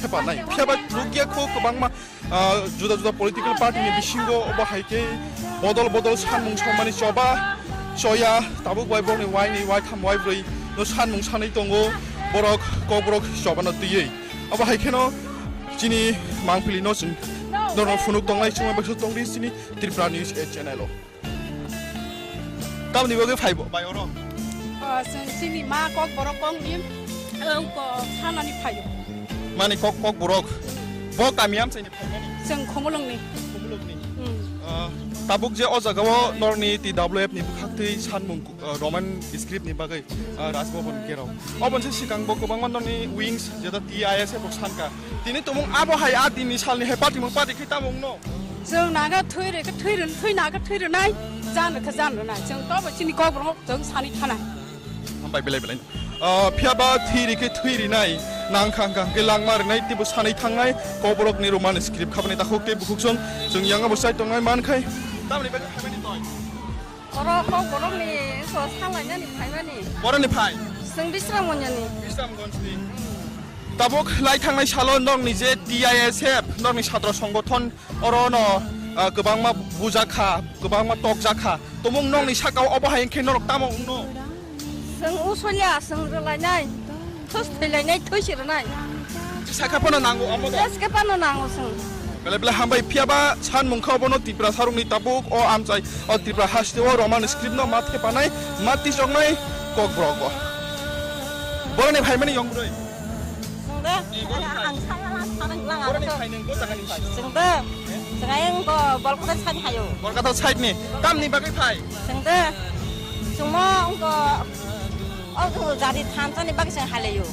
hepanai pheba rugia kho kubangma juda juda political party ni bisingo oba haike bodol sanmung somani choba soya tabuk bai boni wai ni wai tham wai broi no sanmung sanai tongo borok kobrok chobana tuyei oba haike no chini mangpili no sin no funuk tongai chuma bakso tongri sini Tripura News channel o tamni boge phaibo bai oro sini ma kok borok kong nim ko sanani phayo mani kok borok bok tamiam sini phaimani जों खमलंनि tabuk je ojagao norni TWF ni bukhaktei sanmung roman script ni bagai rajbhavan gerao obonse sikang bo kobang norni wings jeta TISF bok sanka tini tomong abo hai a tini salni he party mong party khitamong no जों नागा थैरे के थैरन थैनागा थैरनाय जानो का जानो ना जों तबो चिनि गब्रं जों सानि थानाय हमबाय बेलाय फियाबा थैरि के थैरिनाय नांखांखां के लांमारनाय तिबो सानै थांनाय गब्रक नि रोमान स्क्रिप्ट खाबने दाखौ के बुखुकसन जों यांगा बसाय तंगाय मानखाय तामनि बागै फायबानि तय अर गब्रकनि सो सालायनानि फायबानि बरनि फाय जों बिस्रामगन्जनि ताबुक लाइ थांनाय साल नंनि जे TISF नंनि छात्र संगठन अरनो गोबांमा बुजाखा गोबांमा टकजाखा तमुं नंनि साकाव अबहाय के नरक तामं न जों उसलिया जों रलायनाय थस थैलायनाय थैसिरनाय साखाफोना नांगौ अमो साखाफोना नांगौ जों बेले हामबाय फियाबा सान मुंखा बनो त्रिपुरा सारुंनि ताबुक अ आमचाय अ त्रिपुरा हास्टेव रोमान स्क्रिप्ट न मात खेपानाय माति जंनाय कक ब्रग बरनि फायमानि यंग्रै Kolkata side ni, tam ni bagai fai. Semua orang jadi tanca ni bagai saya halayu.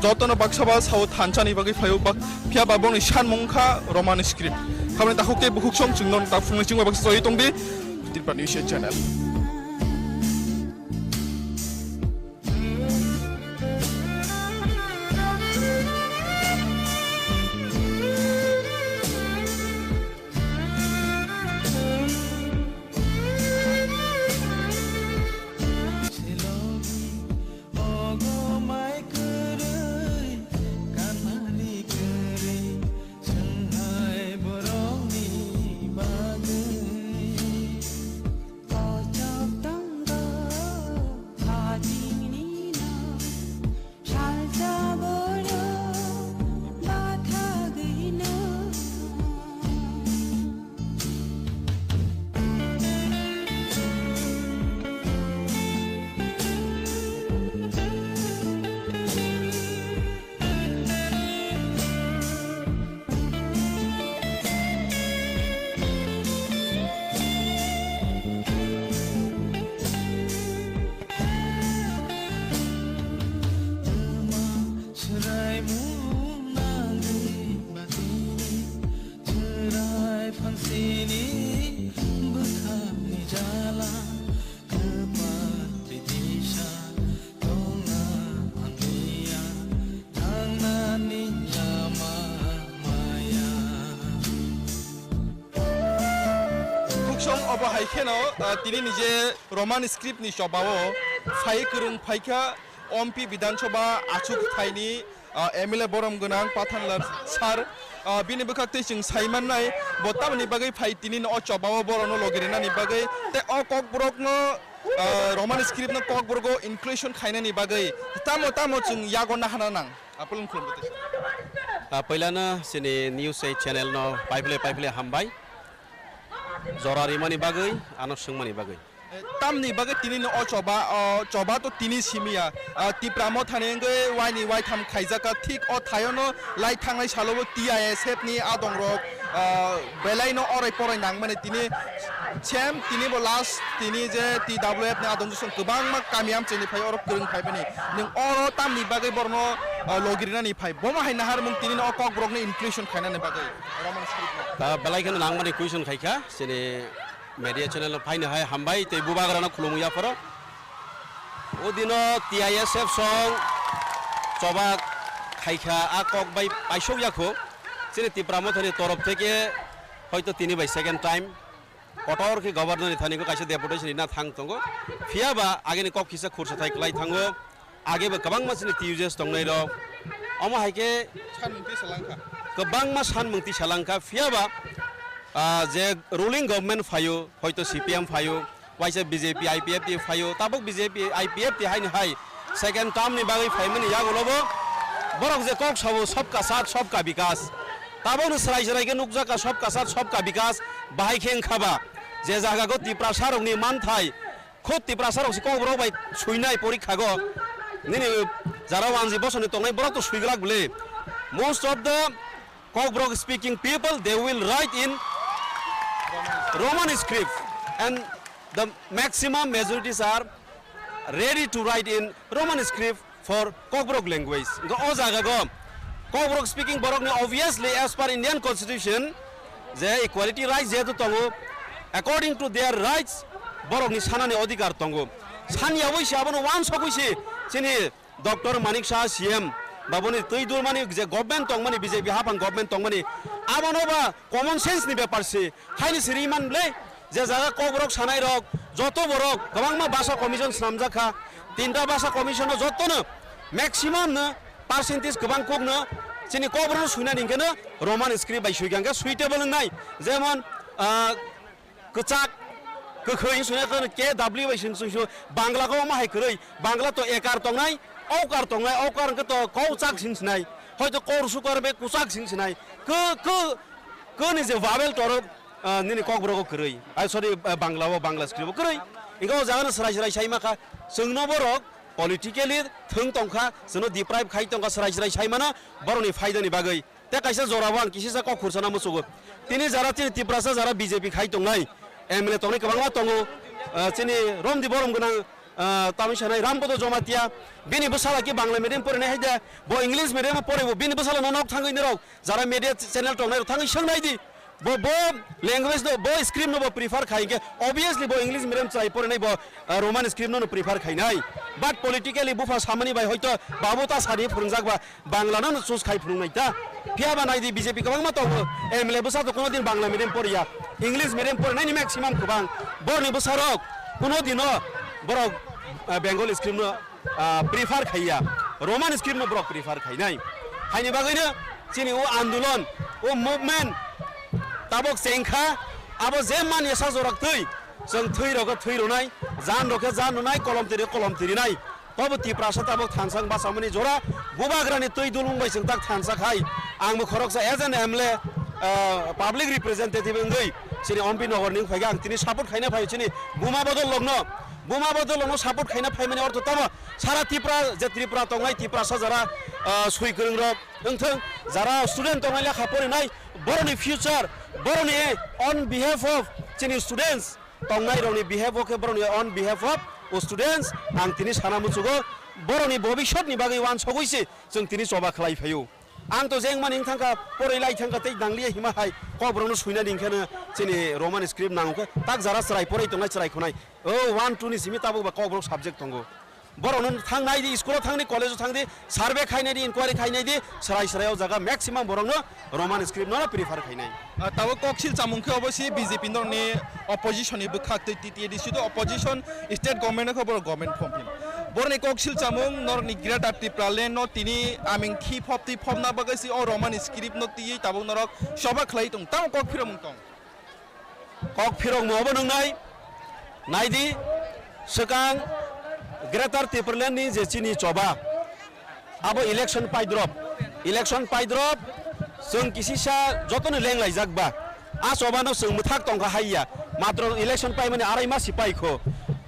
Jotono baksaba sawo tanca ni bagai fayu bak pia babong ni shan mongka roman script. Kami tak hoke buku song cungnon tak fungsi cungwa bak soi tong di Tripura News channel. Oba haikeno tini nije roman script ni shobawo fai kurung faika ompi bidan soba achuk thaini MLA boram gonang pathanlar sar bini bukakte sing saiman nai botam ni bagai fai tini no chobawo borono logirina ni bagai te o kok brok no roman script no kok brogo inclusion khaina ni bagai tamo chung yagona hananang apulun khulbete पहिलाना सिने news channel no पाइपले हमबाय जरारी मनि बागै आनसं मनि बागै tamni bagai tini no choba to tini simia tipramo thanenge waini wai tham khaijaka thik o thayono lai thangai salobo TISF ni adong rok belai no orai porai nangmane tini chem tini bo last tini je TWF ni adong jung kubang ma kamiam cheni phai orok kurung phai bani ning oro tamni bagai borno logirina ni phai boma hai nahar mung tini no kok brok ni inclusion khaina ni bagai roman script ta belai kan nangmane question khaika sini media channel fine है हमबाई ते बुबागराना खुलमुया पर ओ दिनो TISF सong चबा खाइखा आ कक bye पाइसौ याखो जेने त्रिपुरा मथनि तरफ থেকে হয়তো তিনি বাই সেকেন্ড টাইম কটর কি গভর্নর থানিको काइसे डेपुटेशन इना थांग तंगो फियाबा आगेनि कक खिसा खुरसा थाइक्लाय थांगो आगेबो गोबां मानसिनि टिउजेस दंनाय र अमा हायके सानमोनथि सालांखा गोबां मा सानमोनथि सालांखा फियाबा जे रुलिं गभर्नमेंट फायो हयतो CPM फायो वाइसे BJP IPF टी फायो ताबक BJP IPF टी हायनो हाय सेकेंड टर्म नि बागै फायमोन यागलबो बरक जे कक सबो सबका साथ सबका विकास ताबोनो सराय सराय के नुकजा का सबका साथ सबका विकास बाहाय खें खाबा जे जागागो तिप्रा सारकनि मानथाय खुद तिप्रा सारक से कक बाय सुइनाय परीक्षा गो निनि जारा वानजि बसने तंनाय बरक तो सुइग्रा गुले most of the Cockbrook speaking people they will write in Roman script and the maximum majorities are ready to write in Roman script for Cockbrook language. Go ozaga go Cockbrook speaking borok ne obviously as per Indian constitution the equality rights je to tongo according to their rights borok ni sanani adhikar tongo sani aboisi abono wan sokoisi chini Dr. Manik Shah CM baboni tuidul mani je government tong mani BJP hapang government tong mani abono ba common sense ni ব্যাপার se haini siriman ble je jaga Cockbrook sanai rok joto borok gobangma basa commission samjakha tinta basa commission joto no maximum no percentage gobang kok no chini Cockbrook suina ningkeno Roman script bai suiganga suitable nai jemon kechak gokhoi suina ko KW bai suisu bangla ko ma hai kroi bangla to ekar tongnai औकार तंगनाय औकार तो कौचाक सिंसनाय हयतो कोरसु करबे कुचाक सिंसनाय को नि जे vowel तोर निनि Cockbrook करई आई sorry Bangla script करई इगो जागन सराय सराय साइमाखा जोंनो बरक politically थों तंखा जोंनो डिप्राइव खाइ तंखा सराय सराय साइमाना बरनि फायदानि बागै ते कायसा जराबान किसिसा क खुरसाना मसुगो तिनि जारा तिनि तिप्रासा जारा BJP खाइ तंनाय एमएलए तंनाय गोबांमा तंगो तिनि रमदि बरम गोनां तामिसानाय रामपद जमातिया बिनि बसाला कि बांग्ला मीडियम पढ़ने हायदा बो इंग्लिश मीडियम पढ़ेबो बिनि बसाला ननक थांगै नरक जारा मीडिया चैनल तंनाय थांगै सोंनायदि बो लैंग्वेज नो बो स्क्रिप्ट नो बो प्रिफर खाइके ऑब्वियसली बो इंग्लिश मीडियम चाइ पढ़ने बो रोमान स्क्रिप्ट नो प्रिफर खाइनाय बाट पॉलिटिकली बुफा सामनि बाय हयतो बाबुता सारि फुरंजागबा बांग्ला नो चुज खाइ फुरंनायता फियाबा नायदि BJP गोबांमा तंगो एमएलए बसा तो कोनो दिन बांग्ला मीडियम पढ़िया इंग्लिश मीडियम पढ़नायनि मैक्सिमाम गोबां बरनि बसारक कोनो दिनो बरक बेंगल स्क्रिप्ट नो प्रिफर खाइया रोमान स्क्रिप्ट नो बरक प्रिफर खाइनाय हायनि बागैनो चिनि ओ आन्दोलन ओ मुभमेन्ट ताबक सेंखा आबो जे मान एसा जरक थै जों थै रग थै रनाय जान रके जान रनाय कलम तिरिनाय तब तिप्रासा ताबक थानसां बासामनि जरा बुबाग्रानि थै दुलुंबाय जों ताक थानसा खाय आंबो खरकसा as an MLA public representative इंगै चिनि एमपि नगरनि फायगा आं तिनि सापर्ट खायना फाय चिनि बुमा बदल लग्न सापर्ट खायना फायमानि अर्थ तब सारा त्रिपुरा तंनाय तिप्रासा जारा सुइ गोरों रक ओंथों जारा स्टुडेन्ट तंनाय लेखा फरायनाय बरनि फ्यूचर बरनि ऑन बिहाफ ऑफ चिनि स्टूडेंट्स तंनाय रनि बिहाफ ओके बरनि ऑन बिहाफ ऑफ स्टूडेंट्स आं तिनि साना मुचुगो बरनि भबिष्यतनि बागै वान सगैसे जों तिनि जबा खालाय फायो आं तो जें मानि थांखा फरायलाय थांखा तै दांलिया हिमाहाय Cockbrook नो सुइना दिंखानो चिनि रोमान स्क्रिप्ट नांगो ताक जारा सराय फराय तंनाय सराय खनाय ओ 1 2 नि सिमि ताबो Cockbrook सब्जेक्ट दंगो बरनो थांनाय दि स्कुलाव थांनि कलेजाव थांदि सार्वे खायनाय दि इनक्वायरि खायनाय दि सराय सरायाव जागा मैक्सिमाम बरनो रोमान स्क्रिप्ट नो प्रिफर खायनाय ताबो ककसिल चामुंखौ अबसि BJP नरनि अपोजिशननि बखाक्तै TTADC तो अपोजिशन स्टेट गवर्नमेंट खबर गवर्नमेंट फर्म बरनि ककसिल चामुं नरनि ग्रेटर त्रिपुरा लेन नो तिनि आमिं खि फपति फमना बगैसि ओ रोमान स्क्रिप्ट नो ति ताबो नरक सबा खलाय दं ताव कक फिरम दं कक फिरम मबो नंनाय नायदि सकां ग्रेटर त्रिपुरा नि जे चिनि चबा आबो इलेक्शन पाइद्रप जों किसिसा जतनो लेंलाय जागबा आ चबानो जों मुथाक तंखा हाइया मात्र इलेक्शन पाइ माने आराय मासि पाइखो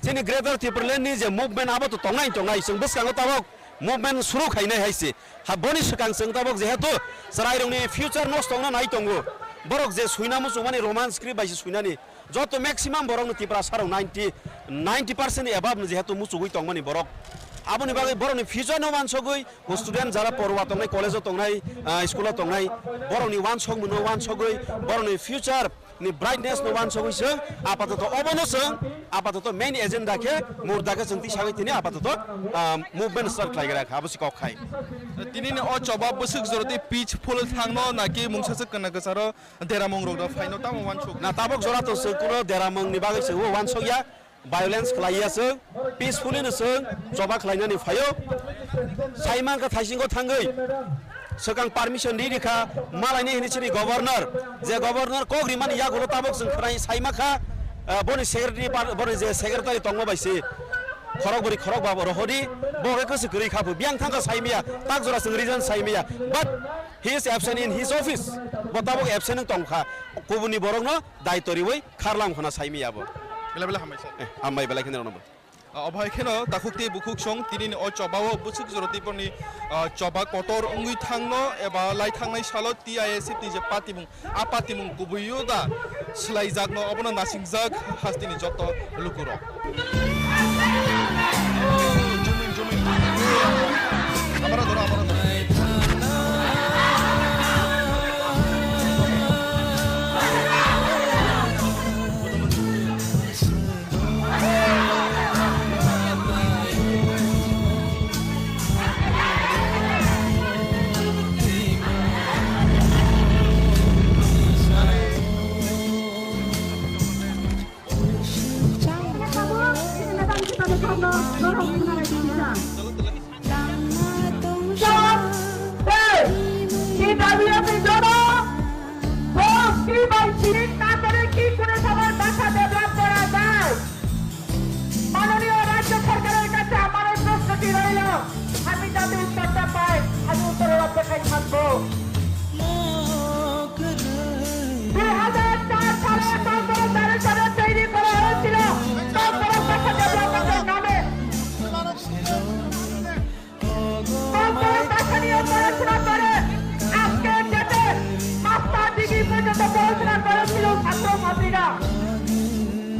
चिनि ग्रेटर त्रिपुरा नि जे मुभमेन्ट आबो तो तंनाय जों बसकांगो ताबक मुभमेन्ट सुरु खायनाय हाइसे हा बनि सकां जों ताबक जेहेतु सरायरंनि फ्यूचर नस्ट तंना नाय तंगो बरक जे सुइना मुसु माने रोमान स्क्रिप्ट बाइसि सुइनानि जत मैक्सिमाम बरक त्रिपुरा साराव 90% एबाब जेहेतु मुसुगै तंमानि बरक आबोनि बागै बरनि फ्यूचर नो वानसगै स्टूडेंट जारा परवा तंनाय कलेजाव तंनाय स्कुलाव तंनाय बरनि वानसग मोनो वानसगै बरनि फ्यूचर नि ब्राइटनेस नो वानसगैसो आपातत अबनोसो आपातत मेन एजेंडा के मुर्दाके जोंति सागै तिनि आपातत मुभमेन्ट स्टार्ट खायग्रा आबोसि कखाय तिनिनि अ जवाब बसुक जरते पीसफुल थांनो नाकि मुंसासो कना गसारो देरामंग रोग फाइनो ताम वानसग ना ताबक जरा तो सकुरो देरामंग नि बागै सो वानसग या violence खालायासो पीसफुली नसो जबा खालायनानै फायो साइमा का थाइसिंगो थांगै सकang permission di dikha malai ni hini chini governor je governor ko griman ya golo tabok sing khrai saima kha boni secretary boni je secretary tongo baisi khorok babo rohodi boge ko sikri khabu biang thanga saimia tak jora sing reason saimia but he is absent in his office botabok absent tongkha kubuni borok no daitori wei kharlam khona saimia bo bela hamaisa amai bela khine no অভাই খেন তাকুকতে বুকুক সং তিনি অ চবাও বুসুক জরতিপনি চবা কটর অঙ্গুই থাংনো এবা লাই থাংনাই সালো TISF নি যে পাতিমুং আপাতিমুং গুবুইও দা স্লাই জাগনো অবনা নাসিং জাগ হাস্তিনি যত লুকুর জমিন আমরা ধরো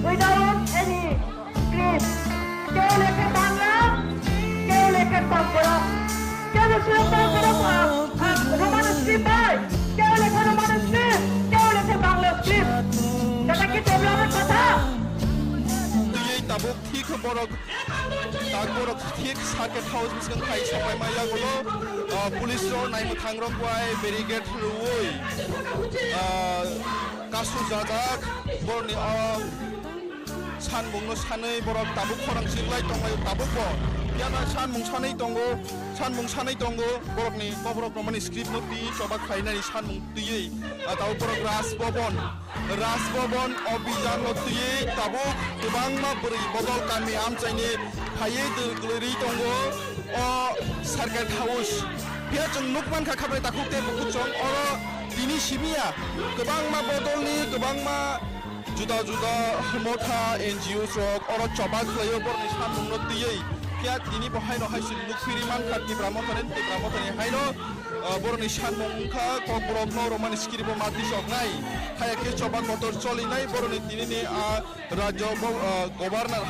without any script. কেউ লেখে বাংলা, কেউ লেখে বাংলা, কেউ লেখে বাংলা রোমান স্ক্রিপ্ট হয়, কেউ লেখে রোমান স্ক্রিপ্ট, কেউ লেখে বাংলা স্ক্রিপ্ট। এটা কি ডেভেলপের কথা? এই তাবুক ঠিক বড় তারপর ঠিক সার্কেট হাউস মিসকান খাই সবাই মাইয়া গুলো পুলিশ র নাইমু থাংরক ওয়াই ব্যারিকেড রুই কাসু জাজাক বরনি সানমুংनो सानै बरक ताबुक खरां सिंलाय तंगाय ताबुक ब याना सानमुं सानै तंगो बरकनि कबरक माने स्क्रिप्ट नो ति चबा खाइनानि सानमुं तियै ताबु बरक राजभवन अभियान नो तियै ताबुक गोबांमा बोरै बदल गामि आमचाइनि फायै गोलैरि तंगो अ सार्केट हाउस बिया जों नुकमान खाखाबाय ताकुते बुकुचं अर दिनि सिमिया गोबांमा बदलनि गोबांमा जुदा मथा NGOs rok oro chobak khlayo borni samungno tiyei kya dini bohaino haisin lukfiri manka tibramothani haino borni samungkha kokbrokno roman skiribo mati soknai hayake chobak motor cholinai borni dinini rajyo governor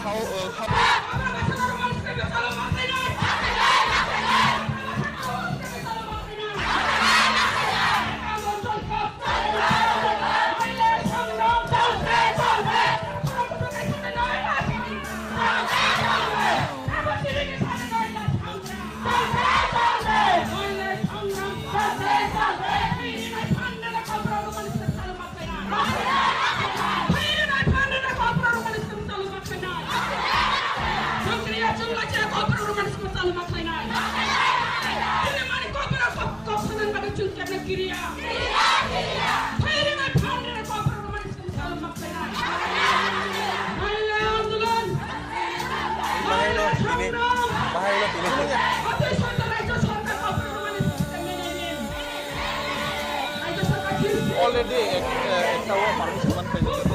already একটা permission পাইছে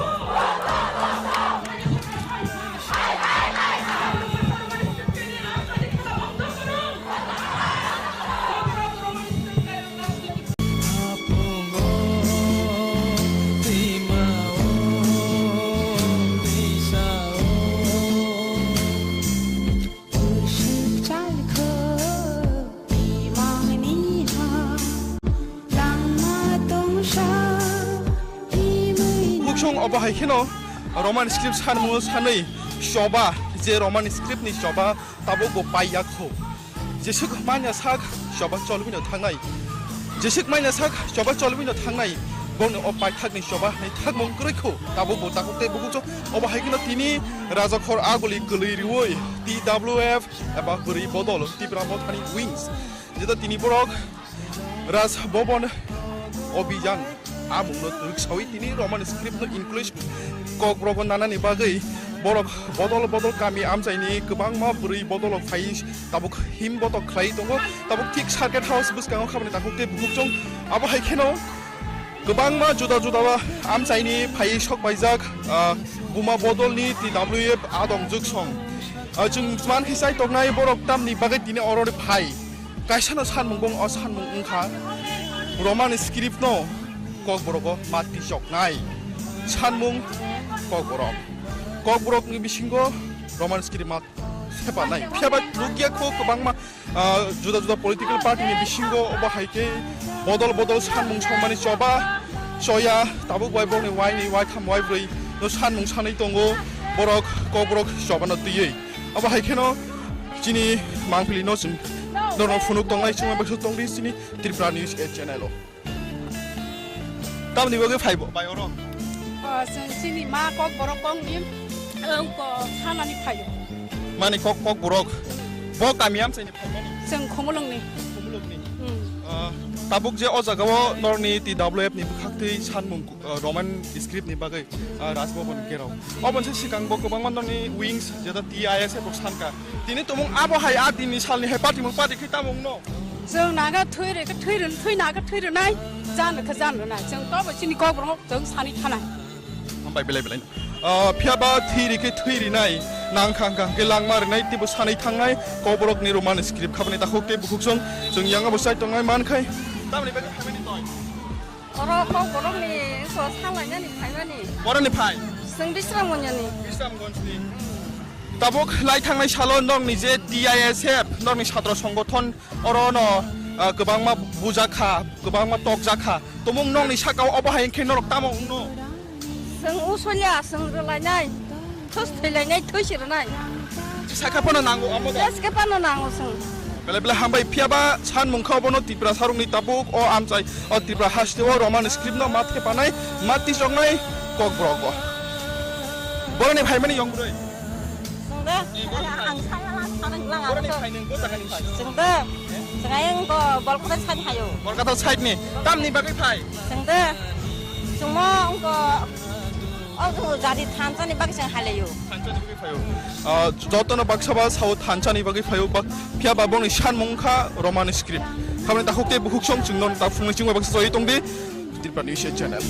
অবহাই খেন রমান script সানমু সাनै শবা যে রমান স্ক্রিপ্টনি শবা তাবো পাইয়াখো जेसुक माइना साग शबा चलबिनो थांनाय जेसुक माइना साग शबा चलबिनो थांनाय bong o pai thak ni soba nei thak mong kroi kho tabo bo ta te bu cho o ba haikina tini raja khor agoli gului riwoi TWF aba guri bodol Tripura thani wings jeta tini borok ras bobon অভিযান আমুনো তুকসাwi tini roman script no inclusion kok brogon nanani bagai borok bodol kami amjaini gobang ma buri bodol phai tabuk him botok khlai tongo tabuk tik circuit house buskang khabani takukte bukjong abo haikeno gobang ma juda ba amjaini phai sok baijak buma bodolni TWF adong juksong jung man khisai toknai borok tamni bagai tini orori phai kaisano sanmungbong o sanmung ungkha roman script no kok borogo mati joknai sanmung kok borok ni bisingo roman script mat sepa nai phiaba lukia ko kobangma juda political party ni bisingo oba haike bodol sanmung somani choba soya tabuk wai bong ni wai tham wai broi no sanmung sanai tongo borok kok borok sobana tiyei oba haike no chini mangpili no sum Nor funuk tongai cuma maksud tong di sini Tripura News channel lo. Tam ni bagi five by orang. Sini ma kok borok kong nim ko sana ni phayo. Mani kok borok. Bok kami am sini phayo ni. Seng khomolong ni. Tabuk je o jagawo nor ni TWF ni bukhakti sanmung roman script ni bagai rasbobon gerau. Obon se sikang bok bangman ni wings jeta TISF bok sanka. Tini tumung abo hai atini salni hai party mung party kita mung no. Jeng naga thui naga thui nai jan ka jan na jeng to ba chini kok borok jeng sani thanai. Ambai belai. Phiaba thiri ke thui nai nang khang ke langmar nai tibu sani thangai ko borok ni roman script khabani takhokte bukhsong jeng yanga bosai tongai man khai. Tamni bagi khamani toy. Oro kok borok ni so salai ni phaimani. Bora ni phai. Seng bisram ngoni. Bisram gonsi. Tabuk lai thangnai salon dong ni je TISF dong ni chhatro সংগঠন orono gobangma bujakha gobangma tokjakha tomung nong ni sakao obahai khe norok tamong no Seng usolya seng relainai thos thelainai thoisirnai sakapona nango amoda sakapona nango seng bele hambai phiaba san mungkha bono Tripura sarungni tabuk o amchai o Tripura hastewo roman script no mathe panai mati jongnai kok brogo boroni bhaimani yongbroi ang saya lang lang boroni bhaineng go jagani phai sengda sengayang ko bolkota side hayo bolkota side ni tamni bagai phai sengda sumo ko aku jadi thanchani bagi seng haleyo thanchani bagi phayo jotono baksaba sau thanchani bagi phayo bak phia babong ni san mongkha roman script khamni takhokte bukhsong chungnon ta phungni chingwa baksa soi tongdi Tripura News channel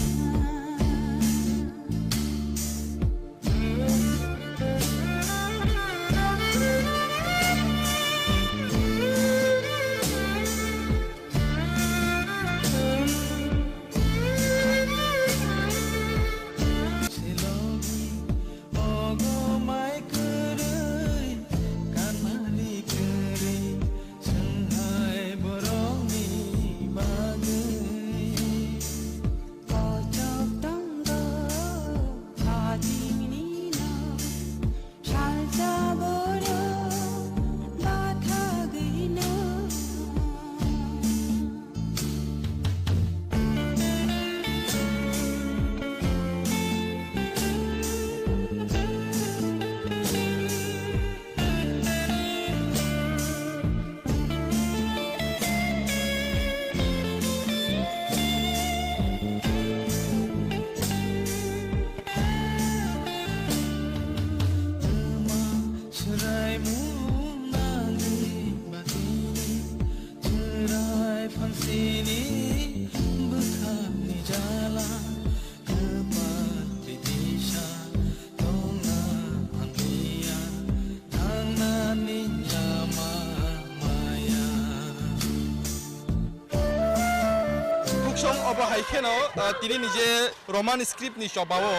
obo haikeno tini nije roman script ni chobao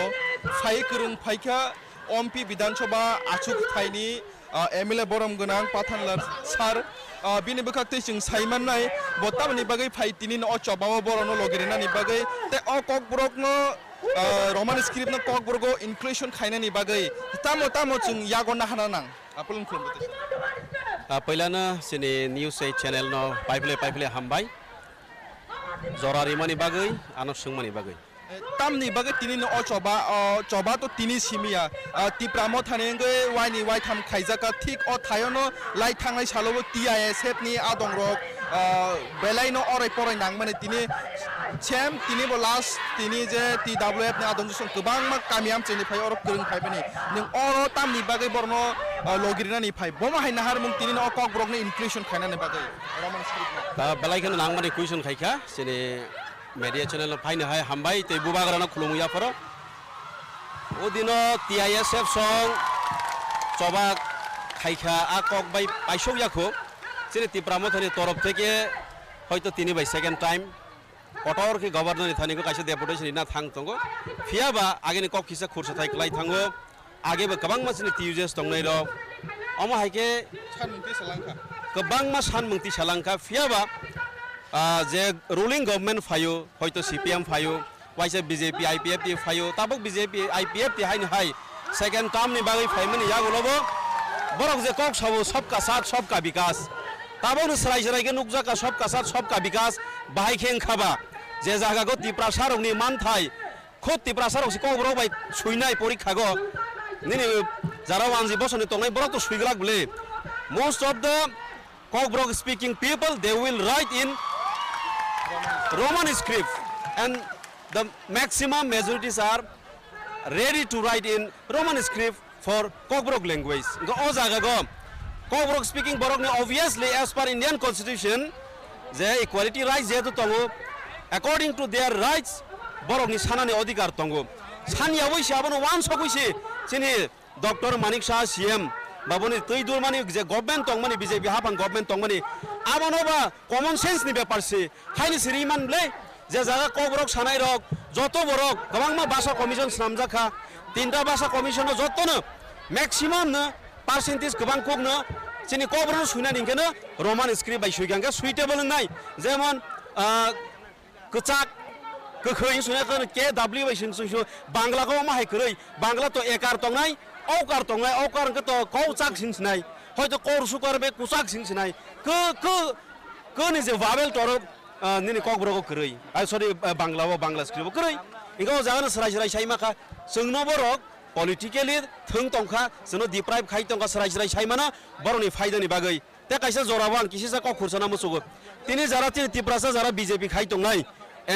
phai kurung phaikha ompi bidhan sabha achuk thaini MLA boram gonang pathanlar sar bini bukhakte sing saiman nai botamni bagai phai tini no chobao borono logirina ni bagai te o kok brok no roman script no kok brogo inclusion khaina ni bagai tamo chung yagona hananang apulung khumte पहिलाना सिने news channel नो पाइपले hambai জরারিমানি বাগৈ আনসংমানি বাগৈ tamni bagai tini no choba to tini simia tipramo thanengoi waini wai tham khaijaka thik o thayono lai thangai salobo TISF ni adong rok belai no orai porai nangmane tini chem tini bo last tini je TWF ni adong jong kobang ma kamiam cheni phai orok kurung phai bani ning oro tamni bagai borno logirina ni phai boma hai nahar mung tini no kok brok ni inclusion khaina ni bagai roman script ta belai kan nangmani question khaika sini media channel ফাইনে হাই হামবাই তে বুবাগরানা খুলুমুয়া পর ওদিন TISF সং চবা খাইখা আকক বাই পাইসবিয়াখো যেন ত্রিপুরামথানি তরফ থেকে হয়তো তিনি বাই সেকেন্ড টাইম কটর কি গভর্নর থানিকো কাইসে ডেপুটেশন না থাং তঙ্গো ফিয়াবা আগেনি কক কিসা খুরসা থাই ক্লাই থাঙ্গো আগেবো গোबां মাসিনি টিউজেস দंनाय र अमा हाइके sanmungti salangka गोबां मा सानमंति सालांखा फियाबा जे रुलिंग गवर्नमेंट फायो हयतो CPM फायो वाइसे BJP IPF टी फायो ताबक BJP IPF टी हाइन हाई सेकेंड टर्म नि बागै फाइमनि यागोलबो बरक जे कक सबो सबका साथ सबका विकास ताबोनो सराय सराय के नुकजा का सबका साथ सबका विकास बाहाय खें खाबा जे जागागो तिप्रा सारकनि मानथाय खुद तिप्रा सारक से कब्र बाय सुइनाय परीक्षा गो निनि जारा वानजि बसनि तंनाय बरक तो सुइग्राक बले most of the Cockbrook speaking people they will write in Roman script and the maximum majorities are ready to write in Roman script for Cockbrook language. Go ozaga go Cockbrook speaking borok ne obviously as per Indian constitution the equality rights je to tongo according to their rights borok ni sanani adhikar tongo sani aboise abono wan sokoise chini Dr. Manik Shah CM baboni teidur mani je government tong mani BJP hapang government tong mani abonoba common sense ni ব্যাপার সে হাইনি শ্রীমান লে যে জায়গা কবরক সানাই rock যত বরক গোबां मा भाषा commission सामजाखा तीनटा भाषा commission जतनो maximum न पार्सेंटेज गोबां कोग न चिनि कबरन सुना निंकेनो रोमान स्क्रिप्ट बाय सुइगांगा सुइटेबल नाय जेमन कचाक गोखै सुनाखो KW बाय सुइसु बांग्लाखौ मा हायखरै बांग्ला तो एकार तंनाय औकार तंनाय औकार तो कौचाक सिनसनाय হয়তো কোরসু করবে কুচাক সিনসনাই ক নিজে ভাবেল তর নিনি Kokborok কरै sorry Bangla script কरै ego জাগানো সরাই সরাই সাইমাखा जोंनो बरक पलिटिकली थों तंखा जोंनो डिप्राइभ खाइ तंखा सराय सराय साइमाना बरनि फायदानि बागै ते काइसा जराबान किसिसा क खुरसाना मसुगो तिनि जारा तिनि तिप्रासा जारा BJP खाइ तंनाय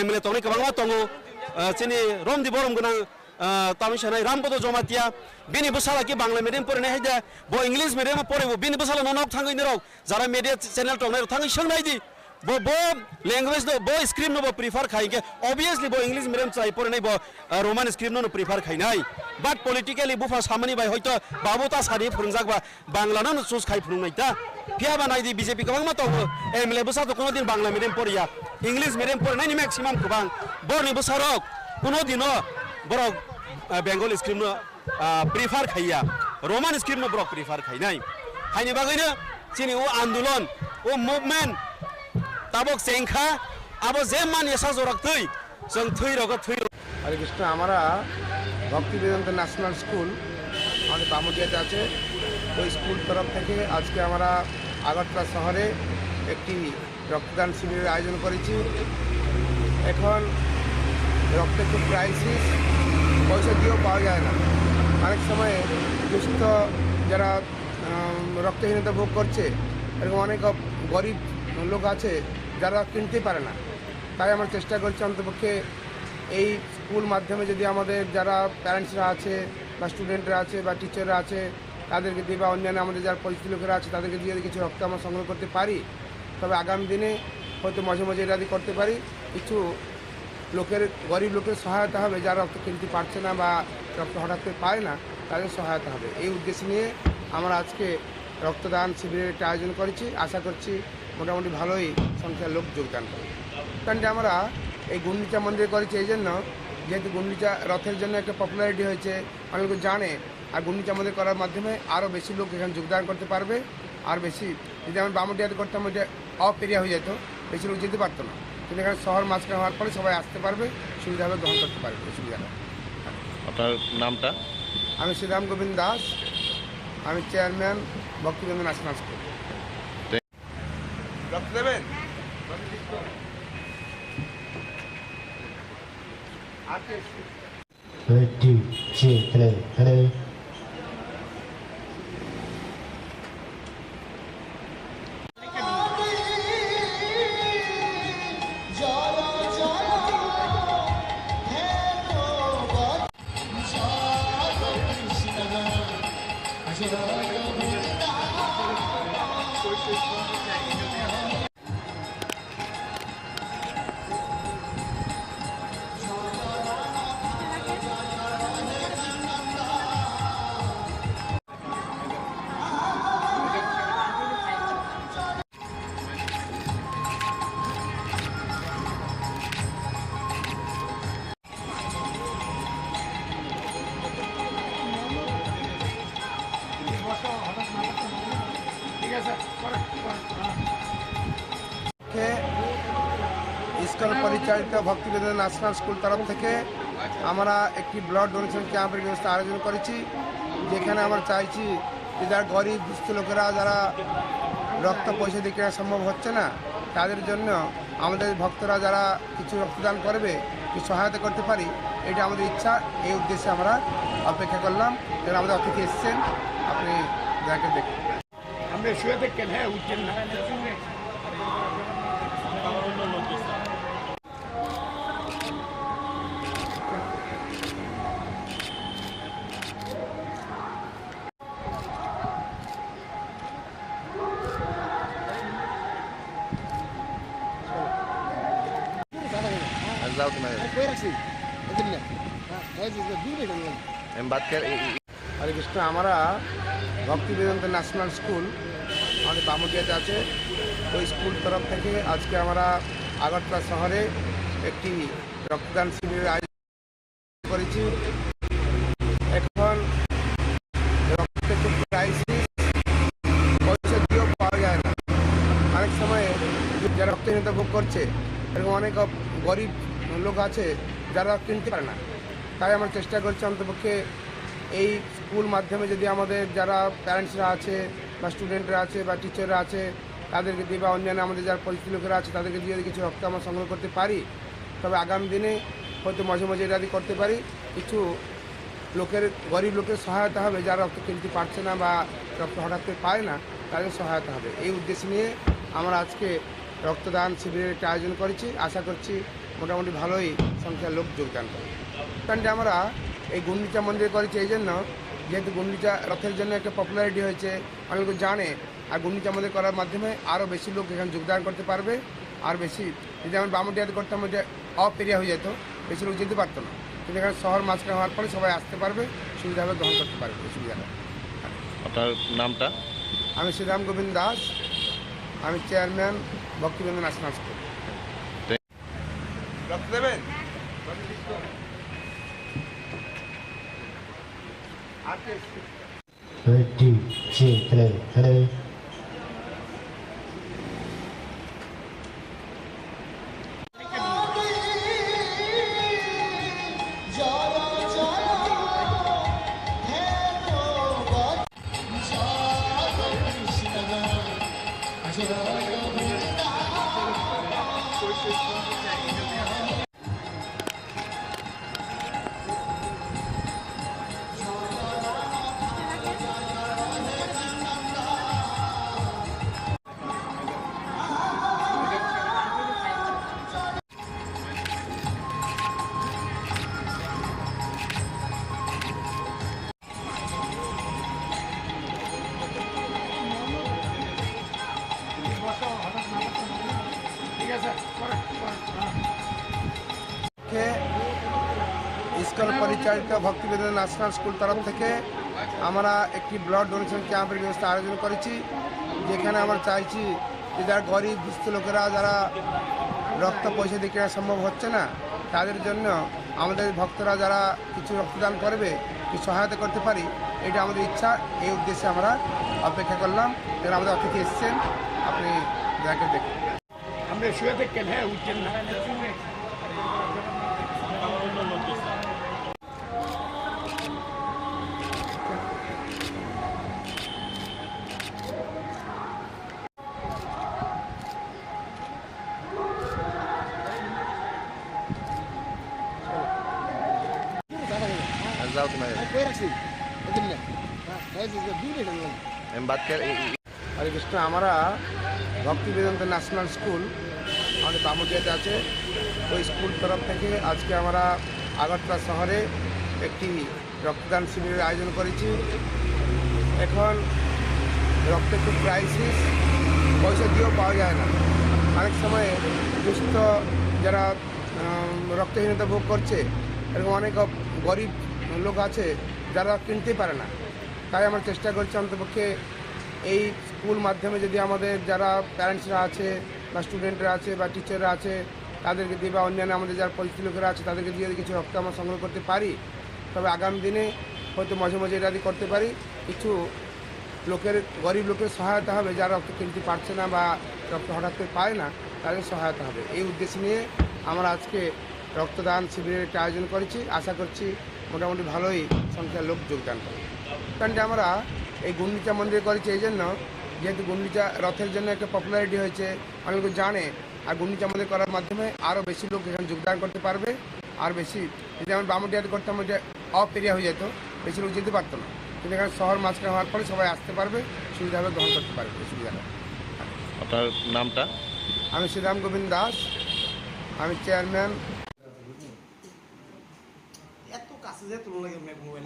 MLA तंनि गोबांमा तंगो चिनि रमदि बरम गोनां तामिसानाय रामपद जमातिया बिनि बसाला कि बांग्ला मीडियम पढ़ने हाइदा बो इंग्लिश मीडियम पढ़ेबो बिनि बसाला ननक थांगै नरक जारा मीडिया चैनल तंनाय थांगै सोंनायदि बो लैंग्वेज नो बो स्क्रिप्ट नो बो प्रिफर खाइके ऑब्वियसली बो इंग्लिश मीडियम चाइ पढ़ने बो रोमान स्क्रिप्ट नो प्रिफर खाइनाय बाट पॉलिटिकली बुफा सामनि बाय हयतो बाबुता सारि फोरोंजागबा बांग्ला नो चुज खाइ फोरोंनायता फियाबा नायदि BJP गोबां मा तंगो MLA बसा तो कोनो दिन बांग्ला मीडियम पढ़िया इंग्लिश मीडियम पढ़नायनि मैक्सिमाम गोबां बरनि बसारक कोनो दिनो बरक बेंगल स्क्रिप्ट नो प्रिफर खाइया रोमान स्क्रिप्ट नो ब्रक प्रिफर खाइनाय हाइनि बागैनो चिनि ओ आन्दोलन ओ मुभमेन्ट ताबक सेंखा अब जे मान एसा जरकतै जों थै रग थै हरे कृष्ण हमारा भक्ति वेदांत ন্যাশনাল স্কুল আমাদের বামুটিয়াতে আছে ওই স্কুল তরফ থেকে আজকে আমরা আগরতলা শহরে একটি রক্তদান শিবিরের আয়োজন করেছি এখন রক্তের খুব ক্রাইসিস পয়সা দিয়েও পাওয়া যায় না অনেক সময় দুস্থ যারা রক্তহীনতা ভোগ করছে এরকম অনেক গরিব লোক আছে যারা কিনতে পারে না তাই আমরা চেষ্টা করছি অন্তপক্ষে এই স্কুল মাধ্যমে যদি আমাদের যারা প্যারেন্টসরা আছে বা স্টুডেন্টরা আছে বা টিচাররা আছে তাদেরকে দিয়ে বা অন্যান্য আমাদের যারা পরিচিত লোকেরা আছে তাদেরকে দিয়ে কিছু রক্ত আমরা সংগ্রহ করতে পারি তবে আগামী দিনে হয়তো মাঝে মাঝে এটা করতে পারি কিছু লোকের গরিব লোকের সহায়তা হবে যারা রক্ত কিনতে পারছে না বা রক্ত হঠাৎ করে পায় না তাদের সহায়তা হবে এই উদ্দেশ্য নিয়ে আমরা আজকে রক্তদান শিবিরের একটা আয়োজন করেছি আশা করছি মোটামুটি ভালোই সংখ্যার লোক যোগদান করে কারণ আমরা এই গুন্ডিচা মন্দির করেছি এই জন্য যেহেতু গুন্ডিচা রথের জন্য একটা পপুলারিটি হয়েছে অনেক লোক জানে আর গুন্ডিচা মন্দির করার মাধ্যমে আরও বেশি লোক এখানে যোগদান করতে পারবে আর বেশি যদি আমরা বামুটিয়াতে করতাম ওইটা অফ এরিয়া হয়ে যেত বেশি লোক যেতে পারতো না কিন্তু এখানে শহর মাঝখানে হওয়ার পরে সবাই আসতে পারবে সুবিধাভাবে গ্রহণ করতে পারবে সুবিধাটা আপনার নামটা আমি শ্রীরাম গোবিন্দ দাস আমি চেয়ারম্যান ভক্তিবেন্দ্র ন্যাশনাল স্কুল রক্ত দেবেন Ready, play, play. স্কুল পরিচালিত ভক্তিবিনোদন ন্যাশনাল স্কুল তরফ থেকে আমরা একটি ব্লাড ডোনেশন ক্যাম্পের ব্যবস্থা আয়োজন করেছি, যেখানে আমরা চাইছি যে যারা গরিব দুস্থ লোকেরা যারা রক্ত পয়সা দিয়ে কেনা সম্ভব হচ্ছে না, তাদের জন্য আমাদের ভক্তরা যারা কিছু রক্তদান করবে, কিছু সহায়তা করতে পারি, এটা আমাদের ইচ্ছা। এই উদ্দেশ্যে আমরা অপেক্ষা করলাম। কারণ আমাদের অতিথি এসছেন, আপনি যাকে দেখুন। আমরা শুয়ে দেখেন, হ্যাঁ উঠছেন না। হরে কৃষ্ণ। আমরা ভক্তিবিনোদন ন্যাশনাল স্কুল আমাদের বামুটিয়াতে আছে, ওই স্কুল তরফ থেকে আজকে আমরা আগরতলা শহরে একটি রক্তদান শিবিরের আয়োজন করেছি। এখন রক্তের খুব ক্রাইসিস, পয়সা দিয়েও পাওয়া যায় না। অনেক সময় যারা রক্তহীনতা ভোগ করছে, এরকম অনেক গরিব লোক আছে যারা কিনতে পারে না। তাই আমরা চেষ্টা করছি অন্তপক্ষে এই স্কুল মাধ্যমে যদি আমাদের যারা প্যারেন্টসরা আছে বা স্টুডেন্টরা আছে বা টিচাররা আছে তাদেরকে দিয়ে, বা অন্যান্য আমাদের যারা পরিচিত লোকেরা আছে তাদেরকে দিয়ে যদি কিছু রক্ত আমরা সংগ্রহ করতে পারি, তবে আগামী দিনে হয়তো মাঝে মাঝে এটা করতে পারি, কিছু লোকের গরিব লোকের সহায়তা হবে যারা রক্ত কিনতে পারছে না বা রক্ত হঠাৎ করে পায় না, তাদের সহায়তা হবে। এই উদ্দেশ্য নিয়ে আমরা আজকে রক্তদান শিবিরের একটা আয়োজন করেছি। আশা করছি মোটামুটি ভালোই সংখ্যার লোক যোগদান করে। কারণ আমরা এই গুন্ডিচা মন্দিরে করেছি এই জন্য, যেহেতু গুন্ডিচা রথের জন্য একটা পপুলারিটি হয়েছে, অনেক লোক জানে। আর গুন্ডিচা মন্দির করার মাধ্যমে আরও বেশি লোক এখানে যোগদান করতে পারবে। আর বেশি যদি আমরা বামুটিয়াতে করতাম, ওইটা অফ এরিয়া হয়ে যেত, বেশি লোক যেতে পারতো না। কিন্তু এখানে শহর মাঝখানে হওয়ার পরে সবাই আসতে পারবে, সুবিধাভাবে গ্রহণ করতে পারবে। এই সুবিধাটা। আপনার নামটা? আমি শ্রীরাম গোবিন্দ দাস, আমি চেয়ারম্যান ভক্তিবিনোদন ন্যাশনাল স্কুল। রক্ত দেবেন? Ready, play, play. স্কুল পরিচালিত ভক্তিবিনোদন ন্যাশনাল স্কুল তরফ থেকে আমরা একটি ব্লাড ডোনেশন ক্যাম্পের ব্যবস্থা আয়োজন করেছি, যেখানে আমরা চাইছি যে যারা গরিব দুস্থ লোকেরা যারা রক্ত পয়সা দিয়ে কেনা সম্ভব হচ্ছে না, তাদের জন্য আমাদের ভক্তরা যারা কিছু রক্তদান করবে, কিছু সহায়তা করতে পারি, এটা আমাদের ইচ্ছা। এই উদ্দেশ্যে আমরা অপেক্ষা করলাম। কারণ আমাদের অতিথি এসছেন, আপনি যাকে দেখুন। আমরা শুয়ে দেখেন, হ্যাঁ উঠছেন না। जाओ तुम्हें হরে কৃষ্ণ। আমরা ভক্তি বেদান্ত ন্যাশনাল স্কুল আমাদের বামুদিয়াতে আছে, ওই স্কুল তরফ থেকে আজকে আমরা আগরতলা শহরে একটি রক্তদান শিবিরের আয়োজন করেছি। এখন রক্তের খুব ক্রাইসিস, পয়সা দিয়েও পাওয়া যায় না। অনেক সময় দুস্থ যারা রক্তহীনতা ভোগ করছে, এরকম অনেক গরিব লোক আছে যারা কিনতে পারে না। তাই আমরা চেষ্টা করছি অন্তপক্ষে এই স্কুল মাধ্যমে যদি আমাদের যারা প্যারেন্টসরা আছে বা স্টুডেন্টরা আছে বা টিচাররা আছে তাদেরকে দিয়ে বা অন্যান্য আমাদের যারা পরিচিত লোকেরা আছে তাদেরকে দিয়ে কিছু রক্ত আমরা সংগ্রহ করতে পারি, তবে আগামী দিনে হয়তো মাঝে মাঝে এটা দিয়ে করতে পারি। কিছু লোকের গরিব লোকের সহায়তা হবে যারা রক্ত কিনতে পারছে না বা রক্ত হঠাৎ করে পায় না, তাদের সহায়তা হবে। এই উদ্দেশ্য নিয়ে আমরা আজকে রক্তদান শিবিরের একটা আয়োজন করেছি। আশা করছি মোটামুটি ভালোই সংখ্যার লোক যোগদান করে। কারণ আমরা এই গুন্ডিচা মন্দিরে করেছি এই জন্য, যেহেতু গুন্ডিচা রথের জন্য একটা পপুলারিটি হয়েছে, অনেক লোক জানে। আর গুন্ডিচা মন্দির করার মাধ্যমে আরও বেশি লোক এখানে যোগদান করতে পারবে। আর বেশি যদি আমরা বামুডিয়াতে করতাম, ওইটা অফ এরিয়া হয়ে যেত, বেশি লোক যেতে পারতো না। কিন্তু এখানে শহর মাঝখানে হওয়ার পরে সবাই আসতে পারবে, সুবিধাভাবে গ্রহণ করতে পারবে। এই সুবিধাটা। আপনার নামটা? আমি শ্রীরাম গোবিন্দ দাস, আমি চেয়ারম্যান। এত কাছে যে তোর লাগে মোবাইল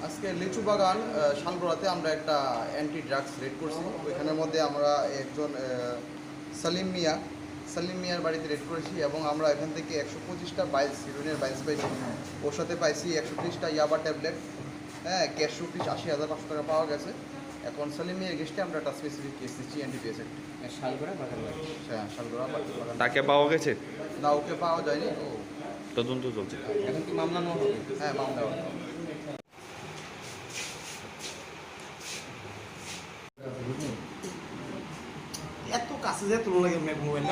আজকে লিচু বাগান শালগড়াতে আমরা একটা অ্যান্টি ড্রাগস রেড করছি। ওইখানের মধ্যে আমরা একজন সালিম মিয়ার বাড়িতে রেড করেছি এবং আমরা এখান থেকে 125টা বাইলস, হিরোইনের বাইলস পাইছি। ওর সাথে পাইছি 130টা ইয়াবা ট্যাবলেট, হ্যাঁ, ক্যাশ রুপিস 80,500 টাকা পাওয়া গেছে। এখন সালিম মিয়ার গেস্টে আমরা একটা স্পেসিফিক কেস দিচ্ছি এনডিপিএস একটি। শালগড়া বাগান, হ্যাঁ শালগড়া বাগান। তাকে পাওয়া গেছে? না, ওকে পাওয়া যায়নি, ও তদন্ত চলছে। এখন কি মামলা নেওয়া হবে? হ্যাঁ, মামলা হবে। এত কাছে যে তোর লাগে মোবাইল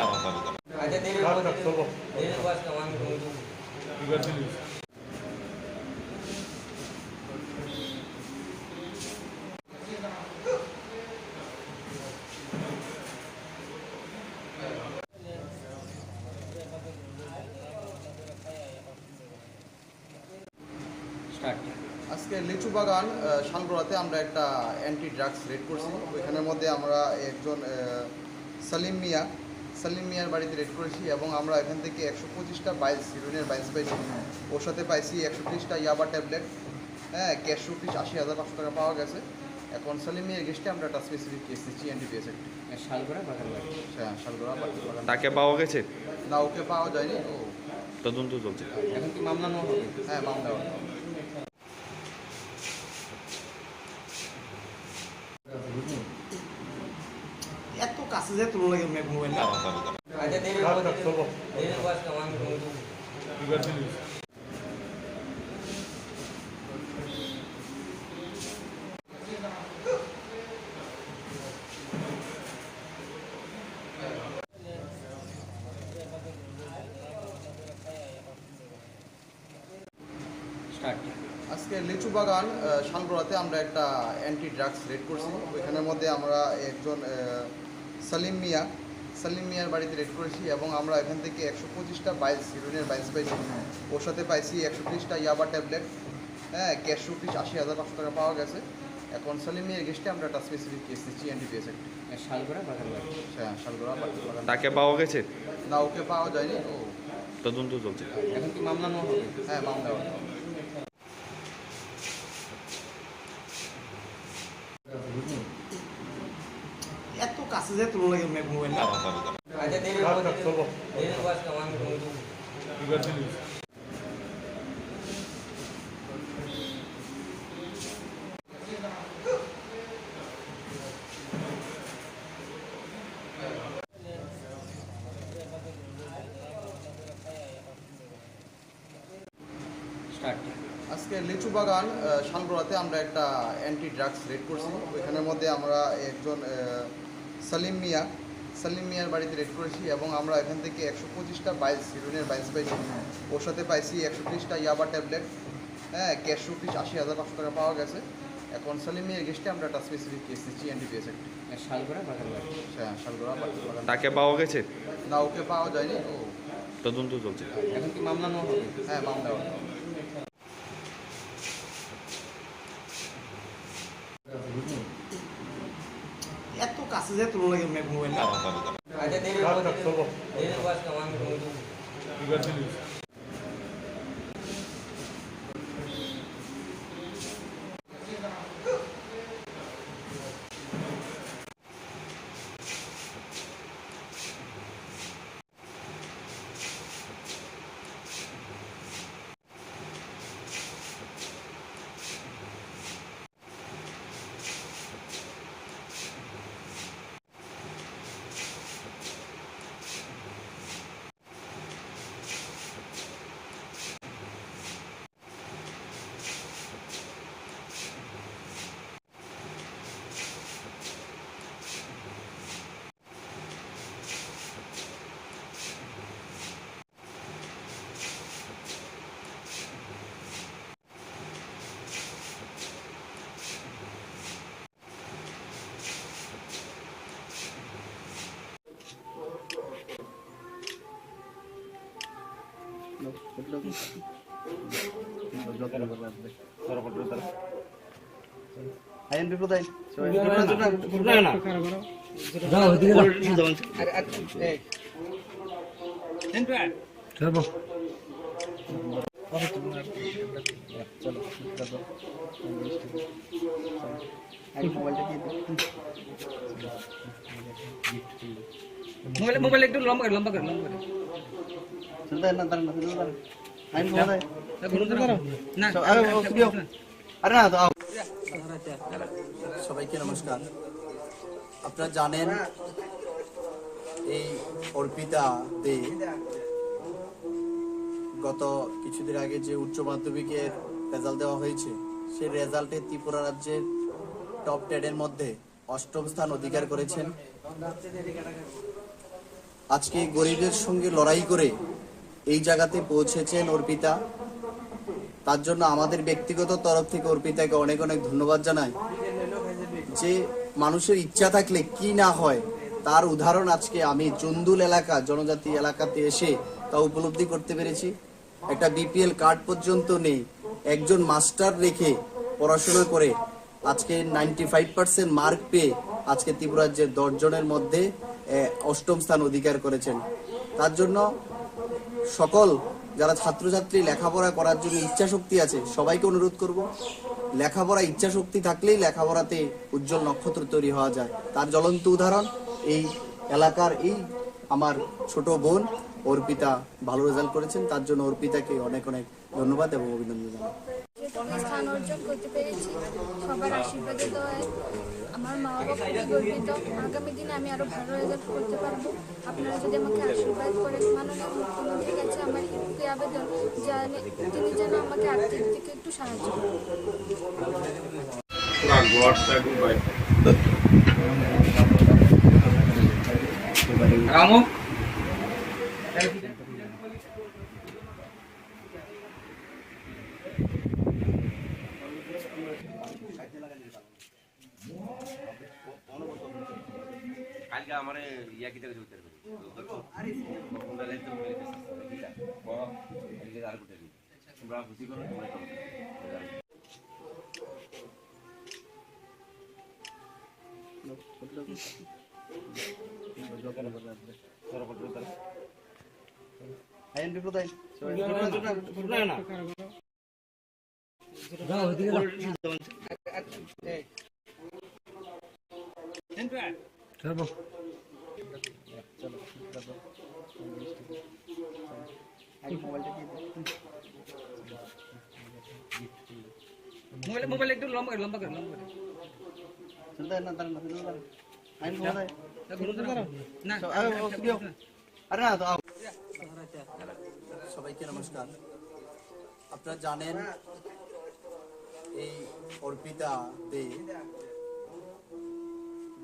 আজকে লিচু বাগান শালগড়াতে আমরা একটা অ্যান্টি ড্রাগস রেড করছি। ওইখানের মধ্যে আমরা একজন সালিম মিয়ার বাড়িতে রেড করেছি এবং আমরা এখান থেকে 125টা বাইলস, হিরোইনের বাইলস পাইছি। ওর সাথে পাইছি 130টা ইয়াবা ট্যাবলেট, হ্যাঁ, ক্যাশ রুপিস 80,500 টাকা পাওয়া গেছে। এখন সালিম মিয়ার গেস্টে আমরা একটা স্পেসিফিক কেস দিচ্ছি এনডিপিএস একটি। শালগড়া বাগান, হ্যাঁ শালগড়া বাগান। তাকে পাওয়া গেছে? না, ওকে পাওয়া যায়নি, ও তদন্ত চলছে। এখন কি মামলা নেওয়া হবে? হ্যাঁ, মামলা হবে। এত কাছে যে তোর লাগে মোবাইল আজকে লিচু বাগান শালগড়াতে আমরা একটা অ্যান্টি ড্রাগস রেড করছি। ওইখানের মধ্যে আমরা একজন সালিম মিয়ার বাড়িতে রেড করেছি এবং আমরা এখান থেকে 125টা বাইলস, হিরোইনের বাইলস পাইছি। ওর সাথে পাইছি 130টা ইয়াবা ট্যাবলেট, হ্যাঁ, ক্যাশ রুপিস 80,500 টাকা পাওয়া গেছে। এখন সালিম মিয়ার গেস্টে আমরা একটা স্পেসিফিক কেস দিচ্ছি এনডিপিএস একটি। শালগড়া বাগান, হ্যাঁ শালগড়া বাগান। তাকে পাওয়া গেছে? না, ওকে পাওয়া যায়নি, ও তদন্ত চলছে। এখন কি মামলা নেওয়া হবে? হ্যাঁ, মামলা হবে। এত কাছে যে তোর লাগে মোবাইল আজকে লিচু বাগান শালগড়াতে আমরা একটা অ্যান্টি ড্রাগস রেড করছি। ওইখানের মধ্যে আমরা একজন সালিম সালিম মিয়ার বাড়িতে রেড করেছি এবং আমরা এখান থেকে 125টা বাইলস হিরোইনের বাইলস পাইছি। ওর সাথে পাইছি 130টা ইয়াবা ট্যাবলেট, হ্যাঁ, ক্যাশ রুপিস 80,500 টাকা পাওয়া গেছে। এখন সালিম মিয়ার গেস্টে আমরা একটা স্পেসিফিক কেস দিচ্ছি এনডিপিএস একটি। হ্যাঁ, শালগড়া বাগান। তাকে পাওয়া গেছে? না, ওকে পাওয়া যায়নি। ও তদন্ত চলছে। এখন কি মামলা নেওয়া হবে? হ্যাঁ, মামলা হবে। এত কাছে যে তোলা লাগে মোবাইলটা মোবাইল একটু লম্বা করে সবাইকে নমস্কার। আপনারা জানেন এই অর্পিতা দে গত কিছুদিন আগে যে উচ্চ মাধ্যমিকের রেজাল্ট দেওয়া হয়েছে, সেই রেজাল্টে ত্রিপুরা রাজ্যের টপ 10 এর মধ্যে 8ম স্থান অধিকার করেছেন। আজকে গরিবের সঙ্গে লড়াই করে এই জায়গাতে পৌঁছেছেন অর্পিতা। তার জন্য আমাদের ব্যক্তিগত তরফ থেকে অর্পিতাকে অনেক অনেক ধন্যবাদ জানাই। যে মানুষের ইচ্ছা থাকলে কি না হয় তার উদাহরণ আজকে আমি চন্দুল এলাকা, জনজাতি এলাকাতে এসে তা উপলব্ধি করতে পেরেছি। একটা বিপিএল কার্ড পর্যন্ত নেই, একজন মাস্টার রেখে পড়াশোনা করে আজকে 95% মার্ক পেয়ে আজকে ত্রিপুরা রাজ্যের 10 জনের মধ্যে 8ম স্থান অধিকার করেছেন। তার জন্য সকল যারা ছাত্রছাত্রী লেখাপড়া করার জন্য ইচ্ছা শক্তি আছে সবাইকে অনুরোধ করব, লেখাপড়া ইচ্ছা শক্তি থাকলেই লেখাপড়াতে উজ্জ্বল নক্ষত্র তৈরি হওয়া যায়। তার জ্বলন্ত উদাহরণ এই এলাকার এই আমার ছোট বোন অর্পিতা ভালো রেজাল্ট করেছেন। তার জন্য অর্পিতাকে অনেক অনেক ধন্যবাদ এবং অভিনন্দন জানাই। স্থান অর্জন করতে পেরেছি সবার আশীর্বাদে। তো আমার মা বাবা খুবই গর্বিত। আগামী দিনে আমি আরো ভালো রেজাল্ট করতে পারবো। আপনারা যদি আমাকে আশীর্বাদ করেন, মাননীয় মুখ্যমন্ত্রীর কাছে আমার একটি আবেদন, তিনি যেন আমাকে আর্থিক দিকে একটু সাহায্য করেন। কালকে আমার ইয়া কিটা কিছু উত্তর করি তোমরা লাইতে গীতা আর কোটে তোমরা খুশি করো তোমরা মোবাইল একটু লম্বা করে সবাইকে নমস্কার। আপনারা জানেন এই অর্পিতা দে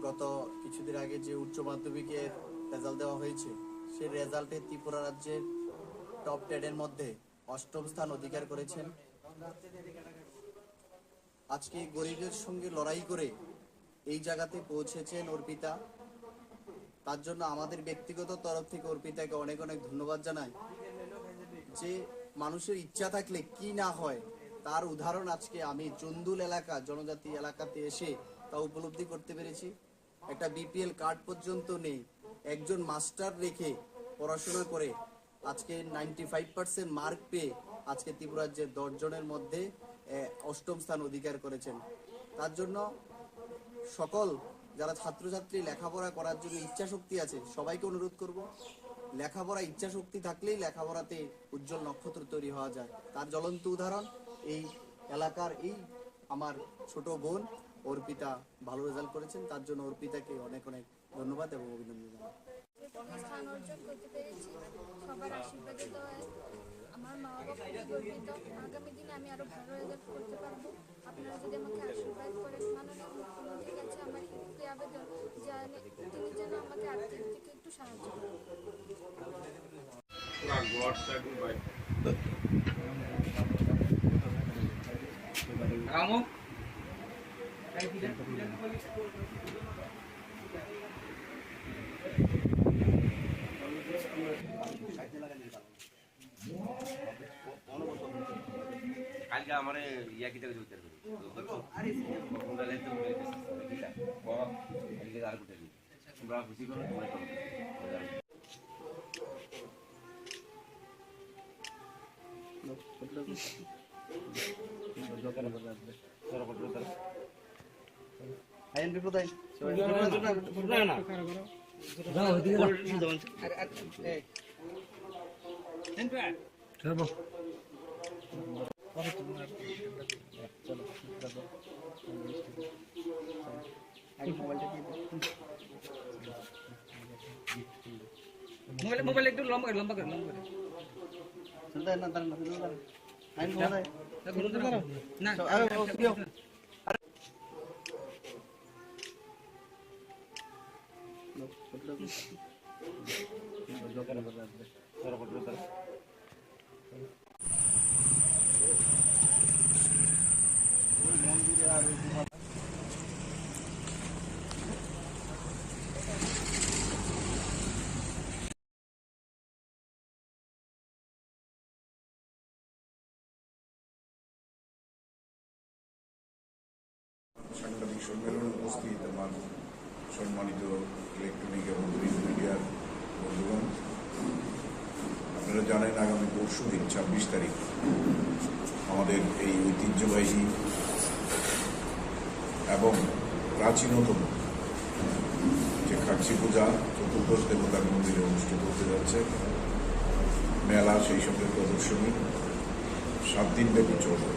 গত কিছুদিন আগে যে উচ্চ মাধ্যমিকের রেজাল্ট দেওয়া হয়েছে, সেই রেজাল্টে ত্রিপুরা রাজ্যের টপ 10-এর মধ্যে 8ম স্থান অধিকার করেছেন। আজকে গরিবের সঙ্গে লড়াই করে এই জায়গাতে পৌঁছেছেন অর্পিতা। তার জন্য আমাদের ব্যক্তিগত তরফ থেকে অর্পিতাকে অনেক অনেক ধন্যবাদ জানাই। যে মানুষের ইচ্ছা থাকলে কি না হয় তার উদাহরণ আজকে আমি চন্দুল এলাকা, জনজাতি এলাকাতে এসে তা উপলব্ধি করতে পেরেছি। একটা বিপিএল কার্ড পর্যন্ত নেই, একজন মাস্টার রেখে পড়াশোনা করে আজকে 95% মার্ক পেয়ে আজকে ত্রিপুরা রাজ্যের 10 জনের মধ্যে 8ম স্থান অধিকার করেছেন। তার জন্য সকল যারা ছাত্রছাত্রী লেখাপড়া করার জন্য ইচ্ছা শক্তি আছে সবাইকে অনুরোধ করব, লেখাপড়া ইচ্ছা শক্তি থাকলেই লেখাপড়াতে উজ্জ্বল নক্ষত্র তৈরি হওয়া যায়। তার জ্বলন্ত উদাহরণ এই এলাকার এই আমার ছোট বোন অর্পিতা ভালো রেজাল্ট করেছেন। তার জন্য অর্পিতাকে অনেক অনেক ধন্যবাদ এবং অভিনন্দন জানাই। স্থান অর্জন করতে পেরেছি সবার আশীর্বাদে দয়ায়। আমার মা বাবা খুবই গর্বিত। আগামী দিনে আমি আরো ভালো রেজাল্ট করতে পারবো। আপনারা যদি আমাকে আশীর্বাদ করেন, মাননীয় মুখ্যমন্ত্রীর কাছে আমার একটি আবেদন, তিনি যেন আমাকে আর্থিক দিকে একটু সাহায্য করেন। কালকে আমার ইয়া কি থেকে উত্তর করি আর গুটে তোমরা খুশি করো, মোবাইল একটু লম্বা করে না সাংবাদিক সম্মেলনে উপস্থিত আমার সম্মানিত ইলেকট্রনিক এবং প্রিন্ট মিডিয়ার বন্ধুগণ, আপনারা জানেন আগামী পরশুদিন 26 তারিখ আমাদের এই ঐতিহ্যবাহী এবং প্রাচীনতম যে খাচ্ছি পূজা চতুর্দশ দেবতার মন্দিরে অনুষ্ঠিত হতে যাচ্ছে। মেলা, সেই সঙ্গে প্রদর্শনী 7 দিন ব্যাপী চলবে।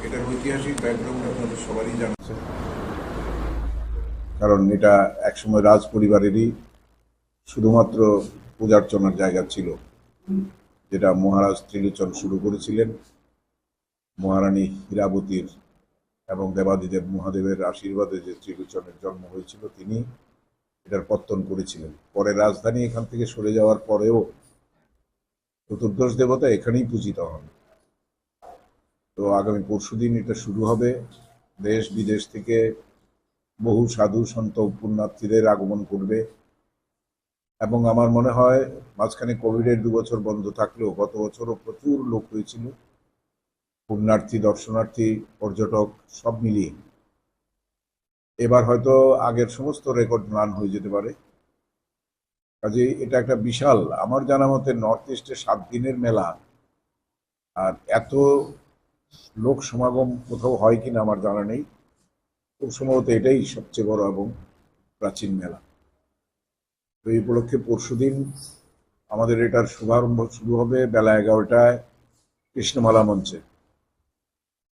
এটার ঐতিহাসিক ব্যাকগ্রাউন্ড আপনাদের সবারই জানছে, কারণ এটা একসময় রাজ পরিবারেরই শুধুমাত্র পূজার্চনার জায়গা ছিল, যেটা মহারাজ ত্রিলোচন শুরু করেছিলেন। মহারানী হীরাবতীর এবং দেবাদিদেব মহাদেবের আশীর্বাদে যে ত্রিলোচনের জন্ম হয়েছিল, তিনি এটার পত্তন করেছিলেন। পরে রাজধানী এখান থেকে সরে যাওয়ার পরেও চতুর্দশ দেবতা এখানেই পূজিত হন। তো আগামী পরশুদিন এটা শুরু হবে। দেশ বিদেশ থেকে বহু সাধু সন্ত পুণ্যার্থীদের আগমন করবে এবং আমার মনে হয় মাঝখানে কোভিডের 2 বছর বন্ধ থাকলেও গত বছরও প্রচুর লোক হয়েছিল, পুণ্যার্থী, দর্শনার্থী, পর্যটক সব মিলিয়ে। এবার হয়তো আগের সমস্ত রেকর্ড ম্লান হয়ে যেতে পারে। কাজে এটা একটা বিশাল, আমার জানা মতে নর্থ ইস্টে 7 দিনের মেলা, আর এত লোক সমাগম কোথাও হয় কিনা আমার জানা নেই। খুব সম্ভবত এটাই সবচেয়ে বড় এবং প্রাচীন মেলা। তো এই উপলক্ষে পরশুদিন আমাদের এটার শুভারম্ভ শুরু হবে বেলা 11টায় কৃষ্ণমালা মঞ্চে।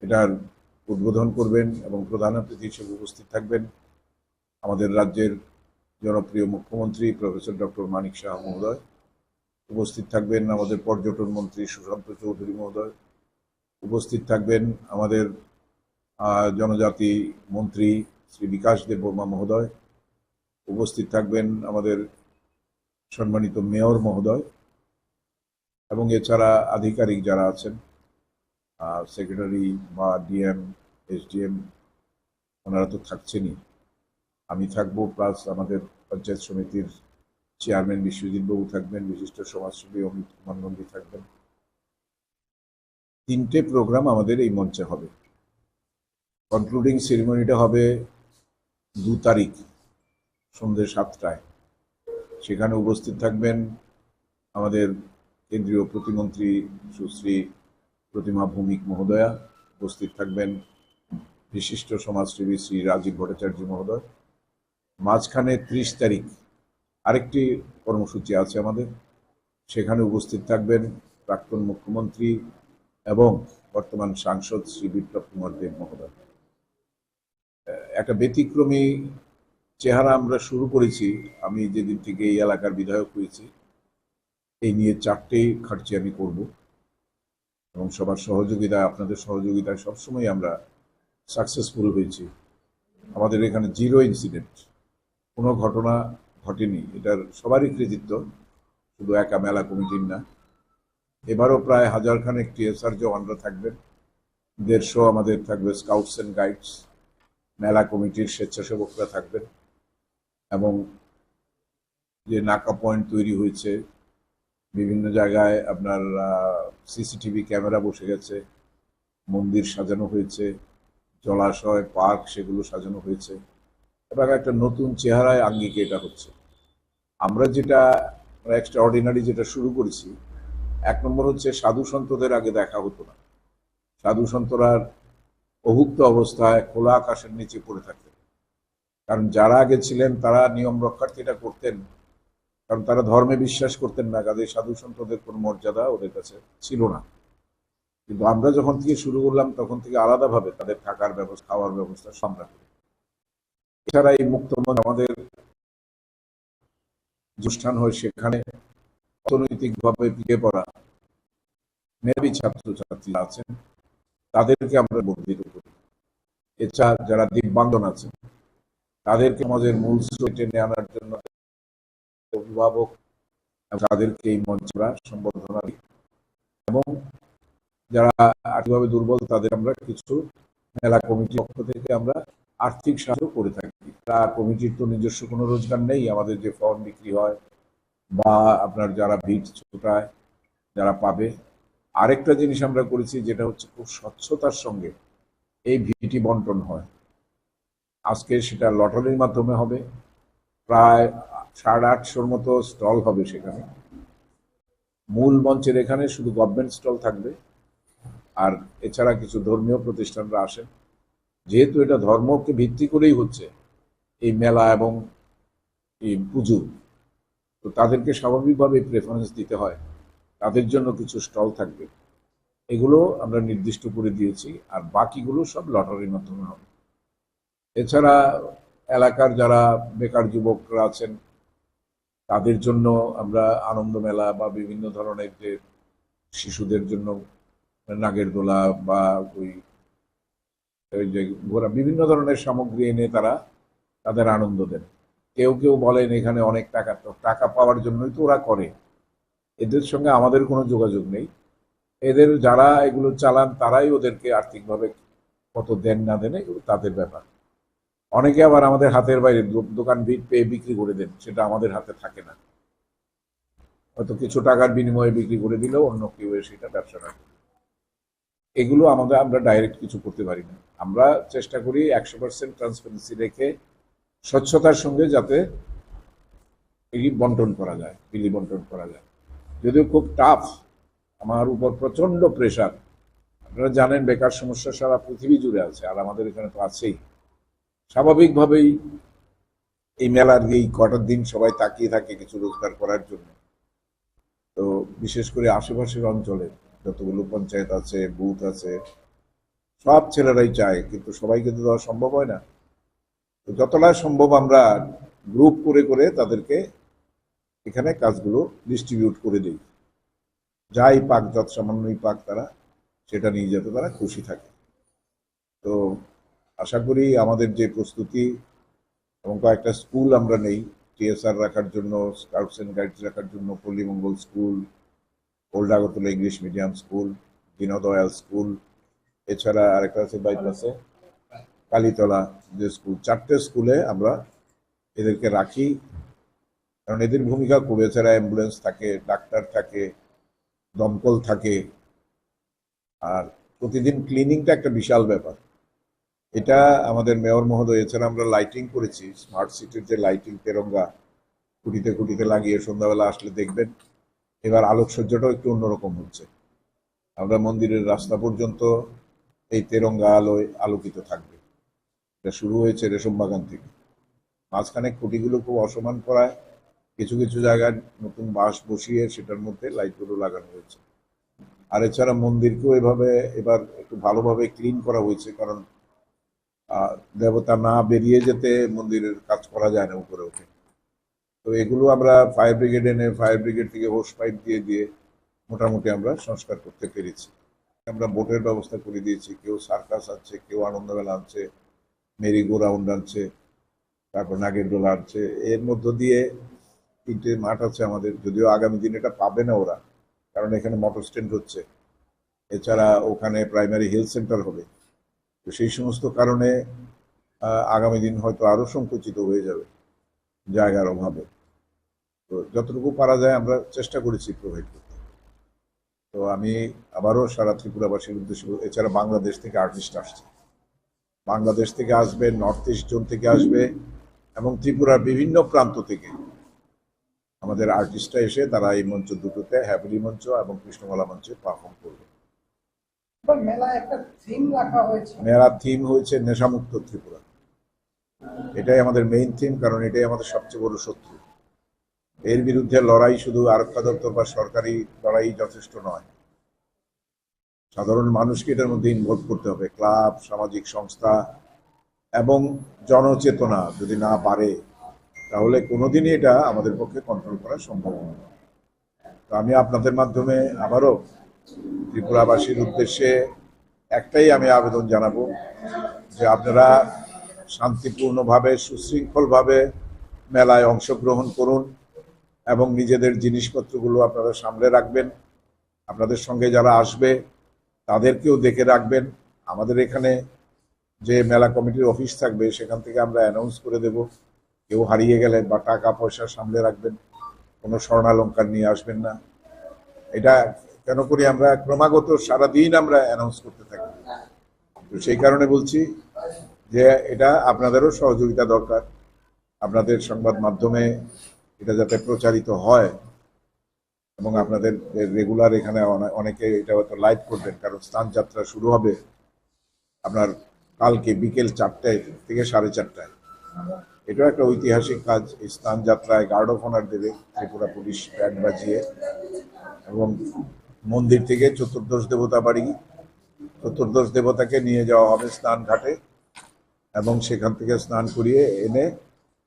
এটার উদ্বোধন করবেন এবং প্রধান অতিথি হিসেবে উপস্থিত থাকবেন আমাদের রাজ্যের জনপ্রিয় মুখ্যমন্ত্রী প্রফেসর ডক্টর মানিক শাহ মহোদয়। উপস্থিত থাকবেন আমাদের পর্যটন মন্ত্রী সুশান্ত চৌধুরী মহোদয়। উপস্থিত থাকবেন আমাদের জনজাতি মন্ত্রী শ্রী বিকাশ দেববর্মা মহোদয়, উপস্থিত থাকবেন আমাদের সম্মানিত মেয়র মহোদয় এবং এছাড়া আধিকারিক যারা আছেন, সেক্রেটারি বা ডিএম, এসডিএম, ওনারা তো থাকছেনই, আমি থাকবো, প্লাস আমাদের পঞ্চায়েত সমিতির চেয়ারম্যান বিশ্বজিৎ বাবু থাকবেন, বিশিষ্ট সমাজসেবী অমিত কুমার নন্দী থাকবেন। 3টে প্রোগ্রাম আমাদের এই মঞ্চে হবে। কনক্লুডিং সেরিমনিটা হবে 2 তারিখ সন্ধ্যে 7টায়। সেখানে উপস্থিত থাকবেন আমাদের কেন্দ্রীয় প্রতিমন্ত্রী সুশ্রী প্রতিমা ভৌমিক মহোদয়া, উপস্থিত থাকবেন বিশিষ্ট সমাজসেবী শ্রী রাজীব ভট্টাচার্য মহোদয়। মাঝখানে 30 তারিখ আরেকটি কর্মসূচি আছে আমাদের, সেখানে উপস্থিত থাকবেন প্রাক্তন মুখ্যমন্ত্রী এবং বর্তমান সাংসদ শ্রী বিপ্লব কুমার দেব মহোদয়। একটা ব্যতিক্রমী চেহারা আমরা শুরু করেছি, আমি যেদিন থেকে এই এলাকার বিধায়ক হয়েছি, এই নিয়ে 4টে খার্চি আমি করব এবং সবার সহযোগিতায়, আপনাদের সহযোগিতায় সবসময় আমরা সাকসেসফুল হয়েছি। আমাদের এখানে 0 ইনসিডেন্ট, কোনো ঘটনা ঘটেনি। এটার সবারই কৃতিত্ব, শুধু একা মেলা কমিটির না। এবারও প্রায় 1000 খানেক টিএসআর জওয়ানরা থাকবেন, 150 আমাদের থাকবে স্কাউটস অ্যান্ড গাইডস, মেলা কমিটির স্বেচ্ছাসেবকরা থাকবেন এবং যে নাকা পয়েন্ট তৈরি হয়েছে, বিভিন্ন জায়গায় আপনার সিসিটিভি ক্যামেরা বসে গেছে, মন্দির সাজানো হয়েছে, জলাশয়, পার্ক সেগুলো সাজানো হয়েছে এবং একটা নতুন চেহারায় আঙ্গিকে এটা হচ্ছে। আমরা যেটা এক্সট্রাঅর্ডিনারি যেটা শুরু করেছি, 1 নম্বর হচ্ছে সাধু সন্তদের আগে দেখা হতো না। সাধু সন্তরা অভুক্ত অবস্থায় খোলা আকাশের নিচে পড়ে থাকতেন, কারণ যারা আগে ছিলেন তারা নিয়ম রক্ষার্থীটা করতেন, কারণ তারা ধর্মে বিশ্বাস করতেন না, কাজে সাধু সন্তদের কোনো মর্যাদা ওদের কাছে ছিল না। কিন্তু আমরা যখন থেকে শুরু করলাম তখন থেকে আলাদাভাবে তাদের থাকার ব্যবস্থা, খাওয়ার ব্যবস্থা আমরা করি। এছাড়া এই মুক্তমঞ্চ আমাদের অনুষ্ঠান হয়, সেখানে অর্থনৈতিকভাবে পিছিয়ে পড়া মেধাবী ছাত্রছাত্রীরা আছেন, তাদেরকে আমরা বর্ধিত করি। এছাড়া যারা দিব্যাঙ্গন আছেন তাদেরকে আমাদের মূল স্রোতে টেনে আনার জন্য অভিভাবক তাদেরকে এই মঞ্চরা সম্বর্ধনা দিই এবং যারা আর্থিকভাবে দুর্বল তাদের আমরা কিছু মেলা কমিটির পক্ষ থেকে আমরা আর্থিক সাহায্য করে থাকি। কমিটির তো নিজস্ব কোনো রোজগার নেই, আমাদের যে ফর্ম বিক্রি হয় বা আপনার যারা ভিড় ছোটায় যারা পাবে। আরেকটা জিনিস আমরা করেছি যেটা হচ্ছে খুব স্বচ্ছতার সঙ্গে এই ভিটি বন্টন হয়। আজকে সেটা লটারির মাধ্যমে হবে, প্রায় 850 মতো স্টল হবে সেখানে। মূল মঞ্চের এখানে শুধু গভর্নমেন্ট স্টল থাকবে, আর এছাড়া কিছু ধর্মীয় প্রতিষ্ঠানরা আসেন। যেহেতু এটা ধর্মকে ভিত্তি করেই হচ্ছে এই মেলা এবং এই পুজো, তো তাদেরকে স্বাভাবিকভাবে প্রেফারেন্স দিতে হয়, তাদের জন্য কিছু স্টল থাকবে। এগুলো আমরা নির্দিষ্ট করে দিয়েছি, আর বাকিগুলো সব লটারির মাধ্যমে হবে। এছাড়া এলাকার যারা বেকার যুবকরা আছেন তাদের জন্য আমরা আনন্দ মেলা বা বিভিন্ন ধরনের যে শিশুদের জন্য নাগের দোলা বা ওই যে ঘোরা বিভিন্ন ধরনের সামগ্রী এনে তারা তাদের আনন্দ দেন। কেউ কেউ বলেন এখানে অনেক টাকা, তো টাকা পাওয়ার জন্যই তো ওরা করে, এদের সঙ্গে আমাদের কোনো যোগাযোগ নেই। এদের যারা এগুলো চালান তারাই ওদেরকে আর্থিকভাবে কত দেন না দেন এগুলো তাদের ব্যাপার। অনেকে আবার আমাদের হাতের বাইরে দোকান ভিড় পেয়ে বিক্রি করে দেন, সেটা আমাদের হাতে থাকে না। হয়তো কিছু টাকার বিনিময়ে বিক্রি করে দিলেও অন্য কেউ সেটা ব্যবসা করে। এগুলো আমরা ডাইরেক্ট কিছু করতে পারি না। আমরা চেষ্টা করি 100% ট্রান্সপারেন্সি রেখে স্বচ্ছতার সঙ্গে যাতে এই বন্টন করা যায়, বিলি বন্টন করা যায়। যদিও খুব টাফ, আমার উপর প্রচন্ড প্রেশার। আপনারা জানেন বেকার সমস্যা সারা পৃথিবী জুড়ে আছে, আর আমাদের এখানে তো আছেই। স্বাভাবিকভাবেই এই মেলার এই কটার দিন সবাই তাকিয়ে থাকে কিছু রোজগার করার জন্য। তো বিশেষ করে আশেপাশের অঞ্চলে যতগুলো পঞ্চায়েত আছে, বুথ আছে, সব ছেলেরাই চায়, কিন্তু সবাইকে তো দেওয়া সম্ভব হয় না। তো যতটা সম্ভব আমরা গ্রুপ করে করে তাদেরকে এখানে কাজগুলো ডিস্ট্রিবিউট করে দিই। যাই পাক, যত সামান্যই পাক, তারা সেটা নিয়ে যেতে তারা খুশি থাকে। তো আশা করি আমাদের যে প্রস্তুতি এবং কয়েকটা স্কুল আমরা নেই টিএসআর রাখার জন্য, স্কাউটস অ্যান্ড গাইডস রাখার জন্য, Pallimangal school, old Agartala English medium school, Deendayal school, এছাড়া আরেকটা আছে বাইপাসে কালীতলা যে স্কুল, 4টে স্কুলে আমরা এদেরকে রাখি। কারণ এদের ভূমিকা খুব, এছাড়া অ্যাম্বুলেন্স থাকে, ডাক্তার থাকে, দমকল থাকে, আর প্রতিদিন ক্লিনিংটা একটা বিশাল ব্যাপার। এটা আমাদের মেয়র মহোদয়, এছাড়া আমরা লাইটিং করেছি, স্মার্ট সিটির যে লাইটিং তেরঙ্গা খুঁটিতে খুঁটিতে লাগিয়ে সন্ধ্যাবেলা আসলে দেখবেন এবার আলোকসজ্জাটাও একটু অন্যরকম হচ্ছে। আমরা মন্দিরের রাস্তা পর্যন্ত এই তেরঙ্গা আলোয় আলোকিত থাকবে। এটা শুরু হয়েছে রেশম বাগান থেকে, মাঝখানে খুঁটিগুলো খুব অসমান করায় কিছু কিছু জায়গায় নতুন বাঁশ বসিয়ে সেটার মধ্যে লাইটগুলো লাগানো হয়েছে। আর এছাড়া মন্দিরকেও এভাবে এবার একটু ভালোভাবে ক্লিন করা হয়েছে, কারণ দেবতা না বেরিয়ে যেতে মন্দিরের কাজ করা যায় না উপরে উঠে। তো এগুলো আমরা ফায়ার ব্রিগেড এনে ফায়ার ব্রিগেড থেকে হোস পাইপ দিয়ে দিয়ে মোটামুটি আমরা সংস্কার করতে পেরেছি। আমরা বোটের ব্যবস্থা করে দিয়েছি, কেউ সার্কাস আনছে, কেউ আনন্দমেলা আনছে, মেরি গো রাউন্ড আনছে, তারপর নাগের দোলা আনছে। এর মধ্য দিয়ে 3টে মাঠ আছে আমাদের, যদিও আগামী দিন এটা পাবে না ওরা, কারণ এখানে মোটর স্ট্যান্ড হচ্ছে, এছাড়া ওখানে প্রাইমারি হেলথ সেন্টার হবে। তো সেই সমস্ত কারণে আগামী দিন হয়তো আরও সংকুচিত হয়ে যাবে জায়গার অভাবে। তো যতটুকু পারা যায় আমরা চেষ্টা করেছি প্রোভাইড করতে। তো আমি আবারও সারা ত্রিপুরাবাসীর উদ্দেশ্যে, এছাড়া বাংলাদেশ থেকে আর্টিস্ট আসছে, বাংলাদেশ থেকে আসবে, নর্থ ইস্ট জোন থেকে আসবে, এবং ত্রিপুরার বিভিন্ন প্রান্ত থেকে আমাদের আর্টিস্টরা এসে তারা এই মঞ্চ দুটোতে, হ্যাভেলি মঞ্চ এবং কৃষ্ণমালা মঞ্চে পারফর্ম করবে। মেলার থিম হয়েছে নেশামুক্ত ত্রিপুরা। এটাই আমাদের মেইন থিম, কারণ এটাই আমাদের সবচেয়ে বড় শত্রু। এর বিরুদ্ধে লড়াই শুধু আরক্ষা দপ্তর বা সরকারি লড়াই যথেষ্ট নয়, সাধারণ মানুষকে এটার মধ্যে ইনভলভ করতে হবে। ক্লাব, সামাজিক সংস্থা এবং জনচেতনা যদি না বাড়ে তাহলে কোনোদিনই এটা আমাদের পক্ষে কন্ট্রোল করা সম্ভব নয়। তো আমি আপনাদের মাধ্যমে আবারও ত্রিপুরাবাসীর উদ্দেশ্যে একটাই আমি আবেদন জানাবো, যে আপনারা শান্তিপূর্ণভাবে, সুশৃঙ্খলভাবে মেলায় অংশগ্রহণ করুন এবং নিজেদের জিনিসপত্রগুলো আপনারা সামলে রাখবেন। আপনাদের সঙ্গে যারা আসবে তাদেরকেও দেখে রাখবেন। আমাদের এখানে যে মেলা কমিটির অফিস থাকবে সেখান থেকে আমরা অ্যানাউন্স করে দেব, কেউ হারিয়ে গেলে বা টাকা পয়সা সামলে রাখবেন, কোনো স্বর্ণালঙ্কার নিয়ে আসবেন না। এটা কেন করি আমরা, ক্রমাগত সারাদিন আমরা অ্যানাউন্স করতে থাকি। তো সেই কারণে বলছি যে এটা আপনাদেরও সহযোগিতা দরকার, আপনাদের সংবাদ মাধ্যমে এটা যাতে প্রচারিত হয় এবং আপনাদের রেগুলার এখানে অনেকে এটা হয়তো লাইভ করবেন, কারণ স্নান যাত্রা শুরু হবে আপনার কালকে বিকেল 4টায় থেকে 4:30টায়। এটাও একটা ঐতিহাসিক কাজ। এই স্নান যাত্রায় গার্ড অফ অনার দেবে ত্রিপুরা পুলিশ ব্যান্ড বাজিয়ে, এবং মন্দির থেকে চতুর্দশ দেবতা বাড়ি, চতুর্দশ দেবতাকে নিয়ে যাওয়া হবে স্নান ঘাটে এবং সেখান থেকে স্নান করিয়ে এনে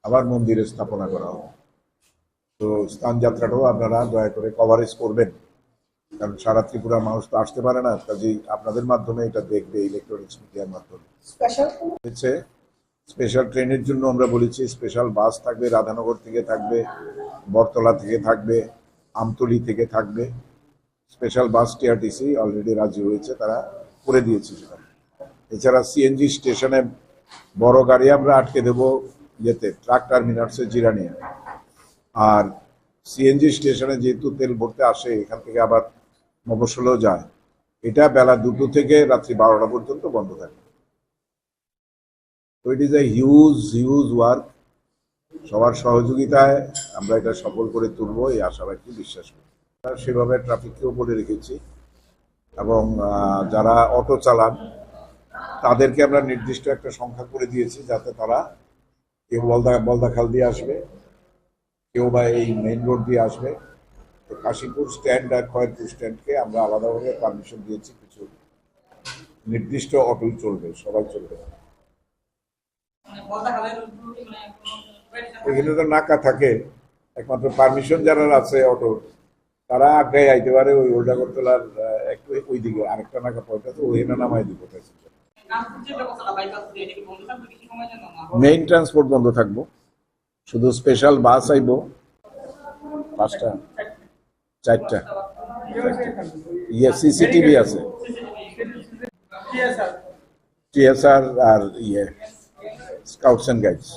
আবার মন্দিরে স্থাপনা করা হবে। তো স্নান যাত্রাটাও আপনারা দয়া করে কভারেজ করবেন, কারণ সারা ত্রিপুরা মানুষ তো আসতে পারে না, কাজেই আপনাদের মাধ্যমে এটা দেখবে, ইলেকট্রনিক্স মিডিয়ার মাধ্যমে। স্পেশাল ট্রেনের জন্য আমরা বলেছি স্পেশাল বাস থাকবে, রাধানগর থেকে থাকবে, বটতলা থেকে থাকবে, আমতলি থেকে থাকবে। স্পেশাল বাস টিআরটিসি অলরেডি রাজি হয়েছে, তারা করে দিয়েছে সেটা। এছাড়া সিএনজি স্টেশনে বড় গাড়ি আমরা আটকে দেবো যেতে, ট্রাক টার্মিনালসে জিরানিয়া। আর সিএনজি স্টেশনে যেহেতু তেল ভরতে আসে, এখান থেকে আবার মফস্বলেও যায়, এটা বেলা 2টো থেকে রাত্রি 12টা পর্যন্ত বন্ধ থাকে। তো it is a huge work. সবার সহযোগিতায় আমরা এটা সফল করে তুলবো এই আশাবাদী বিশ্বাস করি। সেভাবে ট্রাফিককেও বলে রেখেছি, এবং যারা অটো চালান তাদেরকে আমরা নির্দিষ্ট একটা সংখ্যা করে দিয়েছি, যাতে তারা কেউ বলদাখাল দিয়ে আসবে, কেউ বা এই মেইন রোড দিয়ে আসবে। তো কাশীপুর স্ট্যান্ড আর খয়েরপুর স্ট্যান্ডকে আমরা আলাদাভাবে পারমিশন দিয়েছি, কিছু নির্দিষ্ট অটোই চলবে, সবাই চলবে না। ওইখানে তো নাকা থাকে, একমাত্র পারমিশন যারা আছে অটো তারা আগ্রায় আইতে পারে, ওই ওল্ড আগরতলার একটু ওই দিকে আরেকটা নাকা পয়েন্ট আছে, ওইখানে নামাই দিব। মেইন ট্রান্সপোর্ট বন্ধ থাকবো, শুধু স্পেশাল বাস আইব 5টা 4টা ইয়ে সিসিটিভি আছে, টিএসআর আর ইয়ে স্কাউটস এন্ড গাইডস।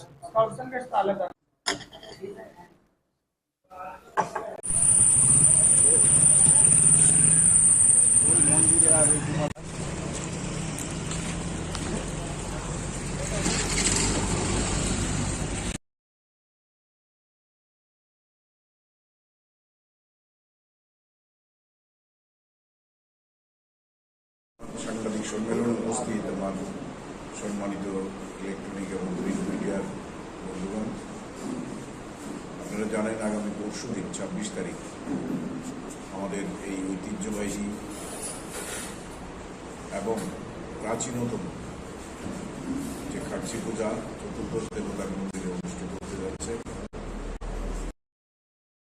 সাংবাদিক সম্মেলন উপস্থিত আমার সম্মানিত ইলেকট্রনিক এবং প্রিন্ট মিডিয়ার বন্ধুগণ, আপনারা জানেন আগামী পরশুদিন 26 তারিখ আমাদের এই ঐতিহ্যবাহী এবং প্রাচীনতম যে খার্চি পূজা চতুর্দশ দেবতার মন্দিরে অনুষ্ঠিত হতে যাচ্ছে।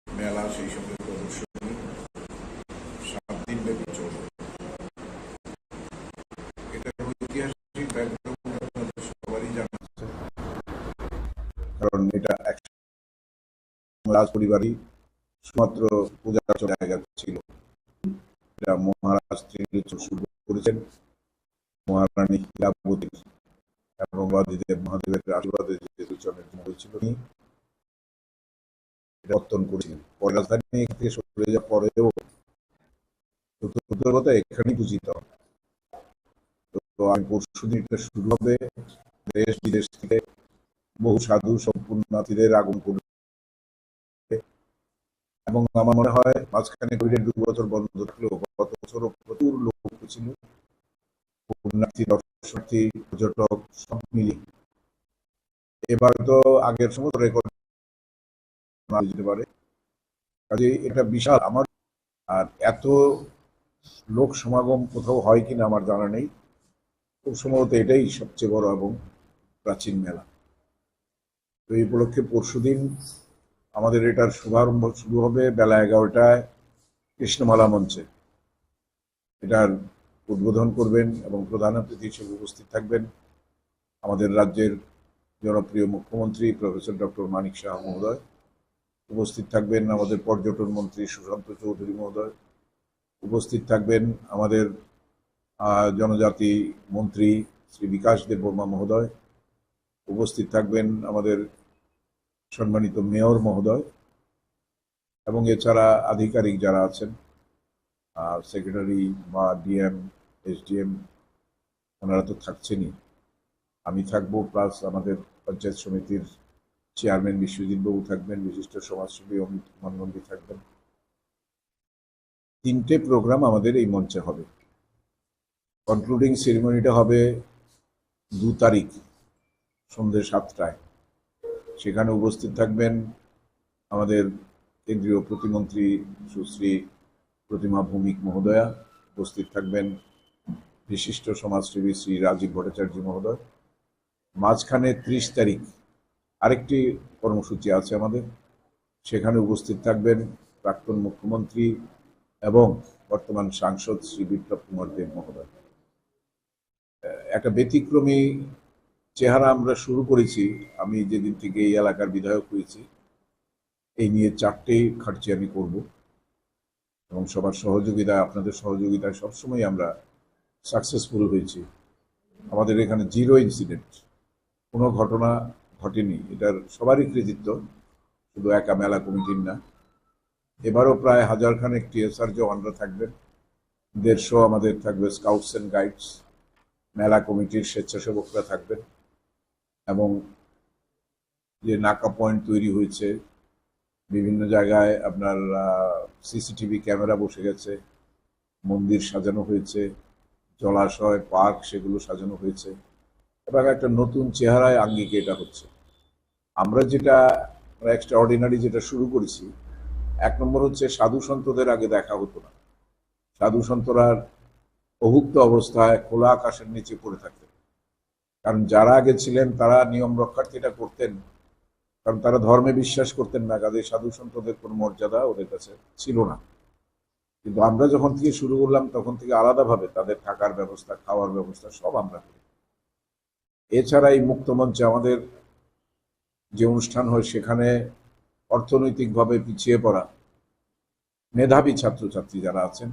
মেলা সেই সঙ্গে প্রদর্শনী 7 দিন ব্যাপী চলবে। এটার ঐতিহাসিক ব্যাকগ্রাউন্ড আপনাদের সবারই জানা আছে, কারণ এটা রাজ পরিবারই শুধুমাত্র পূজার জায়গা ছিল। এটা মহারাজ শুরু করেছেন মহারানী হীরাবতীর এবং বাদিদেব মহাদেবের আশীর্বাদে যে দুজনের জন্ম হয়েছিল পত্তন করেছিলেন। পরে রাজধানী থেকে সরে যাওয়ার পরেও এখানেই পূজিত। তো আমি পরশুদিন এটা শুরু হবে, দেশ বিদেশ থেকে বহু সাধু সম্পূর্ণার্থীদের আগমন করবে এবং আমার মনে হয় মাঝখানে কোভিডের 2 বছর বন্ধ থাকলেও গত বছরও প্রচুর লোক ছিল, পুণ্যার্থী, দর্শনার্থী, পর্যটক সব মিলিয়ে। এবার তো আগের সমস্ত রেকর্ড যেতে পারে, কাজে এটা বিশাল। আমার আর এত লোক সমাগম কোথাও হয় কিনা আমার জানা নেই, খুব সম্ভবত এটাই সবচেয়ে বড় এবং প্রাচীন মেলা। তো এই উপলক্ষে পরশুদিন আমাদের এটার শুভারম্ভ শুরু হবে বেলা 11টায় কৃষ্ণমালা মঞ্চে। এটার উদ্বোধন করবেন এবং প্রধান অতিথি হিসেবে উপস্থিত থাকবেন আমাদের রাজ্যের জনপ্রিয় মুখ্যমন্ত্রী প্রফেসর ডক্টর মানিক শাহ মহোদয়। উপস্থিত থাকবেন আমাদের পর্যটন মন্ত্রী সুশান্ত চৌধুরী মহোদয়। উপস্থিত থাকবেন আমাদের জনজাতি মন্ত্রী শ্রী বিকাশ দেববর্মা মহোদয়। উপস্থিত থাকবেন আমাদের সম্মানিত মেয়র মহোদয় এবং এছাড়া আধিকারিক যারা আছেন, সেক্রেটারি বা ডিএম, এসডিএম, ওনারা তো থাকছেনই। আমি থাকবো, প্লাস আমাদের পঞ্চায়েত সমিতির চেয়ারম্যান বিশ্বজিৎ বাবু থাকবেন, বিশিষ্ট সমাজসেবী অমিত মনগন্ডি থাকবেন। 3টে প্রোগ্রাম আমাদের এই মঞ্চে হবে। কনক্লুডিং সেরিমনিটা হবে 2 তারিখ সন্ধ্যে 7টায়। সেখানে উপস্থিত থাকবেন আমাদের কেন্দ্রীয় প্রতিমন্ত্রী সুশ্রী প্রতিমা ভৌমিক মহোদয়া। উপস্থিত থাকবেন বিশিষ্ট সমাজসেবী শ্রী রাজীব ভট্টাচার্য মহোদয়। মাঝখানে 30 তারিখ আরেকটি কর্মসূচি আছে আমাদের, সেখানে উপস্থিত থাকবেন প্রাক্তন মুখ্যমন্ত্রী এবং বর্তমান সাংসদ শ্রী বিপ্লব কুমার দেব মহোদয়। একটা ব্যতিক্রমী চেহারা আমরা শুরু করেছি। আমি যেদিন থেকে এই এলাকার বিধায়ক হয়েছি, এই নিয়ে 4টে খার্চি আমি করব এবং সবার সহযোগিতায়, আপনাদের সহযোগিতায় সবসময় আমরা সাকসেসফুল হয়েছি। আমাদের এখানে 0 ইনসিডেন্ট, কোনো ঘটনা ঘটেনি। এটার সবারই কৃতিত্ব, শুধু একা মেলা কমিটির না। এবারও প্রায় 1000 খানেক টিএসআর জওয়ানরা থাকবেন, 150 আমাদের থাকবে স্কাউটস অ্যান্ড গাইডস, মেলা কমিটির স্বেচ্ছাসেবকরা থাকবেন এবং যে নাকা পয়েন্ট তৈরি হয়েছে বিভিন্ন জায়গায়, আপনার সিসিটিভি ক্যামেরা বসে গেছে, মন্দির সাজানো হয়েছে, জলাশয়, পার্ক সেগুলো সাজানো হয়েছে এবং একটা নতুন চেহারায় আঙ্গিকে এটা হচ্ছে। আমরা যেটা এক্সট্রা অর্ডিনারি যেটা শুরু করেছি, 1 নম্বর হচ্ছে সাধু সন্তদের আগে দেখা হতো না। সাধু সন্তরা অভুক্ত অবস্থায় খোলা আকাশের নিচে পড়ে থাকতেন, কারণ যারা আগে ছিলেন তারা নিয়ম রক্ষার্থে এটা করতেন, কারণ তারা ধর্মে বিশ্বাস করতেন না, কাজে সাধু সন্তদের কোনো মর্যাদা ওদের কাছে ছিল না। কিন্তু আমরা যখন থেকে শুরু করলাম তখন থেকে আলাদাভাবে তাদের থাকার ব্যবস্থা, খাওয়ার ব্যবস্থা সব আমরা করি। এছাড়া এই মুক্তমঞ্চে আমাদের যে অনুষ্ঠান হয় সেখানে অর্থনৈতিকভাবে পিছিয়ে পড়া মেধাবী ছাত্রছাত্রী যারা আছেন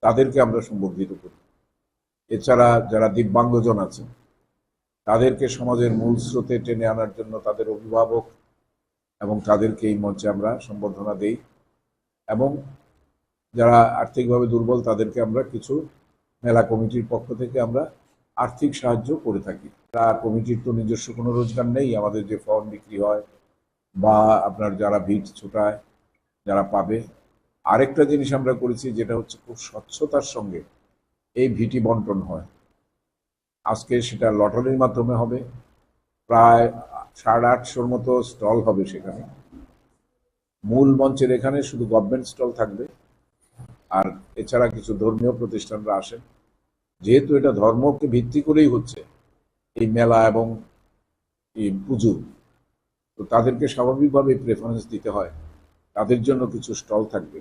তাদেরকে আমরা সম্বর্ধিত করি। এছাড়া যারা দিব্যাঙ্গজন আছেন তাদেরকে সমাজের মূল স্রোতে টেনে আনার জন্য তাদের অভিভাবক এবং তাদেরকে এই মঞ্চে আমরা সম্বর্ধনা দেই, এবং যারা আর্থিকভাবে দুর্বল তাদেরকে আমরা কিছু মেলা কমিটির পক্ষ থেকে আমরা আর্থিক সাহায্য করে থাকি। তা কমিটির তো নিজস্ব কোনো রোজগার নেই, আমাদের যে ফর্ম বিক্রি হয় বা আপনার যারা ভিট ছোটায় যারা পাবে। আরেকটা জিনিস আমরা করেছি যেটা হচ্ছে খুব স্বচ্ছতার সঙ্গে এই ভিটি বন্টন হয়। আজকে সেটা লটারির মাধ্যমে হবে, প্রায় 850 মতো স্টল হবে সেখানে। মূল মঞ্চের এখানে শুধু গভর্নমেন্ট স্টল থাকবে, আর এছাড়া কিছু ধর্মীয় প্রতিষ্ঠানরা আসেন। যেহেতু এটা ধর্মকে ভিত্তি করেই হচ্ছে এই মেলা এবং এই পুজো, তো তাদেরকে স্বাভাবিকভাবে প্রেফারেন্স দিতে হয়, তাদের জন্য কিছু স্টল থাকবে।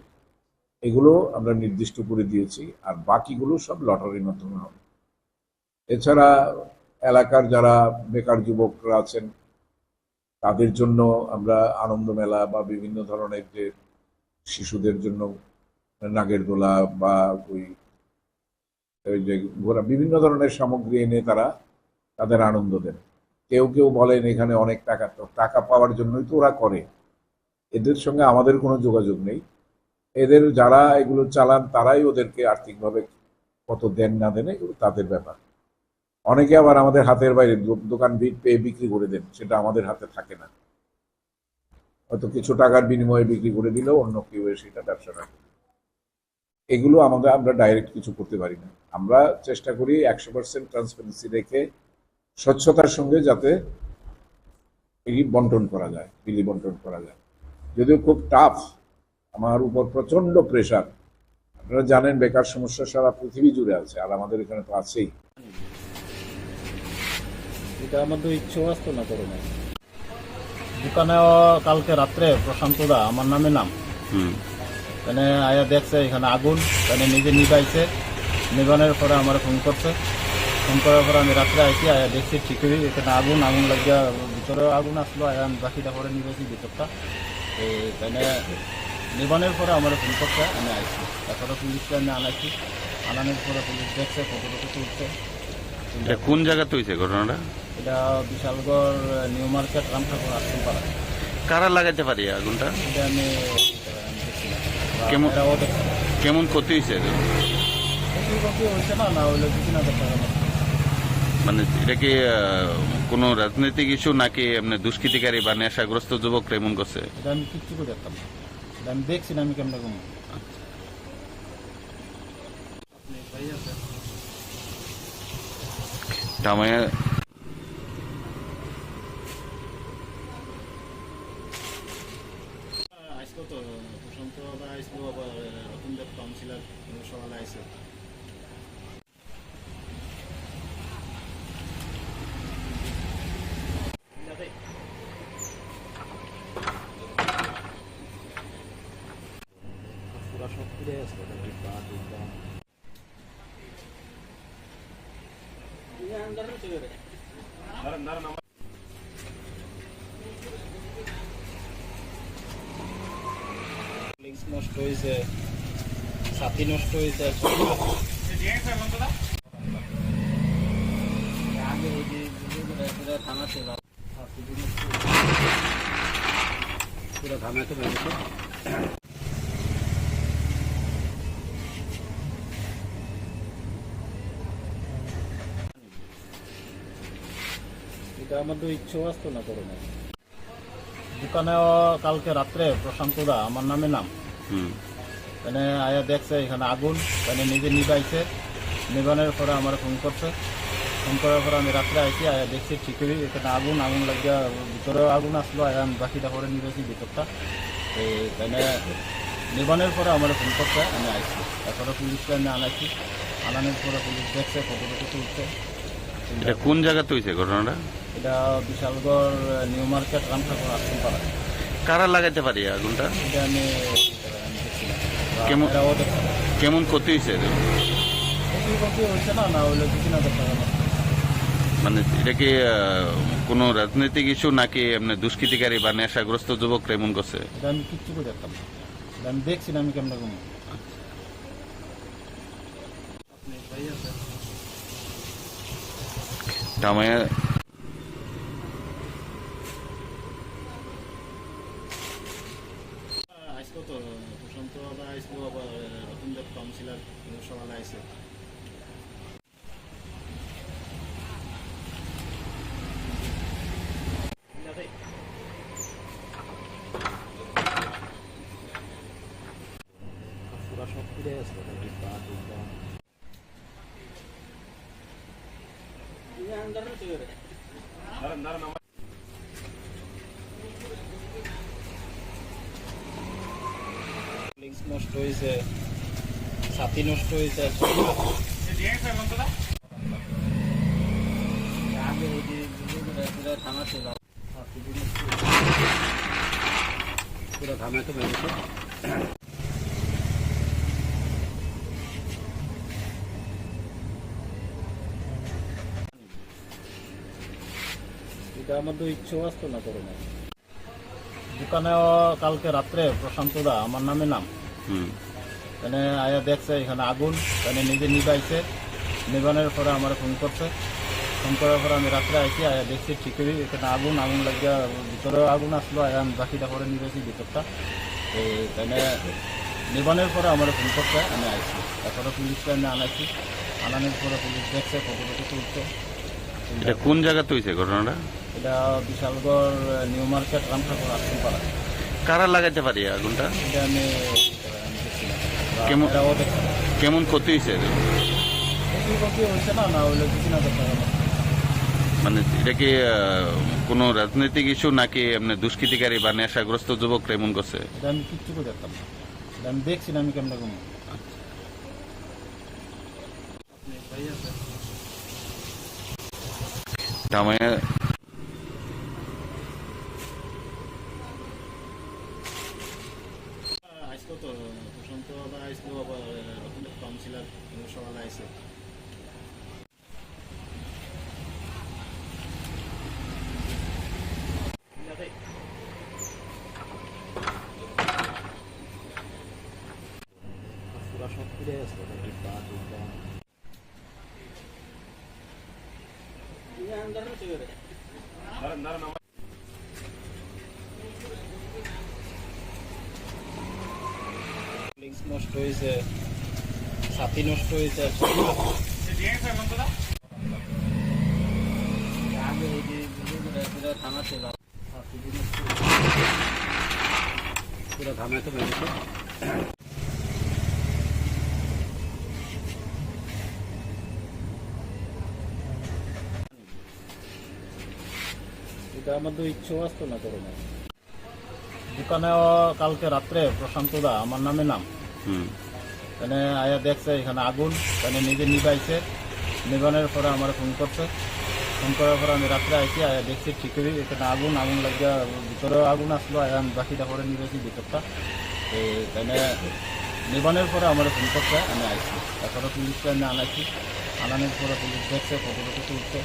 এগুলো আমরা নির্দিষ্ট করে দিয়েছি, আর বাকিগুলো সব লটারির মাধ্যমে হবে। এছাড়া এলাকার যারা বেকার যুবকরা আছেন তাদের জন্য আমরা আনন্দ মেলা বা বিভিন্ন ধরনের যে শিশুদের জন্য নাগের দোলা বা ওই যে ঘোরা বিভিন্ন ধরনের সামগ্রী এনে তারা তাদের আনন্দ দেন। কেউ কেউ বলেন এখানে অনেক টাকা, তো টাকা পাওয়ার জন্যই তো ওরা করে, এদের সঙ্গে আমাদের কোনো যোগাযোগ নেই। এদের যারা এগুলো চালান তারাই ওদেরকে আর্থিকভাবে কত দেন না দেন এগুলো তাদের ব্যাপার। অনেকে আবার আমাদের হাতের বাইরে দোকান ভিট পেয়ে বিক্রি করে দেন, সেটা আমাদের হাতে থাকে না। হয়তো কিছু টাকার বিনিময়ে বিক্রি করে দিলেও অন্য কেউ সেটা ব্যবসা রাখে। এগুলো আমরা ডাইরেক্ট কিছু করতে পারি না। আমরা চেষ্টা করি 100% ট্রান্সপারেন্সি রেখে স্বচ্ছতার সঙ্গে যাতে এই বন্টন করা যায়, বিলি বন্টন করা যায়। যদিও খুব টাফ, আমার উপর প্রচন্ড প্রেশার। আপনারা জানেন বেকার সমস্যা সারা পৃথিবী জুড়ে আছে, আর আমাদের এখানে তো আছেই। এটা আমাদের ইচ্ছে আসতো না করে না। দোকানে কালকে রাত্রে প্রশান্ত দা আমার নামে নাম এখানে আয়া দেখছে এখানে আগুন, এখানে নিজে নিবাইছে। নিবানোর পরে আমার ফোন করছে, ফোন করার পরে আমি রাত্রে আইছি, আয়া দেখছি ঠিকই এখানে আগুন লাগিয়া ভিতরে আগুন আসলো। আয়া আমি বাকিটা করে নিবেছি ভিতরটা। এখানে নিবানোর পরে আমার ফোন করছে, আমি আইছি। তারপরে পুলিশকে আমি আনাইছি, আনানোর পরে পুলিশ দেখছে, ফটো তুলছে। কোন জায়গাতে হয়েছে ঘটনাটা? এটা বিশালগড় নিউ মার্কেট রামঠাকুর আশ্রমপাড়া। কারা লাগাইতে পারি আগুনটা? এটা আমি কেমন ক্ষতি হয়েছে? হয়েছে না হইলে কিছু না করতে হবে। মানে এটা কি কোনো রাজনৈতিক ইস্যু নাকি এমনি দুষ্কৃতিকারী বা নেশাগ্রস্ত যুবকরা এমন করছে? এটা আমি কিচ্ছু করে দেখতাম না, এটা আমি দেখছি না আমি কেমন কম। জামাইয়া আসলো তো প্রশান্ত আসলো, আবার রতনদেব কাউন্সিলর সকালে আসে। পুরা সব ফিরে আসলো, নষ্ট হয়েছে, ছাতি নষ্ট হয়েছে। আগে ওই যে থানা ছিল পুরো ধানাতে বেড়েছে। এটা আমাদের ইচ্ছে আসতো না করে না। দোকানে কালকে রাত্রে প্রশান্ত দা আমার নামে নাম এখানে আয়া দেখছে এখানে আগুন, এখানে নিজে নিবাইছে। নিবানোর পরে আমার ফোন করছে, ফোন করার পরে আমি রাত্রে আইছি, আয়া দেখছি ঠিকই এখানে আগুন লাগিয়া ভিতরে আগুন আসলো। আয়া আমি বাকিটা করে নিবেছি ভিতরটা। এখানে নিবানোর পরে আমার ফোন করছে, আমি আইছি। তারপরে পুলিশকে আমি আনাইছি, আনানোর পরে পুলিশ দেখছে, ফটো তুলছে। এটা কোন জায়গাতে হয়েছে ঘটনাটা? এটা বিশালগড় নিউ মার্কেট রামঠাকুর আশ্রমপাড়া। কারা লাগাইতে পারি আগুনটা? এটা আমি কেমন ক্ষতি হয়েছে? ক্ষতি হয়েছে না হইলে কিছু না করতে হবে। মানে এটা কি কোনো রাজনৈতিক ইস্যু নাকি এমনি দুষ্কৃতিকারী বা নেশাগ্রস্ত যুবকরা এমন করছে? এটা আমি কিচ্ছু করে দেখতাম না, এটা আমি দেখছি না, আমি কেমন ঘুমো। জামাইয়া আজকে তো প্রশান্ত দাদা আসলো, আবার রতনদেব কাউন্সিলর সকালে আসে। পুরা সব ফিরে আসলো, নষ্ট হয়েছে, ছাতি নষ্ট হয়েছে। থানা ছিল পুরো ধামাকে বেরিয়েছে। এটা আমাদের ইচ্ছেও আসতো না করে না। দোকানেও কালকে রাত্রে প্রশান্ত দা আমার নামে নাম, এখানে আয়া দেখছে এখানে আগুন, এখানে নিজে নিবাইছে, নিবানোর পরে আমার ফোন করছে, ফোন করার পরে আমি রাত্রে আইছি, আয়া দেখছি ঠিকই এখানে আগুন লাগিয়া ভিতরে আগুন আসলো, আয়া আমি বাকিটা পরে নিবেছি ভিতরটা, এখানে নিবানোর পরে আমার ফোন করছে, আমি আইছি, তারপরে পুলিশকে আমি আনাইছি, আনানোর পরে পুলিশ দেখছে, ফটো তুলছে। এটা কোন জায়গাতে হয়েছে ঘটনাটা? এটা বিশালগড় নিউ মার্কেট রামঠাকুর আশ্রমপাড়া। কারা লাগাইতে পারি আগুনটা? এটা আমি কেমন ক্ষতি হয়েছে? হয়েছে না, না হইলে কিছু না করতে হবে। মানে এটা কি কোনো রাজনৈতিক ইস্যু নাকি এমনি দুষ্কৃতিকারী বা নেশাগ্রস্ত যুবকরা এমন করছে? এটা আমি কিচ্ছু করে দেখতাম না, এটা আমি দেখছি না, আমি কেমন ঘুমো। জামাইয়া আজকে তো প্রশান্ত দাদা আসলো, আবার রতনদেব কাউন্সিলর সকালে আসে। পুরা সব ফিরে আসলো, নষ্ট হয়েছে, ছাতি নষ্ট হয়েছে। থানা ছিল পুরো ধামাকে বেরিয়েছে। এটা আমাদের ইচ্ছেও আসতো না করে না। দোকানেও কালকে রাত্রে প্রশান্ত দা আমার নামে নাম, এখানে আয়া দেখছে এখানে আগুন, এখানে নিজে নিবাইছে, নিবানোর পরে আমার ফোন করছে, ফোন করার পরে আমি রাত্রে আইছি, আয়া দেখছি ঠিকই এখানে আগুন লাগিয়া ভিতরে আগুন আসলো, আয়া আমি বাকিটা পরে নিবেছি ভিতরটা, এখানে নিবানোর পরে আমার ফোন করছে, আমি আইছি, তারপরে পুলিশকে আমি আনাইছি, আনানোর পরে পুলিশ দেখছে, ফটো তুলছে।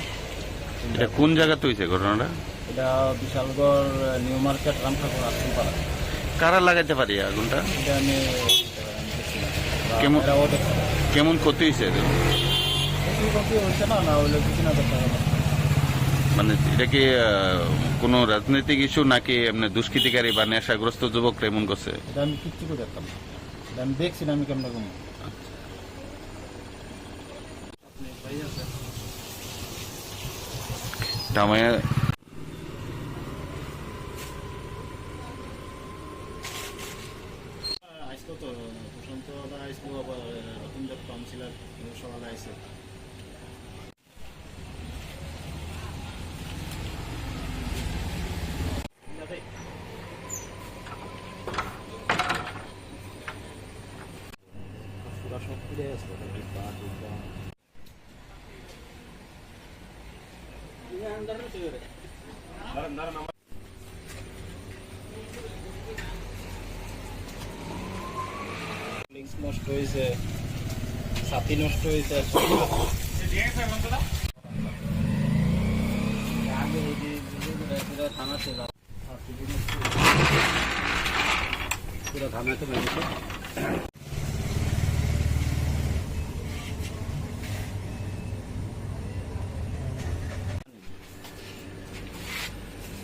এটা কোন জায়গাতে হয়েছে ঘটনাটা? এটা বিশালগড় নিউ মার্কেট রামঠাকুর আশ্রমপাড়া। কারা লাগাইতে পারি আগুনটা? এটা আমি কেমন ক্ষতি হয়েছে? হয়েছে না, না হইলে কিছু না করতে হবে। মানে এটা কি কোনো রাজনৈতিক ইস্যু নাকি এমনি দুষ্কৃতিকারী বা নেশাগ্রস্ত যুবকরা এমন করছে? এটা আমি কিচ্ছু করে দেখতাম না, এটা আমি দেখছি না, আমি কেমন ঘুমো। জামাইয়া আজকে তো প্রশান্ত দাদা আসলো, আবার রতনদেব কাউন্সিলর সকালে আসে। পুরা সব ফিরে আসলো, নষ্ট হয়েছে, ছাতি নষ্ট হয়েছে। থানা ছিল পুরো থানাতে বেরিয়েছে।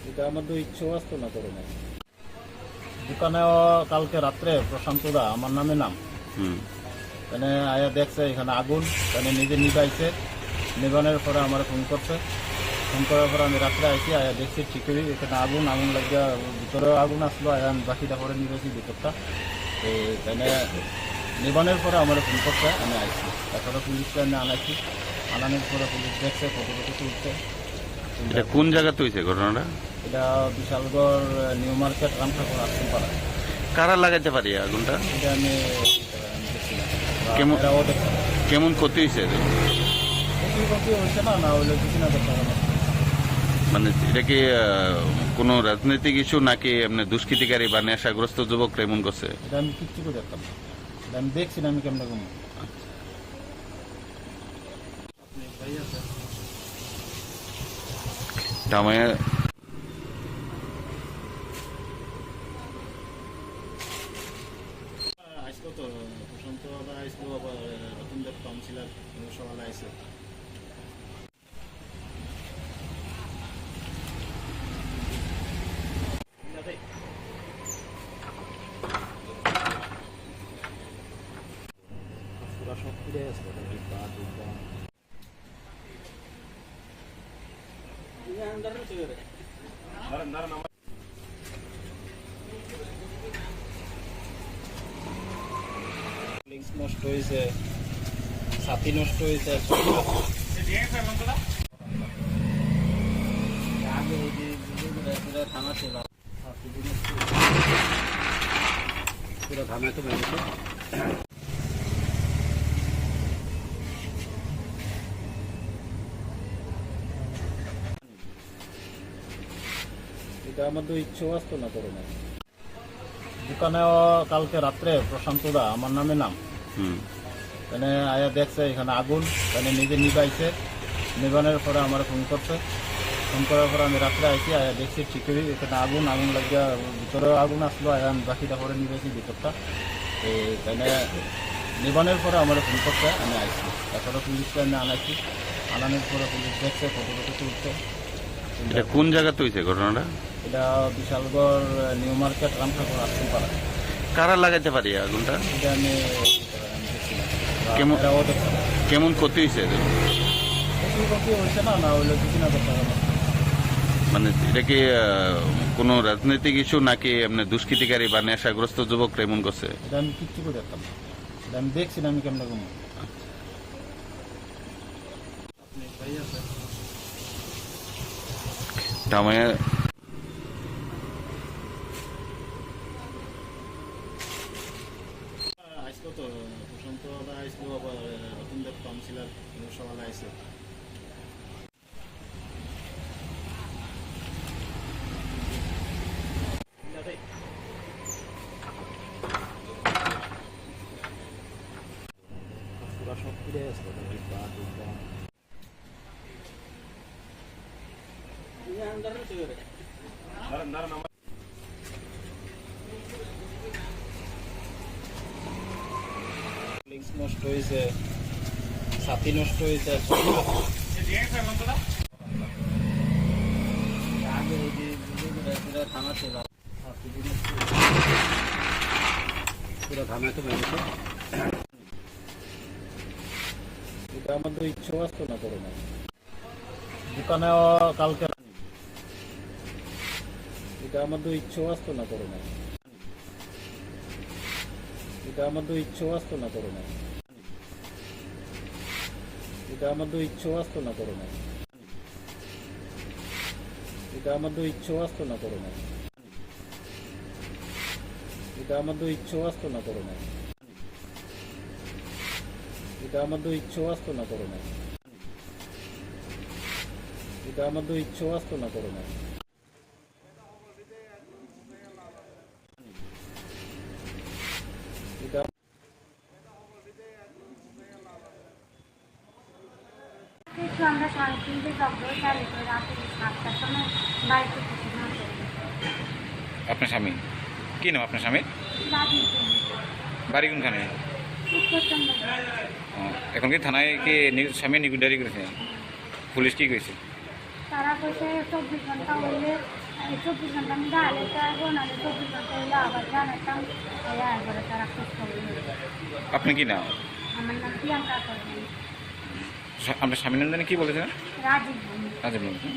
এটা আমাদের ইচ্ছেও আসতো না করোনা। দোকানেও কালকে রাত্রে প্রশান্তদা আমার নামে নাম মানে আয়া দেখছে এখানে আগুন, মানে নিজে নিবাইছে, নিবানোর পরে আমার ফোন করছে, ফোন করার পরে আমি রাত্রে আইছি, আয়া দেখছি ঠিকই এখানে আগুন লাগিয়া ভিতরেও আগুন আসলো, আয়া আমি বাকিটা পরে নিবেছি ভিতরটা। তাই নিবানোর পরে আমার ফোন করছে, আমি আইছি, তারপরে পুলিশকে আমি আনাইছি, আনানোর পরে পুলিশ দেখছে, ফটো তুলছে। এটা কোন জায়গাতে হয়েছে ঘটনাটা? এটা বিশালগড় নিউ মার্কেট রামঠাকুর আশ্রমপাড়া। কারা লাগাইতে পারি আগুনটা? এটা আমি কেমন ক্ষতি হয়েছে? ক্ষতি হয়েছে না হলে কিছু না করতে হবে। মানে এটা কি কোনো রাজনৈতিক ইস্যু নাকি এমনি দুষ্কৃতিকারী বা নেশাগ্রস্ত যুবক এমন করছে? এটা আমি কিচ্ছু দেখতাম, এটা আমি দেখছি না, আমি কেমন কম আসলো তো প্রশান্ত আসলো, আবার রতনদেব কাউন্সিলার সবাই আসে। পুরা সব ফিরে আসলো নষ্ট হয়েছে, ছাতি নষ্ট হয়েছে, থানা ছিল পুরো থানাতে বেরিয়েছে। এটা আমাদের ইচ্ছেও আসতো না করোনা। দোকানেও কালকে রাত্রে প্রশান্তদা আমার নামে নাম মানে আয়া দেখছে এখানে আগুন, মানে নিজে নিবাইছে, নিবানোর পরে আমার ফোন করছে, ফোন করার পরে আমি রাত্রে আইছি, আয়া দেখছি ঠিকই এখানে আগুন লাগিয়া ভিতরেও আগুন আসলো, আয়া আমি বাকিটা পরে নিবেছি ভিতরটা। তাই নিবানোর পরে আমার ফোন করছে, আমি আইছি, তারপরে পুলিশকে আমি আনাইছি, আনানোর পরে পুলিশ দেখছে, ফটো তুলছে। এটা কোন জায়গাতে হয়েছে ঘটনাটা? এটা বিশালগড় নিউ মার্কেট রামঠাকুর আশ্রমপাড়া। কারা লাগাইতে পারি আগুনটা? এটা আমি কেমন ক্ষতি হয়েছে? ক্ষতি হয়েছে না হলে কিছু না করতে হবে। মানে এটা কি কোনো রাজনৈতিক ইস্যু নাকি এমনি দুষ্কৃতিকারী বা নেশাগ্রস্ত যুবক এমন করছে? এটা আমি কিচ্ছু দেখতাম, এটা আমি দেখছি না, আমি কেমন কম আসলো তো প্রশান্ত আসলো, আবার রতনদেব কাউন্সিলার সবাই আসে। পুরা সব ফিরে আসলো নষ্ট হয়েছে, ছাতি নষ্ট হয়েছে, থানা ছিল পুরো থানাতে বেরিয়েছে। এটা আমাদের ইচ্ছেও আসতো না করোনা। দোকানেও কালকে এটা আমাদের ইচ্ছেও আসতো না করোনা। এটা আমাদের ইচ্ছেও আসতো না করোনা। এটা আমাদের ইচ্ছেও আসতো না করোনা। এটা আমাদের ইচ্ছেও আসতো না করোনা। এটা আমাদের ইচ্ছেও আসতো না করোনা। এটা আমাদের ইচ্ছেও আসতো না করোনা। এটা আমাদের ইচ্ছেও আসতো না করোনা। আমরা সাড়ে 3টে শব্দ চালিত রাতে 7টার সময় বাড়িতে আপনার স্বামী কি নাম আপনার স্বামী? বাড়ি কোনখানে? এখন কি থানায় কি স্বামী নিখোঁজ ডায়েরি করেছে? পুলিশ কি কইছে? তারা কইছে 24 ঘন্টা হইলে 24 ঘন্টা আমি ডালে চাইবো নাহলে 24 ঘন্টা হইলে আবার জানাতাম একবারে তারা খোঁজ করবে। আপনি কি নাম? আমার নাম প্রিয়াঙ্কা করবেন। আপনার স্বামীর নাম জানি কি বলেছেন? রাজীব। রাজীব বলেছেন।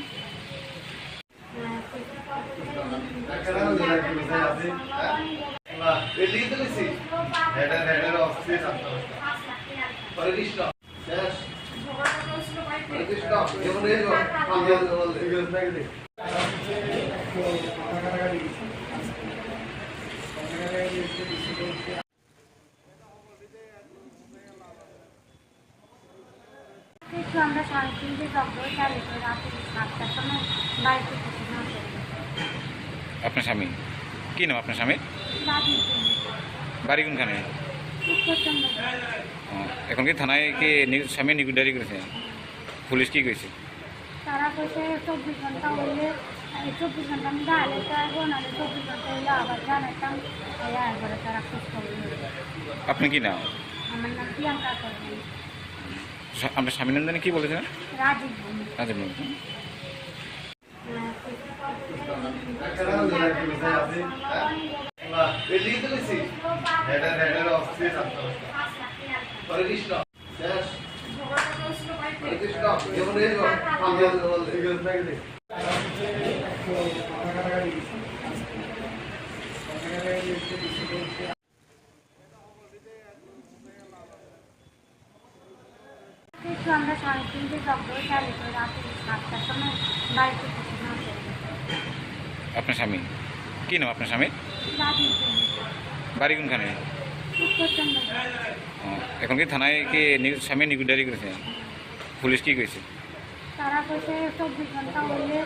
আমরা 3:30 জব্দ চালু করে রাতে 7টার সময় বাড়িতে আপনার স্বামী কি নাম আপনার স্বামী? রাজীব। বাড়ি কোনখানে? এখন কি থানায় কি স্বামী নিখোঁজ ডায়েরি করেছে? পুলিশ কি কইছে? তারা কইছে 24 ঘন্টা হইলে 24 ঘন্টা আমি ডালে চাইবো নাহলে 24 ঘন্টা হইলে আবার জানাতাম একবারে তারা খোঁজ করবে। আপনি কি নাম? আমার নাম প্রিয়াঙ্কা করবেন। আপনার স্বামীর নাম জানি কি বলেছেন? রাজীব। রাজীব বলেছেন। আমরা 3:30 জব্দ চালু করে রাতে 7টার সময় বাড়িতে আপনার স্বামী কি নাম আপনার স্বামী? রাজীব। বাড়ি কোনখানে? এখন কি থানায় কি স্বামী নিখোঁজ ডায়েরি করেছে? পুলিশ কি কইছে? তারা কইছে 24 ঘন্টা হইলে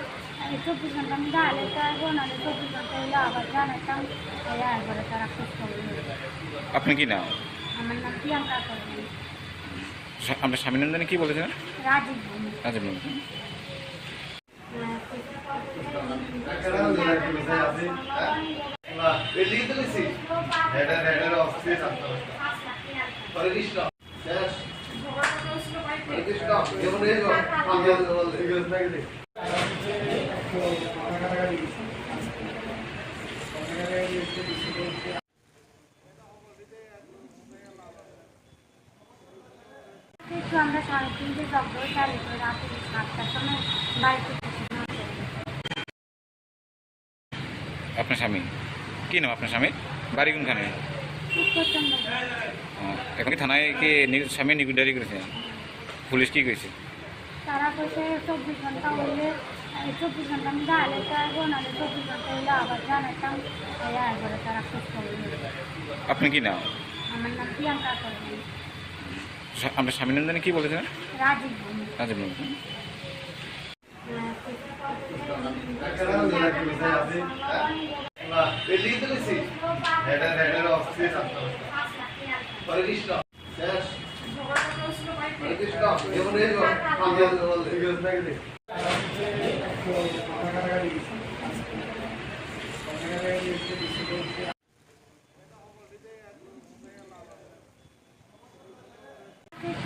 24 ঘন্টা আমি ডালে চাইবো নাহলে 24 ঘন্টা হইলে আবার জানাতাম একবারে তারা খোঁজ করবে। আপনি কি নাম? আমার নাম প্রিয়াঙ্কা করবেন। আপনার স্বামীর নাম জানি কি বলেছেন? রাজীব। রাজীব বলেছেন। আমরা 3:30 জব্দ চালু করে রাতে 7টার সময় বাড়িতে আপনার স্বামী কি নাম আপনার স্বামী? বাড়ি কোনখানে? এখন কি থানায় কি স্বামী নিখোঁজ ডায়েরি করেছে? পুলিশ কি কইছে? তারা কইছে 24 ঘন্টা হইলে 24 ঘন্টা আমি ডালে চাইবো নাহলে 24 ঘন্টা হইলে আবার জানাতাম একবারে তারা খোঁজ করবে। আপনি কি নাম? আমার নাম প্রিয়াঙ্কা করবেন। আপনার স্বামীর নাম জানি কি বলেছেন? রাজীব। রাজীব বলেছেন।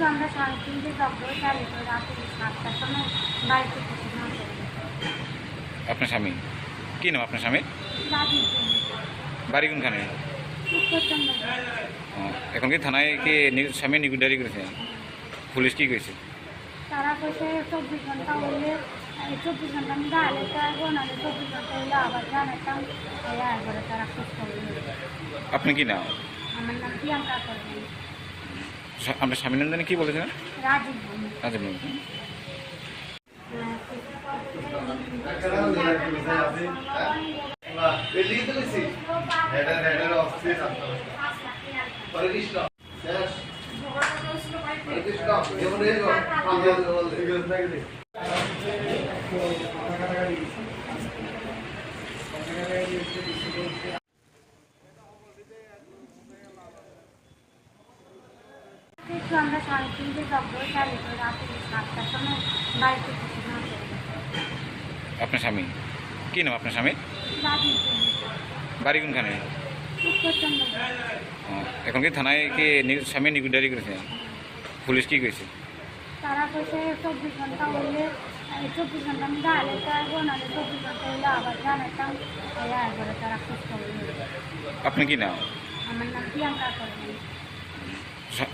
আমরা 3:30 জব্দ চালু করে রাতে 7টার সময় বাড়িতে আপনার স্বামী কি নাম আপনার স্বামী? রাজীব। বাড়ি কোনখানে? এখন কি থানায় কি স্বামী নিখোঁজ ডায়েরি করেছে? পুলিশ কি কইছে? তারা কইছে 24 ঘন্টা হইলে 24 ঘন্টা আমি ডালে চাইবো নাহলে 24 ঘন্টা হইলে আবার জানাতাম একবারে তারা খোঁজ করবে। আপনি কি নাম? আমার নাম প্রিয়াঙ্কা করবেন। আপনার স্বামীর নাম জানি কি বলেছেন? রাজীব। রাজীব বলেছেন। আমরা 3:30 জব্দ চালু করে রাতে 7টার সময় বাড়িতে আপনার স্বামী কি নাম আপনার স্বামী? রাজীব। বাড়ি কোনখানে? এখন কি থানায় কি স্বামী নিকুডারি করেছে? পুলিশ কি কইছে? তারা কইছে 24 ঘন্টা হইলে 24 ঘন্টা আমি গালে চাইবো না, 24 ঘন্টা হইলে আবার জানাতাম একবারে তারা খোঁজ খবর নেবে। আপনি কি নাম? আমার নাম প্রিয়াঙ্কা করবেন।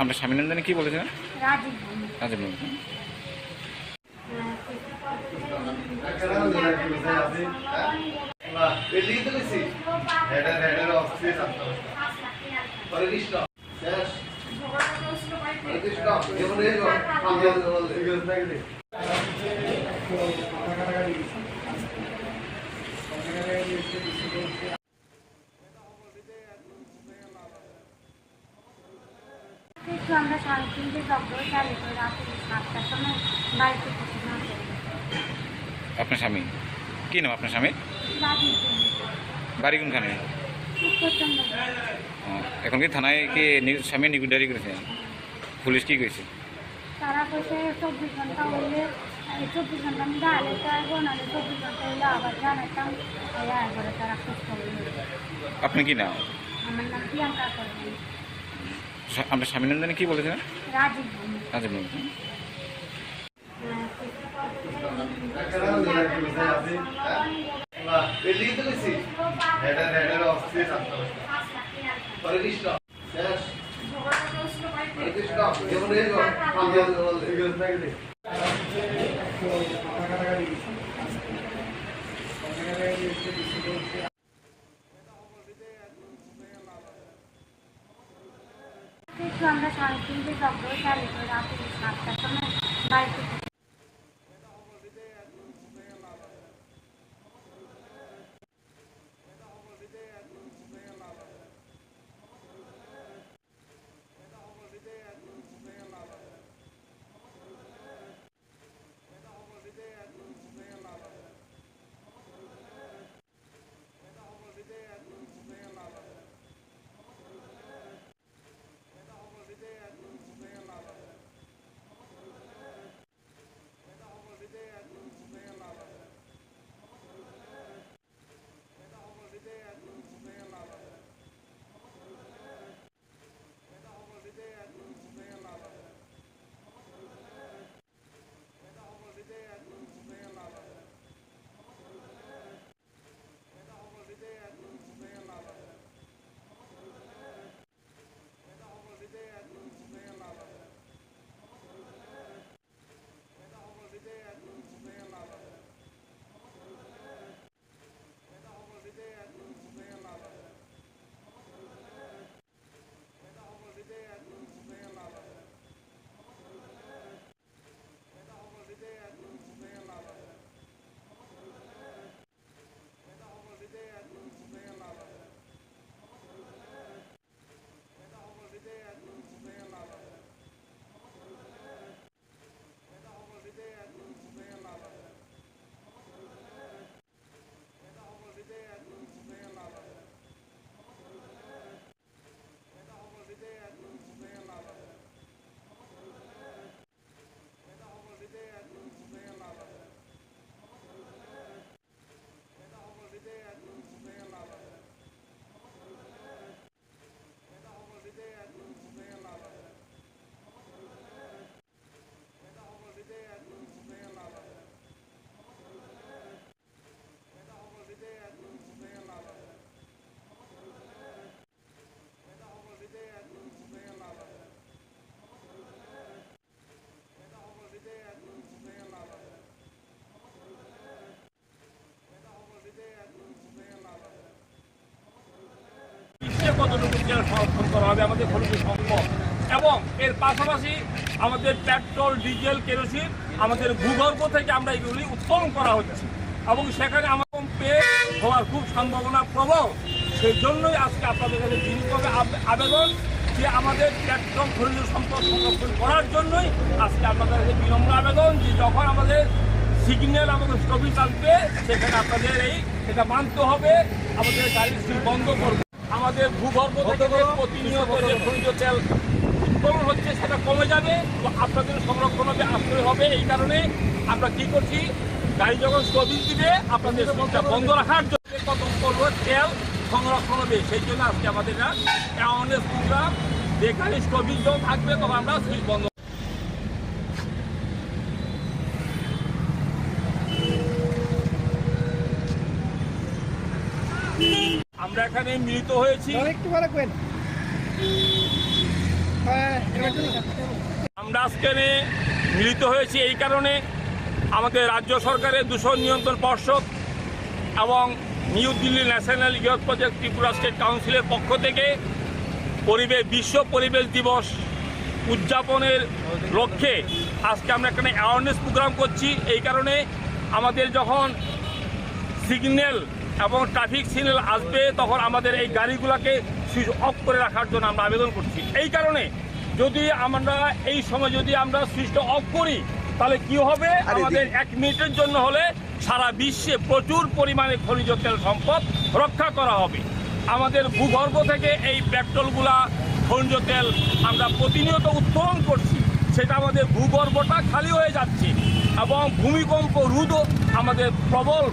আপনার স্বামীর নাম জানি কি বলেছেন? রাজীব। রাজীব। আমরা 3:30 ডক্টর চালু করে রাতে 7টার সময় বাড়িতে পৌঁছে না। আপনার স্বামী কি নাম? আপনার স্বামী রাজীব। বাড়ি কোনখানে? এখন কি থানায় কি স্বামী নিকুডারি করেছে? পুলিশ কি কইছে? তারা কইছে 24 ঘন্টা হইলে 24 ঘন্টা আমি গালে চাইবো না, 24 ঘন্টা হইলে আবার জানাতাম একবারে তারা খোঁজ খবর নেবে। আপনি কি নাম? আমার নাম প্রিয়াঙ্কা করবেন। আপনার স্বামীর নাম জানি কি বলেছেন? রাজীব। রাজীব। আমরা 3:30 ডক্টর চালু করে রাতে 7টার সময় বাড়িতে কতটুকু তেল সংরক্ষণ করা হবে আমাদের খনিজ সম্পদ, এবং এর পাশাপাশি আমাদের পেট্রোল, ডিজেল, কেরোসিন আমাদের ভূগর্ভ থেকে আমরা এগুলি উত্তোলন করা হচ্ছে, এবং সেখানে আমার পে হওয়ার খুব সম্ভাবনা প্রবল। সেই জন্যই আজকে আপনাদের কাছে বিনীতভাবে আবেদন যে আমাদের পেট্রোল খনিজ সম্পদ সংরক্ষণ করার জন্যই আজকে আপনাদের কাছে বিনম্র আবেদন যে যখন আমাদের সিগন্যাল আমাদের স্থগিত আসবে সেখানে আপনাদের এটা মানতে হবে, আমাদের গাড়ির সিট বন্ধ করবে। আমাদের ভূগর্ভ থেকে প্রতিনিয়ত যে খনিজ তেল উত্তোলন হচ্ছে সেটা কমে যাবে, তো আপনাদের সংরক্ষণ হবে, আশ্রয় হবে। এই কারণে আমরা কি করছি, গাড়ি যখন স্থগিত দিবে আপনাদের সিটটা বন্ধ রাখার জন্য কত করবো তেল সংরক্ষণ হবে, সেই জন্য আজকে আমাদের অ্যাওয়ারনেস প্রোগ্রাম। যেখানে স্টপিং জোন থাকবে তখন আমরা সুইচ বন্ধ। আমরা এখানে মিলিত হয়েছি, আমরা আজকে মিলিত হয়েছি এই কারণে আমাদের রাজ্য সরকারের দূষণ নিয়ন্ত্রণ পর্ষদ এবং new Delhi national youth project Tripura state কাউন্সিলের পক্ষ থেকে বিশ্ব পরিবেশ দিবস উদযাপনের লক্ষ্যে আজকে আমরা এখানে অ্যাওয়ারনেস প্রোগ্রাম করছি। এই কারণে আমাদের যখন সিগন্যাল এবং ট্রাফিক সিগন্যাল আসবে তখন আমাদের এই গাড়িগুলোকে সুইচ অফ করে রাখার জন্য আমরা আবেদন করছি। এই কারণে যদি আমরা এই সময় যদি আমরা সুইচটা অফ করি তাহলে কি হবে, আমাদের 1 মিনিটের জন্য হলে সারা বিশ্বে প্রচুর পরিমাণে খনিজ তেল সম্পদ রক্ষা করা হবে। আমাদের ভূগর্ভ থেকে এই পেট্রোলগুলা খনিজ তেল আমরা প্রতিনিয়ত উত্তোলন করছি, সেটা আমাদের ভূগর্ভটা খালি হয়ে যাচ্ছে এবং ভূমিকম্প রোধও আমাদের প্রবল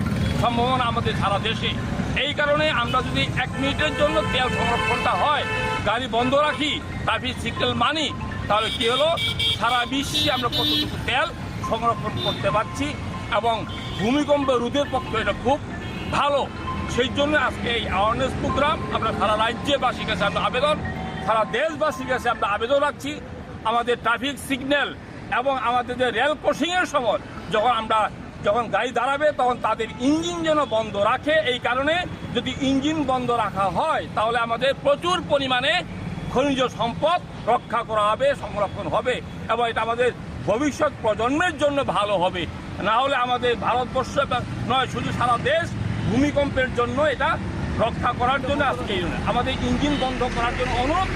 সম্ভাবনা আমাদের সারা দেশে। এই কারণে আমরা যদি 1 মিনিটের জন্য তেল সংরক্ষণটা হয়, গাড়ি বন্ধ রাখি, ট্রাফিক সিগন্যাল মানি, তাহলে কি হলো সারা বিশ্বে আমরা কতটুকু তেল সংরক্ষণ করতে পারছি এবং ভূমিকম্প রোধের পক্ষে এটা খুব ভালো। সেই জন্য আজকে এই অ্যাওয়ারনেস প্রোগ্রাম আমরা সারা রাজ্যবাসীর কাছে আমরা আবেদন, সারা দেশবাসীর কাছে আমরা আবেদন রাখছি, আমাদের ট্রাফিক সিগন্যাল এবং আমাদের যে রেল ক্রসিংয়ের সময় যখন গাড়ি দাঁড়াবে তখন তাদের ইঞ্জিন যেন বন্ধ রাখে। এই কারণে যদি ইঞ্জিন বন্ধ রাখা হয় তাহলে আমাদের প্রচুর পরিমাণে খনিজ সম্পদ রক্ষা করা হবে, সংরক্ষণ হবে এবং এটা আমাদের ভবিষ্যৎ প্রজন্মের জন্য ভালো হবে। না হলে আমাদের ভারতবর্ষ নয়, শুধু সারা দেশ ভূমিকম্পের জন্য এটা রক্ষা করার জন্য আজকে আমাদের ইঞ্জিন বন্ধ করার জন্য অনুরোধ।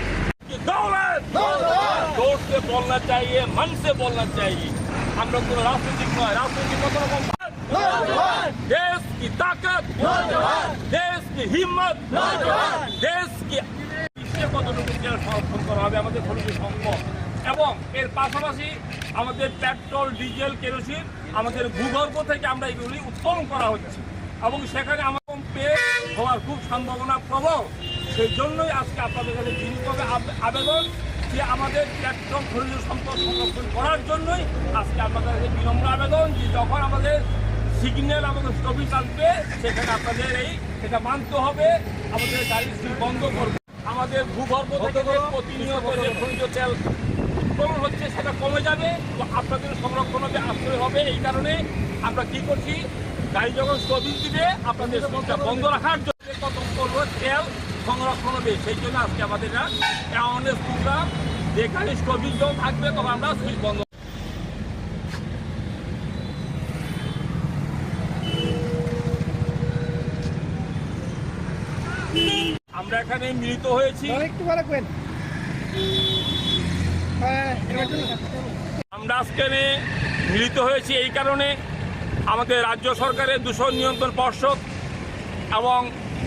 जोर से बोलना चाहिए, मन से बोलना चाहिए। हम लोग को राजनीतिक नয়, राजनीतिक কত রকম देश की ताकत, देश की हिम्मत, देश की কতটুকু তেল সংরক্ষণ করা হবে আমাদের খনিজ সম্পদ এবং এর পাশাপাশি আমাদের পেট্রোল, ডিজেল, কেরোসিন আমাদের ভূগর্ভ থেকে আমরা এগুলি উত্তোলন করা হচ্ছে এবং সেখানে আমাদের পেয়ে হওয়ার খুব সম্ভাবনা প্রবল। সেই জন্যই আজকে আপনাদের কাছে বিনীতভাবে আবেদন যে আমাদের পেট্রোল খনিজ সম্পদ সংরক্ষণ করার জন্যই আজকে আপনাদের কাছে বিনম্র আবেদন যে যখন আমাদের সিগন্যাল আমাদের স্টপিং আসবে সেখানে আপনাদের এটা মানতে হবে, আমাদের গাড়ি বন্ধ করবে। আমাদের ভূগর্ভ থেকে প্রতিনিয়ত যে খনিজ তেল উৎপন্ন হচ্ছে সেটা কমে যাবে, তো আপনাদের সংরক্ষণ হবে, আশ্রয় হবে। এই কারণে আমরা কি করছি, গাড়ি যখন স্টপিং দিবে আপনাদের স্টপিংটা বন্ধ রাখার জন্য কত তেল সংরক্ষণ হবে, সেই জন্য আজকে আমাদের অ্যাওয়ারনেস প্রোগ্রাম। যেখানে স্টপিং জোন থাকবে তখন আমরা সুইচ বন্ধ। আমরা এখানে মিলিত হয়েছি, আমরা আজকে মিলিত হয়েছি এই কারণে আমাদের রাজ্য সরকারের দূষণ নিয়ন্ত্রণ পর্ষদ এবং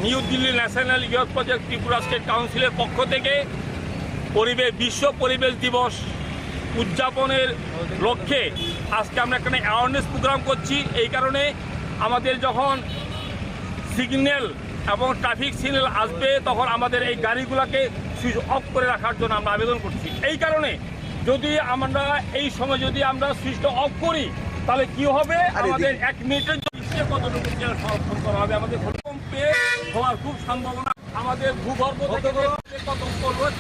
new Delhi national youth project Tripura state কাউন্সিলের পক্ষ থেকে বিশ্ব পরিবেশ দিবস উদযাপনের লক্ষ্যে আজকে আমরা এখানে অ্যাওয়ারনেস প্রোগ্রাম করছি। এই কারণে আমাদের যখন সিগন্যাল এবং ট্রাফিক সিগন্যাল আসবে তখন আমাদের এই গাড়িগুলোকে সুইচ অফ করে রাখার জন্য আমরা আবেদন করছি। এই কারণে যদি আমরা এই সময় যদি আমরা সুইচটা অফ করি তাহলে কি হবে, আমাদের 1 মিনিটের জন্য কতটুকু তেল সংরক্ষণ করা হবে, আমাদের ভূমিকম্পে হওয়ার খুব সম্ভাবনা, আমাদের ভূগর্ভ থেকে কত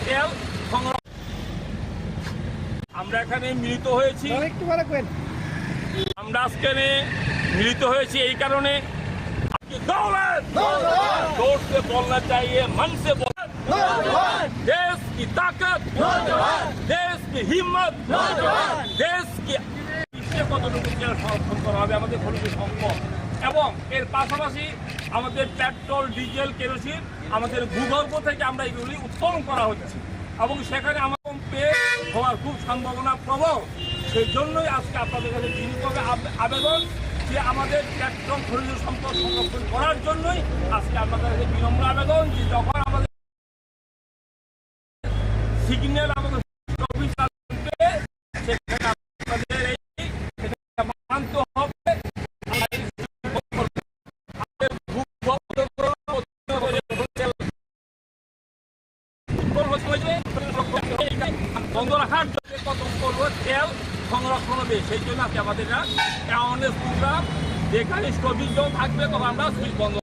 তেল সংরক্ষণ। আমরা এখানে মিলিত হয়েছি, আমরা আজকে মিলিত হয়েছি এই কারণে जोर से बोलना चाहिए, मन से बोलना, देश की ताकत, देश की हिम्मत, देश की কতটুকু তেল সংরক্ষণ করা হবে আমাদের খনিজ সম্পদ এবং এর পাশাপাশি আমাদের পেট্রোল, ডিজেল, কেরোসিন আমাদের ভূগর্ভ থেকে আমরা এগুলি উত্তোলন করা হচ্ছে এবং সেখানে আমাদের পেয়ে হওয়ার খুব সম্ভাবনা প্রবল। সেই জন্যই আজকে আপনাদের কাছে বিনীতভাবে আবেদন যে আমাদের পেট্রোল খনিজ সম্পদ সংরক্ষণ করার জন্যই আজকে আপনাদের কাছে বিনম্র আবেদন যে যখন আমাদের সিগন্যাল আমাদের সেখানে আপনাদের মানতে হবে। বন্ধ রাখার জন্য কতক্ষণ করবো তেল সংরক্ষণ হবে, সেই জন্য আজকে আমাদের অ্যাওয়ারনেস প্রোগ্রাম, যেখানে স্টপিং জোন থাকবে তখন আমরা সুইচ বন্ধ।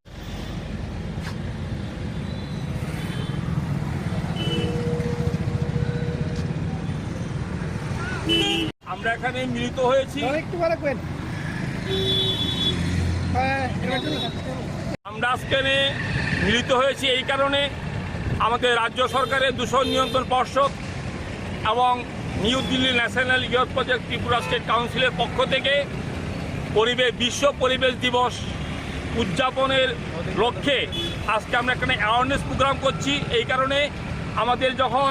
আমরা এখানে মিলিত হয়েছি, আমরা আজকে মিলিত হয়েছি এই কারণে আমাদের রাজ্য সরকারের দূষণ নিয়ন্ত্রণ পর্ষদ এবং new Delhi national youth project Tripura state কাউন্সিলের পক্ষ থেকে বিশ্ব পরিবেশ দিবস উদযাপনের লক্ষ্যে আজকে আমরা এখানে অ্যাওয়ারনেস প্রোগ্রাম করছি। এই কারণে আমাদের যখন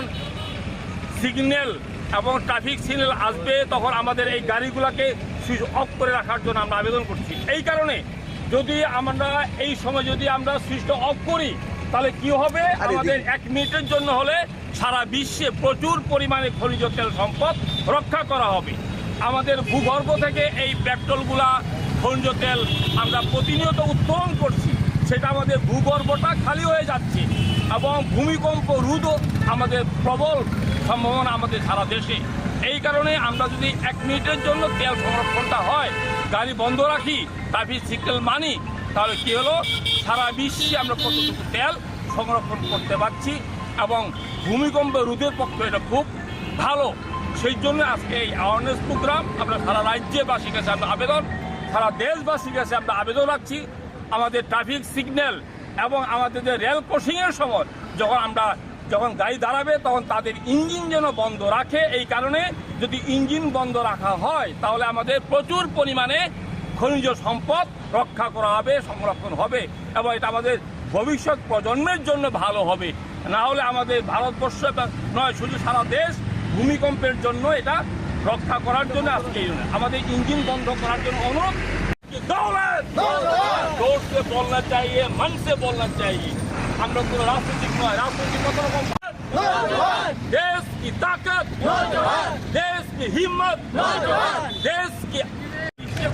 সিগন্যাল এবং ট্রাফিক সিগন্যাল আসবে তখন আমাদের এই গাড়িগুলোকে সুইচ অফ করে রাখার জন্য আমরা আবেদন করছি। এই কারণে যদি আমরা এই সময় যদি আমরা সুইচটা অফ করি তাহলে কি হবে, আমাদের 1 মিনিটের জন্য হলে সারা বিশ্বে প্রচুর পরিমাণে খনিজ তেল সম্পদ রক্ষা করা হবে। আমাদের ভূগর্ভ থেকে এই পেট্রোলগুলা খনিজ তেল আমরা প্রতিনিয়ত উত্তোলন করছি, সেটা আমাদের ভূগর্ভটা খালি হয়ে যাচ্ছে এবং ভূমিকম্প রোধও আমাদের প্রবল সম্ভাবনা আমাদের সারা দেশে। এই কারণে আমরা যদি 1 মিনিটের জন্য তেল সংরক্ষণটা হয়, গাড়ি বন্ধ রাখি, ট্রাফিক সিগন্যাল মানি, তাহলে কি হলো সারা বিশ্বে আমরা কতটুকু তেল সংরক্ষণ করতে পারছি এবং ভূমিকম্প রোধের পক্ষে এটা খুব ভালো। সেই জন্য আজকে এই অ্যাওয়ারনেস প্রোগ্রাম আমরা সারা রাজ্যবাসীর কাছে আমরা আবেদন, সারা দেশবাসীর কাছে আমরা আবেদন রাখছি, আমাদের ট্রাফিক সিগন্যাল এবং আমাদের যে রেল ক্রসিংয়ের সময় যখন গাড়ি দাঁড়াবে তখন তাদের ইঞ্জিন যেন বন্ধ রাখে। এই কারণে যদি ইঞ্জিন বন্ধ রাখা হয় তাহলে আমাদের প্রচুর পরিমাণে খনিজ সম্পদ রক্ষা করা হবে, সংরক্ষণ হবে এবং এটা আমাদের ভবিষ্যৎ প্রজন্মের জন্য ভালো হবে। না হলে আমাদের ভারতবর্ষ নয়, শুধু সারা দেশ ভূমিকম্পের জন্য এটা রক্ষা করার জন্য আজকে আমাদের ইঞ্জিন বন্ধ করার জন্য অনুরোধ। जोर से बोलना चाहिए, मन से बोलना चाहिए। हम लोग को राजनीतिक नয়, राजनीतिक কত রকম, देश की ताकत, देश की हिम्मत, देश की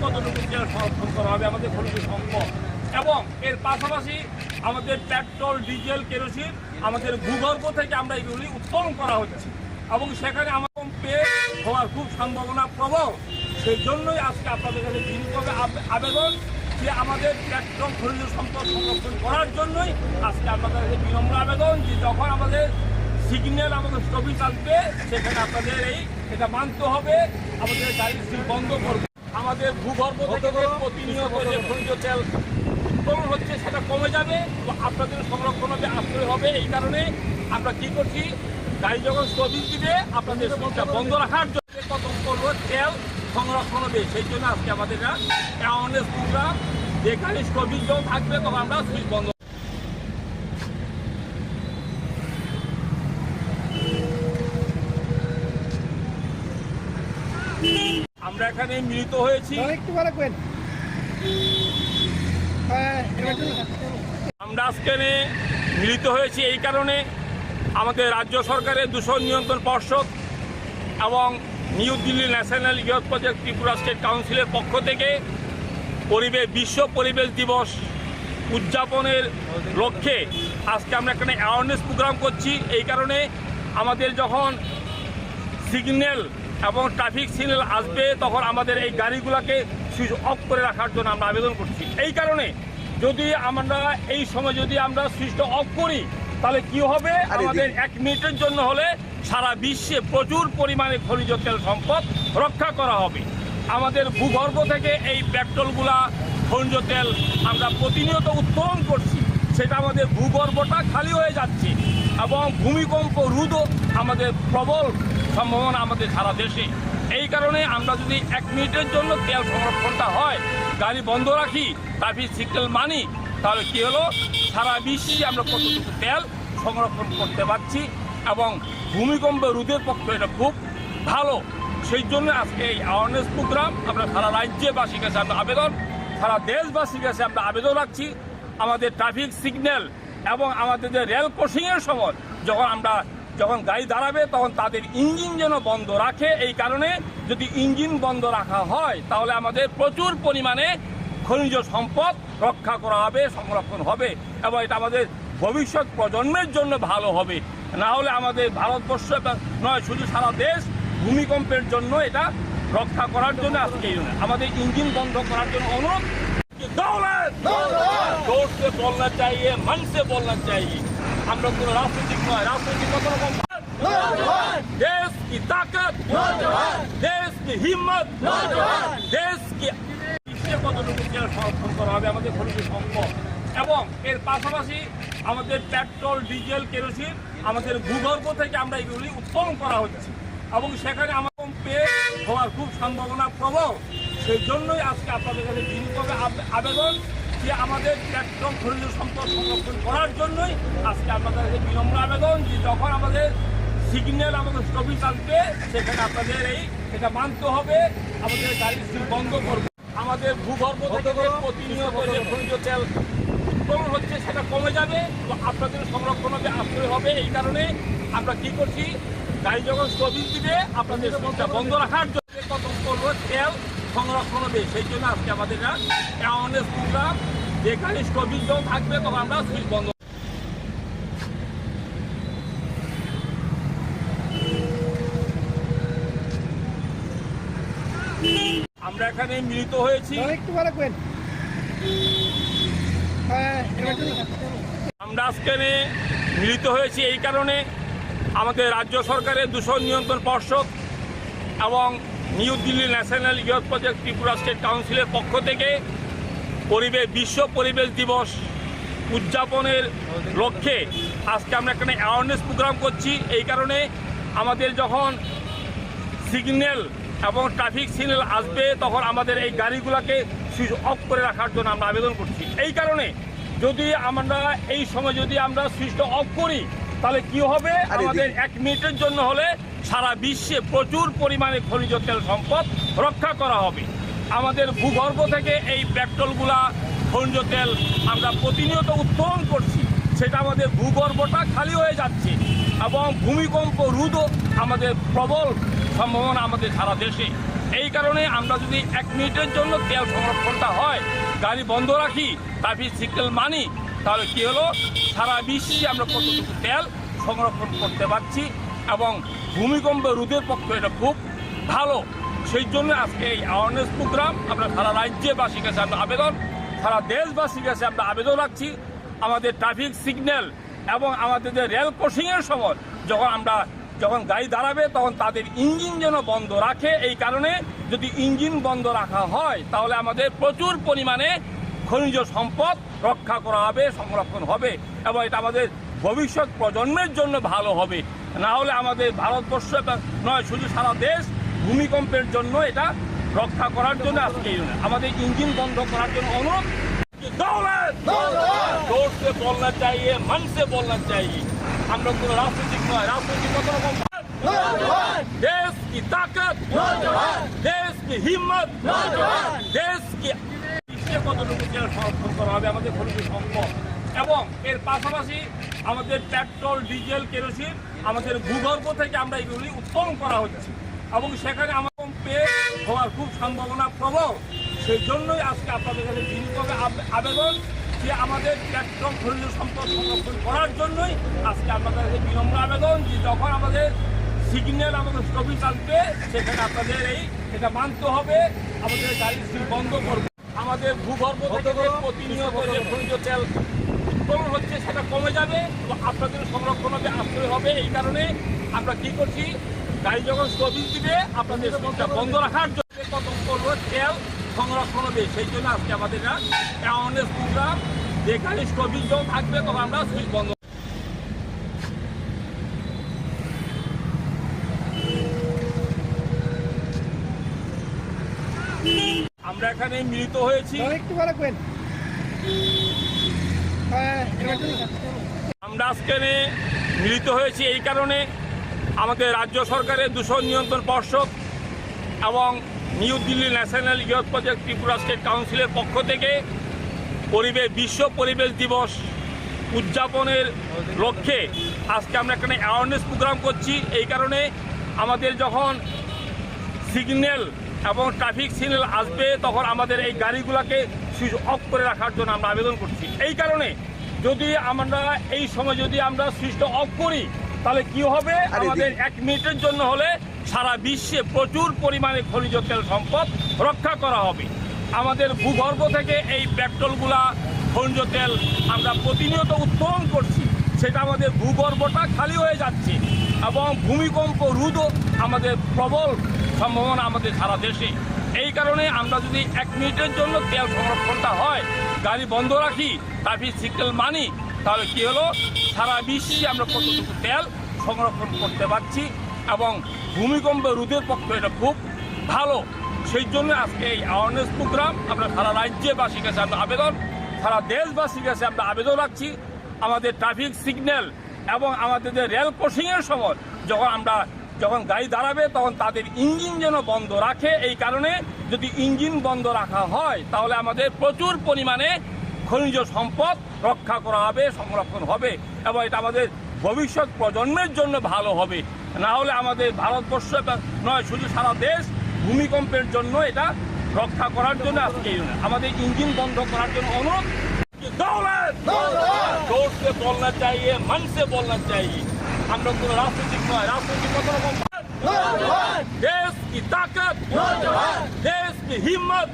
কতটুকু তেল সংরক্ষণ করা হবে আমাদের খনিজ সম্পদ এবং এর পাশাপাশি আমাদের পেট্রোল, ডিজেল, কেরোসিন আমাদের ভূগর্ভ থেকে আমরা এগুলি উত্তোলন করা হচ্ছে এবং সেখানে আমার কমে হওয়ার খুব সম্ভাবনা প্রবল। সেই জন্যই আজকে আপনাদের কাছে বিনীতভাবে আবেদন যে আমাদের পেট্রোল খনিজ সম্পদ সংরক্ষণ করার জন্যই আজকে আপনাদের কাছে বিনম্র আবেদন যে যখন আমাদের সিগন্যাল আমাদের স্টপিং আসবে সেখানে আপনাদের এটা মানতে হবে, আমাদের গাড়ির সিট বন্ধ করবে। আমাদের ভূগর্ভ থেকে প্রতিনিয়ত যে খনিজ তেল উত্তোলন হচ্ছে সেটা কমে যাবে, তো আপনাদের সংরক্ষণ হবে, আশ্রয় হবে। এই কারণে আমরা কি করছি, গাড়ি যখন স্টপিং দিবে আপনাদের সিটটা বন্ধ রাখার জন্য কতক্ষণ করবো তেল সংরক্ষণ হবে, সেই জন্য আজকে আমাদের অ্যাওয়ারনেস প্রোগ্রাম, যেখানে স্টপিং জোন থাকবে তখন আমরা সুইচ বন্ধ। আমরা এখানে মিলিত হয়েছি, আমরা আজকে মিলিত হয়েছি এই কারণে আমাদের রাজ্য সরকারের দূষণ নিয়ন্ত্রণ পর্ষদ এবং new Delhi national youth project Tripura state কাউন্সিলের পক্ষ থেকে বিশ্ব পরিবেশ দিবস উদযাপনের লক্ষ্যে আজকে আমরা এখানে অ্যাওয়ারনেস প্রোগ্রাম করছি। এই কারণে আমাদের যখন সিগন্যাল এবং ট্রাফিক সিগন্যাল আসবে তখন আমাদের এই গাড়িগুলোকে সুইচ অফ করে রাখার জন্য আমরা আবেদন করছি। এই কারণে যদি আমরা এই সময় যদি আমরা সুইচটা অফ করি তাহলে কি হবে, আমাদের 1 মিনিটের জন্য হলে সারা বিশ্বে প্রচুর পরিমাণে খনিজ তেল সম্পদ রক্ষা করা হবে। আমাদের ভূগর্ভ থেকে এই পেট্রোলগুলা খনিজ তেল আমরা প্রতিনিয়ত উত্তোলন করছি, সেটা আমাদের ভূগর্ভটা খালি হয়ে যাচ্ছে এবং ভূমিকম্প রোধও আমাদের প্রবল সম্ভাবনা আমাদের সারা দেশে। এই কারণে আমরা যদি 1 মিনিটের জন্য তেল সংরক্ষণটা হয়, গাড়ি বন্ধ রাখি, ট্রাফিক সিগন্যাল মানি, তাহলে কি হলো সারা বিশ্বে আমরা কতটুকু তেল সংরক্ষণ করতে পারছি এবং ভূমিকম্প রোধের পক্ষে এটা খুব ভালো। সেই জন্য আজকে এই অ্যাওয়ারনেস প্রোগ্রাম আমরা সারা রাজ্যবাসীর কাছে আমরা আবেদন, সারা দেশবাসীর কাছে আমরা আবেদন রাখছি, আমাদের ট্রাফিক সিগন্যাল এবং আমাদের যে রেল ক্রসিংয়ের সময় যখন গাড়ি দাঁড়াবে তখন তাদের ইঞ্জিন যেন বন্ধ রাখে। এই কারণে যদি ইঞ্জিন বন্ধ রাখা হয় তাহলে আমাদের প্রচুর পরিমাণে খনিজ সম্পদ রক্ষা করা হবে, সংরক্ষণ হবে এবং এটা আমাদের ভবিষ্যৎ প্রজন্মের জন্য ভালো হবে। না হলে আমাদের ভারতবর্ষ নয়, শুধু সারা দেশ ভূমিকম্পের জন্য এটা রক্ষা করার জন্য আজকে আমাদের ইঞ্জিন বন্ধ করার জন্য অনুরোধ। जोर से बोलना चाहिए, मन से बोलना चाहिए। हम लोग को राजनीतिक नয়, राजनीतिक কত রকম देश की ताकत, देश की हिम्मत, देश की কতটুকু তেল সংরক্ষণ করা হবে আমাদের খনিজ সম্পদ, এবং এর পাশাপাশি আমাদের পেট্রোল, ডিজেল, কেরোসিন আমাদের ভূগর্ভ থেকে আমরা এগুলি উত্তোলন করা হচ্ছে, এবং সেখানে আমার কমে হওয়ার খুব সম্ভাবনা প্রবল। সেই জন্যই আজকে আপনাদের কাছে বিনীতভাবে আবেদন যে আমাদের পেট্রোল খনিজ সম্পদ সংরক্ষণ করার জন্যই আজকে আপনাদের কাছে বিনম্র আবেদন যে যখন আমাদের সিগন্যাল আমাদের স্টপেজ আসবে সেখানে আপনাদের এটা মানতে হবে, আমাদের গাড়ি বন্ধ করবে। আমাদের ভূগর্ভ থেকে প্রতিনিয়ত যে খনিজ তেল উত্তোলন হচ্ছে সেটা কমে যাবে, তো আপনাদের সংরক্ষণ হবে, আশ্রয় হবে। এই কারণে আমরা কি করছি, গাড়ি যখন স্টপেজ দিবে আপনাদের স্টপটা বন্ধ রাখার জন্য কত করবো তেল সংরক্ষণ হবে। সেই জন্য আজকে আমাদের অ্যাওয়ারনেস প্রোগ্রাম, যে গাড়ি স্টপেজ যখন থাকবে তখন আমরা সুইচ বন্ধ। আমরা এখানে মিলিত হয়েছি, আমরা আজকে মিলিত হয়েছি এই কারণে আমাদের রাজ্য সরকারের দূষণ নিয়ন্ত্রণ পর্ষদ এবং new Delhi national youth project Tripura state কাউন্সিলের পক্ষ থেকে বিশ্ব পরিবেশ দিবস উদযাপনের লক্ষ্যে আজকে আমরা এখানে অ্যাওয়ারনেস প্রোগ্রাম করছি। এই কারণে আমাদের যখন সিগন্যাল এবং ট্রাফিক সিগন্যাল আসবে তখন আমাদের এই গাড়িগুলোকে সুইচ অফ করে রাখার জন্য আমরা আবেদন করছি। এই কারণে যদি আমরা এই সময় যদি আমরা সুইচটা অফ করি তাহলে কি হবে, আমাদের 1 মিনিটের জন্য হলে সারা বিশ্বে প্রচুর পরিমাণে খনিজ তেল সম্পদ রক্ষা করা হবে। আমাদের ভূগর্ভ থেকে এই পেট্রোলগুলা, খনিজ তেল আমরা প্রতিনিয়ত উত্তোলন করছি, সেটা আমাদের ভূগর্ভটা খালি হয়ে যাচ্ছে, এবং ভূমিকম্প রোধও আমাদের প্রবল সম্ভাবনা আমাদের সারা দেশে। এই কারণে আমরা যদি 1 মিনিটের জন্য তেল সংরক্ষণটা হয়, গাড়ি বন্ধ রাখি, ট্রাফিক সিগন্যাল মানি, তাহলে কি হলো, সারা বিশ্বে আমরা কতটুকু তেল সংরক্ষণ করতে পারছি, এবং ভূমিকম্প রোধের পক্ষে এটা খুব ভালো। সেই জন্য আজকে এই অ্যাওয়ারনেস প্রোগ্রাম আমরা সারা রাজ্যবাসীর কাছে আমরা আবেদন, সারা দেশবাসীর কাছে আমরা আবেদন রাখছি, আমাদের ট্রাফিক সিগন্যাল এবং আমাদের যে রেল ক্রসিংয়ের সময় যখন গাড়ি দাঁড়াবে তখন তাদের ইঞ্জিন যেন বন্ধ রাখে। এই কারণে যদি ইঞ্জিন বন্ধ রাখা হয় তাহলে আমাদের প্রচুর পরিমাণে খনিজ সম্পদ রক্ষা করা হবে, সংরক্ষণ হবে, এবং এটা আমাদের ভবিষ্যৎ প্রজন্মের জন্য ভালো হবে। না হলে আমাদের ভারতবর্ষ নয়, শুধু সারা দেশ ভূমিকম্পের জন্য এটা রক্ষা করার জন্য আজকে আমাদের ইঞ্জিন বন্ধ করার জন্য অনুরোধ। जोर से बोलना चाहिए, मन से बोलना चाहिए। हम लोग को राजनीतिक नয়, राजनीतिक কত রকম देश की ताकत, देश की हिम्मत, देश की কতটুকু তেল সংরক্ষণ করা হবে আমাদের খনিজ সম্পদ, এবং এর পাশাপাশি আমাদের পেট্রোল, ডিজেল, কেরোসিন আমাদের ভূগর্ভ থেকে আমরা এগুলি উত্তোলন করা হচ্ছে, এবং সেখানে আমার কমে হওয়ার খুব সম্ভাবনা প্রবল। সেই জন্যই আজকে আপনাদের কাছে বিনীতভাবে আবেদন যে আমাদের পেট্রোল খনিজ সম্পদ সংরক্ষণ করার জন্যই আজকে আপনাদের কাছে বিনম্র আবেদন যে যখন আমাদের সিগন্যাল আমাদের স্টপেজ আসবে সেখানে আপনাদের এটা মানতে হবে, আমাদের গাড়ি বন্ধ করবে। আমাদের ভূগর্ভ থেকে প্রতিনিয়ত যে খনিজ তেল উত্তোলন হচ্ছে সেটা কমে যাবে, তো আপনাদের সংরক্ষণ হবে, আশ্রয় হবে। এই কারণে আমরা কি করছি, গাড়ি যখন স্টপেজ দিবে আপনাদের স্টপটা বন্ধ রাখার জন্য কত করবো তেল সংরক্ষণ হবে। সেই জন্য আজকে আমাদের অ্যাওয়ারনেস প্রোগ্রাম, যে গাড়ি স্টপেজ যখন থাকবে তখন আমরা সুইচ বন্ধ। আমরা এখানে মিলিত হয়েছি, আমরা আজকে মিলিত হয়েছি এই কারণে আমাদের রাজ্য সরকারের দূষণ নিয়ন্ত্রণ পর্ষদ এবং new Delhi national youth project Tripura state কাউন্সিলের পক্ষ থেকে বিশ্ব পরিবেশ দিবস উদযাপনের লক্ষ্যে আজকে আমরা এখানে অ্যাওয়ারনেস প্রোগ্রাম করছি। এই কারণে আমাদের যখন সিগন্যাল এবং ট্রাফিক সিগন্যাল আসবে তখন আমাদের এই গাড়িগুলোকে সুইচ অফ করে রাখার জন্য আমরা আবেদন করছি। এই কারণে যদি আমরা এই সময় যদি আমরা সুইচটা অফ করি তাহলে কি হবে, আমাদের 1 মিনিটের জন্য হলে সারা বিশ্বে প্রচুর পরিমাণে খনিজ তেল সম্পদ রক্ষা করা হবে। আমাদের ভূগর্ভ থেকে এই পেট্রোলগুলা খনিজ তেল আমরা প্রতিনিয়ত উত্তোলন করছি, সেটা আমাদের ভূগর্ভটা খালি হয়ে যাচ্ছে এবং ভূমিকম্প রোধও আমাদের প্রবল সম্ভাবনা আমাদের সারা দেশে। এই কারণে আমরা যদি 1 মিনিটের জন্য তেল সংরক্ষণটা হয়, গাড়ি বন্ধ রাখি, ট্রাফিক সিগন্যাল মানি, তাহলে কি হলো, সারা বিশ্বে আমরা কতটুকু তেল সংরক্ষণ করতে পারছি এবং ভূমিকম্প রোধের পক্ষে এটা খুব ভালো। সেই জন্য আজকে এই অ্যাওয়ারনেস প্রোগ্রাম আমরা সারা রাজ্যবাসীর কাছে আমরা আবেদন, সারা দেশবাসীর কাছে আমরা আবেদন রাখছি, আমাদের ট্রাফিক সিগন্যাল এবং আমাদের যে রেল ক্রসিংয়ের সময় যখন গাড়ি দাঁড়াবে তখন তাদের ইঞ্জিন যেন বন্ধ রাখে। এই কারণে যদি ইঞ্জিন বন্ধ রাখা হয় তাহলে আমাদের প্রচুর পরিমাণে খনিজ সম্পদ রক্ষা করা হবে, সংরক্ষণ হবে এবং এটা আমাদের ভবিষ্যৎ প্রজন্মের জন্য ভালো হবে। না হলে আমাদের ভারতবর্ষ নয়, শুধু সারা দেশ ভূমিকম্পের জন্য এটা রক্ষা করার জন্য আজকে আমাদের ইঞ্জিন বন্ধ করার জন্য অনুরোধ। जोर से बोलना चाहिए, मन से बोलना चाहिए। हम लोग को राजनीतिक नয়, राजनीतिक मतलब देश की ताकत, देश की हिम्मत,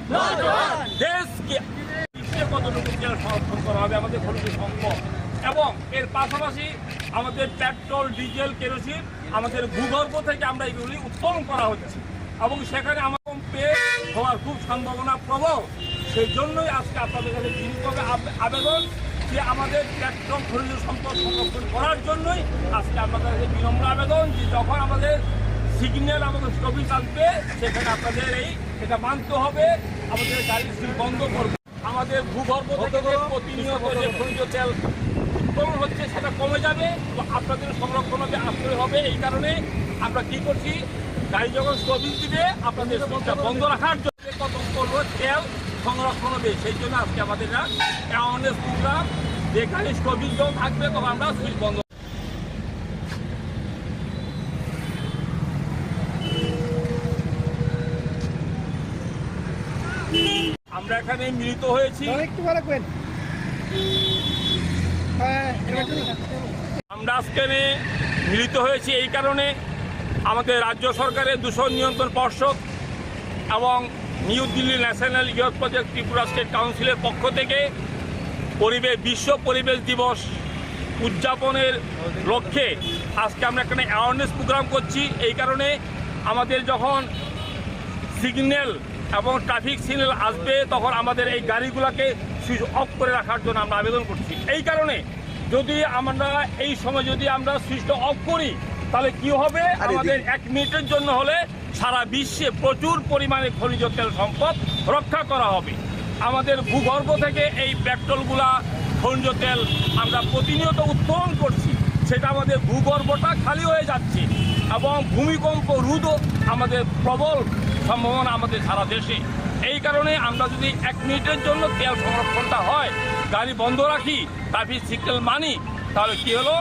देश की কতটুকু তেল সংরক্ষণ করা হবে আমাদের খনিজ সম্পদ এবং এর পাশাপাশি আমাদের পেট্রোল, ডিজেল, কেরোসিন আমাদের ভূগর্ভ থেকে আমরা এগুলি উত্তোলন করা হচ্ছে এবং সেখানে আমার হওয়ার খুব সম্ভাবনা প্রবল। সেই জন্যই আজকে আপনাদের কাছে বিনীতভাবে আবেদন যে আমাদের পেট্রোল খনিজ সম্পদ সংরক্ষণ করার জন্যই আজকে আপনাদের কাছে বিনম্র আবেদন যে যখন আমাদের সিগন্যাল আমাদের স্টপেজ আসবে সেখানে আপনাদের এটা মানতে হবে, আমাদের গাড়ি বন্ধ করবে। আমাদের ভূগর্ভ থেকে প্রতিনিয়ত যে খনিজ তেল উত্তোলন হচ্ছে সেটা কমে যাবে, তো আপনাদের সংরক্ষণ হবে, আসতে হবে। এই কারণে আমরা কি করছি, গাড়ি যখন স্টপেজ দিবে আপনাদের স্টপটা বন্ধ রাখার জন্য কত করবো তেল সংরক্ষণ হবে। সেই জন্য আজকে আমাদের অ্যাওয়ারনেস প্রোগ্রাম, যেখানে স্টপেজ যখন থাকবে তখন আমরা সুইচ বন্ধ। আমরা এখানে মিলিত হয়েছি, আমরা আজকে মিলিত হয়েছি এই কারণে আমাদের রাজ্য সরকারের দূষণ নিয়ন্ত্রণ পর্ষদ এবং new Delhi national youth project Tripura state কাউন্সিলের পক্ষ থেকে বিশ্ব পরিবেশ দিবস উদযাপনের লক্ষ্যে আজকে আমরা এখানে অ্যাওয়ারনেস প্রোগ্রাম করছি। এই কারণে আমাদের যখন সিগন্যাল এবং ট্রাফিক সিগন্যাল আসবে তখন আমাদের এই গাড়িগুলোকে সুইচ অফ করে রাখার জন্য আমরা আবেদন করছি। এই কারণে যদি আমরা এই সময় যদি আমরা সুইচটা অফ করি তাহলে কি হবে, আমাদের 1 মিনিটের জন্য হলে সারা বিশ্বে প্রচুর পরিমাণে খনিজ তেল সম্পদ রক্ষা করা হবে। আমাদের ভূগর্ভ থেকে এই পেট্রোলগুলা খনিজ তেল আমরা প্রতিনিয়ত উত্তোলন করছি, সেটা আমাদের ভূগর্ভটা খালি হয়ে যাচ্ছে এবং ভূমিকম্প রোধও আমাদের প্রবল সম্ভাবনা আমাদের সারা দেশে। এই কারণে আমরা যদি 1 মিনিটের জন্য তেল সংরক্ষণটা হয়, গাড়ি বন্ধ রাখি, ট্রাফিক সিগন্যাল মানি, তাহলে কি হলো,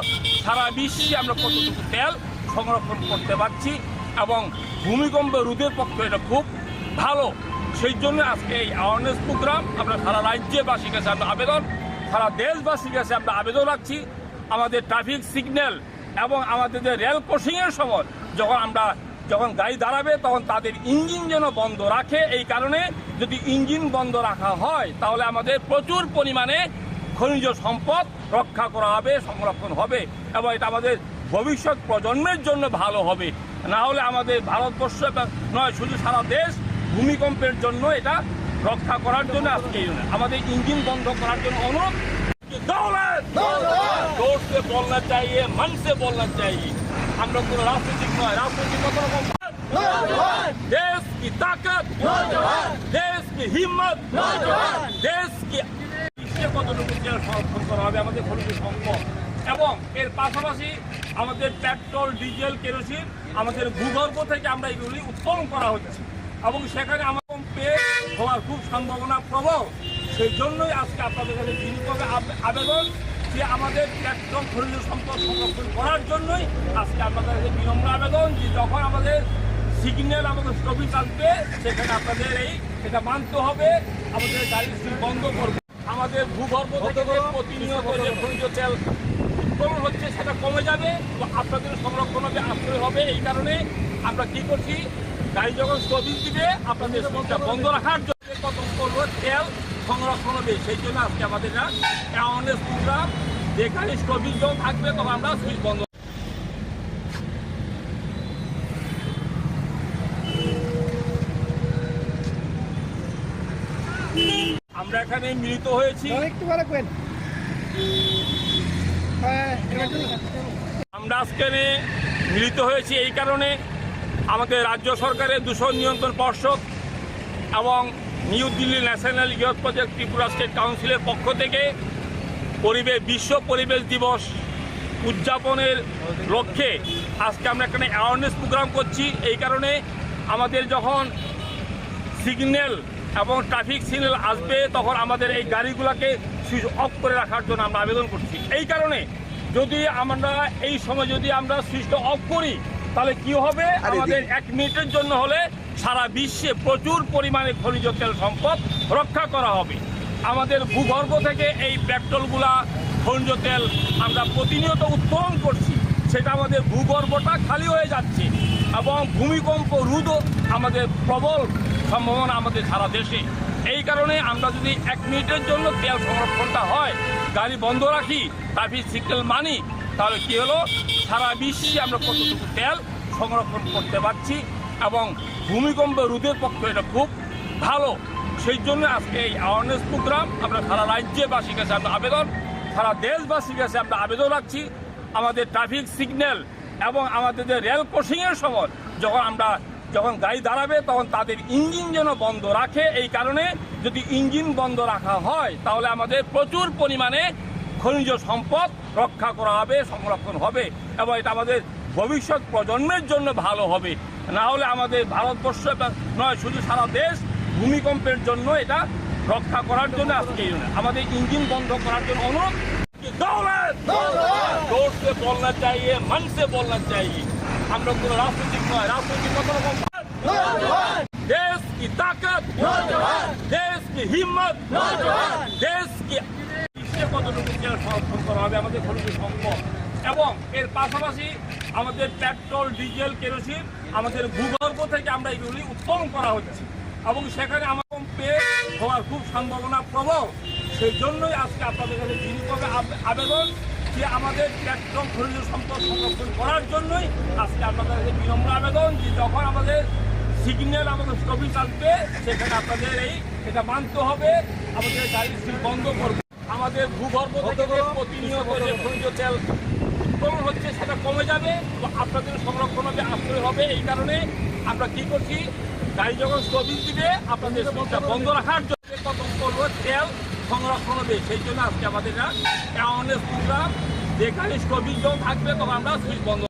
সারা বিশ্বে আমরা কতটুকু তেল সংরক্ষণ করতে পারছি এবং ভূমিকম্প রোধের পক্ষে এটা খুব ভালো। সেই জন্য আজকে এই অ্যাওয়ারনেস প্রোগ্রাম আমরা সারা রাজ্যবাসীর কাছে আমরা আবেদন, সারা দেশবাসীর কাছে আমরা আবেদন রাখছি, আমাদের ট্রাফিক সিগন্যাল এবং আমাদের যে রেল ক্রসিংয়ের সময় যখন গাড়ি দাঁড়াবে তখন তাদের ইঞ্জিন যেন বন্ধ রাখে। এই কারণে যদি ইঞ্জিন বন্ধ রাখা হয় তাহলে আমাদের প্রচুর পরিমাণে খনিজ সম্পদ রক্ষা করা হবে, সংরক্ষণ হবে এবং এটা আমাদের ভবিষ্যৎ প্রজন্মের জন্য ভালো হবে। না হলে আমাদের ভারতবর্ষ নয়, শুধু সারা দেশ ভূমিকম্পের জন্য এটা রক্ষা করার জন্য আজকে আমাদের ইঞ্জিন বন্ধ করার জন্য অনুরোধ। जोर से बोलना चाहिए, मन से बोलना चाहिए। हम लोग को राजनीतिक नয়, राजनीतिक मतलब देश की ताकत, देश की हिम्मत, देश की কতটুকু তেল সংরক্ষণ করা হবে আমাদের খনিজ সম্পদ এবং এর পাশাপাশি আমাদের পেট্রোল, ডিজেল, কেরোসিন আমাদের ভূগর্ভ থেকে আমরা এগুলি উত্তোলন করা হচ্ছে এবং সেখানে আমাদের হওয়ার খুব সম্ভাবনা প্রবল। সেই জন্যই আজকে আপনাদের কাছে বিনীতভাবে আবেদন যে আমাদের পেট্রোল খনিজ সম্পদ সংরক্ষণ করার জন্যই আজকে আপনাদের কাছে বিনম্র আবেদন যে যখন আমাদের সিগন্যাল আমাদের স্টপেজ আসবে সেখানে আপনাদের এটা মানতে হবে, আমাদের গাড়ি বন্ধ করবে। আমাদের ভূগর্ভ থেকে যে প্রতিনিয়ত যে খনিজ তেল উত্তোলন হচ্ছে সেটা কমে যাবে, তো আপনাদের সংরক্ষণ হবে, আশ্রয় হবে। এই কারণে আমরা কি করছি, গাড়ি যখন স্টপিজ দিবে আপনাদের সুইচটা বন্ধ রাখার জন্য কত করবো তেল সংরক্ষণ হবে। সেই জন্য আজকে আমাদের অ্যাওয়ারনেস প্রোগ্রাম, যেখানে স্টপিজ যখন থাকবে তখন আমরা সুইচ বন্ধ। আমরা এখানে মিলিত হয়েছি, আমরা আজকে মিলিত হয়েছি এই কারণে আমাদের রাজ্য সরকারের দূষণ নিয়ন্ত্রণ পর্ষদ এবং new Delhi national youth project Tripura state কাউন্সিলের পক্ষ থেকে বিশ্ব পরিবেশ দিবস উদযাপনের লক্ষ্যে আজকে আমরা এখানে অ্যাওয়ারনেস প্রোগ্রাম করছি। এই কারণে আমাদের যখন সিগন্যাল এবং ট্রাফিক সিগন্যাল আসবে তখন আমাদের এই গাড়িগুলোকে সুইচ অফ করে রাখার জন্য আমরা আবেদন করছি। এই কারণে যদি আমরা এই সময় যদি আমরা সুইচটা অফ করি তাহলে কি হবে, আমাদের 1 মিনিটের জন্য হলে সারা বিশ্বে প্রচুর পরিমাণে খনিজ তেল সম্পদ রক্ষা করা হবে। আমাদের ভূগর্ভ থেকে এই পেট্রোলগুলা খনিজ তেল আমরা প্রতিনিয়ত উত্তোলন করছি, সেটা আমাদের ভূগর্ভটা খালি হয়ে যাচ্ছে এবং ভূমিকম্প রোধও আমাদের প্রবল সম্ভাবনা আমাদের সারা দেশে। এই কারণে আমরা যদি 1 মিনিটের জন্য তেল সংরক্ষণটা হয়, গাড়ি বন্ধ রাখি, ট্রাফিক সিগন্যাল মানি, তাহলে কি হলো, সারা বিশ্বে আমরা কতটুকু তেল সংরক্ষণ করতে পারছি এবং ভূমিকম্প রোধের পক্ষে এটা খুব ভালো। সেই জন্য আজকে এই অ্যাওয়ারনেস প্রোগ্রাম আমরা সারা রাজ্যবাসীর কাছে আমরা আবেদন, সারা দেশবাসীর কাছে আমরা আবেদন রাখছি, আমাদের ট্রাফিক সিগন্যাল এবং আমাদের যে রেল ক্রসিংয়ের সময় যখন গাড়ি দাঁড়াবে তখন তাদের ইঞ্জিন যেন বন্ধ রাখে। এই কারণে যদি ইঞ্জিন বন্ধ রাখা হয় তাহলে আমাদের প্রচুর পরিমাণে খনিজ সম্পদ রক্ষা করা হবে, সংরক্ষণ হবে এবং এটা আমাদের ভবিষ্যৎ প্রজন্মের জন্য ভালো হবে। না হলে আমাদের ভারতবর্ষ নয়, শুধু সারা দেশ ভূমিকম্পের জন্য এটা রক্ষা করার জন্য আজকে আমাদের ইঞ্জিন বন্ধ করার জন্য অনুরোধ। जोर से बोलना चाहिए, मन से बोलना चाहिए। हम लोग को राजनीतिक नয়, राजनीतिक मतलब देश की ताकत, देश की हिम्मत, देश की কতটুকু তেল সংরক্ষণ করা হবে আমাদের খনিজ সম্পদ এবং এর পাশাপাশি আমাদের পেট্রোল, ডিজেল, কেরোসিন আমাদের ভূগর্ভ থেকে আমরা এগুলি উত্তোলন করা হচ্ছে এবং সেখানে আমার কম্পে হওয়ার খুব সম্ভাবনা প্রবল। সেই জন্যই আজকে আপনাদের কাছে বিনীতভাবে আবেদন যে আমাদের পেট্রোল খনিজ সম্পদ সংরক্ষণ করার জন্যই আজকে আপনাদের কাছে বিনম্র আবেদন যে যখন আমাদের সিগন্যাল আমাদের স্টপিজ আসবে সেখানে আপনাদের এটা মানতে হবে, আমাদের গাড়ির সিট বন্ধ করবে। আমাদের ভূগর্ভ থেকে প্রতিনিয়ত যে খনিজ তেল উত্তোলন হচ্ছে সেটা কমে যাবে, তো আপনাদের সংরক্ষণ হবে, আশ্রয় হবে। এই কারণে আমরা কি করছি, গাড়ি যখন স্টপিজ দিবে আপনাদের সুইচটা বন্ধ রাখার জন্য কত করবো তেল সংরক্ষণ হবে। সেই জন্য আজকে আমাদের অ্যাওয়ারনেস প্রোগ্রাম, যেখানে স্টপিজ যখন থাকবে তখন আমরা সুইচ বন্ধ।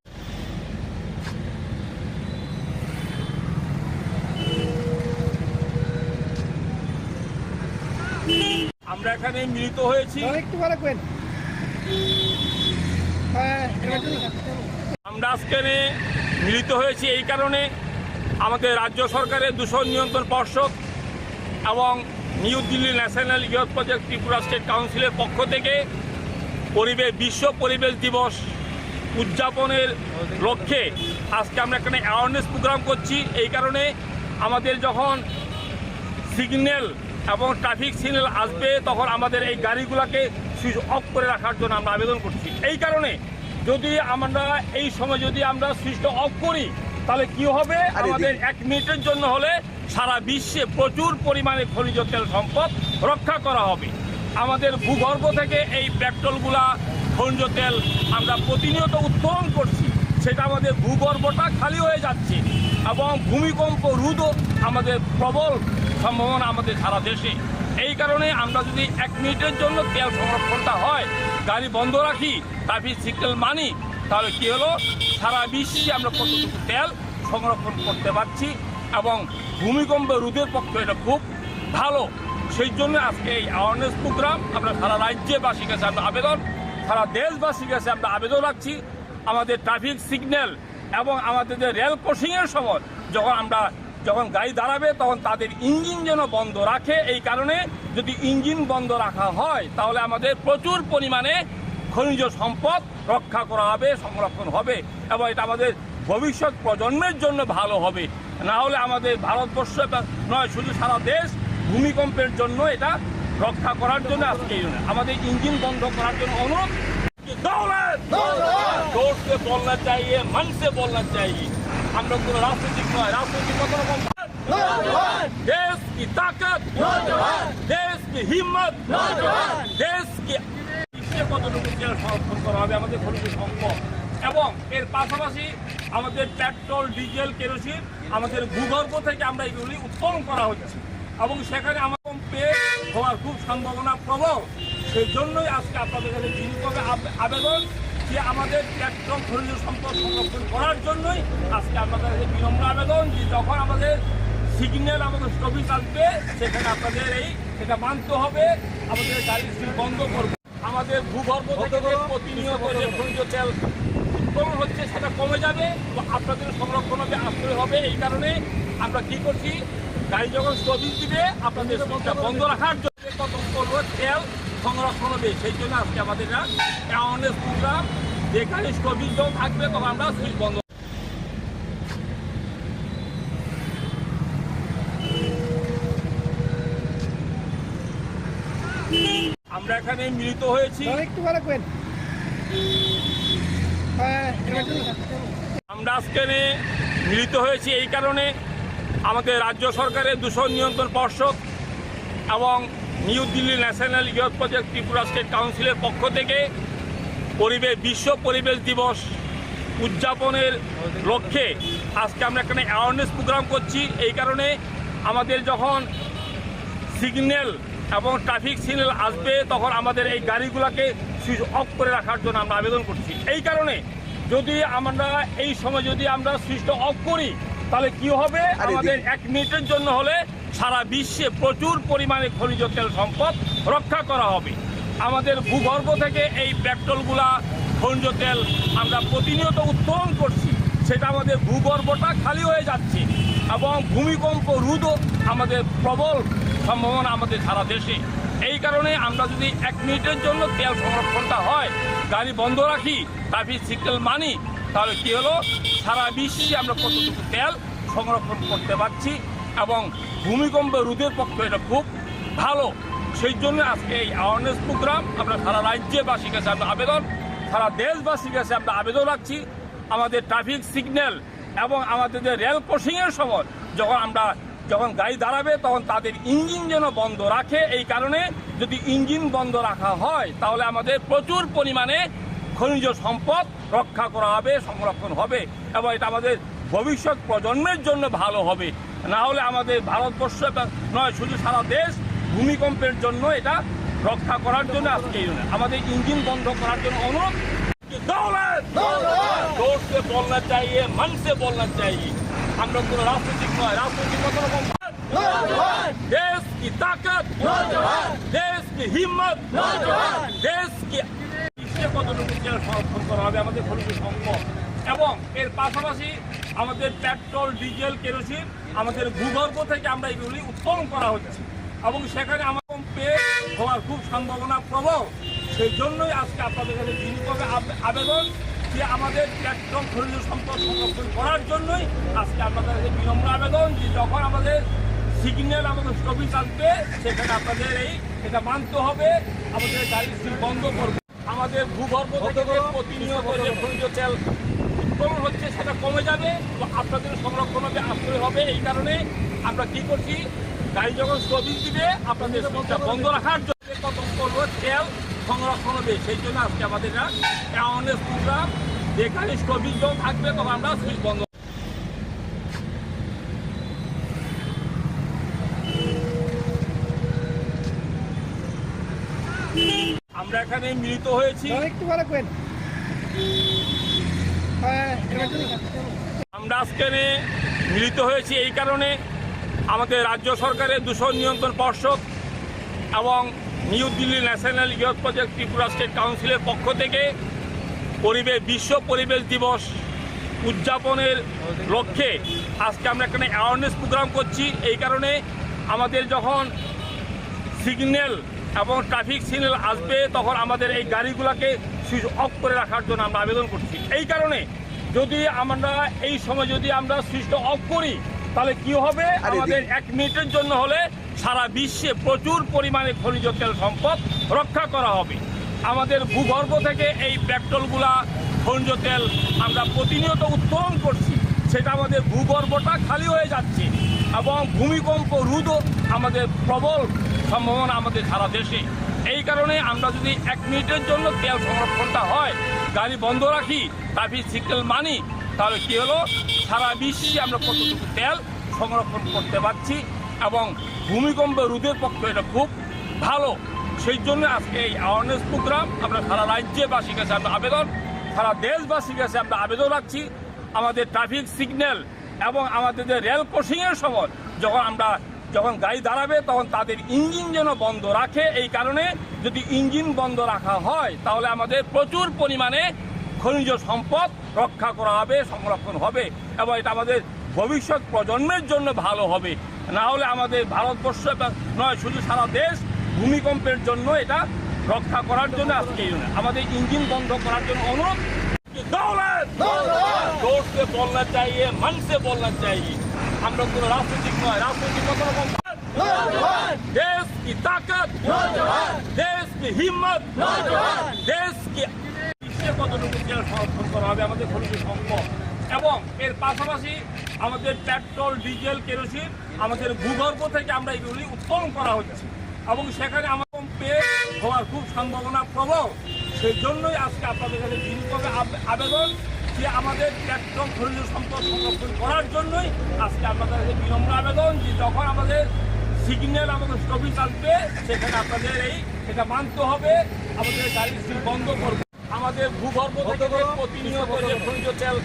আমরা এখানে মিলিত হয়েছি, আমরা আজকে মিলিত হয়েছি এই কারণে আমাদের রাজ্য সরকারের দূষণ নিয়ন্ত্রণ পর্ষদ এবং new Delhi national youth project Tripura state কাউন্সিলের পক্ষ থেকে বিশ্ব পরিবেশ দিবস উদযাপনের লক্ষ্যে আজকে আমরা এখানে অ্যাওয়ারনেস প্রোগ্রাম করছি। এই কারণে আমাদের যখন সিগন্যাল এবং ট্রাফিক সিগন্যাল আসবে তখন আমাদের এই গাড়িগুলোকে সুইচ অফ করে রাখার জন্য আমরা আবেদন করছি। এই কারণে যদি আমরা এই সময় যদি আমরা সুইচটা অফ করি তাহলে কি হবে, আমাদের 1 মিনিটের জন্য হলে সারা বিশ্বে প্রচুর পরিমাণে খনিজ তেল সম্পদ রক্ষা করা হবে। আমাদের ভূগর্ভ থেকে এই পেট্রোলগুলা খনিজ তেল আমরা প্রতিনিয়ত উত্তোলন করছি, সেটা আমাদের ভূগর্ভটা খালি হয়ে যাচ্ছে এবং ভূমিকম্প রোধও আমাদের প্রবল সম্ভাবনা আমাদের সারা দেশে। এই কারণে আমরা যদি 1 মিনিটের জন্য তেল সংরক্ষণটা হয়, গাড়ি বন্ধ রাখি, ট্রাফিক সিগন্যাল মানি, তাহলে কি হলো, সারা বিশ্বে আমরা কতটুকু তেল সংরক্ষণ করতে পারছি এবং ভূমিকম্প রোধের পক্ষে এটা খুব ভালো। সেই জন্য আজকে এই অ্যাওয়ারনেস প্রোগ্রাম আমরা সারা রাজ্যবাসীর কাছে আমরা আবেদন, সারা দেশবাসীর কাছে আমরা আবেদন রাখছি, আমাদের ট্রাফিক সিগন্যাল এবং আমাদের যে রেল ক্রসিংয়ের সময় যখন গাড়ি দাঁড়াবে তখন তাদের ইঞ্জিন যেন বন্ধ রাখে। এই কারণে যদি ইঞ্জিন বন্ধ রাখা হয় তাহলে আমাদের প্রচুর পরিমাণে খনিজ সম্পদ রক্ষা করা হবে, সংরক্ষণ হবে এবং এটা আমাদের ভবিষ্যৎ প্রজন্মের জন্য ভালো হবে। না হলে আমাদের ভারতবর্ষ নয়, শুধু সারা দেশ ভূমিকম্পের জন্য এটা রক্ষা করার জন্য আজকে আমাদের ইঞ্জিন বন্ধ করার জন্য অনুরোধ। जोर से बोलना चाहिए, मन से बोलना चाहिए। हम लोग को राजनीतिक नয়, राजनीतिक কত রকম देश की ताकत, देश की हिम्मत, देश की কতটুকু সংরক্ষণ করা হবে আমাদের খনিজ সম্পদ এবং এর পাশাপাশি আমাদের পেট্রোল, ডিজেল, কেরোসিন আমাদের ভূগর্ভ থেকে আমরা এগুলি উত্তোলন করা হচ্ছে এবং সেখানে আমার হওয়ার খুব সম্ভাবনা প্রবল। সেই জন্যই আজকে আপনাদের কাছে বিনীতভাবে আবেদন যে আমাদের পেট্রোল খনিজ সম্পদ সংরক্ষণ করার জন্যই আজকে আপনাদের কাছে বিনম্র আবেদন যে যখন আমাদের সিগন্যাল আমাদের স্টপেজ আসবে সেখানে আপনাদের এটা মানতে হবে, আমাদের গাড়ি বন্ধ করবে। আমাদের ভূগর্ভ থেকে প্রতিনিয়ত যে খনিজ তেল উৎপন্ন হচ্ছে সেটা কমে যাবে, তো আপনাদের সংরক্ষণ হবে, আশ্রয় হবে। এই কারণে আমরা কি করছি, গাড়ি যখন স্টপেজ দিবে আপনাদের স্টপটা বন্ধ রাখার জন্য কত করবো তেল সংরক্ষণ হবে। সেই জন্য আজকে আমাদের অ্যাওয়ারনেস প্রোগ্রাম, যেখানে স্টপেজ যখন থাকবে তখন আমরা সুইচ বন্ধ। আমরা এখানে মিলিত হয়েছি, আমরা আজকে মিলিত হয়েছি এই কারণে আমাদের রাজ্য সরকারের দূষণ নিয়ন্ত্রণ পর্ষদ এবং new Delhi national youth project Tripura state কাউন্সিলের পক্ষ থেকে বিশ্ব পরিবেশ দিবস উদযাপনের লক্ষ্যে আজকে আমরা এখানে অ্যাওয়ারনেস প্রোগ্রাম করছি। এই কারণে আমাদের যখন সিগন্যাল এবং ট্রাফিক সিগন্যাল আসবে তখন আমাদের এই গাড়িগুলোকে সুইচ অফ করে রাখার জন্য আমরা আবেদন করছি। এই কারণে যদি আমরা এই সময় যদি আমরা সুইচটা অফ করি তাহলে কি হবে, আমাদের 1 মিনিটের জন্য হলে সারা বিশ্বে প্রচুর পরিমাণে খনিজ তেল সম্পদ রক্ষা করা হবে। আমাদের ভূগর্ভ থেকে এই পেট্রোলগুলা, খনিজ তেল আমরা প্রতিনিয়ত উত্তোলন করছি, সেটা আমাদের ভূগর্ভটা খালি হয়ে যাচ্ছে এবং ভূমিকম্প রোধও আমাদের প্রবল সম্ভাবনা আমাদের সারা দেশে। এই কারণে আমরা যদি 1 মিনিটের জন্য তেল সংরক্ষণটা হয়, গাড়ি বন্ধ রাখি, ট্রাফিক সিগন্যাল মানি, তাহলে কি হলো, সারা বিশ্বে আমরা কতটুকু তেল সংরক্ষণ করতে পারছি এবং ভূমিকম্প রোধের পক্ষে এটা খুব ভালো। সেই জন্য আজকে এই অ্যাওয়ারনেস প্রোগ্রাম আমরা সারা রাজ্যবাসীর কাছে আমরা আবেদন, সারা দেশবাসীর কাছে আমরা আবেদন রাখছি, আমাদের ট্রাফিক সিগন্যাল এবং আমাদের যে রেল ক্রসিংয়ের সময় যখন গাড়ি দাঁড়াবে তখন তাদের ইঞ্জিন যেন বন্ধ রাখে। এই কারণে যদি ইঞ্জিন বন্ধ রাখা হয় তাহলে আমাদের প্রচুর পরিমাণে খনিজ সম্পদ রক্ষা করা হবে, সংরক্ষণ হবে এবং এটা আমাদের ভবিষ্যৎ প্রজন্মের জন্য ভালো হবে। না হলে আমাদের ভারতবর্ষ নয়, শুধু সারা দেশ ভূমিকম্পের জন্য এটা রক্ষা করার জন্য আজকে আমাদের ইঞ্জিন বন্ধ করার জন্য অনুরোধ। जोर से बोलना चाहिए, मन से बोलना चाहिए। हम लोग को राजनीतिक नয়, राजनीतिक কত রকম देश की ताकत, देश की हिम्मत, देश की কতটুকু তেল সংরক্ষণ করা হবে আমাদের খনিজ সম্পদ এবং এর পাশাপাশি আমাদের পেট্রোল, ডিজেল, কেরোসিন আমাদের ভূগর্ভ থেকে আমরা এগুলি উত্তোলন করা হচ্ছে এবং সেখানে আমাদের হওয়ার খুব সম্ভাবনা প্রবল। সেই জন্যই আজকে আপনাদের কাছে বিনীতভাবে আবেদন যে আমাদের পেট্রোল খনিজ সম্পদ সংরক্ষণ করার জন্যই আজকে আপনাদের কাছে বিনম্র আবেদন যে যখন আমাদের সিগন্যাল আমাদের স্টপেজ আসবে সেখানে আপনাদের এটা মানতে হবে, আমাদের গাড়ি বন্ধ করবে। আমাদের ভূগর্ভ থেকে প্রতিনিয়ত যে খনিজ তেল উৎপন্ন হচ্ছে সেটা কমে যাবে, তো আপনাদের সংরক্ষণ হবে, আশ্রয় হবে। এই কারণে আমরা কি করছি, গাড়ি যখন স্টপেজ দিবে আপনাদের স্টপটা বন্ধ রাখার জন্য কত করবো তেল সংরক্ষণ হবে। সেই জন্য আজকে আমাদের অ্যাওয়ারনেস প্রোগ্রাম, যেখানে স্টপেজ যখন থাকবে তখন আমরা সুইচ বন্ধ। আমরা এখানে মিলিত হয়েছি, আমরা আজকে মিলিত হয়েছি এই কারণে আমাদের রাজ্য সরকারের দূষণ নিয়ন্ত্রণ পর্ষদ এবং new Delhi national youth project Tripura state কাউন্সিলের পক্ষ থেকে বিশ্ব পরিবেশ দিবস উদযাপনের লক্ষ্যে আজকে আমরা এখানে অ্যাওয়ারনেস প্রোগ্রাম করছি। এই কারণে আমাদের যখন সিগন্যাল এবং ট্রাফিক সিগন্যাল আসবে তখন আমাদের এই গাড়িগুলোকে সুইচ অফ করে রাখার জন্য আমরা আবেদন করছি। এই কারণে যদি আমরা এই সময় যদি আমরা সুইচটা অফ করি তাহলে কি হবে, আমাদের 1 মিনিটের জন্য হলে সারা বিশ্বে প্রচুর পরিমাণে খনিজ তেল সম্পদ রক্ষা করা হবে। আমাদের ভূগর্ভ থেকে এই পেট্রোলগুলা খনিজ তেল আমরা প্রতিনিয়ত উত্তোলন করছি, সেটা আমাদের ভূগর্ভটা খালি হয়ে যাচ্ছে এবং ভূমিকম্প রোধও আমাদের প্রবল সম্ভাবনা আমাদের সারা দেশে। এই কারণে আমরা যদি 1 মিনিটের জন্য তেল সংরক্ষণটা হয়, গাড়ি বন্ধ রাখি, ট্রাফিক সিগন্যাল মানি, তাহলে কী হলো, সারা বিশ্বে আমরা কতটুকু তেল সংরক্ষণ করতে পারছি এবং ভূমিকম্প রোধের পক্ষে এটা খুব ভালো। সেই জন্য আজকে এই অ্যাওয়ারনেস প্রোগ্রাম আমরা সারা রাজ্যবাসীর কাছে আমরা আবেদন, সারা দেশবাসীর কাছে আমরা আবেদন রাখছি, আমাদের ট্রাফিক সিগন্যাল এবং আমাদের যে রেল ক্রসিংয়ের সময় যখন গাড়ি দাঁড়াবে তখন তাদের ইঞ্জিন যেন বন্ধ রাখে। এই কারণে যদি ইঞ্জিন বন্ধ রাখা হয় তাহলে আমাদের প্রচুর পরিমাণে খনিজ সম্পদ রক্ষা করা হবে, সংরক্ষণ হবে এবং এটা আমাদের ভবিষ্যৎ প্রজন্মের জন্য ভালো হবে। না হলে আমাদের ভারতবর্ষ নয়, শুধু সারা দেশ ভূমিকম্পের জন্য এটা রক্ষা করার জন্য আজকে আমাদের ইঞ্জিন বন্ধ করার জন্য অনুরোধ। जोर से बोलना चाहिए, मन से बोलना चाहिए। हम लोग तो राजनीतिक नয়, राजनीतिक मतलब देश की ताकत, देश की हिम्मत, देश की কতটুকু তেল সংরক্ষণ করা হবে আমাদের খনিজ সম্পদ এবং এর পাশাপাশি আমাদের পেট্রোল, ডিজেল, কেরোসিন আমাদের ভূগর্ভ থেকে আমরা এগুলি উত্তোলন করা হচ্ছে এবং সেখানে আমার কম্পে হওয়ার খুব সম্ভাবনা প্রবল। সেই জন্যই আজকে আপনাদের কাছে বিনীতভাবে আবেদন যে আমাদের পেট্রোল খনিজ সম্পদ সংরক্ষণ করার জন্যই আজকে আপনাদের কাছে বিনম্র আবেদন যে যখন আমাদের সিগন্যাল আমাদের স্টপিজ আসবে সেখানে আপনাদের এটা মানতে হবে, আমাদের গাড়ির সিট বন্ধ করবে। আমাদের ভূগর্ভ থেকে প্রতিনিয়ত যে খনিজ তেল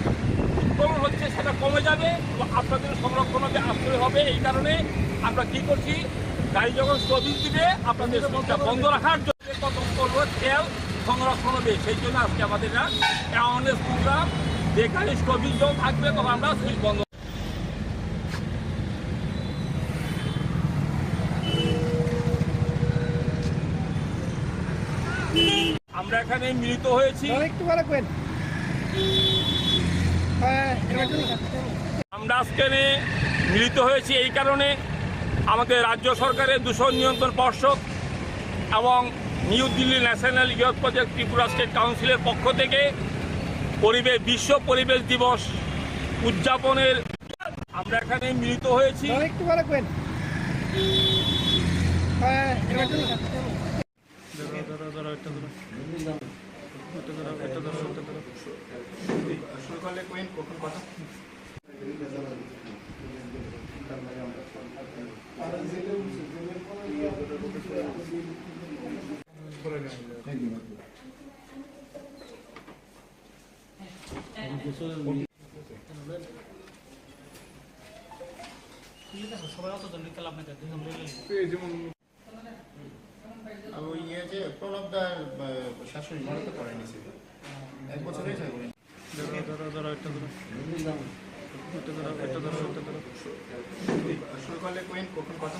উত্তোলন হচ্ছে সেটা কমে যাবে এবং আপনাদের সংরক্ষণ হবে, আশ্রয় হবে। এই কারণে আমরা কি করছি, গাড়ি যখন স্টপিজ দিবে আপনাদের সিটটা বন্ধ রাখার জন্য কত করবো তেল সংরক্ষণ হবে। সেই জন্য আজকে আমাদের অ্যাওয়ারনেস প্রোগ্রাম, যে গাড়ি স্টপিজ যখন থাকবে তখন আমরা সুইচ বন্ধ। আমরা এখানে মিলিত হয়েছি, আমরা আজকে মিলিত হয়েছি এই কারণে আমাদের রাজ্য সরকারের দূষণ নিয়ন্ত্রণ পর্ষদ এবং new Delhi national youth project Tripura state কাউন্সিলের পক্ষ থেকে বিশ্ব পরিবেশ দিবস উদযাপনের আমরা এখানে মিলিত হয়েছি। সবাই অত জলদি কাল আপনাদের আর ওই যে প্রণবদার শাশুড়ি মনে তো করেনি, 1 বছর হয়েছে। কখন কথা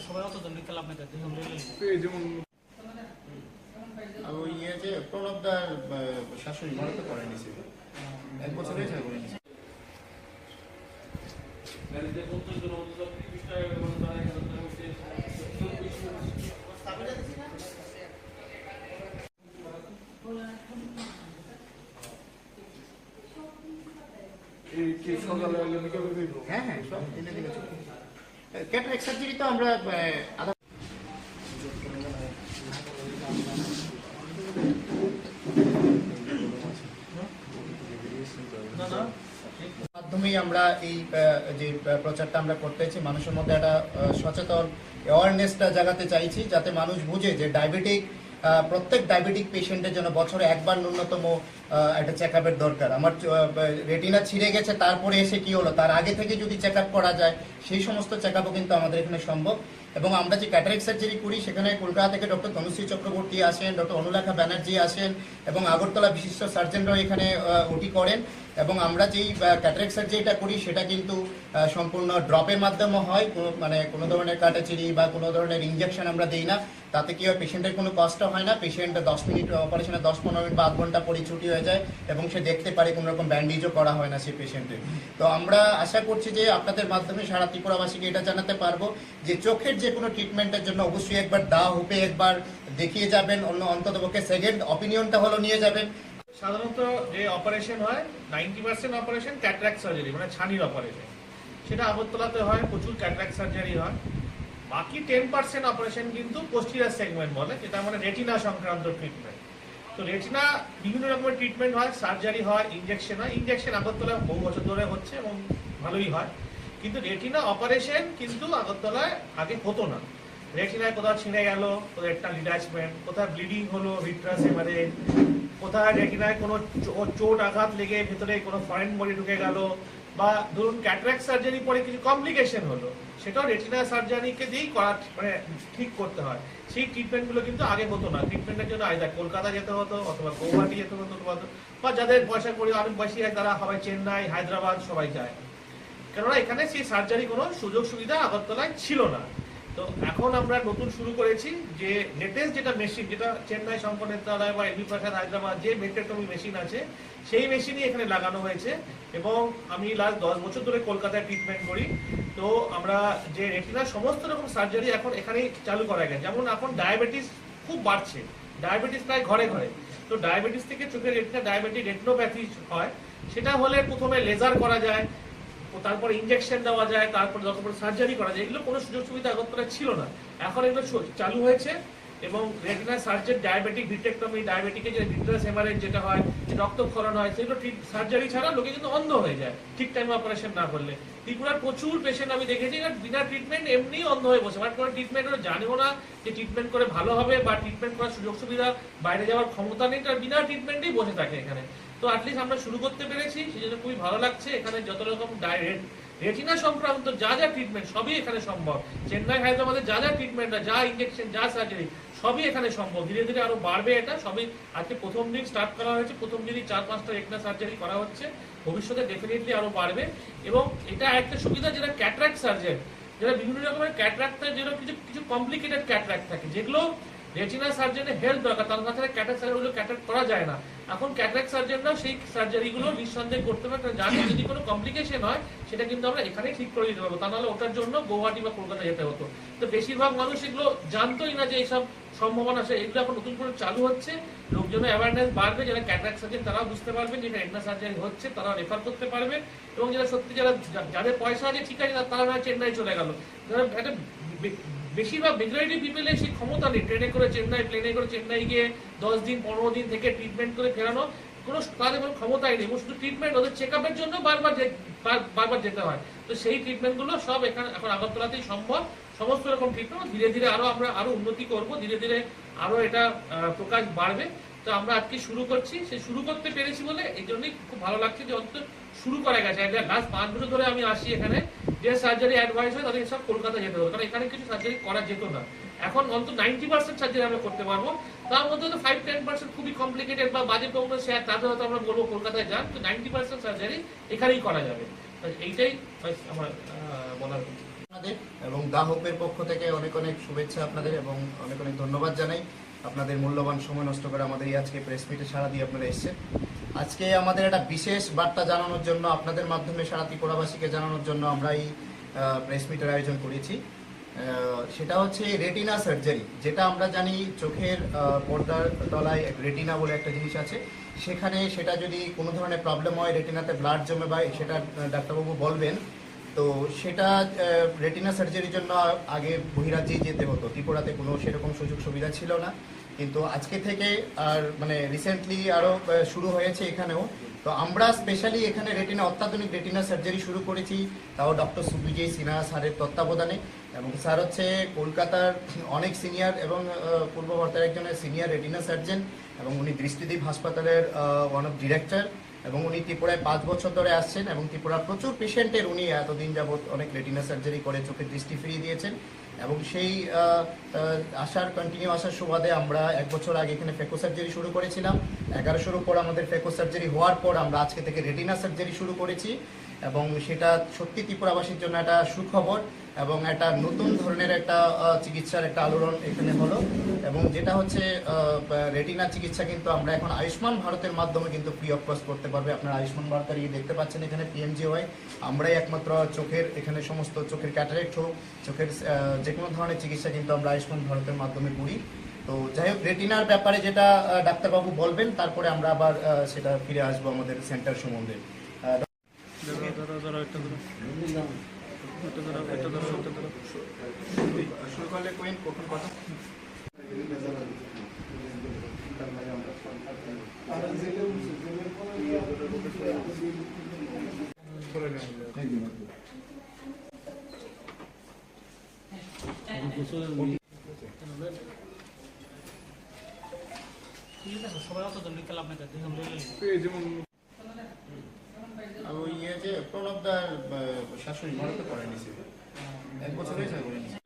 সবাই অত জলদি কাল আপনাদের আর ওই যে প্রণবদার শাশুড়ি মনে তো করেনি, 1 বছর হয়েছে। হ্যাঁ হ্যাঁ, সব দিনে দিনে ক্যাটারাক্ট সার্জারি তো আমরা আধা মাধ্যমেই আমরা এই যে প্রচারটা আমরা করতেছি, মানুষের মধ্যে একটা সচেতন অ্যাওয়ারনেসটা জাগাতে চাইছি, যাতে মানুষ বুঝে যে ডায়াবেটিক প্রত্যেক ডায়াবেটিক পেশেন্টের জন্য বছরে একবার ন্যূনতম একটা চেক আপের দরকার। আমার রেটিনা ছিঁড়ে গেছে, তারপরে এসে কি হলো, তার আগে থেকে যদি চেক আপ করা যায় সেই সমস্ত চেক আপও কিন্তু আমাদের এখানে সম্ভব। এবং আমরা যে ক্যাটারেক্ট সার্জারি করি সেখানে কলকাতা থেকে ডক্টর তনুশ্রী চক্রবর্তী আসেন, ডক্টর অনুলেখা ব্যানার্জি আসেন এবং আগরতলা বিশিষ্ট সার্জনরাও এখানে ওটি করেন। এবং আমরা যেই ক্যাটারেক্ট সার্জারিটা করি সেটা কিন্তু সম্পূর্ণ ড্রপের মাধ্যমে হয়, মানে কোনো ধরনের কাটাচিরি বা কোনো ধরনের ইঞ্জেকশন আমরা দিই না। তাতে কি হয়, পেশেন্টের কোনো কষ্ট হয় না, পেশেন্ট 10 মিনিট অপারেশনে 10-15 মিনিট বা আধ ঘন্টা পরে ছুটি হয়ে যায় এবং সে দেখতে পারে, কোনো রকম ব্যান্ডেজও করা হয় না সেই পেশেন্টের। তো আমরা আশা করছি যে আপনাদের মাধ্যমে সারা ত্রিপুরাবাসীকে এটা জানাতে পারবো যে চোখের যে কোনো ট্রিটমেন্টের জন্য অবশ্যই একবার হোপে একবার দেখিয়ে যাবেন, অন্ততপক্ষে সেকেন্ড অপিনিয়নটা হলো নিয়ে যাবেন। সাধারণত যে অপারেশন হয় 90% অপারেশন ক্যাটারাক্ট সার্জারি, মানে ছানির অপারেশন, সেটা আগরতলাতে হয়, প্রচুর ক্যাটারাক্ট সার্জারি হয়। বাকি 10% অপারেশন কিন্তু পোস্টিরিয়ার সেগমেন্ট বলে, যেটা মানে রেটিনা সংক্রান্ত ট্রিটমেন্ট। তো রেটিনা বিভিন্ন রকমের ট্রিটমেন্ট হয়, সার্জারি হয়, ইঞ্জেকশন হয়। ইঞ্জেকশন আগরতলায় বহু বছর ধরে হচ্ছে এবং ভালোই হয়, কিন্তু রেটিনা অপারেশন কিন্তু আগরতলায় আগে হতো না। রেটিনায় কোথাও ছিঁড়ে গেল, কোথাও একটা ডিটাচমেন্ট, কোথাও ব্লিডিং হলো, ভিট্রাস হেমারেজ, কোথায় রেটিনায় কোনো চোট আঘাত লেগে ভেতরে কোনো ফরেন বডি ঢুকে গেল, বা ধরুন ক্যাটারাক্ট সার্জারি পরে কিছু কমপ্লিকেশন হলো, সেটাও রেটিনা সার্জারিকে দিয়েই করা, মানে ঠিক করতে হয়। সেই ট্রিটমেন্টগুলো কিন্তু আগে হতো না। ট্রিটমেন্টের জন্য আইদার কলকাতা যেতে হতো অথবা গৌহাটি যেতে হতো, বা যাদের পয়সা করে অনেক বেশি হয় তারা সবাই চেন্নাই, হায়দ্রাবাদ সবাই যায়, কেননা এখানে সেই সার্জারি কোনো সুযোগ সুবিধা আগরতলায় ছিল না। তো এখন আমরা নতুন শুরু করেছি যে লেটেস্ট যেটা মেশিন, যেটা চেন্নাই শঙ্কর নেত্রালয় বা এমবি প্রসাদ হায়দ্রাবাদ যে ভিট্রেক্টমি মেশিন আছে সেই মেশিনই এখানে লাগানো হয়েছে। এবং আমি লাস্ট 10 বছর ধরে কলকাতায় ট্রিটমেন্ট করি। তো আমরা যে রেটিনার সমস্ত রকম সার্জারি এখন এখানেই চালু করা গেছে। যেমন এখন ডায়াবেটিস খুব বাড়ছে, ডায়াবেটিস প্রায় ঘরে ঘরে। তো ডায়াবেটিস থেকে চোখের রেটিনা ডায়াবেটিক রেটিনোপ্যাথি হয়, সেটা হলে প্রথমে লেজার করা যায়, তারপরে ইঞ্জেকশন দেওয়া যায়, তারপরে তারপরে সার্জারি করা যায়। এগুলো কোনো সুযোগ সুবিধা আগরতলায় ছিল না, এখন এগুলো চালু হয়েছে। এবং রেটিনা সার্জারি, ডায়াবেটিক ভিট্রেক্টমি, ডায়াবেটিকের যে ভিট্রাস হেমারেজ যেটা হয়, রক্তক্ষরণ হয়, সেগুলো সার্জারি ছাড়া লোকে কিন্তু অন্ধ হয়ে যায় ঠিক টাইমে অপারেশন না করলে। ত্রিপুরার প্রচুর পেশেন্ট আমি দেখেছি বিনা ট্রিটমেন্ট এমনি অন্ধ হয়ে বসে, বাট কোনো ট্রিটমেন্ট ওরা জানেও না যে ট্রিটমেন্ট করে ভালো হবে, বা ট্রিটমেন্ট করার সুযোগ সুবিধা, বাইরে যাওয়ার ক্ষমতা নেই, তার বিনা ট্রিটমেন্টেই বসে থাকে এখানে। তো অ্যাটলিস্ট আমরা শুরু করতে পেরেছি, সেই জন্য খুবই ভালো লাগছে। এখানে যত রকম রেটিনা সংক্রান্ত যা যা ট্রিটমেন্ট সবই এখানে সম্ভব। চেন্নাই, হায়দ্রাবাদে যা যা ট্রিটমেন্ট, যা ইঞ্জেকশন, যা সার্জারি সবই এখানে সম্ভব। ধীরে ধীরে আরো বাড়বে এটা। সবই আজকে প্রথম দিন স্টার্ট করা হয়েছে, প্রথম দিনই 4-5টা রেটিনা সার্জারি করা হচ্ছে, ভবিষ্যতে ডেফিনেটলি আরো বাড়বে। এবং এটা একটা সুবিধা, যেটা ক্যাটারাক্ট সার্জন, যারা বিভিন্ন রকমের ক্যাটারাক্টের যেন কিছু কিছু কমপ্লিকেটেড ক্যাটারাক্ট থাকে, যেগুলো রেটিনা সার্জনের হেল্প দরকার, তার কাছে ক্যাটারাক্ট সার্জারিগুলো ক্যাটারাক্ট করা যায় না। এখন ক্যাটারাক্ট সার্জনরা সেই সার্জারিগুলো নিঃসন্দেহ করতে পারে, কারণ জানি যদি কোনো কমপ্লিকেশন হয় সেটা কিন্তু আমরা এখানেই ঠিক করে দিতে পারবো, তা নাহলে ওটার জন্য গৌহাটি বা কলকাতা যেতে হতো। তো বেশিরভাগ মানুষ এগুলো জানতোই না যে এইসব সম্ভাবনা আছে। এগুলো এখন নতুন করে চালু হচ্ছে, লোকজনের অ্যাওয়ারনেস বাড়বে, যারা ক্যাটারাক্ট সার্জন তারাও বুঝতে পারবেন যে রেটিনা সার্জারি হচ্ছে, তারা রেফার করতে পারবে। এবং যারা সত্যি যাদের পয়সা আছে ঠিক আছে, তারা না চেন্নাই চলে গেল, যারা একটা বেশিরভাগ মেজরিটি পিপলের সেই ক্ষমতা নেই ট্রেনে করে চেন্নাই, প্লেনে করে চেন্নাই গিয়ে 10 দিন 15 দিন থেকে ট্রিটমেন্ট করে ফেরানো, কোনো তাদের কোনো ক্ষমতাই নেই। শুধু ট্রিটমেন্ট, ওদের চেক আপের জন্য বারবার যেতে হয়। তো সেই ট্রিটমেন্টগুলো সব এখানে এখন আগরতলাতেই সম্ভব। সমস্ত রকম ট্রিটমেন্ট ধীরে ধীরে আমরা আরো উন্নতি করব, ধীরে ধীরে আরো এটা প্রকাশ বাড়বে। তো আমরা আজকে শুরু করছি, সেই শুরু করতে পেরেছি বলে এই জন্যই খুব ভালো লাগছে যে অন্তত শুরু করা গেছে। লাস্ট 5 বছর ধরে আমি আসি এখানে, যে সার্জারি অ্যাডভাইস হয় তাদের সব কলকাতা যেতে হবে, কারণ এখানে কিছু সার্জারি করা যেত না। এখন অন্তত 90% সার্জারি আমরা করতে পারবো। তার মধ্যে তো 5-10% খুবই কমপ্লিকেটেড বা বাজে প্রবলেম, তাদের হয়তো আমরা বলবো কলকাতায় যান, তো 90% সার্জারি এখানেই করা যাবে। এইটাই আমার বলার। এবং হোপের পক্ষ থেকে অনেক অনেক শুভেচ্ছা আপনাদের, এবং অনেক অনেক ধন্যবাদ জানাই আপনাদের মূল্যবান সময় নষ্ট করে আমাদের এই আজকে প্রেস মিটে সাড়া দিয়ে আপনারা এসেছেন। আজকে আমাদের একটা বিশেষ বার্তা জানানোর জন্য, আপনাদের মাধ্যমে সারা ত্রিপুরাবাসীকে জানানোর জন্য আমরা এই প্রেস মিটের আয়োজন করেছি। সেটা হচ্ছে রেটিনা সার্জারি, যেটা আমরা জানি চোখের পর্দার তলায় রেটিনা বলে একটা জিনিস আছে, সেখানে সেটা যদি কোনো ধরনের প্রবলেম হয়, রেটিনাতে ব্লাড জমে বা সেটা ডাক্তারবাবু বলবেন, তো সেটা রেটিনা সার্জারির জন্য আগে বহিরাজ্যেই যেতে হতো। ত্রিপুরাতে কোনো সেরকম সুযোগ সুবিধা ছিল না, কিন্তু আজকে থেকে আর মানে রিসেন্টলি আরও শুরু হয়েছে এখানেও তো আমরা স্পেশালি এখানে রেটিনা অত্যাধুনিক রেটিনা সার্জারি শুরু করেছি, তাও ডক্টর সুবিজয় সিনহা স্যারের তত্ত্বাবধানে। এবং স্যার হচ্ছে কলকাতার অনেক সিনিয়র এবং পূর্ব ভারতের একজনের সিনিয়র রেটিনা সার্জন, এবং উনি দৃষ্টিদীপ হাসপাতালের ওয়ান অফ ডিরেক্টর, এবং উনি ত্রিপুরায় 5 বছর ধরে আসছেন এবং ত্রিপুরার প্রচুর পেশেন্টের উনি এতদিন যাবৎ অনেক রেটিনা সার্জারি করে চোখের দৃষ্টি ফিরিয়ে দিয়েছেন। এবং সেই কন্টিনিউ আসার সুবাদে আমরা 1 বছর আগে এখানে ফেকো সার্জারি শুরু করেছিলাম। 1100-র উপর আমাদের ফেকো সার্জারি হওয়ার পর আমরা আজকে থেকে রেটিনা সার্জারি শুরু করেছি, এবং সেটা সত্যি ত্রিপুরাবাসীর জন্য একটা সুখবর এবং একটা নতুন ধরনের একটা চিকিৎসার একটা আলোড়ন এখানে হলো। এবং যেটা হচ্ছে রেটিনা চিকিৎসা কিন্তু আমরা এখন আয়ুষ্মান ভারতের মাধ্যমে কিন্তু ফ্রি অফ কস্ট করতে পারবে। আপনারা আয়ুষ্মান ভারতের দেখতে পাচ্ছেন এখানে PMJY, আমরাই একমাত্র চোখের এখানে সমস্ত চোখের ক্যাটারেক্ট হোক, চোখের যে কোনো ধরনের চিকিৎসা কিন্তু আমরা আয়ুষ্মান ভারতের মাধ্যমে করি। তো যাই হোক, রেটিনার ব্যাপারে যেটা ডাক্তারবাবু বলবেন, তারপরে আমরা আবার সেটা ফিরে আসবো আমাদের সেন্টার সম্বন্ধে। ঠিক আছে, সবাই অত জলদি খেলা আপনাদের আর ওই যে প্রণবদার শাশুড়ি ভারতে করে নিছে, 1 বছর হয়েছে করে নিছে।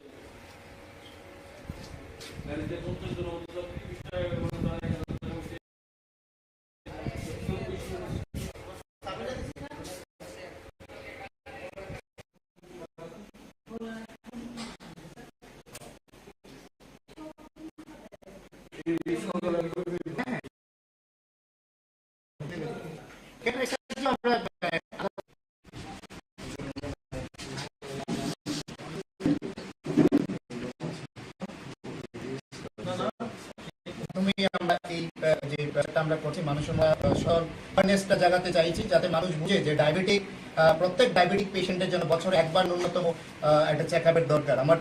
আমরা করছি মানুষের অ্যাওয়ারনেসটা জাগাতে চাইছি, যাতে মানুষ বুঝে যে ডায়াবেটিক প্রত্যেক ডায়াবেটিক পেশেন্টের জন্য বছরে একবার ন্যূনতম একটা চেকআপের দরকার। আমার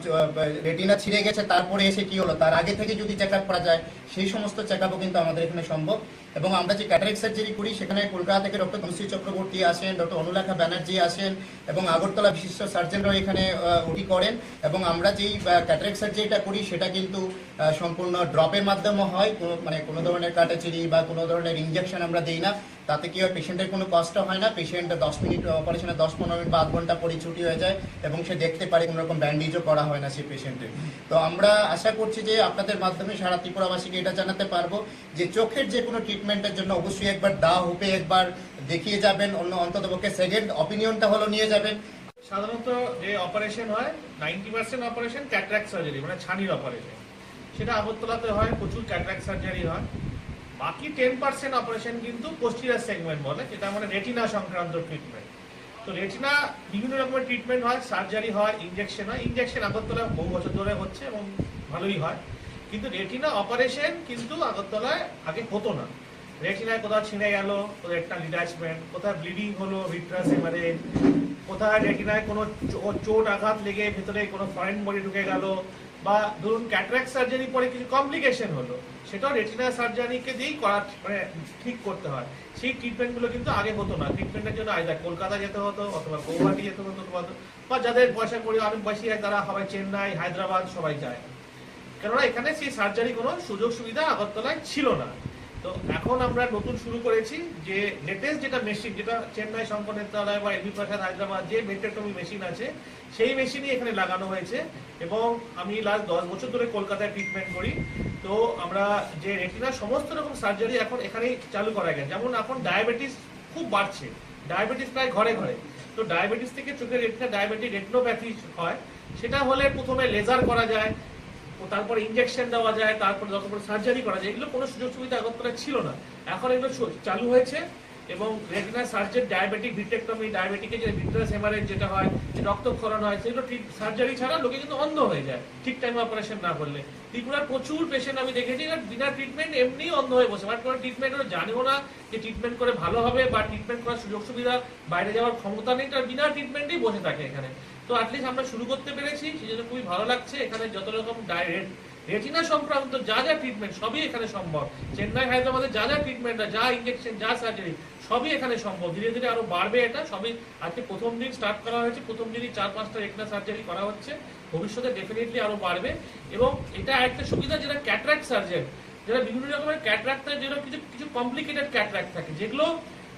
রেটিনা ছিঁড়ে গেছে, তারপরে এসে কি হলো, তার আগে থেকে যদি চেকআপ করা যায় সেই সমস্ত চেকআপও কিন্তু আমাদের এখানে সম্ভব। এবং আমরা যে ক্যাটারেক্ট সার্জারি করি সেখানে কলকাতা থেকে ডক্টর তনুশ্রী চক্রবর্তী আসেন, ডক্টর অনুলেখা ব্যানার্জি আসেন, এবং আগরতলা বিশিষ্ট সার্জনরাও এখানে ওটি করেন। এবং আমরা যেই ক্যাটারেক্ট সার্জারিটা করি সেটা কিন্তু সম্পূর্ণ ড্রপের মাধ্যমে হয়, মানে কোনো ধরনের কাটাচিরি বা কোনো ধরনের ইনজেকশন আমরা দিই না। তাতে কি হয়, পেশেন্টের কোনো কষ্ট হয় না, পেশেন্ট 10 মিনিট অপারেশনে 10-15 মিনিট বা 1 ঘন্টা পরে ছুটি হয়ে যায় এবং সে দেখতে পারে, কোনো রকম ব্যান্ডেজও করা হয় না সেই পেশেন্টের। তো আমরা আশা করছি যে আপনাদের মাধ্যমে সারা ত্রিপুরাবাসীকে এটা জানাতে পারবো যে চোখের যে কোনো ট্রিটমেন্টের জন্য অবশ্যই একবার হোপে একবার দেখিয়ে যাবেন, অন্ততপক্ষে সেকেন্ড অপিনিয়নটা হলো নিয়ে যাবেন। সাধারণত যে অপারেশন হয় 90% অপারেশন ক্যাটারাক্ট সার্জারি, মানে ছানির অপারেশন, সেটা আগরতলাতে হয়, প্রচুর ক্যাটারাক্ট সার্জারি হয়। বাকি 10% অপারেশন কিন্তু পোস্টিরিয়র সেগমেন্ট বলে, যেটা মানে রেটিনা সংক্রান্ত ট্রিটমেন্ট। তো রেটিনা বিভিন্ন রকমের ট্রিটমেন্ট হয়, সার্জারি হয়, ইনজেকশন হয়। ইনজেকশন আগরতলায় বহু বছর ধরে হচ্ছে এবং ভালোই হয়, কিন্তু রেটিনা অপারেশন কিন্তু আগরতলায় আগে হতো না। রেটিনায় কোথাও ছিঁড়ে গেল, রেটিনা ডিটাচমেন্ট, কোথায় ব্লিডিং হলো, ভিট্রাস হেমারেজ, কোথায় রেটিনায় কোনো চোট আঘাত লেগে ভেতরে কোনো ফরেন বডি ঢুকে গেল, বা ধরুন ক্যাটারাক্ট সার্জারি পরে কিছু কমপ্লিকেশন হলো, সেটাও রেটিনা সার্জারিকে দিয়েই করা, মানে ঠিক করতে হয়। সেই ট্রিটমেন্টগুলো কিন্তু আগে হতো না। ট্রিটমেন্টের জন্য আগে কলকাতা যেতে হতো, অথবা গৌহাটি যেতে হতো, বা যাদের পয়সা করে অনেক বেশি হয় তারা সবাই চেন্নাই, হায়দ্রাবাদ সবাই যায়, কেননা এখানে সেই সার্জারি কোনো সুযোগ সুবিধা আগরতলায় ছিল না। তো এখন আমরা নতুন শুরু করেছি যে লেটেস্ট যেটা মেশিন, যেটা চেন্নাই শঙ্কর নেত্রালয় বা এলবি প্রসাদ হায়দ্রাবাদ যে ভেন্ট্রেক্টমি মেশিন আছে, সেই মেশিনই এখানে লাগানো হয়েছে। এবং আমি লাস্ট 10 বছর ধরে কলকাতায় ট্রিটমেন্ট করি। তো আমরা যে রেটিনার সমস্ত রকম সার্জারি এখন এখানেই চালু করা গেছে। যেমন এখন ডায়াবেটিস খুব বাড়ছে, ডায়াবেটিস প্রায় ঘরে ঘরে। তো ডায়াবেটিস থেকে চোখের রেটিনা ডায়াবেটিক রেটিনোপ্যাথি হয়, সেটা হলে প্রথমে লেজার করা যায়, তারপরে ইনজেকশন দেওয়া যায়, তারপর যতক্ষণ সার্জারি করা যায়। এগুলো কোনো সুযোগ সুবিধা আগরতলায় ছিল না, এখন এগুলো চালু হয়েছে। এবং রেটিনা সার্জারি, ডায়াবেটিক ভিট্রেক্টমি, ডায়াবেটিকের যে ভিট্রাস হেমারেজ যেটা হয়, যে রক্তক্ষরণ হয়, সেগুলো সার্জারি ছাড়া লোকে কিন্তু অন্ধ হয়ে যায় ঠিক টাইমে অপারেশন না করলে। ত্রিপুরার প্রচুর পেশেন্ট আমি দেখেছি বিনা ট্রিটমেন্ট এমনি অন্ধ হয়ে বসে, বাট কোনো ট্রিটমেন্ট ওরা জানেও না যে ট্রিটমেন্ট করে ভালো হবে, বা ট্রিটমেন্ট করার সুযোগ সুবিধা, বাইরে যাওয়ার ক্ষমতা নেই, তার বিনা ট্রিটমেন্টেই বসে থাকে এখানে। তো অ্যাটলিস্ট আমরা শুরু করতে পেরেছি, সেই জন্য খুবই ভালো লাগছে। এখানে যত রকম রেটিনা সংক্রান্ত যা যা ট্রিটমেন্ট সবই এখানে সম্ভব। চেন্নাই হায়দ্রাবাদে যা যা ট্রিটমেন্ট, যা ইঞ্জেকশন, যা সার্জারি সবই এখানে সম্ভব। ধীরে ধীরে আরো বাড়বে এটা। সবই আজকে প্রথম দিন স্টার্ট করা হয়েছে, প্রথম দিনই 4-5টা রেটিনা সার্জারি করা হচ্ছে, ভবিষ্যতে ডেফিনেটলি আরো বাড়বে। এবং এটা একটা সুবিধা যেটা ক্যাটারাক্ট সার্জন, যারা বিভিন্ন রকমের ক্যাটারাক্ট থাকে, যেটা কিছু কিছু কমপ্লিকেটেড ক্যাটারাক্ট থাকে, যেগুলো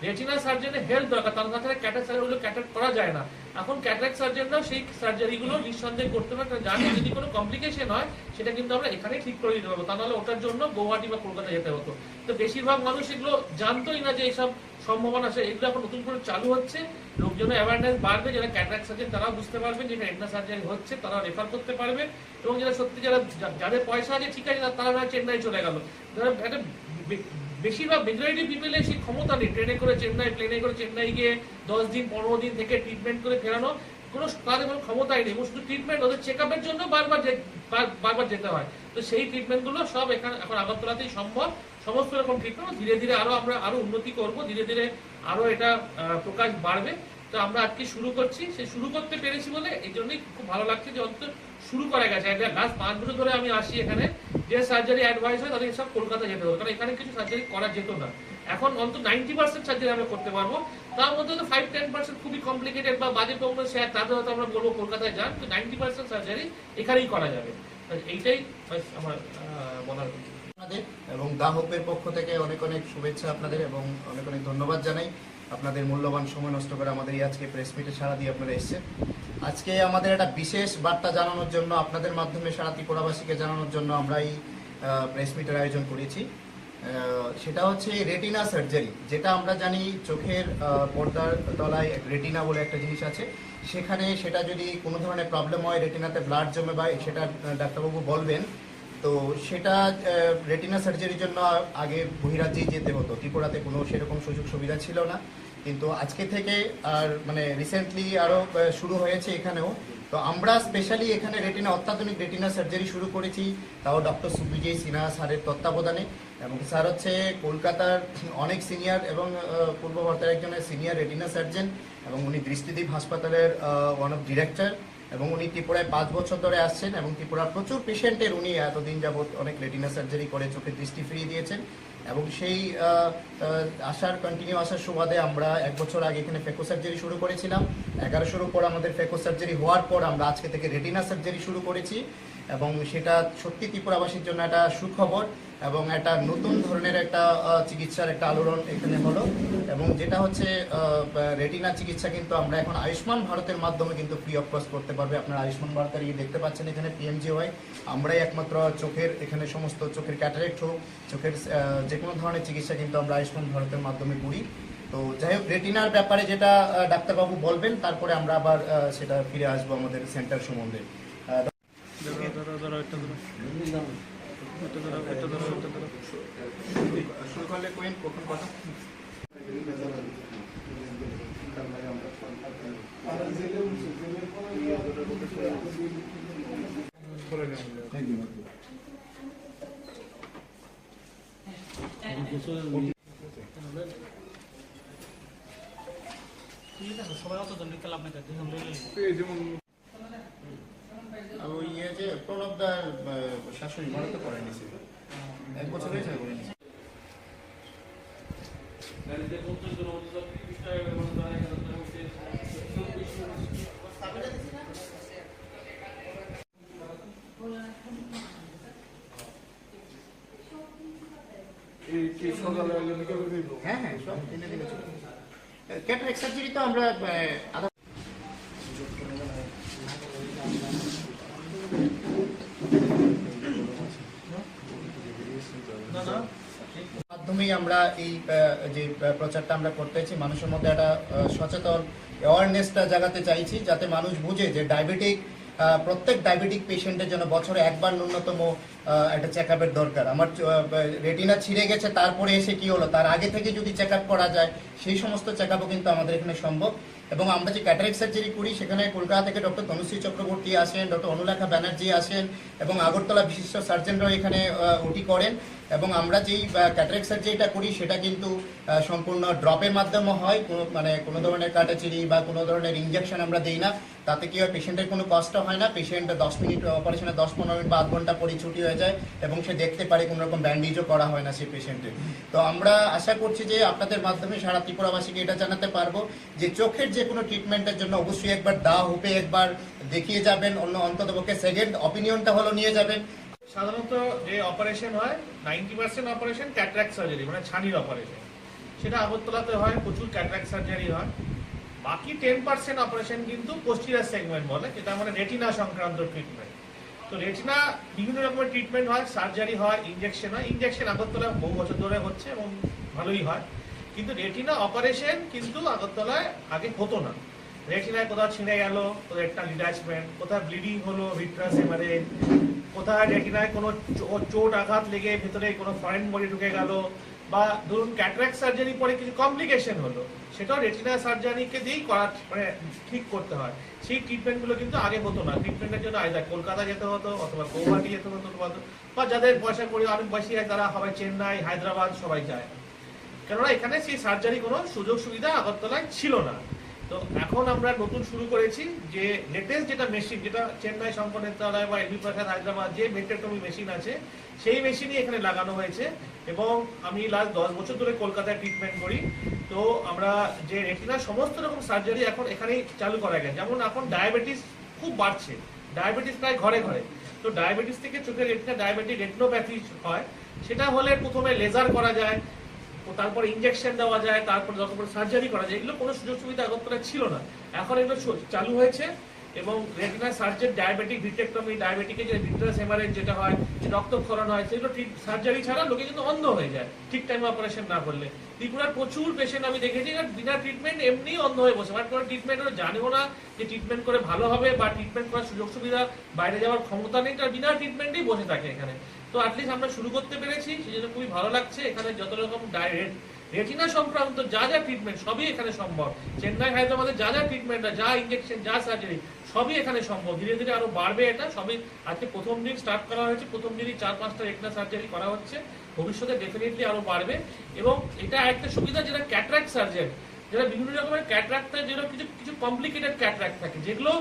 রেটিনা সার্জনের হেল্প দরকার, তার কাছে ক্যাটারাক্ট সার্জারিগুলো ক্যাটারাক্ট করা যায় না। এখন ক্যাটারাক্ট সার্জনরাও সেই সার্জারিগুলো নিঃসন্দেহে করতে পারে, কারণ জানে যদি কোনো কমপ্লিকেশন হয় সেটা কিন্তু আমরা এখানেই ঠিক করে দিতে পারবো, তা নাহলে ওটার জন্য গুয়াহাটি বা কলকাতা যেতে হতো। তো বেশিরভাগ মানুষ এগুলো জানতোই না যে এইসব সম্ভাবনা আছে। এগুলো এখন নতুন করে চালু হচ্ছে, লোকজনের অ্যাওয়ারনেস বাড়বে, যারা ক্যাটারাক্ট সার্জন তারাও বুঝতে পারবে যে রেটিনা সার্জারি হচ্ছে, তারা রেফার করতে পারবে। এবং যারা সত্যি যাদের পয়সা আছে ঠিক আছে, তারা চেন্নাই চলে গেল। যারা একটা বেশিরভাগ মেজরিটি পিপলের সেই ক্ষমতা নেই ট্রেনে করে চেন্নাই, প্লেনে করে চেন্নাই গিয়ে 10 দিন 15 দিন থেকে ট্রিটমেন্ট করে ফেরানো, কোনো তাদের কোনো ক্ষমতাই নেই। শুধু ট্রিটমেন্ট, ওদের চেক আপের জন্য বারবার যেতে হয়। তো সেই ট্রিটমেন্টগুলো সব এখানে এখন আগরতলাতেই সম্ভব। সমস্ত রকম ট্রিটমেন্ট ধীরে ধীরে আমরা আরো উন্নতি করব, ধীরে ধীরে আরো এটা প্রকাশ বাড়বে। তো আমরা আজকে শুরু করছি, সে শুরু করতে পেরেছি বলে এই জন্যই খুব ভালো লাগছে যে অন্তত শুরু করা গেছে। লাস্ট 5 বছর ধরে আমি আসি এখানে, যে সার্জারি অ্যাডভাইস হয় তাদের সব কলকাতা যেতে হবে, কারণ এখানে কিছু সার্জারি করা যেত না। এখন অন্তত 90% সার্জারি আমরা করতে পারবো। তার মধ্যে তো 5-10% খুবই কমপ্লিকেটেড বা বাজে প্রবলেম, তাদের হয়তো আমরা বলবো কলকাতায় যান, তো 90% সার্জারি এখানেই করা যাবে। এইটাই আমার বলার। এবং দাহপের পক্ষ থেকে অনেক অনেক শুভেচ্ছা আপনাদের এবং অনেক অনেক ধন্যবাদ জানাই। আপনাদের মূল্যবান সময় নষ্ট করে আমাদের এই আজকে প্রেস মিটে সাড়া দিয়ে আপনারা এসেছেন। আজকে আমাদের একটা বিশেষ বার্তা জানানোর জন্য, আপনাদের মাধ্যমে সারা ত্রিপুরাবাসীকে জানানোর জন্য আমরা এই প্রেস মিটের আয়োজন করেছি। সেটা হচ্ছে রেটিনা সার্জারি, যেটা আমরা জানি চোখের পর্দার তলায় রেটিনা বলে একটা জিনিস আছে, সেখানে সেটা যদি কোনো ধরনের প্রবলেম হয়, রেটিনাতে ব্লাড জমে বা সেটা ডাক্তারবাবু বলবেন, তো সেটা রেটিনা সার্জারির জন্য আগে বহিরাজ্যেই যেতে হতো। ত্রিপুরাতে কোনো সেরকম সুযোগ সুবিধা ছিল না, কিন্তু আজকে থেকে আর মানে রিসেন্টলি আরও শুরু হয়েছে এখানেও। তো আমরা স্পেশালি এখানে অত্যাধুনিক রেটিনা সার্জারি শুরু করেছি, তাও ডক্টর সুবিজয় সিনহা স্যারের তত্ত্বাবধানে। এবং স্যার হচ্ছে কলকাতার অনেক সিনিয়র এবং পূর্ব ভারতের একজনের সিনিয়র রেটিনা সার্জন, এবং উনি দৃষ্টিদ্বীপ হাসপাতালের ওয়ান অফ ডিরেক্টর, এবং উনি ত্রিপুরায় 5 বছর ধরে আসছেন এবং ত্রিপুরার প্রচুর পেশেন্টের উনি এতদিন যাবৎ অনেক রেটিনা সার্জারি করে চোখের দৃষ্টি ফিরিয়ে দিয়েছেন। এবং সেই কন্টিনিউ আসার সুবাদে আমরা 1 বছর আগে এখানে ফেকো সার্জারি শুরু করেছিলাম। 1100-র উপর আমাদের ফেকো সার্জারি হওয়ার পর আমরা আজকে থেকে রেটিনা সার্জারি শুরু করেছি, এবং সেটা সত্যি ত্রিপুরাবাসীর জন্য একটা সুখবর এবং একটা নতুন ধরনের একটা চিকিৎসার একটা আলোড়ন এখানে হলো। এবং যেটা হচ্ছে রেটিনা চিকিৎসা কিন্তু আমরা এখন আয়ুষ্মান ভারতের মাধ্যমে কিন্তু ফ্রি অফ কস্ট করতে পারবে। আপনারা আয়ুষ্মান ভারতের দেখতে পাচ্ছেন এখানে PMJY, আমরাই একমাত্র চোখের এখানে সমস্ত চোখের ক্যাটারাক্ট হোক, চোখের যে কোনো ধরনের চিকিৎসা কিন্তু আমরা আয়ুষ্মান ভারতের মাধ্যমে করি। তো যাই হোক, রেটিনার ব্যাপারে যেটা ডাক্তারবাবু বলবেন, তারপরে আমরা আবার সেটা ফিরে আসবো আমাদের সেন্টার সম্বন্ধে। সবাই অত জন লাভ নাই, ইয়ে যে প্রণবদার শাশুড়ি ভারতে করে নিছে 1 বছর হয়েছে করে নিছে। হ্যাঁ হ্যাঁ, সব দিনে দিনে চলে। ক্যাটারাক্ট সার্জারি তো আমরা মাধ্যমেই আমরা এই যে প্রচারটা আমরা করতেছি, মানুষের মধ্যে একটা সচেতন অ্যাওয়ারনেসটা জাগাতে চাইছি, যাতে মানুষ বুঝে যে প্রত্যেক ডায়াবেটিক পেশেন্টের জন্য বছরে একবার ন্যূনতম একটা চেক আপের দরকার। আমার রেটিনা ছিঁড়ে গেছে, তারপরে এসে কি হলো, তার আগে থেকে যদি চেক আপ করা যায়, সেই সমস্ত চেক আপও কিন্তু আমাদের এখানে সম্ভব। এবং আমরা যে ক্যাটারাক্ট সার্জারি করি, সেখানে কলকাতা থেকে ডক্টর তনুশ্রী চক্রবর্তী আসেন, ডক্টর অনুলেখা ব্যানার্জি আসেন, এবং আগরতলা বিশিষ্ট সার্জনরাও এখানে ওটি করেন। এবং আমরা যেই ক্যাটারেক্ট সার্জারিটা করি সেটা কিন্তু সম্পূর্ণ ড্রপের মাধ্যমে হয়, কোনো ধরনের কাটাচিরি বা কোনো ধরনের ইঞ্জেকশন আমরা দিই না। তাতে কি হয়, পেশেন্টের কোনো কষ্ট হয় না, পেশেন্ট 10 মিনিট অপারেশনে 10-15 মিনিট বা আধ ঘন্টা পরে ছুটি হয়ে যায় এবং সে দেখতে পারে, কোনো রকম ব্যান্ডেজও করা হয় না সেই পেশেন্টের। তো আমরা আশা করছি যে আপনাদের মাধ্যমে সারা ত্রিপুরাবাসীকে এটা জানাতে পারবো যে চোখের যে কোনো ট্রিটমেন্টের জন্য অবশ্যই একবার হোপে একবার দেখিয়ে যাবেন, অন্ততপক্ষে সেকেন্ড অপিনিয়নটা হলো নিয়ে যাবেন। সাধারণত যে অপারেশন হয় 90% অপারেশন ক্যাটারাক্ট সার্জারি, মানে ছানির অপারেশন, সেটা আগরতলাতে হয়, প্রচুর ক্যাটারাক্ট সার্জারি হয়। বাকি 10% অপারেশন কিন্তু পোস্টিরিয়ার সেগমেন্ট বলে, যেটা মানে রেটিনা সংক্রান্ত ট্রিটমেন্ট। তো রেটিনা বিভিন্ন রকমের ট্রিটমেন্ট হয়, সার্জারি হয়, ইঞ্জেকশন হয়। ইঞ্জেকশন আগরতলায় বহু বছর ধরে হচ্ছে এবং ভালোই হয়, কিন্তু রেটিনা অপারেশন কিন্তু আগরতলায় আগে হতো না। রেটিনায় কোথাও ছিঁড়ে গেল, কোথাও একটা ডিট্যাচমেন্ট, কোথাও ব্লিডিং হলো, ভিট্রাস হেমারেজ, কোথায় রেটিনায় কোনো চোট আঘাত লেগে ভেতরে কোনো ফরেন বডি ঢুকে গেল, বা ধরুন ক্যাটারাক্ট সার্জারি পরে কিছু কমপ্লিকেশন হলো, সেটাও রেটিনা সার্জারিকে দিয়েই করা, মানে ঠিক করতে হয়। সেই ট্রিটমেন্টগুলো কিন্তু আগে হতো না। ট্রিটমেন্টের জন্য আইদার কলকাতা যেতে হতো, অথবা গৌহাটি যেতে হতো, বা যাদের পয়সা করে অনেক বেশি হয় তারা সবাই চেন্নাই, হায়দ্রাবাদ সবাই যায়, কেননা এখানে সেই সার্জারি কোনো সুযোগ সুবিধা আগরতলায় ছিল না। তো এখন আমরা নতুন শুরু করেছি যে লেটেস্ট যেটা মেশিন, যেটা চেন্নাই শঙ্করনেত্রালয় বা এলবি প্রসাদ হায়দ্রাবাদ যে ভেন্ট্রেক্টমি মেশিন আছে, সেই মেশিনই এখানে লাগানো হয়েছে। এবং আমি লাস্ট 10 বছর ধরে কলকাতায় ট্রিটমেন্ট করি। তো আমরা যে রেটিনার সমস্ত রকম সার্জারি এখন এখানেই চালু করা গেছে। যেমন এখন ডায়াবেটিস খুব বাড়ছে, ডায়াবেটিস প্রায় ঘরে ঘরে। তো ডায়াবেটিস থেকে চোখের রেটিনা ডায়াবেটিক রেটিনোপ্যাথি হয়, সেটা হলে প্রথমে লেজার করা যায়, তারপর ইঞ্জেকশন দেওয়া যায়, তারপর যতক্ষণ সার্জারি করা যায়। এগুলো কোনো সুযোগ সুবিধা আগরতলায় ছিল না, এখন এগুলো চালু হয়েছে। এবং রেটিনা সার্জারি, ডায়াবেটিক ভিট্রেক্টমি, ডায়াবেটিকে যে ভিট্রাস হেমারেজ যেটা হয়, যে রক্তক্ষরণ হয়, সেগুলো সার্জারি ছাড়া লোকে কিন্তু অন্ধ হয়ে যায় ঠিক টাইমে অপারেশন না করলে। ত্রিপুরার প্রচুর পেশেন্ট আমি দেখেছি বিনা ট্রিটমেন্ট এমনি অন্ধ হয়ে বসে, মানে কোনো ট্রিটমেন্ট জানেও না যে ট্রিটমেন্ট করে ভালো হবে, বা ট্রিটমেন্ট করার সুযোগ সুবিধা, বাইরে যাওয়ার ক্ষমতা নেই, তার বিনা ট্রিটমেন্টেই বসে থাকে এখানে। তো অ্যাটলিস্ট আমরা শুরু করতে পেরেছি, সেই জন্য খুবই ভালো লাগছে। এখানে যত রকম রেটিনা সংক্রান্ত যা যা ট্রিটমেন্ট সবই এখানে সম্ভব। চেন্নাই, হায়দ্রাবাদে যা যা ট্রিটমেন্ট, যা ইঞ্জেকশন, যা সার্জারি, সবই এখানে সম্ভব। ধীরে ধীরে আরো বাড়বে এটা। সবই আজকে প্রথম দিন স্টার্ট করা হয়েছে, প্রথম দিনই 4-5টা রেটিনা সার্জারি করা হচ্ছে, ভবিষ্যতে ডেফিনেটলি আরো বাড়বে। এবং এটা একটা সুবিধা, যেটা ক্যাটারাক্ট সার্জারি, যেটা বিভিন্ন রকমের ক্যাটারাক্ট, যেটা কিছু কমপ্লিকেটেড ক্যাটারাক্ট থাকে, যেগুলো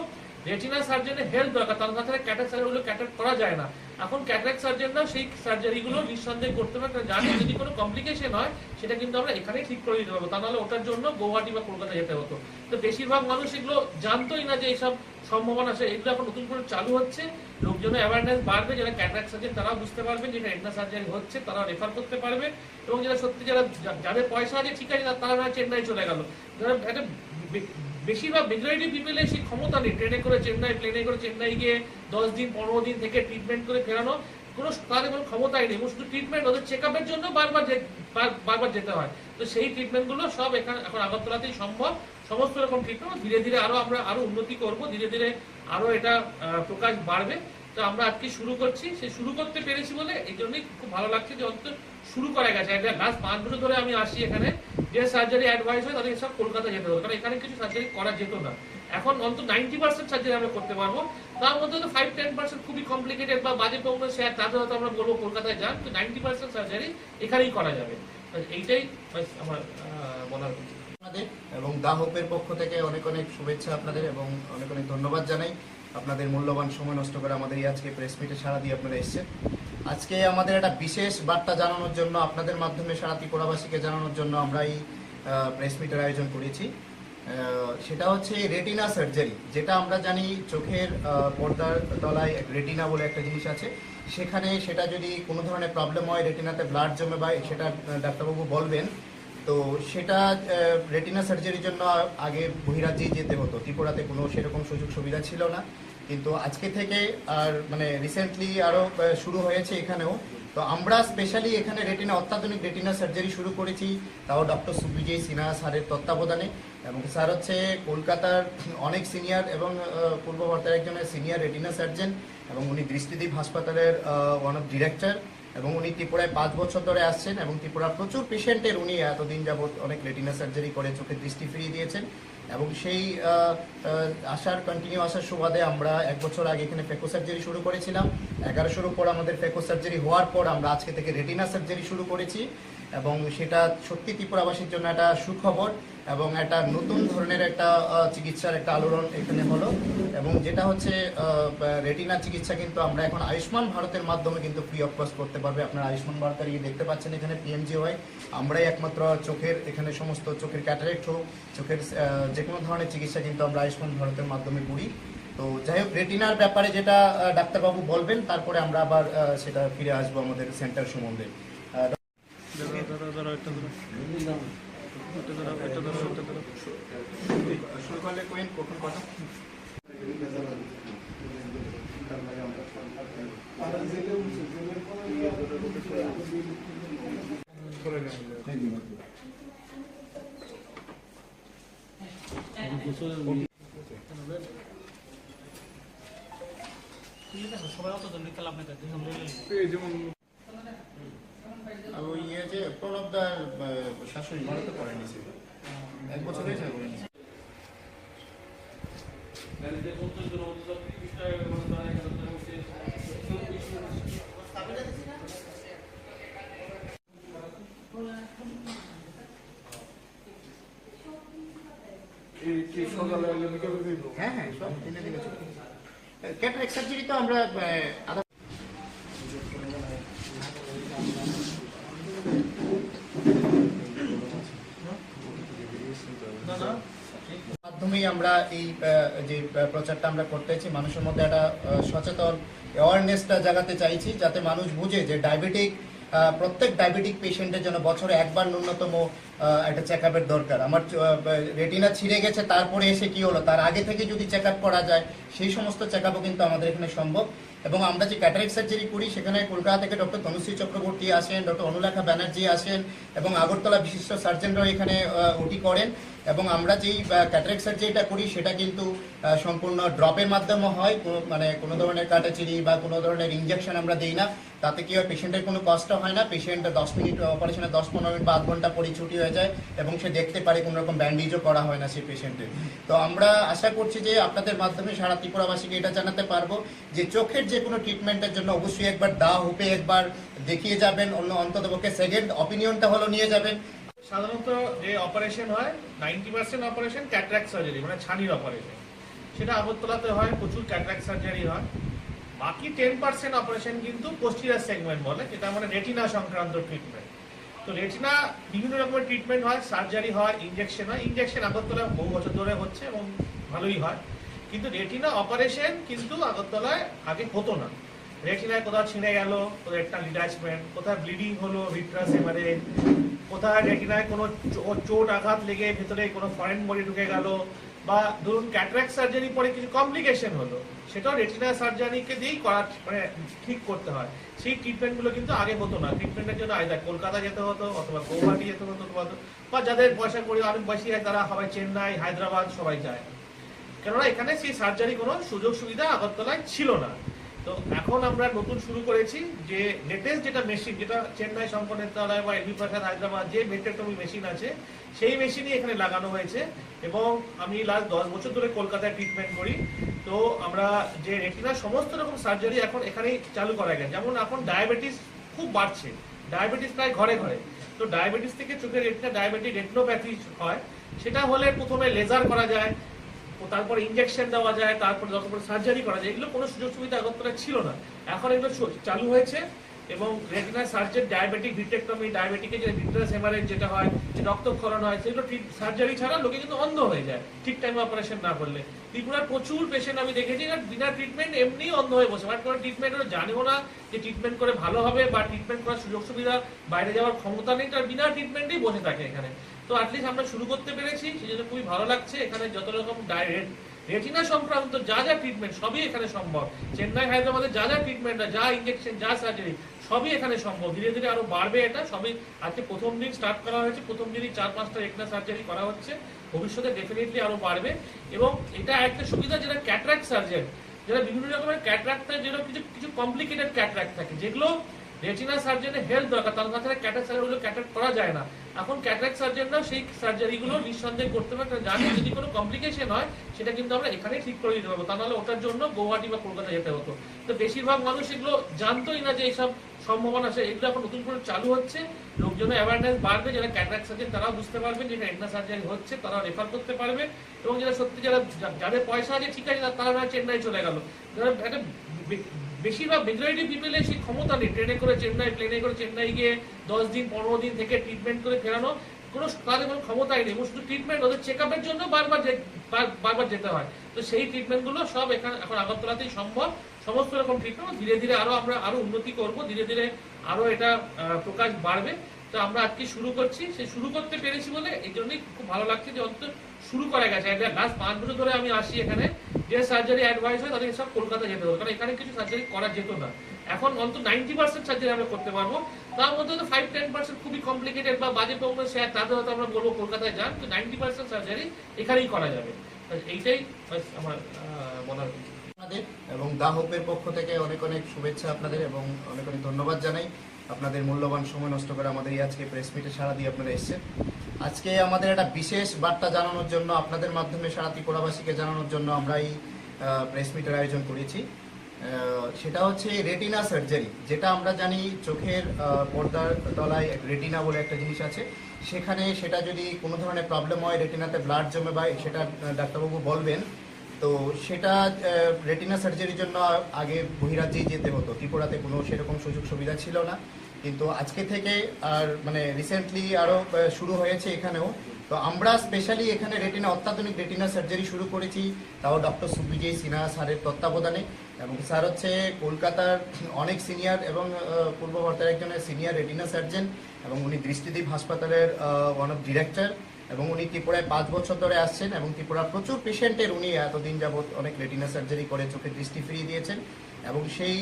রেটিনা সার্জনের হেল্প দরকার, তার সাথে ক্যাটারাক্ট সার্জারিগুলো ক্যাটারাক্ট করা যায় না। এখন ক্যাটারাক্ট সার্জনরা সেই সার্জারিগুলো নিঃসন্দেহে করতে পারে, জানে যদি কোনো কমপ্লিকেশন হয় সেটা কিন্তু আমরা এখানেই ঠিক করে দিতে পারবো, তা নাহলে ওটার জন্য গৌহাটি বা কলকাতা যেতে হতো। তো বেশিরভাগ মানুষ এগুলো জানতোই না যে এইসব সম্ভাবনা আছে। এগুলো এখন নতুন করে চালু হচ্ছে, লোকজনের অ্যাওয়ারনেস বাড়বে, যারা ক্যাটারাক্ট সার্জন তারাও বুঝতে পারবেন যে রেটিনা সার্জারি হচ্ছে, তারা রেফার করতে পারবে। এবং যারা সত্যি যাদের পয়সা আছে ঠিক আছে, তারা চেন্নাই চলে গেল, যারা একটা বেশিরভাগ মেজরিটি পিপলের সেই ক্ষমতা নেই প্লেনে করে চেন্নাই গিয়ে 10 দিন 15 দিন থেকে ট্রিটমেন্ট করে ফেরানো, তাদের কোনো ক্ষমতাই নেই। শুধু ট্রিটমেন্ট, ওদের চেক আপের জন্য বারবার যেতে হয়। তো সেই ট্রিটমেন্টগুলো সব এখানে এখন আগরতলাতেই সম্ভব। সমস্ত রকম ট্রিটমেন্ট ধীরে ধীরে আমরা আরো উন্নতি করব, ধীরে ধীরে আরো এটা প্রকাশ বাড়বে। তো আমরা আজকে শুরু করছি, সে শুরু করতে পেরেছি বলে এই জন্যই খুব ভালো লাগছে যে অন্তত শুরু করা গেছে। লাস্ট 5 বছর ধরে আমি আসি এখানে, যে সার্জারি অ্যাডভাইস হয় তাদের সব কলকাতা যেতে হতো, কারণ এখানে কিছু সার্জারি করা যেত না। এখন অন্তত 90% সার্জারি আমরা করতে পারবো। তার মধ্যে তো 5-10% খুবই কমপ্লিকেটেড বা বাজে প্রবলেম, সে তাদের হয়তো আমরা বলবো কলকাতায় যান, তো 90% সার্জারি এখানেই করা যাবে। এইটাই আমার বলার। এবং হোপের পক্ষ থেকে অনেক অনেক শুভেচ্ছা আপনাদের, এবং অনেক অনেক ধন্যবাদ জানাই আপনাদের মূল্যবান সময় নষ্ট করে আমাদের এই আজকে প্রেস মিটে সাড়া দিয়ে আপনারা এসেছেন। আজকে আমাদের একটা বিশেষ বার্তা জানানোর জন্য, আপনাদের মাধ্যমে সারা ত্রিপুরাবাসীকে জানানোর জন্য আমরা এই প্রেস মিটের আয়োজন করেছি। সেটা হচ্ছে রেটিনা সার্জারি, যেটা আমরা জানি চোখের পর্দার তলায় রেটিনা বলে একটা জিনিস আছে, সেখানে সেটা যদি কোনো ধরনের প্রবলেম হয়, রেটিনাতে ব্লাড জমে বা সেটা ডাক্তারবাবু বলবেন, তো সেটা রেটিনা সার্জারির জন্য আগে বহিরাজ্যেই যেতে হতো। ত্রিপুরাতে কোনো সেরকম সুযোগ সুবিধা ছিল না, কিন্তু আজকে থেকে আর মানে রিসেন্টলি আরও শুরু হয়েছে এখানেও। তো আমরা স্পেশালি এখানে অত্যাধুনিক রেটিনা সার্জারি শুরু করেছি, তাও ডক্টর সুবিজয় সিনহা স্যারের তত্ত্বাবধানে। এবং স্যার হচ্ছে কলকাতার অনেক সিনিয়র এবং পূর্ব ভারতের একজনের সিনিয়র রেটিনা সার্জন, এবং উনি দৃষ্টিদীপ হাসপাতালের ওয়ান অফ ডিরেক্টর, এবং উনি ত্রিপুরায় 5 বছর ধরে আসছেন, এবং ত্রিপুরার প্রচুর পেশেন্টের উনি এতদিন যাবৎ অনেক রেটিনা সার্জারি করে চোখের দৃষ্টি ফিরিয়ে দিয়েছেন। এবং সেই কন্টিনিউ আসার সুবাদে আমরা 1 বছর আগে এখানে ফেকো সার্জারি শুরু করেছিলাম, 1100-এর উপর আমাদের ফেকো সার্জারি হওয়ার পর আমরা আজকে থেকে রেটিনা সার্জারি শুরু করেছি এবং সেটা সত্যি ত্রিপুরাবাসীর জন্য একটা সুখবর এবং একটা নতুন ধরনের একটা চিকিৎসার একটা আলোড়ন এখানে হলো। এবং যেটা হচ্ছে রেটিনা চিকিৎসা কিন্তু আমরা এখন আয়ুষ্মান ভারতের মাধ্যমে কিন্তু ফ্রি অফ কস্ট করতে পারবে। আপনারা আয়ুষ্মান ভারতের দেখতে পাচ্ছেন এখানে PMGY, আমরাই একমাত্র চোখের এখানে সমস্ত চোখের ক্যাটারেক্ট হোক, চোখের যে কোনো ধরনের চিকিৎসা কিন্তু আমরা আয়ুষ্মান ভারতের মাধ্যমে করি। তো যাই হোক, রেটিনার ব্যাপারে যেটা ডাক্তারবাবু বলবেন, তারপরে আমরা আবার সেটা ফিরে আসবো আমাদের সেন্টার সম্বন্ধে। সবাই অত জলদি খেলা আপনাকে আর ওই যে প্রণবদার শাশুড়ি ভারতে পড়ে নিয়েছে, 1 বছর হয়েছে করে নিয়েছে। হ্যাঁ হ্যাঁ, সব দিনে দিনে চলছে। ক্যাটারেক্ট সার্জারি তো আমরা মাধ্যমেই আমরা এই যে প্রচারটা আমরা করতেছি, মানুষের মধ্যে একটা সচেতন অ্যাওয়ারনেসটা জাগাতে চাইছি, যাতে মানুষ বুঝে যে প্রত্যেক ডায়াবেটিক পেশেন্টের জন্য বছরে একবার ন্যূনতম একটা চেক আপের দরকার। আমার রেটিনা ছিঁড়ে গেছে, তারপরে এসে কি হলো, তার আগে থেকে যদি চেক আপ করা যায়, সেই সমস্ত চেক আপও কিন্তু আমাদের এখানে সম্ভব। এবং আমরা যে ক্যাটারেক্ট সার্জারি করি, সেখানে কলকাতা থেকে ডক্টর তনুশ্রী চক্রবর্তী আসেন, ডক্টর অনুলেখা ব্যানার্জি আসেন এবং আগরতলা বিশিষ্ট সার্জনরাও এখানে ওটি করেন। এবং আমরা যেই ক্যাটারেক্ট সার্জারিটা করি, সেটা কিন্তু সম্পূর্ণ ড্রপের মাধ্যমে হয়, মানে কোনো ধরনের কাটাচিরি বা কোনো ধরনের ইঞ্জেকশন আমরা দিই না। তাতে কি হয়, পেশেন্টের কোনো কষ্ট হয় না, পেশেন্ট 10 মিনিট অপারেশনে 10-15 মিনিট বা আধ ঘন্টা পরে ছুটি হয়ে যায় এবং সে দেখতে পারে, কোনো রকম ব্যান্ডেজও করা হয় না সেই পেশেন্টের। তো আমরা আশা করছি যে আপনাদের মাধ্যমে সারা ত্রিপুরাবাসীকে এটা জানাতে পারবো যে চোখের যে কোনো ট্রিটমেন্টের জন্য অবশ্যই একবার হুপে একবার দেখিয়ে যাবেন, অন্ততপক্ষে সেকেন্ড অপিনিয়নটা হলো নিয়ে যাবেন। সাধারণত যে অপারেশন হয় 90% অপারেশন ক্যাটারাক্ট সার্জারি, মানে ছানির অপারেশন, সেটা আগরতলাতে হয়, প্রচুর ক্যাটারাক্ট সার্জারি হয়। বাকি 10% অপারেশন কিন্তু পোস্টিরিয়র সেগমেন্ট বলে, যেটা মানে রেটিনা সংক্রান্ত ট্রিটমেন্ট। তো রেটিনা বিভিন্ন রকমের ট্রিটমেন্ট হয়, সার্জারি হয়, ইঞ্জেকশন হয়। ইঞ্জেকশন আগরতলায় বহু বছর ধরে হচ্ছে এবং ভালোই হয়, কিন্তু রেটিনা অপারেশন কিন্তু আগরতলায় আগে হতো না। রেটিনায় কোথাও ছিঁড়ে গেল, রেটিনাল ডিটাচমেন্ট, কোথায় ব্লিডিং হলো, ভিট্রাস হেমারেজ, কোথায় রেটিনায় কোনো চোট আঘাত লেগে ভেতরে কোনো ফরেন বডি ঢুকে গেল, বা ধরুন ক্যাটারাক্ট সার্জারি পরে কিছু কমপ্লিকেশন হলো, সেটাও রেটিনা সার্জারিকে দিয়েই করা, মানে ঠিক করতে হয়। সেই ট্রিটমেন্টগুলো কিন্তু আগে হতো না। ট্রিটমেন্টের জন্য আইদার কলকাতা যেতে হতো, অথবা গৌহাটি যেতে হতো, বা যাদের পয়সা করে অনেক বেশি হয় তারা সবাই চেন্নাই, হায়দ্রাবাদ সবাই যায়, কেননা এখানে সেই সার্জারি কোনো সুযোগ সুবিধা আগরতলায় ছিল না। তো এখন আমরা নতুন শুরু করেছি যে লেটেস্ট যেটা মেশিন, যেটা চেন্নাই শঙ্কর নেত্রালয় বা এলবি প্রসাদ হায়দ্রাবাদ যে ভেট্রেক্টমি মেশিন আছে, সেই মেশিনই এখানে লাগানো হয়েছে। এবং আমি লাস্ট 10 বছর ধরে কলকাতায় ট্রিটমেন্ট করি। তো আমরা যে রেটিনার সমস্ত রকম সার্জারি এখন এখানেই চালু করা গেছে। যেমন এখন ডায়াবেটিস খুব বাড়ছে, ডায়াবেটিস প্রায় ঘরে ঘরে। তো ডায়াবেটিস থেকে চোখের ডায়াবেটিক রেটিনোপ্যাথি হয়, সেটা হলে প্রথমে লেজার করা যায়, তারপরে ইঞ্জেকশন দেওয়া যায়, তারপরে যতক্ষণ সার্জারি করা যায়। এগুলো কোনো সুযোগ সুবিধা আগরতলায় ছিল না, এখন এগুলো চালু হয়েছে। এবং রেটিনা সার্জারি, ডায়াবেটিক ভিট্রেক্টমি, ডায়াবেটিকের যে ভিট্রাস হেমারেজ যেটা হয়, যে রক্তক্ষরণ হয়, সেগুলো সার্জারি ছাড়া লোকে কিন্তু অন্ধ হয়ে যায় ঠিক টাইমে অপারেশন না করলে। ত্রিপুরার প্রচুর পেশেন্ট আমি দেখেছি বিনা ট্রিটমেন্ট এমনি অন্ধ হয়ে বসে, বাট কোনো ট্রিটমেন্ট ওরা জানেও না যে ট্রিটমেন্ট করে ভালো হবে, বা ট্রিটমেন্ট করার সুযোগ সুবিধা, বাইরে যাওয়ার ক্ষমতা নেই, তার বিনা ট্রিটমেন্টেই বসে থাকে এখানে। তো অ্যাটলিস্ট আমরা শুরু করতে পেরেছি, সেজন্য খুবই ভালো লাগছে। এখানে যত রকম রেটিনা সংক্রান্ত যা যা ট্রিটমেন্ট সবই এখানে সম্ভব। চেন্নাই, হায়দ্রাবাদে যা যা ট্রিটমেন্ট, যা ইঞ্জেকশন, যা সার্জারি, সবই এখানে সম্ভব। ধীরে ধীরে আরো বাড়বে এটা। সবই আজকে প্রথম দিন স্টার্ট করা হয়েছে, প্রথম দিনই 4-5টা রেটিনা সার্জারি করা হচ্ছে, ভবিষ্যতে ডেফিনেটলি আরো বাড়বে। এবং এটা একটা সুবিধা, যেটা ক্যাটারাক্ট সার্জন, যারা বিভিন্ন রকমের ক্যাটারাক্ট, যেটা কিছু কমপ্লিকেটেড ক্যাটারাক্ট থাকে, যেগুলো রেটিনা সার্জনের হেল্প দরকার, তার কাছে ক্যাটারাক্ট সার্জারিগুলো ক্যাটারাক্ট করা যায় না। এখন ক্যাটারাক্ট সার্জনরাও সেই সার্জারিগুলো নিঃসন্দেহে করতে পারে, জানে যদি কোনো কমপ্লিকেশন হয় সেটা কিন্তু আমরা এখানেই ঠিক করে দিতে পারবো, তা নাহলে ওটার জন্য গুয়াহাটি বা কলকাতা যেতে হতো। তো বেশিরভাগ মানুষ এগুলো জানতোই না যে এইসব সম্ভাবনা আছে, এগুলো এখন নতুন করে চালু হচ্ছে, লোকজনের অ্যাওয়ারনেস বাড়বে, যারা ক্যাটারাক্ট সার্জন তারাও বুঝতে পারবেন যে রেটিনা সার্জারি হচ্ছে, তারাও রেফার করতে পারবে, এবং যারা সত্যি যাদের পয়সা আছে ঠিক আছে তারা চেন্নাই চলে গেল, যারা একটা বেশিরভাগ মেজরিটি পিপলের সেই ক্ষমতা নেই ট্রেনে করে চেন্নাই, প্লেনে করে চেন্নাই গিয়ে 10 দিন 15 দিন থেকে ট্রিটমেন্ট করে ফেরানো, কোনো তাদের কোনো ক্ষমতাই নেই, শুধু ট্রিটমেন্ট ওদের চেক আপের জন্য বারবার যেতে হয়। তো সেই ট্রিটমেন্টগুলো সব এখন আগরতলাতেই সম্ভব, সমস্ত রকম ট্রিটমেন্ট ধীরে ধীরে আমরা আরো উন্নতি করব, ধীরে ধীরে আরো এটা প্রকাশ বাড়বে। তো আমরা আজকে শুরু করছি, সেই শুরু করতে পেরেছি বলে এই জন্যই খুব ভালো লাগছে যে অন্তত শুরু করা গেছে। লাস্ট 5 বছর ধরে আমি আসি এখানে, যে সার্জারি অ্যাডভাইস হয় তাদের সব কলকাতা যেতে হতো, কারণ এখানে কিছু সার্জারি করা যেত না। এখন অন্তত 90% সার্জারি আমরা করতে পারবো, তার মধ্যে তো 5-10% খুবই কমপ্লিকেটেড বা বাজে প্রবলেম সে তাদের হয়তো আমরা বলবো কলকাতায় যান, তো 90% সার্জারি এখানেই করা যাবে। এইটাই আমার বলার। আপনাদের এবং দাহপের পক্ষ থেকে অনেক অনেক শুভেচ্ছা আপনাদের, এবং অনেক অনেক ধন্যবাদ জানাই আপনাদের মূল্যবান সময় নষ্ট করে আমাদের এই আজকে প্রেস মিটে সাড়া দিয়ে আপনারা এসেছেন। আজকে আমাদের একটা বিশেষ বার্তা জানানোর জন্য, আপনাদের মাধ্যমে সারা ত্রিপুরাবাসীকে জানানোর জন্য আমরা এই প্রেস মিটের আয়োজন করেছি। সেটা হচ্ছে রেটিনা সার্জারি, যেটা আমরা জানি চোখের পর্দার তলায় রেটিনা বলে একটা জিনিস আছে, সেখানে সেটা যদি কোনো ধরনের প্রবলেম হয়, রেটিনাতে ব্লাড জমে বা সেটা ডাক্তারবাবু বলবেন, তো সেটা রেটিনা সার্জারির জন্য আগে বহিরাজ্যেই যেতে হতো, ত্রিপুরাতে কোনো সেরকম সুযোগ সুবিধা ছিল না। কিন্তু আজকে থেকে আর মানে রিসেন্টলি আরও শুরু হয়েছে এখানেও। তো আমরা স্পেশালি এখানে অত্যাধুনিক রেটিনা সার্জারি শুরু করেছি, তাও ডক্টর সুবিজয় সিনহা স্যারের তত্ত্বাবধানে, এবং স্যার হচ্ছে কলকাতার অনেক সিনিয়র এবং পূর্ব ভারতের একজনের সিনিয়র রেটিনা সার্জন, এবং উনি দৃষ্টিদ্বীপ হাসপাতালের ওয়ান অফ ডিরেক্টর, এবং উনি ত্রিপুরায় 5 বছর ধরে আসছেন, এবং ত্রিপুরার প্রচুর পেশেন্টের উনি এতদিন যাবৎ অনেক রেটিনা সার্জারি করে চোখের দৃষ্টি ফিরিয়ে দিয়েছেন। এবং সেই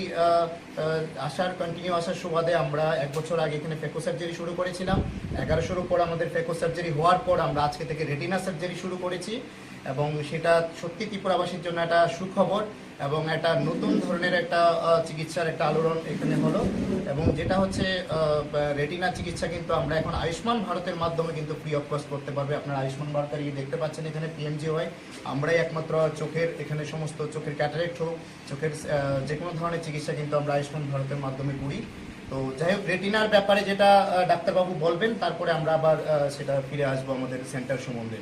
কন্টিনিউ আসার সুবাদে আমরা 1 বছর আগে এখানে ফেকো সার্জারি শুরু করেছিলাম। 1100-র উপর আমাদের ফেকো সার্জারি হওয়ার পর আমরা আজকে থেকে রেটিনা সার্জারি শুরু করেছি, এবং সেটা সত্যি ত্রিপুরাবাসীর জন্য একটা সুখবর, এবং একটা নতুন ধরনের একটা চিকিৎসার একটা আলোড়ন এখানে হলো। এবং যেটা হচ্ছে রেটিনা চিকিৎসা কিন্তু আমরা এখন আয়ুষ্মান ভারতের মাধ্যমে কিন্তু ফ্রি অফ কস্ট করতে পারবে। আপনারা আয়ুষ্মান ভারতের দেখতে পাচ্ছেন এখানে PMJY, আমরাই একমাত্র চোখের এখানে সমস্ত চোখের ক্যাটারাক্ট হোক, চোখের যে কোনো ধরনের চিকিৎসা কিন্তু আমরা আয়ুষ্মান ভারতের মাধ্যমে করি। তো যাই হোক, রেটিনার ব্যাপারে যেটা ডাক্তারবাবু বলবেন, তারপরে আমরা আবার সেটা ফিরে আসবো আমাদের সেন্টার সম্বন্ধে।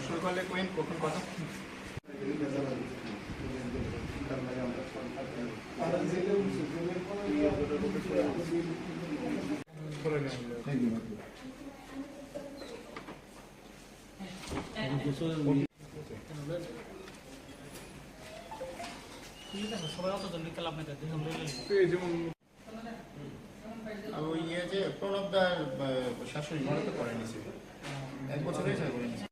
শুরু করলে কখন কথা সবাই অত জলদি খেলা আপনাদের ওই ইয়ে যে প্রণবদার শাশুড়ি মনে তো করে নিছে 1 বছর হয়েছে করে নিছে।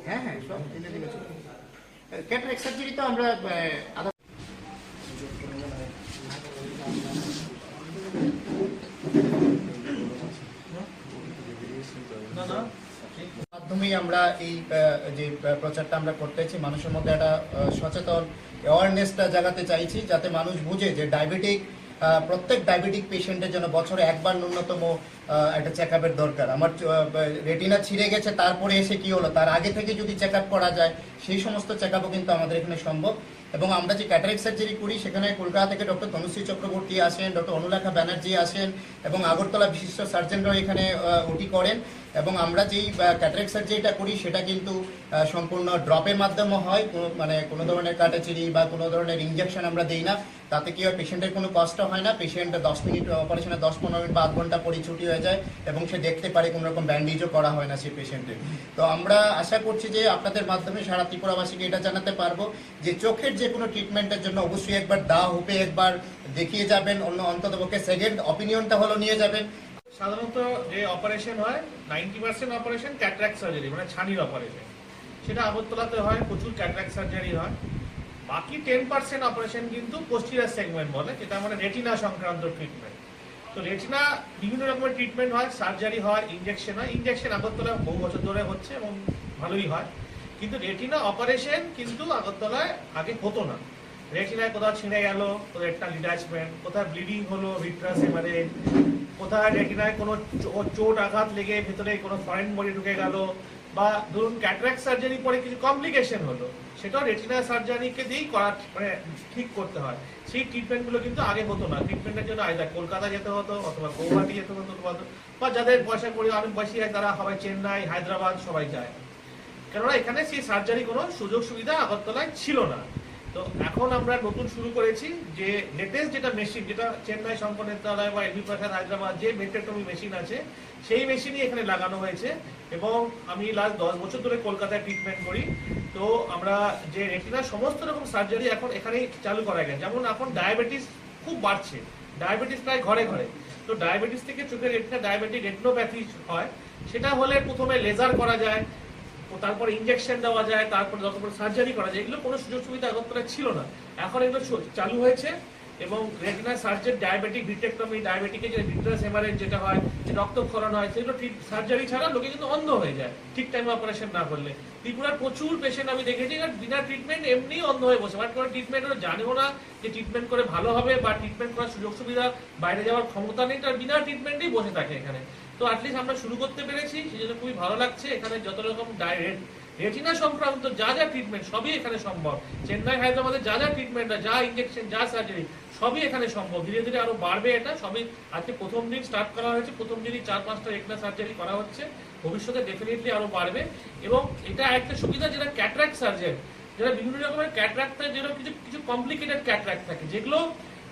হ্যাঁ হ্যাঁ, সব দিনে দিনে চলবে। ক্যাটারাক্ট সার্জারি তো আমরা মাধ্যমেই আমরা এই যে প্রচারটা আমরা করতেছি, মানুষের মধ্যে একটা সচেতন অ্যাওয়ারনেসটা জাগাতে চাইছি, যাতে মানুষ বুঝে যে প্রত্যেক ডায়াবেটিক পেশেন্টের জন্য বছরে একবার ন্যূনতম একটা চেক আপের দরকার। আমার রেটিনা ছিঁড়ে গেছে তারপরে এসে কি হলো, তার আগে থেকে যদি চেক আপ করা যায়, সেই সমস্ত চেক আপও কিন্তু আমাদের এখানে সম্ভব। এবং আমরা যে ক্যাটারাক্ট সার্জারি করি, সেখানে কলকাতা থেকে ডক্টর তনুশ্রী চক্রবর্তী আসেন, ডক্টর অনুলেখা ব্যানার্জি আসেন, এবং আগরতলা বিশিষ্ট সার্জনরাও এখানে ওটি করেন। এবং আমরা যেই ক্যাটারাক্ট সার্জারিটা করি সেটা কিন্তু সম্পূর্ণ ড্রপের মাধ্যমে হয়, মানে কোনো ধরনের কাটাচিড়ি বা কোনো ধরনের ইঞ্জেকশন আমরা দিই না। তাতে কি হয়, পেশেন্টের কোনো কষ্ট হয় না, পেশেন্ট 10 মিনিট অপারেশনে 10-15 মিনিট বা আধ ঘন্টা পরে ছুটি হয়ে যায়, এবং সে দেখতে পারে, কোনো রকম ব্যান্ডেজও করা হয় না সেই পেশেন্টের। তো আমরা আশা করছি যে আপনাদের মাধ্যমে সারা ত্রিপুরাবাসীকে এটা জানাতে পারবো যে চোখের যে কোনো ট্রিটমেন্টের জন্য অবশ্যই একবার হোপে একবার দেখিয়ে যাবেন, অন্ততপক্ষে সেকেন্ড অপিনিয়নটা হলো নিয়ে যাবেন। সাধারণত যে অপারেশন হয় 90% অপারেশন ক্যাটারাক্ট সার্জারি, মানে ছানির অপারেশন। সেটা আগরতলাতে হয়, প্রচুর ক্যাটারাক্ট সার্জারি হয়। বাকি 10% অপারেশন কিন্তু পোস্টিরিয়ার সেগমেন্ট বলে, যেটা মানে রেটিনা সংক্রান্ত ট্রিটমেন্ট। তো রেটিনা বিভিন্ন রকমের ট্রিটমেন্ট হয়, সার্জারি হয়, ইনজেকশন হয়। ইনজেকশন আগরতলায় বহু বছর ধরে হচ্ছে এবং ভালোই হয়, কিন্তু রেটিনা অপারেশন কিন্তু আগরতলায় আগে হতো না। রেটিনায় কোথাও ছিঁড়ে গেল, রেটিনাল ডিট্যাচমেন্ট, কোথায় ব্লিডিং হলো, ভিট্রাস হেমারেজ, কোথায় রেটিনায় কোনো চোট আঘাত লেগে ভেতরে কোনো ফরেন বডি ঢুকে গেল, বা ধরুন ক্যাটারাক্ট সার্জারি পরে কিছু কমপ্লিকেশন হলো, সেটাও রেটিনা সার্জারিকে দিয়েই করা মানে ঠিক করতে হয়। সেই ট্রিটমেন্টগুলো কিন্তু আগে হতো না। ট্রিটমেন্টের জন্য আইদার কলকাতা যেতে হতো অথবা গৌহাটি যেতে হতো, বা যাদের পয়সা করে অনেক বেশি হয় তারা সবাই চেন্নাই, হায়দ্রাবাদ সবাই যায়, কেননা এখানে সেই সার্জারি কোনো সুযোগ সুবিধা আগরতলায় ছিল না। তো এখন আমরা নতুন শুরু করেছি যে লেটেস্ট যেটা মেশিন, যেটা চেন্নাই শঙ্কর নেত্রালয় বা এলবি প্রসাদ হায়দ্রাবাদ যে ভিট্রেক্টমি মেশিন আছে, সেই মেশিনই এখানে লাগানো হয়েছে। এবং আমি লাস্ট 10 বছর ধরে কলকাতায় ট্রিটমেন্ট করি। তো আমরা যে রেটিনার সমস্ত রকম সার্জারি এখন এখানেই চালু করা গেছে। যেমন এখন ডায়াবেটিস খুব বাড়ছে, ডায়াবেটিস প্রায় ঘরে ঘরে। তো ডায়াবেটিস থেকে চোখের রেটিনা ডায়াবেটিক রেটিনোপ্যাথি হয়, সেটা হলে প্রথমে লেজার করা যায়, তারপরে ইনজেকশন দেওয়া যায়, তারপরে যতক্ষণ সার্জারি করা যায়। এগুলো কোনো সুযোগ সুবিধা আগরতলায় ছিল না, এখন এগুলো চালু হয়েছে। এবং রেটিনা সার্জারি, ডায়াবেটিক ভিট্রেক্টমি, ডায়াবেটিকের যে ভিট্রাস হেমারেজ যেটা হয়, যে রক্তক্ষরণ হয়, সেগুলো সার্জারি ছাড়া লোকে কিন্তু অন্ধ হয়ে যায় ঠিক টাইমে অপারেশন না করলে। ত্রিপুরার প্রচুর পেশেন্ট আমি দেখেছি বিনা ট্রিটমেন্ট এমনি অন্ধ হয়ে বসে, বাট কোনো ট্রিটমেন্ট ওরা জানেও না যে ট্রিটমেন্ট করে ভালো হবে, বা ট্রিটমেন্ট করার সুযোগ সুবিধা বাইরে যাওয়ার ক্ষমতা নেই, তার বিনা ট্রিটমেন্টেই বসে থাকে এখানে। তো অ্যাটলিস্ট আমরা শুরু করতে পেরেছি, সেই জন্য খুবই ভালো লাগছে। এখানে যত রকম রেটিনা সংক্রান্ত যা যা ট্রিটমেন্ট সবই এখানে সম্ভব। চেন্নাই, হায়দ্রাবাদে যা যা ট্রিটমেন্ট, যা ইনজেকশন, যা সার্জারি সবই এখানে সম্ভব। ধীরে ধীরে আরো বাড়বে এটা। সবই আজকে প্রথম দিন স্টার্ট করা হয়েছে, প্রথম দিনই 4-5টা রেটিনা সার্জারি করা হচ্ছে, ভবিষ্যতে ডেফিনেটলি আরো বাড়বে। এবং এটা একটা সুবিধা, যেটা ক্যাটারাক্ট সার্জন, যারা বিভিন্ন রকমের ক্যাটারাক্ট থাকে, যেটা কিছু কিছু কমপ্লিকেটেড ক্যাটারাক্ট থাকে, যেগুলো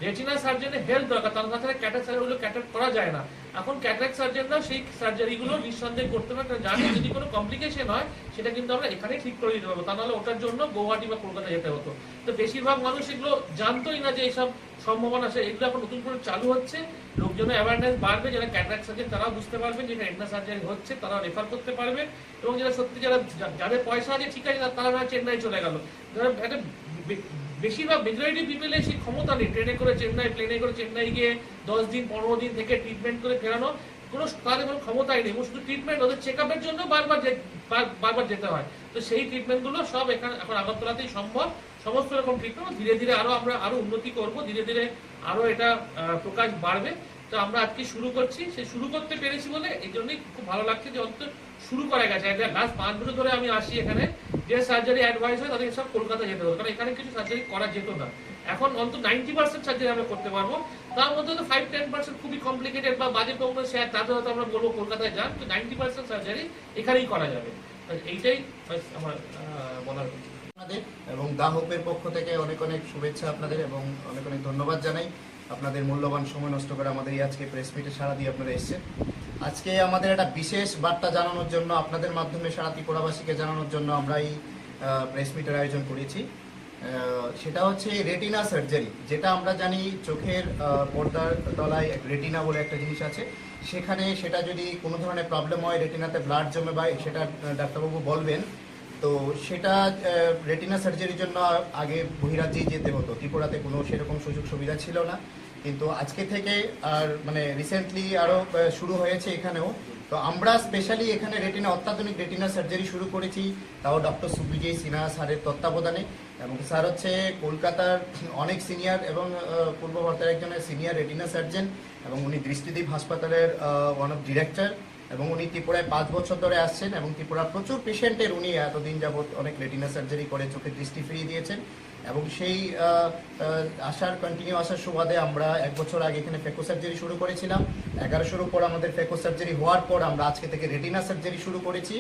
রেটিনা সার্জনের হেল্প দরকার, তার কাছে ক্যাটারাক্ট সার্জারিগুলো ক্যাটারাক্ট করা যায় না। এখন ক্যাটারাক্ট সার্জনরা সেই সার্জারিগুলো নিঃসন্দেহে করতে পারে, কারণ জানি যদি কোনো কমপ্লিকেশন হয় সেটা কিন্তু আমরা এখানেই ঠিক করে দিতে পারবো, তা নাহলে ওটার জন্য গৌহাটি বা কলকাতা যেতে হতো। তো বেশিরভাগ মানুষ এগুলো জানতোই না যে এইসব সম্ভাবনা আছে। এগুলো এখন নতুন করে চালু হচ্ছে, লোকজনের অ্যাওয়ারনেস বাড়বে, যারা ক্যাটারাক্ট সার্জন তারাও বুঝতে পারবেন যে রেটিনা সার্জারি হচ্ছে, তারাও রেফার করতে পারবে। এবং যারা সত্যি যাদের পয়সা আছে ঠিক আছে, তারা চেন্নাই চলে গেল, যারা একটা বেশিরভাগ মেজরিটি পিপলের সেই ক্ষমতা নেই ট্রেনে করে চেন্নাই, প্লেনে করে চেন্নাই গিয়ে 10 দিন 15 দিন থেকে ট্রিটমেন্ট করে ফেরানো, কোনো তাদের কোনো ক্ষমতাই নেই। শুধু ট্রিটমেন্ট, ওদের চেক আপের জন্য বারবার যেতে হয়। তো সেই ট্রিটমেন্টগুলো সব এখানে এখন আগরতলাতেই সম্ভব। সমস্ত রকম ট্রিটমেন্ট ধীরে ধীরে আরো উন্নতি করব, ধীরে ধীরে আরো এটা প্রকাশ বাড়বে। তো আমরা আজকে শুরু করছি, সেই শুরু করতে পেরেছি বলে এই জন্যই খুব ভালো লাগছে যে অন্তত শুরু করা গেছে। লাস্ট 5 বছর ধরে আমি আসি এখানে, যে সার্জারি অ্যাডভাইস হয় তাদের সব কলকাতা যেতে হতো, কারণ এখানে কিছু সার্জারি করা যেত না। এখন অন্তত 90% সার্জারি আমরা করতে পারবো, তার মধ্যে তো 5-10% খুবই কমপ্লিকেটেড বা বাজে প্রবলেম, সে তাতে হয়তো আমরা বলবো কলকাতায় যান। তো 90% সার্জারি এখানেই করা যাবে। এইটাই আমার বলার। এবং দাহপের পক্ষ থেকে অনেক অনেক শুভেচ্ছা আপনাদের, এবং অনেক অনেক ধন্যবাদ জানাই আপনাদের মূল্যবান সময় নষ্ট করে আমাদের এই আজকে প্রেস মিটে সাড়া দিয়ে আপনারা এসেছেন। আজকে আমাদের একটা বিশেষ বার্তা জানানোর জন্য, আপনাদের মাধ্যমে সারা ত্রিপুরাবাসীকে জানানোর জন্য আমরা এই প্রেস মিটের আয়োজন করেছি। সেটা হচ্ছে রেটিনা সার্জারি, যেটা আমরা জানি চোখের পর্দার তলায় রেটিনা বলে একটা জিনিস আছে, সেখানে সেটা যদি কোনো ধরনের প্রবলেম হয়, রেটিনাতে ব্লাড জমে বা সেটা ডাক্তারবাবু বলবেন, তো সেটা রেটিনা সার্জারির জন্য আগে বহিরাজ্যেই যেতে হতো। ত্রিপুরাতে কোনো সেরকম সুযোগ সুবিধা ছিল না, কিন্তু আজকে থেকে আর মানে রিসেন্টলি আরও শুরু হয়েছে এখানেও। তো আমরা স্পেশালি এখানে অত্যাধুনিক রেটিনা সার্জারি শুরু করেছি, তাও ডক্টর সুবিজয় সিনহা স্যারের তত্ত্বাবধানে। এবং স্যার হচ্ছে কলকাতার অনেক সিনিয়র এবং পূর্ব ভারতের একজনের সিনিয়র রেটিনা সার্জন, এবং উনি দৃষ্টিদীপ হাসপাতালের ওয়ান অফ ডিরেক্টর, এবং উনি ত্রিপুরায় 5 বছর ধরে আসছেন, এবং ত্রিপুরার প্রচুর পেশেন্টের উনি এতদিন যাবৎ অনেক রেটিনা সার্জারি করে চোখের দৃষ্টি ফিরিয়ে দিয়েছেন। এবং সেই কন্টিনিউ আসার সুবাদে আমরা 1 বছর আগে এখানে ফেকো সার্জারি শুরু করেছিলাম। 1100-র উপর আমাদের ফেকো সার্জারি হওয়ার পর আমরা আজকে থেকে রেটিনা সার্জারি শুরু করেছি,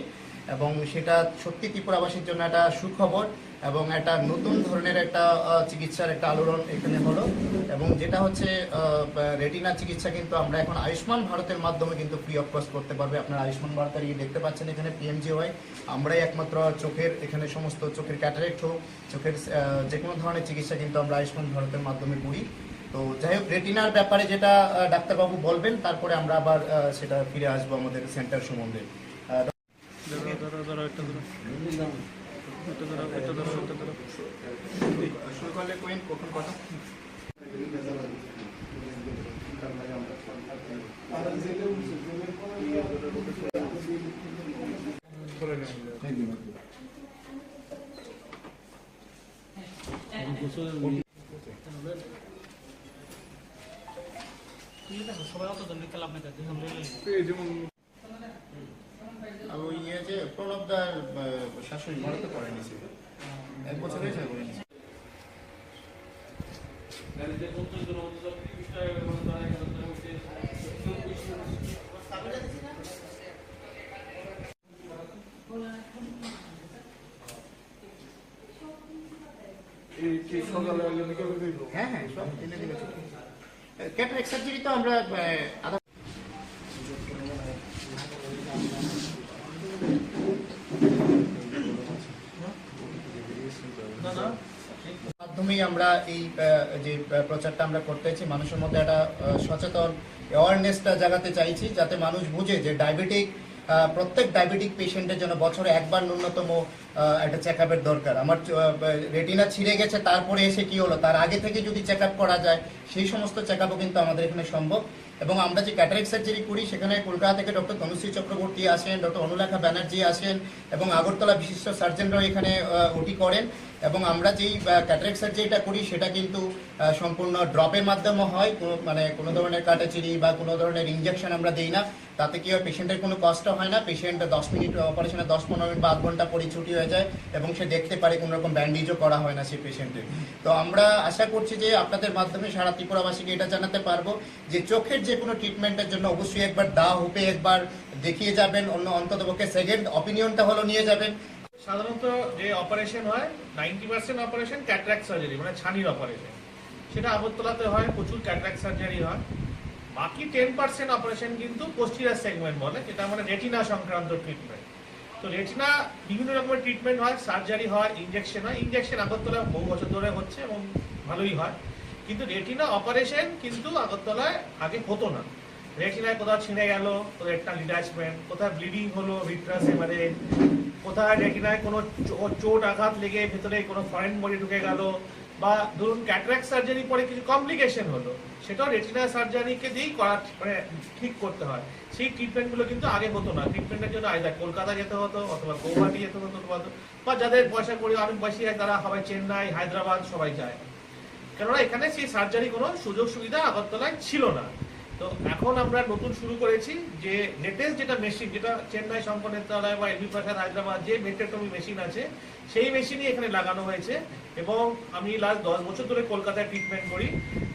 এবং সেটা সত্যি ত্রিপুরাবাসীর জন্য একটা সুখবর এবং একটা নতুন ধরনের একটা চিকিৎসার একটা আলোড়ন এখানে হলো। এবং যেটা হচ্ছে রেটিনা চিকিৎসা কিন্তু আমরা এখন আয়ুষ্মান ভারতের মাধ্যমে কিন্তু ফ্রি অফ কস্ট করতে পারবে। আপনারা আয়ুষ্মান ভারতের দেখতে পাচ্ছেন এখানে PMJY, আমরাই একমাত্র চোখের এখানে সমস্ত চোখের ক্যাটারেক্ট হোক, চোখের যে কোনো ধরনের চিকিৎসা কিন্তু আমরা আয়ুষ্মান ভারতের মাধ্যমে করি। তো যাই হোক, রেটিনার ব্যাপারে যেটা ডাক্তারবাবু বলবেন, তারপরে আমরা আবার সেটা ফিরে আসবো আমাদের সেন্টার সম্বন্ধে। শুরু করলে কোয়েন কখন কথা সবাই অত জন খেলা আপনাকে আর ওই ইয়ে যে প্রণবদার শাশুড়ি মনে তো করে নিছে 1 বছর হয়েছে করে নিছে হ্যাঁ হ্যাঁ সব দিনে দিনে ক্যাটারেক্ট সার্জারি তো আমরা মাধ্যমেই আমরা এই যে প্রচারটা আমরা করতেছি মানুষের মধ্যে একটা সচেতন অ্যাওয়ারনেসটা জাগাতে চাইছি যাতে মানুষ বুঝে যে প্রত্যেক ডায়াবেটিক পেশেন্টের জন্য বছরে একবার ন্যূনতম একটা চেক আপের দরকার। আমার রেটিনা ছিঁড়ে গেছে তারপরে এসে কি হলো, তার আগে থেকে যদি চেক আপ করা যায় সেই সমস্ত চেক আপও কিন্তু আমাদের এখানে সম্ভব। এবং আমরা যে ক্যাটারেক্ট সার্জারি করি সেখানে কলকাতা থেকে ডক্টর তনুশ্রী চক্রবর্তী আসেন, ডক্টর অনুলেখা ব্যানার্জি আসেন এবং আগরতলা বিশিষ্ট সার্জনরাও এখানে ওটি করেন। এবং আমরা যেই ক্যাটারেক্ট সার্জারিটা করি সেটা কিন্তু সম্পূর্ণ ড্রপের মাধ্যমে হয়, কোনো ধরনের কাটাচিরি বা কোনো ধরনের ইনজেকশন আমরা দিই না। তাতে কি হয়, পেশেন্টের কোনো কষ্ট হয় না, পেশেন্ট 10 মিনিট অপারেশনে 10-15 মিনিট বা আধ ঘন্টা পরে ছুটি হয়ে যায় এবং সে দেখতে পারে, কোনো রকম ব্যান্ডেজও করা হয় না সেই পেশেন্টের। তো আমরা আশা করছি যে আপনাদের মাধ্যমে সারা ত্রিপুরাবাসীকে এটা জানাতে পারবো যে চোখের যে কোনো ট্রিটমেন্টের জন্য অবশ্যই একবার হোপে একবার দেখিয়ে যাবেন, অন্ততপক্ষে সেকেন্ড অপিনিয়নটা হলো নিয়ে যাবেন। সাধারণত যে অপারেশন হয় 90% অপারেশন ক্যাটারাক্ট সার্জারি, মানে ছানির অপারেশন, সেটা আগরতলাতে হয়, প্রচুর ক্যাটারাক্ট সার্জারি হয়। বাকি 10% অপারেশন কিন্তু পোস্টিরিয়র সেগমেন্ট বলে, যেটা মানে রেটিনা সংক্রান্ত ট্রিটমেন্ট। তো রেটিনা বিভিন্ন রকমের ট্রিটমেন্ট হয়, সার্জারি হয়, ইনজেকশন হয়। ইনজেকশন আগরতলায় বহু বছর ধরে হচ্ছে এবং ভালোই হয়, কিন্তু রেটিনা অপারেশন কিন্তু আগরতলায় আগে হতো না। রেটিনায় কোথাও ছিঁড়ে গেল, কোথাও রেটিনাল ডিটাচমেন্ট, কোথাও ব্লিডিং হলো, ভিট্রাস হেমারেজ, কোথায় রেটিনায় কোনো চোট আঘাত লেগে ভেতরে কোনো ফরেন বডি ঢুকে গেল, বা ধরুন ক্যাটারাক্ট সার্জারি পরে কিছু কমপ্লিকেশন হলো, সেটাও রেটিনা সার্জারিকে দিয়েই ঠিক করতে হয়। সেই ট্রিটমেন্টগুলো কিন্তু আগে হতো না। ট্রিটমেন্টের জন্য আইদার কলকাতা যেতে হতো অথবা গৌহাটি যেতে হতো, বা যাদের পয়সা করে অনেক বেশি হয় তারা সবাই চেন্নাই, হায়দ্রাবাদ সবাই যায়, কেননা এখানে সেই সার্জারি কোনো সুযোগ সুবিধা আগরতলায় ছিল না। তো এখন আমরা নতুন শুরু করেছি যে লেটেস্ট যেটা মেশিন, যেটা চেন্নাই শঙ্কর নেত্রালয় বা এলবি প্রসাদ হায়দ্রাবাদ যে ভিট্রেক্টমি মেশিন আছে সেই মেশিনই এখানে লাগানো হয়েছে। এবং আমি লাস্ট 10 বছর ধরে কলকাতায় ট্রিটমেন্ট করি।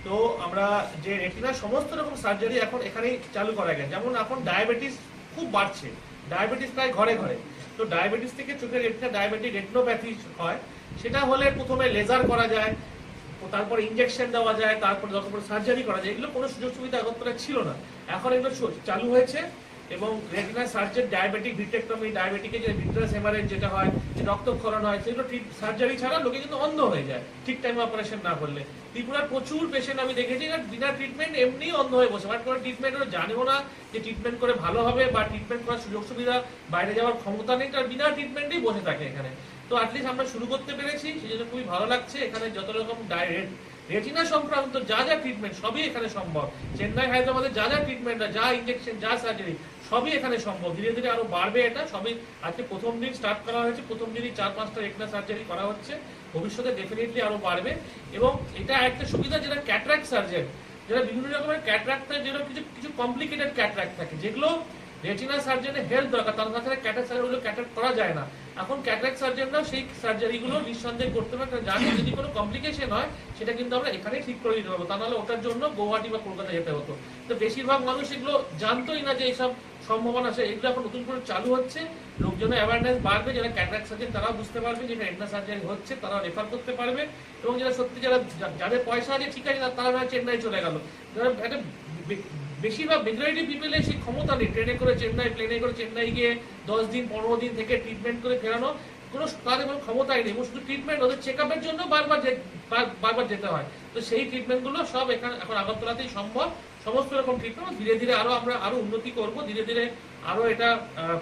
তো আমরা যে রেটিনার সমস্ত রকম সার্জারি এখন এখানেই চালু করা গেছে। যেমন এখন ডায়াবেটিস খুব বাড়ছে, ডায়াবেটিস প্রায় ঘরে ঘরে। তো ডায়াবেটিস থেকে চোখের রেটিনা ডায়াবেটিক রেটিনোপ্যাথি হয়, সেটা হলে প্রথমে লেজার করা যায়, তারপরে ইনজেকশন দেওয়া যায়, তারপরে তারপরে সার্জারি করা যায়। এগুলো কোনো সুযোগ সুবিধা আগরতলায় ছিল না, এখন এগুলো চালু হয়েছে। এবং রেটিনা সার্জারি, ডায়াবেটিক ভিট্রেক্টমি, ডায়াবেটিকের যে ভিট্রাস হেমারেজ যেটা হয়, যে রক্তক্ষরণ হয়, সেগুলো সার্জারি ছাড়া লোকে কিন্তু অন্ধ হয়ে যায় ঠিক টাইমে অপারেশন না করলে। ত্রিপুরার প্রচুর পেশেন্ট আমি দেখেছি বিনা ট্রিটমেন্ট এমনি অন্ধ হয়ে বসে, বাট কোনো ট্রিটমেন্ট ওরা জানেও না যে ট্রিটমেন্ট করে ভালো হবে, বা ট্রিটমেন্ট করার সুযোগ সুবিধা বাইরে যাওয়ার ক্ষমতা নেই, তার বিনা ট্রিটমেন্টেই বসে থাকে এখানে। তো অ্যাটলিস্ট আমরা শুরু করতে পেরেছি, সেই জন্য খুবই ভালো লাগছে। এখানে যত রকম রেটিনা সংক্রান্ত যা যা ট্রিটমেন্ট সবই এখানে সম্ভব। চেন্নাই, হায়দ্রাবাদে যা যা ট্রিটমেন্ট, যা ইনজেকশন, যা সার্জারি সবই এখানে সম্ভব। ধীরে ধীরে আরো বাড়বে এটা। সবই আজকে প্রথম দিন স্টার্ট করা হয়েছে, প্রথম দিনই 4-5টা রেটিনা সার্জারি করা হচ্ছে, ভবিষ্যতে ডেফিনেটলি আরো বাড়বে। এবং এটা একটা সুবিধা, যেটা ক্যাটারাক্ট সার্জন, যারা বিভিন্ন রকমের ক্যাটারাক্ট থাকে, যেটা কিছু কমপ্লিকেটেড ক্যাটারাক্ট থাকে, যেগুলো রেটিনা সার্জনের হেল্প দরকার, তার কাছে ক্যাটারাক্ট সার্জারিগুলো ক্যাটারাক্ট করা যায় না। এখন ক্যাটারাক্ট সার্জনরাও সেই সার্জারিগুলো নিঃসন্দেহে করতে পারে, জানি যদি কোনো কমপ্লিকেশন হয় সেটা কিন্তু আমরা এখানেই ঠিক করে দিতে পারবো। তা নাহলে ওটার জন্য গৌহাটি বা কলকাতা যেতে হতো। তো বেশিরভাগ মানুষ এগুলো জানতোই না যে এইসব সম্ভাবনা আছে। এগুলো এখন নতুন করে চালু হচ্ছে, লোকজনের অ্যাওয়ারনেস বাড়বে, যারা ক্যাটারাক্ট সার্জন তারাও বুঝতে পারবে যে রেটিনা সার্জারি হচ্ছে, তারা রেফার করতে পারবে। এবং যারা সত্যি যাদের পয়সা আছে ঠিক আছে, তারা না চেন্নাই চলে গেল, যারা একটা বেশিরভাগ মেজরিটি পিপলের সেই ক্ষমতা নেই ট্রেনে করে চেন্নাই, প্লেনে করে চেন্নাই গিয়ে 10 দিন 15 দিন থেকে ট্রিটমেন্ট করে ফেরানো, তাদের কোনো ক্ষমতাই নেই। শুধু ট্রিটমেন্ট, ওদের চেক আপের জন্য বারবার যেতে হয়। তো সেই ট্রিটমেন্টগুলো সব এখন আগরতলাতেই সম্ভব, সমস্ত রকম ট্রিটমেন্ট। ধীরে ধীরে আমরা আরো উন্নতি করব, ধীরে ধীরে আরো এটা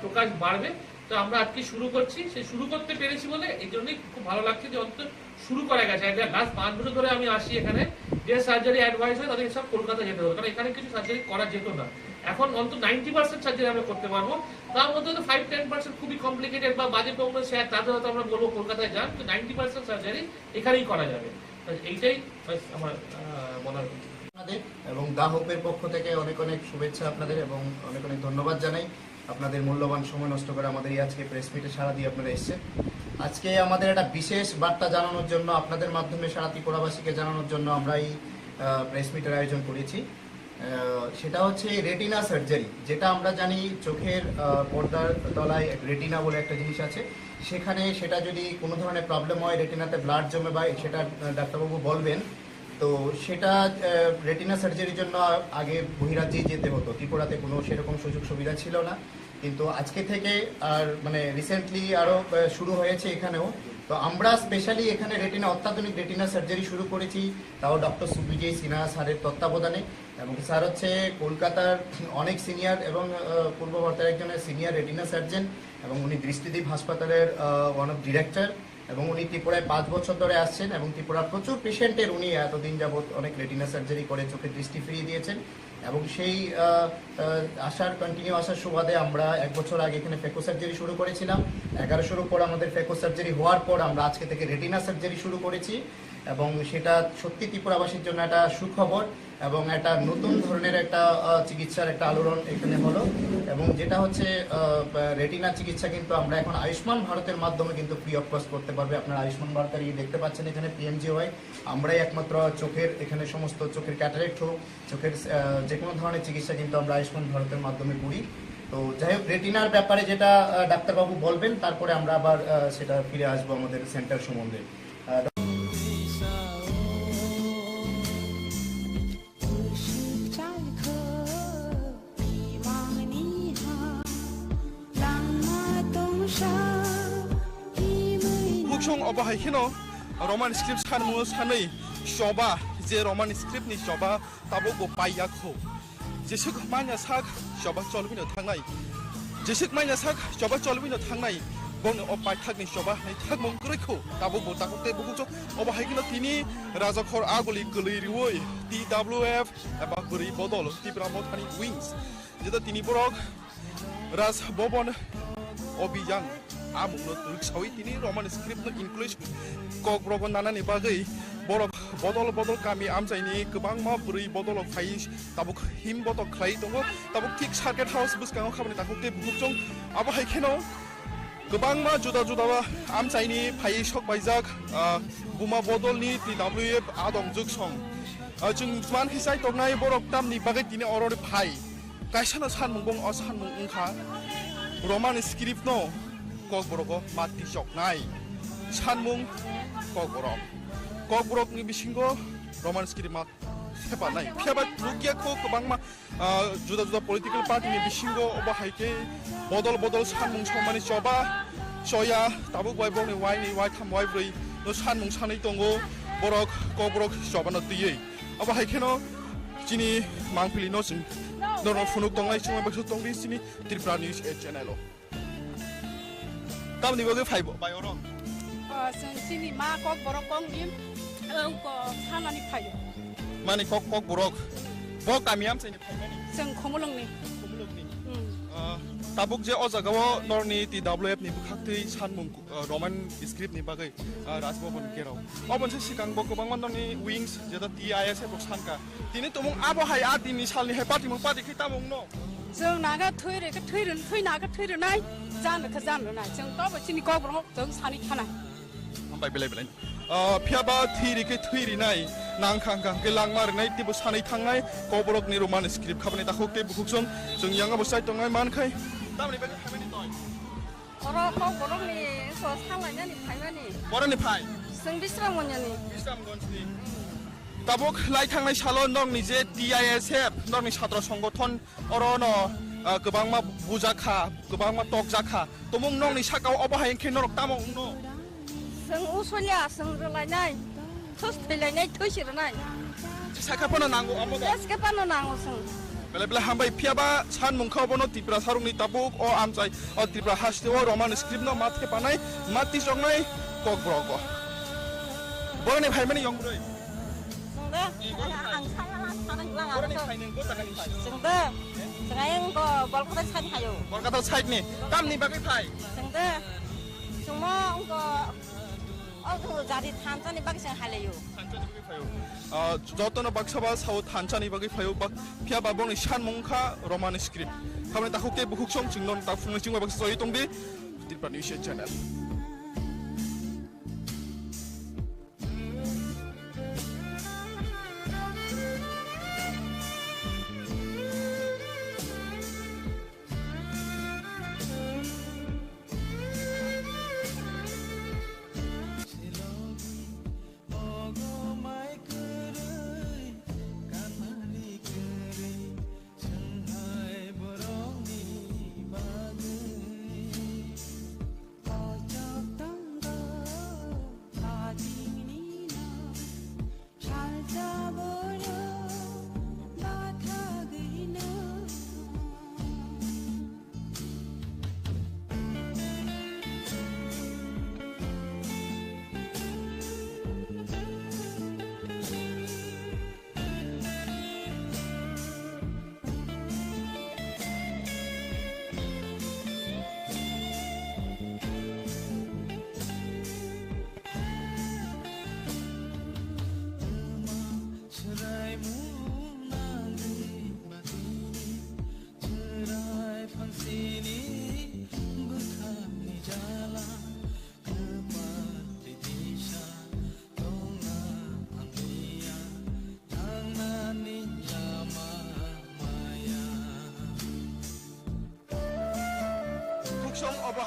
প্রকাশ বাড়বে। তো আমরা আজকে শুরু করছি, সে শুরু করতে পেরেছি বলে এই জন্যই খুব ভালো লাগছে যে অন্তত শুরু করা গেছে। লাস্ট 5 বছর ধরে আমি আসি এখানে, যে সার্জারি অ্যাডভাইস হয় তাদের সব কলকাতা যেতে হবে, কারণ এখানে কিছু সার্জারি করা যেত না। এখন অন্তত 90% সার্জারি আমরা করতে পারবো। তার মধ্যে তো 5-10% খুবই কমপ্লিকেটেড বা বাজে প্রবলেম শেয়ার, তাদের হয়তো আমরা বলবো কলকাতায় যান, তো 90% সার্জারি এখানেই করা যাবে। এইটাই আমার বলার। আপনাদের এবং দা হোপের পক্ষ থেকে অনেক অনেক শুভেচ্ছা আপনাদের, এবং অনেক অনেক ধন্যবাদ জানাই আপনাদের মূল্যবান সময় নষ্ট করে আমাদের এই আজকে প্রেস মিটে সাড়া দিয়ে আপনারা এসেছেন। আজকে আমাদের একটা বিশেষ বার্তা জানানোর জন্য, আপনাদের মাধ্যমে সারা ত্রিপুরাবাসীকে জানানোর জন্য আমরা এই প্রেস মিটের আয়োজন করেছি। সেটা হচ্ছে রেটিনা সার্জারি, যেটা আমরা জানি চোখের পর্দার তলায় রেটিনা বলে একটা জিনিস আছে, সেখানে সেটা যদি কোনো ধরনের প্রবলেম হয়, রেটিনাতে ব্লাড জমে বা সেটা ডাক্তারবাবু বলবেন, তো সেটা রেটিনা সার্জারির জন্য আগে বহিরাজ্যেই যেতে হতো। ত্রিপুরাতে কোনো সেরকম সুযোগ সুবিধা ছিল না, কিন্তু আজকে থেকে আর মানে রিসেন্টলি আরও শুরু হয়েছে এখানেও। তো আমরা স্পেশালি এখানে অত্যাধুনিক রেটিনা সার্জারি শুরু করেছি, তাও ডক্টর সুবিজয় সিনহা স্যারের তত্ত্বাবধানে। এবং স্যার হচ্ছে কলকাতার অনেক সিনিয়র এবং পূর্ব ভারতের একজনের সিনিয়র রেটিনা সার্জন, এবং উনি দৃষ্টিদীপ হাসপাতালের ওয়ান অফ ডিরেক্টর, এবং উনি ত্রিপুরায় 5 বছর ধরে আসছেন, এবং ত্রিপুরার প্রচুর পেশেন্টের উনি এতদিন যাবৎ অনেক রেটিনা সার্জারি করে চোখের দৃষ্টি ফিরিয়ে দিয়েছেন। এবং সেই কন্টিনিউ আসার সুবাদে আমরা 1 বছর আগে এখানে ফেকো সার্জারি শুরু করেছিলাম। 1100-র উপর আমাদের ফেকো সার্জারি হওয়ার পর আমরা আজকে থেকে রেটিনা সার্জারি শুরু করেছি, এবং সেটা সত্যি ত্রিপুরাবাসীর জন্য একটা সুখবর এবং একটা নতুন ধরনের একটা চিকিৎসার একটা আলোড়ন এখানে হলো। এবং যেটা হচ্ছে রেটিনা চিকিৎসা কিন্তু আমরা এখন আয়ুষ্মান ভারতের মাধ্যমে কিন্তু ফ্রি অফ কস্ট করতে পারবে। আপনারা আয়ুষ্মান ভারতের দেখতে পাচ্ছেন এখানে PMJY, আমরাই একমাত্র চোখের এখানে সমস্ত চোখের ক্যাটারেক্ট হোক, চোখের যে কোনো ধরনের চিকিৎসা কিন্তু আমরা আয়ুষ্মান ভারতের মাধ্যমে করি। তো যাই হোক, রেটিনার ব্যাপারে যেটা ডাক্তারবাবু বলবেন, তারপরে আমরা আবার সেটা ফিরে আসবো আমাদের সেন্টার সম্বন্ধে। অবহাইখিনো রমান স্ক্রিপ্ট সানমু সাनै শবা যে রমান স্ক্রিপ্টনি শবা তাবো গো পাইয়াखौ जेसुक माइना साक शबा चलबिनो थांनाय जेसुक माइना साक शबा चलबिनो थांनाय बंनो अपाय थागनि शबा नै थाग मंग्रैखौ ताबो गो ताकते बुगुचो अबहाइगिनो तिनि राजाखर आगलि गलैरिवै TWF एबा गरि बदल त्रिपुरा मथानि उइंस जेदा तिनि बरक राज भवन अभियान आमुनो तुलसावै तिनि रमान स्क्रिप्टनो इनक्लुड ककब्रगन नानानि बागै बरक बदल बदल गामि आमजायनि गोबां मा बुरै बदल खाय ताबुक हिम बदल खाय दङ ताबुक थिक सार्केट हाउस बुसकाङाव खामानि ताकुते बुकजों आबहाइखेनो गोबां मा जुदा जुदा आमजायनि फाय सक बायजाक बुमा बदलनि TWF आदं जुगसं जों मान हिसाय दंनाय बरक तामनि बागै दिनै अरर फाय गायसाना सानमुंगं अ सानमुं उंखा रमान स्क्रिप्ट नो ककब्रग माति सकनाय सानमुं ककब्रगनि बिसिंगो रमान स्क्रिप्ट मा हेफानाय फियाबा लुकियाखौ गोबां मा जुदा जुदा पलिटिकल पार्टीनि बिसिंगो अबहायके बदल बदल सानमुं समानि चबा चया ताबुक वाइ बंनि वाइनि वाइ थाम वाइ ब्रै नो सानमुं सानै दंगो बरक ककब्रग चबानो दैयै अबहायखेनो जिनि मांफिलि नो जों नरन फुनुक दंनाय समाय बसु दंदि सिनि त्रिपुरा निउज चेनेल तामनि बगे फाइबो बायरो जों सिनि मा ककब्रग गंनि को सानानि फायो माने ककब्रग ब गामियाम साइनि फायनानि जों खमलंनि ताबुक जे अजागाव नरनि TWF नि बुखाक्तै सानमुं रमान स्क्रिप्ट नि बागै राजभवन गेराव अबनसे सिगां गोबां माननि विंस जेदा TISF सानका दिनै तमुं आबहाय आदिनि सालनि हे पार्टी मुं पार्टी खैतामुं न जों नागा थैरेखौ थैरन थैनागा थैरनाय जानोखौ जानोनाय जों तबसिनि ककब्रग जों सानै थानाय हामबाय बेलाय फियाबा थैरिखै थैरिनाय नांखांखां लांमारनाय तिबो सानै थांनाय ककब्रगनि रमान स्क्रिप्ट खाबानि दाखौते बुखुकजों जों यांगाबो साइट दंनाय मानखाय तामनि बागै फायमानि दय अर ककब्रगनि स सालायनानि फायमानि बरनि फाय जों बिस्रामगन्यानि बिस्रामगन्जनि ताबुक लाइ थांनाय साल नंनि जे TISF नंनि छात्र संगठन अरन गोबां मा बुजाखा गोबां मा तकजाखा तमुं नंनि साकाव अबहाय खेनरक तामं न जों उसलिया जों रलायनाय थैलायनाय थैसिरनाय साखाफोनो नांगौ आमो साखाफोनो नांगौ जों বেলা বেলা হামবাই ফিয়াবা सान मुंखा बनो त्रिपुरा सारुंनि ताबुक ओ आमचाय ओ त्रिपुरा हास्ते ओ रोमान स्क्रिप्ट न माथे पानाय माति संनाय कक ब्रग बरनि फाइमानि यंब्रै कलकाता साइडनि कामनि बागै फाय जतन बाक्साबा साउ थानसानि बागै फायो फिया बाबोनि सान मुंखा रोमान स्क्रिप्ट खामने ताखौ के बुहुक सं चिंगन ता फुंनि चिंगवा बाक्सा जयै तंदि त्रिपुरा निउस चैनेल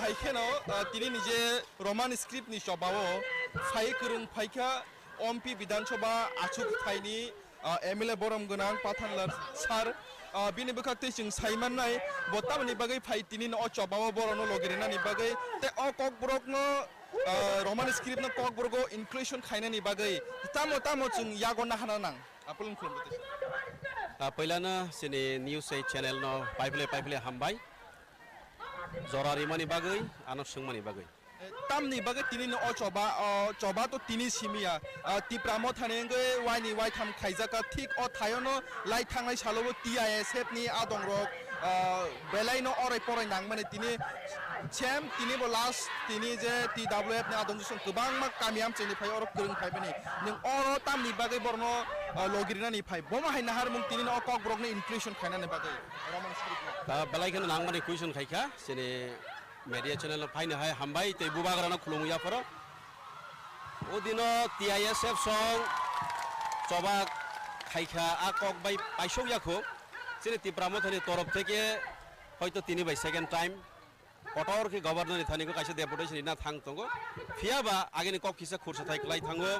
हाइखेनो तिनी निजे रोमान स्क्रिप्ट नि शबाओ फाइ करन फाइखा ओमपी विधानसभा आचुक फाइनि एमएलए बरम गनां पाथानलार सार बिनि बखाते जों साइमान नाय बतामनि बागै फाइ तिनी न चबाओ बरनो लगिरिना नि बागै ते अ कक ब्रक न रोमान स्क्रिप्ट न कक ब्रगो इनक्लूजन खाइनानि बागै तामो तामो जों यागना हाना नां आपुलुं खुलुमते पहिलानो सिनि निउस चैनल न पाइपले हामबाय जरारिमानि बागै आनो सोंमानि बागै तामनि बागै तिनि न चबा तो तिनि सिमिया तिप्रामो थानेंगे वाइनि वाइ थाम खाइजाका ठीक अ थायनो लाइ थांनाय सालोबो टीआईएसएफ नि आदं रक बेलाइनो अराय पराय नां माने तिनि चेम तिनि बो लास्ट तिनि जे टीडब्ल्यूएफ नि आदं जों गोबां मा कामियाम चेनि फाय अर गोरों फायबेनि नों अर तामनि बागै बरनो लगिरिनानि फाय बमा हायना हार मुं तिनि न कक ब्रकनि इनक्लूजन खायनानि बागै रोमान स्क्रिप्ट बेलाइखौनो नांमानि कुइसन खायखा जेने मेडिया चैनल फाइनो हाय हामबाय ते बुबाग्राना खुलुमुया फर ओ दिनो टीआईएसएफ सं चबा खायखा आ कक बाय पाइसौयाखौ जेने तिप्रामथनि तरफ থেকে হয়তো তিনি বাই সেকেন্ড টাইম কটর के गवर्नर थानिको काइसे डेपुटेशन ना थांग तंगो फियाबा आगेनि कक किसा खुरसा थाइक्लाइ थांगो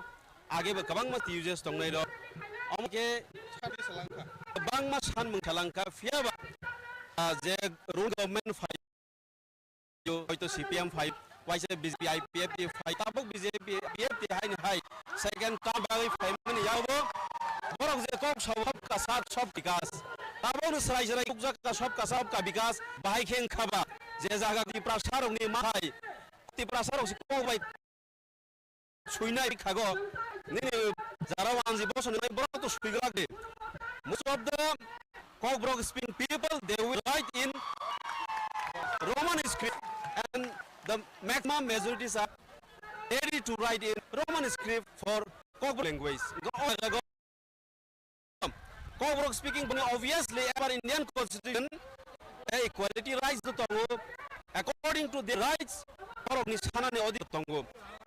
आगेबो गोबां मा यूजेस दंनाय र अमके गोबां मा सान मुंखालांखा फियाबा जे रुल गवर्नमेंट फाइ হয়তো সিপিএম 5 वाइसे बीजेपी आईपीएफ 5 ताबक बीजेपी पीएफ हाइन हाय सेकंड टाइम बागै 5 माने यावबो बरक जे कक सब का साथ सब विकास ताबो सराय सराय कुक का सब का विकास बाहाय खें खाबा जे जागा की प्रसारनि माहाय ति प्रसारक से को बाय सुइनाय खागो नि जाराव आंजि बसने बरक तो सुइग्रादे most of the Cockbrook speaking people they will write in Roman script and the maximum majorities are ready to write in Roman script for Cockbrook language. Cockbrook speaking obviously our Indian constitution equality rights to tongo according to the rights for nisana ne odi tongo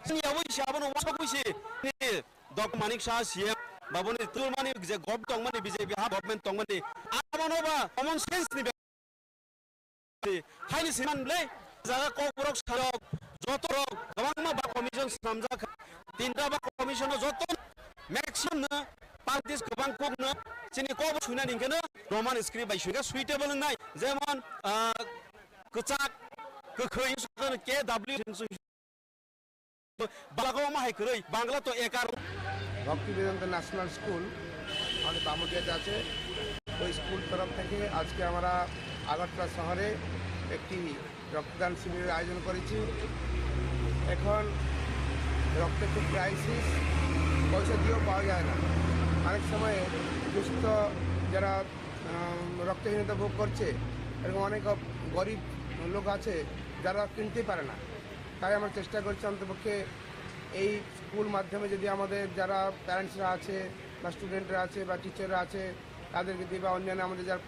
sin yawi shabano wasakuisi ni dok manik sha cm baboni tulmani je gob tongmani BJP ha government tongmani amanoba common sense ni हाइनि सिमानले जागा ककब्रक सारक जत रक गोबां बा commission सामजा तीनटा बा commission जत maximum न parties गोबां कुकनो सिनि कब सुना निंगनो रोमान स्क्रिप्ट बाय सुगा सुइटेबल नाय जेमन कचाक गोखै सुन के डब्ल्यू बालागो माहाय करै बांला तो 11 ভক্তি বেদান্ত ন্যাশনাল স্কুল আমাদের বামুটিয়াতে আছে ওই স্কুল তরফ থেকে আজকে আমরা আগরতলা শহরে একটি রক্তদান শিবিরের আয়োজন করেছি। এখন রক্তের খুব ক্রাইসিস, পয়সা দিয়েও পাওয়া যায় না। অনেক সময় দুস্থ যারা রক্তহীনতা ভোগ করছে, এরকম অনেক গরিব লোক আছে যারা কিনতে পারে না। তাই আমরা চেষ্টা করছি অন্তপক্ষে এই স্কুল মাধ্যমে যদি আমাদের যারা প্যারেন্টসরা আছে বা স্টুডেন্টরা আছে বা টিচাররা আছে তাদেরকে দিয়ে বা অন্যান্য আমাদের যারা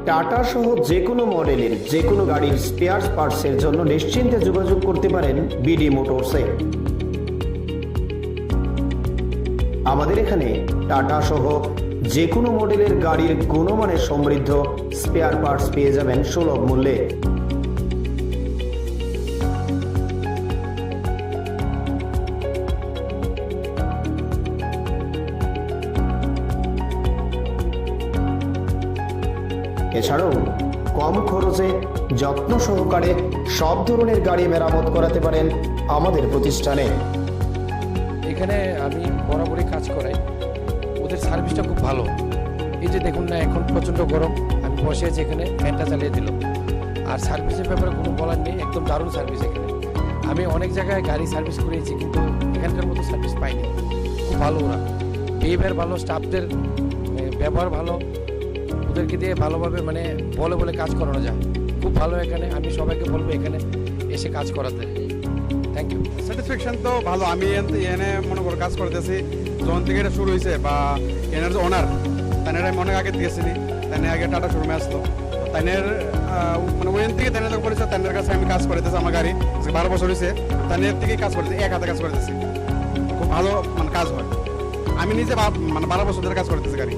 টাটা সহ যে কোনো মডেলের যে কোনো গাড়ির স্পেয়ার পার্টসের জন্য নিশ্চিন্তে যোগাযোগ করতে পারেন বিডি মোটরসে। আমাদের এখানে টাটা সহ যে কোনো মডেলের গাড়ির গুণমানের সমৃদ্ধ স্পেয়ার পার্টস পেয়ে যাবেন সুলভ মূল্যে। এছাড়াও কম খরচে যত্ন সহকারে সব ধরনের গাড়ি মেরামত করাতে পারেন আমাদের প্রতিষ্ঠানে। এখানে আমি বরাবরই কাজ করাই, ওদের সার্ভিসটা খুব ভালো। এই যে দেখুন না, এখন প্রচণ্ড গরম, আমি বসে আছি এখানে, ফ্যানটা চালিয়ে দিল। আর সার্ভিসের ব্যাপারে কোনো বলার নেই, একদম দারুণ সার্ভিস এখানে। আমি অনেক জায়গায় গাড়ি সার্ভিস করিয়েছি কিন্তু এখানকার মতো সার্ভিস পাইনি। খুব ভালো ওরা, বিহেভিয়ার ভালো, স্টাফদের ব্যবহার ভালো, ওদেরকে দিয়ে ভালোভাবে মানে বলে বলে কাজ করানো যায়। খুব ভালো এখানে, আমি সবাইকে বলবো এখানে এসে কাজ করাতে। Thank you. স্যাটিসফ্যাকশন তো ভালো। আমি এনে মনে করো কাজ করতেছি যখন থেকে এটা শুরু হয়েছে, বা এনার যে ওনার তাইনের আমি অনেক আগে দিয়েছিলি, তাইনে আগে টাটা শোরুমে আসলো, তাইনের মানে ওইখান থেকে তাইনের যখন করেছে তাইনের কাছে আমি কাজ করতেছি। আমার গাড়ি 12 বছর হয়েছে, তাইনের থেকেই কাজ করতেছি, এক হাতে কাজ করতেছি। খুব ভালো মানে কাজ হয়। আমি নিজে মানে 12 বছর ধরে কাজ করতেছি, গাড়ি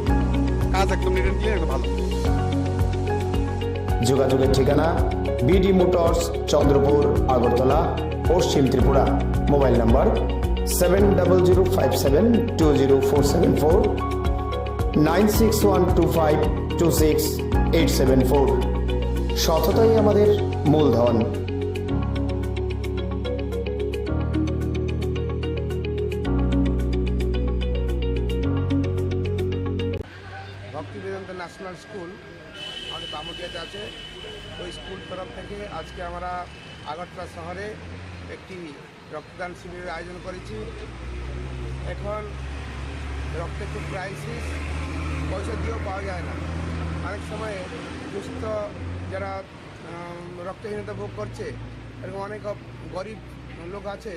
কাজ একদম নিট অ্যান্ড ক্লিন, একদম ভালো। যোগাযোগের ঠিকানা বিডি মোটরস, চন্দ্রপুর, আগরতলা, পশ্চিম ত্রিপুরা। Mobile number 7005720474, 9612526874। সততাই আমাদের মূলধন। ন্যাশনাল স্কুল আমাদের বামুটিয়াতে আছে, ওই স্কুল তরফ থেকে আজকে আমরা আগরতলা শহরে একটি রক্তদান শিবিরের আয়োজন করেছি। এখন রক্তের খুব ক্রাইসিস, পয়সা দিয়েও পাওয়া যায় না। অনেক সময় দুস্থ যারা রক্তহীনতা ভোগ করছে, এরকম অনেক গরিব লোক আছে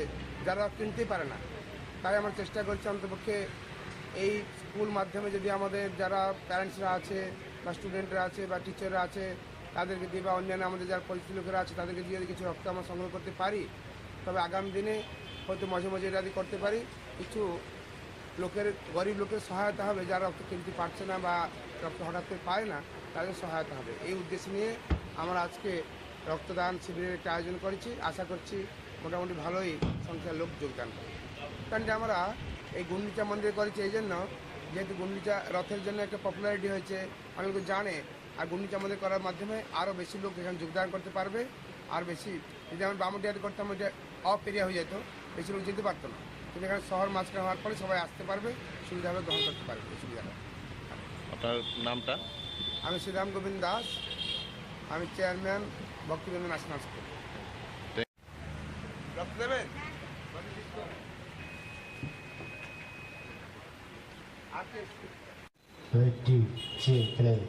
যারা কিনতে পারে না। তাই আমরা চেষ্টা করছি অন্তপক্ষে এই স্কুল মাধ্যমে যদি আমাদের যারা প্যারেন্টসরা আছে বা স্টুডেন্টরা আছে বা টিচাররা আছে তাদেরকে দিয়ে বা অন্যান্য আমাদের যারা পরিচিত লোকেরা আছে তাদেরকে দিয়ে কিছু রক্ত আমরা সংগ্রহ করতে পারি, তবে আগামী দিনে হয়তো মাঝে মাঝে এটা করতে পারি। কিছু লোকের গরিব লোকের সহায়তা হবে, যারা রক্ত কিনতে পারছে না বা রক্ত হঠাৎ করে পায় না, তাদের সহায়তা হবে। এই উদ্দেশ্য নিয়ে আমরা আজকে রক্তদান শিবিরের একটা আয়োজন করেছি। আশা করছি মোটামুটি ভালোই সংখ্যার লোক যোগদান করে। কারণ আমরা এই গুন্ডিচা মন্দির করেছি এই জন্য, যেহেতু গুন্ডিচা রথের জন্য একটা পপুলারিটি হয়েছে, অনেক লোক জানে। আর গুন্ডিচা মন্দির করার মাধ্যমে আরও বেশি লোক এখানে যোগদান করতে পারবে। আর বেশি যদি আমরা বামুটিয়াতে করতাম, ওইটা অফ এরিয়া হয়ে যেত, বেশি লোক যেতে পারতো না। কিন্তু এখানে শহর মাঝখানে হওয়ার পরে সবাই আসতে পারবে, সুবিধাভাবে গ্রহণ করতে পারবে। সুবিধাটা আপনার নামটা? আমি শ্রীরাম গোবিন্দ দাস, আমি চেয়ারম্যান ভক্তিবৃন্দ ন্যাশনাল স্কুল। রক্ত দেবেন? Ready, check, play.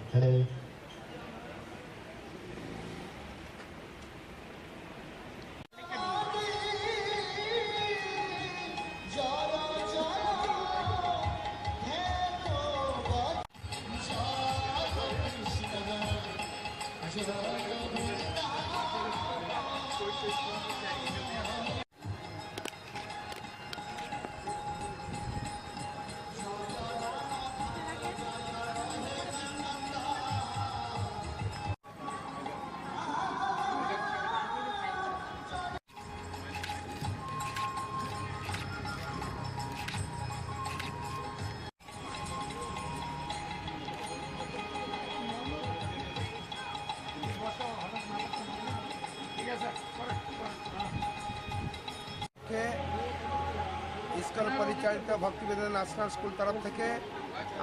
স্কুল পরিচালিত ভক্তিবেদন ন্যাশনাল স্কুল তরফ থেকে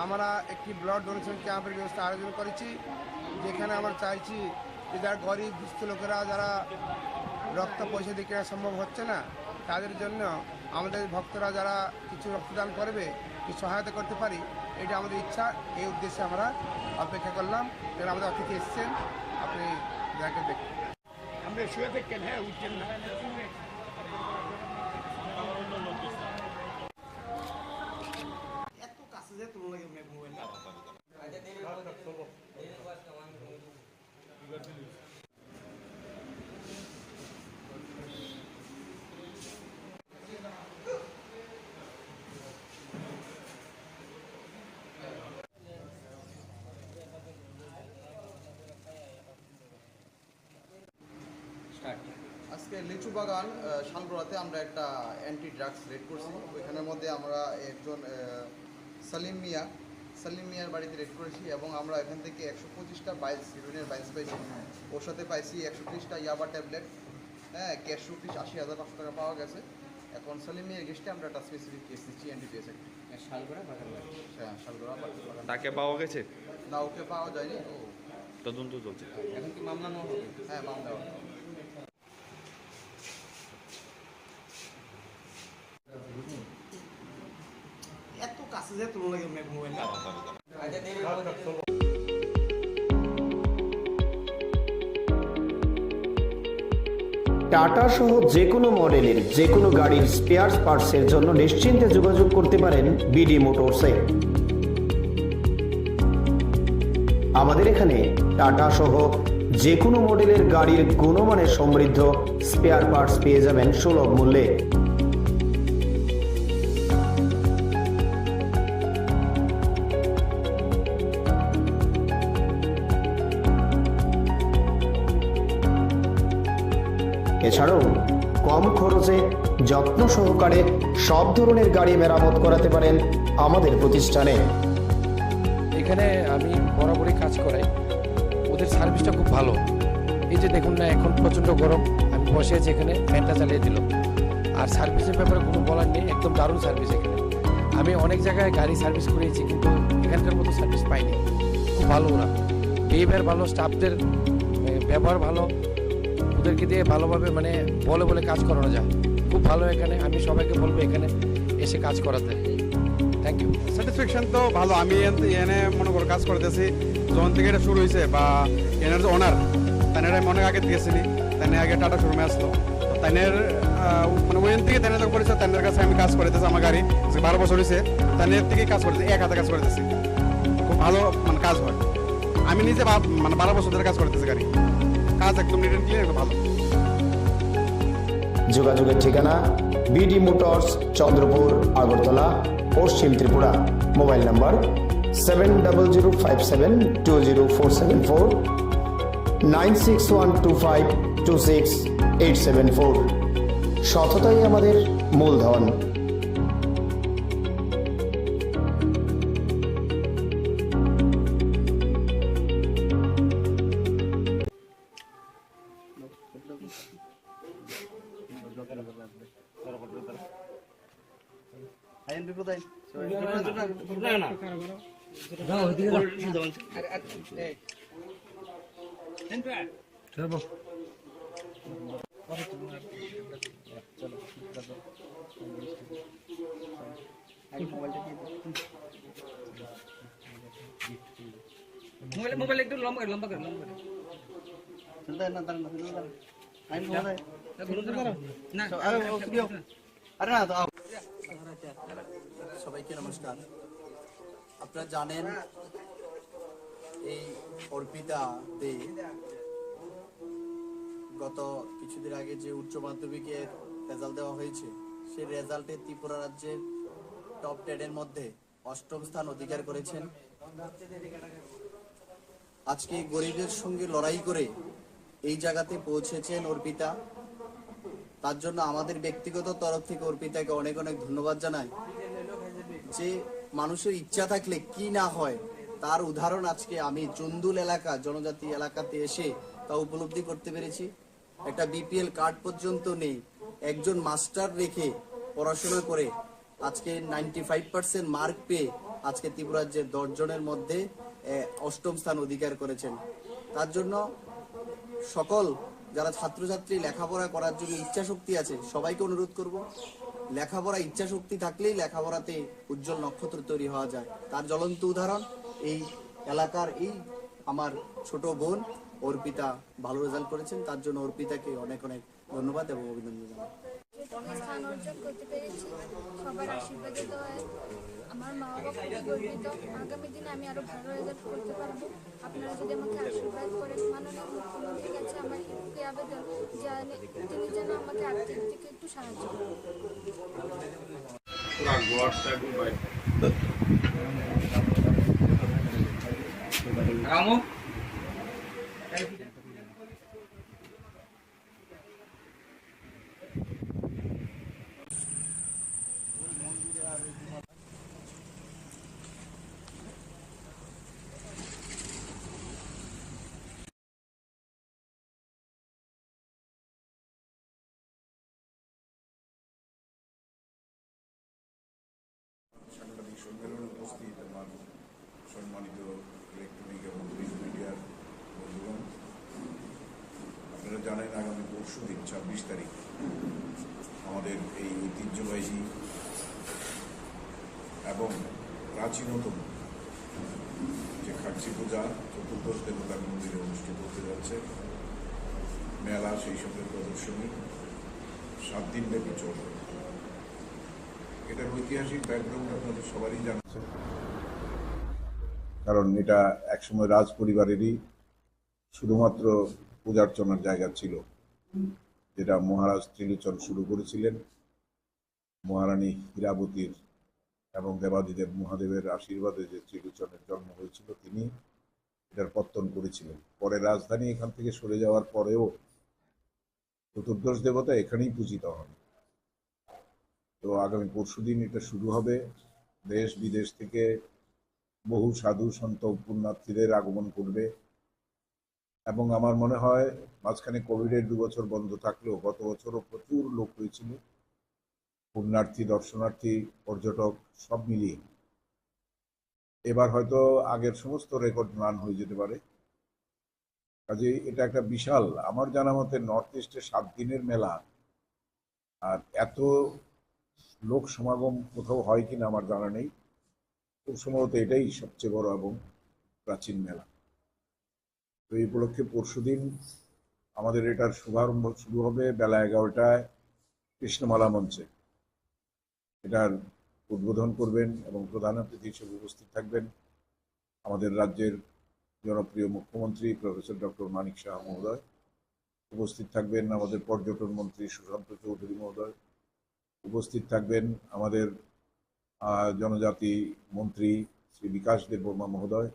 আমরা একটি ব্লাড ডোনেশন ক্যাম্পের ব্যবস্থা আয়োজন করেছি, যেখানে আমরা চাইছি যে যারা গরিব দুস্থ লোকেরা যারা রক্ত পয়সা দিয়ে কেনা সম্ভব হচ্ছে না, তাদের জন্য আমাদের ভক্তরা যারা কিছু রক্তদান করবে, কিছু সহায়তা করতে পারি, এটা আমাদের ইচ্ছা। এই উদ্দেশ্যে আমরা অপেক্ষা করলাম। যারা আমাদের অতিথি এসছেন, আপনি যাকে দেখুন। আমরা শুয়ে দেখেন, হ্যাঁ উঠছেন না। এত কাছে যে তোর লাগে মোবাইল আজকে লিচু বাগান শালগড়াতে আমরা একটা অ্যান্টি ড্রাগস রেড করছি। ওইখানের মধ্যে আমরা একজন সালিম মিয়ার বাড়িতে রেড করেছি এবং আমরা এখান থেকে 125টা বাইলস, হিরোইনের বাইলস পাইছি। ওর সাথে পাইছি 130টা ইয়াবা ট্যাবলেট, হ্যাঁ, ক্যাশ রুপিস 80,500 টাকা পাওয়া গেছে। এখন সালিম মিয়ার গেস্টে আমরা একটা স্পেসিফিক কেস দিচ্ছি, এনডিপিএস একটা। শালগড়া বাগান, হ্যাঁ শালগড়া বাগান। তাকে পাওয়া গেছে? না, ওকে পাওয়া যায়নি। ও তদন্ত চলছে। এখন কি মামলা নেওয়া হবে? হ্যাঁ, মামলা হবে। এত কাছে যে তোর লাগে মোবাইল টাটা সহ যে কোনো মডেলের যে কোনো গাড়ির স্পেয়ার পার্টসের জন্য নিশ্চিন্তে যোগাযোগ করতে পারেন বিডি মোটরসে। আমাদের এখানে টাটা সহ যে কোনো মডেলের গাড়ির গুণমানের সমৃদ্ধ স্পেয়ার পার্টস পেয়ে যাবেন সুলভ মূল্যে। এছাড়াও কম খরচে যত্ন সহকারে সব ধরনের গাড়ি মেরামত করাতে পারেন আমাদের প্রতিষ্ঠানে। এখানে আমি বরাবরই কাজ করাই, ওদের সার্ভিসটা খুব ভালো। এই যে দেখুন না, এখন প্রচণ্ড গরম, আমি বসে আছি এখানে, ফ্যানটা চালিয়ে দিল। আর সার্ভিসের ব্যাপারে কোনো বলার নেই, একদম দারুণ সার্ভিস এখানে। আমি অনেক জায়গায় গাড়ি সার্ভিস করিয়েছি, কিন্তু এখানকার মতো সার্ভিস পাইনি। খুব ভালো ওরা, বিহেভিয়ার ভালো, স্টাফদের ব্যবহার ভালো, ওদেরকে দিয়ে ভালোভাবে মানে বলে কাজ করানো যায়। খুব ভালো এখানে, আমি সবাইকে বলবো এখানে এসে কাজ করাতে। Thank you. স্যাটিসফ্যাকশন তো ভালো। আমি এনে মনে করো কাজ করতেছি যখন থেকে এটা শুরু হয়েছে, বা এনার যে ওনার তাদের মনে আগে দিয়েছিনি, তাই আগে টাটা শোরুমে আসলো, তাদের মানে ওইখান থেকে তাদের যখন করেছে, তাদের কাছে আমি কাজ করতেছি। আমার গাড়ি 12 বছর হয়েছে, তাদের থেকে কাজ করতেছি, এক হাতে কাজ করতেছি, খুব ভালো মানে কাজ হয়। আমি নিজে মানে 12 বছর ধরে কাজ করতেছি, গাড়ি কাজ একদম নিট অ্যান্ড ক্লিন, ভালো। যোগাযোগের ঠিকানা বিডি মোটরস, চন্দ্রপুর, আগরতলা, পশ্চিম ত্রিপুরা। Mobile number 7005720474, 9612526874। সততাই আমাদের মূলধন। মোবাইল একটু লম্বা করে সবাইকে নমস্কার। আপনারা জানেন এই অর্পিতা দে গত কিছুদিন আগে যে উচ্চ মাধ্যমিকের রেজাল্ট দেওয়া হয়েছে, সেই রেজাল্টে ত্রিপুরা রাজ্যের টপ 10 এর মধ্যে 8ম স্থান অধিকার করেছেন। আজকে গরিবের সঙ্গে লড়াই করে এই জায়গাতে পৌঁছেছেন অর্পিতা। তার জন্য আমাদের ব্যক্তিগত তরফ থেকে অর্পিতাকে অনেক অনেক ধন্যবাদ জানাই। যে মানুষের ইচ্ছা থাকলে কি না হয় তার উদাহরণ আজকে আমি চন্দুল এলাকা, জনজাতি এলাকাতে এসে তা উপলব্ধি করতে পেরেছি। একটা বিপিএল কার্ড পর্যন্ত নেই, একজন মাস্টার রেখে পড়াশোনা করে আজকে 95% মার্ক পেয়ে আজকে ত্রিপুরার যে 10 জনের মধ্যে 8ম স্থান অধিকার করেছেন। তার জন্য সকল যারা ছাত্রছাত্রী লেখাপড়া করার জন্য ইচ্ছা শক্তি আছে সবাইকে অনুরোধ করব, লেখাপড়া ইচ্ছা শক্তি থাকলেই লেখাপড়াতে উজ্জ্বল নক্ষত্র তৈরি হওয়া যায়। তার জ্বলন্ত উদাহরণ এই এলাকার এই আমার ছোট বোন অর্পিতা ভালো রেজাল্ট করেছেন। তার জন্য অর্পিতাকে অনেক অনেক ধন্যবাদ এবং অভিনন্দন জানাই। স্থান অর্জন করতে পেরেছি সবার আশীর্বাদে তো আমার মা বাবা খুবই গর্বিত। আগামী দিনে আমি আরো ভালো রেজাল্ট করতে পারবো। আপনারা যদি আমাকে আশীর্বাদ করেন, মাননীয় মুখ্যমন্ত্রীর কাছে আমার একটি আবেদন, তিনি যেন আমাকে আর্থিক দিকে একটু সাহায্য রামু সাংবাদিক সম্মেলনে উপস্থিত আমার সম্মানিত ইলেকট্রনিক এবং প্রিন্ট মিডিয়ার বন্ধুগণ, আপনারা জানেন আগামী পরশুদিন 26 তারিখ আমাদের এই ঐতিহ্যবাহী এবং প্রাচীনতম যে খার্চি পূজা চতুর্দশ দেবতার মন্দিরে অনুষ্ঠিত হতে যাচ্ছে। মেলা, সেই সঙ্গে প্রদর্শনী 7 দিন ব্যাপী চলবে। এটার ঐতিহাসিক ব্যাকগ্রাউন্ড আপনাদের সবারই জানছে, কারণ এটা একসময় রাজ পরিবারেরই শুধুমাত্র পূজার্চনার জায়গা ছিল, যেটা মহারাজ ত্রিলোচন শুরু করেছিলেন। মহারানী হীরাবতীর এবং দেবাদিদেব মহাদেবের আশীর্বাদে যে ত্রিলোচনের জন্ম হয়েছিল, তিনি এটার পত্তন করেছিলেন। পরে রাজধানী এখান থেকে সরে যাওয়ার পরেও চতুর্দশ দেবতা এখানেই পূজিত হন। তো আগামী পরশুদিন এটা শুরু হবে। দেশ বিদেশ থেকে বহু সাধু সন্ত পুণ্যার্থীদের আগমন করবে এবং আমার মনে হয় মাঝখানে কোভিডের 2 বছর বন্ধ থাকলেও গত বছরও প্রচুর লোক হয়েছিল, পুণ্যার্থী, দর্শনার্থী, পর্যটক সব মিলিয়ে। এবার হয়তো আগের সমস্ত রেকর্ড ম্লান হয়ে যেতে পারে। কাজে এটা একটা বিশাল, আমার জানা মতে নর্থ ইস্টে 7 দিনের মেলা, আর এত লোক সমাগম কোথাও হয় কিনা আমার জানা নেই। খুব সম্ভবত এটাই সবচেয়ে বড় এবং প্রাচীন মেলা। তো এই উপলক্ষে পরশুদিন আমাদের এটার শুভারম্ভ শুরু হবে বেলা 11টায় কৃষ্ণমালা মঞ্চে। এটার উদ্বোধন করবেন এবং প্রধান অতিথি হিসেবে উপস্থিত থাকবেন আমাদের রাজ্যের জনপ্রিয় মুখ্যমন্ত্রী প্রফেসর ডক্টর মানিক শাহ মহোদয়। উপস্থিত থাকবেন আমাদের পর্যটন মন্ত্রী সুশান্ত চৌধুরী মহোদয়। উপস্থিত থাকবেন আমাদের জনজাতি মন্ত্রী শ্রী বিকাশ দেববর্মা মহোদয়।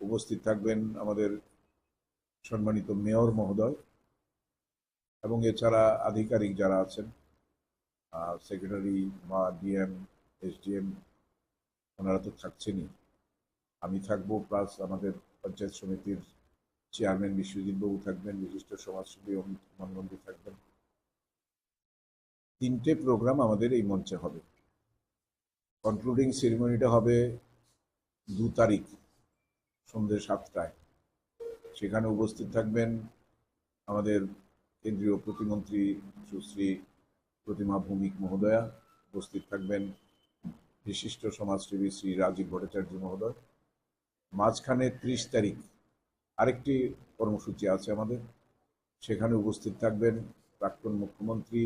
উপস্থিত থাকবেন আমাদের সম্মানিত মেয়র মহোদয় এবং এছাড়া আধিকারিক যারা আছেন, সেক্রেটারি বা ডিএম, এসডিএম, ওনারা তো থাকছেনই। আমি থাকবো, প্লাস আমাদের পঞ্চায়েত সমিতির চেয়ারম্যান বিশ্বজিৎ বাবু থাকবেন, বিশিষ্ট সমাজসেবী অমিত মানবন্দী থাকবেন। 3টে প্রোগ্রাম আমাদের এই মঞ্চে হবে। কনক্লুডিং সেরিমনিটা হবে 2 তারিখ সন্ধ্যে 7টায়। সেখানে উপস্থিত থাকবেন আমাদের কেন্দ্রীয় প্রতিমন্ত্রী সুশ্রী প্রতিমা ভৌমিক মহোদয়া। উপস্থিত থাকবেন বিশিষ্ট সমাজসেবী শ্রী রাজীব ভট্টাচার্য মহোদয়। মাঝখানে 30 তারিখ আরেকটি কর্মসূচি আছে আমাদের, সেখানে উপস্থিত থাকবেন প্রাক্তন মুখ্যমন্ত্রী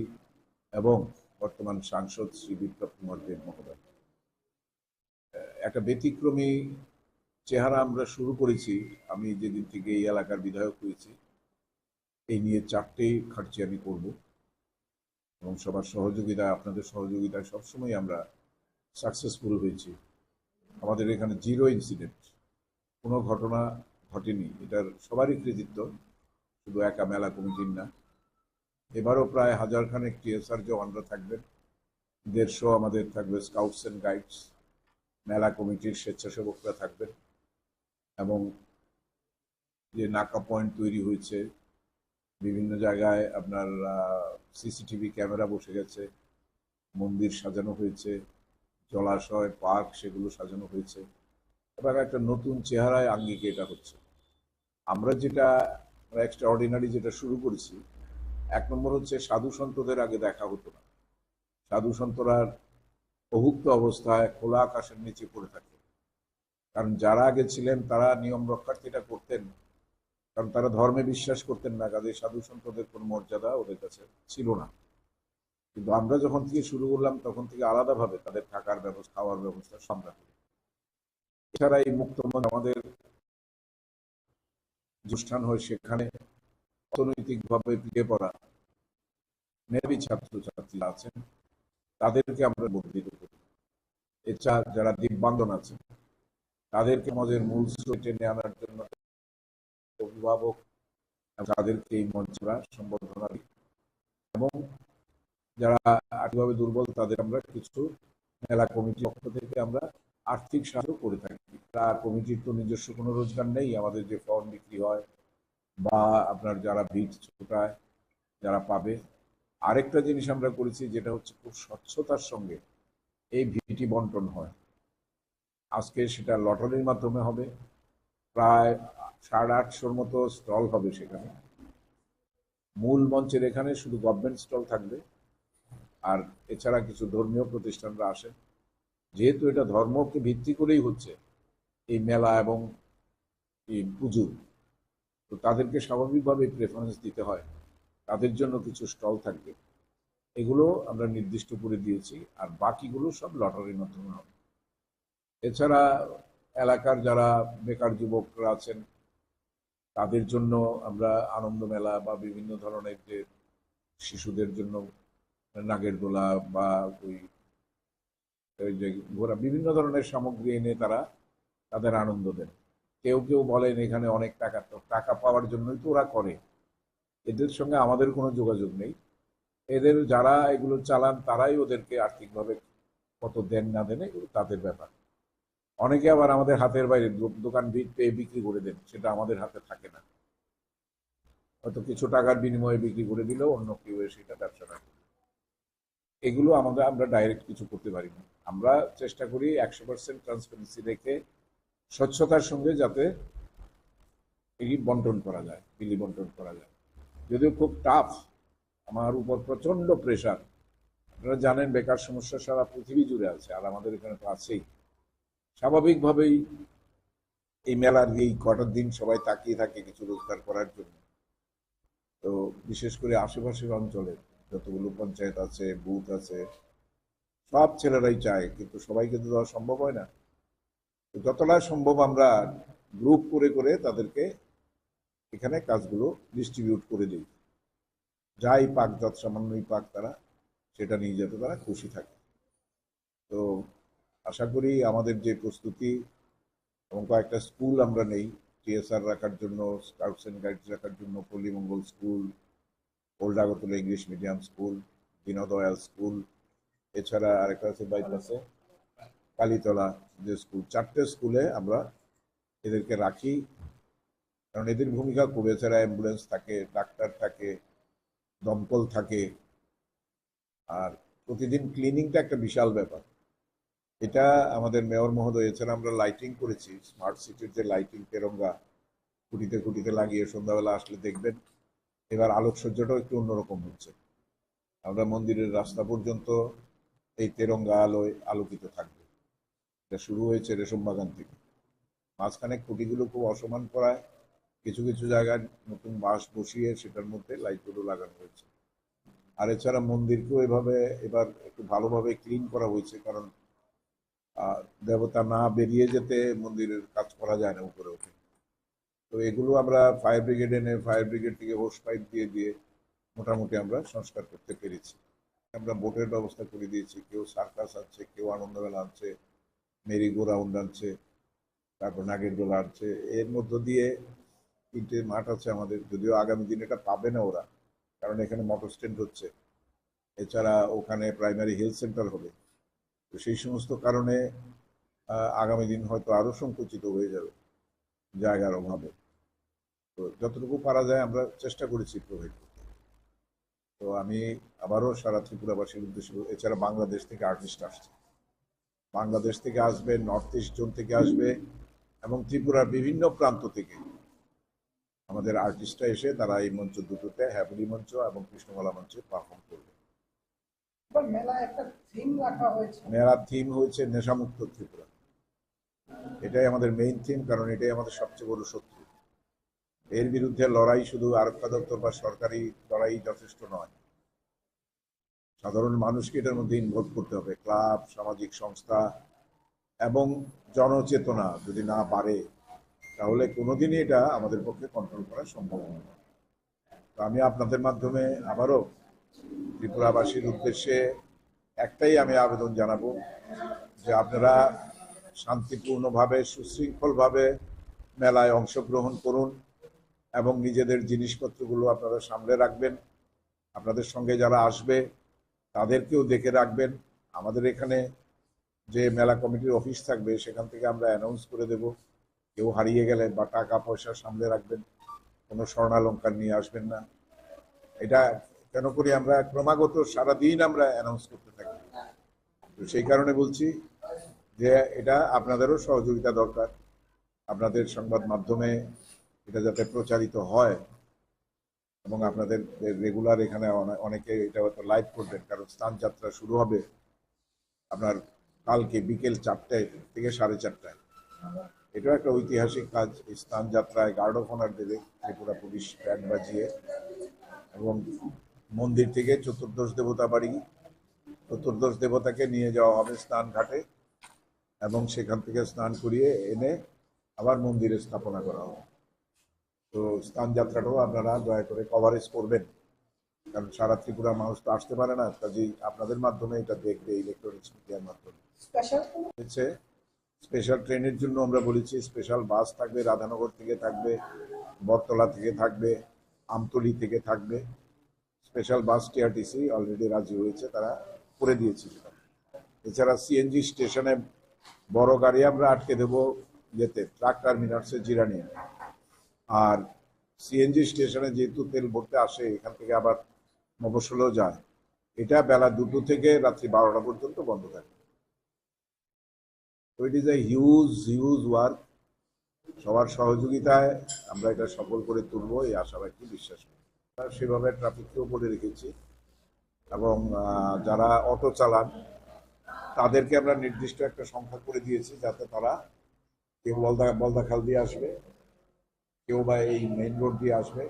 এবং বর্তমান সাংসদ শ্রী বিপ্লব কুমার দেব মহোদয়। একটা ব্যতিক্রমী চেহারা আমরা শুরু করেছি। আমি যেদিন থেকে এই এলাকার বিধায়ক হয়েছি, এই নিয়ে 4টে খার্চি আমি করব এবং সবার সহযোগিতা, আপনাদের সহযোগিতায় সবসময় আমরা সাকসেসফুল হয়েছি। আমাদের এখানে 0 ইনসিডেন্ট, কোনো ঘটনা ঘটেনি। এটার সবারই কৃতিত্ব, শুধু একা মেলা কমিটির না। এবারও প্রায় 1000 খানেক টিএসআর জওয়ানরা থাকবেন, 150 আমাদের থাকবে স্কাউটস অ্যান্ড গাইডস, মেলা কমিটির স্বেচ্ছাসেবকরা থাকবেন এবং যে নাকা পয়েন্ট তৈরি হয়েছে, বিভিন্ন জায়গায় আপনার সিসিটিভি ক্যামেরা বসে গেছে, মন্দির সাজানো হয়েছে, জলাশয়, পার্ক সেগুলো সাজানো হয়েছে এবং একটা নতুন চেহারায় আঙ্গিকে এটা হচ্ছে। আমরা যেটা এক্সট্রা অর্ডিনারি যেটা শুরু করেছি, 1 নম্বর হচ্ছে সাধু সন্তদের আগে দেখা হতো না। সাধু সন্তরা অভুক্ত অবস্থায় খোলা আকাশের নিচে পড়ে থাকে, কারণ যারা আগে ছিলেন তারা নিয়ম রক্ষার্থীটা করতেন, কারণ তারা ধর্মে বিশ্বাস করতেন না, কাজে সাধু সন্তদের কোনো মর্যাদা ওদের কাছে ছিল না। কিন্তু আমরা যখন থেকে শুরু করলাম তখন থেকে আলাদাভাবে তাদের থাকার ব্যবস্থা, খাওয়ার ব্যবস্থা আমরা করি। এছাড়া এই মুক্তমঞ্চ আমাদের অনুষ্ঠান হয়, সেখানে অর্থনৈতিকভাবে পিছিয়ে পড়া মেধাবী ছাত্রছাত্রীরা আছেন তাদেরকে আমরা বর্ধিত করি। এছাড়া যারা দিব্যাঙ্গন আছেন তাদেরকে আমাদের মূল স্রোতে টেনে আনার জন্য অভিভাবক তাদেরকে এই মঞ্চরা সম্বর্ধনা দিই এবং যারা আর্থিকভাবে দুর্বল তাদের আমরা কিছু মেলা কমিটির পক্ষ থেকে আমরা আর্থিক সাহায্য করে থাকি। তা কমিটির তো নিজস্ব কোনো রোজগার নেই, আমাদের যে ফর্ম বিক্রি হয় বা আপনার যারা ভিড় ছোটায় যারা পাবে। আরেকটা জিনিস আমরা করেছি যেটা হচ্ছে খুব স্বচ্ছতার সঙ্গে এই ভিটি বন্টন হয়। আজকে সেটা লটারির মাধ্যমে হবে, প্রায় 850 মতো স্টল হবে সেখানে। মূল মঞ্চের এখানে শুধু গভর্নমেন্ট স্টল থাকবে, আর এছাড়া কিছু ধর্মীয় প্রতিষ্ঠানরা আসে। যেহেতু এটা ধর্মকে ভিত্তি করেই হচ্ছে এই মেলা এবং এই পুজো, তো তাদেরকে স্বাভাবিকভাবে প্রেফারেন্স দিতে হয়, তাদের জন্য কিছু স্টল থাকবে, এগুলো আমরা নির্দিষ্ট করে দিয়েছি, আর বাকিগুলো সব লটারির মাধ্যমে হবে। এছাড়া এলাকার যারা বেকার যুবকরা আছেন তাদের জন্য আমরা আনন্দ মেলা বা বিভিন্ন ধরনের যে শিশুদের জন্য নাগের দোলা বা ওই যে ঘোরা বিভিন্ন ধরনের সামগ্রী এনে তারা তাদের আনন্দ দেন। কেউ কেউ বলেন এখানে অনেক টাকা, তো টাকা পাওয়ার জন্যই তো ওরা করে, এদের সঙ্গে আমাদের কোনো যোগাযোগ নেই। এদের যারা এগুলো চালান তারাই ওদেরকে আর্থিকভাবে কত দেন না দেন এগুলো তাদের ব্যাপার। অনেকে আবার আমাদের হাতের বাইরে দোকান ভিড় পেয়ে বিক্রি করে দেন, সেটা আমাদের হাতে থাকে না। হয়তো কিছু টাকার বিনিময়ে বিক্রি করে দিলেও অন্য কেউ সেটা ব্যবসা করে। এগুলো আমরা ডাইরেক্ট কিছু করতে পারি না। আমরা চেষ্টা করি 100% ট্রান্সপারেন্সি রেখে স্বচ্ছতার সঙ্গে যাতে এই বন্টন করা যায়, বিলি বন্টন করা যায়। যদিও খুব টাফ, আমার উপর প্রচন্ড প্রেশার। আপনারা জানেন বেকার সমস্যা সারা পৃথিবী জুড়ে আছে, আর আমাদের এখানে তো আছেই। স্বাভাবিকভাবেই এই মেলার এই কটার দিন সবাই তাকিয়ে থাকে কিছু রোজগার করার জন্য। তো বিশেষ করে আশেপাশের অঞ্চলে যতগুলো পঞ্চায়েত আছে, বুথ আছে, সব ছেলেরাই চায়, কিন্তু সবাইকে তো দেওয়া সম্ভব হয় না। তো যতটা সম্ভব আমরা গ্রুপ করে করে তাদেরকে এখানে কাজগুলো ডিস্ট্রিবিউট করে দিই। যাই পাক, যত সামান্যই পাক, তারা সেটা নিয়ে যেতে তারা খুশি থাকে। তো আশা করি আমাদের যে প্রস্তুতি এবং কয়েকটা স্কুল আমরা নেই টিএসআর রাখার জন্য, স্কাউটস অ্যান্ড গাইডস রাখার জন্য, Pallimangal school, old Agartala English medium school, Deendayal school, এছাড়া আরেকটা আছে বাইপাসে কালীতলা যে স্কুল, 4টে স্কুলে আমরা এদেরকে রাখি, কারণ এদের ভূমিকা খুব। এছাড়া অ্যাম্বুলেন্স থাকে, ডাক্তার থাকে, দমকল থাকে, আর প্রতিদিন ক্লিনিংটা একটা বিশাল ব্যাপার। এটা আমাদের মেয়র মহোদয়, এছাড়া আমরা লাইটিং করেছি, স্মার্ট সিটির যে লাইটিং তেরঙ্গা খুঁটিতে খুঁটিতে লাগিয়ে সন্ধ্যাবেলা আসলে দেখবেন এবার আলোকসজ্জাটাও একটু অন্যরকম হচ্ছে। আমরা মন্দিরের রাস্তা পর্যন্ত এই তেরঙ্গা আলোয় আলোকিত থাকবে। এটা শুরু হয়েছে রেশম বাগান থেকে। মাঝখানে খুঁটিগুলো খুব অসমান করায় কিছু কিছু জায়গায় নতুন বাঁশ বসিয়ে সেটার মধ্যে লাইটগুলো লাগানো হয়েছে। আর এছাড়া মন্দিরকেও এভাবে এবার একটু ভালোভাবে ক্লিন করা হয়েছে, কারণ দেবতা না বেরিয়ে যেতে মন্দিরের কাজ করা যায় না উপরে উঠে। তো এগুলো আমরা ফায়ার ব্রিগেড এনে ফায়ার ব্রিগেড থেকে হোস পাইপ দিয়ে দিয়ে মোটামুটি আমরা সংস্কার করতে পেরেছি। আমরা বোটের ব্যবস্থা করে দিয়েছি, কেউ সার্কাস আনছে, কেউ আনন্দমেলা আনছে, মেরি গো রাউন্ড আনছে, তারপর নাগের দোলা আনছে। এর মধ্য দিয়ে 3টে মাঠ আছে আমাদের, যদিও আগামী দিন এটা পাবে না ওরা, কারণ এখানে মোটর স্ট্যান্ড হচ্ছে। এছাড়া ওখানে প্রাইমারি হেলথ সেন্টার হবে। তো সেই সমস্ত কারণে আগামী দিন হয়তো আরও সংকুচিত হয়ে যাবে জায়গার অভাবে। তো যতটুকু পারা যায় আমরা চেষ্টা করেছি প্রোভাইড করতে। তো আমি আবারও সারা ত্রিপুরাবাসীর উদ্দেশ্যে, এছাড়া বাংলাদেশ থেকে আর্টিস্ট আসছে, বাংলাদেশ থেকে আসবে, নর্থ ইস্ট জোন থেকে আসবে এবং ত্রিপুরার বিভিন্ন প্রান্ত থেকে আমাদের আর্টিস্টরা এসে তারা এই মঞ্চ দুটোতে, হ্যাপলি মঞ্চ এবং কৃষ্ণমালা মঞ্চে পারফর্ম করবে। মেলার থিম হয়েছে নেশামুক্ত ত্রিপুরা। এটাই আমাদের মেইন থিম, কারণ এটাই আমাদের সবচেয়ে বড় শত্রু। এর বিরুদ্ধে লড়াই শুধু আরক্ষা দপ্তর বা সরকারি লড়াই যথেষ্ট নয়, সাধারণ মানুষকে এটার মধ্যে ইনভলভ করতে হবে। ক্লাব, সামাজিক সংস্থা এবং জনচেতনা যদি না বাড়ে তাহলে কোনোদিনই এটা আমাদের পক্ষে কন্ট্রোল করা সম্ভব নয়। তো আমি আপনাদের মাধ্যমে আবারও ত্রিপুরাবাসীর উদ্দেশ্যে একটাই আমি আবেদন জানাবো যে আপনারা শান্তিপূর্ণভাবে, সুশৃঙ্খলভাবে মেলায় অংশগ্রহণ করুন এবং নিজেদের জিনিসপত্রগুলো আপনারা সামলে রাখবেন। আপনাদের সঙ্গে যারা আসবে তাদেরকেও দেখে রাখবেন। আমাদের এখানে যে মেলা কমিটির অফিস থাকবে সেখান থেকে আমরা অ্যানাউন্স করে দেব, কেউ হারিয়ে গেলে বা টাকা পয়সা সামলে রাখবেন, কোনো স্বর্ণালঙ্কার নিয়ে আসবেন না। এটা কেন করি আমরা, ক্রমাগত সারাদিন আমরা অ্যানাউন্স করতে থাকি। তো সেই কারণে বলছি যে এটা আপনাদেরও সহযোগিতা দরকার। আপনাদের সংবাদ মাধ্যমে এটা যাতে প্রচারিত হয় এবং আপনাদের রেগুলার এখানে অনেকে এটা হয়তো লাইভ করবেন, কারণ স্থান যাত্রা শুরু হবে আপনার কালকে বিকেল 4টায় থেকে 4:30টায়। এটাও একটা ঐতিহাসিক কাজ। এই স্থান যাত্রায় গার্ড অফ অনার দেবে ত্রিপুরা পুলিশ ব্যান্ড বাজিয়ে, এবং মন্দির থেকে চতুর্দশ দেবতা বাড়ি, চতুর্দশ দেবতাকে নিয়ে যাওয়া হবে স্নান ঘাটে এবং সেখান থেকে স্নান করিয়ে এনে আবার মন্দিরে স্থাপনা করা হবে। তো স্থান যাত্রাটাও আপনারা দয়া করে কভারেজ করবেন, কারণ সারা ত্রিপুরা মানুষ তো আসতে পারে না, কাজেই আপনাদের মাধ্যমে এটা দেখবে, ইলেকট্রনিক্স মিডিয়ার মাধ্যমে। স্পেশাল ট্রেনের জন্য আমরা বলেছি স্পেশাল বাস থাকবে, রাধানগর থেকে থাকবে, বটতলা থেকে থাকবে, আমতলি থেকে থাকবে। স্পেশাল বাস টিআরটিসি অলরেডি রাজি হয়েছে, তারা করে দিয়েছে। এছাড়া সিএনজি স্টেশনে বড় গাড়ি আমরা আটকে দেবো যেতে, ট্রাক টার্মিনালসে জিরানি। আর সিএনজি স্টেশনে যেহেতু তেল ভরতে আসে, এখান থেকে আবার মফস্বলেও যায়, এটা বেলা 2টো থেকে রাত্রি 12টা পর্যন্ত বন্ধ থাকে। তো it is a huge work. সবার সহযোগিতায় আমরা এটা সফল করে তুলবো এই আশাবাদী, বিশ্বাস করি। সেভাবে ট্রাফিককেও বলে রেখেছি এবং যারা অটো চালান তাদেরকে আমরা নির্দিষ্ট একটা সংখ্যা করে দিয়েছি, যাতে তারা কেউ বলদাখাল দিয়ে আসবে, কেউ বা এই মেইন রোড দিয়ে আসবে।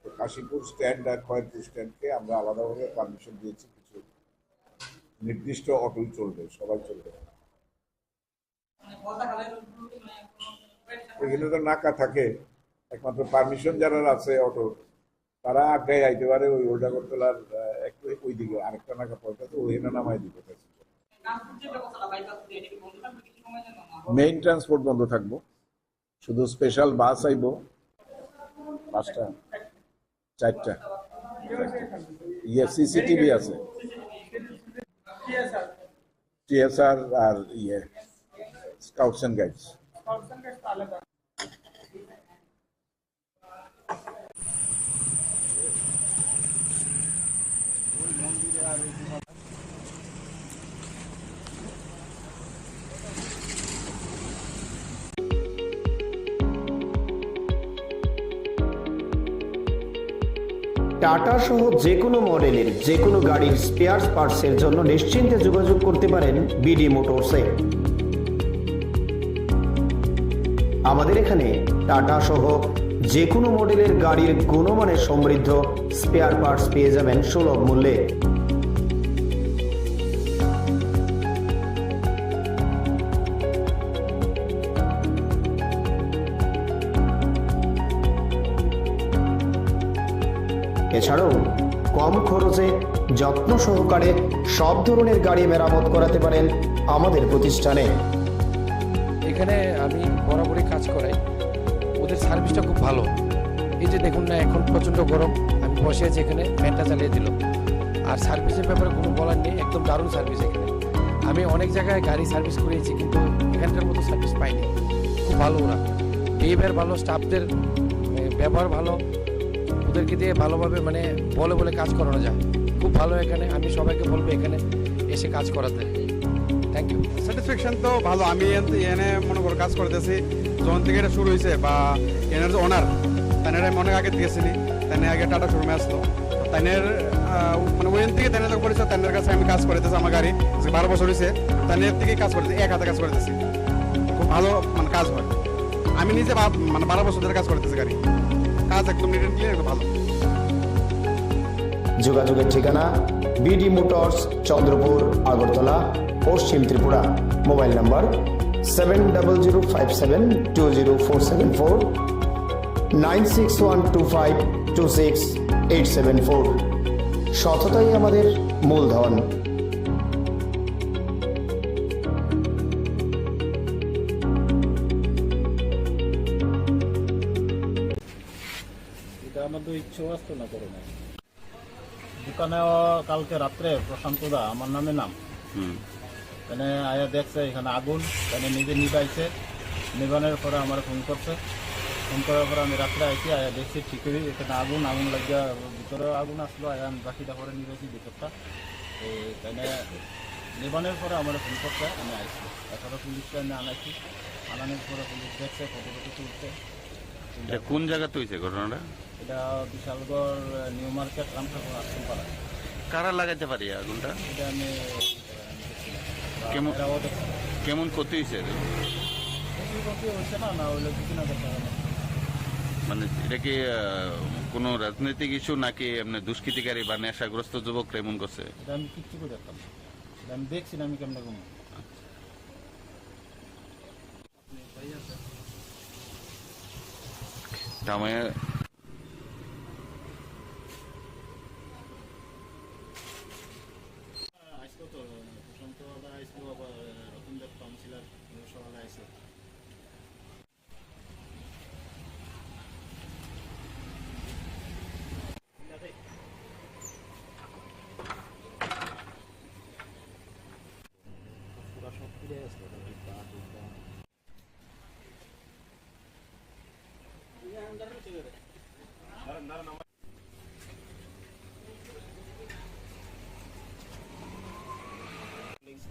তো কাশীপুর স্ট্যান্ড আর খয়েরপুর স্ট্যান্ডকে আমরা আলাদাভাবে পারমিশন দিয়েছি, কিছু নির্দিষ্ট অটোই চলবে, সবাই চলবে। ওইগুলো তো নাকা থাকে, একমাত্র পারমিশন যারা আছে অটো তারা আগায় আইতে পারে ওই ওল্ডাগরতলার একটু ওই দিকে আরেকটা নাকা পড়তে, তো ওইখানে নামাই দিতে। মেইন ট্রান্সপোর্ট বন্ধ থাকবো, শুধু স্পেশাল বাস আইব 5টা 4টা। সিসিটিভি আছে, টিএসআর আর স্কাউটস এন্ড গাইডস। টাটা সহ যে কোনো মডেলের যে কোনো গাড়ির স্পেয়ার পার্টসের জন্য নিশ্চিন্তে যোগাযোগ করতে পারেন বিডি মোটরসে। আমাদের এখানে টাটা সহ যে কোনো মডেলের গাড়ির গুণমানের সমৃদ্ধ স্পেয়ার পার্টস পেয়ে যাবেন সুলভ মূল্যে। এছাড়াও কম খরচে যত্ন সহকারে সব ধরনের গাড়ি মেরামত করাতে পারেন আমাদের প্রতিষ্ঠানে। এখানে আমি বরাবরই কাজ করাই, ওদের সার্ভিসটা খুব ভালো। এই যে দেখুন না, এখন প্রচণ্ড গরম, আমি বসে আছি এখানে, ফ্যানটা চালিয়ে দিল। আর সার্ভিসের ব্যাপারে কোনো বলার নেই, একদম দারুণ সার্ভিস এখানে। আমি অনেক জায়গায় গাড়ি সার্ভিস করিয়েছি কিন্তু এখানকার মতো সার্ভিস পাইনি। খুব ভালো ওরা, বিহেভিয়ার ভালো, স্টাফদের ব্যবহার ভালো, ওদেরকে দিয়ে ভালোভাবে মানে বলে বলে কাজ করানো যায়। খুব ভালো এখানে, আমি সবাইকে বলবো এখানে এসে কাজ করাতে। Thank you. স্যাটিসফ্যাকশন তো ভালো। আমি এনে মনে করো কাজ করতেছি যখন থেকে এটা শুরু হয়েছে, বা এনার যে ওনার তাইনের আমি অনেক আগে দিয়েছিনি, তাইনে আগে টাটা শোরুমে আসলো, তাইনের মানে ওইখান থেকে তাইনের যখন পরিচয়, তাইনের কাছে আমি কাজ করতেছি আমার গাড়ি 12 বছর হয়েছে, তাইনের থেকেই কাজ করতেছি, এক হাতে কাজ করতেছি, খুব ভালো মানে কাজ হয়। আমি নিজে মানে 12 বছর ধরে কাজ করতেছি, গাড়ি কাজ একদম নিট অ্যান্ড ক্লিয়ার, একদম ভালো। যোগাযোগের ঠিকানা বিডি মোটরস, চন্দ্রপুর, আগরতলা, পশ্চিম ত্রিপুরা। Mobile number 7005720474, 9612526874। সততাই আমাদের মূলধন। এটা আমাদের ইচ্ছেও আসতো না করে না। দোকানেও কালকে রাত্রে প্রশান্ত দা আমার নামে নাম, এখানে আয়া দেখছে এখানে আগুন, এখানে নিজে নিবাইছে, নিবানোর পরে আমার ফোন করছে, ফোন করার পরে আমি রাত্রে আইছি, আয়া দেখছি ঠিকই এখানে আগুন লাগিয়া ভিতরে আগুন আসলো, আয়া আমি বাকিটা করে নিবেছি ভিতরটা। এখানে নিবানোর পরে আমার ফোন করছে, আমি আইছি, এছাড়া পুলিশকে আমি আনাইছি, আনানোর পরে পুলিশ দেখছে, ফটো তুলছে। কোন জায়গাতে হয়েছে ঘটনাটা? এটা বিশালগড় নিউ মার্কেট রামঠাকুর আশ্রমপাড়া। কারা লাগাইতে পারি আগুনটা? এটা আমি কেমন ক্ষতি হয়েছে? হচ্ছে না, না হইলে কিছু না করতে হবে। মানে এটা কি কোনো রাজনৈতিক ইস্যু নাকি এমনি দুষ্কৃতিকারী বা নেশাগ্রস্ত যুবক এমন করছে? এটা আমি কিচ্ছু করে দেখতাম, আমি দেখছি না আমি কেমন ঘুম। দামে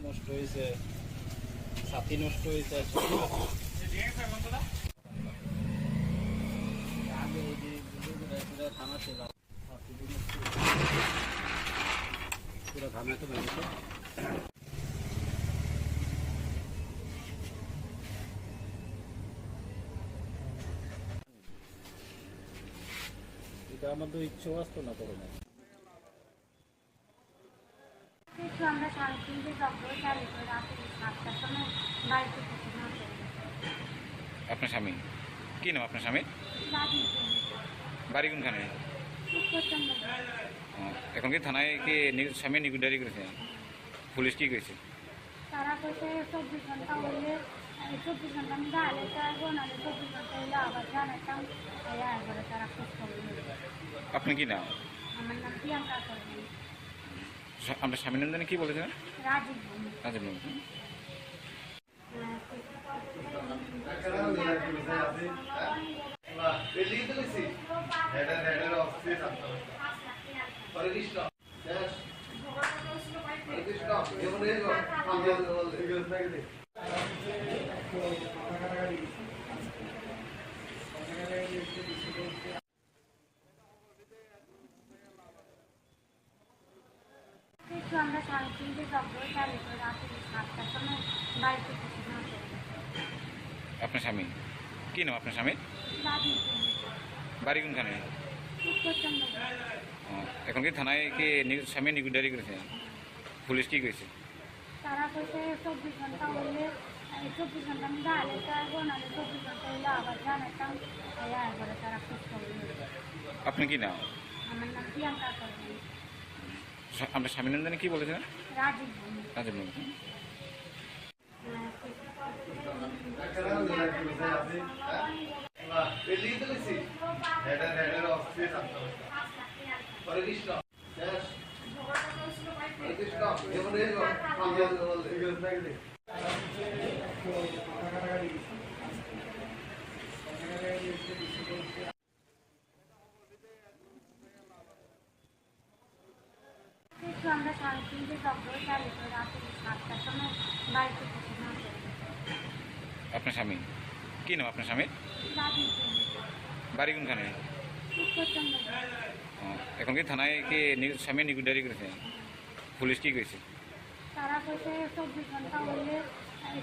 নষ্ট হয়েছে, ছাতি নষ্ট হয়েছে, থানা ছিল পুরো ধানে তো বেরিয়েছে। এটা আমাদের ইচ্ছেও আসতো না করে না। আমরা 3:30 চালু করে রাতে 7টার সময় বাড়িতে পৌঁছে। আপনার স্বামী কি নাম? আপনার স্বামী বাড়ি কোনখানে? এখন কি থানায় কি স্বামী নিগুদারি করেছে? পুলিশ কি করেছে? তারা কইছে 24 ঘন্টা হইলে 24 ঘন্টা আমি গালে চাইবো, নাহলে 24 ঘন্টা হইলে আবার জানাতাম। একবারে তারা খোঁজ করবে। আপনি কি নাম? আমার নাম প্রিয়াঙ্কা করবেন। আপনার স্বামীর নাম জানি কি বলেছেন? রাজীব। রাজীব। আমরা 3:30 চালু করে রাতে 7টার সময় বাড়িতে পৌঁছে। আপনার স্বামী কি নাম? আপনার স্বামী বাড়ি কোনখানে? এখন কি থানায় কি স্বামী নিগুদারি করেছে? পুলিশ কি করেছে? তারা কইছে 24 ঘন্টা হইলে 24 ঘন্টা আমি গালে চাইবো, নাহলে 24 ঘন্টা হইলে আবার জানাতাম। একবারে তারা খোঁজ করবে। আপনি কি নাম? আমার নাম প্রিয়াঙ্কা করবেন। আপনার স্বামীর নাম জানি কি বলেছেন? রাজীব। রাজীব। আপনার স্বামী কি নাম আপনার স্বামীর? বাড়ি কোনখানে? এখন কি থানায় কি স্বামী নিকুডারি করেছে? পুলিশ কি করেছে? তারা কইছে 24 ঘন্টা হইলে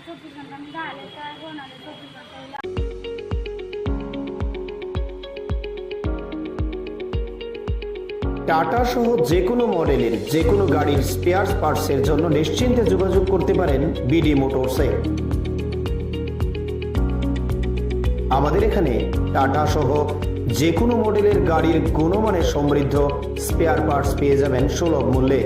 24 ঘন্টা আমি গালে চাইবো না 24 ঘন্টা হইলে। টাটা সহ যে কোনো মডেলের যে কোনো গাড়ির স্পেয়ার পার্টসের জন্য নিশ্চিন্তে যোগাযোগ করতে পারেন বিডি মোটরসে। আমাদের এখানে টাটা সহ যে কোনো মডেলের গাড়ির গুণমানের সমৃদ্ধ স্পেয়ার পার্টস পেয়ে যাবেন সুলভ মূল্যে।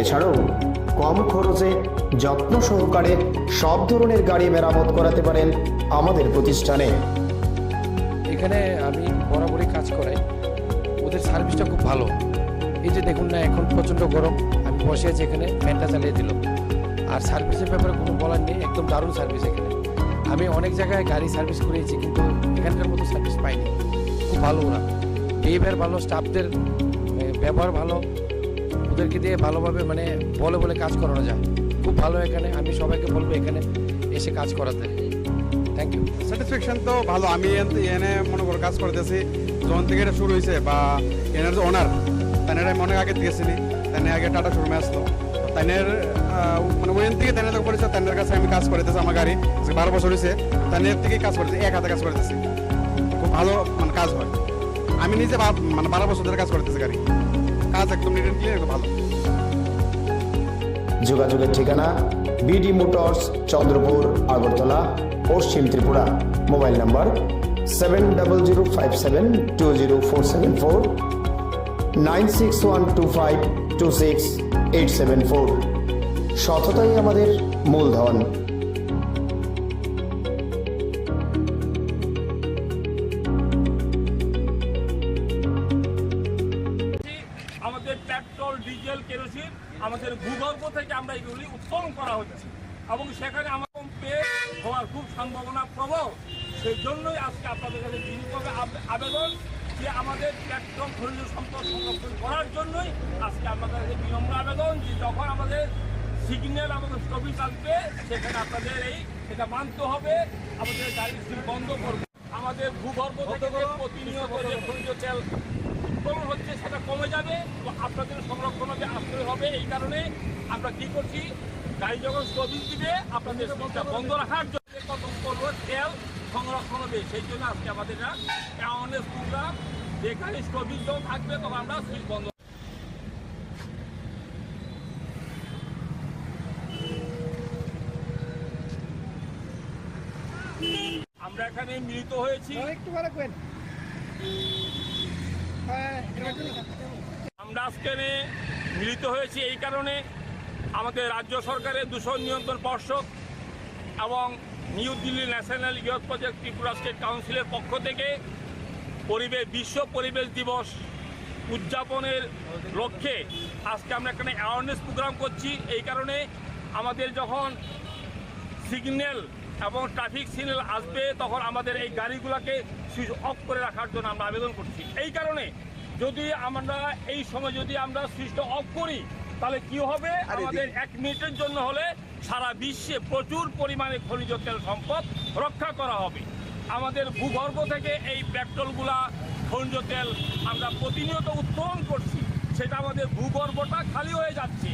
এছাড়াও কম খরচে যত্ন সহকারে সব ধরনের গাড়ি মেরামত করাতে পারেন আমাদের প্রতিষ্ঠানে। এখানে আমি বরাবরই কাজ করাই, ওদের সার্ভিসটা খুব ভালো। এই যে দেখুন না, এখন প্রচণ্ড গরম, আমি বসে আছি এখানে, ফ্যানটা চালিয়ে দিল। আর সার্ভিসের ব্যাপারে কোনো বলার নেই, একদম দারুণ সার্ভিস এখানে। আমি অনেক জায়গায় গাড়ি সার্ভিস করেছি কিন্তু এখানকার মতো সার্ভিস পাইনি। খুব ভালো ওরা, বিহেভিয়ার ভালো, স্টাফদের ব্যবহার ভালো, ওদেরকে দিয়ে ভালোভাবে মানে বলে বলে কাজ করানো যায়। খুব ভালো এখানে, আমি সবাইকে বলবো এখানে এসে কাজ করাতে। Thank you. স্যাটিসফ্যাকশন তো ভালো। আমি এনে মনে করো কাজ করতেছি যখন থেকে এটা শুরু হয়েছে, বা এনার যে ওনার তাইনের আমি অনেক আগে দিয়েছিলি, তাই আগে টাটা শোরুমে আসলো, তাইনের মানে ওইখান থেকে তাইনের যখন পরিচয়, তাইনের কাছে আমি কাজ করতেছি। আমার গাড়ি 12 বছর হয়েছে, তাইনের থেকেই কাজ করতেছি, এক হাতে কাজ করতেছি। খুব ভালো মানে কাজ হয়। আমি নিজে মানে 12 বছর ধরে কাজ করতেছি গাড়ি, কাজ একদম নিট এন্ড ক্লিয়ার, একদম ভালো। যোগাযোগের ঠিকানা বিডি মোটরস, চন্দ্রপুর, আগরতলা, পশ্চিম ত্রিপুরা। Mobile number 7005720474, 9612526874। সততাই আমাদের মূলধন। আমাদের পেট্রোল, ডিজেল, কেরোসিন আমাদের ভূগর্ভ থেকে আমরা এগুলি উত্তোলন করা হচ্ছে এবং সেখানে আমার পেয়ে হওয়ার খুব সম্ভাবনা প্রবল। সেই জন্যই আজকে আপনাদের কাছে বিনীতভাবে আবেদন যে আমাদের পেট্রোল খনিজ সম্পদ সংরক্ষণ করার জন্যই আজকে আপনাদের কাছে বিনম্র আবেদন যে যখন আমাদের সিগন্যাল আমাদের স্টপেজ আসবে সেখানে আপনাদের সেটা মানতে হবে, আমাদের গাড়ি বন্ধ করবে। আমাদের ভূগর্ভ থেকে প্রতিনিয়ত যে খনিজ তেল উৎপন্ন হচ্ছে সেটা কমে যাবে, তো আপনাদের সংরক্ষণ আসতে হবে। এই কারণে আমরা কি করছি, গাড়ি যখন স্টপেজ দিবে আপনাদের স্টপটা বন্ধ রাখার জন্য কত করবো তেল সংরক্ষণ হবে। সেই জন্য আজকে আমাদের অ্যাওয়ারনেস প্রোগ্রাম, যে গাড়ি স্টপেজ যখন থাকবে তখন আমরা সুইচ বন্ধ। আমরা এখানে মিলিত হয়েছি, আমরা আজকে মিলিত হয়েছি এই কারণে আমাদের রাজ্য সরকারের দূষণ নিয়ন্ত্রণ পর্ষদ এবং new Delhi national youth project Tripura state কাউন্সিলের পক্ষ থেকে বিশ্ব পরিবেশ দিবস উদযাপনের লক্ষ্যে আজকে আমরা এখানে অ্যাওয়ারনেস প্রোগ্রাম করছি। এই কারণে আমাদের যখন সিগন্যাল এবং ট্রাফিক সিগন্যাল আসবে তখন আমাদের এই গাড়িগুলোকে সুইচ অফ করে রাখার জন্য আমরা আবেদন করছি। এই কারণে যদি আমরা এই সময় যদি আমরা সুইচটা অফ করি তাহলে কি হবে, আমাদের 1 মিনিটের জন্য হলে সারা বিশ্বে প্রচুর পরিমাণে খনিজ তেল সম্পদ রক্ষা করা হবে। আমাদের ভূগর্ভ থেকে এই পেট্রোলগুলা, খনিজ তেল আমরা প্রতিনিয়ত উত্তোলন করছি, সেটা আমাদের ভূগর্ভটা খালি হয়ে যাচ্ছে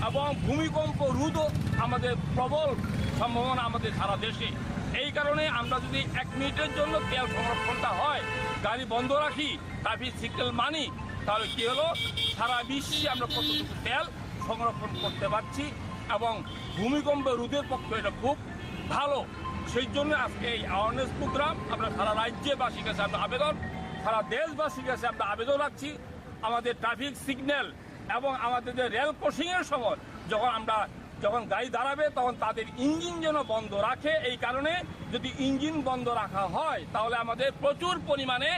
এবং ভূমিকম্প রোধও আমাদের প্রবল সম্ভাবনা আমাদের সারা দেশে। এই কারণে আমরা যদি 1 মিনিটের জন্য তেল সংরক্ষণটা হয়, গাড়ি বন্ধ রাখি, ট্রাফিক সিগন্যাল মানি, তাহলে কি হলো, সারা বিশ্বে আমরা কতটুকু তেল সংরক্ষণ করতে পারছি এবং ভূমিকম্প রোধের পক্ষে এটা খুব ভালো। সেই জন্য আজকে এই অ্যাওয়ারনেস প্রোগ্রাম আমরা সারা রাজ্যবাসীর কাছে আমরা আবেদন, সারা দেশবাসীর কাছে আমরা আবেদন রাখছি, আমাদের ট্রাফিক সিগন্যাল এবং আমাদের যে রেল ক্রসিংয়ের সময় যখন গাড়ি দাঁড়াবে তখন তাদের ইঞ্জিন যেন বন্ধ রাখে। এই কারণে যদি ইঞ্জিন বন্ধ রাখা হয় তাহলে আমাদের প্রচুর পরিমাণে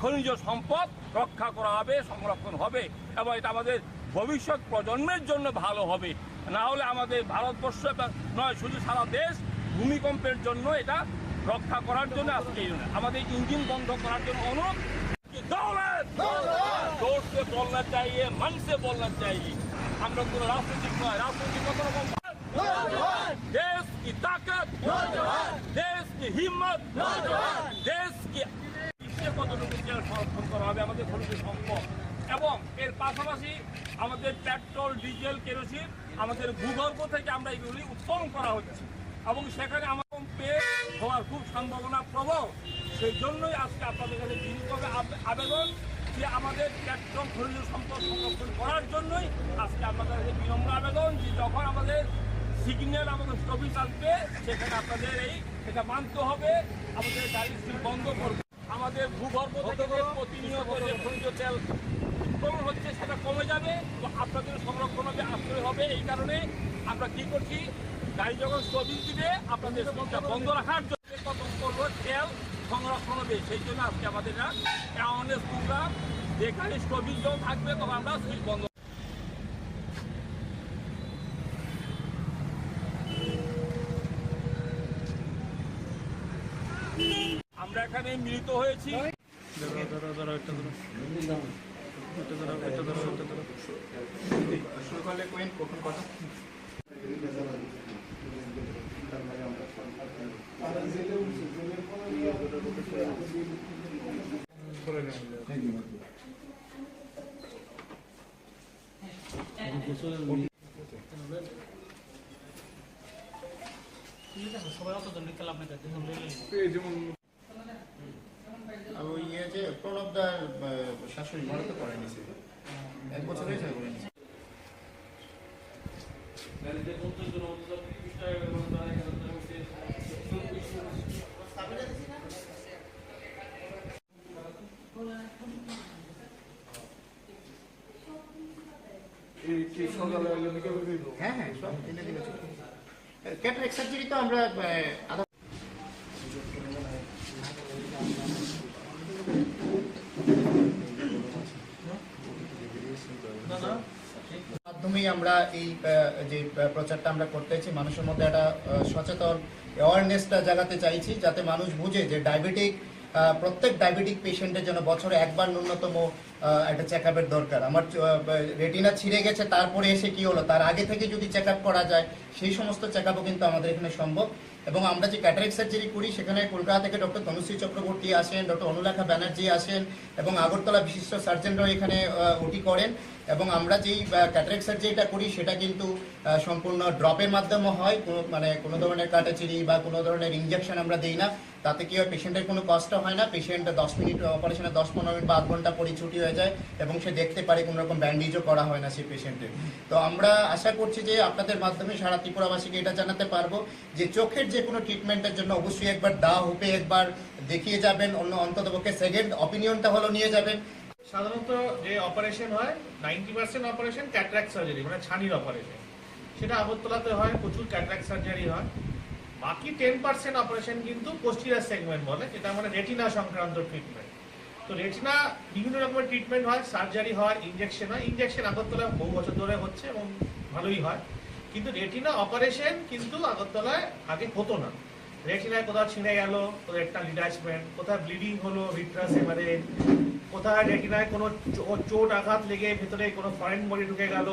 খনিজ সম্পদ রক্ষা করা হবে, সংরক্ষণ হবে এবং এটা আমাদের ভবিষ্যৎ প্রজন্মের জন্য ভালো হবে। না হলে আমাদের ভারতবর্ষ নয় শুধু সারা দেশ ভূমিকম্পের জন্য এটা রক্ষা করার জন্য আজকে আমাদের ইঞ্জিন বন্ধ করার জন্য অনুরোধ। जोर से बोलना चाहिए, मन से बोलना चाहिए। हम लोग को राजनीतिक नয়, राजनीतिक কত রকম देश की ताकत, देश की हिम्मत, देश की কতটুকু তেল সংরক্ষণ করা হবে আমাদের খনিজ সম্পদ এবং এর পাশাপাশি আমাদের পেট্রোল ডিজেল কেরোসিন আমাদের ভূগর্ভ থেকে আমরা এগুলি উত্তোলন করা হচ্ছে এবং সেখানে আমার কমে হওয়ার খুব সম্ভাবনা প্রবল। সেই জন্যই আজকে আপনাদের কাছে বিনীতভাবে আবেদন যে আমাদের পেট্রোল খনিজ সম্পদ সংরক্ষণ করার জন্যই আজকে আপনাদের কাছে বিনম্র আবেদন যে যখন আমাদের সিগন্যাল আমাদের স্থগিত আসবে সেখানে আপনাদের এটা মানতে হবে, আমাদের গাড়ি বন্ধ করবে। আমাদের ভূগর্ভ থেকে প্রতিনিয়ত যে খনিজ তেল উত্তোলন হচ্ছে সেটা কমে যাবে, তো আপনাদের সংরক্ষণ হবে, আশ্রয় হবে। এই কারণে আমরা কি করছি, গাড়ি যখন স্থগিত দিবে আপনাদের বন্ধ রাখার জন্য কত করবো তেল সংরক্ষণ হবে। সেই জন্য আজকে আমাদের অ্যাওয়ারনেস প্রোগ্রাম, যে গাড়ি স্থগিত যখন থাকবে তখন আমরা সুইচ বন্ধ। আমরা এখানে মিলিত হয়েছি সবাই অত জন নিতে লাভ নেই, ওই ইয়ে যে প্রণবদার শাশুড়ি ঘরে তো করেনি, 1 বছর হয়েছে করেনি। হ্যাঁ হ্যাঁ সব দিনে দিনে ক্যাটারাক্ট সার্জারি তো আমরা মাধ্যমেই আমরা এই যে প্রচারটা আমরা করতেছি, মানুষের মধ্যে একটা সচেতন অ্যাওয়ারনেসটা জাগাতে চাইছি, যাতে মানুষ বুঝে যে প্রত্যেক ডায়াবেটিক পেশেন্টের জন্য বছরে একবার ন্যূনতম একটা চেক আপের দরকার। আমার রেটিনা ছিঁড়ে গেছে তারপরে এসে কি হলো, তার আগে থেকে যদি চেক আপ করা যায় সেই সমস্ত চেক আপও কিন্তু আমাদের এখানে সম্ভব। এবং আমরা যে ক্যাটারাক্ট সার্জারি করি সেখানে কলকাতা থেকে ডক্টর তনুশ্রী চক্রবর্তী আসেন, ডক্টর অনুলেখা ব্যানার্জি আসেন এবং আগরতলা বিশিষ্ট সার্জনরাও এখানে ওটি করেন। এবং আমরা যেই ক্যাটারাক্ট সার্জারিটা করি সেটা কিন্তু সম্পূর্ণ ড্রপের মাধ্যমে হয়, মানে কোনো ধরনের কাটাচিরি বা কোনো ধরনের ইঞ্জেকশন আমরা দিই না। তাতে কি হয়, পেশেন্টের কোনো কষ্ট হয় না, পেশেন্ট 10 মিনিট অপারেশনে 10-15 মিনিট বা আধ ঘন্টা পরে ছুটি হয়ে যায় এবং সে দেখতে পারে, কোনো রকম ব্যান্ডেজও করা হয় না সেই পেশেন্টের। তো আমরা আশা করছি যে আপনাদের মাধ্যমে সারা ত্রিপুরাবাসীকে এটা জানাতে পারবো যে চোখের যে কোনো ট্রিটমেন্টের জন্য অবশ্যই একবার হোপে একবার দেখিয়ে যাবেন, অন্ততপক্ষে সেকেন্ড অপিনিয়নটা হলো নিয়ে যাবেন। সাধারণত যে অপারেশন হয় 90% অপারেশন ক্যাটারাক্ট সার্জারি, মানে ছানির অপারেশন, সেটা আগরতলাতে হয়, প্রচুর ক্যাটারাক্ট সার্জারি হয়। বাকি 10% অপারেশন কিন্তু পোস্টিরিয়ার সেগমেন্ট বলে, এটা মানে রেটিনা সংক্রান্ত ট্রিটমেন্ট। তো রেটিনা বিভিন্ন রকমের ট্রিটমেন্ট হয়, সার্জারি হয়, ইঞ্জেকশন হয়। ইঞ্জেকশন আগরতলায় বহু বছর ধরে হচ্ছে এবং ভালোই হয়, কিন্তু রেটিনা অপারেশন কিন্তু আগরতলায় আগে হতো না। রেটিনায় কোথাও ছিঁড়ে গেল, কোথাও একটা ডিটাচমেন্ট, কোথাও ব্লিডিং হলো, ভিট্রাস হেমারেজ, কোথায় রেটিনায় কোনো চোট আঘাত লেগে ভেতরে কোনো ফরেন বডি ঢুকে গেল,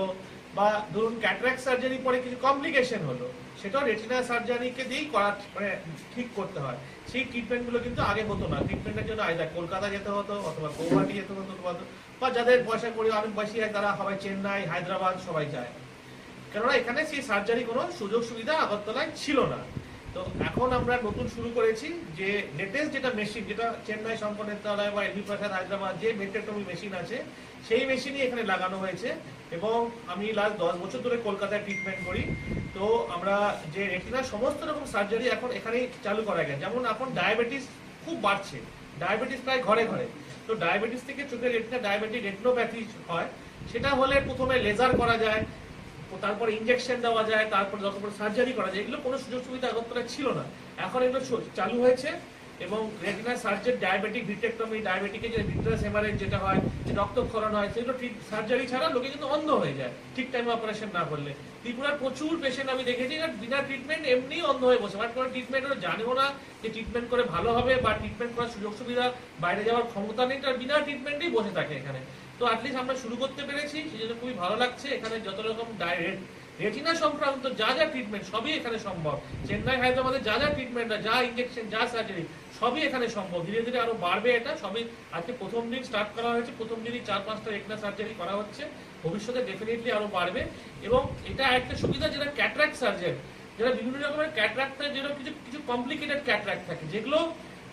বা ধরুন ক্যাটারাক্ট সার্জারি পরে কিছু কমপ্লিকেশন হলো, সেটাও রেটিনা সার্জারিকে দিয়েই মানে ঠিক করতে হয়। সেই ট্রিটমেন্টগুলো কিন্তু আগে হতো না। ট্রিটমেন্টের জন্য আইদার কলকাতা যেতে হতো অথবা গৌহাটি যেতে হতো, বা যাদের পয়সা করে অনেক বেশি হয় তারা সবাই চেন্নাই, হায়দ্রাবাদ সবাই যায়, কেননা এখানে সেই সার্জারি কোনো সুযোগ সুবিধা আগরতলায় ছিল না। তো এখন আমরা নতুন শুরু করেছি যে লেটেস্ট যেটা মেশিন, যেটা চেন্নাই শঙ্করনেত্রালয় বা এলভি প্রসাদ হায়দ্রাবাদ যে ভেন্ট্রেক্টমি মেশিন আছে সেই মেশিনই এখানে লাগানো হয়েছে। এবং আমি লাস্ট 10 বছর ধরে কলকাতায় ট্রিটমেন্ট করি। তো আমরা যে রেটিনার সমস্ত রকম সার্জারি এখন এখানেই চালু করা গেছে। যেমন এখন ডায়াবেটিস খুব বাড়ছে, ডায়াবেটিস প্রায় ঘরে ঘরে। তো ডায়াবেটিস থেকে চোখের রেটিনা ডায়াবেটিক রেটিনোপ্যাথি হয়, সেটা হলে প্রথমে লেজার করা যায়, তারপর ইঞ্জেকশন দেওয়া যায়, তারপর সার্জারি করা যায়। এগুলো কোনো সুযোগ সুবিধা আগরতলায় ছিল না, এখন এগুলো চালু হয়েছে। এবং রেটিনা সার্জারি, ডায়াবেটিক ভিট্রেক্টমি, ডায়াবেটিকে যে ভিট্রাস হেমারেজ যেটা হয়, যে রক্তক্ষরণ হয়, সেগুলো সার্জারি ছাড়া লোকে কিন্তু অন্ধ হয়ে যায় ঠিক টাইমে অপারেশন না করলে। ত্রিপুরার প্রচুর পেশেন্ট আমি দেখেছি বিনা ট্রিটমেন্ট এমনি অন্ধ হয়ে বসে, বাট কোনো ট্রিটমেন্ট ওরা জানেও না যে ট্রিটমেন্ট করে ভালো হবে বা ট্রিটমেন্ট করার সুযোগ সুবিধা, বাইরে যাওয়ার ক্ষমতা নেই, তার বিনা ট্রিটমেন্টেই বসে থাকে এখানে। তো অ্যাটলিস্ট আমরা শুরু করতে পেরেছি, সেই জন্য খুবই ভালো লাগছে। এখানে যত রকম রেটিনা সংক্রান্ত যা যা ট্রিটমেন্ট সবই এখানে সম্ভব। চেন্নাই, হায়দ্রাবাদে যা যা ট্রিটমেন্ট, যা ইঞ্জেকশন, যা সার্জারি সবই এখানে সম্ভব। ধীরে ধীরে আরো বাড়বে এটা। সবই আজকে প্রথম দিন স্টার্ট করা হয়েছে, প্রথম দিনই 4-5টা রেটিনা সার্জারি করা হচ্ছে, ভবিষ্যতে ডেফিনেটলি আরো বাড়বে। এবং এটা একটা সুবিধা, যেটা ক্যাটারাক্ট সার্জন, যারা বিভিন্ন রকমের ক্যাটারাক্ট থাকে, যেটা কিছু কিছু কমপ্লিকেটেড ক্যাটারাক্ট থাকে, যেগুলো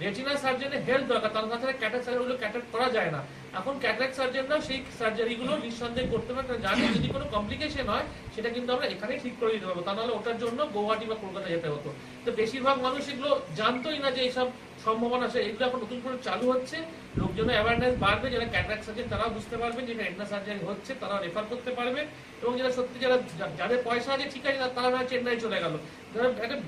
রেটিনা সার্জনের হেল্প দরকার, তার কাছে ক্যাটারাক্ট সার্জারিগুলো ক্যাটারাক্ট করা যায় না। এখন ক্যাটারাক্ট সার্জনরা সেই সার্জারিগুলো নিঃসন্দেহে করতে পারে, জানি যদি কোনো কমপ্লিকেশন হয় সেটা কিন্তু আমরা এখানেই ঠিক করে দিতে পারবো, তা নাহলে ওটার জন্য গুয়াহাটি বা কলকাতা যেতে হতো। তো বেশিরভাগ মানুষ এগুলো জানতোই না যে এইসব সম্ভাবনা আছে। এগুলো এখন নতুন করে চালু হচ্ছে, লোকজনের অ্যাওয়ারনেস বাড়বে, যারা ক্যাটারাক্ট সার্জন তারাও বুঝতে পারবেন যে রেটিনা সার্জারি হচ্ছে, তারা রেফার করতে পারবে। এবং যারা সত্যি যাদের পয়সা আছে ঠিক আছে, তারা না চেন্নাই চলে গেল, যারা একটা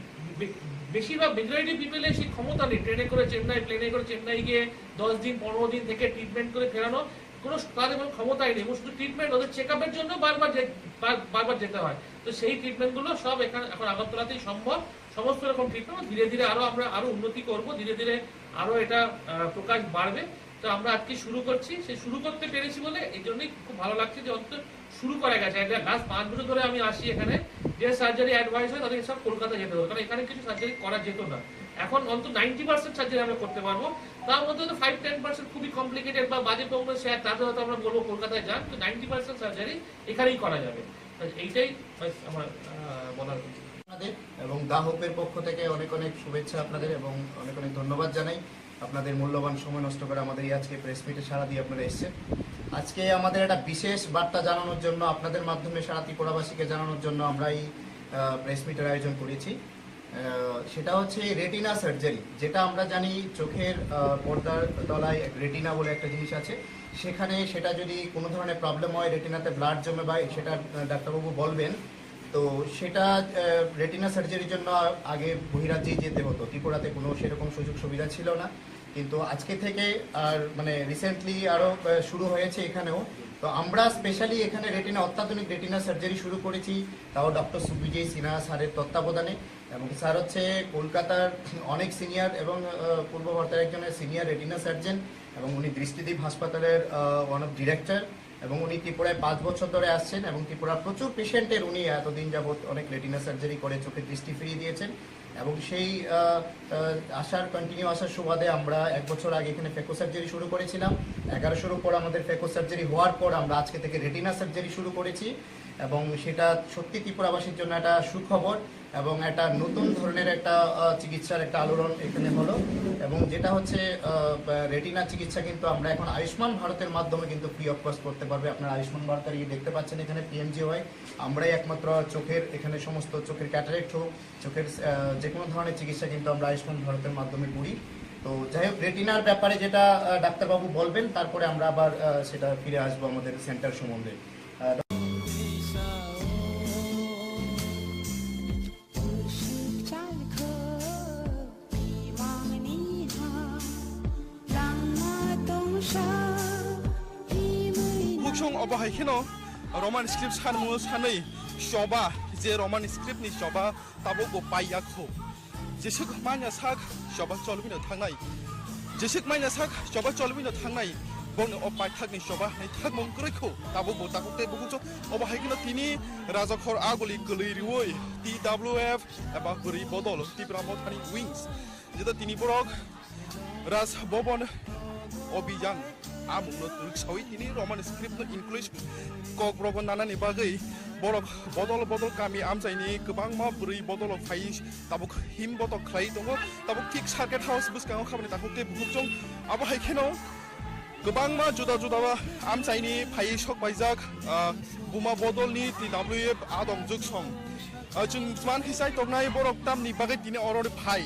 বেশিরভাগ মেজরিটি পিপলের সেই ক্ষমতা নেই ট্রেনে করে চেন্নাই, প্লেনে করে চেন্নাই গিয়ে 10 দিন 15 দিন থেকে ট্রিটমেন্ট করে ফেরানো, কোনো তাদের কোনো ক্ষমতাই নেই। শুধু ট্রিটমেন্ট, ওদের চেক আপের জন্য বারবার যেতে হয়। তো সেই ট্রিটমেন্টগুলো সব এখানে এখন আগরতলাতেই সম্ভব। সমস্ত রকম ট্রিটমেন্ট ধীরে ধীরে আমরা আরো উন্নতি করব, ধীরে ধীরে আরো এটা প্রকাশ বাড়বে। তো আমরা আজকে শুরু করছি, সেই শুরু করতে পেরেছি বলে এই জন্যই খুব ভালো লাগছে যে অন্তত শুরু করা গেছে। লাস্ট 5 বছর ধরে আমি আসি এখানে, যে সার্জারি অ্যাডভাইস হয় তাদেরকে সব কলকাতা যেতে হবে, কারণ এখানে কিছু সার্জারি করা যেত না। এখন অন্তত 90% সার্জারি আমরা করতে পারবো। তার মধ্যে তো 5-10% খুবই কমপ্লিকেটেড বা বাজে প্রবলেম, তাতে হয়তো আমরা বলবো কলকাতায় যান, তো 90% সার্জারি এখানেই করা যাবে। এইটাই আমার বলার। এবং দাহপের পক্ষ থেকে অনেক অনেক শুভেচ্ছা আপনাদের, এবং অনেক অনেক ধন্যবাদ জানাই আপনাদের মূল্যবান সময় নষ্ট করে আমাদের এই আজকে প্রেস মিটে সারা দিয়ে আপনারা এসেছেন। আজকে আমাদের একটা বিশেষ বার্তা জানানোর জন্য, আপনাদের মাধ্যমে সারা ত্রিপুরাবাসীকে জানানোর জন্য আমরা এই প্রেস মিটের আয়োজন করেছি। সেটা হচ্ছে রেটিনা সার্জারি, যেটা আমরা জানি চোখের পর্দার তলায় রেটিনা বলে একটা জিনিস আছে, সেখানে সেটা যদি কোনো ধরনের প্রবলেম হয়, রেটিনাতে ব্লাড জমে বা সেটা ডাক্তারবাবু বলবেন, তো সেটা রেটিনা সার্জারির জন্য আগে বহিরাজ্যেই যেতে হতো। ত্রিপুরাতে কোনো সেরকম সুযোগ সুবিধা ছিল না, কিন্তু আজকে থেকে আর মানে রিসেন্টলি আরও শুরু হয়েছে এখানেও। তো আমরা স্পেশালি এখানে অত্যাধুনিক রেটিনা সার্জারি শুরু করেছি, তাও ডক্টর সুবিজয় সিনহা স্যারের তত্ত্বাবধানে। এবং স্যার হচ্ছে কলকাতার অনেক সিনিয়র এবং পূর্ব ভারতের একজনের সিনিয়র রেটিনা সার্জন, এবং উনি দৃষ্টিদীপ হাসপাতালের ওয়ান অফ ডিরেক্টর, এবং উনি ত্রিপুরায় 5 বছর ধরে আসছেন, এবং ত্রিপুরার প্রচুর পেশেন্টের উনি এতদিন যাবৎ অনেক রেটিনা সার্জারি করে চোখের দৃষ্টি ফিরিয়ে দিয়েছেন। এবং সেই কন্টিনিউ আসার সুবাদে আমরা 1 বছর আগে এখানে ফেকো সার্জারি শুরু করেছিলাম। 1100-এর উপর আমাদের ফেকো সার্জারি হওয়ার পর আমরা আজকে থেকে রেটিনা সার্জারি শুরু করেছি, এবং সেটা সত্যি ত্রিপুরাবাসীর জন্য একটা সুখবর এবং একটা নতুন ধরনের একটা চিকিৎসার একটা আলোড়ন এখানে হলো। এবং যেটা হচ্ছে রেটিনা চিকিৎসা কিন্তু আমরা এখন আয়ুষ্মান ভারতের মাধ্যমে কিন্তু ফ্রি অফ কস্ট করতে পারবে। আপনারা আয়ুষ্মান ভারতের দেখতে পাচ্ছেন এখানে PMJY, আমরাই একমাত্র চোখের এখানে সমস্ত চোখের ক্যাটারেক্ট হোক, চোখের যে কোনো ধরনের চিকিৎসা কিন্তু আমরা আয়ুষ্মান ভারতের মাধ্যমে করি। তো যাই হোক, রেটিনার ব্যাপারে যেটা ডাক্তারবাবু বলবেন, তারপরে আমরা আবার সেটা ফিরে আসবো আমাদের সেন্টার সম্বন্ধে। অবহাইখেনো রমান স্ক্রিপ্ট সানমু সাनै শবা যে রমান স্ক্রিপ্টনি শবা তাবো গো পাইয়াखौ जेसुक माइना साक शबा चलबिनो थांनाय जेसुक माइना साक शबा चलबिनो थांनाय बनो अपाय थागनि शबा नै थाग मंग्रैखौ ताबो गो ताकुते बुगुचो अबहाइखिनो तिनि राजाखर आगलि गलैरिवै TWF एबा गरि बदल त्रिपुरा मथानि उइंस जेदा तिनि बरक राज भवन अभियान आमुनो तुलसावै तिनि रमान स्क्रिप्टनो इंक्लुज ककब्रब नानानि बागै बरक बदल गामि आमजायनि गोबां मा बुरै बदल फाइ ताबुक हिम बदल ख्लाय दङ ताबुक थिक सार्केट हाउस बुसकाङाव खामानि ताकुते बुहुजों आबहाइखेनो गोबां मा जुदा आमजायनि फाइ सक बायजाक बुमा बदलनि TWF आदम जुगसं जों मान हिसाय तगनाय बरक तामनि बागै तिनि अरनि फाइ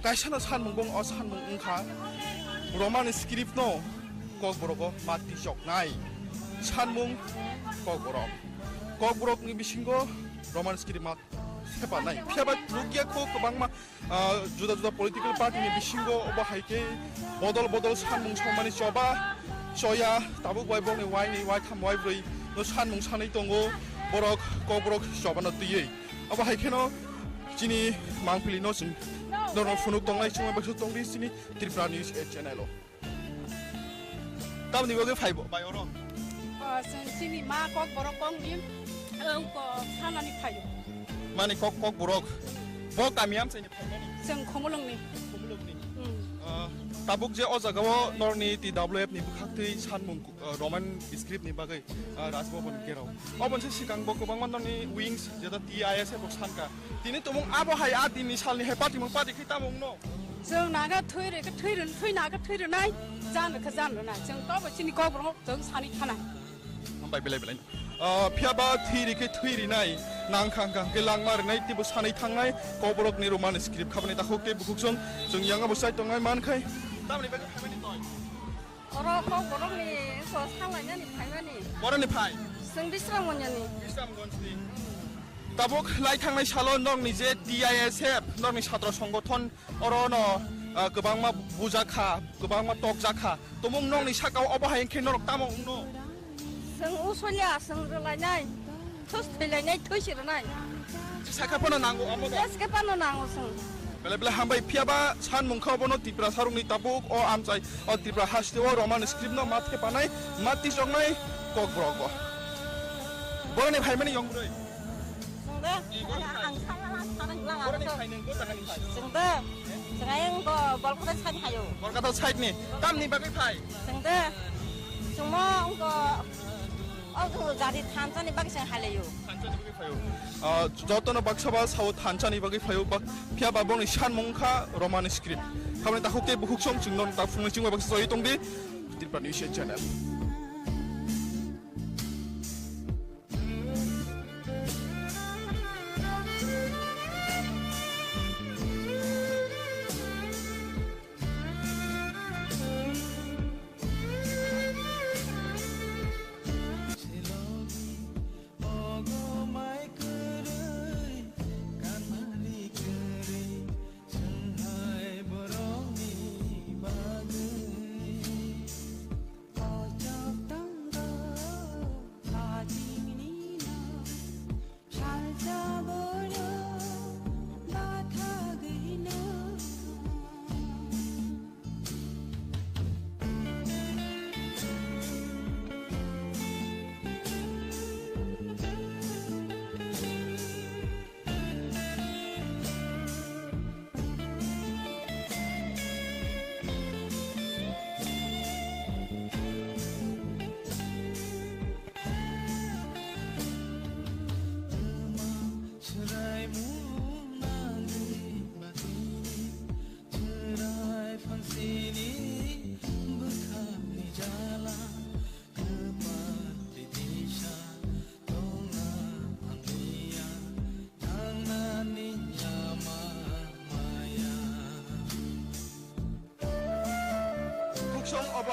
कायसाना सानमुंगं अ सानमुं ओंखा रमान स्क्रिप्ट नो ककब्रग माति सकनाय सानमुं ककब्रग ककब्रगनि बिसिंगो रमान स्क्रिप्ट मा हेफानाय फियाबा लुकियाखौ गोबां मा जुदा जुदा पलिटिकल पार्टीनि बिसिंगो अबा हायके बदल बदल सानमुं समानि जबा जया दाबो बाय बंनि वाइनि वाइ थाम वाइ ब्रै no सानमुं सानै दङ बरक कब्रक जबानो tuyei अबा हायकेनो जिनि मांफिलि न जों दरनो फुनुक दंनाय समाव बसो दंदि सिनि त्रिपुरा निउस चेनेल तामनि बगे फाइबो बाय अरो जों जिनि मा कक बरक कंनि को खानानि फायो माने कक कक बरक बक गामियाम साइनि फायनानि जों खमलंनि ताबुक जे अजागाव नरनि TWF नि बुखाक्तै सानमुं रमान स्क्रिप्ट नि बागै राजभवन गेराव अबनसे सिगां गोबां माननि विंस जेदा TISF सानका दिनै तमुं आबहाय आ दिननि सालनि हे पार्टी मुं पार्टी खैतामुं न जों नागा थैरेखौ थैरन थैनागा थैरनाय जानोखौ जानोना जों तबसिनि गब्रं जों सानै थानाय हामबाय बेलाय बेलाय फियाबा थैरिखे थैरिनाय नांखांखां गेलां मारनाय तिबो सानै थांनाय गब्रकनि रमान स्क्रिप्ट खाबने दाखौ के बुखुकजों जों यांगाबो साइट दंनाय मानखाय तामनि बागै फायमानि तय अरो गब्रकनि सो सालायनानि फायमानि बरनि फाय जों बिस्रामगन्यानि बिस्रामगन्जनि ताबुक लाई थांनाय सालो नंनि जे TISF नंनि छात्र संगठन अरो न गोबां मा बुजाखा गोबां मा टकजाखा तमुं नंनि साकाव अबहाय खेनरक तामं न जों उसलिया जों रोलायनाय थस थैलायनाय थैसिरनाय साखाफोना नांगौ आमोगा साखाफोना नांगौ जों बेले बेले हामबाय फियाबा सान मुंखा बनो त्रिपुरा सारुंनि ताबुक अ आमचाय अ त्रिपुरा हास्तेव रमान स्क्रिप्ट न माथे पानाय माति जंनाय कक ब्रग बरनि फायमानि यंब्रै जोंदे आं साला सानां लाङा बरनि फायनोंबो जानानै फाय जोंदे जों को बलकटा साइड हायो बलकटा साइडनि तामनि बागै फाय जोंदे जोंमा अंको अगो गाडी थानचानि बागै जों हालायो थानचानि बागै फायो जतन बाक्साबा साउ थानचानि बागै फायो बा फियाबा बनि सानमुंखा रमान स्क्रिप्ट खामने दाखौ के बुहुक सं जोंन दा फुंनि सिंवा बाक्सा जयै दंदि त्रिपुरा निउस चेनेल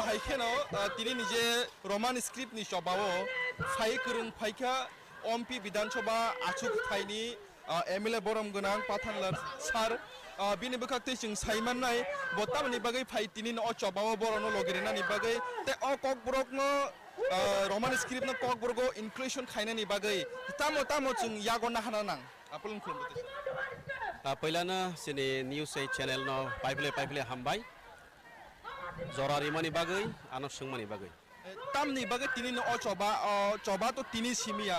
हाइखेनो तिनी निजे रोमान स्क्रिप्ट नि शबाओ फाइ करन फाइखा ओमपी विधानसभा आचुक थाइनि एमएलए बरम गनां पाथानलार सार बिनि बखाक्ते जों साइमान नाय बतामनि बागै फाइ तिनी न चबाओ बरनो लगिरेना नि बागै ते अ कक ब्रक न रोमान स्क्रिप्ट न कक ब्रगो इनक्लूजन खाइनानि बागै तामो तामो जों यागना हाना नां आपुन खुलमते पहिलानो सिनि न्यूज चैनल न पाइपले हामबाय जरारिमानि बागै आनो सोंमानि बागै तामनि बागै तिनी न चबा तो तिनी सिमिया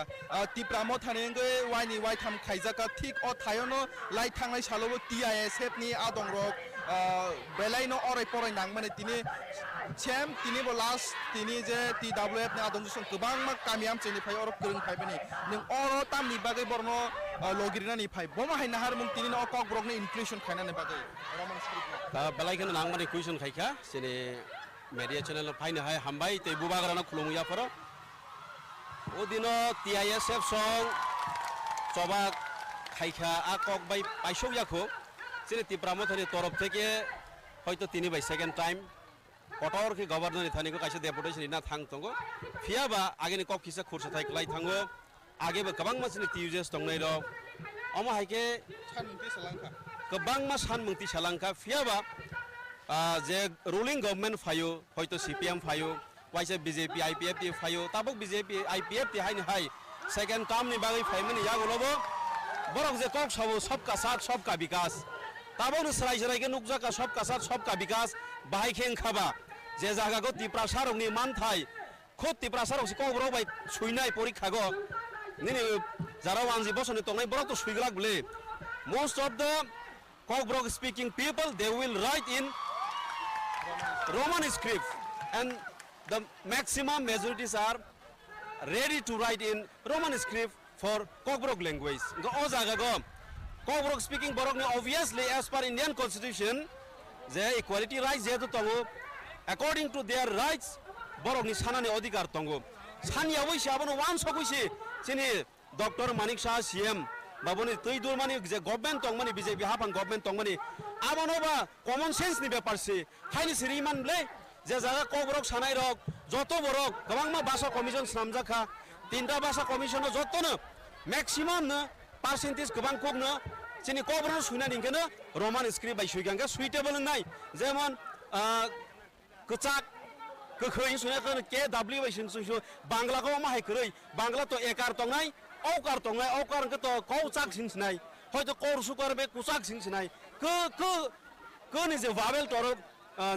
तिप्रामो थानेंगे वाइनि वाइ थाम खाइजाका ठीक अ थायनो लाई थांनाय सालोबो TISF नि आदं रक बेलाइनो अराय पराय नां माने तिनी सेम तिनी बो लास्ट तिनी जे TWF नि आदं जों गोबां मा कामियाम चेनि फाय अर करन फायबेनि नों अर तामनि बागै बरनो लगिरनानि फाय बमा हाय नाहार मुं तिनी न कक ब्रकनि इनक्लूजन खायनानि बागै रोमान स्क्रिप्ट बेलाइखनो नांमानि कुइसन खाइखा जेने media channel फाइनो हाय हामबाय ते बुबाग्राना खुलुमुया फर ओ दिनो TISF सं चबा खाइखा आ कक बाय पाइसौ याखो जेने तिप्रामो थानि तरफ থেকে হয়তো তিনি বাই সেকেন্ড টাইম কটর কি গভর্নর থানিको কাছে डेपुटेशन ना थांग तंगो फियाबा आगेनि कक किसा खुरसा थाइक्लाय थांगो आगेबो गोबां मानसिनि टिउजेस दंनाय र अमा हाइके सानमुंथि सालांखा गोबां मा सानमुंथि सालांखा फियाबा जे रुलिं गभर्नमेंट फायो हयतो CPM फायो वाइसे BJP IPF टी फायो ताबक BJP IPF टी हाइनो हाइ सेकेंड टर्म नि बागै फाइमनि यागलबो बरक जे कक सबो सबका साथ सबका विकास ताबो सराय सराय के नुकजा का सबका साथ सबका विकास बाहाय खें खाबा जे जागा को त्रिपुरा सारंनि मानथाय खुद त्रिपुरा सारं से कब्र बाय सुइनाय परीक्षा गो निनि जारा वानजि बसनि तंनाय बरक तो सुइग्राक बले most of the Kokbrok speaking people they will write in Roman script and the maximum majorities are ready to write in Roman script for Kokbrok language go o jaga go Kokbrok speaking borok ni obviously as per Indian constitution je equality rights je to tongo according to their rights borok ni sanani adhikar tongo sani aboisi abono wan sokoisi chini Dr. Manik Shah CM baboni tui mani je government tong mani BJP hapang government tong mani abono ba common sense ni ব্যাপার সে হাইনি সিরিমান লে যে জায়গা কবরক সানাই rock যত বরক গবাং মা ভাষা commission সামজাখা তিনটা ভাষা commission যতনো maximum ন পার্সেন্টেজ গবাং কোক ন চিনি কবরন সুইনা নিংকেনো রোমান স্ক্রিপ্ট বাই সুইগাঙ্গা সুইটেবল নাই যেমন কচাক गोखै सुनायखौ KW बाय सुनसु बांग्लाखौ माहाय खरै बांग्ला तो एकार तंनाय औकार तंनाय औकार तो कौचाक सिनसनाय हयतो कौरसुकार बे कुचाक सिनसनाय को नि जे वाबेल तर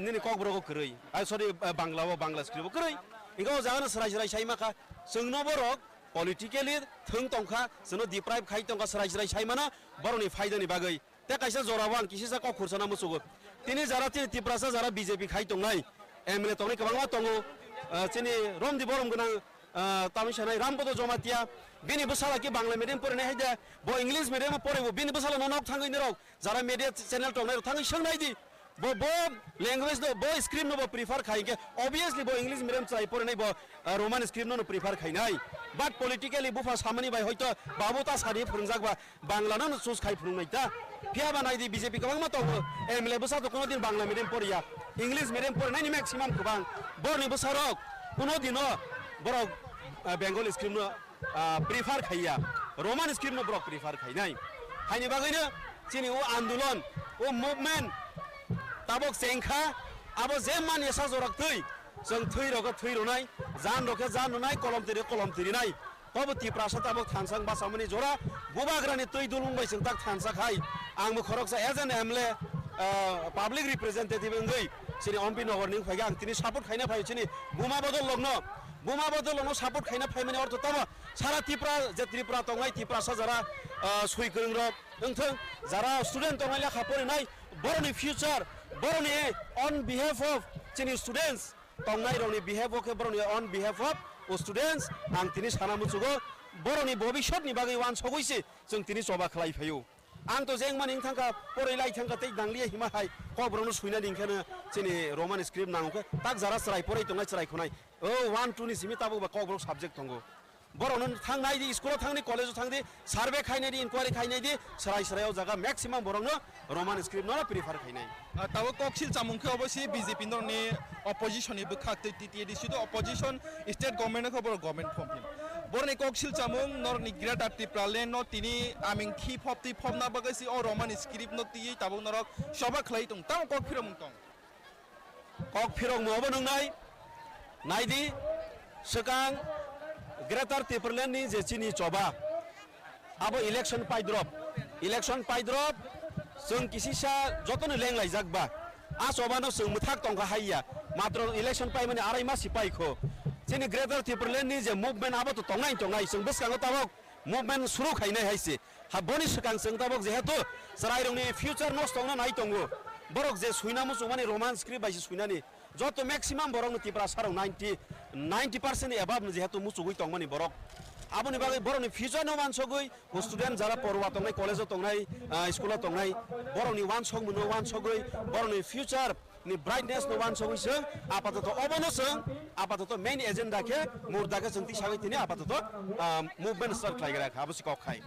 निनि ककब्रको खरै आइ सरी बांग्लाव बांग्ला स्क्रिप्ट खरै इखौ जागोन सराय सराय साइमाखा जोंनो बरक पलिटिकली थों तंखा जोंनो डिप्राइभ खाइ तंखा सराय सराय साइमाना बरनि फायदानि बागै ते कायसा जरावान किसिसा कखुरसना मुसुगो तिनि जारा त्रिपुरासा जारा BJP खाइ तंनाय MLA तंनाय गोबां दङो चिनि रमदि बरम गोनां तामिसानाय रामपद जमातिया बिनि बसाला कि बांला मिडियाम फरायनाय हायदा ब इंग्लिश मिडियाम फरायबो बिनि बसाला ननक थाङैनो रक जारा मिडिया चैनल तंनाय थाङै सोंनायदि ब लैंग्वेज नो ब स्क्रिप्ट नो ब प्रिफर खाइके ऑब्वियसली ब इंग्लिश मिडियाम चाइ फरायनाय ब रोमान स्क्रिप्ट नो प्रिफर खाइनाय बाट पॉलिटिकली बुफा सामनि बाय हयतो बाबुता सारि फोरोंजागबा बांला नो चुज खाइ फोरोंनाय ता फिया बानायदि BJP गोबां मा दङ MLA बसा तो कोनो दिन बांला मिडियाम फराया इंग्लिश मिडियाम फरायनायनि मैक्सिमाम गोबां बरनि बसारक कोनो दिनो बरक बेंगल स्क्रिप्ट नो प्रिफर खाइया रोमान स्क्रिप्ट नो बरक प्रिफर खाइनाय हायनि बागैनो चिनि ओ आन्दोलन ओ मुभमेन्ट ताबक सेंखा आबो जे मान एसा जरक थै जों थै रगो थै रनाय जान रखे जान रनाय कलम तिरिनाय तब त्रिपुरा ताबक थानसां बासामनि जरा बुबाग्रानि तै दुलुंबाय जों ताक थानसा खाय आंबो खरकसा एज एन MLA पाब्लिक रिप्रेजेंटेटिभ गई सिनि अम्पि नगरनि फायगा आं तिनि सापोर्ट खाइना फाय सिनि बुमा बदल लग्न सापोर्ट खाइना फायमाने अर्थ तब सारा त्रिपुरा जे त्रिपुरा तंनाय त्रिपुरा सा जरा सुइगों रक ओंथों जरा स्टुडेन्ट तंनाय लेखा फरायनाय बरनि फ्यूचर बरनि ऑन बिहाफ ऑफ चिनि स्टूडेंट्स तंनाय रनि बिहाफ ऑफ बरनि ऑन बिहाफ ऑफ स्टूडेंट्स आं तिनि साना मुचुगो बरनि भबिष्यतनि बागै वान सगैसे जों तिनि सभा खालाय फायो आं तो जें मानिं थांखा फरायलाय थांखा तै दांलिया हिमाहाय कब्रनो सुइना दिंखानो चिनि रोमान स्क्रिप्ट नांगो ताक जरा सराय फराय तंनाय सराय खनाय ओ 1 2 नि सिमि ताबो कब्र सब्जेक्ट दंगो बरनो थांनाय दि स्कुलाव थांनि कलेजाव थांदि सार्वे खायनाय दि इनक्वायरि खायनाय दि सराय सरायाव जागा मैक्सिमाम बरनो रोमान स्क्रिप्ट न प्रिफर खायनाय ताबो कक्सिल चामुंखौ अबसि BJP नरनि अपोजिशननि बखा TTDC तो अपोजिशन स्टेट गवर्नमेंट खबर गवर्नमेंट फर्म बरनि कक्सिल चामुं नरनि ग्रेट त्रिपुरा लेन न तिनि आमिं खि फपति फपना बगसि अ रोमान स्क्रिप्ट न ति ताबो नरक सभा खलाय दं तां कक फिरम दं कक फिरम मबो नंनाय नायदि सकां ग्रेटर त्रिपुरानि जे चिनि चबा अब इलेक्शन पाइद्रप जों किसिसा जतन लेंलाय जागबा आ चबानो जों मुथाक तंखा हाइया मात्र इलेक्शन पाइ माने आराय मासि पाइखो चिनि ग्रेटर त्रिपुरानि जे मुभमेन्ट आबो तो तंनाय जों बसकांगो ताबक मुभमेन्ट सुरु खाइनाय हाइसे हाबनि सकां जों ताबक जेहेतु सरायरंनि फ्यूचर नस्ट तंना नाय तंगो बरक जे सुइना मुसु माने रोमान स्क्रिप्ट बायसि सुइनानि जत मैक्सिमाम बरक त्रिपुरा साराव 90% एबाब जेहेतु मुसुगै तंग माने बरक आबनि बागै बरनि फ्यूचर न वान सगै स्टूडेंट जरा परवा तंनाय कलेजाव तंनाय स्कुलाव तंनाय बरनि वान सग मोनो वान सगै बरनि फ्यूचर नि ब्राइटनेस न वान सगै आपातत अबनसं आपातत मेन एजेंडा के मुर्दाके जोंति सागै तिनि आपातत मुभमेन्ट स्टार्ट खायग्रा खाबसि कक खाय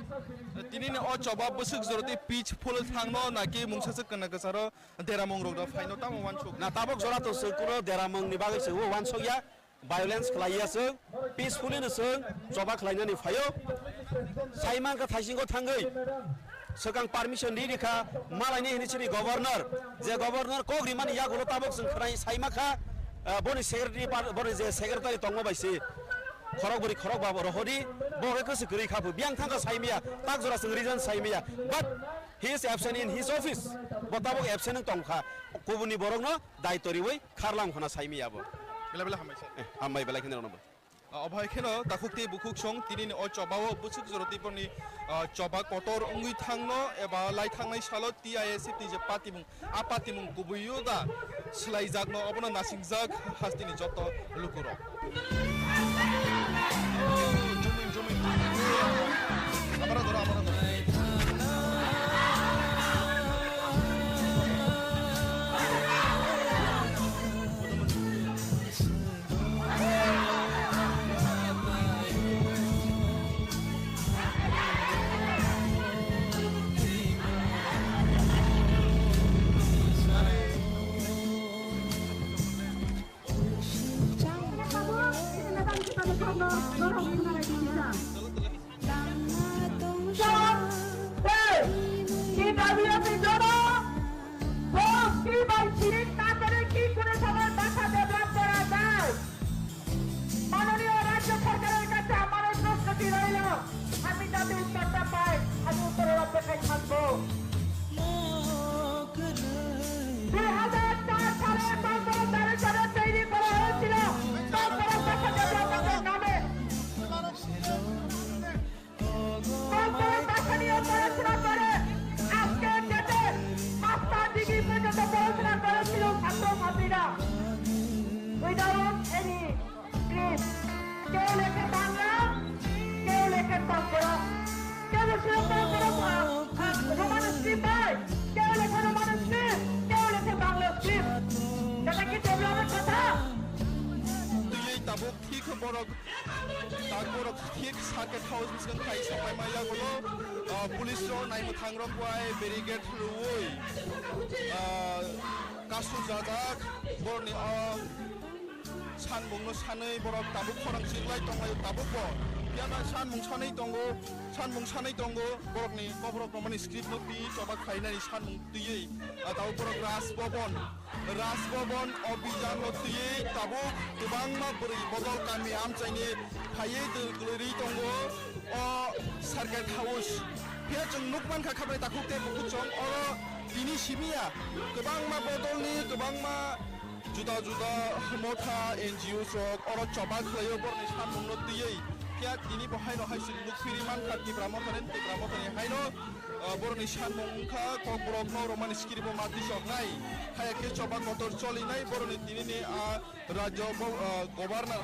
तिनिनि अ जवाब बसुक जरते पीसफुल थांनो नाकि मुंसासक कना गसार देरामंग रोग फाइनो ताम वान सग ना ताबक जरा तो सकुरो देरामंग नि बागै सो वान सगया violence खालायासो पीसफुली नसों जबा खालायनानै फायो साइमांखा थाइसिंखौ थांगै सकां पारमिशन दी दिखा मालायनि हिनिसिनि गवर्नर जे गवर्नर कोग्री माने या गलो ताबक जों खनाय साइमाखा बनि सेक्रेटारि बनि जे सेक्रेटारि तंगो बायसि खरक बरि खरक बाबो रहदि बगे गोसो गरै खाबो बियां थांगा साइमिया ताक जरा जों रिजन साइमिया but he is absent in his office बताबक absent तंखा गुबुननि बरंनो दायतरिवै खारलाम खना साइमियाबो बेला बेला हामबायसै हामबाय बेला खिनो नम्बर अभायखेनो दाखुक्ति बुखुक सं तिनि अ चबाव बुसुक जरतिपनि चबा कटर उंगि थांनो एबा लाई थांनाय सालो टीआईएस नि जे पातिमुं आ पातिमुं गुबुयो दा स्लाइ जागनो अबनो नासिं जाग हास्तिनि जत लुकुरो जुमिन जुमिन हमरा धरा tabuk ठीक borok tak borok ठीक circuit house miskan khai sapai maya golo police ro nai muthang ro kwai barricade ruoi kasu jajak borni sanbung no sanai borok tabuk khorang singlai tongai tabuk bo yana sanbung sanai tongo borok ni kobrok no mani script no pi choba khainani sanbung tiyei tau borok ras bobon অভিযান হতিয়ে তাবো গোबांमा बोरै बदल गामि आमचाइनि फायै दोगलरि दङ circuit house बे जों नुकमानखा खाबाय दाखुते बुकुचं बिनि सिमिया गोबांमा बदलनि गोबांमा जुदा जुदा मथा एनजिओ जक चबा खलायो बरनि सानमुंनो दियै क्या दिनि बहायनो हायसिन लुकफिरिमान खाति ब्राह्मणनि हायनो बरनि सानमुंखा कब्रकनो रमानि स्किरिबो मादि जगनाय हायाके चबा कतर चलिनाय बरनि दिनि राज्य गवर्नर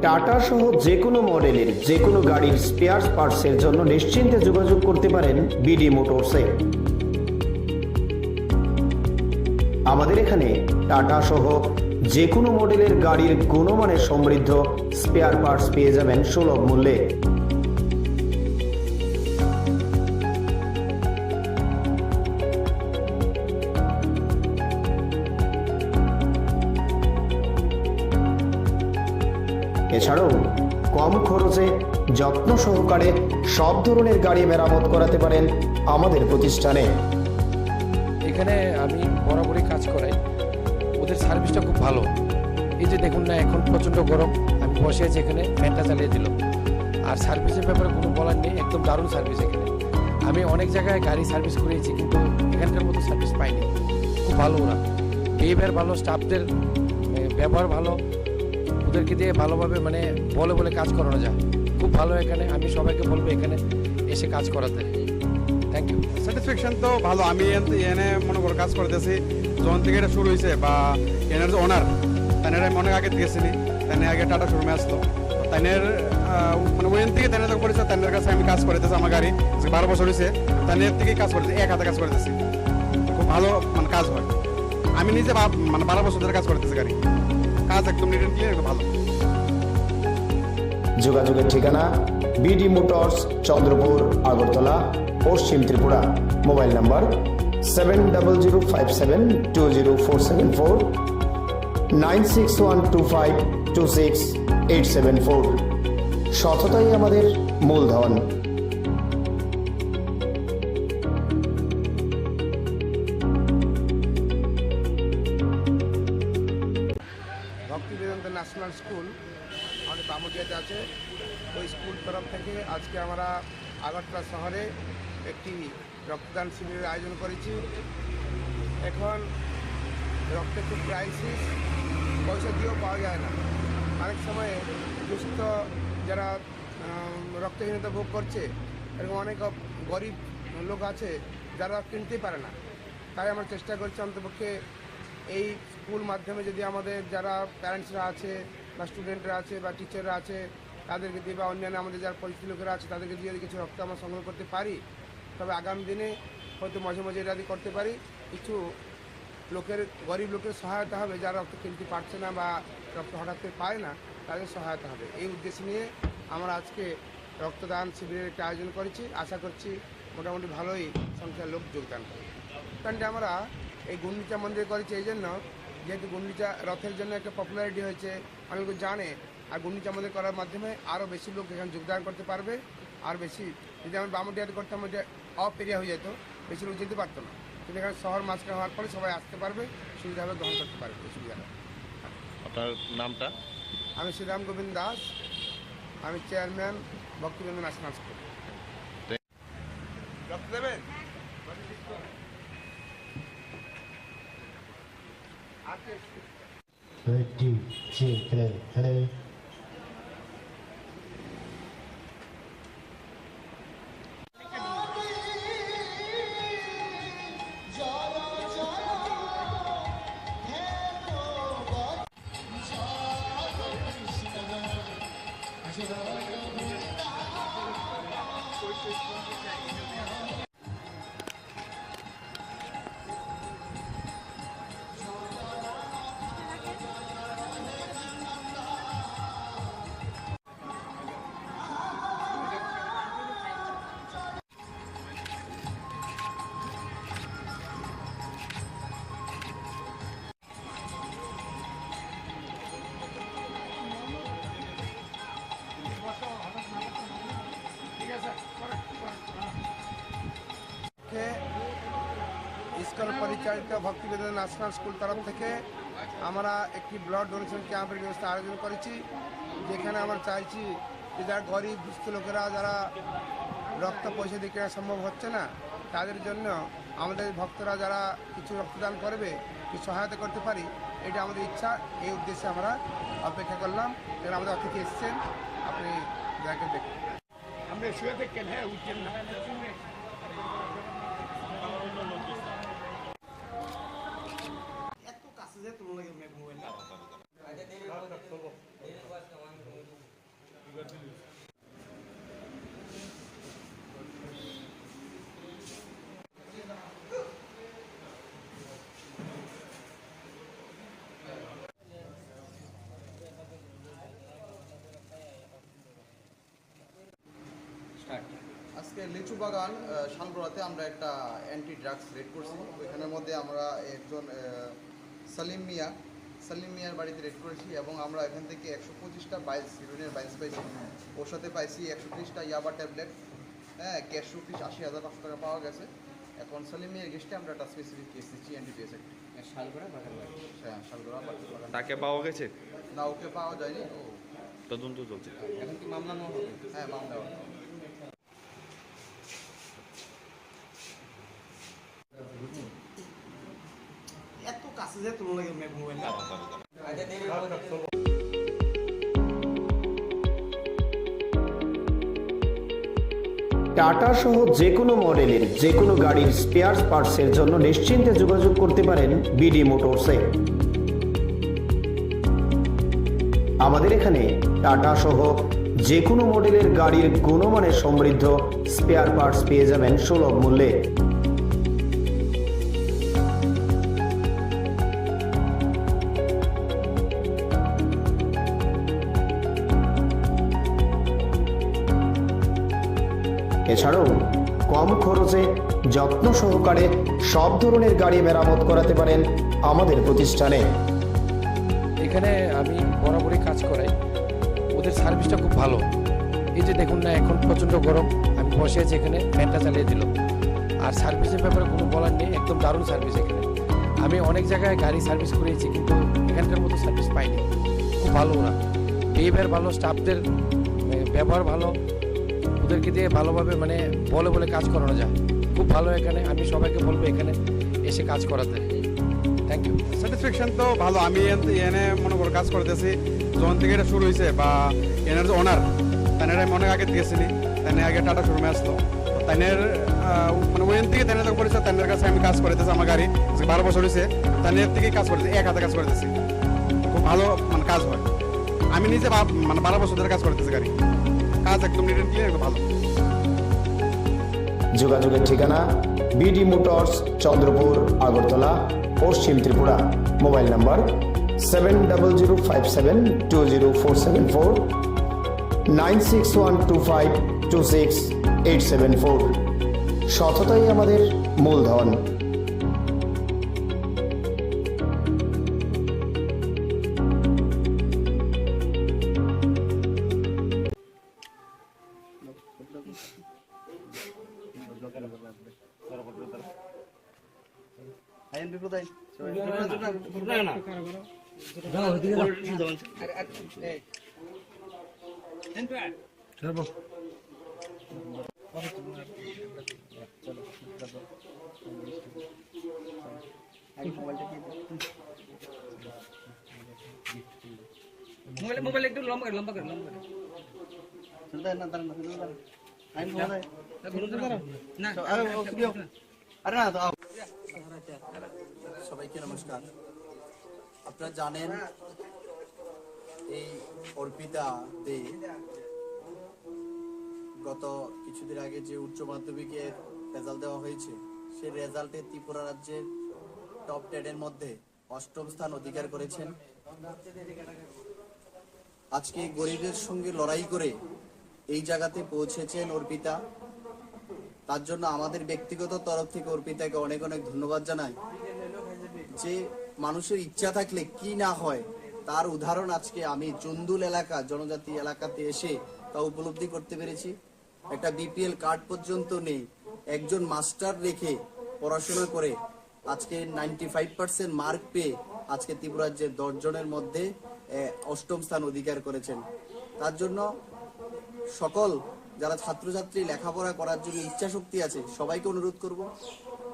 টাটা সহ যে কোনো মডেলের যে কোনো গাড়ির স্পেয়ার পার্টসের জন্য নিশ্চিন্তে যোগাযোগ করতে পারেন বিডি মোটরসে। আমাদের এখানে টাটা সহ যে কোনো মডেলের গাড়ির গুণমানের সমৃদ্ধ স্পেয়ার পার্টস পেয়ে যাবেন সুলভ মূল্যে। এছাড়াও কম খরচে যত্ন সহকারে সব ধরনের গাড়ি মেরামত করাতে পারেন আমাদের প্রতিষ্ঠানে। এখানে আমি বরাবরই কাজ করাই, ওদের সার্ভিসটা খুব ভালো। এই যে দেখুন না, এখন প্রচণ্ড গরম, আমি বসে আছি এখানে, ফ্যানটা চালিয়ে দিল। আর সার্ভিসের ব্যাপারে কোনো বলার নেই, একদম দারুণ সার্ভিস এখানে। আমি অনেক জায়গায় গাড়ি সার্ভিস করিয়েছি, কিন্তু এখানকার মতো সার্ভিস পাইনি। খুব ভালো ওরা, বিহেভিয়ার ভালো, স্টাফদের ব্যবহার ভালো, ওদেরকে দিয়ে ভালোভাবে মানে বলে বলে কাজ করানো যায়। খুব ভালো এখানে, আমি সবাইকে বলবো এখানে এসে কাজ করাতে। Thank you. স্যাটিসফ্যাকশন তো ভালো। আমি এনে মনে করো কাজ করতেছি যখন থেকে এটা শুরু হয়েছে, বা এনার যে ওনার তাইনের আমি অনেক আগে গেছিনি, তাই আগে টাটা শোরুমে আসলো, তাইনের মানে ওইখান থেকে তাইনের যখন পরিচয়, তাইনের কাছে আমি কাজ করতেছি। আমার গাড়ি 12 বছর হয়েছে, তাইনের থেকেই কাজ করতেছি, এক হাতে কাজ করতেছি। খুব ভালো মানে কাজ হয়। আমি নিজে মানে 12 বছর ধরে কাজ করতেছি, গাড়ি কাজ একদম নিট অ্যান্ড ক্লিয়ার, ভালো। যোগাযোগের ঠিকানা বিডি মোটরস, চন্দ্রপুর, আগরতলা, পশ্চিম ত্রিপুরা। Mobile number 7005720474, 9612526874। সততাই আমাদের মূলধন। ভক্তিবেদান্ত ন্যাশনাল স্কুল আমাদের বামুটিয়াতে আছে। ওই স্কুল তরফ থেকে আজকে আমরা আগরতলা শহরে একটি রক্তদান শিবিরের আয়োজন করেছি। এখন রক্তের খুব ক্রাইসিস, পয়সা দিয়েও পাওয়া যায় না। অনেক সময়ে দুস্থ যারা রক্তহীনতা ভোগ করছে, এরকম অনেক গরিব লোক আছে যারা কিনতে পারে না। তাই আমরা চেষ্টা করছি অন্তপক্ষে এই স্কুল মাধ্যমে যদি আমাদের যারা প্যারেন্টসরা আছে বা স্টুডেন্টরা আছে বা টিচাররা আছে তাদেরকে দিয়ে, বা অন্যান্য আমাদের যারা পরিচিত লোকেরা আছে তাদেরকে দিয়ে যদি কিছু রক্ত আমরা সংগ্রহ করতে পারি, তবে আগামী দিনে হয়তো মাঝে মাঝে এটা দিয়ে করতে পারি, কিছু লোকের, গরিব লোকের সহায়তা হবে যারা রক্ত কিনতে পারছে না বা রক্ত হঠাৎ করে পায় না, তাদের সহায়তা হবে। এই উদ্দেশ্য নিয়ে আমরা আজকে রক্তদান শিবিরের একটা আয়োজন করেছি। আশা করছি মোটামুটি ভালোই সংখ্যার লোক যোগদান করে। কারণ আমরা এই গুন্ডিচা মন্দির করেছি এই জন্য, যেহেতু গুন্ডিচা রথের জন্য একটা পপুলারিটি হয়েছে, অনেক লোক জানে। আর গুন্ডিচা মন্দির করার মাধ্যমে আরও বেশি লোক এখানে যোগদান করতে পারবে। আর বেশি যদি আমরা বামুটিয়াতে করতাম, ওইটা অফ এরিয়া হয়ে যেত, বেশি লোক যেতে পারতো না। কিন্তু এখানে শহর মাঝখানে হওয়ার পরে সবাই আসতে পারবে, সুবিধাভাবে গ্রহণ করতে পারবে। সুবিধাটা। আপনার নামটা? আমি শ্রীরাম গোবিন্দ দাস, আমি চেয়ারম্যান ভক্তিবেদান্ত ন্যাশনাল স্কুল। রক্ত দেবেন? Ready, 2, 3, hello. ইস্কন পরিচালিত ভক্তিবেদান্ত ন্যাশনাল স্কুল তরফ থেকে আমরা একটি ব্লাড ডোনেশন ক্যাম্পের ব্যবস্থা আয়োজন করেছি, যেখানে আমরা চাইছি যে যারা গরিব দুস্থ লোকেরা, যারা রক্ত পয়সা দিয়ে কেনা সম্ভব হচ্ছে না, তাদের জন্য আমাদের ভক্তরা যারা কিছু রক্তদান করবে, কিছু সহায়তা করতে পারি, এটা আমাদের ইচ্ছা। এই উদ্দেশ্যে আমরা অপেক্ষা করলাম। এখানে আমাদের অতিথি এসছেন, আপনি যাকে দেখুন। আমরা শুয়ে দেখেন, হ্যাঁ উঠছেন না। আজকে লিচু বাগান শালগড়াতে আমরা একটা অ্যান্টি ড্রাগস রেড করছি। ওইখানের মধ্যে আমরা একজন সালিম মিয়ার বাড়িতে রেড করেছি এবং আমরা এখান থেকে 125টা বাইলস হিরোইনের বাইলস পাইছি। ওর সাথে পাইছি 130টা ইয়াবা ট্যাবলেট, হ্যাঁ, ক্যাশ রুপিস 80,500 টাকা পাওয়া গেছে। এখন সালিম মিয়ার গেস্টে আমরা একটা স্পেসিফিক কেস দিচ্ছি এনডিপিএস একটি। হ্যাঁ, শালগড়া বাগান। তাকে পাওয়া গেছে? না, ওকে পাওয়া যায়নি। ও তদন্ত চলছে। এখন কি মামলা নেওয়া হবে? হ্যাঁ, মামলা হবে। এত কাছে যে তুলনা লাগে মোবাইলটা টাটা সহ যে কোনো মডেলের যে কোনো গাড়ির স্পেয়ার পার্টসের জন্য নিশ্চিন্তে যোগাযোগ করতে পারেন বিডি মোটরসে। আমাদের এখানে টাটা সহ যে কোনো মডেলের গাড়ির গুণমানের সমৃদ্ধ স্পেয়ার পার্টস পেয়ে যাবেন সুলভ মূল্যে। এছাড়াও কম খরচে যত্ন সহকারে সব ধরনের গাড়ি মেরামত করাতে পারেন আমাদের প্রতিষ্ঠানে। এখানে আমি বরাবরই কাজ করাই, ওদের সার্ভিসটা খুব ভালো। এই যে দেখুন না, এখন প্রচণ্ড গরম, আমি বসে আছি এখানে, ফ্যানটা চালিয়ে দিল। আর সার্ভিসের ব্যাপারে কোনো বলার নেই, একদম দারুণ সার্ভিস এখানে। আমি অনেক জায়গায় গাড়ি সার্ভিস করেছি কিন্তু এখানকার মতো সার্ভিস পাইনি। খুব ভালো ওরা, বিহেভিয়ার ভালো, স্টাফদের ব্যবহার ভালো, ওদেরকে দিয়ে ভালোভাবে মানে বলে বলে কাজ করানো যায়। খুব ভালো এখানে, আমি সবাইকে বলবো এখানে এসে কাজ করাতে। Thank you. স্যাটিসফ্যাকশন তো ভালো। আমি এনে মনে করো কাজ করতেছি যখন থেকে এটা শুরু হয়েছে, বা এনার যে ওনার তাদের অনেক আগে দিয়েছিলি, তাই আগে টাটা শোরুমে আসলো, তাদের মানে ওইখান থেকে তাদের পরিচয়, তাদের কাছে আমি কাজ করতেছি। আমার গাড়ি 12 বছর হয়েছে, তাদের থেকেই কাজ করতেছি, এক হাতে কাজ করতেছি। খুব ভালো মানে কাজ হয়। আমি নিজে মানে 12 বছর ধরে কাজ করতেছি, গাড়ি কাজ একদম নিট এন্ড ক্লিয়ার, ভালো। যোগাযোগের ঠিকানা বিডি মোটরস, চন্দ্রপুর, আগরতলা, পশ্চিম ত্রিপুরা। Mobile number 7005720474, 9612526874। সততাই আমাদের মূলধন। মোবাইল একটু লম্বা করে সবাইকে নমস্কার। আপনারা জানেন এই অর্পিতা দে গত কিছুদিন আগে যে উচ্চ মাধ্যমিকের রেজাল্ট দেওয়া হয়েছে, সেই রেজাল্টে ত্রিপুরা রাজ্যের টপ 10 এর মধ্যে 8ম স্থান অধিকার করেছেন। আজকে গরিবের সঙ্গে লড়াই করে এই জায়গাতে পৌঁছেছেন অর্পিতা। তার জন্য আমাদের ব্যক্তিগত তরফ থেকে অর্পিতাকে অনেক অনেক ধন্যবাদ জানাই। যে মানুষের ইচ্ছা থাকলে কি না হয় তার উদাহরণ আজকে আমি চন্দুল এলাকা, জনজাতি এলাকাতে এসে তা উপলব্ধি করতে পেরেছি। একটা বিপিএল কার্ড পর্যন্ত নেই, একজন মাস্টার রেখে পড়াশোনা করে আজকে 95% মার্ক পেয়ে আজকে ত্রিপুরার যে 10 জনের মধ্যে 8ম স্থান অধিকার করেছেন। তার জন্য সকল যারা ছাত্রছাত্রী লেখাপড়া করার জন্য ইচ্ছা শক্তি আছে সবাইকে অনুরোধ করব,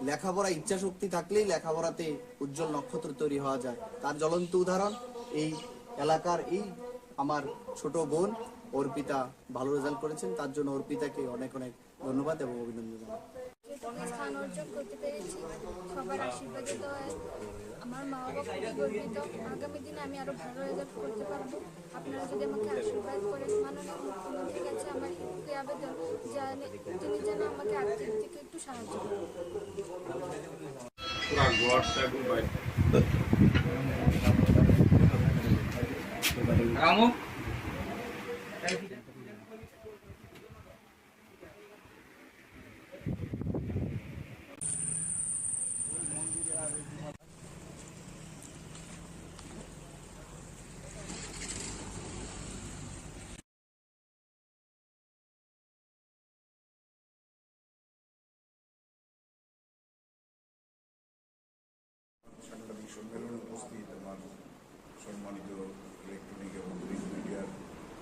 লেখাপড়া ইচ্ছা শক্তি থাকলেই লেখাপড়াতে উজ্জ্বল নক্ষত্র তৈরি হওয়া যায়। তার জ্বলন্ত উদাহরণ এই এলাকার এই আমার ছোট বোন অর্পিতা ভালো রেজাল্ট করেছেন। তার জন্য অর্পিতাকে অনেক অনেক ধন্যবাদ এবং অভিনন্দন জানাই। স্থান অর্জন করতে পেরেছি সবার আশীর্বাদে, তো আমার মা বাবা খুবই গর্বিত। আগামী দিনে আমি আরো ভালো রেজাল্ট করতে পারবো। আপনারা যদি আমাকে আশীর্বাদ করেন, মাননীয় মুখ্যমন্ত্রীর কাছে আমার একটি আবেদন, তিনি যেন আমাকে আর্থিক দিকে একটু সাহায্য করেন। সম্মেলনে উপস্থিত আমার সম্মানিত ইলেকট্রনিক এবং প্রিন্ট মিডিয়ার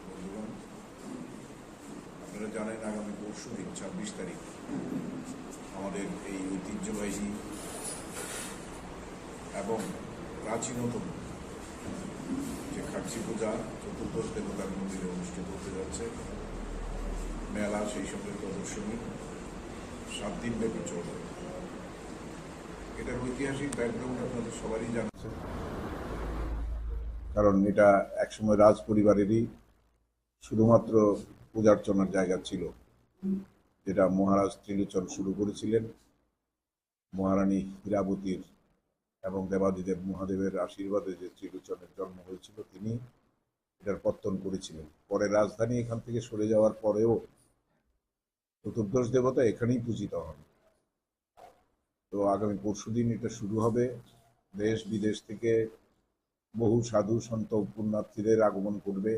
বন্ধুগণ, আপনারা জানেন আগামী পরশুদিন 26 তারিখ আমাদের এই ঐতিহ্যবাহী এবং প্রাচীনতম যে খার্চি পূজা চতুর্দশ দেবতার মন্দিরে অনুষ্ঠিত হতে যাচ্ছে। মেলা, সেই সঙ্গে প্রদর্শনী 7 দিন ব্যাপী চলবে। এটার ঐতিহাসিক ব্যাকগ্রাউন্ড আপনাদের সবারই জানছে, কারণ এটা একসময় রাজ পরিবারেরই শুধুমাত্র পূজার্চনার জায়গা ছিল, যেটা মহারাজ ত্রিলোচন শুরু করেছিলেন। মহারানী হীরাবতীর এবং দেবাদিদেব মহাদেবের আশীর্বাদে যে ত্রিলোচনের জন্ম হয়েছিল, তিনি এটার পত্তন করেছিলেন। পরে রাজধানী এখান থেকে সরে যাওয়ার পরেও চতুর্দশ দেবতা এখানেই পূজিত হন। তো আগামী পরশুদিন এটা শুরু হবে। দেশ বিদেশ থেকে বহু সাধু সন্ত পুণ্যার্থীদের আগমন করবে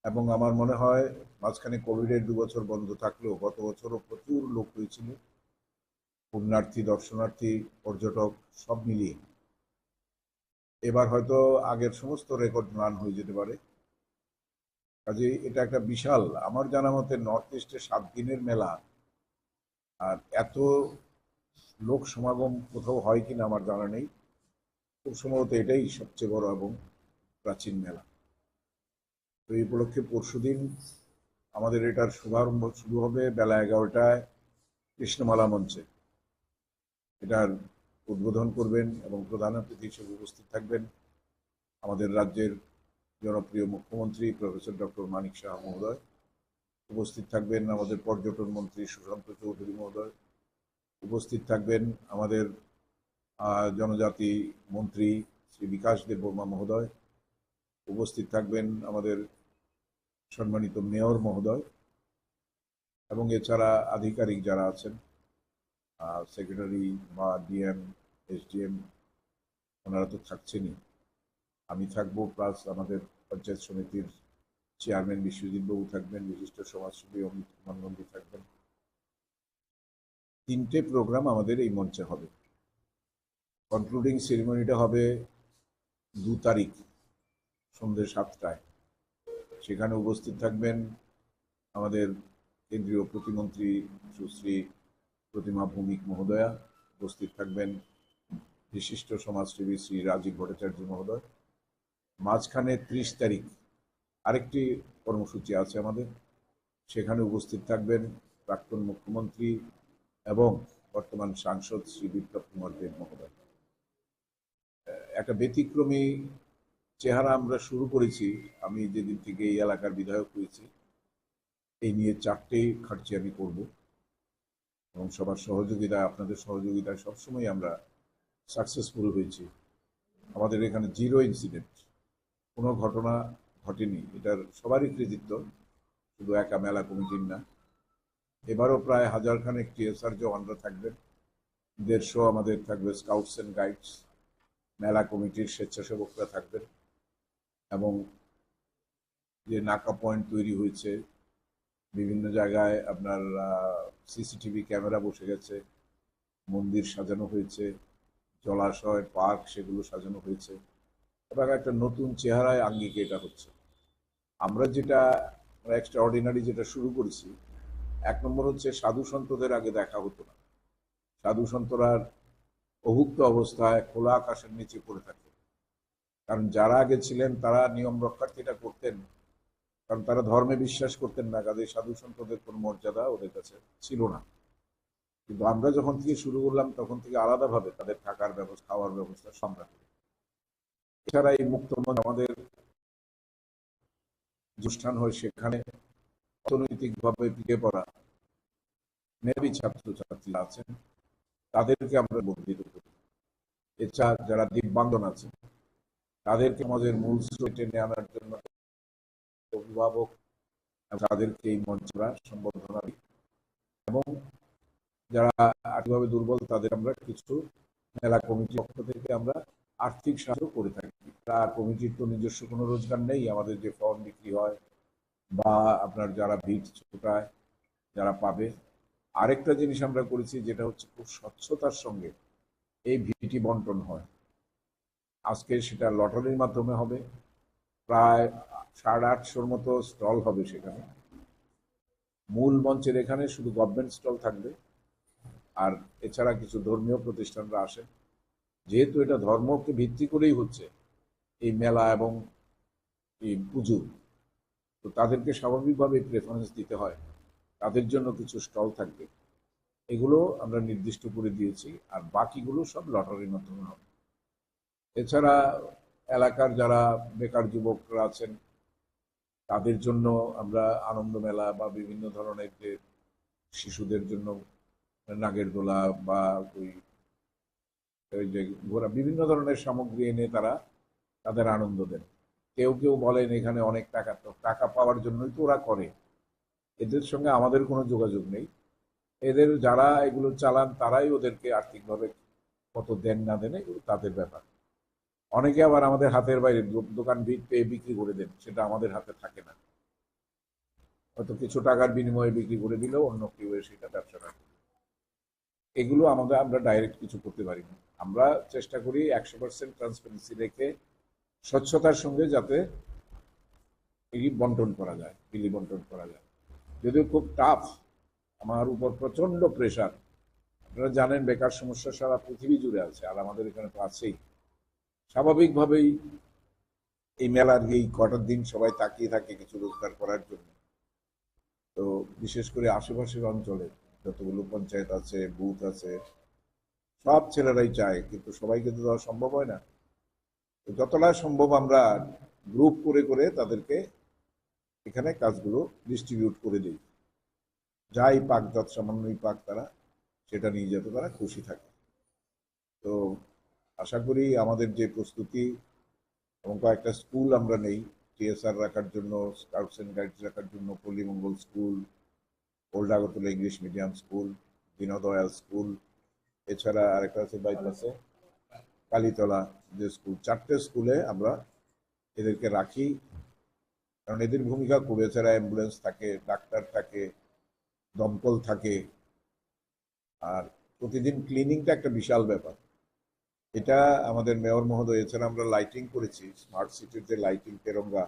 এবং আমার মনে হয় মাঝখানে কোভিডের 2 বছর বন্ধ থাকলেও গত বছরও প্রচুর লোক হয়েছিল, পুণ্যার্থী, দর্শনার্থী, পর্যটক সব মিলিয়ে। এবার হয়তো আগের সমস্ত রেকর্ড রান হয়ে যেতে পারে। কাজে এটা একটা বিশাল, আমার জানা মতে নর্থ ইস্টে 7 দিনের মেলা, আর এত লোক সমাগম কোথাও হয় কিনা আমার জানা নেই। খুব সম্ভবত এটাই সবচেয়ে বড় এবং প্রাচীন মেলা। তো এই উপলক্ষে পরশুদিন আমাদের এটার শুভারম্ভ শুরু হবে বেলা 11টায় কৃষ্ণমালা মঞ্চে। এটার উদ্বোধন করবেন এবং প্রধান অতিথি হিসেবে উপস্থিত থাকবেন আমাদের রাজ্যের জনপ্রিয় মুখ্যমন্ত্রী প্রফেসর ডক্টর মানিক শাহ মহোদয়। উপস্থিত থাকবেন আমাদের পর্যটন মন্ত্রী সুশান্ত চৌধুরী মহোদয়। উপস্থিত থাকবেন আমাদের জনজাতি মন্ত্রী শ্রী বিকাশ দেববর্মা মহোদয়। উপস্থিত থাকবেন আমাদের সম্মানিত মেয়র মহোদয় এবং এছাড়া আধিকারিক যারা আছেন, সেক্রেটারি বা ডিএম, এসডিএম, ওনারা তো থাকছেনই। আমি থাকবো, প্লাস আমাদের পঞ্চায়েত সমিতির চেয়ারম্যান বিশ্বজিৎ বাবু থাকবেন, বিশিষ্ট সমাজসেবী অমিত মানবন্দী থাকবেন। 3টে প্রোগ্রাম আমাদের এই মঞ্চে হবে। কনক্লুডিং সেরিমনিটা হবে 2 তারিখ সন্ধ্যে 7টায়। সেখানে উপস্থিত থাকবেন আমাদের কেন্দ্রীয় প্রতিমন্ত্রী সুশ্রী প্রতিমা ভৌমিক মহোদয়া। উপস্থিত থাকবেন বিশিষ্ট সমাজসেবী শ্রী রাজীব ভট্টাচার্য মহোদয়। মাঝখানে 30 তারিখ আরেকটি কর্মসূচি আছে আমাদের, সেখানে উপস্থিত থাকবেন প্রাক্তন মুখ্যমন্ত্রী এবং বর্তমান সাংসদ শ্রী বিপ্লব কুমার দেব মহোদয়। একটা ব্যতিক্রমী চেহারা আমরা শুরু করেছি। আমি যেদিন থেকে এই এলাকার বিধায়ক হয়েছি, এই নিয়ে 4টে খার্চি আমি করব এবং সবার সহযোগিতায়, আপনাদের সহযোগিতায় সবসময় আমরা সাকসেসফুল হয়েছি। আমাদের এখানে 0 ইনসিডেন্ট, কোনো ঘটনা ঘটেনি। এটার সবারই কৃতিত্ব, শুধু একা মেলা কমিটির না। এবারও প্রায় 1000 খানেক টিএসআর জওয়ানরা থাকবেন, 150 আমাদের থাকবে স্কাউটস অ্যান্ড গাইডস, মেলা কমিটির স্বেচ্ছাসেবকরা থাকবেন এবং যে নাকা পয়েন্ট তৈরি হয়েছে বিভিন্ন জায়গায়, আপনার সিসিটিভি ক্যামেরা বসে গেছে, মন্দির সাজানো হয়েছে, জলাশয়, পার্ক, সেগুলো সাজানো হয়েছে এবং একটা নতুন চেহারায় আঙ্গিকে এটা হচ্ছে। আমরা যেটা এক্সট্রা অর্ডিনারি যেটা শুরু করেছি, 1 নম্বর হচ্ছে সাধু সন্তদের আগে দেখা হতো না। সাধু সন্তরা অভুক্ত অবস্থায় খোলা আকাশের নিচে পড়ে থাকতেন, কারণ যারা আগে ছিলেন তারা নিয়ম রক্ষার্থীটা করতেন, কারণ তারা ধর্মে বিশ্বাস করতেন না। কাজে সাধু সন্তদের কোনো মর্যাদা ওদের কাছে ছিল না। কিন্তু আমরা যখন থেকে শুরু করলাম তখন থেকে আলাদাভাবে তাদের থাকার ব্যবস্থা, খাওয়ার ব্যবস্থা আমরা করি। এছাড়া এই মুক্ত মঞ্চ আমাদের অনুষ্ঠান হয়, সেখানে অর্থনৈতিকভাবে পিছিয়ে পড়া মেধাবী ছাত্রছাত্রীরা আছেন, তাদেরকে আমরা বর্ধিত করি। এছাড়া যারা দিব্যাঙ্গন আছেন তাদেরকে আমাদের মূল স্রোতে টেনে আনার জন্য অভিভাবক তাদেরকে এই মঞ্চরা সম্বর্ধনা দিই এবং যারা আর্থিকভাবে দুর্বল তাদের আমরা কিছু মেলা কমিটির পক্ষ থেকে আমরা আর্থিক সাহায্য করে থাকি। কমিটির তো নিজস্ব কোনো রোজগার নেই, আমাদের যে ফর্ম বিক্রি হয় বা আপনার যারা ভিড় ছোটায় যারা পাবে। আরেকটা জিনিস আমরা করেছি যেটা হচ্ছে খুব স্বচ্ছতার সঙ্গে এই ভিটি বন্টন হয়। আজকে সেটা লটারির মাধ্যমে হবে। প্রায় 850 মতো স্টল হবে সেখানে। মূল মঞ্চের এখানে শুধু গভর্নমেন্ট স্টল থাকবে, আর এছাড়া কিছু ধর্মীয় প্রতিষ্ঠানরা আসে। যেহেতু এটা ধর্মকে ভিত্তি করেই হচ্ছে এই মেলা এবং এই পুজো, তো তাদেরকে স্বাভাবিকভাবে প্রেফারেন্স দিতে হয়, তাদের জন্য কিছু স্টল থাকবে। এগুলো আমরা নির্দিষ্ট করে দিয়েছি, আর বাকিগুলো সব লটারির মাধ্যমে হবে। এছাড়া এলাকার যারা বেকার যুবকরা আছেন তাদের জন্য আমরা আনন্দ মেলা বা বিভিন্ন ধরনের যে শিশুদের জন্য নাগের দোলা বা ওই যে ঘোরা বিভিন্ন ধরনের সামগ্রী এনে তারা তাদের আনন্দ দেন। কেউ কেউ বলেন এখানে অনেক টাকা, তো টাকা পাওয়ার জন্যই তো ওরা করে, এদের সঙ্গে আমাদের কোনো যোগাযোগ নেই। এদের যারা এগুলো চালান তারাই ওদেরকে আর্থিকভাবে কত দেন না দেন এগুলো তাদের ব্যাপার। অনেকে আবার আমাদের হাতের বাইরে দোকান পেয়ে বিক্রি করে দেন, সেটা আমাদের হাতে থাকে না। হয়তো কিছু টাকার বিনিময়ে বিক্রি করে দিলেও অন্য কেউ সেটা ব্যবসা রাখে। এগুলো আমরা ডাইরেক্ট কিছু করতে পারি না। আমরা চেষ্টা করি 100% ট্রান্সপারেন্সি রেখে স্বচ্ছতার সঙ্গে যাতে এই বন্টন করা যায়, বিলি বন্টন করা যায়। যদিও খুব টাফ, আমার উপর প্রচন্ড প্রেশার। আপনারা জানেন বেকার সমস্যা সারা পৃথিবী জুড়ে আছে, আর আমাদের এখানে তো আছেই। স্বাভাবিকভাবেই এই মেলার এই কটার দিন সবাই তাকিয়ে থাকে কিছু রোজগার করার জন্য। তো বিশেষ করে আশেপাশের অঞ্চলে যতগুলো পঞ্চায়েত আছে, বুথ আছে, সব ছেলেরাই চায়, কিন্তু সবাইকে তো দেওয়া সম্ভব হয় না। তো যতটা সম্ভব আমরা গ্রুপ করে করে তাদেরকে এখানে কাজগুলো ডিস্ট্রিবিউট করে দিই। যাই পাক, যত সামান্যই পাক, তারা সেটা নিয়ে যেতে তারা খুশি থাকে। তো আশা করি আমাদের যে প্রস্তুতি এবং কয়েকটা স্কুল আমরা নেই টিএসআর রাখার জন্য, স্কাউটস অ্যান্ড গাইডস রাখার জন্য, Pallimangal school, old Agartala English medium school, Deendayal school, এছাড়া আরেকটা আছে বাইপাসে কালীতলা যে স্কুল। 4টে স্কুলে আমরা এদেরকে রাখি, কারণ এদের ভূমিকা খুব। এছাড়া অ্যাম্বুলেন্স থাকে, ডাক্তার থাকে, দমকল থাকে, আর প্রতিদিন ক্লিনিংটা একটা বিশাল ব্যাপার। এটা আমাদের মেয়র মহোদয়, এছাড়া আমরা লাইটিং করেছি, স্মার্ট সিটির যে লাইটিং তেরঙ্গা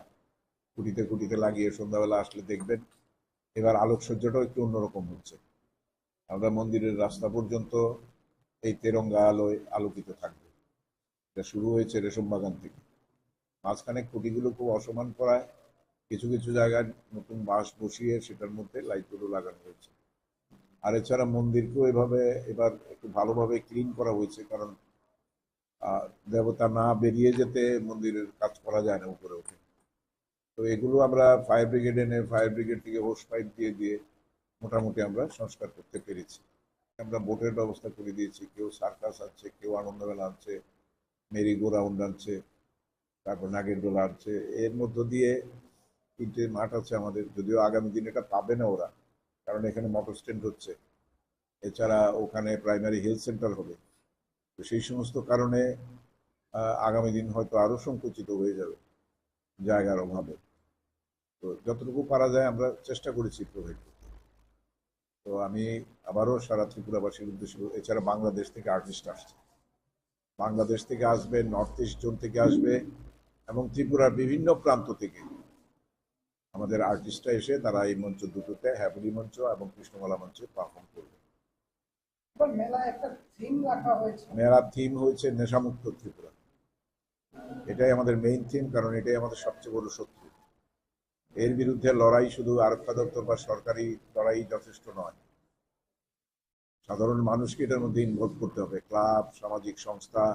খুঁটিতে খুঁটিতে লাগিয়ে সন্ধ্যাবেলা আসলে দেখবেন এবার আলোকসজ্জাটাও একটু অন্যরকম হচ্ছে। আমরা মন্দিরের রাস্তা পর্যন্ত এই তেরঙ্গা আলোয় আলোকিত থাকবে। এটা শুরু হয়েছে রেশম বাগান থেকে। মাঝখানে খুঁটিগুলো খুব অসমান করায় কিছু কিছু জায়গায় নতুন বাঁশ বসিয়ে সেটার মধ্যে লাইটগুলো লাগানো হয়েছে। আর এছাড়া মন্দিরকেও এভাবে এবার একটু ভালোভাবে ক্লিন করা হয়েছে, কারণ দেবতা না বেরিয়ে যেতে মন্দিরের কাজ করা যায় না উপরে উঠে। তো এগুলো আমরা ফায়ার ব্রিগেড এনে, ফায়ার ব্রিগেড থেকে হোস পাইপ দিয়ে দিয়ে মোটামুটি আমরা সংস্কার করতে পেরেছি। আমরা বোটের ব্যবস্থা করে দিয়েছি, কেউ সার্কাস আনছে, কেউ আনন্দমেলা আনছে, মেরি গো রাউন্ড আনছে, তারপর নাগের দোলা আনছে। এর মধ্য দিয়ে 3টে মাঠ আছে আমাদের, যদিও আগামী দিন এটা পাবে না ওরা, কারণ এখানে মোটর স্ট্যান্ড হচ্ছে। এছাড়া ওখানে প্রাইমারি হেলথ সেন্টার হবে। তো সেই সমস্ত কারণে আগামী দিন হয়তো আরও সংকুচিত হয়ে যাবে জায়গার অভাবে। তো যতটুকু পারা যায় আমরা চেষ্টা করেছি প্রোভাইড করতে। তো আমি আবারও সারা ত্রিপুরাবাসীর উদ্দেশ্যে, এছাড়া বাংলাদেশ থেকে আর্টিস্ট আসছে, বাংলাদেশ থেকে আসবে, নর্থ ইস্ট জোন থেকে আসবে, এবং ত্রিপুরার বিভিন্ন প্রান্ত থেকে আমাদের আর্টিস্টরা এসে তারা এই মঞ্চ দুটোতে, হ্যাবলি মঞ্চ এবং কৃষ্ণমালা মঞ্চে পারফর্ম করবে। মেলার থিম হয়েছে নেশামুক্ত ত্রিপুরা। এটাই আমাদের মেইন থিম, কারণ এটাই আমাদের সবচেয়ে বড় শত্রু। এর বিরুদ্ধে লড়াই শুধু আরক্ষা দপ্তর বা সরকারি লড়াই যথেষ্ট নয়, সাধারণ মানুষকে এটার মধ্যে ইনভলভ করতে হবে। ক্লাব, সামাজিক সংস্থা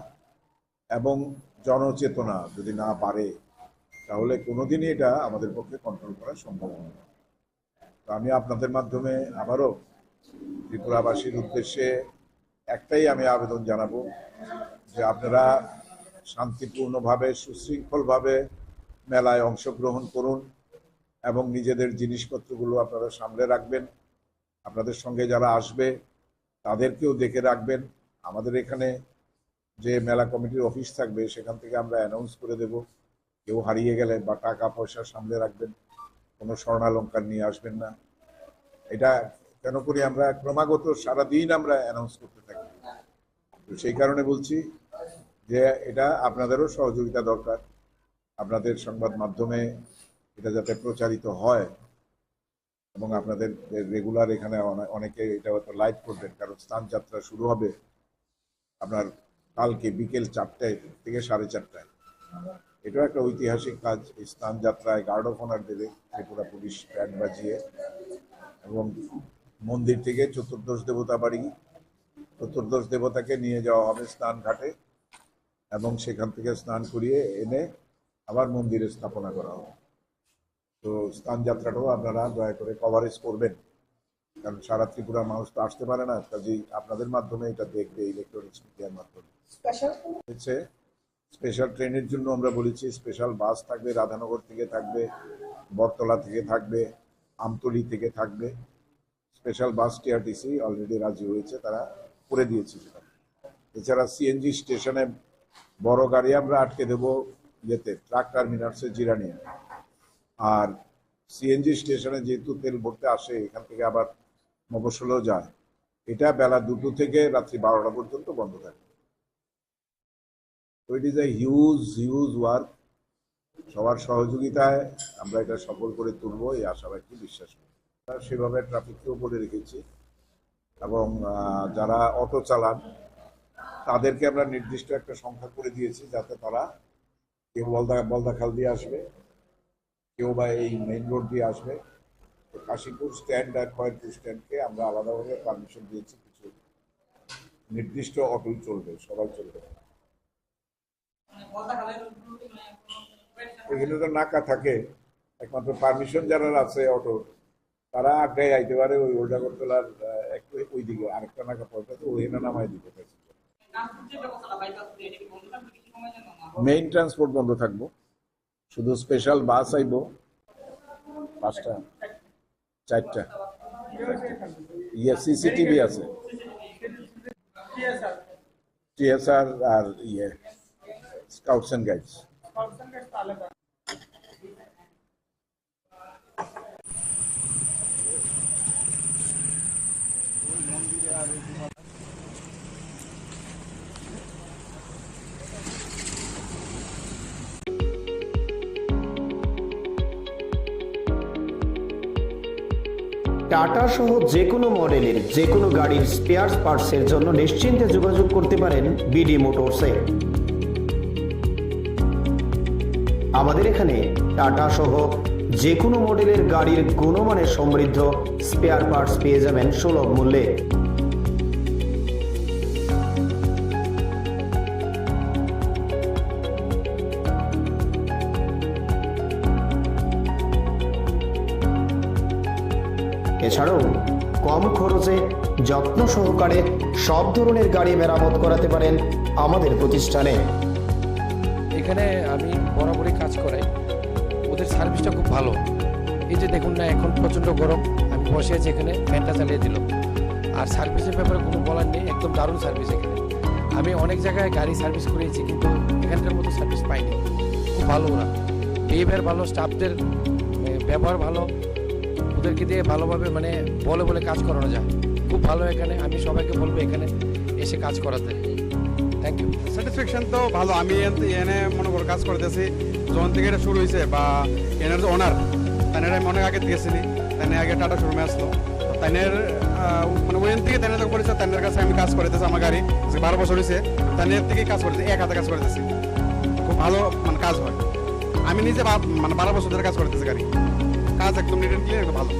এবং জনচেতনা যদি না বাড়ে তাহলে কোনোদিনই এটা আমাদের পক্ষে কন্ট্রোল করা সম্ভব হবে না। তো আমি আপনাদের মাধ্যমে আবারও ত্রিপুরাবাসীর উদ্দেশ্যে একটাই আমি আবেদন জানাবো, যে আপনারা শান্তিপূর্ণভাবে, সুশৃঙ্খলভাবে মেলায় অংশগ্রহণ করুন এবং নিজেদের জিনিসপত্রগুলো আপনারা সামলে রাখবেন। আপনাদের সঙ্গে যারা আসবে তাদেরকেও দেখে রাখবেন। আমাদের এখানে যে মেলা কমিটির অফিস থাকবে সেখান থেকে আমরা অ্যানাউন্স করে দেব, কেউ হারিয়ে গেলে বা টাকা পয়সা সামলে রাখবেন, কোনো স্বর্ণালঙ্কার নিয়ে আসবেন না। এটা কেন করি আমরা, ক্রমাগত সারাদিন আমরা অ্যানাউন্স করতে থাকি। তো সেই কারণে বলছি যে এটা আপনাদেরও সহযোগিতা দরকার, আপনাদের সংবাদ মাধ্যমে এটা যাতে প্রচারিত হয় এবং আপনাদের রেগুলার এখানে অনেকে এটা হয়তো লাইভ করবেন, কারণ স্নান যাত্রা শুরু হবে আপনার কালকে বিকেল 4টায় থেকে 4:30টায়। এটাও একটা ঐতিহাসিক কাজ। এই স্নান যাত্রায় গার্ড অফ অনার দেবে ত্রিপুরা পুলিশ ব্যান্ড বাজিয়ে, এবং মন্দির থেকে চতুর্দশ দেবতা বাড়ি, চতুর্দশ দেবতাকে নিয়ে যাওয়া হবে স্নান ঘাটে এবং সেখান থেকে স্নান করিয়ে এনে আবার মন্দিরে স্থাপনা করা হবে। তো স্নান যাত্রাটাও আপনারা দয়া করে কভারেজ করবেন, কারণ সারা ত্রিপুরা মানুষ তো আসতে পারে না, কাজেই আপনাদের মাধ্যমে এটা দেখবে ইলেকট্রনিক্স মিডিয়ার মাধ্যমে। স্পেশাল ট্রেনের জন্য আমরা বলেছি স্পেশাল বাস থাকবে, রাধানগর থেকে থাকবে, বটতলা থেকে থাকবে, আমতলী থেকে থাকবে। স্পেশাল বাস টিআরটিসি অলরেডি রাজি হয়েছে, তারা করে দিয়েছে সেটা। এছাড়া সিএনজি স্টেশনে বড় গাড়ি আমরা আটকে দেবো ইয়েতে ট্রাক টার্মিনালসে জিরানিয়া। আর সিএনজি স্টেশনে যেহেতু তেল ভরতে আসে এখান থেকে আবার মফস্বলেও যায়, এটা বেলা 2টো থেকে রাত্রি 12টা পর্যন্ত বন্ধ থাকে। তো it is a huge work. সবার সহযোগিতায় আমরা এটা সফল করে তুলবো এই আশাবাদী বিশ্বাস করি। সেভাবে ট্রাফিককেও বলে রেখেছি, এবং যারা অটো চালান তাদেরকে আমরা নির্দিষ্ট একটা সংখ্যা করে দিয়েছি, যাতে তারা কেউ বলদাখাল দিয়ে আসবে, কেউ বা এই মেইন রোড দিয়ে আসবে। তো কাশীপুর স্ট্যান্ড আর খয়েরপুর স্ট্যান্ডকে আমরা আলাদাভাবে পারমিশন দিয়েছি, কিছু নির্দিষ্ট অটো চলবে, সবাই চলবে। এখানে তো নাকা থাকে, একমাত্র পারমিশন যারা আছে অটো তারা আড্ডায় আইতে পারে, ওই ওল্ডাগরতলার একটু ওই দিকে আরেকটা নাকা পড়বে, তো ওইখানে নামাই দিতে পারছে। মেইন ট্রান্সপোর্ট বন্ধ থাকবো, শুধু স্পেশাল বাস আইব 5টা 4টা। সিসিটিভি আছে, টিএসআর আর স্কাউটস এন্ড গাইডস। টাটা সহ যে কোনো মডেলের যে কোনো গাড়ির স্পেয়ার পার্টসের জন্য নিশ্চিন্তে যোগাযোগ করতে পারেন বিডি মোটরসে। আমাদের এখানে টাটা সহ যে কোনো মডেলের গাড়ির গুণমানের সমৃদ্ধ স্পেয়ার পার্টস পেয়ে যাবেন সুলভ মূল্যে। এছাড়াও কম খরচে যত্ন সহকারে সব ধরনের গাড়ি মেরামত করাতে পারেন আমাদের প্রতিষ্ঠানে। এখানে আমি বরাবরই কাজ করাই, ওদের সার্ভিসটা খুব ভালো। এই যে দেখুন না, এখন প্রচণ্ড গরম, আমি বসে আছি এখানে, ফ্যানটা চালিয়ে দিল। আর সার্ভিসের ব্যাপারে কোনো বলার নেই, একদম দারুণ সার্ভিস এখানে। আমি অনেক জায়গায় গাড়ি সার্ভিস করিয়েছি, কিন্তু এখানকার মতো সার্ভিস পাইনি। খুব ভালো ওরা, বিহেভিয়ার ভালো, স্টাফদের ব্যবহার ভালো, ওদেরকে দিয়ে ভালোভাবে মানে বলে কাজ করানো যায়। খুব ভালো এখানে, আমি সবাইকে বলবো এখানে এসে কাজ করাতে। Thank you. স্যাটিসফ্যাকশন তো ভালো। আমি এনে মনে করো কাজ করতেছি যখন থেকে এটা শুরু হয়েছে, বা এনার যে ওনার তাইনের আমি অনেক আগে থেকে চিনি, তাইনে আগে টাটা শোরুমে আসলো, তাইনের মানে ওইখান থেকে তাইনের তো করেছে, তাইনের কাছে আমি কাজ করতেছি। আমার গাড়ি 12 বছর হয়েছে, তাইনের থেকেই কাজ করতেছি, এক হাতে কাজ করতেছি, খুব ভালো মানে কাজ হয়। আমি নিজে মানে 12 বছর ধরে কাজ করতেছি, গাড়ি কাজ একদম নিট এন্ড ক্লিয়ার, ভালো।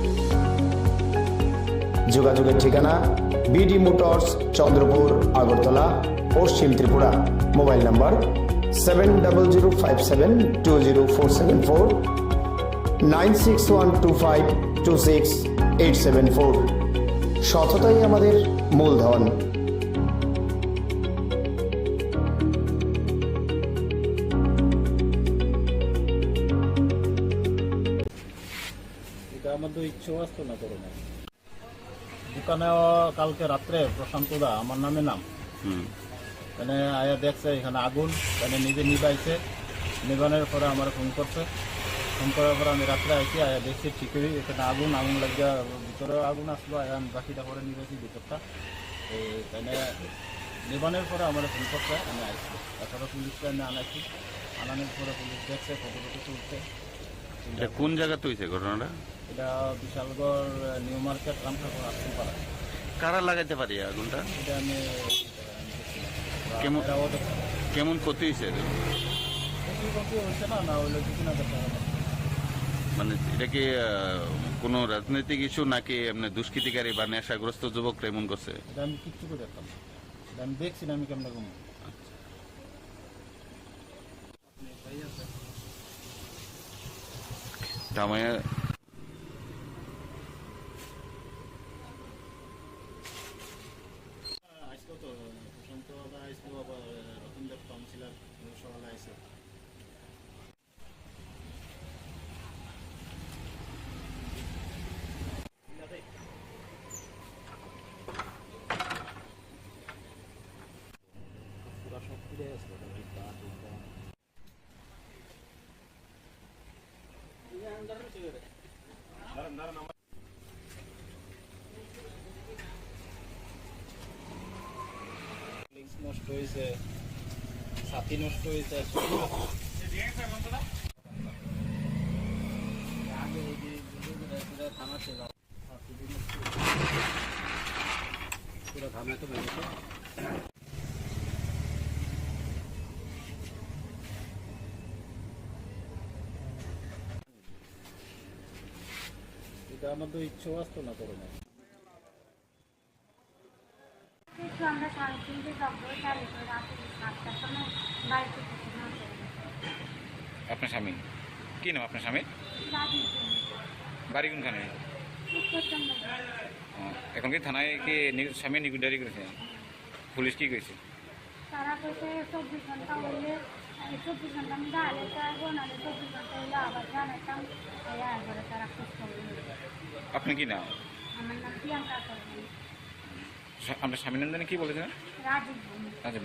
যোগাযোগের ঠিকানা বিডি মোটরস, চন্দ্রপুর, আগরতলা, পশ্চিম ত্রিপুরা। Mobile number 7005720474, 9612526874। সততাই আমাদের মূলধন। এটা আমাদের ইচ্ছেও আসতো না করোনা। দোকানে কালকে রাত্রে প্রশান্ত দা আমার নামে নাম, মানে আয়া দেখছে এখানে আগুন, মানে নিজে নিবাইছে, নিবানোর পরে আমার ফোন করছে, ফোন করার পরে আমি রাত্রে আইছি, আয়া দেখছি ঠিকই এখানে আগুন লাগিয়া ভিতরে আগুন আসলো, আয়া আমি বাকিটা করে নিবাইছি ভিতরটা। তাই নিবানের পরে আমার ফোন করতে আমি আসছি, তাছাড়া পুলিশকে আমি আনাইছি, আনানোর পরে পুলিশ দেখছে ফটোটুকু তুলছে। এটা কোন জায়গাতে হয়েছে ঘটনাটা? এটা বিশালগড় নিউ মার্কেট রামঠাকুর আশ্রমপাড়া। কারা লাগাইতে পারি আগুনটা? এটা আমি কেমন কেমন ক্ষতি হয়েছে? ক্ষতি হচ্ছে না হলে কিছু না করতে হবে। মানে এটা কি কোনো রাজনৈতিক ইস্যু নাকি এমনি দুষ্কৃতিকারী বা নেশাগ্রস্ত যুবকরা এমন করছে? এটা আমি কিচ্ছু করে দেখতাম না, এটা আমি দেখছি না, আমি কেমন কম। জামাইয়া আজকে তো প্রশান্ত দা আসলো, আবার রতন দেব কাউন্সিলর সকালে আসে। নষ্ট হয়েছে, ছাতি নষ্ট হয়েছে, এটা আমাদের ইচ্ছা আসতো না করোনা। আমরা 3:30 দপ্তর চালু করে রাতে 7টার সময় বাড়িতে আপনার স্বামী কি নাম? আপনার স্বামী বাড়ি কোনখানে? এখন কি থানায় কি স্বামী নিকুডারি করেছে? পুলিশ কি করেছে? তারা কইছে 24 ঘন্টা হইলে 24 ঘন্টা আমি দাঁড়ালে থাকবো, নাহলে 24 ঘন্টা হইলে আবার জানাতাম। একবারে তারা খোঁজ খবর। আপনি কি নাম? আমার নাম প্রিয়াঙ্কা করবেন। আপনার স্বামীর নাম জানি কি বলেছেন? রাজীব। রাজীব।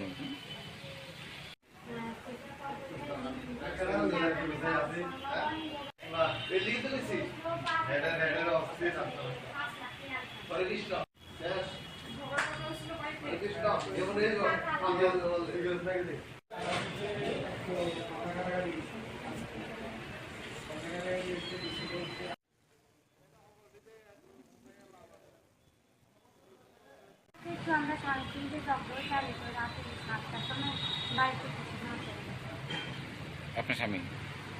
আমরা 3:30 দপ্তর চালু করে রাতে 7টার সময় বাড়িতে আপনার স্বামী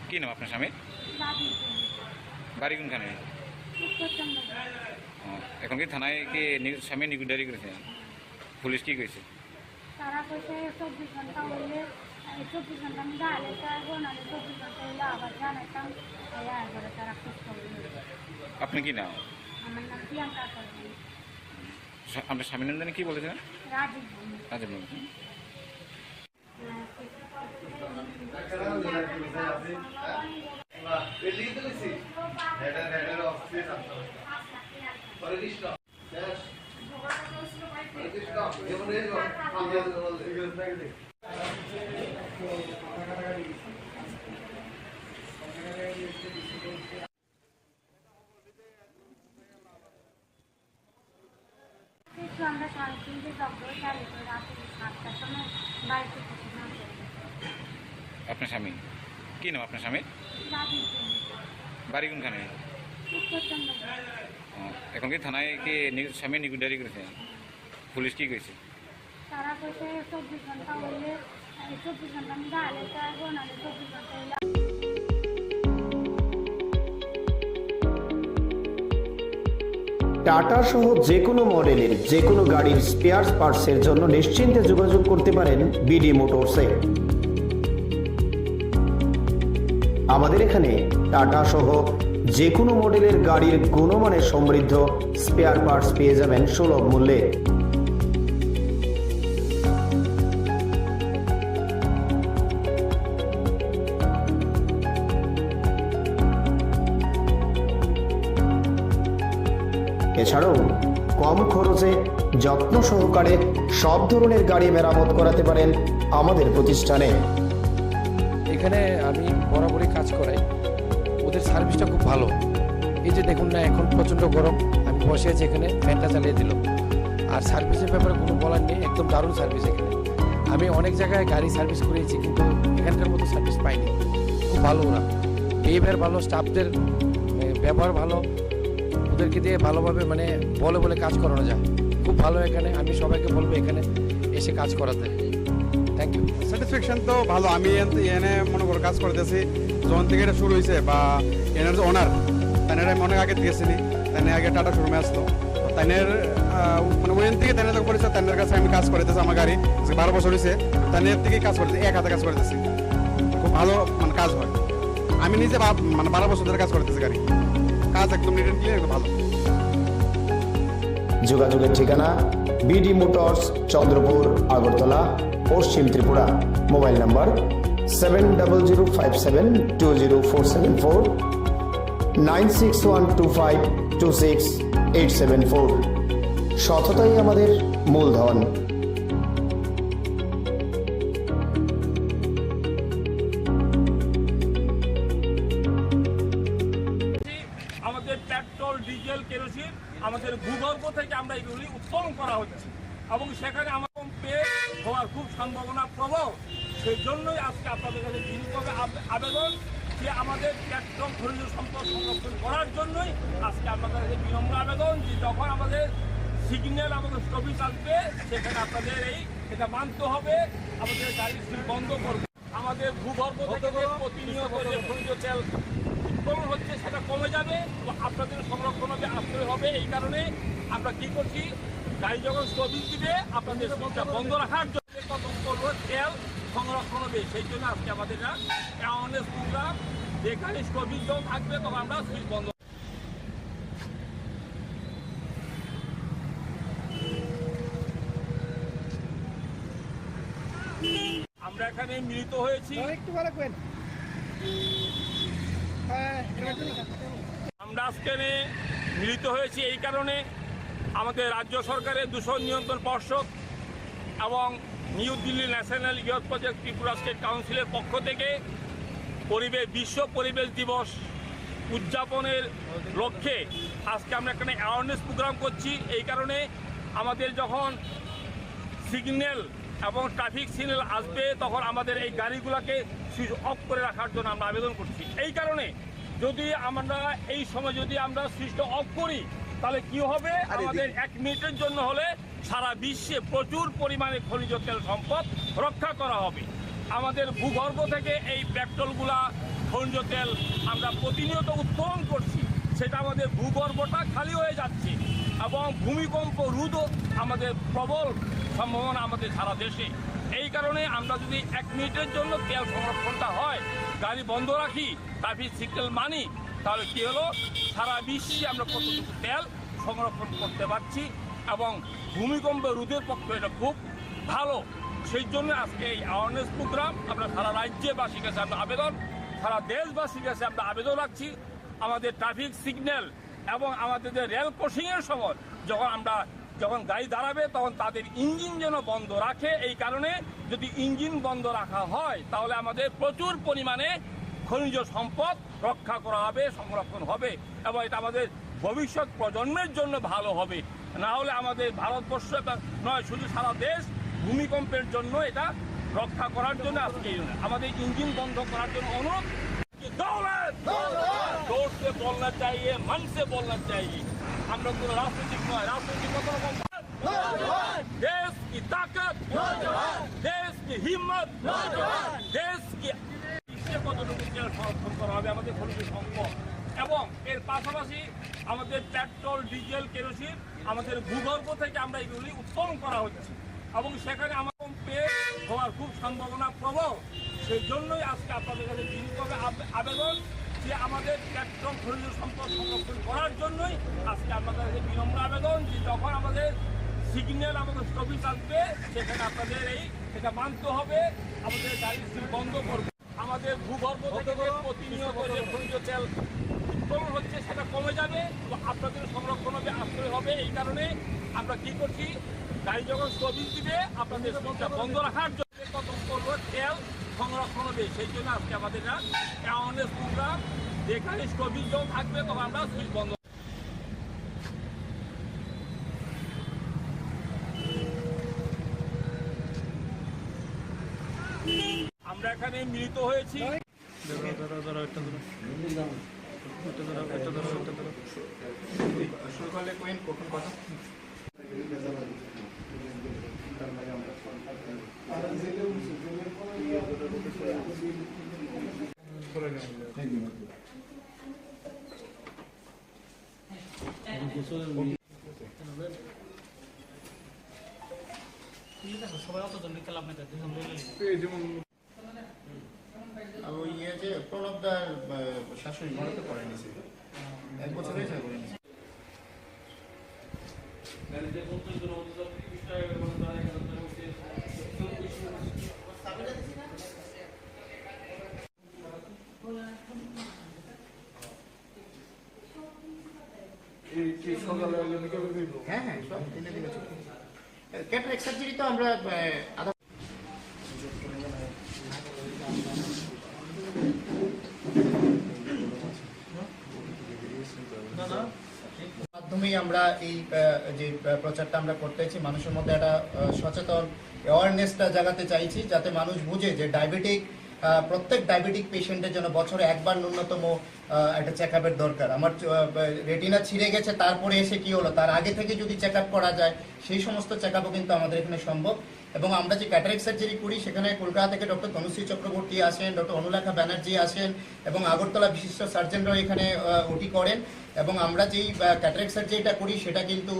কি নাম? আপনার স্বামী বাড়ি কোনখানে? এখন কি থানায় কি স্বামী নিকুডারি করেছে? পুলিশ কি করেছে? তারা কইছে 24 ঘন্টা হইলে 24 ঘন্টা আমি দাঁড়ালে থাকবো, নাহলে 24 ঘন্টা হইলে আবার জানাতাম। একবারে তারা খোঁজ খবর। আপনি কি নাম? আমার নাম প্রিয়াঙ্কা করবেন। আপনার স্বামীর নাম জানি কি বলেছেন? রাজীব। রাজীব। আমরা 3:30 দপ্তর চালু করে রাতে 7টার সময় বাড়িতে আপনার স্বামী কি নাম? আপনার স্বামী বাড়ি কোনখানে? এখন কি থানায় কি স্বামী নিকুডারি করেছে? পুলিশ কি করেছে? তারা কইছে 24 ঘন্টা হইলে 24 ঘন্টা আমি দাঁড়ালে থাকবো, নাহলে 24 ঘন্টা হইলে। টাটা সহ যে কোনো মডেলের যে কোনো গাড়ির স্পেয়ার পার্টসের জন্য নিশ্চিন্তে যোগাযোগ করতে পারেন বিডি মোটরসে। আমাদের এখানে টাটা সহ যে কোনো মডেলের গাড়ির গুণমানের সমৃদ্ধ স্পেয়ার পার্টস পেয়ে যাবেন সুলভ মূল্যে। এছাড়াও কম খরচে যত্ন সহকারে সব ধরনের গাড়ি মেরামত করাতে পারেন আমাদের প্রতিষ্ঠানে। এখানে আমি বরাবরই কাজ করাই, ওদের সার্ভিসটা খুব ভালো। এই যে দেখুন না, এখন প্রচণ্ড গরম, আমি বসে আছি এখানে, ফ্যানটা চালিয়ে দিল। আর সার্ভিসের ব্যাপারে কোনো বলার নেই, একদম দারুণ সার্ভিস এখানে। আমি অনেক জায়গায় গাড়ি সার্ভিস করেছি কিন্তু এখানকার মতো সার্ভিস পাইনি। খুব ভালো ওরা, বিহেভিয়ার ভালো, স্টাফদের ব্যবহার ভালো, ওদেরকে দিয়ে ভালোভাবে মানে বলে বলে কাজ করানো যায়। খুব ভালো এখানে, আমি সবাইকে বলবো এখানে এসে কাজ করাতে। Thank you. স্যাটিসফ্যাকশন তো ভালো। আমি এনে মনে করো কাজ করতেছি যখন থেকে এটা শুরু হয়েছে, বা এনার যে ওনার তাইনের আমি অনেক আগে দিয়েছিনি, তাই আগে টাটা শোরুমে আসলো, তাইনের মানে ওইখান থেকে তাইনের যখন পরিচয়, তাইনের কাছে আমি কাজ করতেছি। আমার গাড়ি 12 বছর হয়েছে, তাইনের থেকেই কাজ করতেছি, এক হাতে কাজ করতেছি। খুব ভালো মানে কাজ হয়। আমি নিজে মানে 12 বছর ধরে কাজ করতেছি গাড়ি, কাজ একদম নিট অ্যান্ড ক্লিয়ার, একদম ভালো। যোগাযোগের ঠিকানা বিডি মোটরস, চন্দ্রপুর, আগরতলা, পশ্চিম ত্রিপুরা। Mobile number 7005720474, 9612526874। সততাই আমাদের মূলধন। আমাদের পেট্রোল, ডিজেল, কেরোসিন আমাদের ভূগর্ভ থেকে আমরা এগুলি উত্তোলন করা হচ্ছে এবং সেখানে আমার পে হওয়ার খুব সম্ভাবনা প্রবল। সেই জন্যই আজকে আপনাদের কাছে বিনীতভাবে আবেদন যে আমাদের পেট্রোল খনিজ সম্পদ সংরক্ষণ করার জন্যই আজকে আপনাদের কাছে বিনম্র আবেদন যে যখন আমাদের সিগন্যাল আমাদের স্টপেজ আসবে সেখানে আপনাদের এটা মানতে হবে, আমাদের গাড়ি বন্ধ করবে। আমাদের ভূগর্ভ থেকে প্রতিনিয়ত যে খনিজ তেল উৎপন্ন হচ্ছে সেটা কমে যাবে, তো আপনাদের সংরক্ষণ হবে, আশ্রয় হবে। এই কারণে আমরা কি করছি, গাড়ি যখন স্টপেজ দিবে আপনাদের সুইচটা বন্ধ রাখার জন্য তেল সংরক্ষণ হবে। সেই জন্য আজকে আমাদের অ্যাওয়ারনেস প্রোগ্রাম, যে গাড়ি স্টপেজ যখন থাকবে তখন আমরা সুইচ বন্ধ। আমরা এখানে মিলিত হয়েছি, আমরা আজকে মিলিত হয়েছি এই কারণে আমাদের রাজ্য সরকারের দূষণ নিয়ন্ত্রণ পর্ষদ এবং new Delhi national youth project Tripura state কাউন্সিলের পক্ষ থেকে বিশ্ব পরিবেশ দিবস উদযাপনের লক্ষ্যে আজকে আমরা এখানে অ্যাওয়ারনেস প্রোগ্রাম করছি। এই কারণে আমাদের যখন সিগন্যাল এবং ট্রাফিক সিগন্যাল আসবে তখন আমাদের এই গাড়িগুলোকে সুইচ অফ করে রাখার জন্য আমরা আবেদন করছি। এই কারণে যদি আমরা এই সময় যদি আমরা সুইচটা অফ করি তাহলে কি হবে, আমাদের 1 মিনিটের জন্য হলে সারা বিশ্বে প্রচুর পরিমাণে খনিজ তেল সম্পদ রক্ষা করা হবে। আমাদের ভূগর্ভ থেকে এই পেট্রোলগুলা খনিজ তেল আমরা প্রতিনিয়ত উত্তোলন করছি, সেটা আমাদের ভূগর্ভটা খালি হয়ে যাচ্ছে এবং ভূমিকম্প রোধও আমাদের প্রবল সম্ভাবনা আমাদের সারা দেশে। এই কারণে আমরা যদি 1 মিনিটের জন্য তেল সংরক্ষণটা হয়, গাড়ি বন্ধ রাখি, ট্রাফিক সিগন্যাল মানি, তাহলে কি হলো, সারা বিশ্বে আমরা কতটুকু তেল সংরক্ষণ করতে পারছি এবং ভূমিকম্প রোধের পক্ষে এটা খুব ভালো। সেই জন্য আজকে এই অ্যাওয়ারনেস প্রোগ্রাম আমরা সারা রাজ্যবাসীর কাছে আমরা আবেদন, সারা দেশবাসীর কাছে আমরা আবেদন রাখছি, আমাদের ট্রাফিক সিগন্যাল এবং আমাদের যে রেল ক্রসিংয়ের সময় যখন গাড়ি দাঁড়াবে তখন তাদের ইঞ্জিন যেন বন্ধ রাখে। এই কারণে যদি ইঞ্জিন বন্ধ রাখা হয় তাহলে আমাদের প্রচুর পরিমাণে খনিজ সম্পদ রক্ষা করা হবে, সংরক্ষণ হবে এবং এটা আমাদের ভবিষ্যৎ প্রজন্মের জন্য ভালো হবে। না হলে আমাদের ভারতবর্ষ নয়, শুধু সারা দেশ ভূমিকম্পের জন্য এটা রক্ষা করার জন্য আজকে আমাদের ইঞ্জিন বন্ধ করার জন্য অনুরোধ। जोर से बोलना चाहिए, मन से बोलना चाहिए। हम लोग तो राजनीतिक नয়, राजनीतिक কোনো রকম देश की ताकत, देश की हिम्मत, देश की কতটুকু তেল সংরক্ষণ করা হবে আমাদের খনিজ সম্পদ এবং এর পাশাপাশি আমাদের পেট্রোল, ডিজেল, কেরোসিন আমাদের ভূগর্ভ থেকে আমরা এগুলি উত্তোলন করা হচ্ছে এবং সেখানে আমাদের পে হওয়ার খুব সম্ভাবনা প্রবল। সেই জন্যই আজকে আপনাদের কাছে বিনীতভাবে আবেদন যে আমাদের পেট্রোল খনিজ সম্পদ সংরক্ষণ করার জন্যই আজকে আপনাদের কাছে বিনম্র আবেদন যে যখন আমাদের সিগন্যাল আমাদের স্টপেজ আসবে সেখানে আপনাদের এটা মানতে হবে, আমাদের গাড়ি বন্ধ করবে। আমাদের ভূগর্ভ থেকে প্রতিনিয়ত যে খনিজ তেল উৎপন্ন হচ্ছে সেটা কমে যাবে, তো আপনাদের সংরক্ষণ হবে, আশ্রয় হবে। এই কারণে আমরা কি করছি, গাড়ি যখন স্টপেজ দিবে আপনাদের সুইচটা বন্ধ রাখার জন্য তেল সংরক্ষণ হবে। সেই জন্য আজকে আমাদের অ্যাওয়ারনেস প্রোগ্রাম, যে গাড়ি স্টপেজ যখন থাকবে তখন আমরা সুইচ বন্ধ। এখানে মিলিত হয়েছি। সবাই অত জন নিতে লাভ নেই, ইয়ে যে প্রণবদার শাশুড়ি মনে করে নিছে 1 বছর হয়েছে করে নিছে। হ্যাঁ হ্যাঁ সব দিনে দিনে চলছে। ক্যাটারাক্ট সার্জারি তো আমরা আধা মাধ্যমেই আমরা এই যে প্রচারটা আমরা করতেছি, মানুষের মধ্যে একটা সচেতন অ্যাওয়ারনেসটা জাগাতে চাইছি, যাতে মানুষ বুঝে যে প্রত্যেক ডায়াবেটিক পেশেন্টের জন্য বছরে একবার ন্যূনতম একটা চেক আপের দরকার। আমার রেটিনা ছিঁড়ে গেছে তারপরে এসে কি হলো, তার আগে থেকে যদি চেক আপ করা যায় সেই সমস্ত চেক আপও কিন্তু আমাদের এখানে সম্ভব। এবং আমরা যে ক্যাটারাক্ট সার্জারি করি সেখানে কলকাতা থেকে ডক্টর তনুশ্রী চক্রবর্তী আসেন, ডক্টর অনুলেখা ব্যানার্জি আসেন এবং আগরতলা বিশিষ্ট সার্জনরাও এখানে ওটি করেন। এবং আমরা যেই ক্যাটারাক্ট সার্জারিটা করি সেটা কিন্তু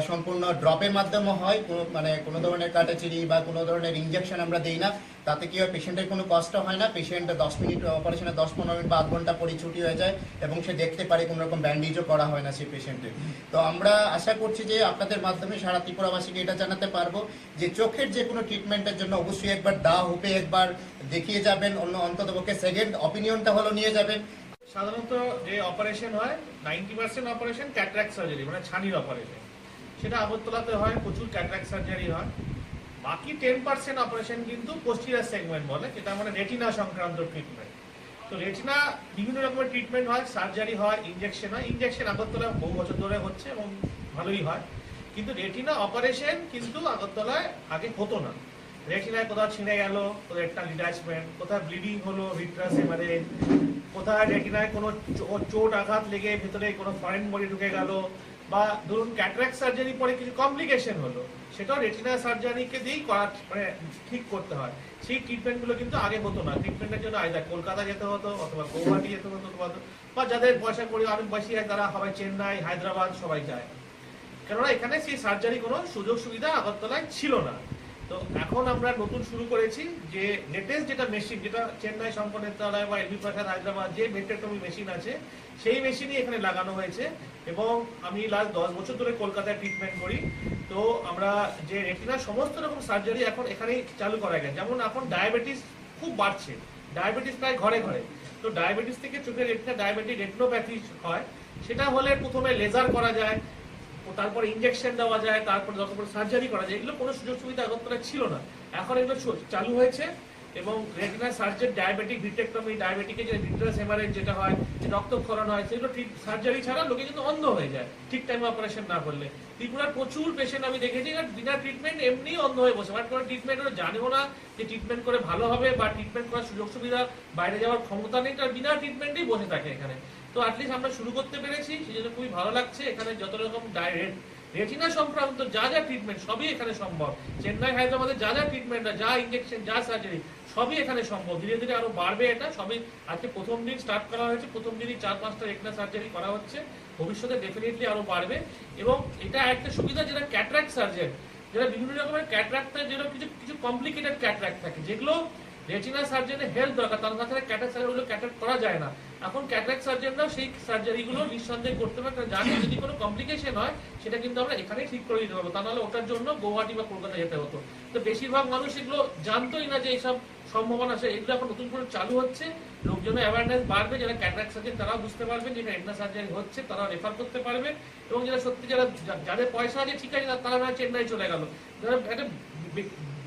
সম্পূর্ণ ড্রপের মাধ্যমে হয়, মানে কোনো ধরনের কাটাচিড়ি বা কোনো ধরনের ইনজেকশন আমরা দিই না। তাতে কি হয়, পেশেন্টের কোনো কষ্ট হয় না, পেশেন্ট 10 মিনিট অপারেশনে 10-15 মিনিট বা আধ ঘন্টা পরে ছুটি হয়ে যায় এবং সে দেখতে পারে, কোনো রকম ব্যান্ডেজও করা হয় না সেই পেশেন্টের। তো আমরা আশা করছি যে আপনাদের মাধ্যমে সারা ত্রিপুরাবাসীকে এটা জানাতে পারবো যে চোখের যে কোনো ট্রিটমেন্টের জন্য অবশ্যই একবার হুপে একবার দেখিয়ে যাবেন, অন্ততপক্ষে সেকেন্ড অপিনিয়নটা হলো নিয়ে যাবেন। সাধারণত যে অপারেশন হয় 90% অপারেশন ক্যাটারাক্ট সার্জারি, মানে ছানির অপারেশন, সেটা আগরতলাতে হয়, প্রচুর ক্যাটারাক্ট সার্জারি হয়। বাকি 10% অপারেশন কিন্তু পোস্টিরিয়র সেগমেন্ট বলে, যেটা মানে রেটিনা সংক্রান্ত ট্রিটমেন্ট। তো রেটিনা বিভিন্ন রকমের ট্রিটমেন্ট হয়, সার্জারি হয়, ইনজেকশন হয়। ইনজেকশন আগরতলায় বহু বছর ধরে হচ্ছে এবং ভালোই হয়, কিন্তু রেটিনা অপারেশন কিন্তু আগরতলায় আগে হতো না। রেটিনায় কোথাও ছিঁড়ে গেল, কোথাও একটা ডিটাচমেন্ট, কোথাও ব্লিডিং হলো, ভিট্রাস হেমারেজ, কোথায় রেটিনায় কোনো চোট আঘাত লেগে ভেতরে কোনো ফরেন বডি ঢুকে গেল, বা ধরুন ক্যাটারাক্ট সার্জারি পরে কিছু কমপ্লিকেশন হলো, সেটাও রেটিনা সার্জারিকে দিয়েই মানে ঠিক করতে হয়। সেই ট্রিটমেন্টগুলো কিন্তু আগে হতো না। ট্রিটমেন্টের জন্য আইদার কলকাতা যেতে হতো অথবা গৌহাটি যেতে হতো, বা যাদের পয়সা করে অনেক বেশি হয় তারা সবাই চেন্নাই, হায়দ্রাবাদ সবাই যায়, কেননা এখানে সেই সার্জারি কোনো সুযোগ সুবিধা আগরতলায় ছিল না। তো এখন আমরা নতুন শুরু করেছি যে লেটেস্ট যেটা মেশিন, যেটা চেন্নাই শঙ্করনেত্রালয় বা এলবি প্রসাদ হায়দ্রাবাদ যে ভেট্রেক্টমি মেশিন আছে সেই মেশিনই এখানে লাগানো হয়েছে। এবং আমি লাস্ট 10 বছর ধরে কলকাতায় ট্রিটমেন্ট করি। তো আমরা যে রেটিনার সমস্ত রকম সার্জারি এখন এখানেই চালু করা গেছে। যেমন এখন ডায়াবেটিস খুব বাড়ছে, ডায়াবেটিস প্রায় ঘরে ঘরে। তো ডায়াবেটিস থেকে চোখের রেটিনা ডায়াবেটিক রেটিনোপ্যাথি হয়, সেটা হলে প্রথমে লেজার করা যায়, তারপরে ইনজেকশন দেওয়া যায়, তারপরে তারপরে সার্জারি করা যায়। এগুলো কোনো সুযোগ সুবিধা আগরতলায় ছিল না, এখন এগুলো চালু হয়েছে। এবং রেটিনা সার্জারি, ডায়াবেটিক ভিট্রেক্টমি, ডায়াবেটিকের যে ভিট্রাস হেমারেজ যেটা হয়, যে রক্তক্ষরণ হয়, সেগুলো সার্জারি ছাড়া লোকে কিন্তু অন্ধ হয়ে যায় ঠিক টাইমে অপারেশন না করলে। ত্রিপুরার প্রচুর পেশেন্ট আমি দেখেছি বিনা ট্রিটমেন্ট এমনি অন্ধ হয়ে বসে, মানে কোনো ট্রিটমেন্ট ওরা জানেও না যে ট্রিটমেন্ট করে ভালো হবে, বা ট্রিটমেন্ট করার সুযোগ সুবিধা বাইরে যাওয়ার ক্ষমতা নেই, তার বিনা ট্রিটমেন্টেই বসে থাকে এখানে। তো অ্যাটলিস্ট আমরা শুরু করতে পেরেছি, সেই জন্য খুবই ভালো লাগছে। এখানে যত রকম রেটিনা সংক্রান্ত যা যা ট্রিটমেন্ট সবই এখানে সম্ভব। চেন্নাই, হায়দ্রাবাদে যা যা ট্রিটমেন্ট, যা ইনজেকশন, যা সার্জারি সবই এখানে সম্ভব। ধীরে ধীরে আরো বাড়বে এটা। সবই আজকে প্রথম দিন স্টার্ট করা হয়েছে, প্রথম দিনই 4-5টা রেটিনা সার্জারি করা হচ্ছে, ভবিষ্যতে ডেফিনেটলি আরো বাড়বে। এবং এটা একটা সুবিধা, যেটা ক্যাটারাক্ট সার্জন, যেটা বিভিন্ন রকমের ক্যাটারাক্ট থাকে, যেটা কিছু কমপ্লিকেটেড ক্যাটারাক্ট থাকে, যেগুলো রেটিনা সার্জনের হেল্প দরকার, তার কাছে ক্যাটারাক্ট সার্জারিগুলো ক্যাটারাক্ট করা যায় না। এখন ক্যাটারাক্ট সার্জনরাও সেই সার্জারিগুলো নিঃসন্দেহে করতে পারে, কারণ জানি যদি কোনো কমপ্লিকেশন হয় সেটা কিন্তু আমরা এখানেই ঠিক করে দিতে পারবো, তা নাহলে ওটার জন্য গৌহাটি বা কলকাতা যেতে হতো। তো বেশিরভাগ মানুষ এগুলো জানতোই না যে এইসব সম্ভাবনা আছে। এগুলো এখন নতুন করে চালু হচ্ছে, লোকজনের অ্যাওয়ারনেস বাড়বে, যারা ক্যাটারাক্ট সার্জন তারাও বুঝতে পারবে যে রেটিনা সার্জারি হচ্ছে, তারাও রেফার করতে পারবে। এবং যারা সত্যি যাদের পয়সা আছে ঠিক আছে, তারা না চেন্নাই চলে গেল, যারা একটা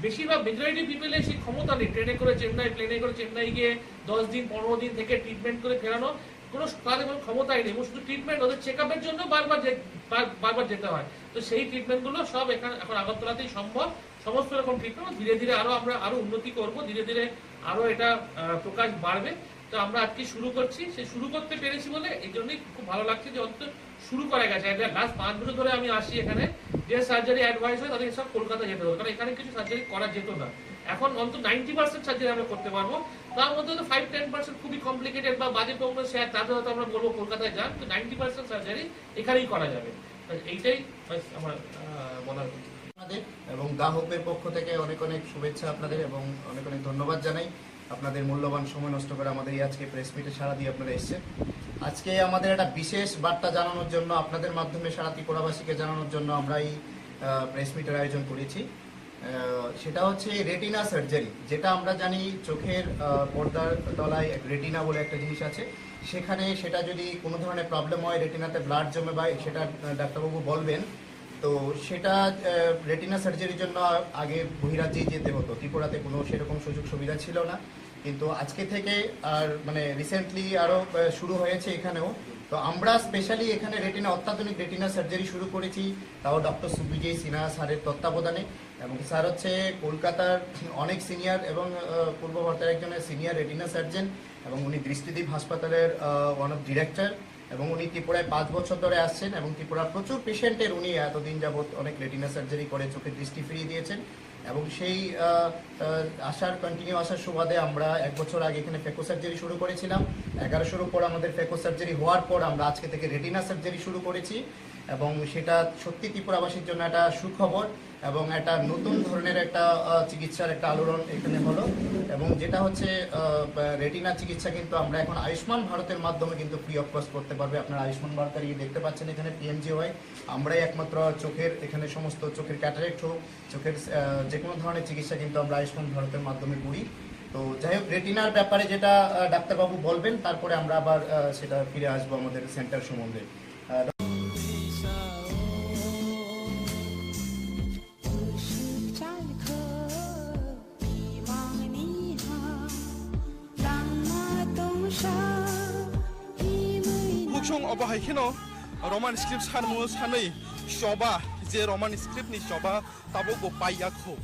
বেশিরভাগ মেজরিটি পিপলের সেই ক্ষমতা নেই ট্রেনে করে চেন্নাই, প্লেনে করে চেন্নাই গিয়ে 10 দিন 15 দিন থেকে ট্রিটমেন্ট করে ফেরানো, কোনো তাদের কোনো ক্ষমতাই নেই। শুধু ট্রিটমেন্ট, ওদের চেক আপের জন্য বারবার যেতে হয়। তো সেই ট্রিটমেন্টগুলো সব এখন আগরতলাতেই সম্ভব, সমস্ত রকম ট্রিটমেন্ট। ধীরে ধীরে আমরা আরো উন্নতি করব, ধীরে ধীরে আরও এটা প্রকাশ বাড়বে। তো আমরা আজকে শুরু করছি, সেই শুরু করতে পেরেছি বলে এই জন্যই খুব ভালো লাগছে যে অন্তত শুরু করা গেছে। লাস্ট 5 বছর ধরে আমি আসি এখানে, যে সার্জারি অ্যাডভাইস হয় তাদের সব কলকাতা যেতে হবে, কারণ এখানে কিছু সার্জারি করা যেত না। এখন অন্তত 90% সার্জারি আমরা করতে পারবো। তার মধ্যে তো 5-10% খুবই কমপ্লিকেটেড বা বাজে প্রবলেম শেয়ার, তাদের হয়তো আমরা বলবো কলকাতায় যান, তো 90% সার্জারি এখানেই করা যাবে। এইটাই আমার বলার। এবং গ্রাহকের পক্ষ থেকে অনেক অনেক শুভেচ্ছা আপনাদের এবং অনেক অনেক ধন্যবাদ জানাই। আপনাদের মূল্যবান সময় নষ্ট করে আমাদের এই আজকে প্রেস মিটে সাড়া দিয়ে আপনারা এসেছেন। আজকে আমাদের একটা বিশেষ বার্তা জানানোর জন্য, আপনাদের মাধ্যমে সারা ত্রিপুরাবাসীকে জানানোর জন্য আমরা এই প্রেস মিটের আয়োজন করেছি। সেটা হচ্ছে রেটিনা সার্জারি, যেটা আমরা জানি চোখের পর্দার তলায় রেটিনা বলে একটা জিনিস আছে, সেখানে সেটা যদি কোনো ধরনের প্রবলেম হয়, রেটিনাতে ব্লাড জমে বা সেটা ডাক্তারবাবু বলবেন, তো সেটা রেটিনা সার্জারির জন্য আগে বহিরাজ্যেই যেতে হতো। ত্রিপুরাতে কোনো সেরকম সুযোগ সুবিধা ছিল না, কিন্তু আজকে থেকে আর মানে রিসেন্টলি আরও শুরু হয়েছে এখানেও। তো আমরা স্পেশালি এখানে রেটিনা অত্যাধুনিক রেটিনা সার্জারি শুরু করেছি, তাও ডক্টর সুবিজয় সিনহা স্যারের তত্ত্বাবধানে। এবং স্যার হচ্ছে কলকাতার অনেক সিনিয়র এবং পূর্ব ভারতের একজনের সিনিয়র রেটিনা সার্জন, এবং উনি দৃষ্টিদ্বীপ হাসপাতালের ওয়ান অফ ডিরেক্টর, এবং উনি ত্রিপুরায় 5 বছর ধরে আসছেন এবং ত্রিপুরার প্রচুর পেশেন্টের উনি এতদিন যাবৎ অনেক রেটিনা সার্জারি করে চোখের দৃষ্টি ফিরিয়ে দিয়েছেন। এবং সেই কন্টিনিউ আসার সুবাদে আমরা 1 বছর আগে এখানে ফেকো সার্জারি শুরু করেছিলাম। 1100-এর উপর আমাদের ফেকো সার্জারি হওয়ার পর আমরা আজকে থেকে রেটিনা সার্জারি শুরু করেছি, এবং সেটা সত্যি ত্রিপুরাবাসীর জন্য একটা সুখবর এবং একটা নতুন ধরনের একটা চিকিৎসার একটা আলোড়ন এখানে হলো। এবং যেটা হচ্ছে রেটিনা চিকিৎসা কিন্তু আমরা এখন আয়ুষ্মান ভারতের মাধ্যমে কিন্তু ফ্রি অফ কস্ট করতে পারবে। আপনারা আয়ুষ্মান ভারতের দেখতে পাচ্ছেন এখানে PMJY, আমরাই একমাত্র চোখের এখানে সমস্ত চোখের ক্যাটারেক্ট হোক, চোখের যে কোনো ধরনের চিকিৎসা কিন্তু আমরা আয়ুষ্মান ভারতের মাধ্যমে করি। তো যাই হোক, রেটিনার ব্যাপারে যেটা ডাক্তারবাবু বলবেন, তারপরে আমরা আবার সেটা ফিরে আসবো আমাদের সেন্টার সম্বন্ধে। অবহাইখেন রমান স্ক্রিপ্ট সানমু সাनै শবা যে রমান স্ক্রিপ্টনি শবা তাবো পাইয়াखौ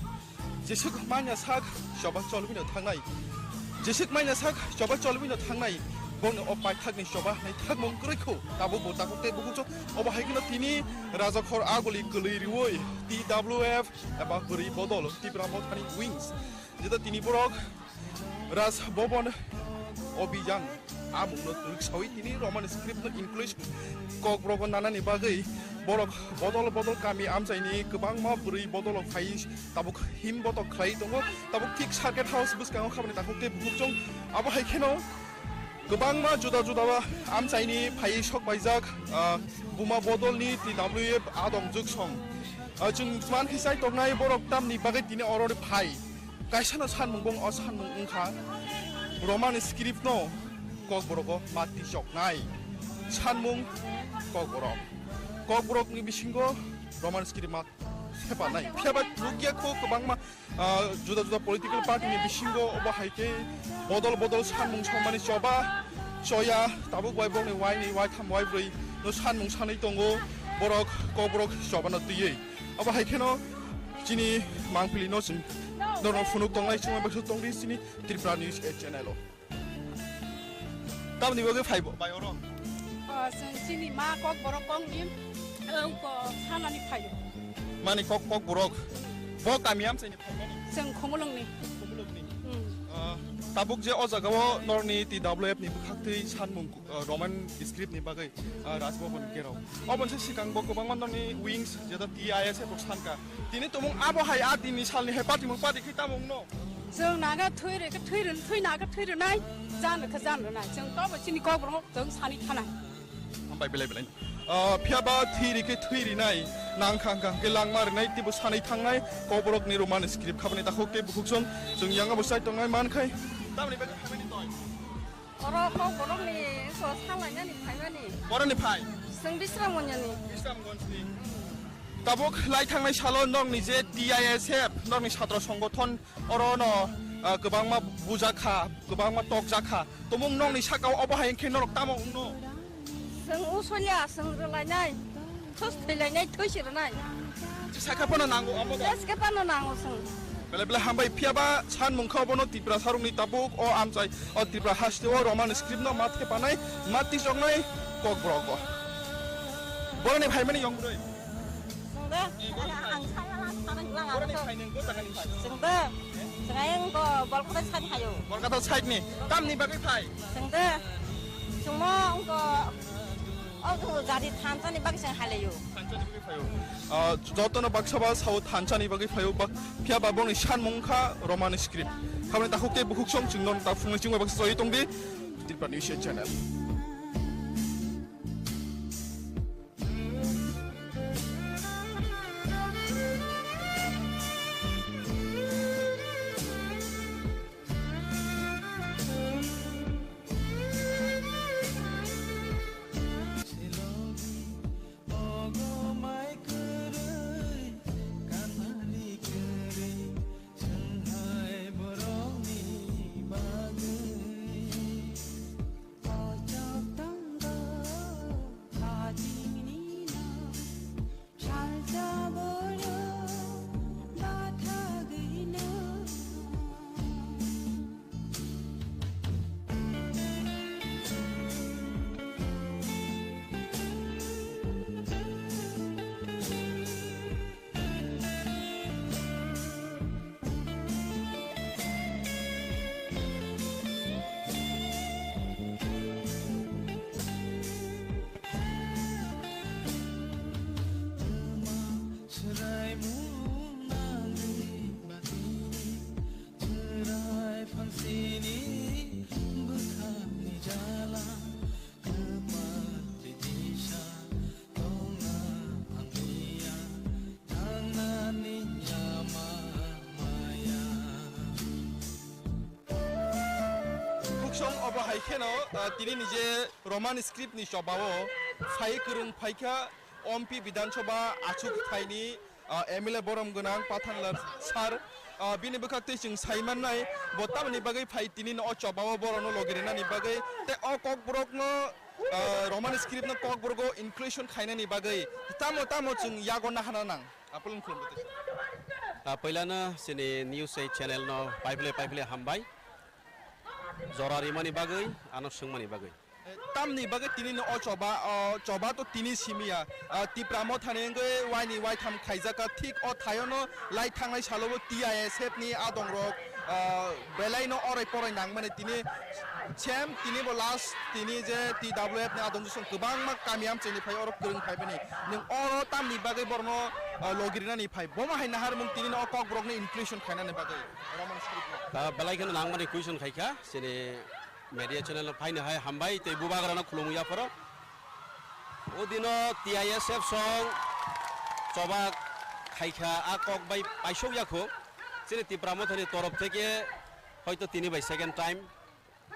जेसेक माइना साक शबा चलबिनो थांनाय जेसेक माइना साक शबा चलबिनो थांनाय बन अपाय थागनि शबा नै थागमं ग्रैखौ ताबो बोताखौते बुगुचो अबहायखिनो तिनि राजाखर आगलि गलैरिवै TWF एबा गरि बदल त्रिपुरा मथानि उइंस जेदा तिनि बरक राज भवन अभियान आमुनो रिक्सावै तिनि रमान स्क्रिप्टनो इंक्लुज ककब्रगन नानानि बागै बरक बदल बदल गामि आमजायनि गोबां मा बुरै बदल फाइ ताबुक हिम बदल खाइ दङ ताबुक थिक सार्केट हाउस बुसकाङाव खामानि ताखौते बुकजों आबहायखेनो गोबां मा जुदा जुदा आमजायनि फाइ सक बायजाक बुमा बदलनि TWF आदम जुगसं जों मान हिसाय दंनाय बरक तामनि बागै दिनै अरर फाइ गायसाना सानमुंबं अ सानमुं ओंखा रमान स्क्रिप्ट न ककबरक माति जकनाय सानमुं ककबरक ककबरकनि बिसिंगो रमान स्क्रिप्ट मा सेपानाय फेबा रुकियाखौ गोबां मा जुदा जुदा पलिटिकल पार्टीनि बिसिंगो अबहायके बदल बदल सानमुं समानि जबा जया ताबो वाइबंनि वाइनि वाइथाम वाइब्रै न सानमुं सानै दङ बरक ककबरक जबानो दैयै अबहायखेनो जिनि मांफिलि नसिम नरम फुनुक दंनाय समाय बासु दंनि सिनि त्रिपुरा निउज चेनेल तामनि बगे फाइबो बायरो सिनि मा ककबरक गंनि को सानानि फायो माने ककबरक ब गामियाम साइनि जों खमलंनि ताबुक जे अजागाव नरनि TWF नि बुखाक्तै सानमुं रमान स्क्रिप्ट नि बागै राजभवन गेराव अबनसे सिगां गोबां माननि उइंस जेदा TISF सानका दिनै तमुं आबहाय आ दिनै सालनि हे पार्टी मुं पार्टी खैतामुं न जों नागा थैनागा थैरनाय जानोनाय जों तब सिनि ककबरक जों सानि थानाय ओमफ्राय बेलाय फियाबा थैरिके थैरिनाय नांखांखां गेलां मारिनाय तिबो सानै थांनाय ककबरकनि रमान स्क्रिप्ट खाबानि दाखौते बुखुकजों जों यांगा बसाय दंनाय मानखाय तामनि बागै फाइबानि दय अर ककबरकनि सालायनानि फाइबानि बरनि फाइ जों बिश्रामगन्जनि ताबुक लाइ थांनाय साल नंनि जे TISF नंनि छात्र संगठन अरन गोबां मा बुजाखा गोबां मा तकजाखा तमुं नंनि साकाव अबहायखे नरक तामौ न जों उसलिया जों रोलायनाय थैलायनाय थैसिरनाय साखाफोरनो नांगौ साखाफोरनो नांगौ जों Bela bela hambai piaba chan mungkha bono Tripura sarungni tabuk o amchai o Tripura hasti o Roman script no matke panai mati songnai kok brogo. Boroni bhai mani yongbroi. Sungde ang saya tanang lang Boroni bhai nengko tanang bhai. Sungde Sengayang ko bolkota chani hayo. Bolkota side ni tam ni bagai bhai. Sungde Sungmo ko oh jadi tanchani bagi sang halayo. Tanchani bagi phayo. Jotono baksaba sau tanchani bagi phayo bak piaba boroni shan mungkha Roman script. Khamni takukte bukuk song chungnon ta phungni chingwa bak soi tongbi Tripura News Channel. Song obo haikeno tini nije Roman script ni shobao phai kurung phaikha ompi Bidhan Sabha achuk thaini MLA borom gonang pathanlar sar bini bukakte sing saiman nai botam ni bagai phai tini no chobao borono logirina ni bagai te o kok brok no Roman script no kok brogo inclusion khaina ni bagai tamo chung yagona hananang apulun khulumte पहिलानो जोंनि news channel न पाइपले हामबाय जरारि मानि बागै आनसुं मानि बागै tamni bagai tini no choba to tini simia Tripura mo thanengoi waini wai tham khaijaka thik o thayono lai thangnai salobo TISF ni adongrok belai no orai porai nangmane tini chem tini bo last tini je TWF ni adonjusong kubang mak kamiam cheni phai orok kurung phai bani ning oro tamni bagai borno logirina ni phai boma hai nahar mung tini no kok brok ni inclusion khaina ni bagai Roman script दा belai khana nangmani question khaika sene media channel फाइन हाय हामबाय ते बुबाग्राना खुलुमुया furrow ओदिनो TISF सं चबा खाइखा आ कक bye पाइसौ याखो जेने त्रिपुरा मथनि तरफ থেকে হয়তো তিনি বাই সেকেন্ড টাইম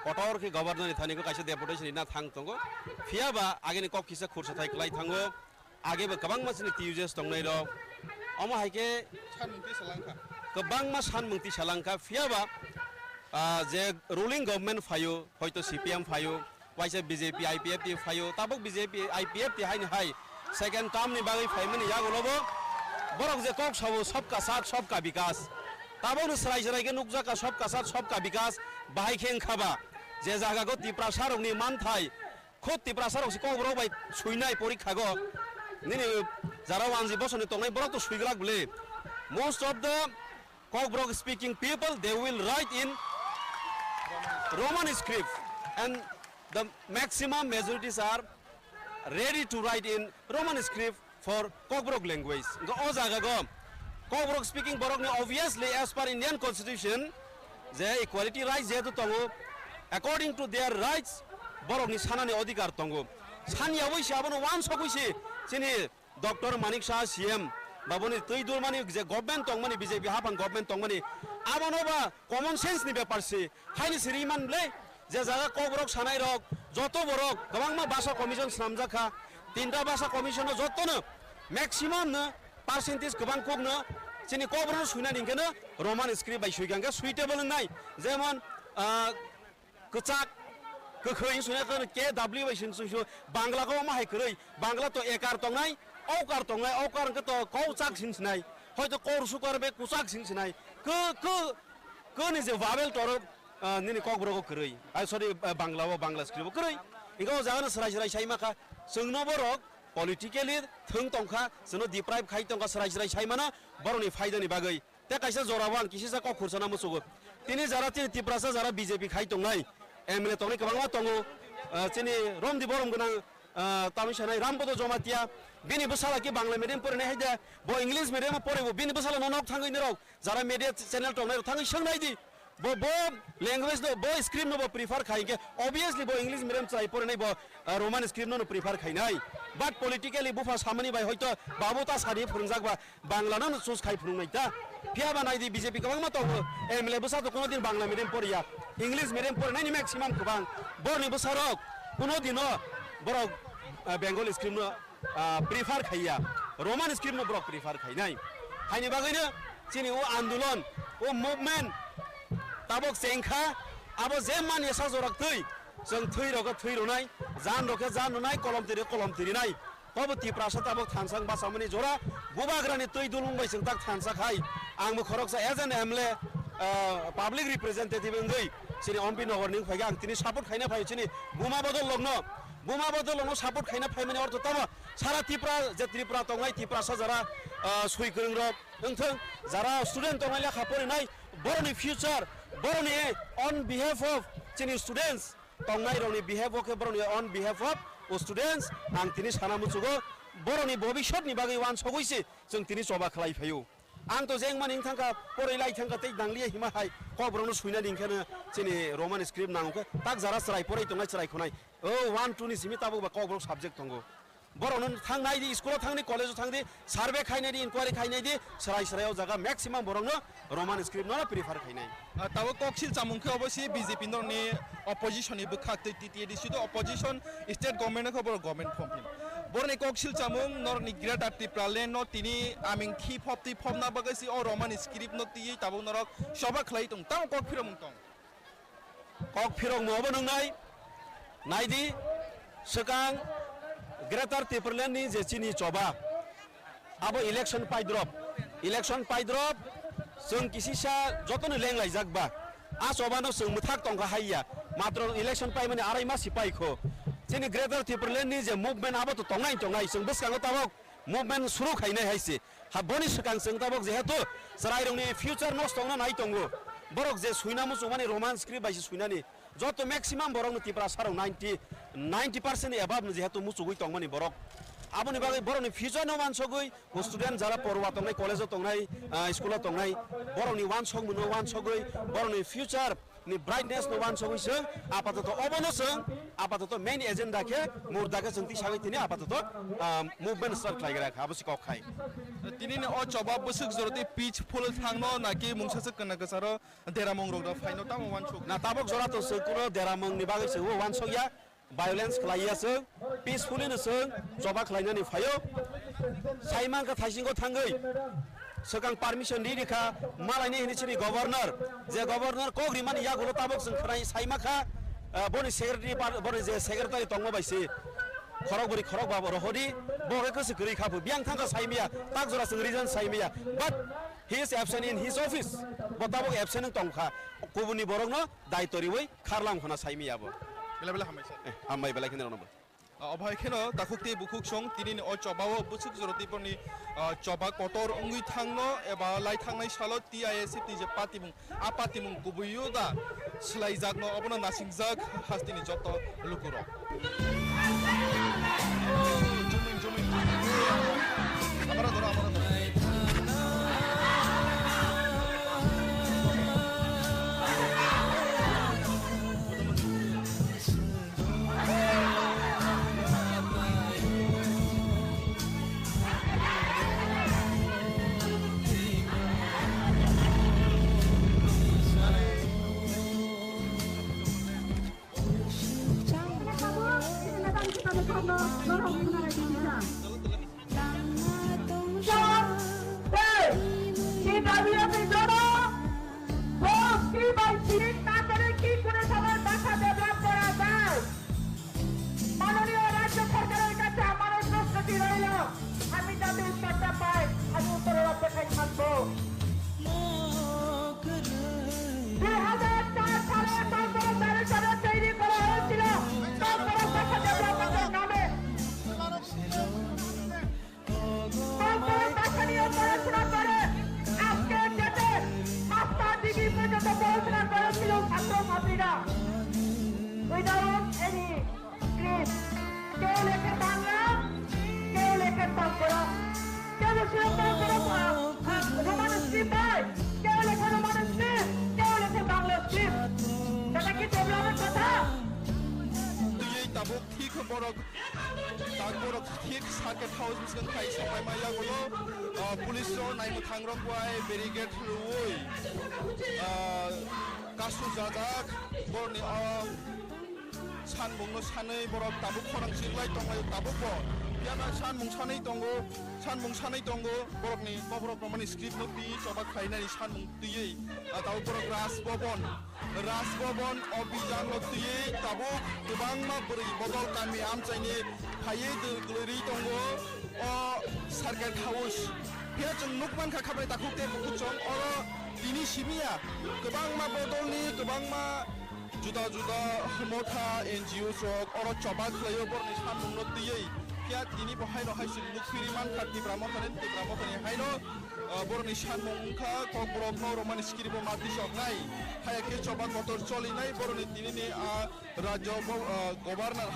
কটর কি গভর্নর থানিকো কাছে ডেপুটেশন না থাং তঙ্গো ফিয়াবা আগেনি কক কিসা খুরসা থাই ক্লাই থাঙ্গো আগেबो गोबां मानसिनि टिउजेस दंनाय र अमा हायके सानमुंति सालांखा गोबां मा सानमुंति सालांखा फियाबा जे रुलिंग गवर्नमेंट फायो हयतो CPM फायो वाइसे BJP IPF टी फायो ताबक BJP IPF टी हाय हाय सेकेंड टर्म नि बागै फायमनि यागोलबो बरक जे कक सबो सबका साथ सबका विकास ताबोनो सराय सरायके नुकजाका सबका साथ सबका विकास बाहाय खें खाबा जे जागागो त्रिपुरा सारकनि मानथाय खुद त्रिपुरा सारक से कब्र बाय सुइनाय परीक्षागो निनि जारा वानजि बसनि तंनाय बरक तो सुइग्रा गुले most of the Kokbrok speaking people they will write in Roman script and the maximum majorities are ready to write in Roman script for Kokbrok language. Go ozaga go Kokbrok speaking borok ni obviously as per Indian constitution the equality rights je to tongo according to their rights borok ni sanani adhikar tongo sani aboisi abono wan sokuisi chini Dr. Manik Shah CM baboni teidur mani je government tong mani BJP hapang government tong mani abonoba common sense ni beparsi haini siriman le je jaga Kokbrok sanai rok joto borok gobangma basa commission samjaka tinta basa commission jotono maximum na percentage gobang kokno chini Kokbrok suina ningkeno Roman script bai suiganga suitable nai jemon kchak gokhoi suina ko KW bai suisu bangla ko ma hai kroi bangla to ekar tongnai aukar tongnai aukar ke to kau chak sinsnai হয়তো করসু করবে কুচাক সিংসিনাই কে নিজে ভাবেল তরফ নিনি ককব্রগো কरै sorry Bangla স্ক্रिप्ट কरै ego জাগানো সরাই সরাই সাইমাখা जोंनो बरक politically थों तंखा जोंनो डिप्राइभ खाइ तंखा सराय सराय साइमाना बरनि फायदानि बागै ते काइसा जरावान किसिसा क खुरसाना मुसुगो तिनि जारा तिनि तिप्रासा जारा बीजेपी खाइ तंनाय एमएलए तंनि गोबांमा तंगो तिनि रमदि बरम गोनां तामिसानाय रामपद जमातिया बिनि बसाला कि बांला मिडियाम फरायनाय हायदा ब इंग्लिश मिडियाम फरायबो बिनि बसाला ननक थांगैनि रक जारा मिडिया चैनल तंनाय थांगै सोंनायदि बो लैंग्वेज नो बो स्क्रिप्ट नो बो प्रिफर खाइके ऑब्वियसली बो इंग्लिश मीडियम चाइ पढ़ने बो रोमान स्क्रिप्ट नो प्रिफर खाइनाय बट पॉलिटिकली बुफा सामनी बाय हयतो बाबुता सारि फुरंजाक बा बांला नो चूज खाइ फुरंनाय ता फिया बानाय दि बीजेपी गोबां मा तो एमएलए बसा तो कोनो दिन बांला मीडियम पढ़िया इंग्लिश मीडियम पढ़नायनि मैक्सिमाम गोबां बरनि बसारक कोनो दिन बर बेंगल स्क्रिप्ट नो प्रिफर खाइया रोमान स्क्रिप्ट नो ब्रक प्रिफर खाइनाय हायनि बागैनो चिनि ओ आन्दोलन ओ मुभमेंट ताबक जेंखा आबो जे माने साजरक थै जों थै रग थै रनाय जान रखे जान नुनाय कलम तिरिनाय तब तिप्रासा ताबक थानसां बासामनि जरा गुबाग्रानि तै दुलुंबाय जों ताक थानसा खाय आंबो खरकसा as an MLA public representative इंगै सिनि एमपि नगरनि फायगा आं तिनि सपोर्ट खायना फाय सिनि बुमा बदल लग्न सपोर्ट खायना फायमाने अर्थ तब सारा त्रिपुरा तंगाय तिप्रासा जरा सुइगोरों रक नोंथों जरा स्टुडेन्ट तंगाय लेखा फरायनाय बरनि फ्यूचर बरनि ऑन बिहाफ ऑफ चिनि स्टूडेंट्स तंगाय रनि बिहाफ ओके बरनि ऑन बिहाफ ऑफ स्टूडेंट्स आं तिनि साना मुचुगो बरनि भबिष्यतनि बागै वान सगैसे जों तिनि सभा खालाय फायो आं तो जें मानिं थांका फरायलाय थांका तै दांलिया हिमाहाय कब्रनो सुइना दिंखानो चिनि रोमान स्क्रिप्ट नांगो ताक जरा सराय फराय तंगाय सराय खनाय ओ 1 2 नि सिमि ताबो बा कब्र सब्जेक्ट दंगो बरनो थांनाय दि स्कुलाव थांनि कलेजाव थांदि सार्वे खायनाय दि इनक्वायरि खायनाय दि सराय सरायाव जागा मैक्सिमाम बरनो रोमान स्क्रिप्ट न प्रिफर खायनाय ताबो कक्सिल चामुंखौ अबसि बीजेपी नरनि अपोजिशन नि बखाते टीटी दिसुदो अपोजिशन स्टेट गवर्नमेंट खबर गवर्नमेंट फॉर्म बरनि कक्सिल चामुं नरनि ग्रेटा ट्रिप्रालेन न तिनि आमिं खि फपति फमना बगसि ओ रोमान स्क्रिप्ट न ति ताबो नरक सभा खलाय तं तां कक फिरम तं कक फिरम मबो नंनाय नायदि सकां ग्रेटर त्रिपुरालेण्ड नि जेचिनि चबा आबो इलेक्शन पाइद्रप जों किसिसा जतन लेंलाय जागबा आ चबानो जों मुथाक तंगा हाइया मात्र इलेक्शन पाइ माने आराय मासि पाइखो जोंनि ग्रेटर त्रिपुरालेण्ड नि जे मुभमेन्ट आबो तो तंगाय जों बसकांगो ताबक मुभमेन्ट सुरु खायनाय हाइसे हाबनि सकां जों ताबक जेहेतु सरायरंनि फ्यूचर नस्ट तंना नाय तंगो बरक जे सुइनामु माने रोमान स्क्रिप्ट बायसि सुइनानि जत मैक्सिमाम बरक त्रिपुरा साराव 90% एबाब जेहेतु मुचुगै तंमानि बरक आबनि बागै बरनि फ्यूचर न वान सगै स्टूडेंट जारा परवा तंनाय कलेजाव तंनाय स्कुलाव तंनाय बरनि वान सग मुनो वान सगै बरनि फ्यूचर नि ब्राइटनेस न वान सगै जों आपातत आपातत मेन एजेंडा के मुर्दाके जों तिसागै तिनि आपातत मुभमेन्ट स्टार्ट खायग्रा आबसि कक खाय तिनि न अ जवाब बसुक जरते पीसफुल थांनो नाकि मुंसासो कना गसारो देरामंग रोगदा फाइनो ताम वान सग ना ताबक जरा तो सकुरो देरामंग नि बागै सो वान सगया violence खालायासो peacefully नसो जबा खालायनानै फायो साइमांखा थाइसिंखौ थाङै सकां परमिशन दिखा मालायनि हिनिसिनि गवर्नर जे गवर्नर कोग्रिमानि यागुलो ताबक जों खराय साइमाखा बनि सेक्रेटारि तंगो बायसि खरक बाबो रहदि बगे गोसो गरै खाबो बियां थांगा साइमिया ताक जरा जों रिजन साइमिया but he is absent in his office बताबो absent तंखा गुबुननि बरंनो दायतरिवै खारलाम खना साइमियाबो बेला हामबाय बेला खिने रनबो अभाय खेनो दाखुक्ति बुखुक सं तिनि अ चबाव बुसुक जरतिपनि चबा कटर अंगि थांनो एबा लाई थांनाय सालो टीआईएसएफ नि जे पातिमुं आ पातिमुं गुबुयो दा स्लाइ जागनो अबनो नासिं जाग हास्तिनि जत लुकुरो जुमिन हमरा दरा আমি যাদের সরকার পাই আমি উত্তরের অপেক্ষায় থাকবো সার্কেট হাউস মিসকেন খাই সবাই মাইয়াগুলো পুলিশ নাইমু থাংরং ওয়াই ব্যারিকেড রুই কাসু জাজাক বরনি সানमुंनो सानै बरफ दाबो खरांसिलाय दंलाय दाबो ब याना सानमुं सानै दंगो बरफनि बरफ माने स्क्रिप्ट नो पि सबा खायनानि सानमुं तुयै दाबो बरफ राजभवन अभियान नो तुयै दाबो गोबां मा बोरै बदल गामि आमचाइनि फायै गोलैरि दंगो अ सार्केट हाउस बिया जों नुकमान खाखाबाय दाखौ ते बुकुचं अ दिनि सिमिया गोबां मा बदलनि गोबां मा जुदा मथा NGO जग अर चबा खलायो बरनि सानमुंनो तुयै क्या दिनि बहायनो हायसिन नुफिरि मानखा तिब्रा मथानि हायनो बरनि सानमुंखा कबरफ नो रमान स्क्रिप्ट मादि सकनाय हायाके चबा गतर चलिनाय बरनि दिनिनि राज्य गभर्नर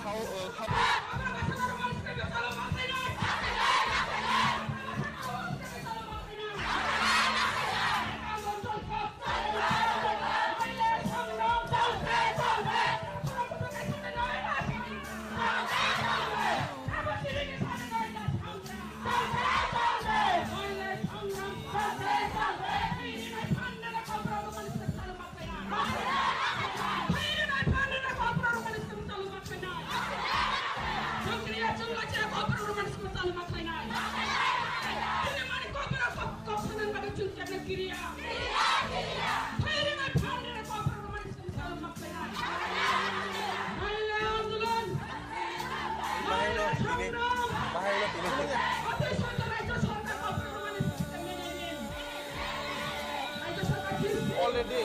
already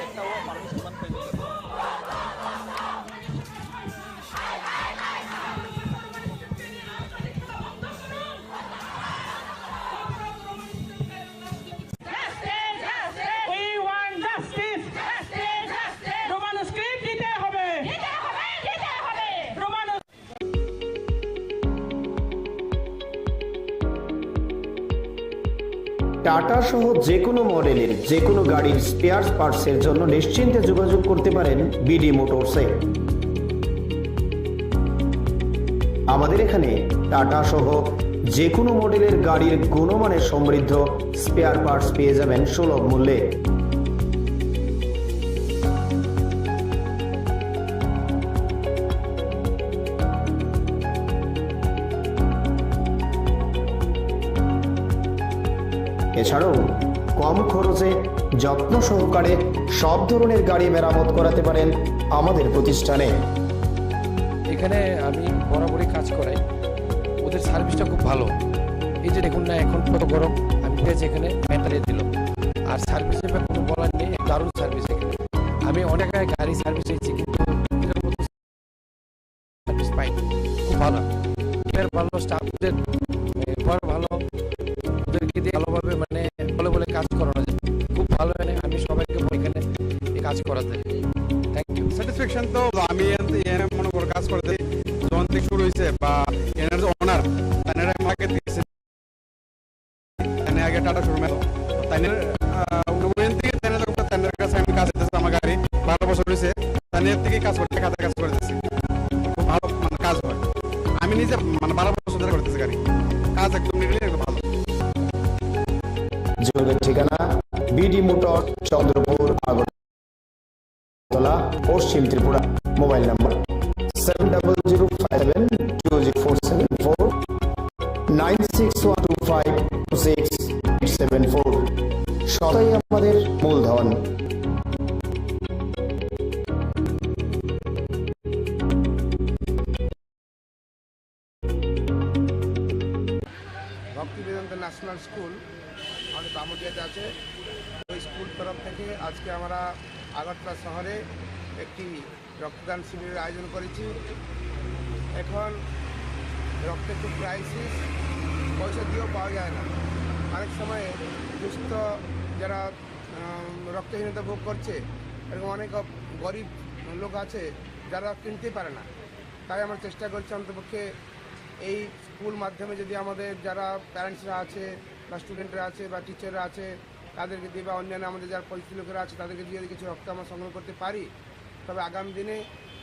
একটা মানুষ সমান পাইছে টাটা সহ যে কোনো মডেলের যে কোনো গাড়ির স্পেয়ার পার্টসের জন্য নিশ্চিন্তে যোগাযোগ করতে পারেন বিডি মোটরসে। আমাদের এখানে টাটা সহ যে কোনো মডেলের গাড়ির গুণমানের সমৃদ্ধ স্পেয়ার পার্টস পেয়ে যাবেন সুলভ মূল্যে। এছাড়াও কম খরচে যত্ন সহকারে সব ধরনের গাড়ি মেরামত করাতে পারেন আমাদের প্রতিষ্ঠানে। এখানে আমি বরাবরই কাজ করাই, ওদের সার্ভিসটা খুব ভালো। এই যে দেখুন না এখন কত গরম, আমি পেয়েছি এখানে ফ্যানটা দিয়ে দিল। আর সার্ভিসের ব্যাপারে কোনো বলার নেই, দারুণ সার্ভিস এখানে। আমি অনেক গাড়ি সার্ভিস দিয়েছি কিন্তু সার্ভিস পাইনি, খুব ভালো। ভালো স্টাফদের ভালো, ওদেরকে দিয়ে ভালোভাবে মানে বলে কাজ করানো যায়, খুব ভালো। আমি সবাইকে এখানে কাজ করাতে থ্যাংক ইউ। স্যাটিসফ্যাকশন তো আমি এনে মনে করে কাজ করতে যখন থেকে শুরু হয়েছে বা এনার যে ওনার তাদের আমাকে দিয়েছে আগে টাটা শোরুমে তাদের উন্নয়ন থেকে তাদের কাছে আমি কাজ করতেছি। আমার গাড়ি 12 বছর হয়েছে, তাদের থেকে কাজ করতে কাজ করতেছি, খুব ভালো মানে কাজ হয়। আমি নিজে মানে 12 বছর ধরে করতেছি গাড়ি কাজ, একদম নির্ভুল ভালো। যোগাযোগের ঠিকানা বিডি মোটর, চন্দ্রপুর, আগরতলা, পশ্চিম ত্রিপুরা। Mobile number 7005720474 9612526874। সদাই আমাদের মূলধন। ভক্তি বেদান্ত ন্যাশনাল স্কুল আমাদের বামুটিয়াতে আছে। ওই স্কুল তরফ থেকে আজকে আমরা আগরতলা শহরে একটি রক্তদান শিবিরের আয়োজন করেছি। এখন রক্তের খুব ক্রাইসিস, পয়সা দিয়েও পাওয়া যায় না। অনেক সময় দুস্থ যারা রক্তহীনতা ভোগ করছে, এরকম অনেক গরিব লোক আছে যারা কিনতে পারে না। তাই আমরা চেষ্টা করছি অন্তপক্ষে এই স্কুল মাধ্যমে যদি আমাদের যারা প্যারেন্টসরা আছে বা স্টুডেন্টরা আছে বা টিচাররা আছে তাদেরকে দিয়ে বা অন্যান্য আমাদের যারা পরিচিত লোকেরা আছে তাদেরকে দিয়ে যদি কিছু রক্ত আমরা সংগ্রহ করতে পারি, তবে আগামী দিনে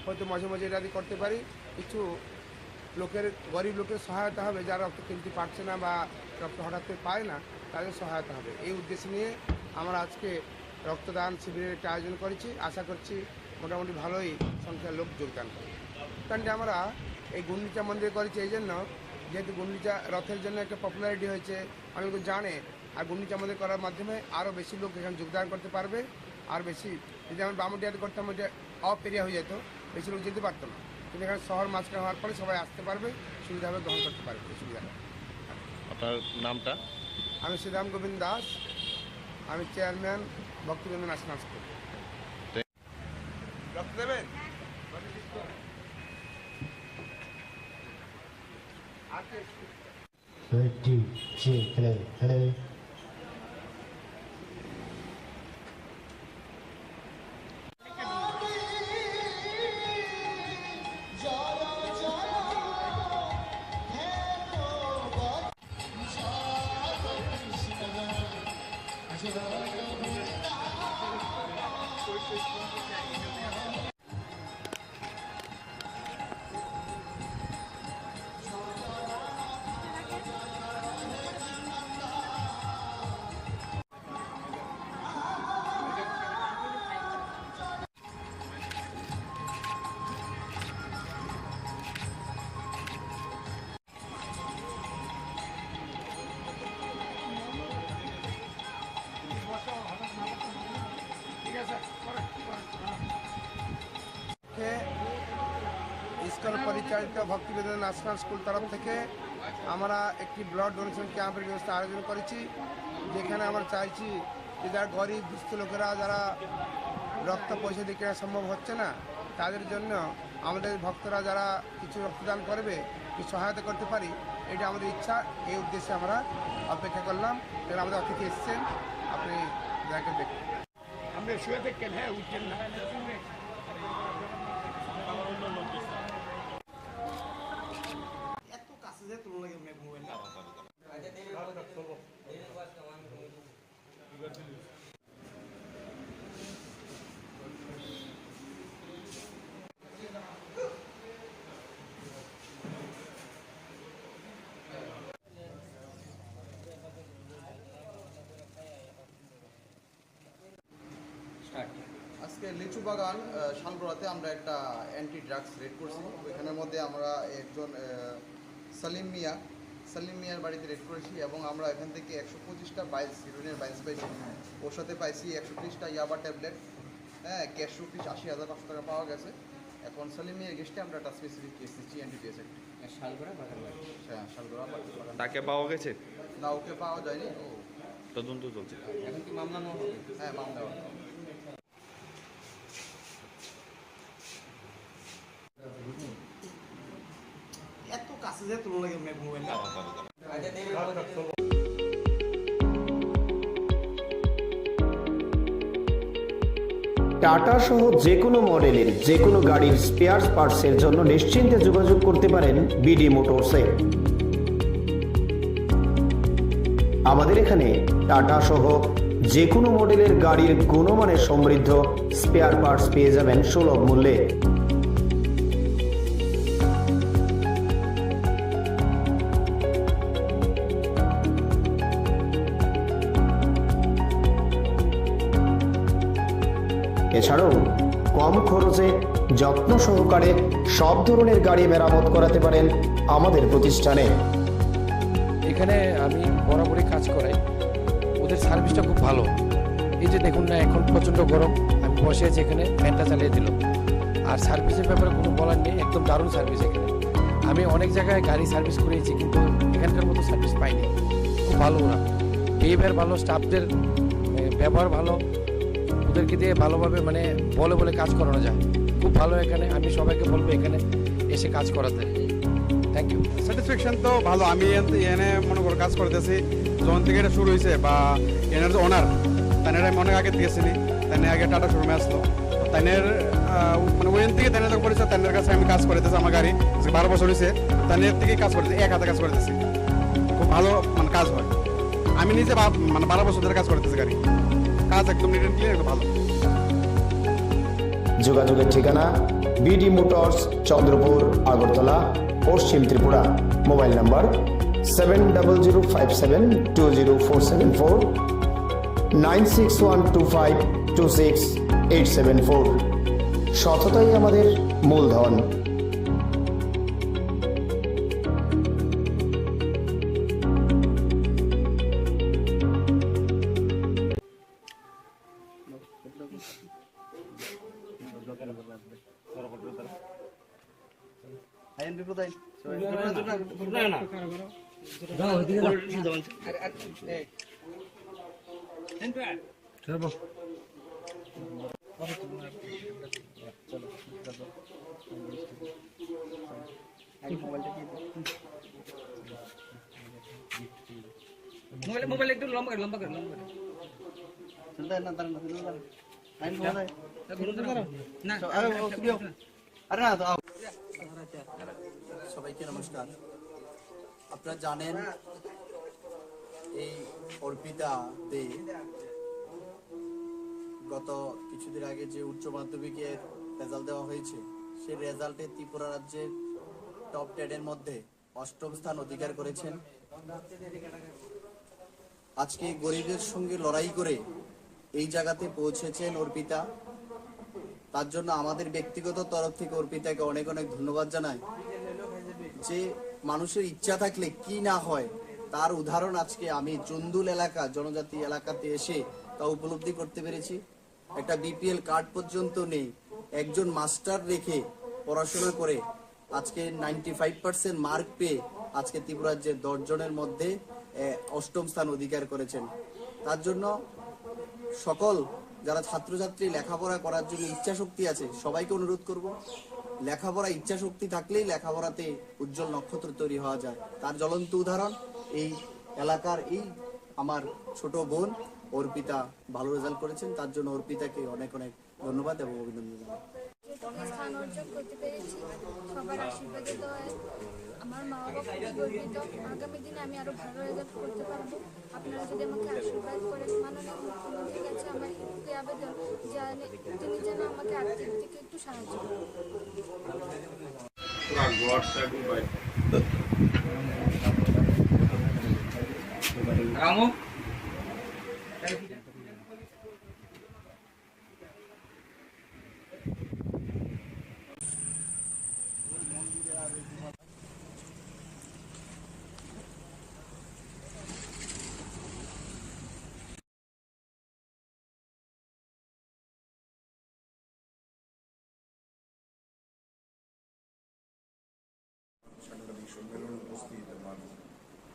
হয়তো মাঝে মাঝে এটা করতে পারি। কিছু লোকের গরিব লোকের সহায়তা হবে, যারা রক্ত কিনতে পারছে না বা রক্ত হঠাৎ করে পায় না, তাদের সহায়তা হবে। এই উদ্দেশ্য নিয়ে আমরা আজকে রক্তদান শিবিরের একটা আয়োজন করেছি। আশা করছি মোটামুটি ভালোই সংখ্যার লোক যোগদান করবে। কারণ আমরা এই গুন্ডিচা মন্দির করেছি এই জন্য, যেহেতু গুন্ডিচা রথের জন্য একটা পপুলারিটি হয়েছে, অনেক লোক জানে। আর গুন্ডিচা মন্দির করার মাধ্যমে আরও বেশি লোক এখানে যোগদান করতে পারবে। আর বেশি যদি আমরা বামুটিয়াতে করতাম, ওইটা অফ এরিয়া হয়ে যেত, বেশি লোক যেতে পারতো না। কিন্তু এখানে শহর মাঝখানে হওয়ার পরে সবাই আসতে পারবে, সুবিধাভাবে গ্রহণ করতে পারবে। সুবিধাটা আপনার নামটা? আমি শ্রীরাম গোবিন্দ দাস, আমি চেয়ারম্যান ভক্তিবৃন্দ ন্যাশনাল স্কুল। রক্ত দেবেন? Ready, play. স্কুল পরিচালিত ভক্তিবৃন্দ ন্যাশনাল স্কুল তরফ থেকে আমরা একটি ব্লাড ডোনেশন ক্যাম্পের ব্যবস্থা আয়োজন করেছি, যেখানে আমরা চাইছি যে যারা গরিব দুস্থ লোকেরা, যারা রক্ত পয়সা দিয়ে কেনা সম্ভব হচ্ছে না, তাদের জন্য আমাদের ভক্তরা যারা কিছু রক্তদান করবে, কিছু সহায়তা করতে পারি, এটা আমাদের ইচ্ছা। এই উদ্দেশ্যে আমরা অপেক্ষা করলাম। কারণ আমাদের অতিথি এসছেন, আপনি যাকে দেখুন। আমরা শুয়ে দেখেন, হ্যাঁ উঠছেন না। এত কাছে যে তুলনা লাগে মোবাইল আজকে লিচু বাগান শালগড়াতে আমরা একটা অ্যান্টি ড্রাগস রেড করছি। ওইখানের মধ্যে আমরা একজন সালিম মিয়ার বাড়িতে রেড করেছি এবং আমরা এখান থেকে 125টা বাইলস, হিরোইনের বাইলস পাইছি। ওর সাথে পাইছি 130টা ইয়াবা ট্যাবলেট, হ্যাঁ, ক্যাশ রুপিস 80,500 টাকা পাওয়া গেছে। এখন সালিম মিয়ার গেস্টে আমরা একটা স্পেসিফিক কেস দিচ্ছি এনডিপিএস একটা। শালগড়া বাগান, হ্যাঁ শালগড়া বাগান। তাকে পাওয়া গেছে? না, ওকে পাওয়া যায়নি। ও তদন্ত চলছে। এখন কি মামলা নেওয়া হবে? হ্যাঁ, মামলা হবে। এত কাছে যে তুলনা লাগে মোবাইল টাটা সহ যে কোনো মডেলের যে কোনো গাড়ির স্পেয়ার পার্টসের জন্য নিশ্চিন্তে যোগাযোগ করতে পারেন বিডি মোটরসে। আমাদের এখানে টাটা সহ যে কোনো মডেলের গাড়ির গুণমানের সমৃদ্ধ স্পেয়ার পার্টস পেয়ে যাবেন সুলভ মূল্যে। এছাড়াও কম খরচে যত্ন সহকারে সব ধরনের গাড়ি মেরামত করাতে পারেন আমাদের প্রতিষ্ঠানে। এখানে আমি বরাবরই কাজ করাই, ওদের সার্ভিসটা খুব ভালো। এই যে দেখুন না, এখন প্রচণ্ড গরম, আমি বসে আছি এখানে, ফ্যানটা চালিয়ে দিল। আর সার্ভিসের ব্যাপারে কোনো বলার নেই, একদম দারুণ সার্ভিস এখানে। আমি অনেক জায়গায় গাড়ি সার্ভিস করিয়েছি, কিন্তু এখানকার মতো সার্ভিস পাইনি। খুব ভালো ওরা, বিহেভিয়ার ভালো, স্টাফদের ব্যবহার ভালো, ওদেরকে দিয়ে ভালোভাবে মানে বলে কাজ করানো যায়। খুব ভালো এখানে, আমি সবাইকে বলবো এখানে এসে কাজ করাতে। Thank you. স্যাটিসফ্যাকশন তো ভালো। আমি এনে মনে করো কাজ করতেছি, যখন থেকে এটা শুরু হয়েছে, বা এনার যে ওনার, তাদের আমি অনেক আগে দিয়েছিনি, তাই আগে টাটা শোরুমে আসলো, তাদের মানে ওইখান থেকে তাদের পরিচয়, তাদের কাছে আমি কাজ করতেছি। আমার গাড়ি 12 বছর হয়েছে, তাদের থেকেই কাজ করতেছি, এক হাতে কাজ করতেছি। খুব ভালো মানে কাজ হয়। আমি নিজে মানে 12 বছর ধরে কাজ করতেছি, গাড়ি কাজ একদম নিট অ্যান্ড ক্লিয়ার, ভালো। যোগাযোগের ঠিকানা বিডি মোটরস, চন্দ্রপুর, আগরতলা। পশ্চিম ত্রিপুরা। Mobile number 7005720474, 9612526874। সততাই আমাদের মূলধন। মোবাইল একটু লম্বা করে সবাইকে নমস্কার। আপনারা জানেন এই অর্পিতা দে গত কিছুদিন আগে যে উচ্চ মাধ্যমিকের রেজাল্ট দেওয়া হয়েছে, সেই রেজাল্টে ত্রিপুরা রাজ্যের টপ 10 এর মধ্যে 8ম স্থান অধিকার করেছেন। আজকে গরিবের সঙ্গে লড়াই করে এই জায়গাতে পৌঁছেছেন অর্পিতা। তার জন্য আমাদের ব্যক্তিগত তরফ থেকে অর্পিতাকে অনেক অনেক ধন্যবাদ জানাই। যে মানুষের ইচ্ছা থাকলে কি না হয় তার উদাহরণ আজকে আমি চন্দুল এলাকা, জনজাতি এলাকাতে এসে তা উপলব্ধি করতে পেরেছি। একটা বিপিএল কার্ড পর্যন্ত নেই, একজন মাস্টার রেখে পড়াশোনা করে আজকে 95% মার্ক পেয়ে আজকে ত্রিপুরা রাজ্যের 10 জনের মধ্যে 8ম স্থান অধিকার করেছেন। তার জন্য সকল যারা ছাত্রছাত্রী লেখাপড়া করার জন্য ইচ্ছা শক্তি আছে সবাইকে অনুরোধ করব, লেখাপড়া ইচ্ছা শক্তি থাকলেই লেখাপড়াতে উজ্জ্বল নক্ষত্র তৈরি হওয়া যায়। তার জ্বলন্ত উদাহরণ এই এলাকার এই আমার ছোট বোন অর্পিতা ভালো রেজাল্ট করেছেন। তার জন্য অর্পিতাকে অনেক অনেক ধন্যবাদ এবং অভিনন্দন জানাই। স্থান অর্জন করতে পেরেছি সবার আশীর্বাদে, তো আমার মা বাবা খুবই গর্বিত। আগামী দিনে আমি আরো ভালো রেজাল্ট করতে পারবো। আপনারা যদি আমাকে আশীর্বাদ করেন, মাননীয় মুখ্যমন্ত্রীর কাছে আমার একটি আবেদন, তিনি যেন আমাকে আর্থিক দিকে একটু সাহায্য করেন। সাংবাদিক সম্মেলন উপস্থিত আমার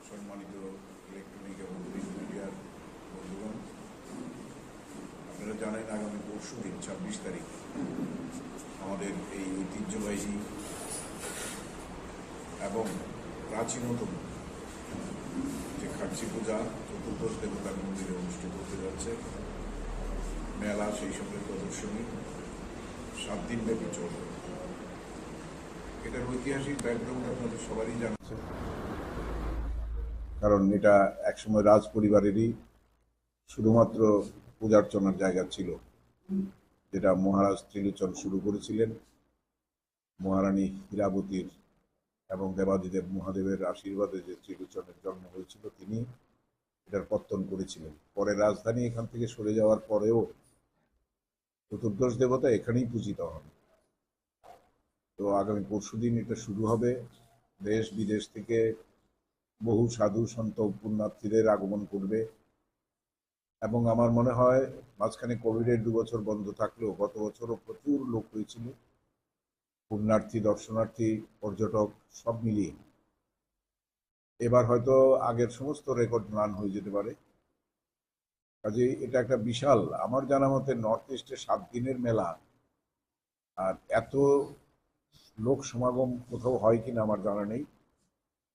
সম্মানিত ইলেকট্রনিক এবং প্রিন্ট মিডিয়ার বন্ধুগণ, আপনারা জানেন আগামী পরশুদিন 26 তারিখ আমাদের এই ঐতিহ্যবাহী এবং প্রাচীনতম যে খার্চি পূজা চতুর্দশ দেবতার মন্দিরে অনুষ্ঠিত হতে যাচ্ছে। মেলা, সেই সঙ্গে প্রদর্শনী 7 দিন ব্যাপী চলবে। এটার ঐতিহাসিক ব্যাকগ্রাউন্ড আপনাদের সবারই জানছে, কারণ এটা একসময় রাজ পরিবারেরই শুধুমাত্র পূজার্চনার জায়গা ছিল, যেটা মহারাজ ত্রিলোচন শুরু করেছিলেন। মহারানী হীরাবতীর এবং দেবাদিদেব মহাদেবের আশীর্বাদে যে ত্রিলোচনের জন্ম হয়েছিল, তিনি এটার পত্তন করেছিলেন। পরে রাজধানী এখান থেকে সরে যাওয়ার পরেও চতুর্দশ দেবতা এখানেই পূজিত হন। তো আগামী পরশুদিন এটা শুরু হবে। দেশ বিদেশ থেকে বহু সাধু সন্ত পুণ্যার্থীদের আগমন করবে এবং আমার মনে হয় মাঝখানে কোভিডের 2 বছর বন্ধ থাকলেও গত বছরও প্রচুর লোক হয়েছিল, পুণ্যার্থী, দর্শনার্থী, পর্যটক সব মিলিয়ে। এবার হয়তো আগের সমস্ত রেকর্ড ম্লান হয়ে যেতে পারে। কাজে এটা একটা বিশাল, আমার জানা মতে নর্থ ইস্টে 7 দিনের মেলা, আর এত লোক সমাগম কোথাও হয় কিনা আমার জানা নেই।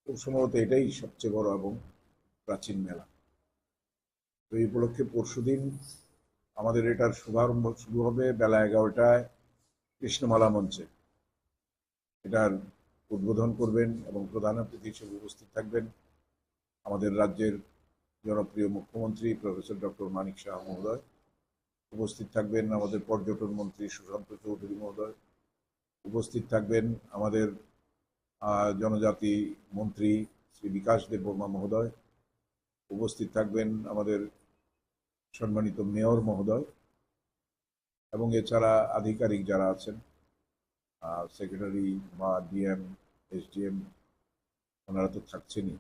খুব সম্ভবত এটাই সবচেয়ে বড় এবং প্রাচীন মেলা। তো এই উপলক্ষে পরশুদিন আমাদের এটার শুভারম্ভ শুরু হবে বেলা 11টায় কৃষ্ণমালা মঞ্চে। এটার উদ্বোধন করবেন এবং প্রধান অতিথি হিসেবে উপস্থিত থাকবেন আমাদের রাজ্যের জনপ্রিয় মুখ্যমন্ত্রী প্রফেসর ডক্টর মানিক শাহ মহোদয়। উপস্থিত থাকবেন আমাদের পর্যটন মন্ত্রী সুশান্ত চৌধুরী মহোদয়। উপস্থিত থাকবেন আমাদের জনজাতি মন্ত্রী শ্রী বিকাশ দেববর্মা মহোদয়, উপস্থিত থাকবেন আমাদের সম্মানিত মেয়র মহোদয় এবং এছাড়া আধিকারিক যারা আছেন, সেক্রেটারি বা ডিএম, এসডিএম, ওনারা তো থাকছেনই,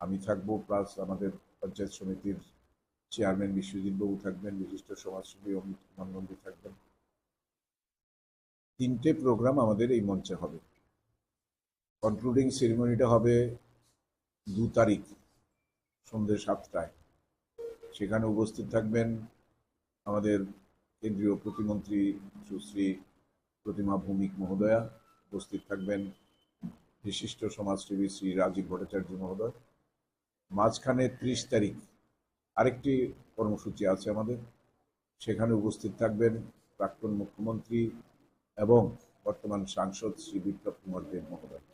আমি থাকবো, প্লাস আমাদের পঞ্চায়েত সমিতির চেয়ারম্যান বিশ্বজিৎ বাবু থাকবেন, বিশিষ্ট সমাজসেবী অমিত কুমার নন্দী থাকবেন। 3টে প্রোগ্রাম আমাদের এই মঞ্চে হবে। কনক্লুডিং সেরিমনিটা হবে 2 তারিখ সন্ধ্যে 7টায়। সেখানে উপস্থিত থাকবেন আমাদের কেন্দ্রীয় প্রতিমন্ত্রী সুশ্রী প্রতিমা ভৌমিক মহোদয়া, উপস্থিত থাকবেন বিশিষ্ট সমাজসেবী শ্রী রাজীব ভট্টাচার্য মহোদয়। মাঝখানে 30 তারিখ আরেকটি কর্মসূচি আছে আমাদের, সেখানে উপস্থিত থাকবেন প্রাক্তন মুখ্যমন্ত্রী এবং বর্তমান সাংসদ শ্রী বিপ্লব কুমার দেব মহোদয়।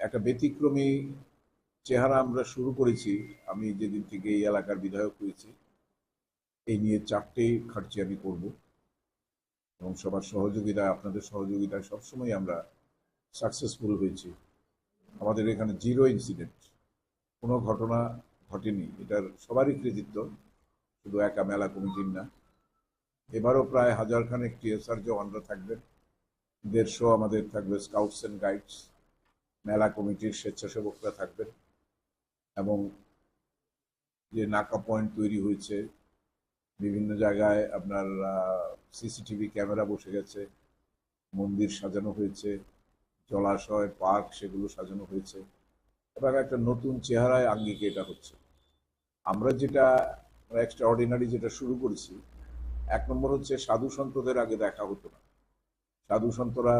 একটা ব্যতিক্রমী চেহারা আমরা শুরু করেছি, আমি যেদিন থেকে এই এলাকার বিধায়ক হয়েছি, এই নিয়ে 4টে খাটছি আমি করব এবং সবার সহযোগিতায়, আপনাদের সহযোগিতায় সবসময় আমরা সাকসেসফুল হয়েছি। আমাদের এখানে 0 ইনসিডেন্ট, কোনো ঘটনা ঘটেনি। এটার সবারই কৃতিত্ব, শুধু একা মেলা কমিটির না। এবারও প্রায় 1000 খানেক টিএসআর জওয়ানরা থাকবেন, 150 আমাদের থাকবে স্কাউটস অ্যান্ড গাইডস, মেলা কমিটির স্বেচ্ছাসেবকরা থাকবেন এবং যে নাকা পয়েন্ট তৈরি হয়েছে, বিভিন্ন জায়গায় আপনার সিসিটিভি ক্যামেরা বসে গেছে, মন্দির সাজানো হয়েছে, জলাশয়, পার্ক সেগুলো সাজানো হয়েছে এবং একটা নতুন চেহারায় আঙ্গিকে এটা হচ্ছে। আমরা যেটা এক্সট্রাঅর্ডিনারি যেটা শুরু করেছি, 1 নম্বর হচ্ছে সাধু সন্তদের আগে দেখা হতো না। সাধু সন্তরা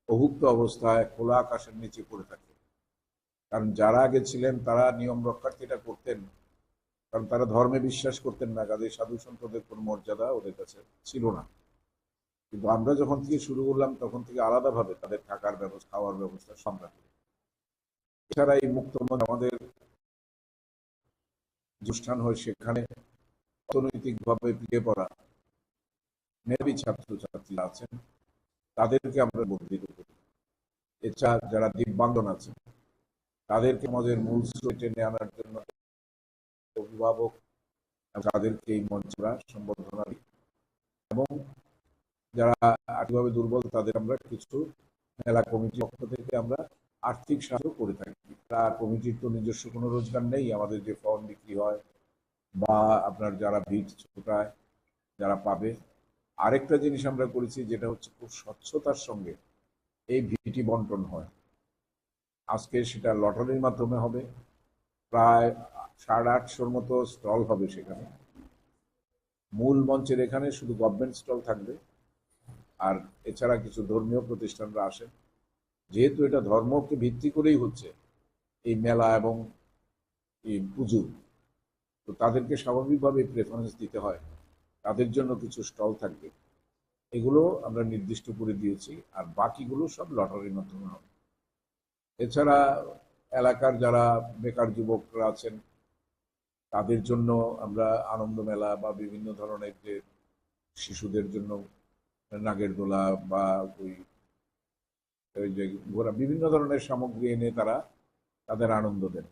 অভুক্ত অবস্থায় খোলা আকাশের নিচে পড়ে থাকে, কারণ যারা আগে ছিলেন তারা নিয়ম রক্ষার্থে এটা করতেন, কারণ তারা ধর্মে বিশ্বাস করতেন না, কাজে সাধু সন্তদের কোনো মর্যাদা ওদের কাছে ছিল না। কিন্তু আমরা যখন থেকে শুরু করলাম তখন থেকে আলাদাভাবে তাদের থাকার ব্যবস্থা, খাওয়ার ব্যবস্থা আমরা করি। এছাড়া এই মুক্তমঞ্চ আমাদের অনুষ্ঠান হয়, সেখানে অর্থনৈতিকভাবে পিছিয়ে পড়া মেধাবী ছাত্রছাত্রীরা আছেন, তাদেরকে আমরা বর্ধিত করি। এছাড়া যারা দিব্যাঙ্গন আছেন তাদেরকে আমাদের মূল স্রোতে টেনে আনার জন্য অভিভাবক তাদেরকে এই মঞ্চরা সম্বর্ধনা দিই এবং যারা আর্থিকভাবে দুর্বল তাদের আমরা কিছু মেলা কমিটির পক্ষ থেকে আমরা আর্থিক সাহায্য করে থাকি। কমিটির তো নিজস্ব কোনো রোজগার নেই, আমাদের যে ফর্ম বিক্রি হয় বা আপনার যারা ভিড় ছোটায় যারা পাবে। আরেকটা জিনিস আমরা করেছি যেটা হচ্ছে খুব স্বচ্ছতার সঙ্গে এই ভিটি বন্টন হয়। আজকে সেটা লটারির মাধ্যমে হবে, প্রায় 850 মতো স্টল হবে সেখানে। মূল মঞ্চের এখানে শুধু গভর্নমেন্ট স্টল থাকবে, আর এছাড়া কিছু ধর্মীয় প্রতিষ্ঠানরা আসেন। যেহেতু এটা ধর্মকে ভিত্তি করেই হচ্ছে এই মেলা এবং এই পুজো, তো তাদেরকে স্বাভাবিকভাবে প্রেফারেন্স দিতে হয়, তাদের জন্য কিছু স্টল থাকবে। এগুলো আমরা নির্দিষ্ট করে দিয়েছি, আর বাকিগুলো সব লটারির মাধ্যমে হবে। এছাড়া এলাকার যারা বেকার যুবকরা আছেন তাদের জন্য আমরা আনন্দ মেলা বা বিভিন্ন ধরনের যে শিশুদের জন্য নাগের দোলা বা ওই যে ঘোরা বিভিন্ন ধরনের সামগ্রী এনে তারা তাদের আনন্দ দেন।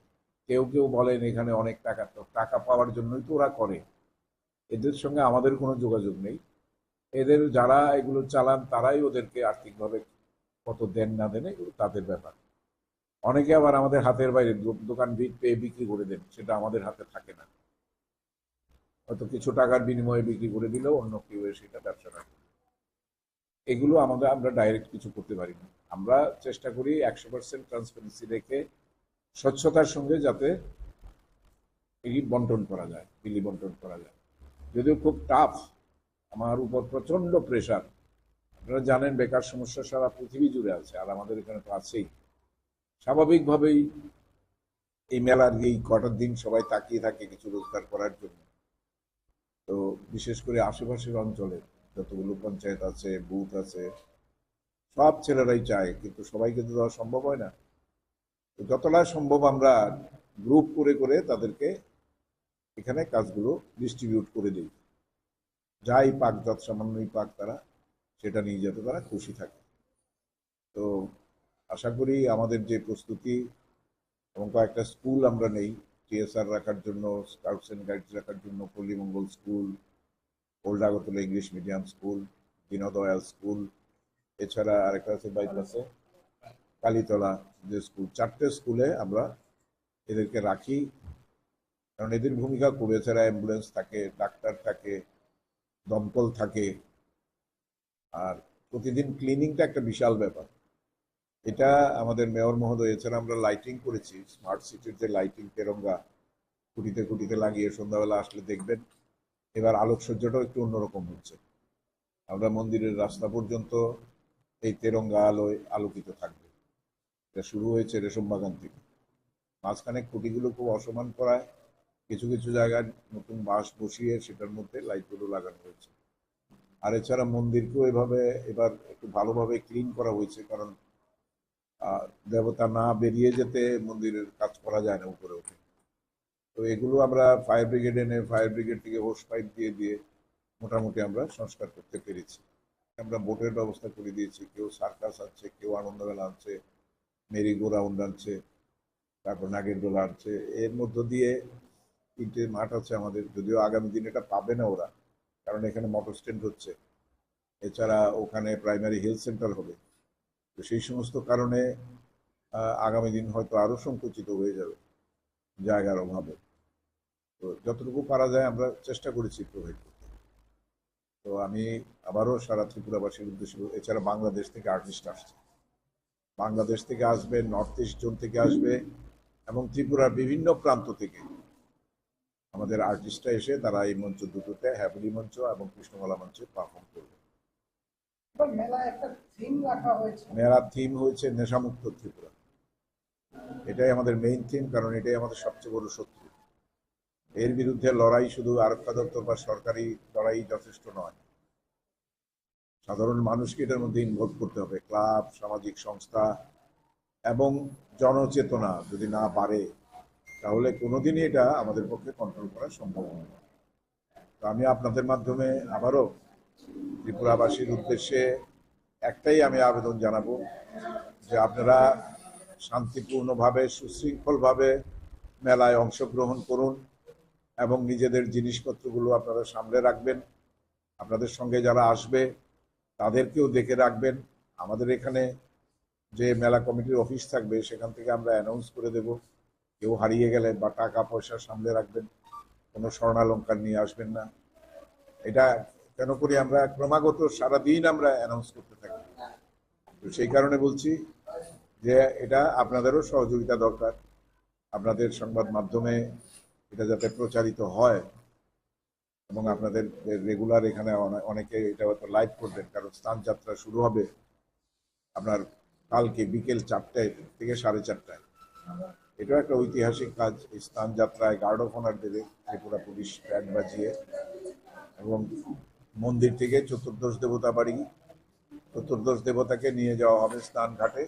কেউ কেউ বলেন এখানে অনেক টাকা, তো টাকা পাওয়ার জন্যই তো ওরা করে, এদের সঙ্গে আমাদের কোনো যোগাযোগ নেই। এদের যারা এগুলো চালান তারাই ওদেরকে আর্থিকভাবে কত দেন না দেন এগুলো তাদের ব্যাপার। অনেকে আবার আমাদের হাতের বাইরে দোকান পেয়ে বিক্রি করে দেন, সেটা আমাদের হাতে থাকে না। হয়তো কিছু টাকার বিনিময়ে বিক্রি করে দিলেও অন্য কেউ সেটা ব্যবসা করে। এগুলো আমরা ডাইরেক্ট কিছু করতে পারি না। আমরা চেষ্টা করি 100% ট্রান্সপারেন্সি রেখে স্বচ্ছতার সঙ্গে যাতে এই বন্টন করা যায়, বিলি বন্টন করা যায়। যদিও খুব টাফ, আমার উপর প্রচন্ড প্রেশার। আপনারা জানেন বেকার সমস্যা সারা পৃথিবী জুড়ে আছে, আর আমাদের এখানে তো আছেই। স্বাভাবিকভাবেই এই মেলার এই কটার দিন সবাই তাকিয়ে থাকে কিছু রোজগার করার জন্য। তো বিশেষ করে আশেপাশের অঞ্চলে যতগুলো পঞ্চায়েত আছে, বুথ আছে, সব ছেলেরাই চায়, কিন্তু সবাইকে তো দেওয়া সম্ভব হয় না। তো যতটা সম্ভব আমরা গ্রুপ করে করে তাদেরকে এখানে কাজগুলো ডিস্ট্রিবিউট করে দিই। যাই পাক, যত সামান্যই পাক, তারা সেটা নিয়ে যাতে তারা খুশি থাকে। তো আশা করি আমাদের যে প্রস্তুতি এবং কয়েকটা স্কুল আমরা নেই, টিএসআর রাখার জন্য, স্কাউটস অ্যান্ড গাইডস রাখার জন্য Pallimangal school, old Agartala English medium school, Deendayal school, এছাড়া আরেকটা আছে বাইপাসে কালীতলা যে স্কুল, 4টে স্কুলে আমরা এদেরকে রাখি। কারণ এদের ভূমিকা খুব, এছাড়া অ্যাম্বুলেন্স থাকে, ডাক্তার থাকে, দমকল থাকে, আর প্রতিদিন ক্লিনিংটা একটা বিশাল ব্যাপার। এটা আমাদের মেয়র মহোদয়, এছাড়া আমরা লাইটিং করেছি, স্মার্ট সিটির যে লাইটিং তেরঙ্গা খুঁটিতে খুঁটিতে লাগিয়ে সন্ধ্যাবেলা আসলে দেখবেন এবার আলোকসজ্জাটাও একটু অন্যরকম হচ্ছে। আমরা মন্দিরের রাস্তা পর্যন্ত এই তেরঙ্গা আলোয় আলোকিত থাকবে। এটা শুরু হয়েছে রেশম বাগান থেকে। মাঝখানে খুঁটিগুলো খুব অসমান করায় কিছু কিছু জায়গায় নতুন বাঁশ বসিয়ে সেটার মধ্যে লাইটগুলো লাগানো হয়েছে। আর এছাড়া মন্দিরকেও এভাবে এবার একটু ভালোভাবে ক্লিন করা হয়েছে, কারণ দেবতা না বেরিয়ে যেতে মন্দিরের কাজ করা যায় না উপরে উঠে। তো এগুলো আমরা ফায়ার ব্রিগেড এনে ফায়ার ব্রিগেড থেকে হোস পাইপ দিয়ে দিয়ে মোটামুটি আমরা সংস্কার করতে পেরেছি। আমরা বোটের ব্যবস্থা করে দিয়েছি, কেউ সার্কাস আনছে, কেউ আনন্দমেলা আনছে, মেরি গো রাউন্ড আনছে, তারপর নাগের দোলা আনছে। এর মধ্য দিয়ে 3টে মাঠ আছে আমাদের, যদিও আগামী দিন এটা পাবে না ওরা, কারণ এখানে মোটর স্ট্যান্ড হচ্ছে, এছাড়া ওখানে প্রাইমারি হেলথ সেন্টার হবে। তো সেই সমস্ত কারণে আগামী দিন হয়তো আরও সংকুচিত হয়ে যাবে জায়গার অভাবে। তো যতটুকু পারা যায় আমরা চেষ্টা করেছি প্রোভাইড করতে। তো আমি আবারও সারা ত্রিপুরাবাসীর উদ্দেশ্যে, এছাড়া বাংলাদেশ থেকে আর্টিস্ট আসছে, বাংলাদেশ থেকে আসবে, নর্থ ইস্ট জোন থেকে আসবে, এবং ত্রিপুরার বিভিন্ন প্রান্ত থেকে আমাদের আর্টিস্টরা এসে তারা এই মঞ্চ দুটোতে, হ্যাপলি মঞ্চ এবং কৃষ্ণমালা মঞ্চে পারফর্ম করবে। মেলার থিম হয়েছে নেশামুক্ত ত্রিপুরা। এটাই আমাদের মেইন থিম, কারণ এটাই আমাদের সবচেয়ে বড় শত্রু। এর বিরুদ্ধে লড়াই শুধু আরক্ষা দপ্তর বা সরকারি লড়াই যথেষ্ট নয়, সাধারণ মানুষকে এটার মধ্যে ইনভলভ করতে হবে। ক্লাব, সামাজিক সংস্থা এবং জনচেতনা যদি না বাড়ে তাহলে কোনোদিনই এটা আমাদের পক্ষে কন্ট্রোল করা সম্ভব নয়। তো আমি আপনাদের মাধ্যমে আবারও ত্রিপুরাবাসীর উদ্দেশ্যে একটাই আমি আবেদন জানাবো যে আপনারা শান্তিপূর্ণভাবে, সুশৃঙ্খলভাবে মেলায় অংশগ্রহণ করুন এবং নিজেদের জিনিসপত্রগুলো আপনারা সামলে রাখবেন। আপনাদের সঙ্গে যারা আসবে তাদেরকেও দেখে রাখবেন। আমাদের এখানে যে মেলা কমিটির অফিস থাকবে সেখান থেকে আমরা অ্যানাউন্স করে দেব, কেউ হারিয়ে গেলে বা টাকা পয়সা সামলে রাখবেন, কোনো স্বর্ণালঙ্কার নিয়ে আসবেন না। এটা কেন করি আমরা, ক্রমাগত সারাদিন আমরা অ্যানাউন্স করতে থাকি। তো সেই কারণে বলছি যে এটা আপনাদেরও সহযোগিতা দরকার। আপনাদের সংবাদ মাধ্যমে এটা যাতে প্রচারিত হয় এবং আপনাদের রেগুলার এখানে অনেকে এটা হয়তো লাইভ করবেন, কারণ স্নান যাত্রা শুরু হবে আপনার কালকে বিকেল 4টায় থেকে 4:30টায়। এটাও একটা ঐতিহাসিক কাজ। এই স্নান যাত্রায় গার্ড অফ অনার দেবে ত্রিপুরা পুলিশ ব্যান্ড বাজিয়ে, এবং মন্দির থেকে চতুর্দশ দেবতা বাড়ি, চতুর্দশ দেবতাকে নিয়ে যাওয়া হবে স্নান ঘাটে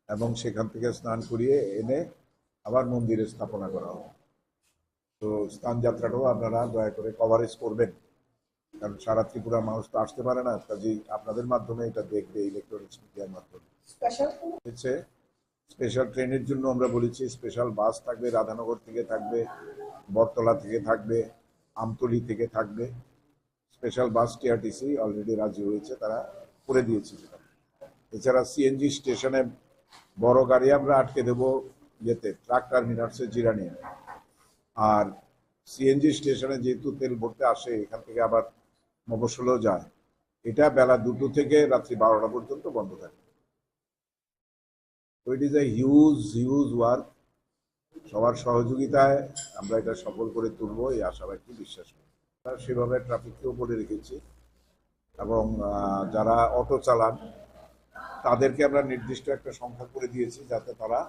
এবং সেখান থেকে স্নান করিয়ে এনে আবার মন্দিরে স্থাপনা করা হবে। তো স্নান যাত্রাটাও আপনারা দয়া করে কভারেজ করবেন, কারণ সারা ত্রিপুরা মানুষ তো আসতে পারে না, কাজেই আপনাদের মাধ্যমে এটা দেখবে, ইলেকট্রনিক্স মিডিয়ার মাধ্যমে। স্পেশাল ট্রেনের জন্য আমরা বলেছি স্পেশাল বাস থাকবে, রাধানগর থেকে থাকবে, বটতলা থেকে থাকবে, আমতলি থেকে থাকবে। স্পেশাল বাস টিআরটিসি অলরেডি রাজি হয়েছে, তারা করে দিয়েছে সেটা। এছাড়া সিএনজি স্টেশনে বড় গাড়ি আমরা আটকে দেবো যেতে ট্রাক টার্মিনালসে জিরানি। আর সিএনজি স্টেশনে যেহেতু তেল ভরতে আসে, এখান থেকে আবার মফস্বলেও যায়, এটা বেলা 2টো থেকে রাত্রি 12টা পর্যন্ত বন্ধ থাকে। তো it is a huge work. সবার সহযোগিতায় আমরা এটা সফল করে তুলবো এই আশাবাদী বিশ্বাস করি। সেভাবে ট্রাফিককেও বলে রেখেছি, এবং যারা অটো চালান তাদেরকে আমরা নির্দিষ্ট একটা সংখ্যা করে দিয়েছি, যাতে তারা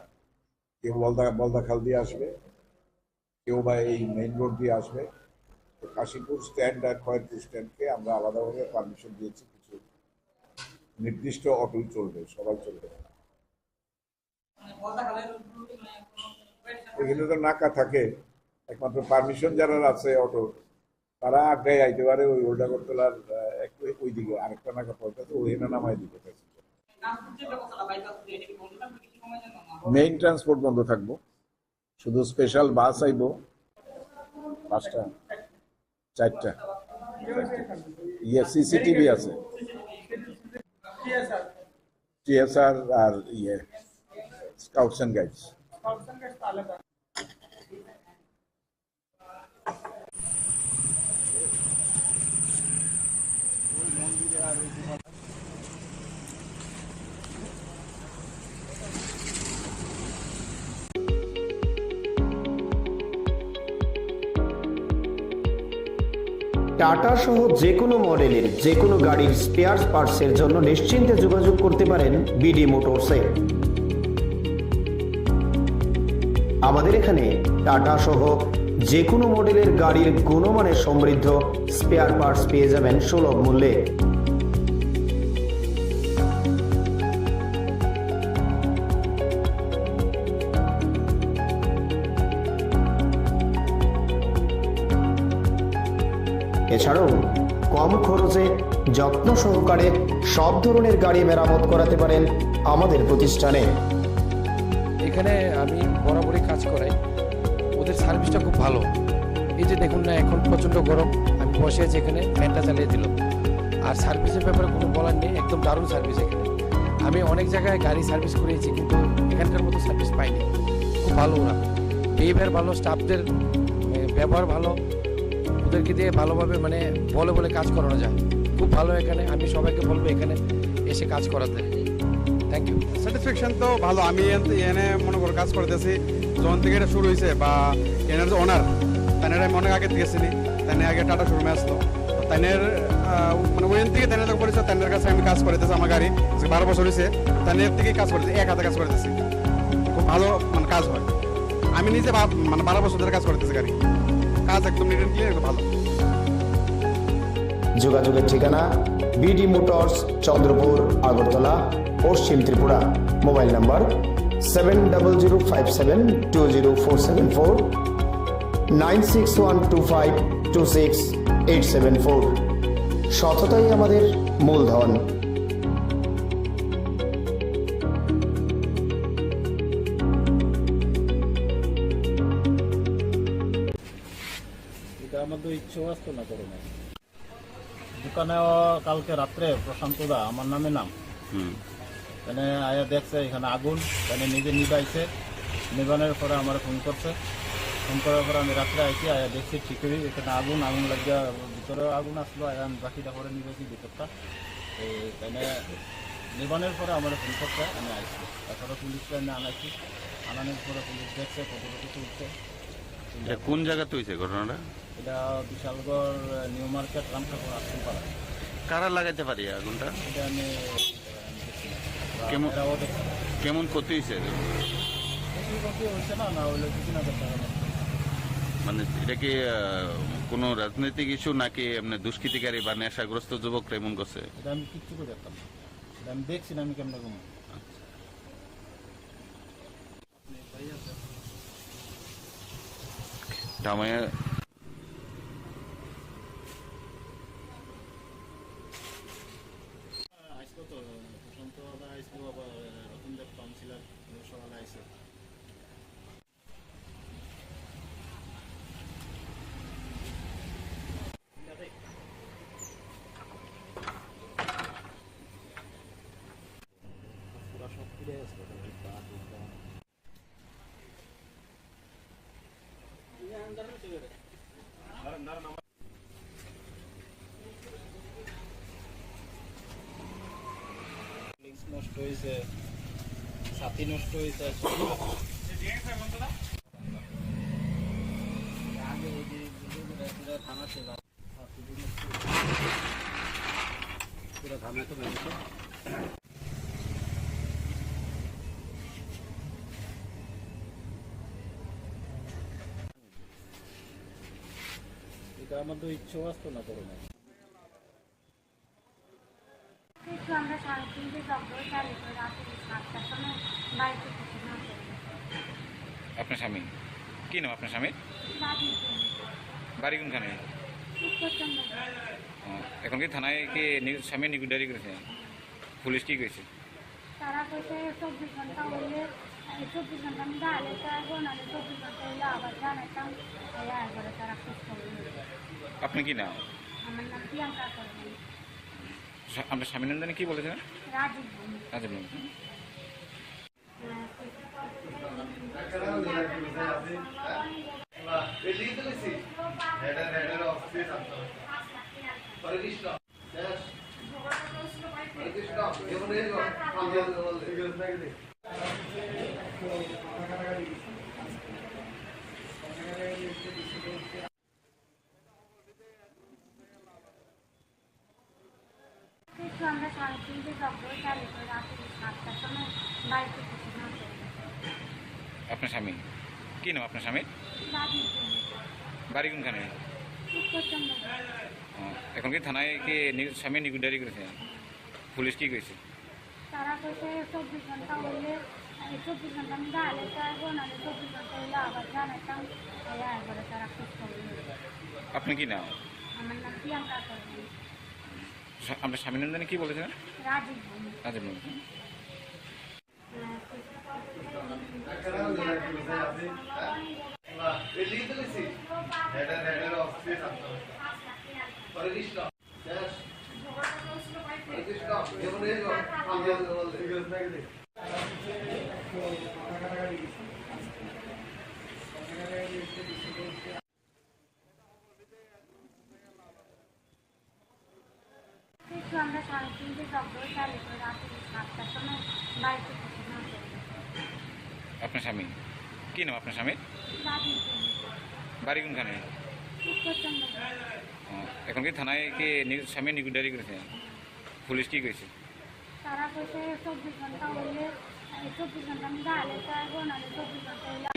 কেউ বলদাখাল দিয়ে আসবে, কেউ বা এই মেইন রোড দিয়ে আসবে। কাশীপুর স্ট্যান্ড আর খয়েরপুর স্ট্যান্ডকে আমরা আলাদাভাবে পারমিশন দিয়েছি, কিছু নির্দিষ্ট অটোই চলবে, সবাই চলবে না। এখানে তো নাকা থাকে, একমাত্র পারমিশন যারা আছে অটো তারা আগ্রায় আইতে পারে ওই ওল্ড আগরতলার ওই দিকে আরেকটা নাকা পড়তে, তো ওইখানে নামাই দিতে পারছে। মেইন ট্রান্সপোর্ট বন্ধ থাকবো, শুধু স্পেশাল বাস আইব 5টা 4টা। ইয়ে সিসিটিভি আছে, টিএসআর আর ইয়ে স্কাউটস এন্ড গাইডস। টাটা সহ যে কোনো মডেলের যে কোনো গাড়ির স্পেয়ার পার্টসের জন্য নিশ্চিন্তে যোগাযোগ করতে পারেন বিডি মোটরসে। আমাদের এখানে টাটা সহ যে কোনো মডেলের গাড়ির গুণমানের সমৃদ্ধ স্পেয়ার পার্টস পেয়ে যাবেন সুলভ মূল্যে। এছাড়াও কম খরচে যত্ন সহকারে সব ধরনের গাড়ি মেরামত করাতে পারেন আমাদের প্রতিষ্ঠানে। এখানে আমি বরাবরই কাজ করাই, ওদের সার্ভিসটা খুব ভালো। এই যে দেখুন না, এখন প্রচণ্ড গরম, আমি বসে আছি এখানে, ফ্যানটা চালিয়ে দিল। আর সার্ভিসের ব্যাপারে কোনো বলার নেই, একদম দারুণ সার্ভিস এখানে। আমি অনেক জায়গায় গাড়ি সার্ভিস করিয়েছি, কিন্তু এখানকার মতো সার্ভিস পাইনি। খুব ভালো ওরা, বিহেভিয়ার ভালো, স্টাফদের ব্যবহার ভালো, ওদেরকে দিয়ে ভালোভাবে মানে বলে বলে কাজ করানো যায়। খুব ভালো এখানে, আমি সবাইকে বলবো এখানে এসে কাজ করাতে। Thank you. স্যাটিসফ্যাকশন তো ভালো। আমি এনে মনে করো কাজ করতেছি যখন থেকে এটা শুরু হয়েছে, বা এনার যে ওনার তাদের আমি অনেক আগে গেছিনি, তাই আগে টাটা শোরুমে আসতো, তাদের মানে ওইখান থেকে তাদের পরিচয়, তাদের কাছে আমি কাজ করতেছি। আমার গাড়ি 12 বছর হয়েছে, তাদের থেকেই কাজ করতেছি, এক হাতে কাজ করতেছি। খুব ভালো মানে কাজ হয়। আমি নিজে মানে 12 বছর ধরে কাজ করতেছি, গাড়ি কাজ একদম নিট এন্ড ক্লিয়ার, ভালো। যোগাযোগের ঠিকানা বিডি মোটরস, চন্দ্রপুর, আগরতলা, পশ্চিম ত্রিপুরা। Mobile number 7005720474, 9612526874। সততাই আমাদের মূলধন। এটা আমাদের ইচ্ছেও আসতো না করোনা। দোকানেও কালকে রাত্রে প্রশান্তদা আমার নামে নাম, এখানে আয়া দেখছে এখানে আগুন, এখানে নিজে নিবাইছে। নিবানোর পরে আমার ফোন করছে, ফোন করার পরে আমি রাত্রে আইছি, আয়া দেখছি ঠিকই এখানে আগুন লাগিয়া ভিতরে আগুন আসলো। আয়া আমি বাকিটা করে নিবেছি ভিতরটা। এখানে নিবানোর পরে আমার ফোন করছে, আমি আইছি। তারপরে পুলিশকে এনে আনাইছি, আনানোর পরে পুলিশ দেখছে, ফটোফটো তুলছে। কোন জায়গাতে হয়েছে ঘটনাটা? এটা বিশালগড় নিউ মার্কেট, রামঠাকুর আশ্রমপাড়া। কারা লাগাইতে পারি আগুনটা? এটা আমি কেমন ক্ষতি হয়েছে? হয়েছে না হইলে কিছু না করতে হবে। মানে এটা কি কোনো রাজনৈতিক ইস্যু নাকি এমনি দুষ্কৃতিকারী বা নেশাগ্রস্ত যুবকরা এমন করছে? এটা আমি কিচ্ছু করে দেখতাম, এটা আমি দেখছি না আমি কেমন ঘুমো। দামায়া আসতো তো প্রশান্ত দাদা আসলো, আবার রতনদেব কাউন্সিলর সকালে আসে। পুরা সব ফিরে আসবে। নষ্ট হয়েছে, ছাতি নষ্ট হয়েছে। থানা ছিল পুরো ধামে তো বেরিয়েছে। এটা আমাদের ইচ্ছেও আসতো না করোনা। আমরা 3:30 ডক্টর চালু করে রাতে 7টার সময় বাড়িতে আপনার স্বামী কি নাম? আপনার স্বামী বাড়ি কোনখানে? এখন কি থানায় কি স্বামী নিকুডারি করেছে? পুলিশ কি করেছে? তারা কইছে 24 ঘন্টা হইলে 24 ঘন্টা আমি গালে থাকবো, নাহলে 24 ঘন্টা হইলে আবার জানাইতাম। এরপরে তারা খুব করবে। আপনি কি নাম? আমার নাম প্রিয়াঙ্কা করবেন। আপনার স্বামীনন্দনে কি বলেছেন? রাজীব রাজীব আমরা 3:30 জব্দ চালু করে রাতে 7টার সময় বাড়িতে কিছু না। আপনার স্বামী কি নাম? আপনার স্বামীর রাজীব বাড়ি কোনখানে? এখন কি থানায় কি স্বামী নিগুদারি করেছে? পুলিশ কি কইছে? তারা কইছে 24 ঘন্টা হইলে 24 ঘন্টা আমি গালে থাকবো, নাহলে 24 ঘন্টা হইলে আবার জানাইতাম। এরপরে তারা খুব করবে। আপনি কি নাম? আমার নাম প্রিয়াঙ্কা করবেন। আপনার স্বামীনন্দনে কি বলেছেন? রাজীব রাজীব আমরা 3:30 জব্দ চালু করে রাতে 7টার সময় বাড়িতে কিছু না। আপনার স্বামী কি নাম? আপনার স্বামীর রাজীব বাড়ি কোনখানে? এখন কি থানায় কি স্বামী নিগুদারি করেছে? পুলিশ কি কইছে? তারা কইছে 24 ঘন্টা হইলে 24 ঘন্টা আমি গালে থাকবো, নাহলে 24 ঘন্টা হইলে।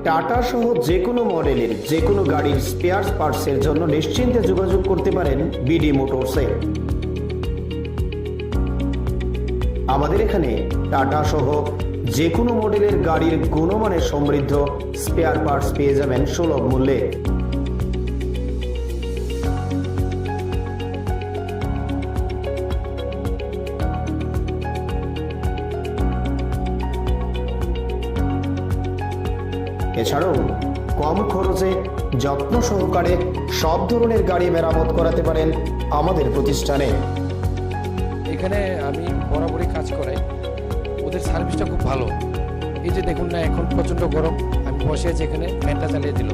টাটা সহ যে কোনো মডেলের যে কোনো গাড়ির স্পেয়ার পার্টসের জন্য নিশ্চিন্তে যোগাযোগ করতে পারেন বিডি মোটরসে। আমাদের এখানে টাটা সহ যে কোনো মডেলের গাড়ির গুণমানের সমৃদ্ধ স্পেয়ার পার্টস পেয়ে যাবেন সুলভ মূল্যে। এছাড়াও কম খরচে যত্ন সহকারে সব ধরনের গাড়ি মেরামত করাতে পারেন আমাদের প্রতিষ্ঠানে। এখানে আমি বরাবরই কাজ করাই, ওদের সার্ভিসটা খুব ভালো। এই যে দেখুন না, এখন প্রচণ্ড গরম, আমি বসে আছি এখানে, ফ্যানটা চালিয়ে দিল।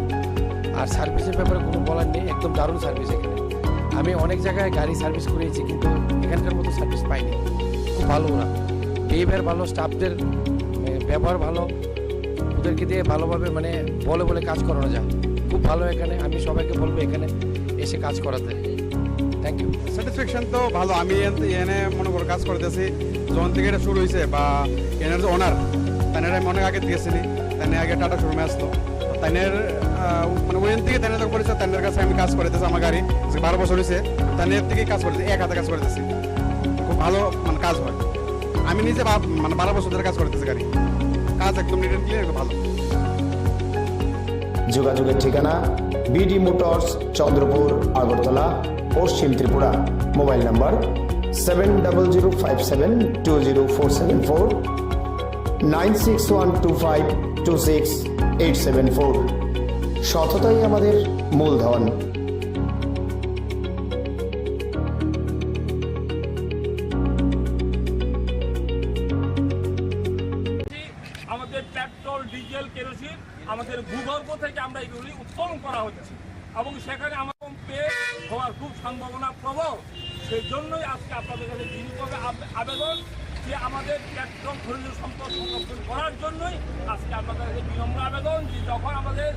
আর সার্ভিসের ব্যাপারে কোনো বলার নেই, একদম দারুণ সার্ভিস এখানে। আমি অনেক জায়গায় গাড়ি সার্ভিস করিয়েছি, কিন্তু এখানকার মতো সার্ভিস পাইনি। খুব ভালো ওরা, বিহেভিয়ার ভালো, স্টাফদের ব্যবহার ভালো, ওদেরকে দিয়ে ভালোভাবে মানে বলে বলে কাজ করানো যায়। খুব ভালো এখানে, আমি সবাইকে বলবো এখানে এসে কাজ করাতে। Thank you. স্যাটিসফ্যাকশন তো ভালো। আমি এনে মনে করো কাজ করতেছি যখন থেকে এটা শুরু হয়েছে, বা এনার যে ওনার তাইনের আমি অনেক আগে দিয়েছিনি, তাইনে আগে টাটা শোরুমে আসতো, তাইনের মানে ওইখান থেকে তাইনের যখন করেছে, তাইনের কাছে আমি কাজ করতেছি। আমার গাড়ি 12 বছর হয়েছে, তাইনের থেকেই কাজ করতেছি, এক হাতে কাজ করতেছি। খুব ভালো মানে কাজ হয়। আমি নিজে মানে 12 বছর ধরে কাজ করতেছি, গাড়ি কাজ একদম নিট অ্যান্ড ক্লিয়ার, ভালো। যোগাযোগের ঠিকানা বিডি মোটরস, চন্দ্রপুর, আগরতলা, পশ্চিম ত্রিপুরা। Mobile number 7005720474, 9612526874। সততাই আমাদের মূলধন। আমাদের পেট্রোল, ডিজেল, কেরোসিন আমাদের ভূগর্ভ থেকে আমরা এগুলি উত্তোলন করা হচ্ছে, এবং সেখানে আমার পেয়ে হওয়ার খুব সম্ভাবনা প্রবল। সেই জন্যই আজকে আপনাদের কাছে বিনীতভাবে আবেদন যে আমাদের পেট্রোল খনিজ সম্পদ সংরক্ষণ করার জন্যই আজকে আপনাদের কাছে বিনম্র আবেদন যে যখন আমাদের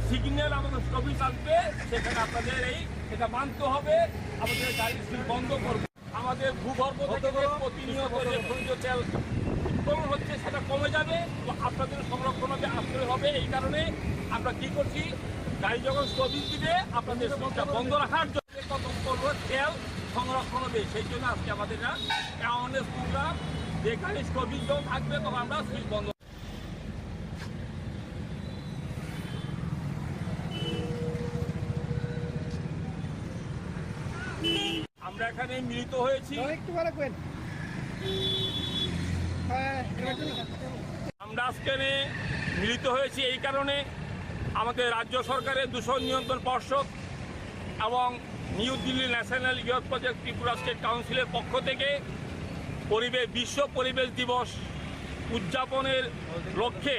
সিগন্যাল আমাদের স্টপেজ আসবে, সেখানে আপনাদের এটা মানতে হবে, আমাদের গাড়ি বন্ধ করবে। আমাদের ভূগর্ভ থেকে প্রতিনিয়ত যে খনিজ তেল উৎপন্ন হচ্ছে সেটা কমে যাবে, তো আপনাদের সংরক্ষণ আসতে হবে। এই কারণে আমরা কি করছি, গাড়ি যখন স্টপেজ দিবে আপনাদের স্টপটা বন্ধ রাখার জন্য কত করবো তেল সংরক্ষণ হবে। সেই জন্য আজকে আমাদের অ্যাওয়ারনেস প্রোগ্রাম, যে গাড়ি স্টপেজ যখন থাকবে তখন আমরা সুইচ বন্ধ। এখানে মিলিত হয়েছি আমরা আজকে মিলিত হয়েছি এই কারণে আমাদের রাজ্য সরকারের দূষণ নিয়ন্ত্রণ পর্ষদ এবং new Delhi national youth project Tripura state কাউন্সিলের পক্ষ থেকে বিশ্ব পরিবেশ দিবস উদযাপনের লক্ষ্যে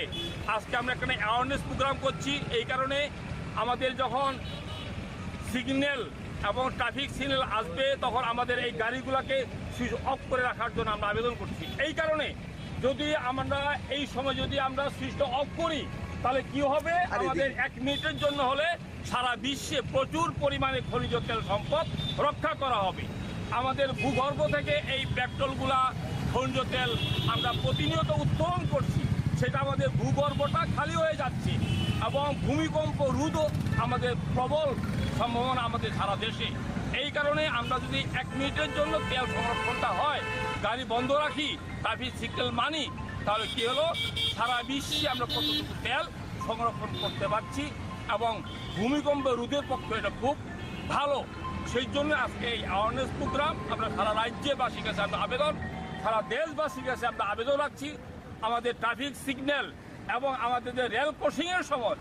আজকে আমরা এখানে অ্যাওয়ারনেস প্রোগ্রাম করছি। এই কারণে আমাদের যখন সিগন্যাল এবং ট্রাফিক সিগন্যাল আসবে তখন আমাদের এই গাড়িগুলোকে সুইচ অফ করে রাখার জন্য আমরা আবেদন করছি। এই কারণে যদি আমরা এই সময় যদি আমরা সুইচটা অফ করি তাহলে কি হবে, আমাদের 1 মিনিটের জন্য হলে সারা বিশ্বে প্রচুর পরিমাণে খনিজ তেল সম্পদ রক্ষা করা হবে। আমাদের ভূগর্ভ থেকে এই পেট্রোলগুলা খনিজ তেল আমরা প্রতিনিয়ত উত্তোলন করছি, সেটা আমাদের ভূগর্ভটা খালি হয়ে যাচ্ছে এবং ভূমিকম্প রোধও আমাদের প্রবল সম্ভাবনা আমাদের সারা দেশে। এই কারণে আমরা যদি 1 মিনিটের জন্য তেল সংরক্ষণটা হয়, গাড়ি বন্ধ রাখি, ট্রাফিক সিগন্যাল মানি, তাহলে কি হলো সারা বিশ্বে আমরা কতটুকু তেল সংরক্ষণ করতে পারছি এবং ভূমিকম্প রোধের পক্ষে এটা খুব ভালো। সেই জন্য আজকে এই অ্যাওয়ারনেস প্রোগ্রাম আমরা সারা রাজ্যবাসীর কাছে আমরা আবেদন, সারা দেশবাসীর কাছে আমরা আবেদন রাখছি, আমাদের ট্রাফিক সিগন্যাল এবং আমাদের যে রেল ক্রসিংয়ের সময়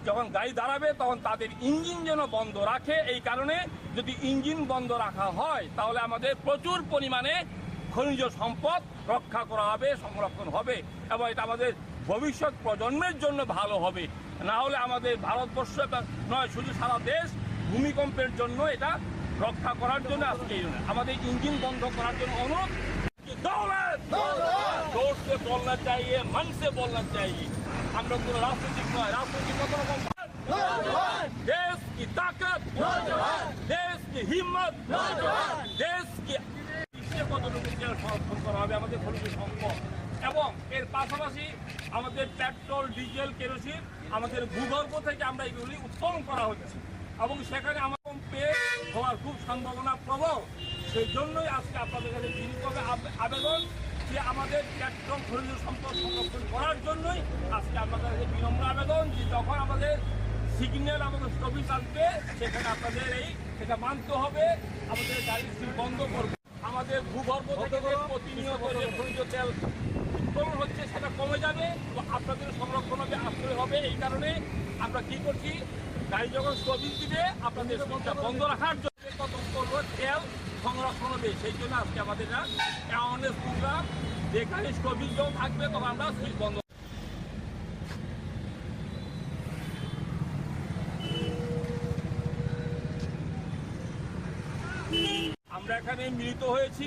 যখন গাড়ি দাঁড়াবে তখন তাদের ইঞ্জিন যেন বন্ধ রাখে। এই কারণে যদি ইঞ্জিন বন্ধ রাখা হয় তাহলে আমাদের প্রচুর পরিমাণে খনিজ সম্পদ রক্ষা করা হবে, সংরক্ষণ হবে এবং এটা আমাদের ভবিষ্যৎ প্রজন্মের জন্য ভালো হবে। না হলে আমাদের ভারতবর্ষ নয়, শুধু সারা দেশ ভূমিকম্পের জন্য এটা রক্ষা করার জন্য আজকে আমাদের ইঞ্জিন বন্ধ করার জন্য অনুরোধ। জোর से बोलना चाहिए, मन से बोलना चाहिए। हम लोग কোনো রাজনৈতিক নয়, রাজনৈতিক কত রকম देश की ताकत, देश की हिम्मत, देश की কতটুকু তেল সংরক্ষণ করা হবে আমাদের খনিজ সম্পদ এবং এর পাশাপাশি আমাদের পেট্রোল, ডিজেল, কেরোসিন আমাদের ভূগর্ভ থেকে আমরা এগুলি উত্তোলন করা হচ্ছে এবং সেখানে আমাদের পেয়ে হওয়ার খুব সম্ভাবনা প্রবল। সেই জন্যই আজকে আপনাদের কাছে বিনীতভাবে আবেদন যে আমাদের পেট্রোল খনিজ সম্পদ সংরক্ষণ করার জন্যই আজকে আপনাদের কাছে বিনম্র আবেদন যে যখন আমাদের সিগন্যাল আমাদের স্টপিজ আসবে সেখানে আপনাদের এটা মানতে হবে, আমাদের গাড়ি বন্ধ করবে। আমাদের ভূগর্ভ থেকে প্রতিনিয়ত যে খনিজ তেল উত্তোলন হচ্ছে সেটা কমে যাবে, তো আপনাদের সংরক্ষণ হবে, আশ্রয় হবে। এই কারণে আমরা কি করছি, গাড়ি যখন স্টপিজ দিবে আপনাদের সুইচটা বন্ধ রাখার জন্য কত তেল সংরক্ষণ হবে। সেই জন্য আজকে আমাদের অ্যাওয়ারনেস প্রোগ্রাম, যে গাড়ি স্টপিজ যখন থাকবে তখন আমরা সুইচ বন্ধ। আমরা এখানে মিলিত হয়েছি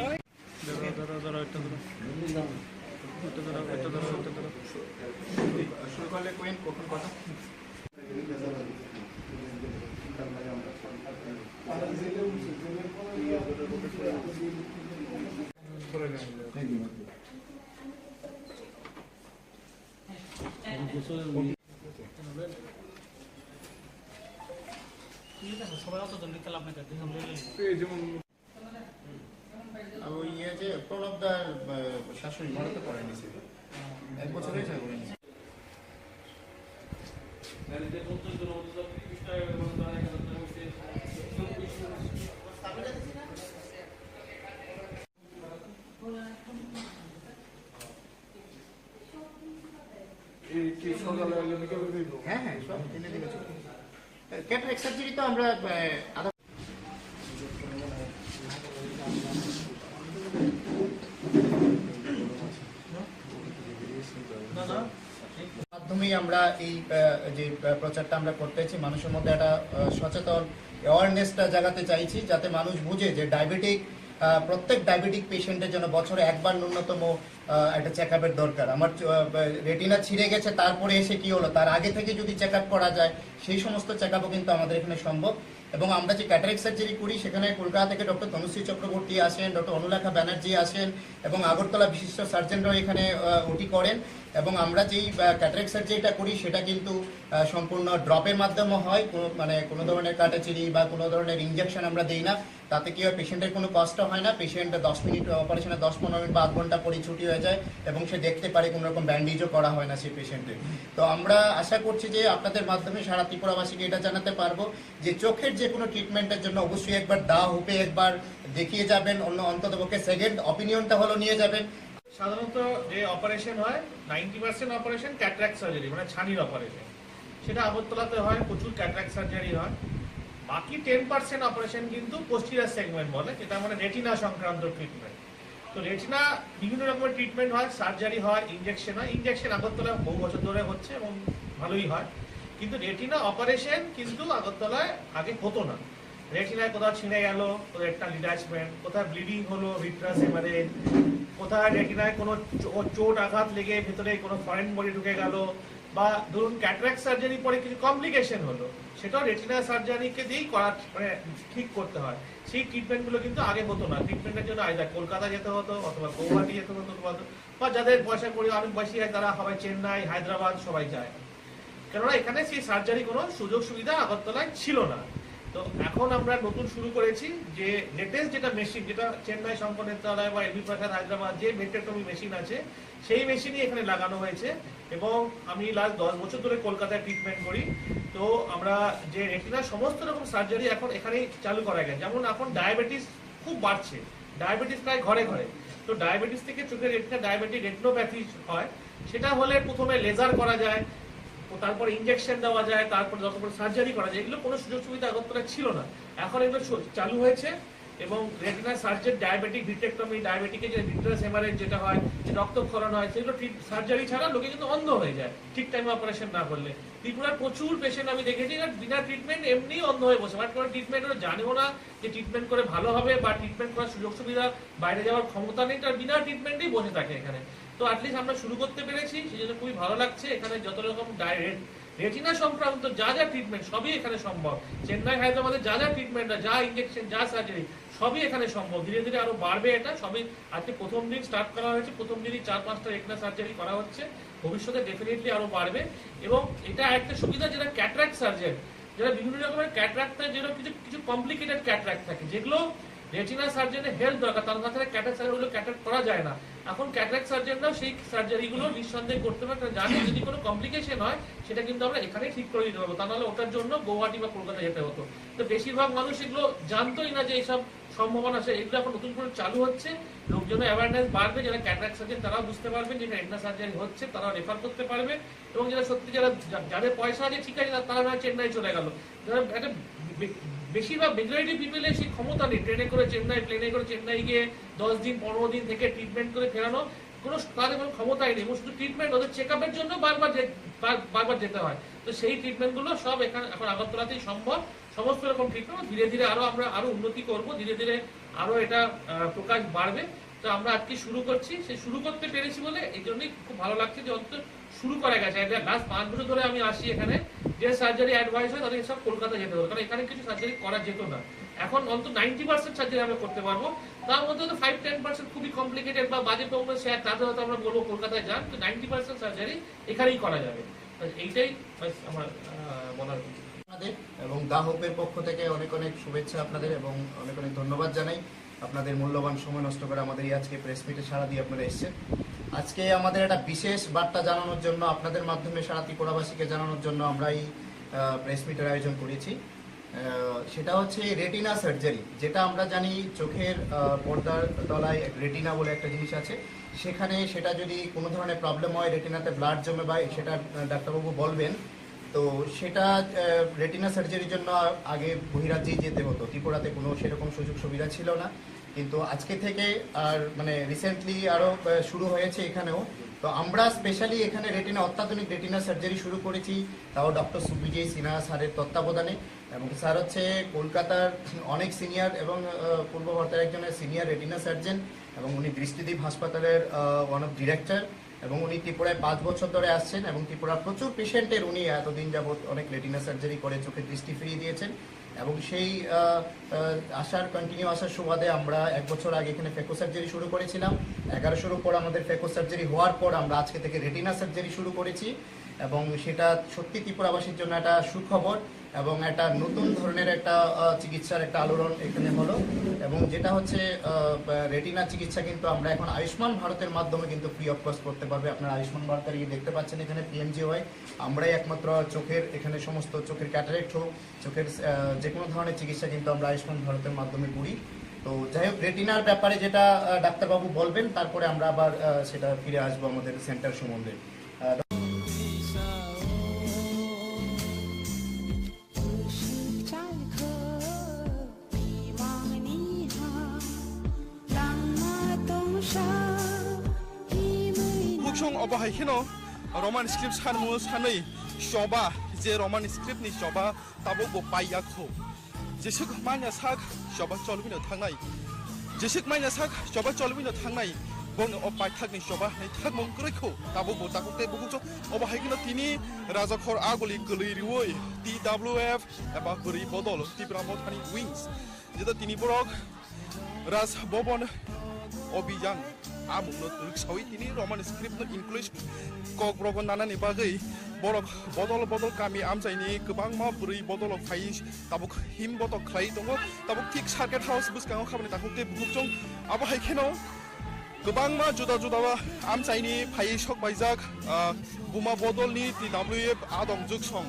প্রণবদার শাশুড়ি ভারতে পড়ে নিছে 1 বছর হয়েছে করে নিছে। হ্যাঁ হ্যাঁ সব কিনে দিলে ক্যাটারাক্ট সার্জারি তো আমরা মাধ্যমেই আমরা এই যে প্রচারটা আমরা করতেছি, মানুষের মধ্যে একটা সচেতন অ্যাওয়ারনেসটা জাগাতে চাইছি, যাতে মানুষ বুঝে যে প্রত্যেক ডায়াবেটিক পেশেন্টের জন্য বছরে একবার ন্যূনতম একটা চেক আপের দরকার। আমার রেটিনা ছিঁড়ে গেছে তারপরে এসে কি হলো, তার আগে থেকে যদি চেক আপ করা যায় সেই সমস্ত চেক আপও কিন্তু আমাদের এখানে সম্ভব। এবং আমরা যে ক্যাটারাক্ট সার্জারি করি সেখানে কলকাতা থেকে ডক্টর তনুশ্রী চক্রবর্তী আসেন, ডক্টর অনুলেখা ব্যানার্জি আসেন এবং আগরতলা বিশিষ্ট সার্জনরাও এখানে ওটি করেন। এবং আমরা যেই ক্যাটারাক্ট সার্জারিটা করি সেটা কিন্তু সম্পূর্ণ ড্রপের মাধ্যমে হয়, কোনো ধরনের কাটাচিরি বা কোনো ধরনের ইনজেকশন আমরা দিই না। তাতে কি হয়, পেশেন্টের কোনো কষ্ট হয় না, পেশেন্ট 10 মিনিট অপারেশনে 10-15 মিনিট বা আধ ঘন্টা পরে ছুটি হয়ে যায় এবং সে দেখতে পারে, কোনো রকম ব্যান্ডেজও করা হয় না সেই পেশেন্টের। তো আমরা আশা করছি যে আপনাদের মাধ্যমে সারা ত্রিপুরাবাসীকে এটা জানাতে পারবো যে চোখের যে কোনো ট্রিটমেন্টের জন্য অবশ্যই একবার হোপে একবার দেখিয়ে যাবেন, অন্ততপক্ষে সেকেন্ড অপিনিয়নটা হলো নিয়ে যাবেন। সাধারণত যে অপারেশন হয় 90% অপারেশন ক্যাটারাক্ট সার্জারি, মানে ছানির অপারেশন, সেটা আগরতলাতে হয়, প্রচুর ক্যাটারাক্ট সার্জারি হয়। বাকি 10% অপারেশন কিন্তু পোস্টিরিয়ার সেগমেন্ট বলে, যেটা মানে রেটিনা সংক্রান্ত ট্রিটমেন্ট। তো রেটিনা বিভিন্ন রকমের ট্রিটমেন্ট হয়, সার্জারি হয়, ইনজেকশন হয়। ইনজেকশন আগরতলায় বহু বছর ধরে হচ্ছে এবং ভালোই হয়, কিন্তু রেটিনা অপারেশন কিন্তু আগরতলায় আগে হতো না। রেটিনায় কোথাও ছিঁড়ে গেল, একটা ডিটাচমেন্ট, কোথায় ব্লিডিং হলো, ভিট্রাস হেমারেজ, কোথায় রেটিনায় কোনো চোট আঘাত লেগে ভেতরে কোনো ফরেন বডি ঢুকে গেল, বা ধরুন ক্যাটারাক্ট সার্জারি পরে কিছু কমপ্লিকেশন হলো, সেটাও রেটিনা সার্জারিকে দিয়েই করা, মানে ঠিক করতে হয়। সেই ট্রিটমেন্টগুলো কিন্তু আগে হতো না। ট্রিটমেন্টের জন্য আইদার কলকাতা যেতে হতো অথবা গৌহাটি যেতে হতো, বা যাদের পয়সা করে অনেক বেশি হয় তারা সবাই চেন্নাই, হায়দ্রাবাদ সবাই যায়, কেননা এখানে সেই সার্জারি কোনো সুযোগ সুবিধা আগরতলায় ছিল না। তো এখন আমরা নতুন শুরু করেছি যে লেটেস্ট যেটা মেশিন, যেটা চেন্নাই শঙ্করনেত্রালয় বা এলবি প্রসাদ হায়দ্রাবাদ যে ভেন্ট্রেক্টমি মেশিন আছে, সেই মেশিনই এখানে লাগানো হয়েছে। এবং আমি লাস্ট 10 বছর ধরে কলকাতায় ট্রিটমেন্ট করি। তো আমরা যে রেটিনার সমস্ত রকম সার্জারি এখন এখানেই চালু করা গেছে। যেমন এখন ডায়াবেটিস খুব বাড়ছে, ডায়াবেটিস প্রায় ঘরে ঘরে। তো ডায়াবেটিস থেকে চোখের রেটিনা ডায়াবেটিক রেটিনোপ্যাথি হয়, সেটা হলে প্রথমে লেজার করা যায়, তারপর ইনজেকশন দেওয়া যায়, তারপর যতক্ষণ সার্জারি করা যায়। এগুলো কোনো সুযোগ সুবিধা আগরতলায় ছিল না, এখন এগুলো চালু হয়েছে। এবং রেটিনা সার্জারি, ডায়াবেটিক ভিট্রেক্টমি, ডায়াবেটিকের যে ভিট্রাস হেমারেজ যেটা হয়, যে রক্তক্ষরণ হয়, সেগুলো সার্জারি ছাড়া লোকে কিন্তু অন্ধ হয়ে যায় ঠিক টাইমে অপারেশন না করলে। ত্রিপুরার প্রচুর পেশেন্ট আমি দেখেছি বিনা ট্রিটমেন্ট এমনি অন্ধ হয়ে বসে, বাট কোনো ট্রিটমেন্ট ওরা জানেও না যে ট্রিটমেন্ট করে ভালো হবে, বা ট্রিটমেন্ট করার সুযোগ সুবিধা বাইরে যাওয়ার ক্ষমতা নেই, তার বিনা ট্রিটমেন্টেই বসে থাকে এখানে। তো অ্যাটলিস্ট আমরা শুরু করতে পেরেছি, সেই জন্য খুবই ভালো লাগছে। এখানে যত রকম রেটিনা সংক্রান্ত যা যা ট্রিটমেন্ট সবই এখানে সম্ভব। চেন্নাই, হায়দ্রাবাদে যা যা ট্রিটমেন্ট, যা ইনজেকশন, যা সার্জারি সবই এখানে সম্ভব। ধীরে ধীরে আরো বাড়বে এটা। সবই আজকে প্রথম দিন স্টার্ট করা হয়েছে, প্রথম দিনই 4-5টা রেটিনা সার্জারি করা হচ্ছে, ভবিষ্যতে ডেফিনেটলি আরো বাড়বে। এবং এটা একটা সুবিধা, যেটা ক্যাটারাক্ট সার্জারি, যারা বিভিন্ন রকমের ক্যাটারাক্ট থাকে, যেটা কিছু কমপ্লিকেটেড ক্যাটারাক্ট থাকে, যেগুলো রেটিনা সার্জনের হেল্প দরকার, তার কাছে ক্যাটারাক্ট সার্জারিগুলো ক্যাটারাক্ট করা যায় না। এখন ক্যাটারাক্ট সার্জনরাও সেই সার্জারিগুলো নিঃসন্দেহে করতে পারে, জানে যদি কোনো কমপ্লিকেশন হয় সেটা কিন্তু আমরা এখানেই ঠিক করে দিতে পারবো, তা নাহলে ওটার জন্য গৌহাটি বা কলকাতা যেতে হতো। তো বেশিরভাগ মানুষ এগুলো জানতোই না যে এইসব সম্ভাবনা আছে। এগুলো এখন নতুন করে চালু হচ্ছে, লোকজনের অ্যাওয়ারনেস বাড়বে, যারা ক্যাটারাক্ট সার্জন তারাও বুঝতে পারবেন যে রেটিনা সার্জারি হচ্ছে, তারাও রেফার করতে পারবে। এবং যারা সত্যি যাদের পয়সা আছে ঠিক আছে, তারা চেন্নাই চলে গেল, যারা একটা বেশিরভাগ মেজরিটি পিপলের সেই ক্ষমতা নেই ট্রেনে করে চেন্নাই, প্লেনে করে চেন্নাই গিয়ে 10 দিন 15 দিন থেকে ট্রিটমেন্ট করে ফেরানো, কোনো তাদের কোনো ক্ষমতাই নেই। শুধু ট্রিটমেন্ট, ওদের চেক আপের জন্য বারবার যেতে হয়। তো সেই ট্রিটমেন্টগুলো সব এখানে এখন আগরতলাতেই সম্ভব। সমস্ত রকম ট্রিটমেন্ট ধীরে ধীরে আমরা আরো উন্নতি করব, ধীরে ধীরে আরো এটা প্রকাশ বাড়বে। তো আমরা আজকে শুরু করছি, সেই শুরু করতে পেরেছি বলে এই জন্যই খুব ভালো লাগছে যে অন্তত শুরু করা গেছে। লাস্ট 5 বছর ধরে আমি আসি এখানে, যে সার্জারি অ্যাডভাইস হয় তাদের সব কলকাতা যেতে হতো, কারণ এখানে কিছু সার্জারি করা যেত না। এখন অন্তত 90% সার্জারি আমরা করতে পারবো, তার মধ্যে তো 5-10% খুবই কমপ্লিকেটেড বা বাজে প্রবলেম, সে তাদের হয়তো আমরা বলবো কলকাতায় যান, তো 90% সার্জারি এখানেই করা যাবে। এইটাই আমার বলার। এবং হোপের পক্ষ থেকে অনেক অনেক শুভেচ্ছা আপনাদের, এবং অনেক অনেক ধন্যবাদ জানাই আপনাদের মূল্যবান সময় নষ্ট করে আমাদের এই আজকে প্রেস মিটে সারা দিয়ে আপনারা এসেছেন। আজকে আমাদের একটা বিশেষ বার্তা জানানোর জন্য, আপনাদের মাধ্যমে সারা ত্রিপুরাবাসীকে জানানোর জন্য আমরা এই প্রেস মিটের আয়োজন করেছি। সেটা হচ্ছে রেটিনা সার্জারি, যেটা আমরা জানি চোখের পর্দার তলায় রেটিনা বলে একটা জিনিস আছে, সেখানে সেটা যদি কোনো ধরনের প্রবলেম হয়, রেটিনাতে ব্লাড জমে বা সেটা ডাক্তারবাবু বলবেন, তো সেটা রেটিনা সার্জারির জন্য আগে বহিরাজ্যেই যেতে হতো। ত্রিপুরাতে কোনো সেরকম সুযোগ সুবিধা ছিল না, কিন্তু আজকে থেকে আর মানে রিসেন্টলি আরও শুরু হয়েছে এখানেও। তো আমরা স্পেশালি এখানে অত্যাধুনিক রেটিনা সার্জারি শুরু করেছি, তাও ডক্টর সুবিজয় সিনহা স্যারের তত্ত্বাবধানে। এবং স্যার হচ্ছে কলকাতার অনেক সিনিয়র এবং পূর্ব ভারতের একজনের সিনিয়র রেটিনা সার্জন, এবং উনি দৃষ্টিদ্বীপ হাসপাতালের ওয়ান অফ ডিরেক্টর, এবং উনি ত্রিপুরায় 5 বছর ধরে আসছেন, এবং ত্রিপুরা প্রচুর পেশেন্টের উনি এতদিন যাবৎ অনেক রেটিনা সার্জারি করে চোখের দৃষ্টি ফিরিয়ে দিয়েছেন। এবং সেই কন্টিনিউ আসার সুবাদে আমরা 1 বছর আগে এখানে ফেকো সার্জারি শুরু করেছিলাম। 1100-এর উপর আমাদের ফেকো সার্জারি হওয়ার পর আমরা আজকে থেকে রেটিনা সার্জারি শুরু করেছি এবং সেটা সত্যি ত্রিপুরাবাসীর জন্য একটা সুখবর এবং একটা নতুন ধরনের একটা চিকিৎসার একটা আলোড়ন এখানে হলো। এবং যেটা হচ্ছে রেটিনা চিকিৎসা কিন্তু আমরা এখন আয়ুষ্মান ভারতের মাধ্যমে কিন্তু ফ্রি অফ কস্ট করতে পারবে। আপনারা আয়ুষ্মান ভারতের দেখতে পাচ্ছেন এখানে PMGY, আমরাই একমাত্র চোখের এখানে সমস্ত চোখের ক্যাটারেক্ট হোক, চোখের যে কোনো ধরনের চিকিৎসা কিন্তু আমরা আয়ুষ্মান ভারতের মাধ্যমে করি। তো যাই হোক, রেটিনার ব্যাপারে যেটা ডাক্তারবাবু বলবেন তারপরে আমরা আবার সেটা ফিরে আসবো আমাদের সেন্টার সম্বন্ধে। অবহাই খেন রমান স্ক্রিপ্ট সানমু সাनै সবা যে রমান স্ক্রিপ্টনি সবা তাবো পাইয়াखौ जेसेक माइना साक सबा चलबिनो थांनाय जेसेक माइना साक सबा चलबिनो थांनाय बनो अपाय थागनि सबा नै थाग मंग्रैखौ ताबो बोताखौते बुगुचो अबहायगिनो तिनि राजाखर आगलि गलैरिवै TWF एबा बोरै बदल तिब्रा मथानि विंस जेदा तिनि बरक राज भवन अभियान आमुनो रिक्सावै तिनि रमान स्क्रिप्ट इंग्लिश ककब्रग नानानि बागै बरक बदल बदल गामि आमजायनि गोबां मा बोरै बदल फाइ ताबुक हिम बदल खाइ दङ ताबुक थिक सार्किट हाउस बुसगाङाव खामानि ताखौते बुगजों आबहायखेनो गोबां मा जुदा जुदा आमजायनि फाइ सक बायजाक बुमा बदलनि TWF आदं जुगसं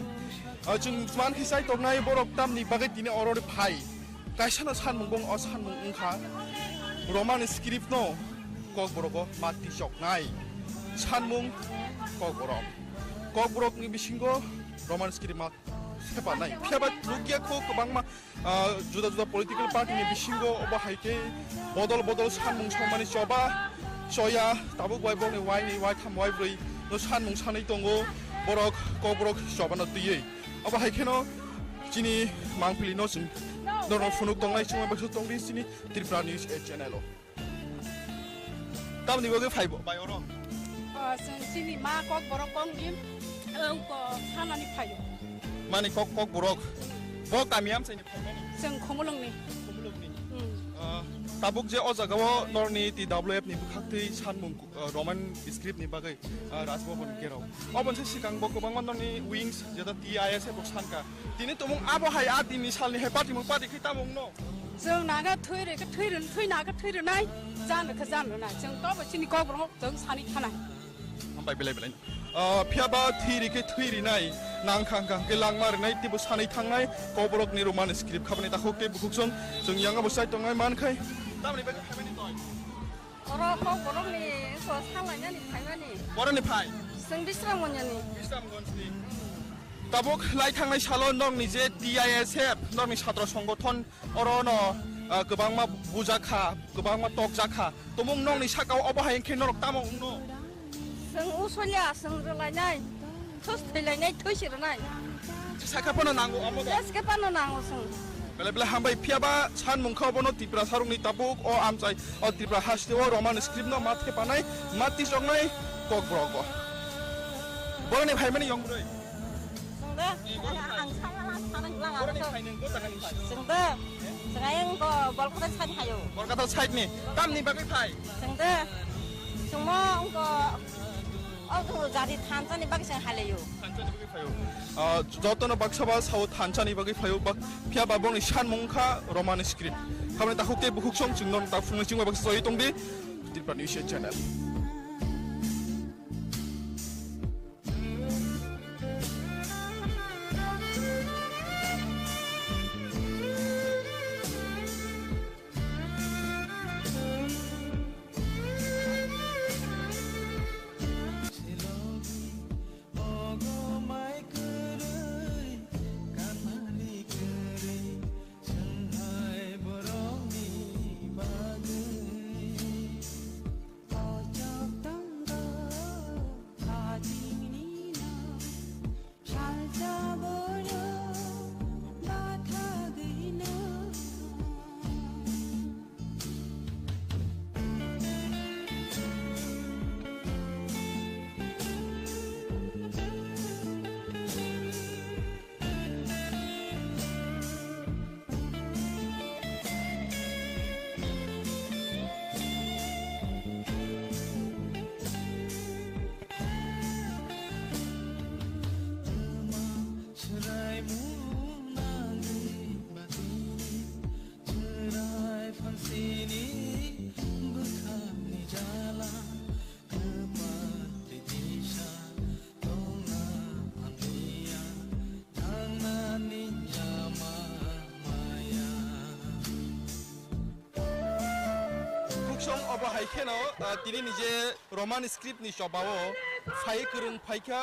जों मान हिसाय दंनाय बरक तामनि बागै तिनि अरनि फाइ गायसाना सानमुंगं अ सानमुं ओंखा रमान स्क्रिप्ट न ककबरग माति सकनाय सानमुं ककबरगनि बिसिंगो रमान स्क्रिप्ट मा सेपानाय फेबा लुगियाखौ गोबां मा जुदा जुदा पलिटिकल पार्टीनि बिसिंगो अबहायके बदल बदल सानमुं समानि सबा सया ताबो गयबनि वाइनि वाइथाम वाइब्रै न सानमुं सानै दंगो बरक ककबरग सबाना दुयै अबहायकेनो जिनि मांफिलि नसिन दरन फुनुक दंनाय समाय बसो दंदि सिनि त्रिपुरा निउज चैनेल तामनि बगे फाइबो बायरो सिनि मा ककबरग कंगिम को सानानि फायो माने ककबरग ब गामियाम साइनि फायनानि जों खमलंनि ताबुक जे अजागाव नरनि TWF नि बुखाक्तै सानमुं रमान स्क्रिप्ट नि बागै राजभवन गेराव अबनसे सिगां गोबां माननि विंस जेदा TISF सानका दिनै तमुं आबहाय आदिनि सालनि हे पार्टी मुं पार्टी खैतामुं न जों नागा थैनागा थैरनाय जानो ना जों गावसिनि ककबरग जों सानि थानाय हामबाय बेलाय फियाबा थैरिके थैरिनाय नांखांखां गेलांमारनाय तिबो सानै थांनाय ककबरगनि रमान स्क्रिप्ट खाबनि ताखौते बुखुकजों जों यांगाबो साइ दंनाय मानखाय तामनि बागै फायमानि दय अरो ककबरगनि सो सालायनानि फायमानि बरनि फाय जों बिस्रामगन्यानि ताबुक लाइ थांनाय सालो नंनि जे TISF नंनि छात्र संगठन अरन गोबां मा बुजाखा गोबां मा तकजाखा तमुं नंनि साकाव अबहाय खेनरक तामौ न जों उसलिया जों रोलायनाय थोस थैलायनाय थैसिरनाय साखापनो नांगौ अमो साखापनो नांगौ जों बेले हामबाय फियाबा सानमुंखौ बनो त्रिपुरा सारुंनि ताबुक अ आमचाय अ त्रिपुरा हास्टेव रमान स्क्रिप्ट न माथे पानाय माति जंनाय ककबरग बरनि फायमानि यंब्रै जोंबो जोंहायंको बलखौदा साइड हायो बलखौदा साइडनि तामनि बागै फाय जोंदो जोंमो अंको औ जाति थानसानि बागै जों हालेयो थानसानि बागै फायो जतन बाक्साबा साउ थानसानि बागै फायो बा फिया बाबंनि सानमुंखा रमान स्क्रिप्ट खामने ताखौते बुखुकसं जोंन ता फुंनि सिंवा बागै सय दंदि Tripura news channel song obo haikeno tini nije roman script ni sobao phai kurung phaikha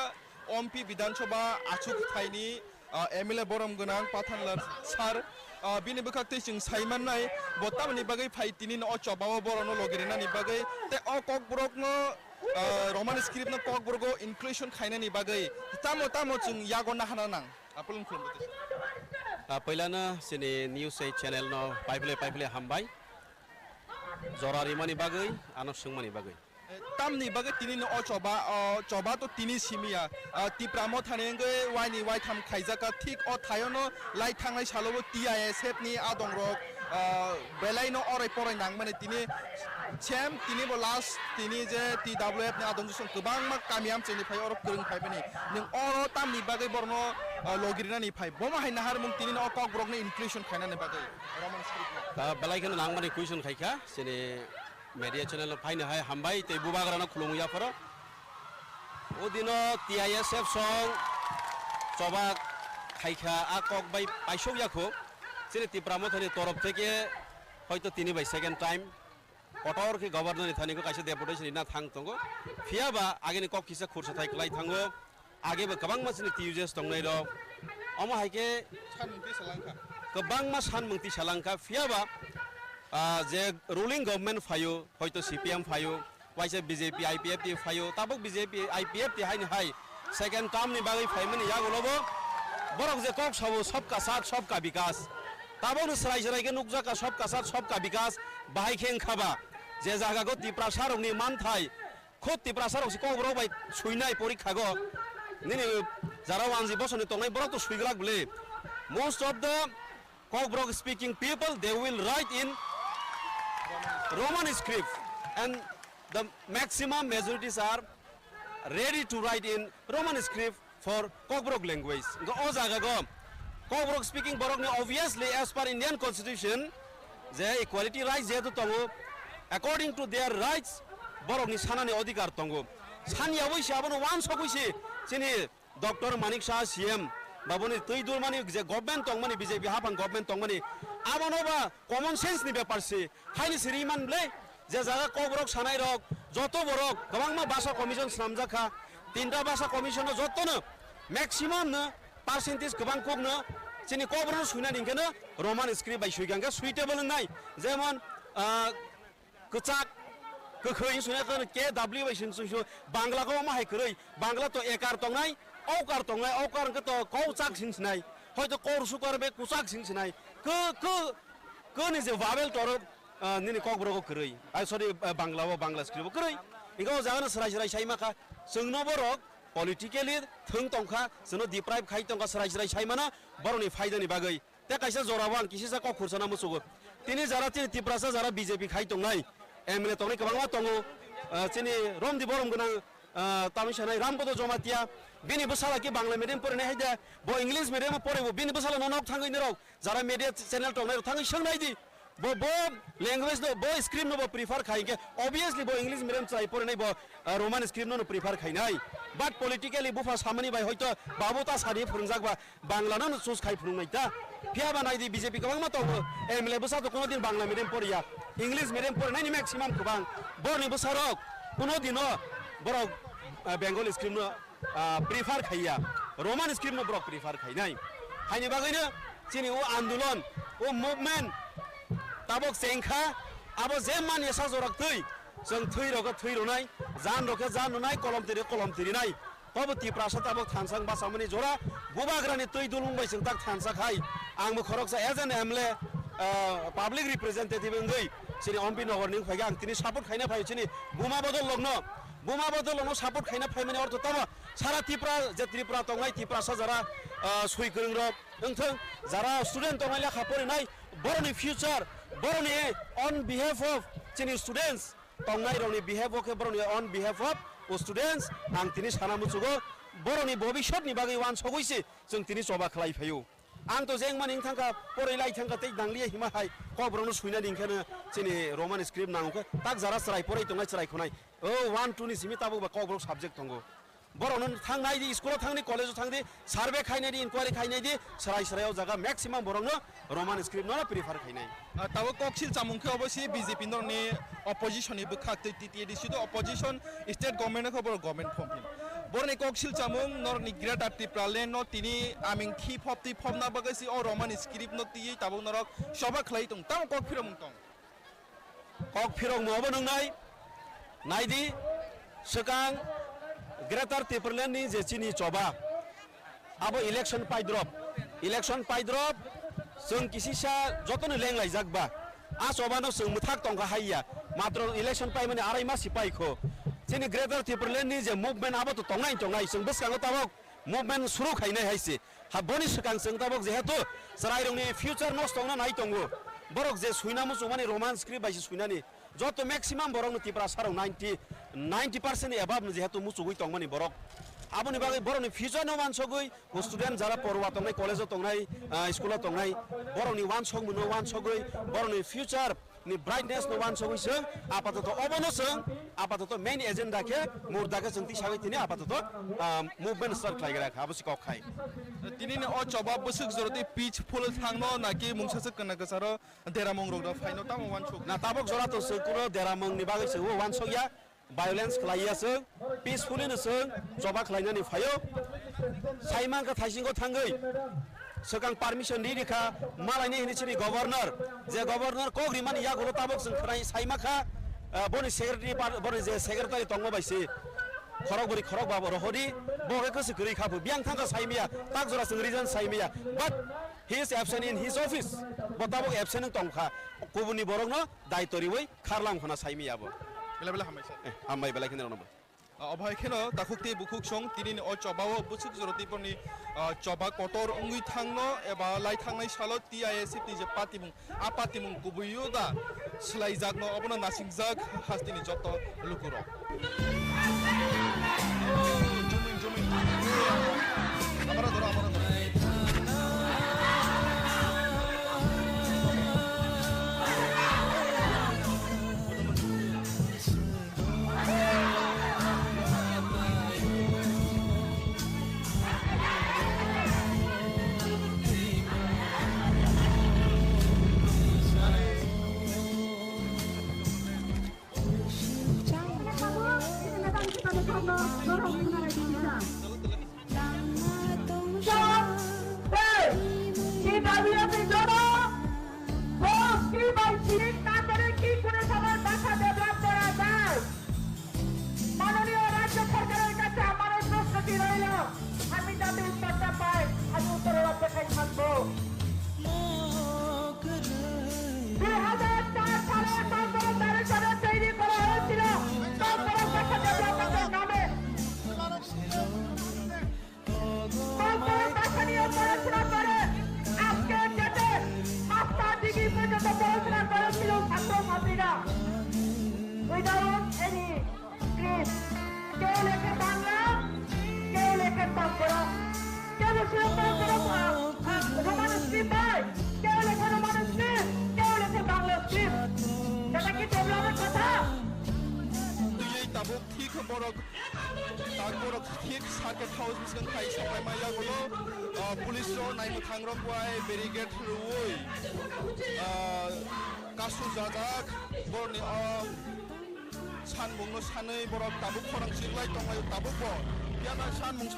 ompi bidan sabha achuk thaini MLA borom gonang pathanlar sar bini bukakte jing saiman nai botamni bagai phai tini no chobao borono logirina ni bagai te o kok brok no roman script no kok brogo inclusion khaina ni bagai tamo jing yagona hananang apulun khulumte पहिलानो सिनि news channel न पाइफले हामबाय जरारि मानि बागै आनसुं मानि बागै tamni bagai tini no choba to tini simia tipramo thanenge waini wai tham khaijaka thik o thayono lai thangai salobo TISF ni adongrok belai no orai porai nangmane tini chem tini bo last tini je TWF ni adong sung kubang ma kamiam cheni phai orok kurung phai bani ning oro tamni bagai borno logirina ni phai boma hai nahar mung tini no kok brok ni inclusion khaina ni bagai roman script ta belai kan nangmani question khaika sini media channel फाइनो हाय हामबाय ते बुबाग्राना खुलुमुया furrow ओदिनो TISF song चबा खाइखा आकक bye पाइसौ याखो जेने तिप्रामो थानि तरफ থেকে হয়তো তিনি by second time কটর কি গভর্নর থানিको কাইसे डेपुटेशन ना थांग तंगो फियाबा आगेनि कक किसा खुरसा थाइखलाय थांगो आगेबो गोबां मानसिनि टिउजेस दंनाय र अमा हायके सानमुंति सलांखा गोबां मा सानमुंति सलांखा फियाबा जे रुलिंग गवर्नमेंट फायो हयतो CPM फायो वाइसे BJP IPF टी फायो ताबक BJP IPF टी हाइनि हाय सेकेंड टर्म नि बागै फाइमनि यागोलबो बरक जे कक सबका साथ सबका विकास ताबनो सराय सरायके नुकजा का सबका साथ सबका विकास बाहाय खें खाबा जे जागागो तिप्रासारनि मानथाय खुद तिप्रासारक कब्र बाय सुइनाय परीक्षागो निनि जारा वानजि बसनि तंनाय बरक तो सुइग्राक बले most of the Kokbrok speaking people they will write in Roman script and the maximum majorities are ready to write in Roman script for Kokbrok language. Go ozaga go Kokbrok speaking borok ni obviously as per Indian constitution the equality rights je to tongo according to their rights borok ni sanani adhikar tongo san yaboi shabono wan sokuisi chini Dr. Manik Shah CM baboni tuidul mani je government tong mani BJP hapan government tong mani abonoba common sense ni beparsi haini siriman ble je jaga kobrok sanai rok joto borok gobangma basa commission samjaka tinta basa commission jotono maximum na percentage gobang kokno chini kobrok suina ningkeno roman script bai suiganga suitable nai jemon kuchak gokhoi suina kon KW bai sinsu bangla ko ma hai kroi bangla to ekar tong nai औकार तंगनाय औकार तो कौचाक सिंसनाय हयतो कोरसु करबे कुचाक सिंसनाय को नि जे vowel तर निनि ककब्रको करई आइ सरी Bangla script करई इगो जागन सराय सराय साइमाखा जोंनो बरक पलिटिकली थों तंखा जोंनो डिप्राइभ खाइ तंखा सराय सराय साइमाना बरनि फायदानि बागै ते काइसा जरावान किसिसा कखुरसाना मुसुगो तिनि जारा तिनि तिप्रासा जारा BJP खाइ तंनाय MLA तंनि गोबांमा तंगो तिनि रमदि बरम गोनां तामिसानाय रामपद जमातिया बिनि बसाला कि बांग्ला मीडियम फरायनाय हायदा बो इंग्लिश मीडियम फरायबो बिनि बसाला ननक थाङै नरक जारा मीडिया चैनल तंनाय थाङै सोंनाय दि बो लैंग्वेज नो बो स्क्रिप्ट नो प्रिफर खाइके ऑब्वियसली बो इंग्लिश मीडियम चाइ फरायनाय बो रोमान स्क्रिप्ट नो प्रिफर खाइनाय बाट पॉलिटिकली बुफा सामनि बाय हयतो बाबुता सारि फुरंजागबा बांग्ला नो चुज खाइ फुरंनाय ता फियाबा नायदि BJP गोबां मा तंगो MLA बसा तो कोनो दिन बांग्ला मीडियम फराया इंग्लिश मीडियम फरायनायनि मैक्सिमाम गोबां बरनि बसारक कोनो दिनो बरक बेंगल स्क्रिप्ट नो प्रिफर खाइया रोमान स्क्रिप्ट नो ब्रक प्रिफर खाइनाय हाइनि बागैनो चिनि ओ आन्दोलन ओ मुभमेन्ट ताबक सेंखा आबो जे मान एसा जरक थै जों थै रग थै रनाय जान रके जान नुनाय कलम तिरिनाय तब तिप्रासा ताबक थानसां बासामनि जरा बुबाग्रानि तै दुलुं बायसं ताक थानसा खाय आंबो खरकसा एज एन MLA पाब्लिक रिप्रेजेंटेटिभ गै चिनि अम्पि नगरनि फायगा आं तिनि सापोर्ट खाइना फाय चिनि बुमा बदल लगनो सापोर्ट खाइना फायमाने अर्थ तब सारा त्रिपुरा तंगाय तिप्रासा जारा सुइ गोरों रक ओंथों जारा स्टुडेन्ट तंगाय लेखा फरायनाय बरनि फ्यूचर बरनि अन बिहेफ अफ चिनि स्टुडेन्ट्स तंगाय रनि बिहेफ अफ बरनि अन बिहेफ अफ स्टुडेन्ट्स आं तिनि साना मुचुगो बरनि भबिष्यतनि बागै वान सगैसि जों तिनि जबा खालायफायो आं तो जें मानि थांखा फरायलाय थांखा तै दांलिया हिमा हाय कब्रनो सुइना दिंखानो चिनि रोमान स्क्रिप्ट नांगो ताक जारा सराय फराय तंगाय सराय खनाय ओ 1 2 नि सिमि ताबो कब्र सब्जेक्ट दंगो बर'नो थांनायदि स्कुलाव थांनि कलेजाव थांदि सार्भे खायनायदि इनकुवारि खायनायदि सराय सरायाव जागा मैक्सिमाम बर'नो रमान स्क्रिप्ट न प्रिफार खायनाय ताबो कक्सिल चामुंखौ अबश्य बीजेपी नरनि अपोजिशननि बुखाक्ति टीटीडी सिदो अपोजिशन स्टेट गवर्नमेंट खौ बर गवर्नमेंट फमफिन बरनि कक्सिल चामुं नरनि ग्रेटर त्रिपुरा लेन न तिनि आमिं खि फपति फमना बगसि अ रमान स्क्रिप्ट न तियै ताबो नरक सबा खलाई तं तां कक फिरम तं कक फिरम मबो नंनाय नायदि सकां ग्रेटर त्रिपुरा लेन नि जेचिनि चबा आबो इलेक्शन पाइद्रप जों किसिसा जतनो लेंलाय जागबा आ चबानो जों मुथाक तंका हाइया मात्र इलेक्शन पाइ माने आराइ मासि पाइखो जोंनि ग्रेटर त्रिपुरा लेन नि जे मुभमेन्ट आबो तो तंनाय जों बसकांगो ताबक मुभमेन्ट सुरु खायनाय हाइसे हाबोनि सकां जों ताबक जेहेतु सरायरंनि फ्यूचर नस्ट तंना नाय तंगो बरक जे सुइनामु सुमानि रोमान स्क्रिप्ट बाइसि सुइनानि जत मैक्सिमाम बरक त्रिपुरा साराव 90% एबाब जेहेतु मुसुगै तंमानि बरक आबोनि बागै बर'नि फ्यूचर नो वानसगै स्टुडेन्ट जारा परवा तंनाय कलेजाव तंनाय स्कुलाव तंनाय बर'नि वानसग मोनो वानसगै बर'नि फ्यूचर नि ब्राइटनेस नो वानसगै जों आपातत अबनो जों आपातत मेन एजेंडा के मुरदाके जों तिसागै तिनि आपातत मुभमेन्ट स्टार्ट खायग्रा आबसि कक खाय तिनिनो अ चबा बसुक जरते पीसफुल थांनो नाकि मुंसासो कना गसारो देरामंग रोगदा फाइनो ताम वानसग ना ताबक जरा तो सकुरो देरामंग नि बागै सो वानसगया violence खालायासो peacefully सो जबा खालायनानै फायो साइमांखा थाइसिंखौ थांगै सकां पारमिशन दिरिखा मालायनि हिनिसिनि गवर्नर जे गवर्नर कोग्रिमान यागुलो ताबक जों खराय साइमाखा बनि सेक्रेटारि बनि जे सेक्रेटारि तंगो बायसि खरक बाबो रहरि बगे गोसो गरै खाबो बियां थांगा साइमिया ताक जरा जों रिजन साइमिया but he is absent in his office बताबो absent तंखा गुबुननि बरंनो दायतरिवै खारलाम खना साइमियाबो बेला हामायसा हामाय बेला खिने रनबो अभाय खेनो ताखुक्ति बुखुक सं तिनिनि अ चबाव बुसुक जरतिपनि चबा कटर अंगुइ थांनो एबा लाइ थांनाय सालो टीआईएसएफ नि जे पार्टीमुं आ पार्टीमुं गुबुयो दा सलाइ जागनो अबनो नासिक जाग हास्तिनि जत लुकुर जुमिन हमरा धरा without any script. কেউ লেখে বাংলা, কেউ লেখে বাংলা, কেউ লেখে রোমান স্ক্রিপ্ট হয়, কেউ লেখে রোমান স্ক্রিপ্ট, কেউ লেখে বাংলা স্ক্রিপ্ট। এটা কি ডেভেলপের কথা? তুই তাবো ঠিক বড় তারপর ঠিক সার্কেট হাউস বিসগন খাই সবাই মাইয়া গুলো পুলিশ নাইমু থাংরম বয় ব্যারিকেড রুই কাসু জাজাক বরনি सानमुंनो सानै बरक ताबुक फरांसिलाय दंगाय ताबुक ब याना सानमुं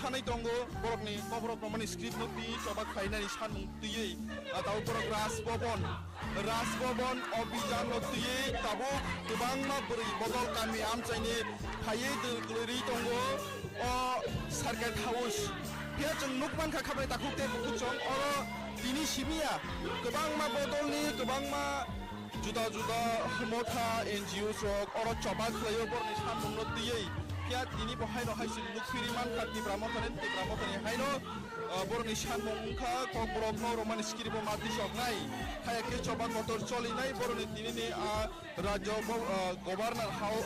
सानै दंगो बरकनि बरक माने स्क्रिप्ट नो पि चबा खायनानि सानमुं तुयै ताबु बरक राजभवन अभियान नो तुयै ताबु गोबां मा बोरै बदल गामि आमचाइनि फायै दोगलरि दंगो अ सार्केट हाउस बिया जों नुकमान खाखाबाय ताखुते बुकुचं अ दिनि सिमिया गोबां मा बदलनि गोबां मा जुदा जुदा मथा एनजिओ रक अर चबा खलायो बरनि सानमुंनो दियै क्या दिनि बहायनो हाइसि लुकफिरि मानखा तिब्रामथनि हायनो बरनि सानमुंखा ककब्रक नो रोमान स्क्रिप्ट माति सकनाय हायाके चबा कटर चलिनाय बरनि दिनि राज्य गवर्नर हाउ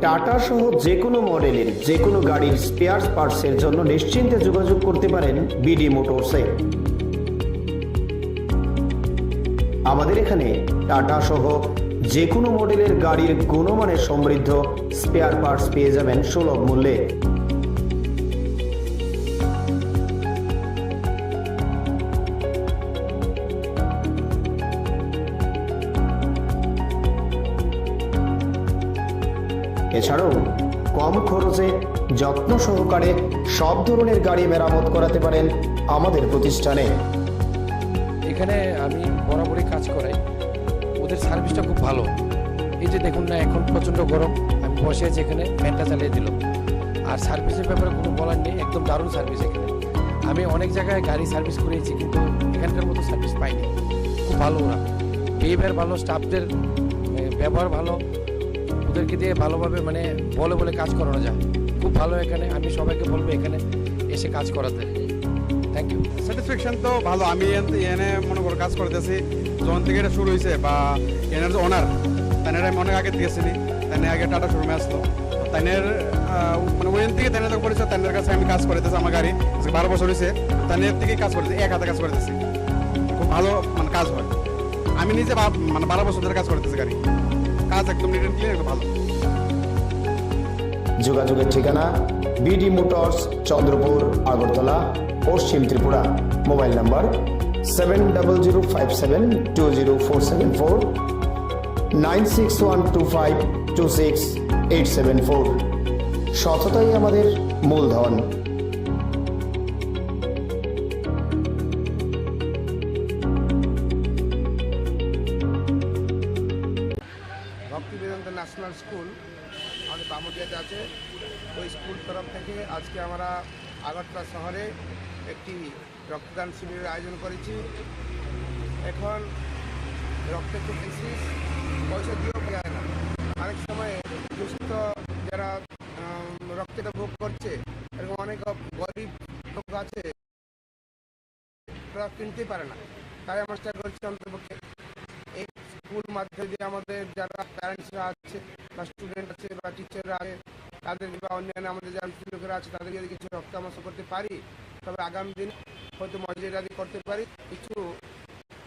টাটা সহ যে কোনো মডেলের যে কোনো গাড়ির স্পেয়ার পার্টসের জন্য নিশ্চিন্তে যোগাযোগ করতে পারেন বিডি মোটরসে। আমাদের এখানে টাটা সহ যে কোনো মডেলের গাড়ির গুণমানের সমৃদ্ধ স্পেয়ার পার্টস পেয়ে যাবেন সুলভ মূল্যে। এছাড়াও কম খরচে যত্ন সহকারে সব ধরনের গাড়ি মেরামত করাতে পারেন আমাদের প্রতিষ্ঠানে। এখানে আমি বরাবরই কাজ করাই, ওদের সার্ভিসটা খুব ভালো। এই যে দেখুন না, এখন প্রচণ্ড গরম, আমি বসে আছি এখানে, ফ্যানটা চালিয়ে দিল। আর সার্ভিসের ব্যাপারে কোনো বলার নেই, একদম দারুণ সার্ভিস এখানে। আমি অনেক জায়গায় গাড়ি সার্ভিস করিয়েছি, কিন্তু এখানকার মতো সার্ভিস পাইনি। খুব ভালো ওরা, বিহেভিয়ার ভালো, স্টাফদের ব্যবহার ভালো, ওদেরকে দিয়ে ভালোভাবে মানে বলে বলে কাজ করানো যায়। খুব ভালো এখানে, আমি সবাইকে বলবো এখানে এসে কাজ করাতে। Thank you. স্যাটিসফ্যাকশন তো ভালো। আমি এনে মনে করো কাজ করতেছি যখন থেকে এটা শুরু হয়েছে, বা এনার যে ওনার তাইনের আমি অনেক আগে দিয়েছিনি, তাইনে আগে টাটা শোরুমে আসলো, তাইনের মানে ওইখান থেকে তাইনের যখন পড়েছে, তাইনের কাছে আমি কাজ করতেছি। আমার গাড়ি 12 বছর হয়েছে, তাইনের থেকে কাজ করতেছি, এক হাতে কাজ করতেছি, খুব ভালো মানে কাজ হয়। আমি নিজে মানে 12 বছর ধরে কাজ করতেছি, গাড়ি কাজ একদম নিট অ্যান্ড ক্লিন, একদম ভালো। যোগাযোগের ঠিকানা বিডি মোটরস, চন্দ্রপুর, আগরতলা, পশ্চিম ত্রিপুরা। Mobile number 7005720474, 9612526874। সততাই আমাদের মূলধন। ভক্তিবেদান্ত ন্যাশনাল স্কুল আমাদের বামুটিয়াতে আছে। ওই স্কুল তরফ থেকে আজকে আমরা আগরতলা শহরে একটি রক্তদান শিবিরের আয়োজন করেছি। এখন রক্তের খুব বেশি পয়সা দিয়েও যায় না। অনেক সময় দুস্থ যারা রক্তটা ভোগ করছে, এরকম অনেক গরিব লোক আছে, তারা কিনতে পারে না। তাই আমরা চেষ্টা করছি অন্ততপক্ষে এই স্কুল মাধ্যমে দিয়ে আমাদের যারা প্যারেন্টসরা আছে বা স্টুডেন্ট আছে বা টিচাররা আছে, তাদের বা অন্যান্য আমাদের যারা লোকেরা আছে, তাদেরকে যদি কিছু রক্ত আমরা করতে পারি, তবে আগামী দিন হয়তো মজুরি করতে পারি, কিছু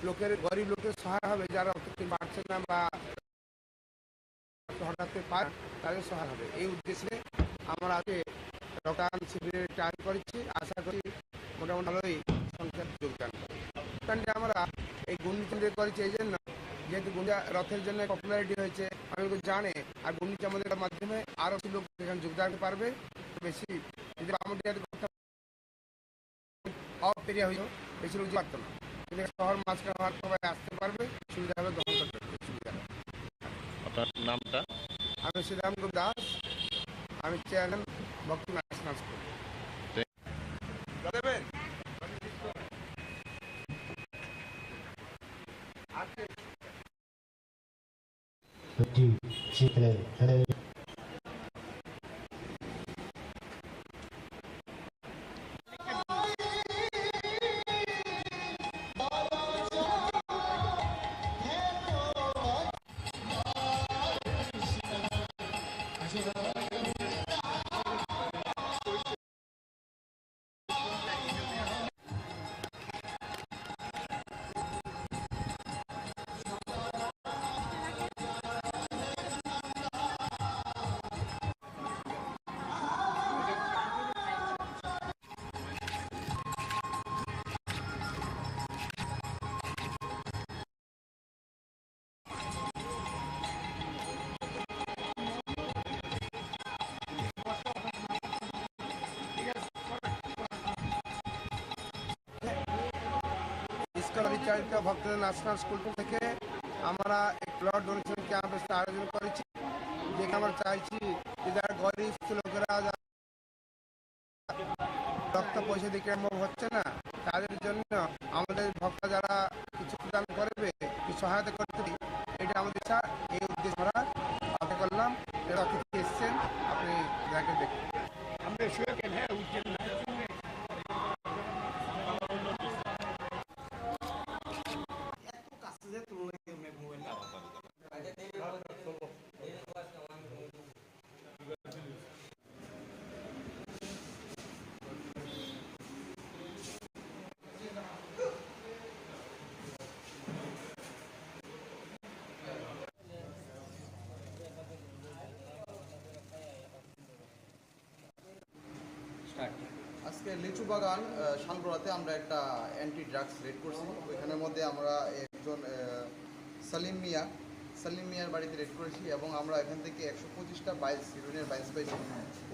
লোকের গরিব লোকের সহায় হবে, যারা রক্ত কিনতে পারছে না বা হঠাৎ পায়, তাদের সহায় হবে। এই উদ্দেশ্যে আমরা আজকে রক্তদান শিবিরের আয়োজন করেছি। আশা করি মোটামুটি ভালোই সংখ্যার যোগদান করে। আমরা এই গুন্ডিচন্দ্রে করেছি এই জন্য, যেহেতু গুন্ডা রথের জন্য পপুলারিটি হয়েছে, অনেকে জানে, আর গুন্ডি চামদের মাধ্যমে আরও লোক এখানে যোগদান করতে পারবে। বেশি যদি আমাদের অফ এরিয়া হইল, বেশি লোক পারত না, কিন্তু শহর মাঝখানে হওয়ার সবাই আসতে পারবে, সুবিধা হবে, গ্রহণ করতে পারবে, সুবিধা হবে। আপনার নামটা? আমি শ্রীরাম দাস, আমি চেয়ারম্যান ভক্তি ন্যাশনাল স্কুল। পরিচালিত ভক্ত ন্যাশনাল স্কুল থেকে আমরা ব্লাড ডোনেশন ক্যাম্পের আয়োজন করেছি, যেখানে আমরা চাইছি যে যারা গরিব লোকেরা রক্ত পয়সা দিকে সম্ভব হচ্ছে না, তাদের জন্য আমাদের ভক্ত যারা কিছু দান করবে, কিছু সহায়তা করতে, এটা আমাদের ইচ্ছা। এই উদ্দেশ্যে আমরা আশা করলাম। এরা অতিথি এসছেন, আপনি যাকে দেখুন। আমরা শুয়েছেন, হ্যাঁ উঠছেন না। আজকে লিচু বাগান শালগড়াতে আমরা একটা অ্যান্টি ড্রাগস রেড করছি। ওইখানের মধ্যে আমরা একজন সালিম মিয়ার বাড়িতে রেড করেছি এবং আমরা এখান থেকে 125টা বাইলস, হিরোইনের বাইলস পাইছি।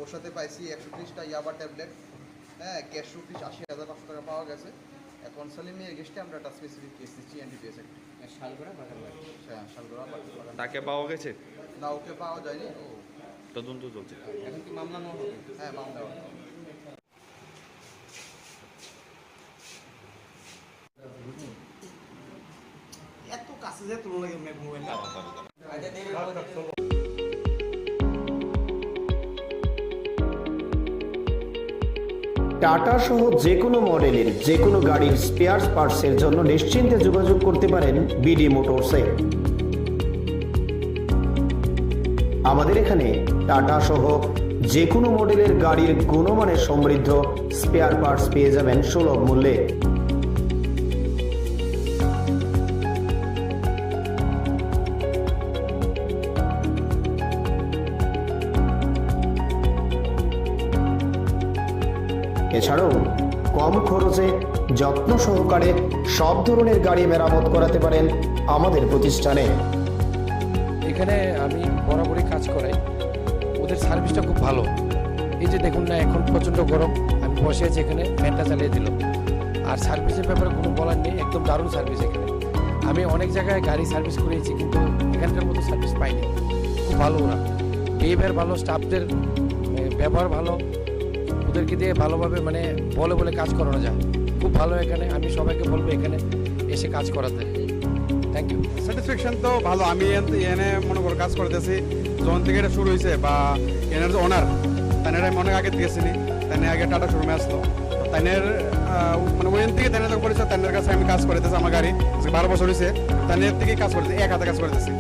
ওর সাথে পাইছি 130টা ইয়াবা ট্যাবলেট, হ্যাঁ, ক্যাশ রুপিস 80,500 টাকা পাওয়া গেছে। এখন সালিম মিয়ার গেস্টে আমরা একটা স্পেসিফিক কেস দিচ্ছি, এনডিপিএস একটা। শালগড়া বাগান, হ্যাঁ শালগড়া বাগান। তাকে পাওয়া গেছে না, ওকে পাওয়া যায়নি, ও তদন্ত চলছে। এখন কি মামলা নেওয়া হবে? হ্যাঁ, মামলা হবে। এত কাছে যে তোর লাগে মোবাইলটা টাটা সহ যে কোনো মডেলের যে কোনো গাড়ির স্পেয়ার পার্টসের জন্য নিশ্চিন্তে যোগাযোগ করতে পারেন বিডি মোটরসে। আমাদের এখানে টাটা সহ যে কোনো মডেলের গাড়ির গুণমানের সমৃদ্ধ স্পেয়ার পার্টস পেয়ে যাবেন সুলভ মূল্যে। এছাড়াও কম খরচে যত্ন সহকারে সব ধরনের গাড়ি মেরামত করাতে পারেন আমাদের প্রতিষ্ঠানে। এখানে আমি বরাবরই কাজ করাই, ওদের সার্ভিসটা খুব ভালো। এই যে দেখুন না, এখন প্রচণ্ড গরম, আমি বসে আছি এখানে, ফ্যানটা চালিয়ে দিল। আর সার্ভিসের ব্যাপারে কোনো বলার নেই, একদম দারুণ সার্ভিস এখানে। আমি অনেক জায়গায় গাড়ি সার্ভিস করিয়েছি কিন্তু এখানকার মতো সার্ভিস পাইনি। খুব ভালো ওরা, বিহেভিয়ার ভালো, স্টাফদের ব্যবহার ভালো, ওদেরকে দিয়ে ভালোভাবে মানে বলে কাজ করানো যায়। খুব ভালো এখানে, আমি সবাইকে বলবো এখানে এসে কাজ করাতে। Thank you. স্যাটিসফ্যাকশন তো ভালো। আমি এনে মনে করো কাজ করতেছি যখন থেকে এটা শুরু হয়েছে, বা এনার যে ওনার তাইনের আমি অনেক আগে দিয়েছিনি, তাইনে আগে টাটা শোরুমে আসলো, তাইনের মানে ওইখান থেকে তাইনের যখন করেছে তাইনের কাছে আমি কাজ করতেছি। আমার গাড়ি 12 বছর হয়েছে, তাইনের থেকেই কাজ করতেছি, এক হাতে কাজ করতেছি।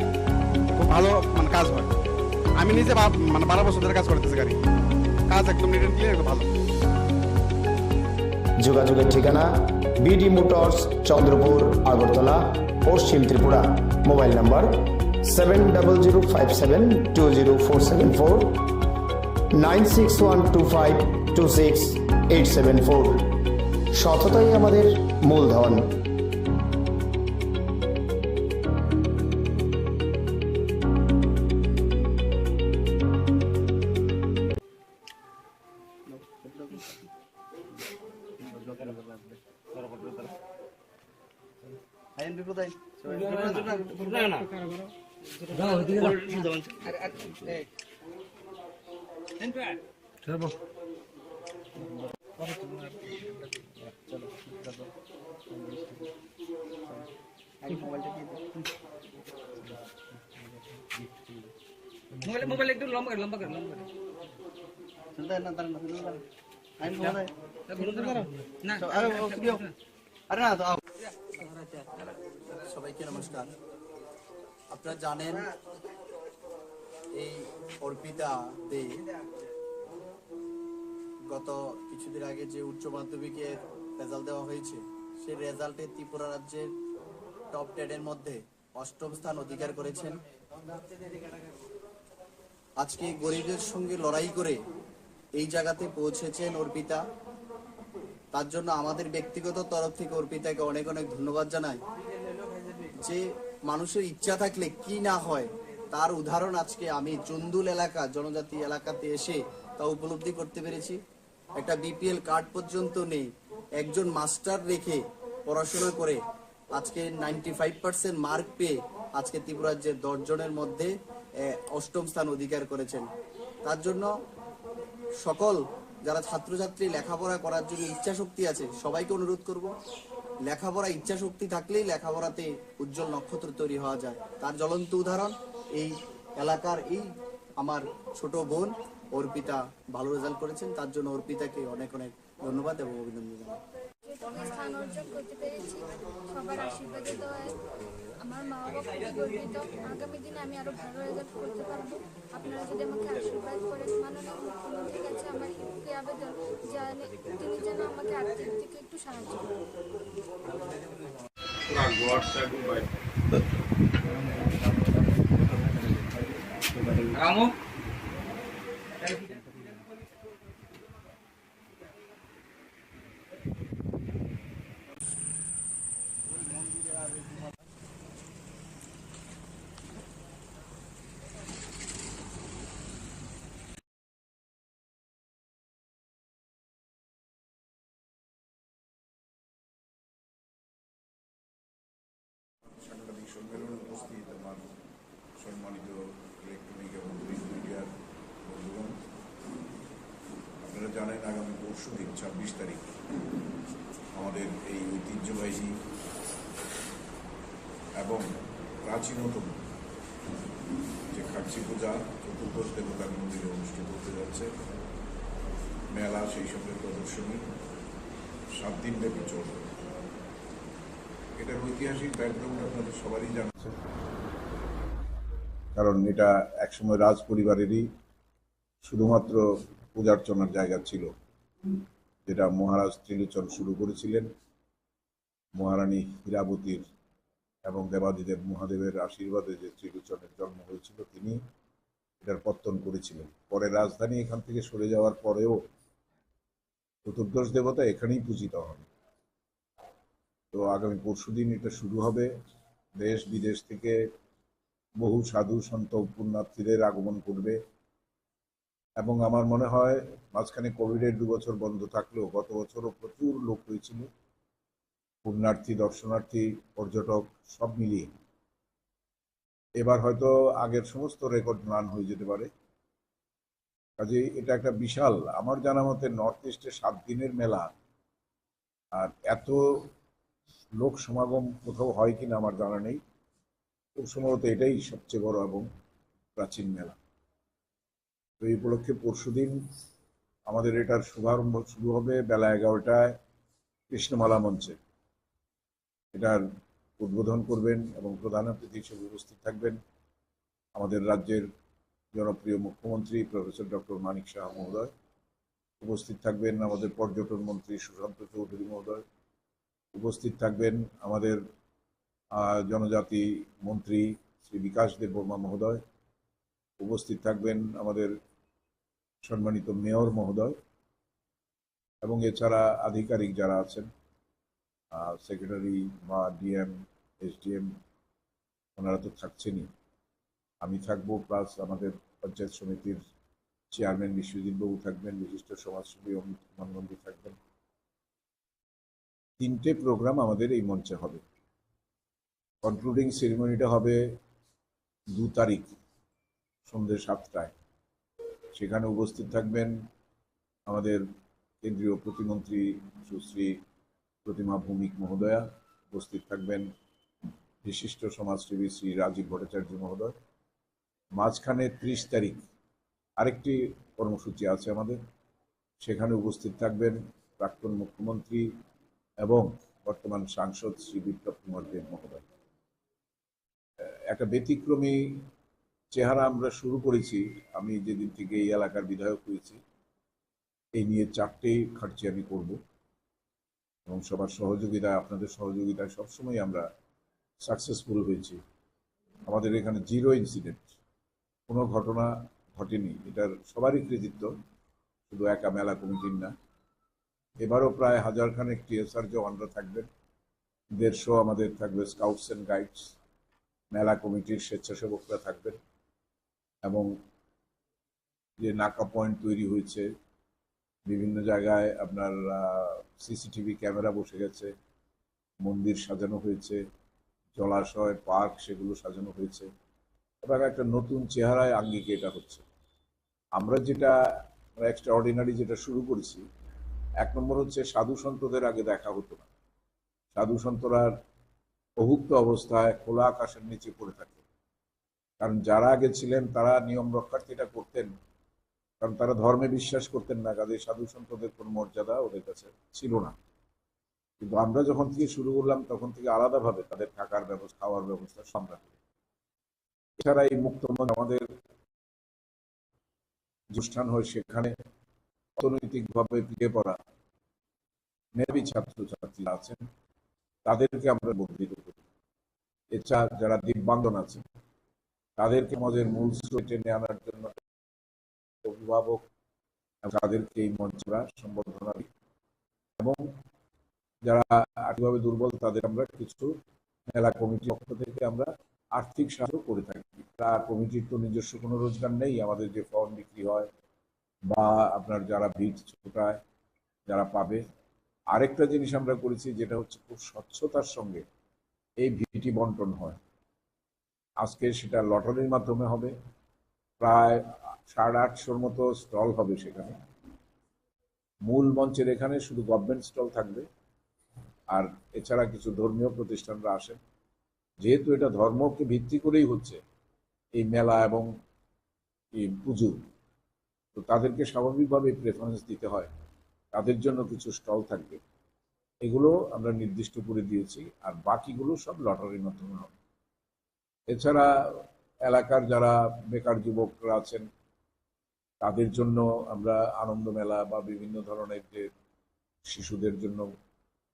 খুব ভালো মানে কাজ হয়। আমি নিজে মানে 12 বছর ধরে কাজ করতেছি, গাড়ি কাজ একদম নিট অ্যান্ড ক্লিয়ার, ভালো। যোগাযোগের ঠিকানা বিডি মোটরস, চন্দ্রপুর, আগরতলা, পশ্চিম ত্রিপুরা। Mobile number 7005720474, 9612526874। সততাই আমাদের মূলধন। মোবাইল একটু লম্বা করে সবাইকে নমস্কার। আপনারা জানেন এই অর্পিতা দে গত কিছুদিন আগে যে উচ্চ মাধ্যমিকের রেজাল্ট দেওয়া হয়েছে, সেই রেজাল্টে ত্রিপুরা রাজ্যের টপ 10 এর মধ্যে 8ম স্থান অধিকার করেছেন। আজকে গরিবের সঙ্গে লড়াই করে এই জায়গাতে পৌঁছেছেন অর্পিতা। তার জন্য আমাদের ব্যক্তিগত তরফ থেকে অর্পিতাকে অনেক অনেক ধন্যবাদ জানাই। যে মানুষের ইচ্ছা থাকলে কি না হয় তার উদাহরণ আজকে আমি চন্দুল এলাকা, জনজাতি এলাকাতে এসে তা উপলব্ধি করতে পেরেছি। একটা বিপিএল কার্ড পর্যন্ত নেই, একজন মাস্টার রেখে পড়াশোনা করে আজকে 95% মার্ক পেয়ে আজকে ত্রিপুরা রাজ্যের 10 জনের মধ্যে 8ম স্থান অধিকার করেছেন। তার জন্য সকল যারা ছাত্রছাত্রী লেখাপড়া করার জন্য ইচ্ছা শক্তি আছে সবাইকে অনুরোধ করব, লেখাপড়া ইচ্ছা শক্তি থাকলেই লেখাপড়াতে উজ্জ্বল নক্ষত্র তৈরি হওয়া যায়। তার জ্বলন্ত উদাহরণ এই এলাকার এই আমার ছোট বোন অর্পিতা ভালো রেজাল্ট করেছেন। তার জন্য অর্পিতাকে অনেক অনেক ধন্যবাদ এবং অভিনন্দন জানাই। স্থান অর্জন করতে পেরেছি সবার আশীর্বাদে, তো আমার মা বাবা খুবই গর্বিত। আগামী দিনে আমি আরো ভালো রেজাল্ট করতে পারবো। আপনারা যদি আমাকে আশীর্বাদ করেন, মাননীয় মুখ্যমন্ত্রীর কাছে আমার একটি আবেদন, তিনি যেন আমাকে আর্থিক দিকে একটু সাহায্য করেন। সম্মেলনে উপস্থিত আমার সম্মানিত ইলেকট্রনিক এবং প্রিন্ট মিডিয়ার বন্ধুগণ, আপনারা জানেন আগামী পরশুদিন 26 তারিখ আমাদের এই ঐতিহ্যবাহী এবং প্রাচীনতম যে খাচ্ছি পূজা চতুর্দশ দেবতার মন্দিরে অনুষ্ঠিত হতে যাচ্ছে। মেলা, সেই সঙ্গে প্রদর্শনী 7 দিন ব্যাপী চলবে। এটার ঐতিহাসিক ব্যাকগ্রাউন্ড আপনাদের সবারই জানছে, কারণ এটা একসময় রাজ পরিবারেরই শুধুমাত্র পূজার্চনার জায়গা ছিল, যেটা মহারাজ ত্রিলোচন শুরু করেছিলেন। মহারানী হীরাবতীর এবং দেবাদিদেব মহাদেবের আশীর্বাদে যে ত্রিলোচনের জন্ম হয়েছিল, তিনি এটার পত্তন করেছিলেন। পরে রাজধানী এখান থেকে সরে যাওয়ার পরেও চতুর্দশ দেবতা এখানেই পূজিত হন। তো আগামী পরশুদিন এটা শুরু হবে। দেশ বিদেশ থেকে বহু সাধু সন্ত পুণ্যার্থীদের আগমন করবে এবং আমার মনে হয় মাঝখানে কোভিডের 2 বছর বন্ধ থাকলেও গত বছরও প্রচুর লোক হয়েছিল, পুণ্যার্থী, দর্শনার্থী, পর্যটক সব মিলিয়ে। এবার হয়তো আগের সমস্ত রেকর্ড ম্লান হয়ে যেতে পারে। কাজে এটা একটা বিশাল, আমার জানা মতে নর্থ ইস্টে 7 দিনের মেলা, আর এত লোক সমাগম কোথাও হয় কিনা আমার জানা নেই। খুব সম্ভবত এটাই সবচেয়ে বড় এবং প্রাচীন মেলা। তো এই উপলক্ষে পরশুদিন আমাদের এটার শুভারম্ভ শুরু হবে বেলা 11টায় কৃষ্ণমালা মঞ্চে। এটার উদ্বোধন করবেন এবং প্রধান অতিথি হিসেবে উপস্থিত থাকবেন আমাদের রাজ্যের জনপ্রিয় মুখ্যমন্ত্রী প্রফেসর ডক্টর মানিক শাহ মহোদয়। উপস্থিত থাকবেন আমাদের পর্যটন মন্ত্রী সুশান্ত চৌধুরী মহোদয়। উপস্থিত থাকবেন আমাদের জনজাতি মন্ত্রী শ্রী বিকাশ দেববর্মা মহোদয়। উপস্থিত থাকবেন আমাদের সম্মানিত মেয়র মহোদয় এবং এছাড়া আধিকারিক যারা আছেন, সেক্রেটারি বা ডিএম, এসডিএম, ওনারা তো থাকছেনই। আমি থাকবো, প্লাস আমাদের পঞ্চায়েত সমিতির চেয়ারম্যান বিশ্বজিৎ বাবু থাকবেন, বিশিষ্ট সমাজসেবী অমিত মানবন্দী থাকবেন। 3টে প্রোগ্রাম আমাদের এই মঞ্চে হবে। কনক্লুডিং সেরিমনিটা হবে 2 তারিখ সন্ধ্যে 7টায়। সেখানে উপস্থিত থাকবেন আমাদের কেন্দ্রীয় প্রতিমন্ত্রী সুশ্রী প্রতিমা ভৌমিক মহোদয়া। উপস্থিত থাকবেন বিশিষ্ট সমাজসেবী শ্রী রাজীব ভট্টাচার্য মহোদয়। মাঝখানে 30 তারিখ আরেকটি কর্মসূচি আছে আমাদের, সেখানে উপস্থিত থাকবেন প্রাক্তন মুখ্যমন্ত্রী এবং বর্তমান সাংসদ শ্রী বিপ্লব কুমার দেব মহোদয়। একটা ব্যতিক্রমী চেহারা আমরা শুরু করেছি। আমি যেদিন থেকে এই এলাকার বিধায়ক হয়েছি, এই নিয়ে 4টে খাটছি আমি করব এবং সবার সহযোগিতায়, আপনাদের সহযোগিতায় সবসময় আমরা সাকসেসফুল হয়েছি। আমাদের এখানে 0 ইনসিডেন্ট, কোনো ঘটনা ঘটেনি। এটার সবারই কৃতিত্ব, শুধু একা মেলা কমিটির না। এবারও প্রায় 1000 খানেক টিএসআর জওয়ানরা থাকবেন, 150 আমাদের থাকবে স্কাউটস অ্যান্ড গাইডস, মেলা কমিটির স্বেচ্ছাসেবকরা থাকবেন এবং যে নাকা পয়েন্ট তৈরি হয়েছে বিভিন্ন জায়গায়, আপনার সিসিটিভি ক্যামেরা বসে গেছে, মন্দির সাজানো হয়েছে, জলাশয়, পার্ক সেগুলো সাজানো হয়েছে এবং একটা নতুন চেহারায় আঙ্গিকে এটা হচ্ছে। আমরা যেটা এক্সট্রা অর্ডিনারি যেটা শুরু করেছি, 1 নম্বর হচ্ছে সাধু সন্তদের আগে দেখা হতো না। সাধু সন্তরা অভুক্ত অবস্থায় খোলা আকাশের নিচে পড়ে থাকে, কারণ যারা আগে ছিলেন তারা নিয়ম রক্ষার্থীটা করতেন, কারণ তারা ধর্মে বিশ্বাস করতেন না, কাজে সাধু সন্তদের কোনো মর্যাদা ওদের কাছে ছিল না। কিন্তু আমরা যখন থেকে শুরু করলাম তখন থেকে আলাদাভাবে তাদের থাকার ব্যবস্থা, খাওয়ার ব্যবস্থা আমরা করি। এছাড়া এই মুক্ত আমাদের অনুষ্ঠান হয়, সেখানে অর্থনৈতিকভাবে পিছিয়ে পড়া মেধাবী ছাত্রছাত্রীরা আছেন, তাদেরকে আমরা বর্ধিত করি। এছাড়া যারা দিব্যাঙ্গন আছেন তাদেরকে আমাদের মূল স্রোতে টেনে আনার জন্য অভিভাবক তাদেরকে এই মঞ্চরা সম্বর্ধনা দিই এবং যারা আর্থিকভাবে দুর্বল তাদের আমরা কিছু মেলা কমিটির পক্ষ থেকে আমরা আর্থিক সাহায্য করে থাকি। তা কমিটির তো নিজস্ব কোনো রোজগার নেই, আমাদের যে ফর্ম বিক্রি হয় বা আপনার যারা ভিড় ছোটায় যারা পাবে। আরেকটা জিনিস আমরা করেছি যেটা হচ্ছে খুব স্বচ্ছতার সঙ্গে এই ভিটি বন্টন হয়। আজকে সেটা লটারির মাধ্যমে হবে। প্রায় 850 মতো স্টল হবে সেখানে। মূল মঞ্চের এখানে শুধু গভর্নমেন্ট স্টল থাকবে, আর এছাড়া কিছু ধর্মীয় প্রতিষ্ঠানরা আসেন। যেহেতু এটা ধর্মকে ভিত্তি করেই হচ্ছে এই মেলা এবং এই পুজো, তো তাদেরকে স্বাভাবিকভাবে প্রেফারেন্স দিতে হয়, তাদের জন্য কিছু স্টল থাকবে। এগুলো আমরা নির্দিষ্ট করে দিয়েছি, আর বাকিগুলো সব লটারির মাধ্যমে হবে। এছাড়া এলাকার যারা বেকার যুবকরা আছেন তাদের জন্য আমরা আনন্দ মেলা বা বিভিন্ন ধরনের যে শিশুদের জন্য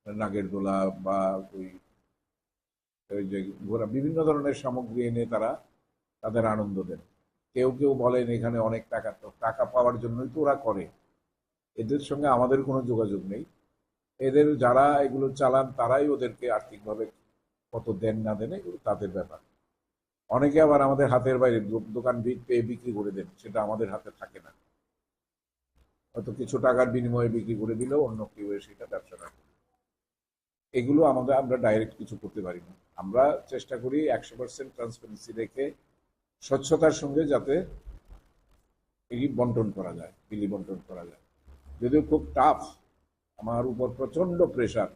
নাগের দোলা বা ওই যে ঘোরা বিভিন্ন ধরনের সামগ্রী এনে তারা তাদের আনন্দ দেন। কেউ কেউ বলেন এখানে অনেক টাকা, তো টাকা পাওয়ার জন্যই তো ওরা করে, এদের সঙ্গে আমাদের কোনো যোগাযোগ নেই। এদের যারা এগুলো চালান তারাই ওদেরকে আর্থিকভাবে কত দেন না দেন এগুলো তাদের ব্যাপার। অনেকে আবার আমাদের হাতের বাইরে দোকান পেয়ে বিক্রি করে দেন, সেটা আমাদের হাতে থাকে না। হয়তো কিছু টাকার বিনিময়ে বিক্রি করে দিলেও অন্য কেউ সেটা ব্যবসা রাখে। এগুলো আমরা ডাইরেক্ট কিছু করতে পারি না। আমরা চেষ্টা করি 100% ট্রান্সপারেন্সি রেখে স্বচ্ছতার সঙ্গে যাতে এই বন্টন করা যায়, বিলি বন্টন করা যায়। যদিও খুব টাফ, আমার উপর প্রচন্ড প্রেশার।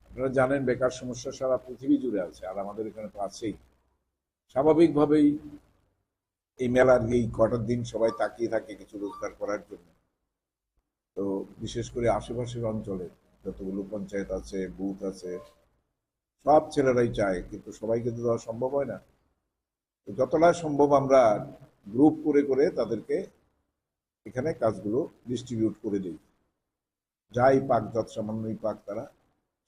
আপনারা জানেন বেকার সমস্যা সারা পৃথিবী জুড়ে আছে, আর আমাদের এখানে তো আছেই। স্বাভাবিকভাবেই এই মেলার এই কটার দিন সবাই তাকিয়ে থাকে কিছু রোজগার করার জন্য। তো বিশেষ করে আশেপাশের অঞ্চলে যতগুলো পঞ্চায়েত আছে, বুথ আছে, সব ছেলেরাই চায়, কিন্তু সবাইকে তো দেওয়া সম্ভব হয় না। তো যতটা সম্ভব আমরা গ্রুপ করে করে তাদেরকে এখানে কাজগুলো ডিস্ট্রিবিউট করে দিই। যাই পাক, যত সামান্যই পাক, তারা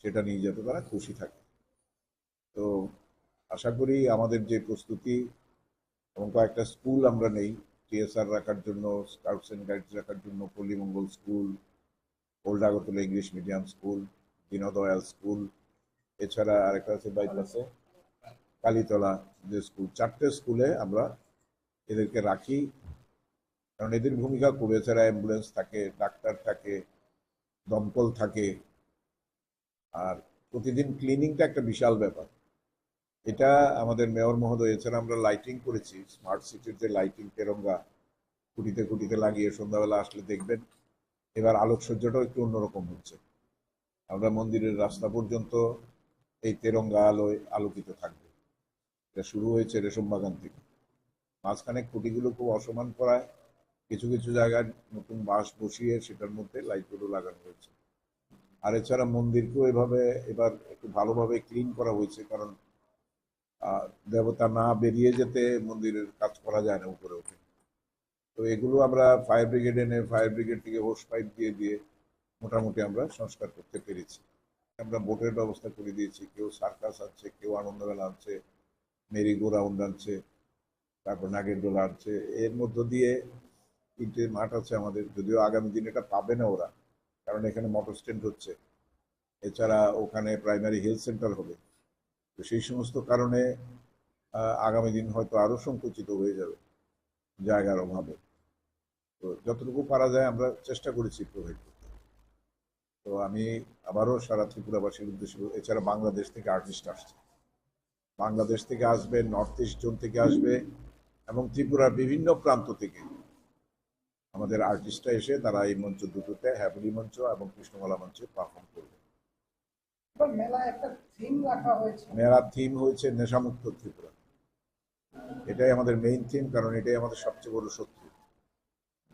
সেটা নিয়ে যেতে তারা খুশি থাকে। তো আশা করি আমাদের যে প্রস্তুতি এবং কয়েকটা স্কুল আমরা নেই টিএসআর রাখার জন্য, স্কাউটস অ্যান্ড গাইডস রাখার জন্য, Pallimangal school, old Agartala English medium school, Deendayal school, এছাড়া আরেকটা আছে বাইপাসে কালীতলা যে স্কুল। 4টে স্কুলে আমরা এদেরকে রাখি, কারণ এদের ভূমিকা খুব। এছাড়া অ্যাম্বুলেন্স থাকে, ডাক্তার থাকে, দমকল থাকে, আর প্রতিদিন ক্লিনিংটা একটা বিশাল ব্যাপার। এটা আমাদের মেয়র মহোদয়, এছাড়া আমরা লাইটিং করেছি, স্মার্ট সিটির যে লাইটিং তেরঙ্গা খুঁটিতে খুঁটিতে লাগিয়ে সন্ধ্যাবেলা আসলে দেখবেন এবার আলোকসজ্জাটাও একটু অন্যরকম হচ্ছে। আমরা মন্দিরের রাস্তা পর্যন্ত এই তেরঙ্গা আলোয় আলোকিত থাকবে। এটা শুরু হয়েছে রেশম বাগান থেকে। মাঝখানে খুঁটিগুলো খুব অসমান করায় কিছু কিছু জায়গায় নতুন বাঁশ বসিয়ে সেটার মধ্যে লাইটগুলো লাগানো হয়েছে। আর এছাড়া মন্দিরকেও এভাবে এবার একটু ভালোভাবে ক্লিন করা হয়েছে, কারণ দেবতা না বেরিয়ে যেতে মন্দিরের কাজ করা যায় না উপরে উঠে। তো এগুলো আমরা ফায়ার ব্রিগেড এনে ফায়ার ব্রিগেড থেকে হোস পাইপ দিয়ে দিয়ে মোটামুটি আমরা সংস্কার করতে পেরেছি। আমরা বোটের ব্যবস্থা করে দিয়েছি, কেউ সার্কাস আনছে, কেউ আনন্দমেলা আনছে, মেরি গো রাউন্ড আনছে, তারপর নাগের দোলা আনছে। এর মধ্য দিয়ে 3টে মাঠ আছে আমাদের, যদিও আগামী দিন এটা পাবে না ওরা, কারণ এখানে মোটর স্ট্যান্ড হচ্ছে। এছাড়া ওখানে প্রাইমারি হেলথ সেন্টার হবে। তো সেই সমস্ত কারণে আগামী দিন হয়তো আরও সংকুচিত হয়ে যাবে জায়গার অভাবে। তো যতটুকু পারা যায় আমরা চেষ্টা করেছি প্রোভাইড করতে। তো আমি আবারও সারা ত্রিপুরাবাসীর উদ্দেশ্যে, এছাড়া বাংলাদেশ থেকে আর্টিস্ট আসছে, বাংলাদেশ থেকে আসবে, নর্থ ইস্ট জোন থেকে আসবে, এবং ত্রিপুরার বিভিন্ন প্রান্ত থেকে আমাদের আর্টিস্টরা এসে তারা এই মঞ্চ দুটোতে, হ্যাপলি মঞ্চ এবং কৃষ্ণমালা মঞ্চে পারফর্ম করবে। মেলার থিম হয়েছে নেশামুক্ত ত্রিপুরা। এটাই আমাদের মেইন থিম, কারণ এটাই আমাদের সবচেয়ে বড় শত্রু।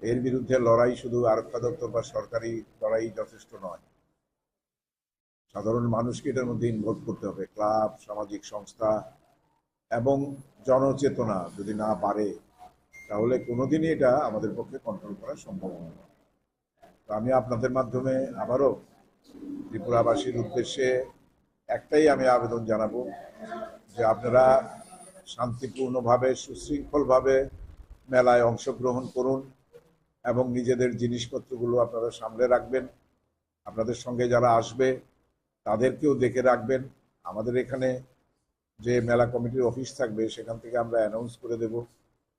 এর বিরুদ্ধে লড়াই শুধু আরক্ষা দপ্তর বা সরকারি লড়াই যথেষ্ট নয়, সাধারণ মানুষকে এটার মধ্যে ইনভলভ করতে হবে। ক্লাব, সামাজিক সংস্থা এবং জনচেতনা যদি না বাড়ে তাহলে কোনোদিনই এটা আমাদের পক্ষে কন্ট্রোল করা সম্ভব হবে না। তো আমি আপনাদের মাধ্যমে আবারও ত্রিপুরাবাসীর উদ্দেশ্যে একটাই আমি আবেদন জানাবো, যে আপনারা শান্তিপূর্ণভাবে, সুশৃঙ্খলভাবে মেলায় অংশগ্রহণ করুন এবং নিজেদের জিনিসপত্রগুলো আপনারা সামলে রাখবেন। আপনাদের সঙ্গে যারা আসবে তাদেরকেও দেখে রাখবেন। আমাদের এখানে যে মেলা কমিটির অফিস থাকবে সেখান থেকে আমরা অ্যানাউন্স করে দেব,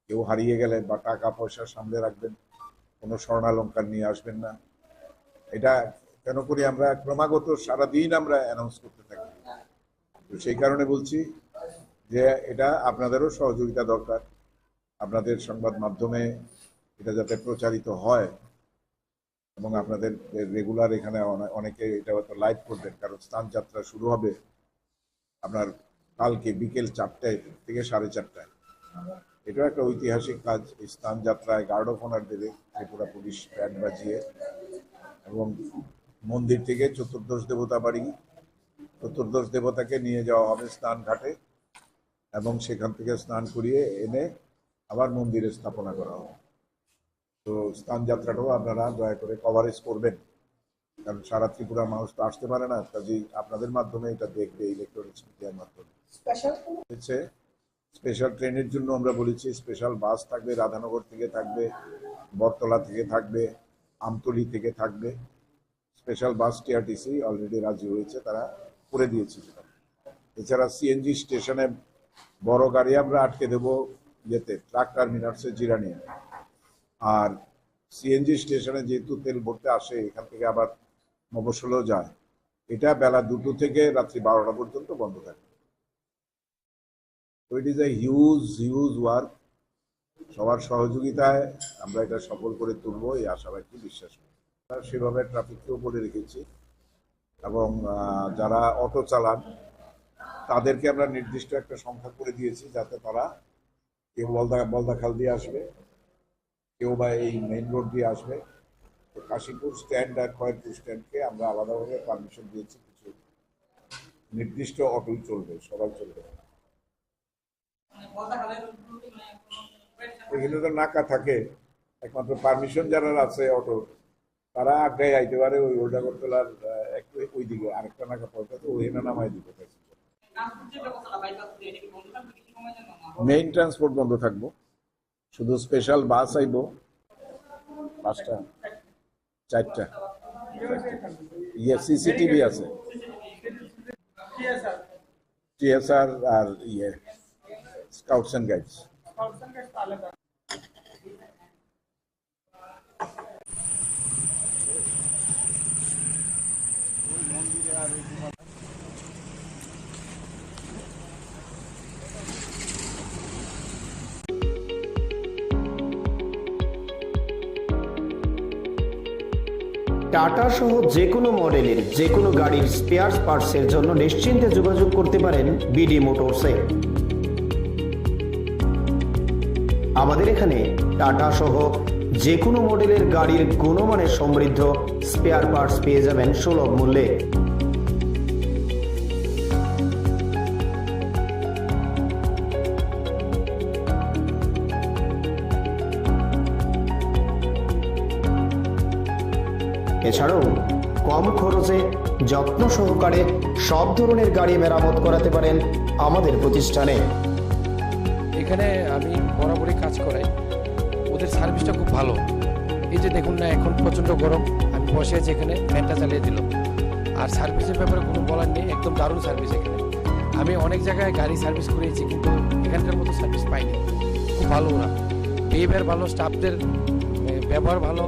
কেউ হারিয়ে গেলে বা টাকা পয়সা সামলে রাখবেন, কোনো স্বর্ণালঙ্কার নিয়ে আসবেন না। এটা কেন করি আমরা, ক্রমাগত সারাদিন আমরা অ্যানাউন্স করতে থাকি। তো সেই কারণে বলছি যে এটা আপনাদেরও সহযোগিতা দরকার, আপনাদের সংবাদ মাধ্যমে এটা যাতে প্রচারিত হয় এবং আপনাদের রেগুলার এখানে অনেকে এটা হয়তো লাইভ করবেন, কারণ স্নান যাত্রা শুরু হবে আপনার কালকে বিকেল 4টায় থেকে 4:30টায়। এটাও একটা ঐতিহাসিক কাজ। এই স্নান যাত্রায় গার্ড অফ অনার দেবে ত্রিপুরা পুলিশ ব্যান্ড বাজিয়ে, এবং মন্দির থেকে চতুর্দশ দেবতা বাড়ি, চতুর্দশ দেবতাকে নিয়ে যাওয়া হবে স্নান ঘাটে এবং সেখান থেকে স্নান করিয়ে এনে আবার মন্দিরে স্থাপনা করা হবে। তো স্নান যাত্রাটাও আপনারা দয়া করে কভারেজ করবেন, কারণ সারা ত্রিপুরা মানুষ তো আসতে পারে না, কাজেই আপনাদের মাধ্যমে এটা দেখবে ইলেকট্রনিক্স মিডিয়ার মাধ্যমে। স্পেশাল ট্রেনের জন্য আমরা বলেছি স্পেশাল বাস থাকবে, রাধানগর থেকে থাকবে, বটতলা থেকে থাকবে, আমতলি থেকে থাকবে। স্পেশাল বাস টিআরটিসি অলরেডি রাজি হয়েছে, তারা করে দিয়েছে সেটা। এছাড়া সিএনজি স্টেশনে বড় গাড়ি আমরা আটকে দেবো যেতে ট্রাক টার্মিনালসে জিরানিয়া, আর সিএনজি স্টেশনে যেহেতু তেল ভরতে আসে এখান থেকে আবার মফস্বলেও যায়, এটা বেলা 2টো থেকে রাত্রি 12টা পর্যন্ত বন্ধ থাকে। তো it is a huge work. সবার সহযোগিতায় আমরা এটা সফল করে তুলব এই আশাবাদী বিশ্বাস করি। সেভাবে ট্রাফিককেও বলে রেখেছি, এবং যারা অটো চালান তাদেরকে আমরা নির্দিষ্ট একটা সংখ্যা করে দিয়েছি, যাতে তারা কেউ বলদাখাল দিয়ে আসবে, কেউ বা এই মেইন রোড দিয়ে আসবে। তো কাশীপুর স্ট্যান্ড আর খয়েরপুর স্ট্যান্ডকে আমরা আলাদাভাবে পারমিশন দিয়েছি, কিছু নির্দিষ্ট অটোই চলবে, সবাই চলবে। এগুলো তো নাকা থাকে, একমাত্র পারমিশন যারা আছে অটো তারা আগ্রায় আইতে পারে ওই ওল্ডাগরতলার একটু ওই দিকে আরেকটা নাকা পড়তে, তো ওইখানে নামাই দিতে পারছি। মেইন ট্রান্সপোর্ট বন্ধ থাকবো, শুধু স্পেশাল বাস আইব 5টা 4টা। ইয়ে সিসিটিভি আছে, টিএসআর আর ইয়ে স্কাউটস এন্ড গাইডস। টাটা সহ যে কোনো মডেলের যে কোনো গাড়ির স্পেয়ার পার্টসের জন্য নিশ্চিন্তে যোগাযোগ করতে পারেন বিডি মোটরসে। আমাদের এখানে টাটা সহ যে কোনো মডেলের গাড়ির গুণমানের সমৃদ্ধ স্পেয়ার পার্টস পেয়ে যাবেন সুলভ মূল্যে। এছাড়াও কম খরচে যত্ন সহকারে সব ধরনের গাড়ি মেরামত করাতে পারেন আমাদের প্রতিষ্ঠানে। এখানে আমি বরাবরই কাজ করাই, ওদের সার্ভিসটা খুব ভালো। এই যে দেখুন না, এখন প্রচণ্ড গরম, আমি বসে আছি এখানে, ফ্যানটা চালিয়ে দিল। আর সার্ভিসের ব্যাপারে কোনো বলার নেই, একদম দারুণ সার্ভিস এখানে। আমি অনেক জায়গায় গাড়ি সার্ভিস করেছি, কিন্তু এখানকার মতো সার্ভিস পাইনি। খুব ভালো ওরা, বিহেভিয়ার ভালো, স্টাফদের ব্যবহার ভালো,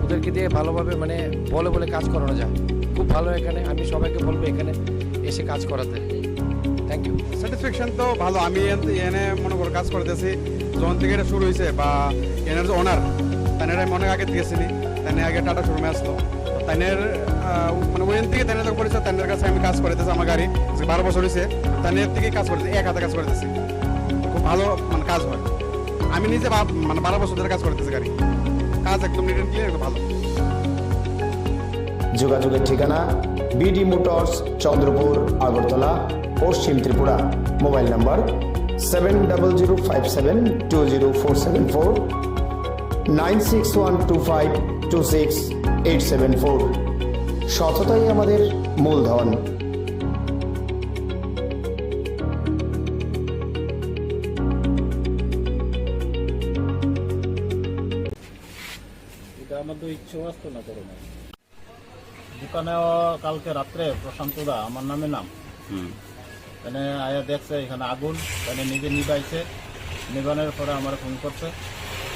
ওদেরকে দিয়ে ভালোভাবে মানে বলে কাজ করানো যায়। খুব ভালো এখানে, আমি সবাইকে বলবো এখানে এসে কাজ করাতে। Thank you. স্যাটিসফ্যাকশন তো ভালো। আমি এনে মনে করো কাজ করতেছি যখন থেকে এটা শুরু হয়েছে, বা এনের যে ওনার তাইনের আমি অনেক আগে থেকে চিনি, তাইনে আগে টাটা শোরুমে আসলো, তাইনের মানে ওইখান থেকে তাইনের যখন পরিচয়, তাইনের কাছে আমি কাজ করতেছি, আমার গাড়ি 12 বছর হয়েছে, তাইনের থেকে কাজ করতেছি, এক হাতে কাজ করতেছি, খুব ভালো মানে কাজ হয়। আমি নিজে মানে 12 বছর ধরে কাজ করতেছি, গাড়ি কাজ একদম নিট এন্ড ক্লিয়ার, একদম ভালো। যোগাযোগের ঠিকানা বিডি মোটরস, চন্দ্রপুর, আগরতলা, পশ্চিম ত্রিপুরা। Mobile number 7005720474, 9612526874। সততাই আমাদের মূলধন। এটা আমাদের ইচ্ছেও আসতো না করোনা। দোকানেও কালকে রাত্রে প্রশান্ত দা আমার নামে নাম, এখানে আয়া দেখছে এখানে আগুন, এখানে নিজে নিবাইছে, নিবানোর পরে আমার ফোন করছে,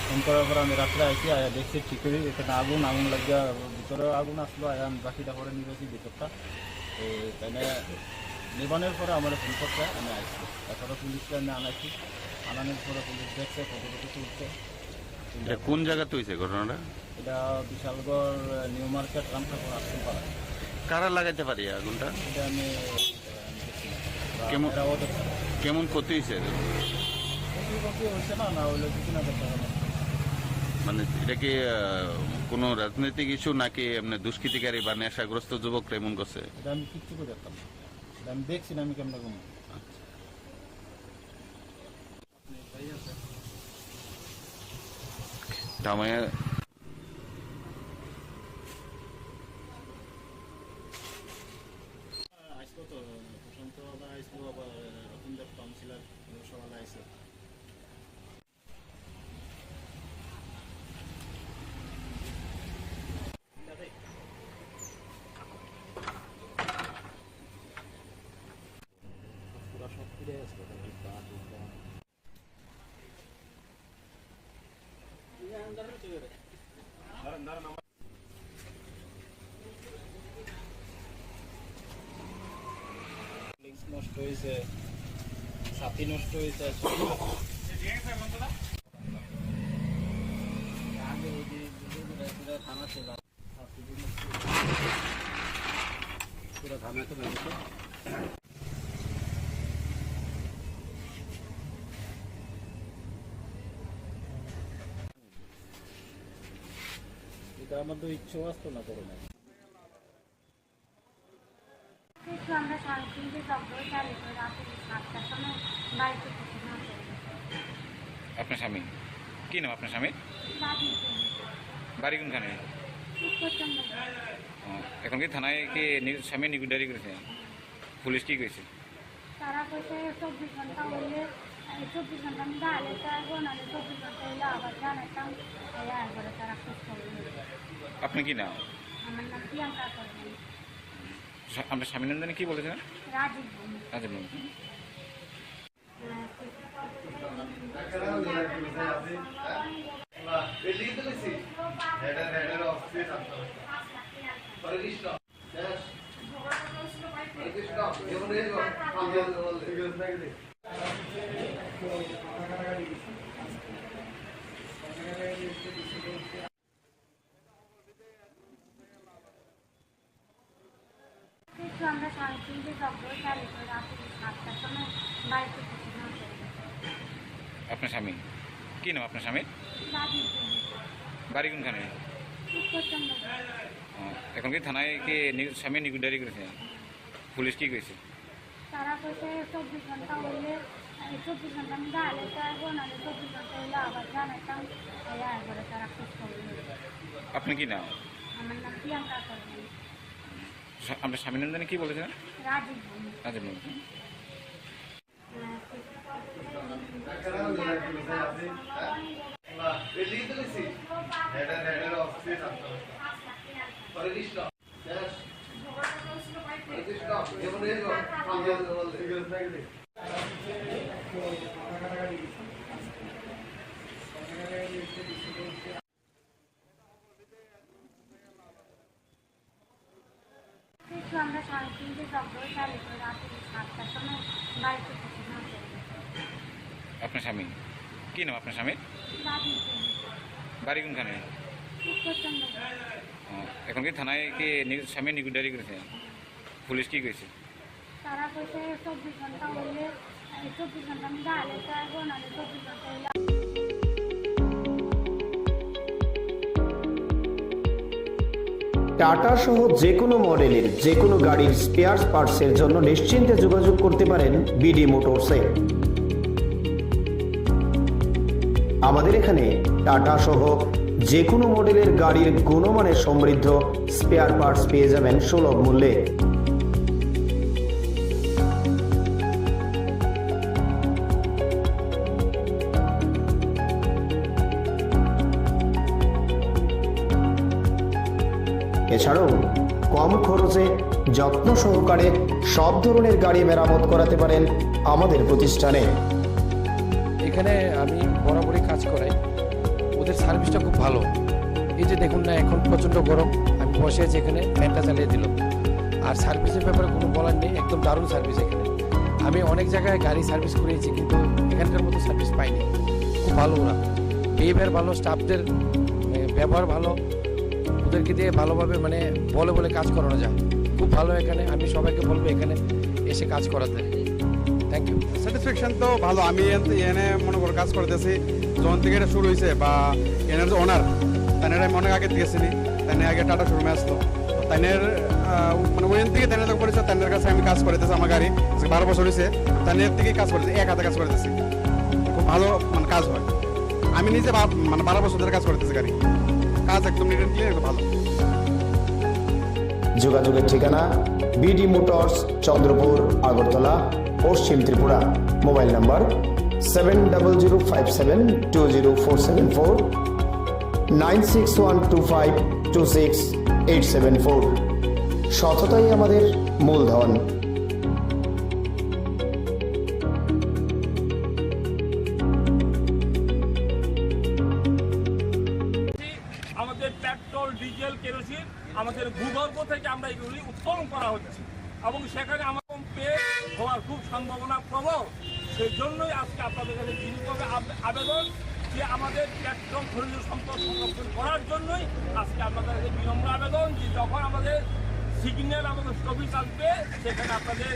ফোন করার পরে আমি রাত্রে আইছি, আয়া দেখছি ঠিকই এখানে আগুন লাগিয়া ভিতরে আগুন আসলো, আয়া আমি বাকিটা করে নিবেছি ভিতরটা। তো এখানে নিবানের পরে আমার ফোন করছে, আমি আসছি। তারপরে পুলিশকে আমি আনাইছি, আনানোর পরে পুলিশ দেখছে, ফটোফটো তুলছে। এটা কোন জায়গাতে হয়েছে ঘটনাটা? এটা বিশালগড় নিউ মার্কেট রামঠাকুর আশ্রম পাড়া। কারা লাগাইতে পারি আগুনটা? এটা আমি কেমন কেমন ক্ষতি হয়েছে? হয়েছে না, না হইলে কিছু না করতে হবে। মানে এটা কি কোনো রাজনৈতিক ইস্যু নাকি এমনি দুষ্কৃতিকারী বা নেশাগ্রস্ত যুবকরা এমন করছে? এটা আমি কিচ্ছু করে দেখতাম না, এটা আমি দেখছি না, আমি কেমন ঘুমো। দামে আসলো তো প্রশান্ত দা আসলো, আবার রতনদেব কাউন্সিলর সবাই আসে। পুরা সব ফিরে আসলো, নষ্ট হয়েছে, ছাতি নষ্ট হয়েছে। আগে ওই যে থানা ছিল, পুরো থানা তো নেমেছে। এটা আমাদের ইচ্ছেও আসতো না করোনা। আমরা সাড়ে তিনটে শব্দ চালু করে রাতে 7টার সময় বাড়িতে কিছু না করি। আপনার স্বামী কি নাম? আপনার স্বামীর বাড়ি কোনখানে? এখন কি থানায় কি স্বামী নিকুডারি করেছে? পুলিশ কি করেছে? তারা কইছে 24 ঘন্টা হলে 24 ঘন্টা আমি ডালে চাইবো, নাহলে 24 ঘন্টা হলে আবার জানাতাম। একবারে তারা খোঁজ করবে। আপনি কি নাম? আমার নাম প্রিয়াঙ্কা করবেন। আপনার স্বামীর নাম জানি কি বলেছেন? রাজীব। রাজীব। আমরা সাড়ে তিনটে শব্দ চালু করে রাতে 7টার সময় বাড়িতে কিছু না করি। আপনার স্বামী কি নাম? আপনার স্বামীর বাড়ি কোনখানে? এখন কি থানায় কি স্বামী নিকুডারি করেছে? পুলিশ কি করেছে? তারা কইছে 24 ঘন্টা হলে 24 ঘন্টা আমি ডালে চাইবো, নাহলে 24 ঘন্টা হলে আবার জানাতাম। একবারে তারা খোঁজ করবে। আপনি কি নাম? আমার নাম প্রিয়াঙ্কা করবেন। আপনার স্বামীর নাম জানি কি বলেছেন? রাজীব। রাজীব। আমরা সাড়ে তিনটে শব্দ চালু করে রাতে 7টার সময় বাড়িতে কিছু না করি। আপনার স্বামী কি নাম? আপনার স্বামীর বাড়ি কোনখানে? এখন কি থানায় কি স্বামী নিকুডারি করেছে? পুলিশ কি করেছে? তারা কইছে 24 ঘন্টা হলে 24 ঘন্টা আমি ডালে চাইবো, নাহলে 24 ঘন্টা হলে। টাটা সহ যে কোনো মডেলের যে কোনো গাড়ির স্পেয়ার পার্টসের জন্য নিশ্চিন্তে যোগাযোগ করতে পারেন বিডি মোটরসে। আমাদের এখানে টাটা সহ যে কোনো মডেলের গাড়ির গুণমানের সমৃদ্ধ স্পেয়ার পার্টস পেয়ে যাবেন সুলভ মূল্যে। এছাড়াও কম খরচে যত্ন সহকারে সব ধরনের গাড়ি মেরামত করাতে পারেন আমাদের প্রতিষ্ঠানে। এখানে আমি বরাবরই কাজ করাই, ওদের সার্ভিসটা খুব ভালো। এই যে দেখুন না, এখন প্রচণ্ড গরম, আমি বসে আছি এখানে, ফ্যানটা চালিয়ে দিল। আর সার্ভিসের ব্যাপারে কোনো বলার নেই, একদম দারুণ সার্ভিস এখানে। আমি অনেক জায়গায় গাড়ি সার্ভিস করেছি কিন্তু এখানকার মতো সার্ভিস পাইনি। খুব ভালো ওরা, বিহেভিয়ার ভালো, স্টাফদের ব্যবহার ভালো, ওদেরকে দিয়ে ভালোভাবে মানে বলে কাজ করানো যায়। খুব ভালো এখানে, আমি সবাইকে বলবো এখানে এসে কাজ করাতে। Thank you. স্যাটিসফ্যাকশন তো ভালো। আমি এনে মনে করো কাজ করতেছি যখন থেকে এটা শুরু হয়েছে, বা এনার যে ওনার তাইনের আমি অনেক আগে দিয়েছিনি, তাইনে আগে টাটা শোরুমে আসলো, তাইনের মানে ওইখান থেকে তাইনের যখন পরিচয়, তাইনের কাছে আমি কাজ করতেছি। আমার গাড়ি 12 বছর হয়েছে, তাইনের থেকেই কাজ করতেছি, এক হাতে কাজ করতেছি। খুব ভালো মানে কাজ হয়। আমি নিজে মানে 12 বছর ধরে কাজ করতেছি গাড়ি, কাজ একদম নিট অ্যান্ড ক্লিন, একদম ভালো। যোগাযোগের ঠিকানা বিডি মোটরস, চন্দ্রপুর, আগরতলা, পশ্চিম ত্রিপুরা। Mobile number 7005720474, 9612526874। সততাই আমাদের মূলধন। আমাদের পেট্রোল, ডিজেল, কেরোসিন আমাদের ভূগর্ভ থেকে আমরা এগুলি উত্তোলন করা হচ্ছে এবং সেখানে আমার পেয়ে হওয়ার খুব সম্ভাবনা প্রবল। সেই জন্যই আজকে আপনাদের কাছে বিনীতভাবে আবেদন যে আমাদের পেট্রোল খনিজ সম্পদ সংরক্ষণ করার জন্যই আজকে আপনাদের কাছে বিনম্র আবেদন যে যখন আমাদের সিগন্যাল আমাদের স্টপেজ আসবে সেখানে আপনাদের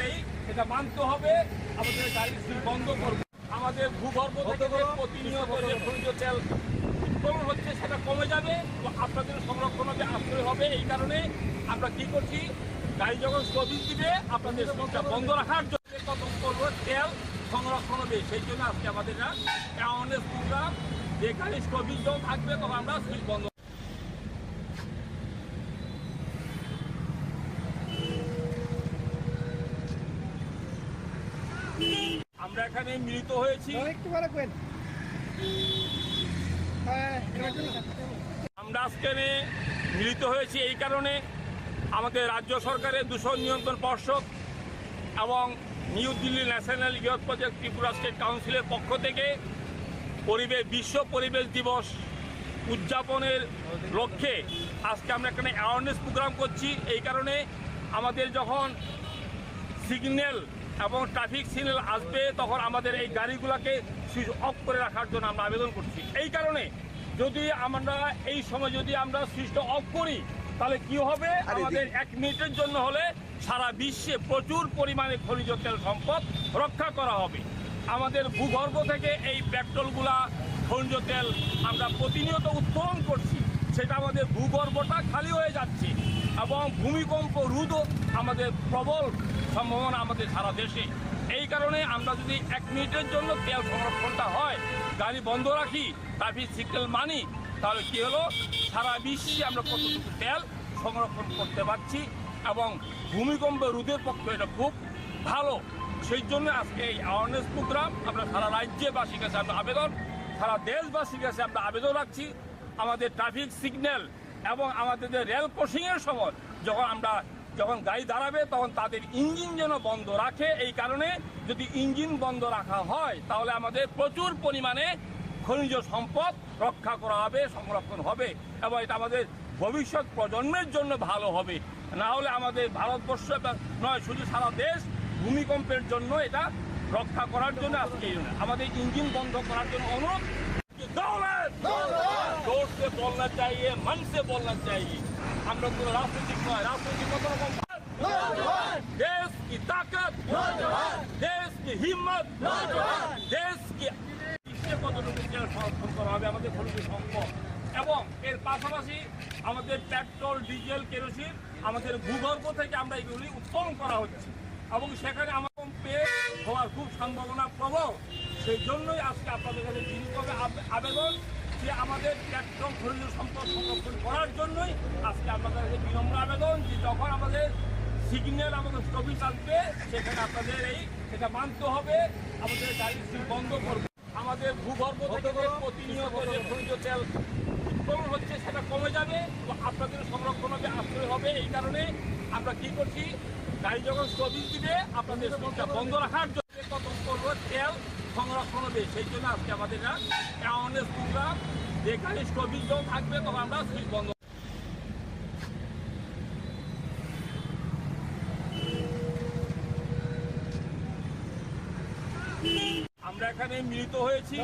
এটা মানতে হবে, আমাদের গাড়ি বন্ধ করবে। আমাদের ভূগর্ভ থেকে যে প্রতিনিয়ত যে খনিজ তেল উত্তোলন হচ্ছে সেটা কমে যাবে, তো আপনাদের সংরক্ষণ হবে, আশ্রয় হবে। এই কারণে আমরা কি করছি, গাড়ি যখন স্টপেজ দিবে আপনাদের স্টপটা বন্ধ রাখার জন্য কত করবো তেল সংরক্ষণ হবে। সেই জন্য আজকে আমাদের অ্যাওয়ারনেস প্রোগ্রাম, যে গাড়ি স্টপেজ যখন থাকবে তখন আমরা সুইচ বন্ধ। আমরা এখানে মিলিত হয়েছি, আমরা আজকে মিলিত হয়েছি এই কারণে আমাদের রাজ্য সরকারের দূষণ নিয়ন্ত্রণ পর্ষদ এবং new Delhi national youth project Tripura state কাউন্সিলের পক্ষ থেকে বিশ্ব পরিবেশ দিবস উদযাপনের লক্ষ্যে আজকে আমরা এখানে অ্যাওয়ারনেস প্রোগ্রাম করছি। এই কারণে আমাদের যখন সিগন্যাল এবং ট্রাফিক সিগন্যাল আসবে তখন আমাদের এই গাড়িগুলোকে সুইচ অফ করে রাখার জন্য আমরা আবেদন করছি। এই কারণে যদি আমরা এই সময় যদি আমরা সুইচটা অফ করি তাহলে কি হবে, আমাদের 1 মিনিটের জন্য হলে সারা বিশ্বে প্রচুর পরিমাণে খনিজ তেল সম্পদ রক্ষা করা হবে। আমাদের ভূগর্ভ থেকে এই পেট্রোলগুলা, খনিজ তেল আমরা প্রতিনিয়ত উত্তোলন করছি, সেটা আমাদের ভূগর্ভটা খালি হয়ে যাচ্ছে এবং ভূমিকম্প রোধও আমাদের প্রবল সম্ভাবনা আমাদের সারা দেশে। এই কারণে আমরা যদি 1 মিনিটের জন্য তেল সংরক্ষণটা হয়, গাড়ি বন্ধ রাখি, ট্রাফিক সিগন্যাল মানি, তাহলে কি হলো, সারা বিশ্বে আমরা কতটুকু তেল সংরক্ষণ করতে পারছি এবং ভূমিকম্প রোধের পক্ষে এটা খুব ভালো। সেই জন্য আজকে এই অ্যাওয়ারনেস প্রোগ্রাম আমরা সারা রাজ্যবাসীর কাছে আমরা আবেদন, সারা দেশবাসীর কাছে আমরা আবেদন রাখছি, আমাদের ট্রাফিক সিগন্যাল এবং আমাদের রেল ক্রসিংয়ের সময় যখন গাড়ি দাঁড়াবে তখন তাদের ইঞ্জিন যেন বন্ধ রাখে। এই কারণে যদি ইঞ্জিন বন্ধ রাখা হয় তাহলে আমাদের প্রচুর পরিমাণে খনিজ সম্পদ রক্ষা করা হবে, সংরক্ষণ হবে এবং এটা আমাদের ভবিষ্যৎ প্রজন্মের জন্য ভালো হবে। না হলে আমাদের ভারতবর্ষ নয়, শুধু সারা দেশ ভূমিকম্পের জন্য এটা রক্ষা করার জন্য আজকে আমাদের ইঞ্জিন বন্ধ করার জন্য অনুরোধ। जोर से बोलना चाहिए, मन से बोलना चाहिए। हम लोग तो राजनीतिक नয়, राजनीतिक কত রকম, देश की ताकत, देश की हिम्मत, देश की কতটুকু তেল সংরক্ষণ করা হবে আমাদের খনিজ সম্পদ এবং এর পাশাপাশি আমাদের পেট্রোল, ডিজেল, কেরোসিন আমাদের ভূগর্ভ থেকে আমরা এগুলি উত্তোলন করা হচ্ছে এবং সেখানে আমাদের পেয়ে হওয়ার খুব সম্ভাবনা প্রবল। সেই জন্যই আজকে আপনাদের কাছে বিনীতভাবে আবেদন যে আমাদের পেট্রোল খনিজ সম্পদ সংরক্ষণ করার জন্যই আজকে আপনাদের কাছে বিনম্র আবেদন যে যখন আমাদের সিগন্যাল আমাদের স্টপেজ আসবে সেখানে আপনাদের এটা মানতে হবে, আমাদের গাড়ি বন্ধ করবে। আমাদের ভূগর্ভ থেকে প্রতিনিয়ত যে খনিজ তেল উত্তোলন হচ্ছে সেটা কমে যাবে, তো আপনাদের সংরক্ষণ হবে, আশ্রয় হবে। এই কারণে আমরা কি করছি, গাড়ি যখন স্টপেজ দিবে আপনাদের স্টপটা বন্ধ রাখার জন্য কত করবো তেল সংরক্ষণ হবে। সেই জন্য আজকে আমাদের অ্যাওয়ারনেস প্রোগ্রাম, যে গাড়ি স্টপেজ যখন থাকবে তখন আমরা সুইচ বন্ধ। মিলিত হয়েছি।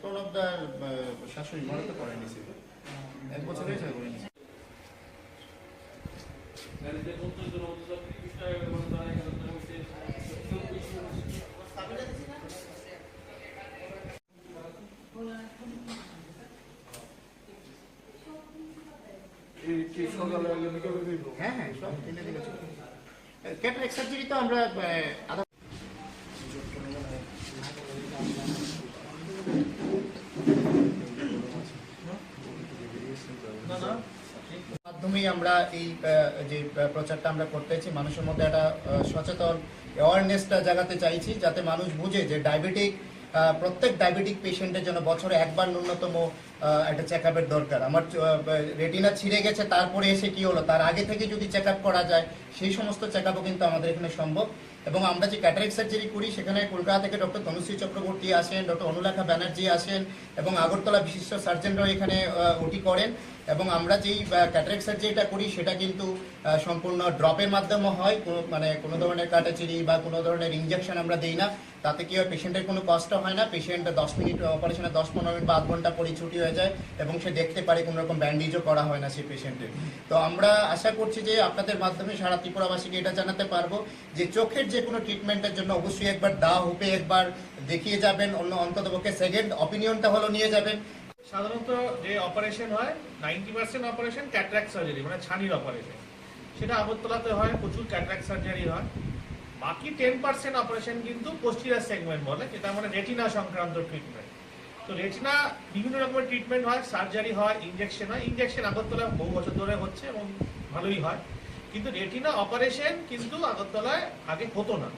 প্রণবদার শাশুড়ি মনে তো করে নিছি 1 বছর হয়েছে করে নিছি। হ্যাঁ হ্যাঁ সব কিনে দিয়েছি। ক্যাটারাক্ট সার্জারি তো আমরা আধা মাধ্যমেই আমরা এই যে প্রচারটা আমরা করতেছি মানুষের মধ্যে একটা সচেতন অ্যাওয়ারনেসটা জাগাতে চাইছি, যাতে মানুষ বুঝে যে প্রত্যেক ডায়াবেটিক পেশেন্টের জন্য বছরে একবার ন্যূনতম একটা চেক আপের দরকার। আমার রেটিনা ছিঁড়ে গেছে তারপরে এসে কি হলো, তার আগে থেকে যদি চেক আপ করা যায় সেই সমস্ত চেক আপও কিন্তু আমাদের এখানে সম্ভব। এবং আমরা যে ক্যাটারাক্ট সার্জারি করি সেখানে কলকাতা থেকে ডক্টর তনুশ্রী চক্রবর্তী আসেন, ডক্টর অনুলেখা ব্যানার্জি আসেন এবং আগরতলা বিশিষ্ট সার্জনরাও এখানে ওটি করেন। এবং আমরা যেই ক্যাটারাক্ট সার্জারিটা করি সেটা কিন্তু সম্পূর্ণ ড্রপের মাধ্যমে হয়, মানে কোনো ধরনের কাটাচিরি বা কোনো ধরনের ইঞ্জেকশন আমরা দিই না। তাতে কি হয়, পেশেন্টের কোনো কষ্ট হয় না। পেশেন্ট 10 মিনিট অপারেশনে 10-15 মিনিট বা আধ ঘন্টা পরে ছুটি হয়ে যায় এবং সে দেখতে পারে, কোনো রকম ব্যান্ডেজও করা হয় না সেই পেশেন্টের। তো আমরা আশা করছি যে আপনাদের মাধ্যমে সারা ত্রিপুরাবাসীকে এটা জানাতে পারবো যে চোখের যে কোনো ট্রিটমেন্টের জন্য অবশ্যই একবার হোপে একবার দেখিয়ে যাবেন, অন্ততপক্ষে সেকেন্ড অপিনিয়নটা হলো নিয়ে যাবেন। সাধারণত যে অপারেশন হয় 90% অপারেশন ক্যাটারাক্ট সার্জারি, মানে ছানির অপারেশন, সেটা আগরতলাতে হয়, প্রচুর ক্যাটারাক্ট সার্জারি হয়। বাকি 10% অপারেশন কিন্তু পোস্টিরিয়ার সেগমেন্ট বলে, যেটা মানে রেটিনা সংক্রান্ত ট্রিটমেন্ট। তো রেটিনা বিভিন্ন রকমের ট্রিটমেন্ট হয়, সার্জারি হয়, ইঞ্জেকশন হয়। ইঞ্জেকশন আগরতলায় বহু বছর ধরে হচ্ছে এবং ভালোই হয়, কিন্তু রেটিনা অপারেশন কিন্তু আগরতলায় আগে হতো না।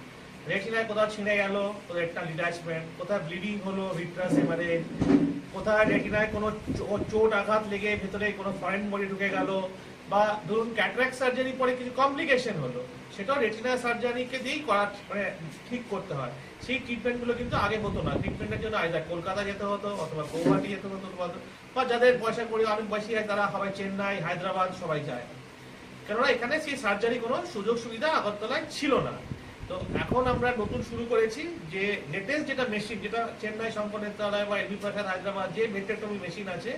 রেটিনায় কোথাও ছিঁড়ে গেল, কোথাও একটা ডিটাচমেন্ট, কোথাও ব্লিডিং হলো, ভিট্রাস হেমারেজ, কোথায় রেটিনায় কোনো চোট আঘাত লেগে ভেতরে কোনো ফরেন বডি ঢুকে গেল, বা ধরুন ক্যাটারাক্ট সার্জারি পরে কিছু কমপ্লিকেশন হলো, সেটাও রেটিনা সার্জারিকে দিয়েই করা, মানে ঠিক করতে হয়। সেই ট্রিটমেন্টগুলো কিন্তু আগে হতো না। ট্রিটমেন্টের জন্য আইদার কলকাতা যেতে হতো অথবা গৌহাটি যেতে হতো, বা যাদের পয়সা করে অনেক বেশি হয় তারা সবাই চেন্নাই, হায়দ্রাবাদ সবাই যায়, কেননা এখানে সেই সার্জারি কোনো সুযোগ সুবিধা আগরতলায় ছিল না। তো এখন আমরা নতুন শুরু করেছি যে লেটেস্ট যেটা মেশিন, যেটা চেন্নাই শঙ্করনেত্রালয় বা এবি প্রসাদ হায়দ্রাবাদ যে ভেন্ট্রেক্টমি মেশিন আছে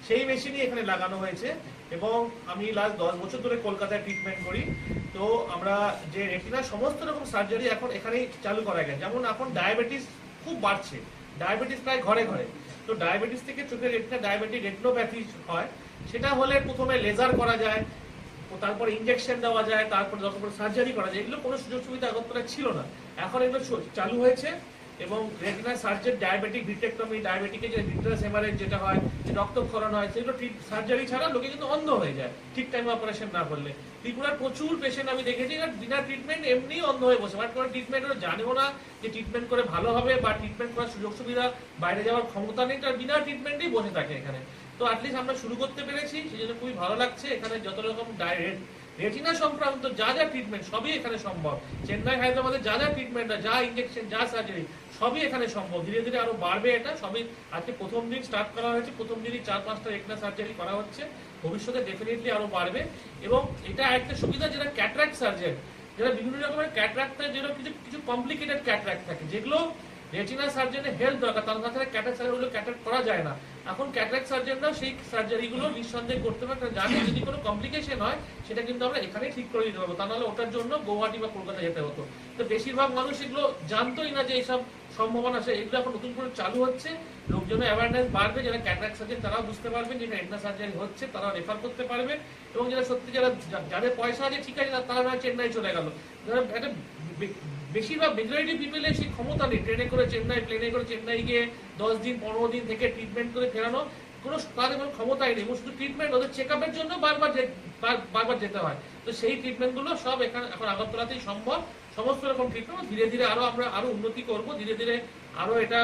সেই মেশিনই এখানে লাগানো হয়েছে। এবং আমি লাস্ট 10 বছর ধরে কলকাতায় ট্রিটমেন্ট করি। তো আমরা যে রেটিনা সমস্ত রকম সার্জারি এখন এখানেই চালু করা গেছে। যেমন এখন ডায়াবেটিস খুব বাড়ছে, ডায়াবেটিস প্রায় ঘরে ঘরে। তো ডায়াবেটিস থেকে চোখের রেটিনা ডায়াবেটিক রেটিনোপ্যাথি হয়, সেটা হলে প্রথমে লেজার করা যায়, তারপরে ইঞ্জেকশন দেওয়া যায়, তারপরে সার্জারি করা যায়। এগুলো কোনো সুযোগ সুবিধা আগরতলায় ছিল না, এখন এগুলো চালু হয়েছে। এবং রেটিনা সার্জারি, ডায়াবেটিক ভিট্রেক্টমি, ডায়াবেটিকে যে ভিট্রাস হেমারেজ যেটা হয়, যে রক্তক্ষরণ হয়, সেগুলো সার্জারি ছাড়া লোকে কিন্তু অন্ধ হয়ে যায় ঠিক টাইমে অপারেশন না করলে। ত্রিপুরার প্রচুর পেশেন্ট আমি দেখেছি বিনা ট্রিটমেন্ট এমনি অন্ধ হয়ে বসে, বাট কোনো ট্রিটমেন্ট জানেও না যে ট্রিটমেন্ট করে ভালো হবে বা ট্রিটমেন্ট করার সুযোগ সুবিধা, বাইরে যাওয়ার ক্ষমতা নেই, তার বিনা ট্রিটমেন্টেই বসে থাকে এখানে। তো অ্যাটলিস্ট আমরা শুরু করতে পেরেছি, সেই জন্য খুবই ভালো লাগছে। এখানে যত রকম রেটিনা সংক্রান্ত যা যা ট্রিটমেন্ট সবই এখানে সম্ভব। চেন্নাই, হায়দ্রাবাদে যা যা ট্রিটমেন্ট, যা ইঞ্জেকশন, যা সার্জারি সবই এখানে সম্ভব। ধীরে ধীরে আরো বাড়বে এটা। সবই আজকে প্রথম দিন স্টার্ট করা হয়েছে, প্রথম দিনই 4-5টা রেটিনা সার্জারি করা হচ্ছে, ভবিষ্যতে ডেফিনেটলি আরো বাড়বে। এবং এটা একটা সুবিধা, যেটা ক্যাটারাক্ট সার্জন, যারা বিভিন্ন রকমের ক্যাটারাক্ট, যেটা কিছু কমপ্লিকেটেড ক্যাটারাক্ট থাকে, যেগুলো রেটিনা সার্জনের হেল্প দরকার, তার কাছে ক্যাটারাক্ট সার্জারিগুলো ক্যাটারাক্ট করা যায় না। এখন ক্যাটারাক্ট সার্জনরা সেই সার্জারিগুলো নিঃসন্দেহে করতে পারে, জানি যদি কোনো কমপ্লিকেশন হয় সেটা কিন্তু আমরা এখানেই ঠিক করে দিতে পারবো, তা নাহলে ওটার জন্য গৌহাটি বা কলকাতা যেতে হতো। তো বেশিরভাগ মানুষ এগুলো জানতোই না যে এইসব সম্ভাবনা আছে। এগুলো এখন নতুন করে চালু হচ্ছে, লোকজনের অ্যাওয়ারনেস বাড়বে, যারা ক্যাটারাক্ট সার্জন তারাও বুঝতে পারবেন যে রেটিনা সার্জারি হচ্ছে, তারা রেফার করতে পারবেন। এবং যারা সত্যি যাদের পয়সা আছে ঠিক আছে, তারা না চেন্নাই চলে গেল, যারা একটা বেশিরভাগ মেজরিটি পিপলের সেই ক্ষমতা নেই ট্রেনে করে চেন্নাই, প্লেনে করে চেন্নাই গিয়ে 10 দিন 15 দিন থেকে ট্রিটমেন্ট করে ফেরানো, তাদের কোনো ক্ষমতাই নেই। শুধু ট্রিটমেন্ট, ওদের চেক আপের জন্য বারবার যেতে হয়। তো সেই ট্রিটমেন্টগুলো সব এখন আগরতলাতেই সম্ভব। সমস্ত রকম ট্রিটমেন্ট ধীরে ধীরে আমরা আরো উন্নতি করব, ধীরে ধীরে আরো এটা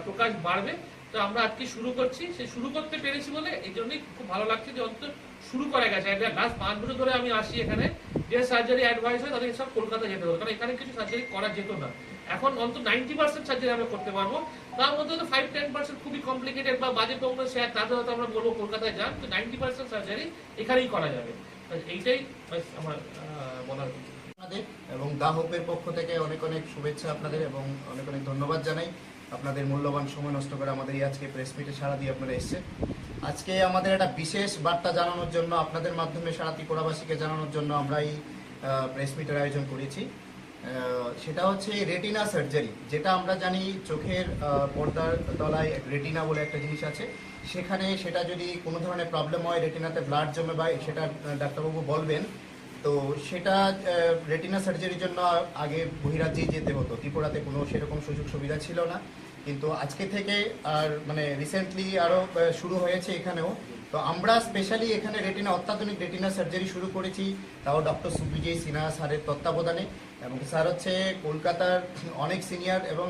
প্রকাশ বাড়বে। তো আমরা আজকে শুরু করছি, সে শুরু করতে পেরেছি বলে এই জন্যই খুব ভালো লাগছে যে অন্তত শুরু করা গেছে। লাস্ট 5 বছর ধরে আমি আসি এখানে, যে সার্জারি অ্যাডভাইস হয় তাদের সব কলকাতা যেতে হতো, কারণ এখানে কিছু সার্জারি করা যেত না। এখন অন্তত 90% সার্জারি আমরা করতে পারবো। তার মধ্যে তো 5-10% খুবই কমপ্লিকেটেড বা বাজে প্রবলেম শেয়ার, তাদের হয়তো আমরা বলবো কলকাতায় যান, তো 90% সার্জারি এখানেই করা যাবে। এইটাই আমার বলার। এবং দাহপের পক্ষ থেকে অনেক অনেক শুভেচ্ছা আপনাদের এবং অনেক অনেক ধন্যবাদ জানাই আপনাদের মূল্যবান সময় নষ্ট করে আমাদের এই আজকে প্রেস মিটে সাড়া দিয়ে আপনারা এসেছেন। আজকে আমাদের একটা বিশেষ বার্তা জানানোর জন্য, আপনাদের মাধ্যমে সারা ত্রিপুরাবাসীকে জানানোর জন্য আমরা এই প্রেস মিটের আয়োজন করেছি। সেটা হচ্ছে রেটিনা সার্জারি, যেটা আমরা জানি চোখের পর্দার তলায় রেটিনা বলে একটা জিনিস আছে, সেখানে সেটা যদি কোনো ধরনের প্রবলেম হয়, রেটিনাতে ব্লাড জমে বা সেটা ডাক্তারবাবু বলবেন, তো সেটা রেটিনা সার্জারির জন্য আগে বহিরাজ্যে যেতে হতো। ত্রিপুরাতে কোনো সেরকম সুযোগ সুবিধা ছিল না, কিন্তু আজকে থেকে আর মানে রিসেন্টলি আরও শুরু হয়েছে এখানেও। তো আমরা স্পেশালি এখানে অত্যাধুনিক রেটিনা সার্জারি শুরু করেছি, তাও ডক্টর সুবিজয় সিনহা স্যারের তত্ত্বাবধানে। এবং স্যার হচ্ছে কলকাতার অনেক সিনিয়র এবং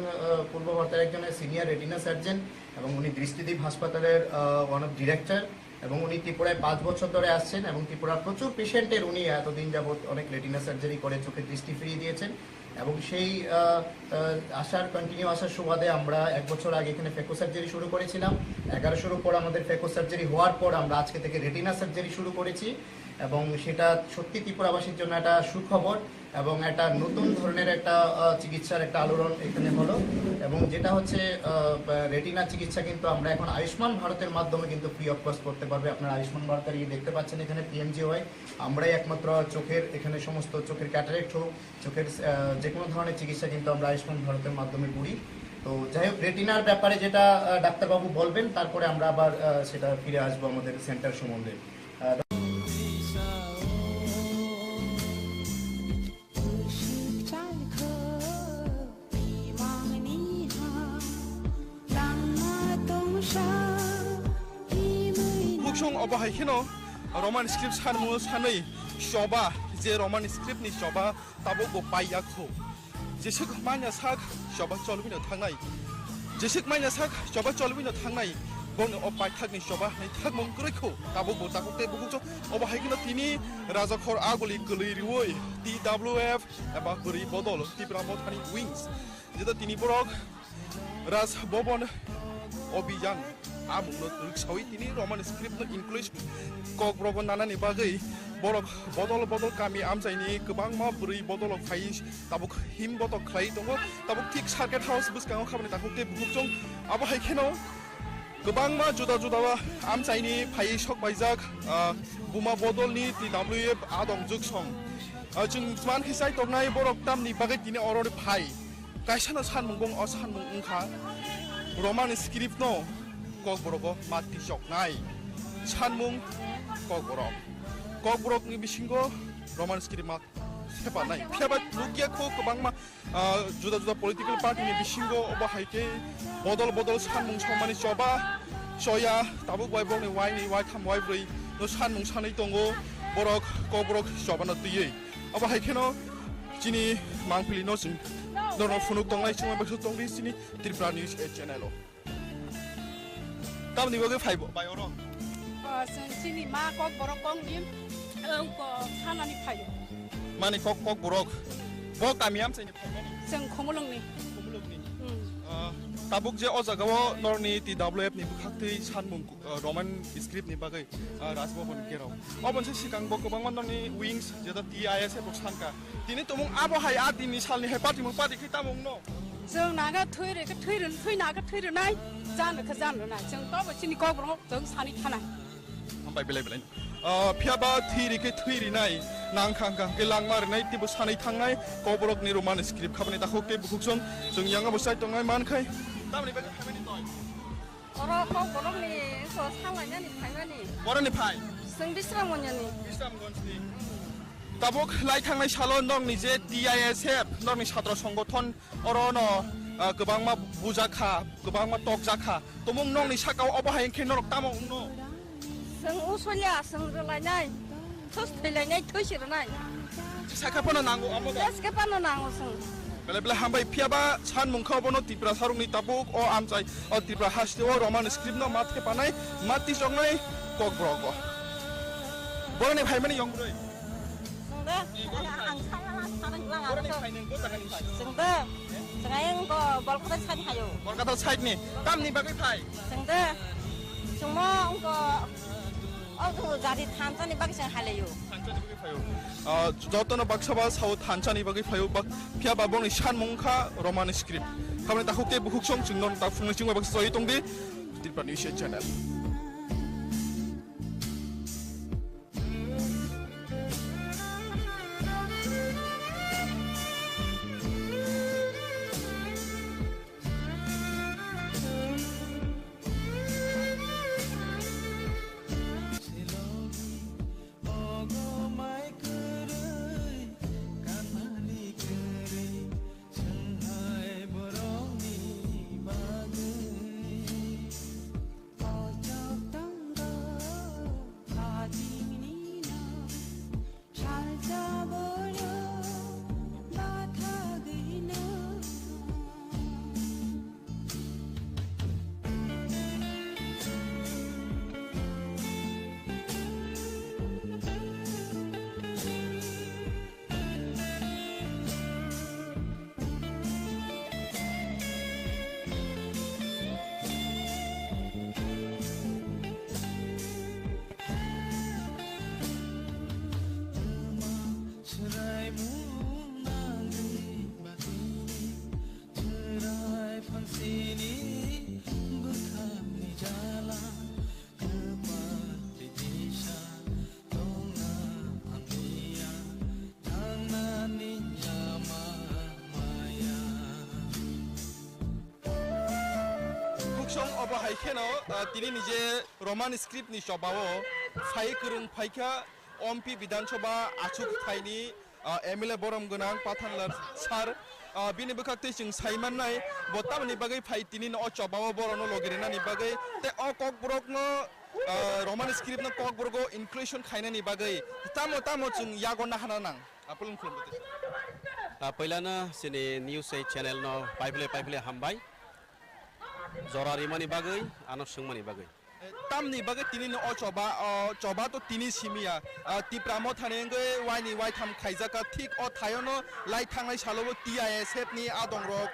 পূর্ব ভারতের একজনের সিনিয়র রেটিনা সার্জন, এবং উনি দৃষ্টিদীপ হাসপাতালের ওয়ান অফ ডিরেক্টর, এবং উনি ত্রিপুরায় 5 বছর ধরে আসছেন এবং ত্রিপুরার প্রচুর পেশেন্টের উনি এতদিন যাবৎ অনেক রেটিনা সার্জারি করে চোখের দৃষ্টি ফিরিয়ে দিয়েছেন। এবং সেই কন্টিনিউ আসার সুবাদে আমরা 1 বছর আগে এখানে ফেকো সার্জারি শুরু করেছিলাম। 1100-এর উপর আমাদের ফেকো সার্জারি হওয়ার পর আমরা আজকে থেকে রেটিনা সার্জারি শুরু করেছি, এবং সেটা সত্যি ত্রিপুরাবাসীর জন্য একটা সুখবর এবং একটা নতুন ধরনের একটা চিকিৎসার একটা আলোড়ন এখানে হলো। এবং যেটা হচ্ছে রেটিনা চিকিৎসা কিন্তু আমরা এখন আয়ুষ্মান ভারতের মাধ্যমে কিন্তু ফ্রি অফ কস্ট করতে পারবে। আপনারা আয়ুষ্মান ভারতের দেখতে পাচ্ছেন এখানে PMJY, আমরাই একমাত্র চোখের এখানে সমস্ত চোখের ক্যাটারেক্ট হোক, চোখের যে কোনো ধরনের চিকিৎসা কিন্তু আমরা আয়ুষ্মান ভারতের মাধ্যমে করি। তো যাই হোক, রেটিনার ব্যাপারে যেটা ডাক্তারবাবু বলবেন, তারপরে আমরা আবার সেটা ফিরে আসবো আমাদের সেন্টার সম্বন্ধে। অবহাইখিনো রমান স্ক্রিপ্ট সানমু সাनै শবা যে রমান স্ক্রিপ্টনি শবা তাবো গো পাইয়াखौ जेसेक माइना साक शबा चलबिनो थांनाय जेसेक माइना साक शबा चलबिनो थांनाय बनो अपाय थागनि शबा नै थाग मंग्रैखौ ताबो गो ताकते बुगुचो अबहाइखिनो तिनि राजाखर आगलि गलैरिवै TWF एबा गरि बदल त्रिपुरा मथानि उइंस जेदा तिनि बरक राज भवन अभियान आमुनो रिक्सावै तिनि रमान स्क्रिप्ट इंग्लिश ककब्रग नानानि बागै बरक बदल बदल गामि आमजायनि गोबां मा बुरै बदल फाइ ताबुक हिम बदल खाइ दङ ताबुक थिक सार्केट हाउस बुसकाङाव खामानि ताकुते बुकजों आबहाइखेनो गोबां मा जुदा जुदा आमजायनि फाइ सक बायजाक बुमा बदलनि TWF आदं जुगसं जों मान हिसाय दंनाय बरक तामनि बागै दिनै अरनि फाइ गायसाना सानमुंगं अ सानमुं उंखा रमान स्क्रिप्ट न ककब्रग माति सकनाय सानमुं ककब्रगनि बिसिंगो रमान स्क्रिप्ट मा सेपानाय फियाबा लुकियाखौ गोबां मा जुदा जुदा पलिटिकल पार्टीनि बिसिंगो अबहायके बदल बदल सानमुं समानि जबा सया ताबु वाइबनि वाइनि वाइ थाम वाइ ब्रै न सानमुं सानै दङ बरक ककब्रग जबाना दैयै अबहायकेनो जिनि मांफिलि न जों नरन फुनुक दंनाय समाय बसु दंनि जिनि त्रिपुरा निउज चेनेल तामनि बगे फाइबो बायरो जों जिनि मा ककब्रग गंनि खानानि फायो माने ककब्रग ब गामियाम साइनि जों खमलंनि ताबुक जे अजागाव नरनि TWF नि बुखाक्तै सानमुं रमान स्क्रिप्ट नि बागै राजभवन गेराव अबनसे सिगां गोबां माननि विंस जेदा TISF सानका दिनै तमुं आबहाय आदिनि सालनि हे पार्टी मुं पार्टी खैतामुं न जों नागा थैरेखौ थैरन थैनागा थैरनाय जानोखौ जानोनाय जों तबसिनि ककब्रग जों सानै थानाय हामबाय बेलाय फियाबा थैरिखे थैरिनाय नांखांखां के लांमारनाय तिबो सानै थांनाय ककब्रगनि रमान स्क्रिप्ट खाबानि दाखौते बुखुकजों जों यांगाबो साइट दंनाय मानखाय तामनि बागै खामानि दं अरो ककब्रगनि स सालायनानि फायमानि बरनि फाय जों बिस्रामगन्जनि ताबुक लाइ थांनाय साल नंनि जे TISF नंनि छात्र संगठन अरन गोबां मा बुजाखा गोबां मा टकजाखा तमुं नंनि साकाव अबहाय खेनरक तामौ न जों उसलिया जों रलायनाय थैलायनाय थैसिरनाय साखाफोना नांगौ आमो साखाफोना नांगौ जों बेले बेले हामबाय फियाबा सान मुंखा बनो त्रिपुरा सारुंनि ताबुक ओ आमचाय ओ त्रिपुरा हास्ते ओ रोमान स्क्रिप्ट न माथे पानाय माति संनाय कक ब्रग बरनि भाइमानि यंब्रै जोंदो आं सानला सानला जोंदो जोंहाय बलखौथ साइड हायो बलकाता साइडनि तामनि बागै फाय जोंदो जोंमो जों जारि थानसानि बागै जों हालायो जतन बाक्साबा साउ थानसानि बागै फायो फियाबा बनि सान मुंखा रोमान स्क्रिप्ट खामने ताखुके बुहुक सं चिंगन ता फुंनि चिंगवा बाक्सा जय तंदि त्रिपुरा न्यूज चैनल अब हाइखेनो तिनी निजे रोमान स्क्रिप्ट नि शबाओ फाइ करन फाइखा ओमपी विधानसभा आचुक फाइनि एमएलए बरम गनां पाथानलार सार बिनि बखाते जों साइमान नाय बतामनि बागै फाइ तिनी न चबाओ बरनो लगिरिना नि बागै ते अ कक ब्रक न रोमान स्क्रिप्ट न कक ब्रगो इनक्लूजन खाइनानि बागै तामो तामो जों यागना हाना नां आपुलुं खुलुमते पहिलानो सिनि न्यूज चैनल न पाइपले हामबाय जरारिमानि बागै आनो सोंमानि बागै तामनि बागै तिनी न चबा तो तिनी सिमिया तिप्रामो थानेंगै वाइनि वाइ थाम खाइजाका ठीक अ थायनो लाइ थांनाय सालोबो टीआईएसएफ नि आदं रक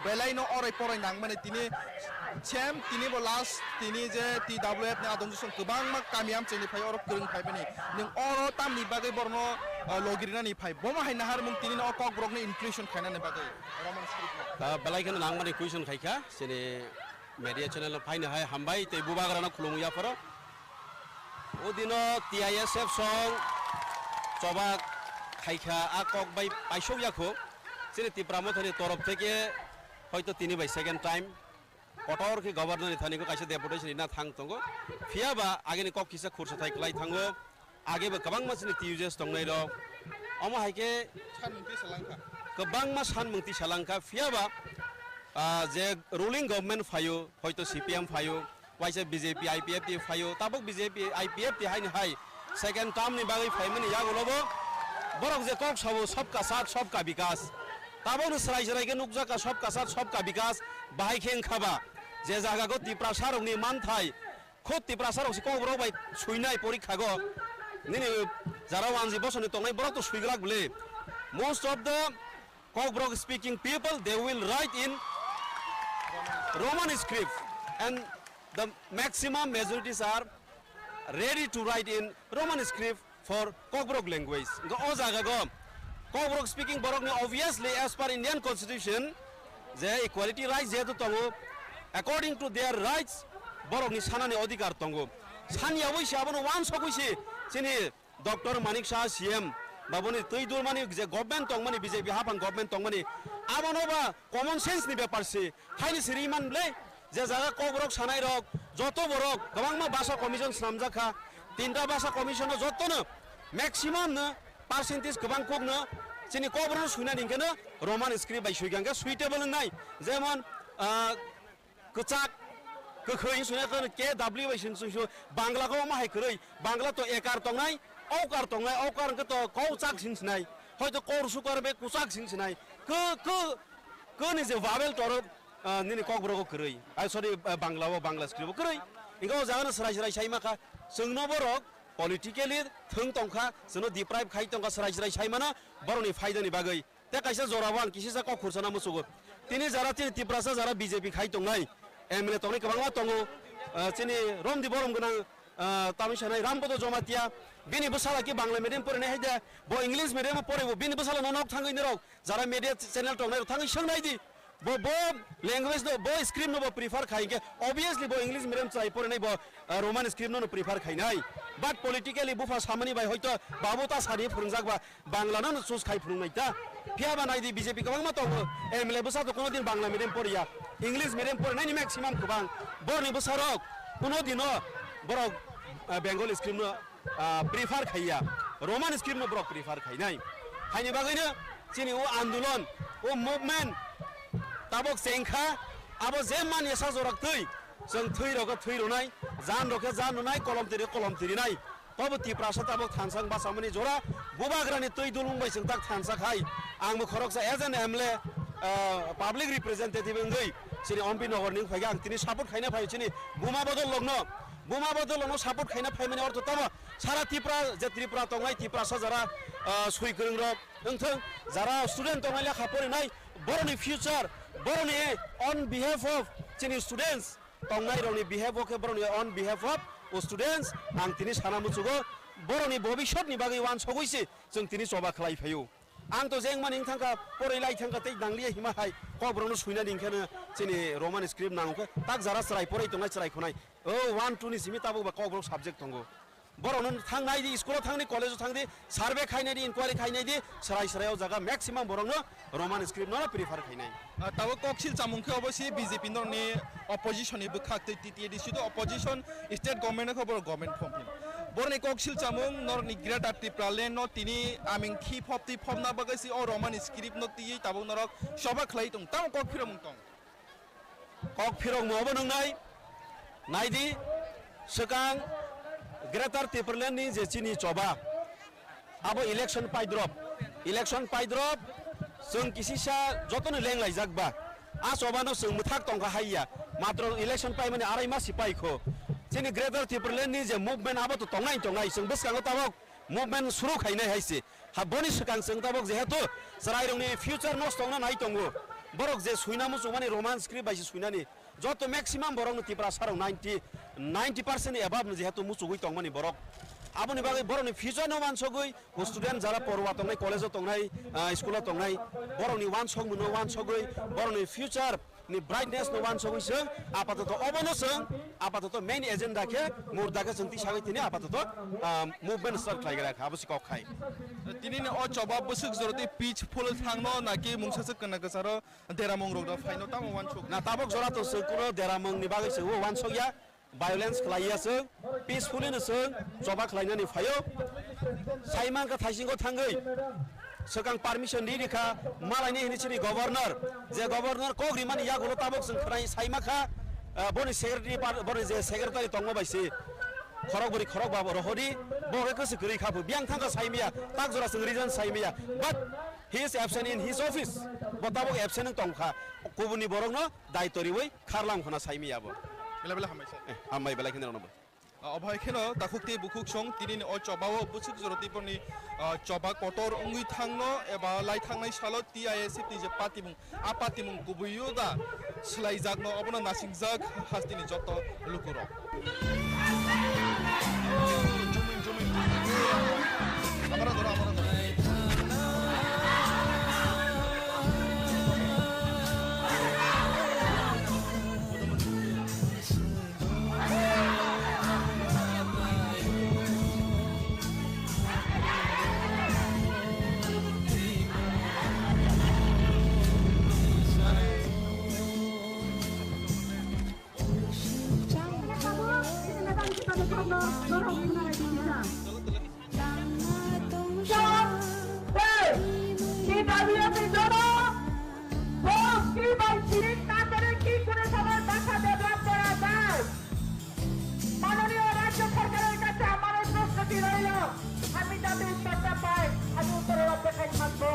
बेलाइनो अराय पराय नांमाने तिनी सेम तिनी बो लास्ट तिनी जे टीडब्ल्यूएफ नि आदं जों गोबां मा कामियाम चेनि फाय अर गोरों फायबेनि नों अर तामनि बागै बरनो लगिरिनानि फाय बमा हायना हार मुं तिनी न कक ब्रकनि इनक्लूजन खायनानि बागै रोमान स्क्रिप्ट बेलाइखौनो नांमानि कुइसन खायखा जेने media channel फाइनो हाय हामबाय ते बुबाग्राना खुलुमया फरो ओ दिनो टीआईएसएफ सं चबा खायखा आकक बाय पाइसौयाखौ जेने तिप्रामथनि तरफ থেকে হয়তো তিনি বাই সেকেন্ড টাইম কটর কি গভর্নর থানিকো কাইसे डेपुटेशन ना थांग तंगो फियाबा आगेनि कक किसा खुरसा थाइखलाय थांगो आगेबो गोबां मासनि टिउजेस दंनाय र अमा हायके सानमुंति सलांखा गोबां मा सानमुंति सलांखा फियाबा जे रुलिंग गवर्नमेंट फायो हयतो सीपीएम फायो वाइसे बीजेपी आईपीएफ टी फायो ताबक बीजेपी आईपीएफ टी हाइन हाय सेकेंड टर्म नि बागै फायमनि यागलबो बरक जे कक सबो सबका साथ सबका विकास ताबनो सराय सरायके नुकजाका सबका साथ सबका विकास बाहाय खें खाबा जे जागागो तिप्रा सारंनि मानथाय खुद तिप्रा सारंसि कब्रक बाय सुइनाय परीक्षागो निनि जाराव आंजि बसनि तंनाय बरक तो सुइग्राक बले most of the Kokborok speaking people they will write in Roman script and the maximum majorities are ready to write in Roman script for Kokbrok language. Go ozaga Kokbrok speaking borok obviously as per Indian constitution the equality rights jeto tongo according to their rights borok ni sanani odhikar tongo sani aboise abono wan sokoise chini Dr. Manik Shah CM baboni teidur mani je government tong mani BJP hapan government tong mani abonoba common sense ni beparse haini siriman ble je jaga Kokbrok sanai rok joto borok gobangma basa commission namjaka tinta basa commission joto no maximum na percentage gobang kok na chini Kokbrok suina dingkena Roman script by suiganga suitable nai jemon kecak kekhoi suina ke w by sin su bangla ko ma hai krei bangla to ekar tongnai aukar ke to kau chak sin sinai hoyto kor su karbe kusak sin sinai ni je wabel toro nini kok bro ko krei ai sorry bangla script krei ingo jagan serai sai maka sungno borok politically thung tongkha sono deprive khai tongkha serai sai mana boroni faida ni bagai te kaisa jorawan kisisa kok khursana musugo tini jara tini tiprasa jara BJP khai tongnai MLA tongnai kabangma tongo chini romdi borom gunang tami sanai rambodo jomatia bini busala ki bangla medium pore nei da bo english medium pore bo bini busala nonok thangai nirok jara media channel tongnai thangai sangnai di bo language no bo script no bo prefer khainge obviously bo english medium chai pore nei bo roman script no prefer khainai but politically bufa samani bai hoito babuta sari phurungjak ba bangla no choose khai phurungnai ta phia ba nai di BJP kabangma tongo MLA busa to kono din bangla medium poriya english medium pore nei maximum kubang bo ni busarok kono dino borok bengal script no prefer khaiya roman script no borok prefer khainai haini bagaina chini o andolon o movement tabok sengkha abo je man yasa jorak tui jeng thui roga thui ronai jan roke jan ronai kolom tiri nai tobo Tripura sa tabok thansang ba samani jora bubagrani tui dulung bai sing tak thansa khai angmo khoroksa as an MLA public representative ngoi chini ompi nogor ning phaiga ang tini support khaina phai chini buma bodol logno support khaina phai mane orto tama sara Tripura tongai Tripura sa jara sui krung rok engthong jara student tongai lekha pori nai boroni future boroni on behalf of chini students tongai roni behave okay boroni on behalf of students ang tini sana muchugo boroni bobishot ni bagai wan sogoise jeng tini soba khlai phayo ang to jeng maning thangka pori lai thangka tei dangli hima hai ko brono suina dingkhana chini roman script nangka tak jara srai pori tongai srai khonai o 1 2 ni simi tabu ba ko bro subject tongo borno thangnai di school thangni college thangdi survey khainai di inquiry khainai di sarai jaga maximum borno roman script no prefer khainai tabo koksil chamungkhe obossi BJP norni opposition ni bukhak tei TTDC to opposition state government khobor government phompin borni koksil chamung norni greater Tripura land no tini aming khi phopti phomna bagasi o roman script no ti tabo norok soba khlai tung tam kok phirong tong kok phirong mo bonung nai di sekang greater Tripura land ni je chini choba abo election pai drop sung kisisa jotone leng lai jakba a choba no sung muthak tongka haiya matro election pai mane arai ma sipai kho chini greater Tripura land ni je movement abo to tongai sung beskango tabok movement suru khainai haise ha boni sekang sung tabok je hetu sarai rongni future no stongna nai tongo borok je suinamu chumani roman script baisi suinani joto maximum borok no Tripura sarong 90% above je hetu muchugui tongmani borok aboni bagai boroni future no wan sogui student jara porwa tongnai college tongnai school tongnai boroni wan sogui boroni future ni brightness no wan sogui sing apato obono sing apato main agenda ke murda ke singti sagai tini apato movement start khlaigra khabasi kok khai tini ne o choba busuk joroti peaceful thangno naki mungsasuk kana kasaro deramong rogda faino tam wan sog na tabok jora to sukuro deramong ni bagai sego wan sogya violence khlaiya sing peacefully no sing choba khlainani phayo saimang ka thaisingko thangai sekang permission di dikha malai ni chini governor ko grimani ya golo tabok sing khrai saima kha boni secretary tongmo baisi khorok babo rohori boge kase gri khabu biang thangka saimia tak jora sing reason saimia but he is absent in his office botabok absent tongkha kubuni borok no daitori wei kharlam khona saimia bo bela hamaisa hamai bela khin rono অভয় খেল তাকুকতে বুকুক সং তিনি অ চবাও বুসুক জরতি পনি চবা কটর অঙ্গুই থাংনো এবা লাই থাংনাই সালো TISF নি যে পাতিমুং আ পাতিমুং গুবুইও দা sly জাগনো অবনা নাসিং জাগ হাস্তিনি যত লুকুরক জমিন আমরা ধরো মাননীয় রাজ্য সরকারের কাছে আমার প্রশ্নটি রইল আমি যাতে উত্তরটা পাই আমি উত্তরের অপেক্ষায় থাকবো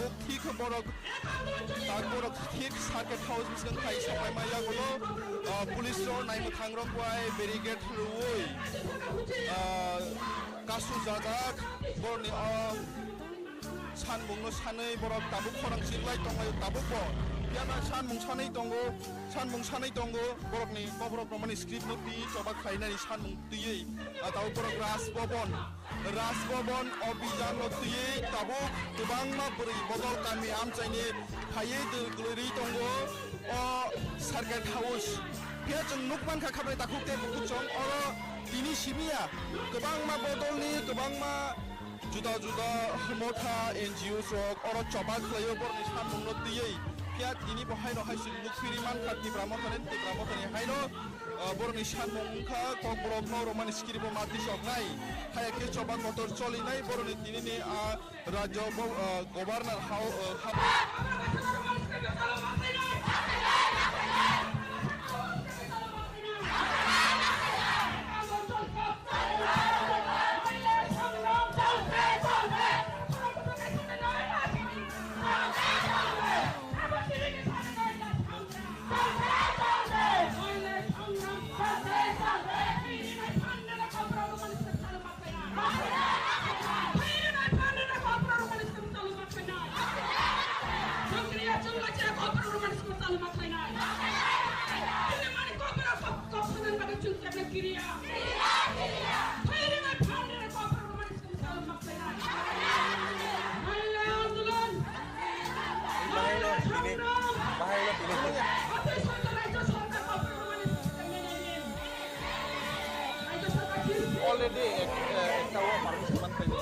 tabuk thik borok borok thik circuit house miskan khai sapai maya gulo police ro nai muthang ro kwai barricade ruoi kasu jajak borni 산봉로 산의 보락 다북 호랑 실라이 동거 다북 보 야나 산봉 산의 동거 보락니 보락 로마니 스크립트 노피 저박 खाइनानि 산봉 뜨यै दाउ बोरक राजभवन अभियान 뜨यै दाबुक गोबां मा बोरै बदल गामि आमचाइनि फायै गोलैरै दङ सार्किट हाउस बे जों नुकमान खाखाबाय दाखुते बुकुचं दिनि सिमिया गोबां मा बदलनि गोबां मा जुदा मथा NGO rok oro chobak khlayo borni samungno tiyei pia dini bohai no haisi lukfiri man kha tipramotani haino borni samungkha kokbrok no romani skiribo mati sognai hayake chobak motor cholinai borni dini ni rajyo governor already একটা মানুষ মান পাইছে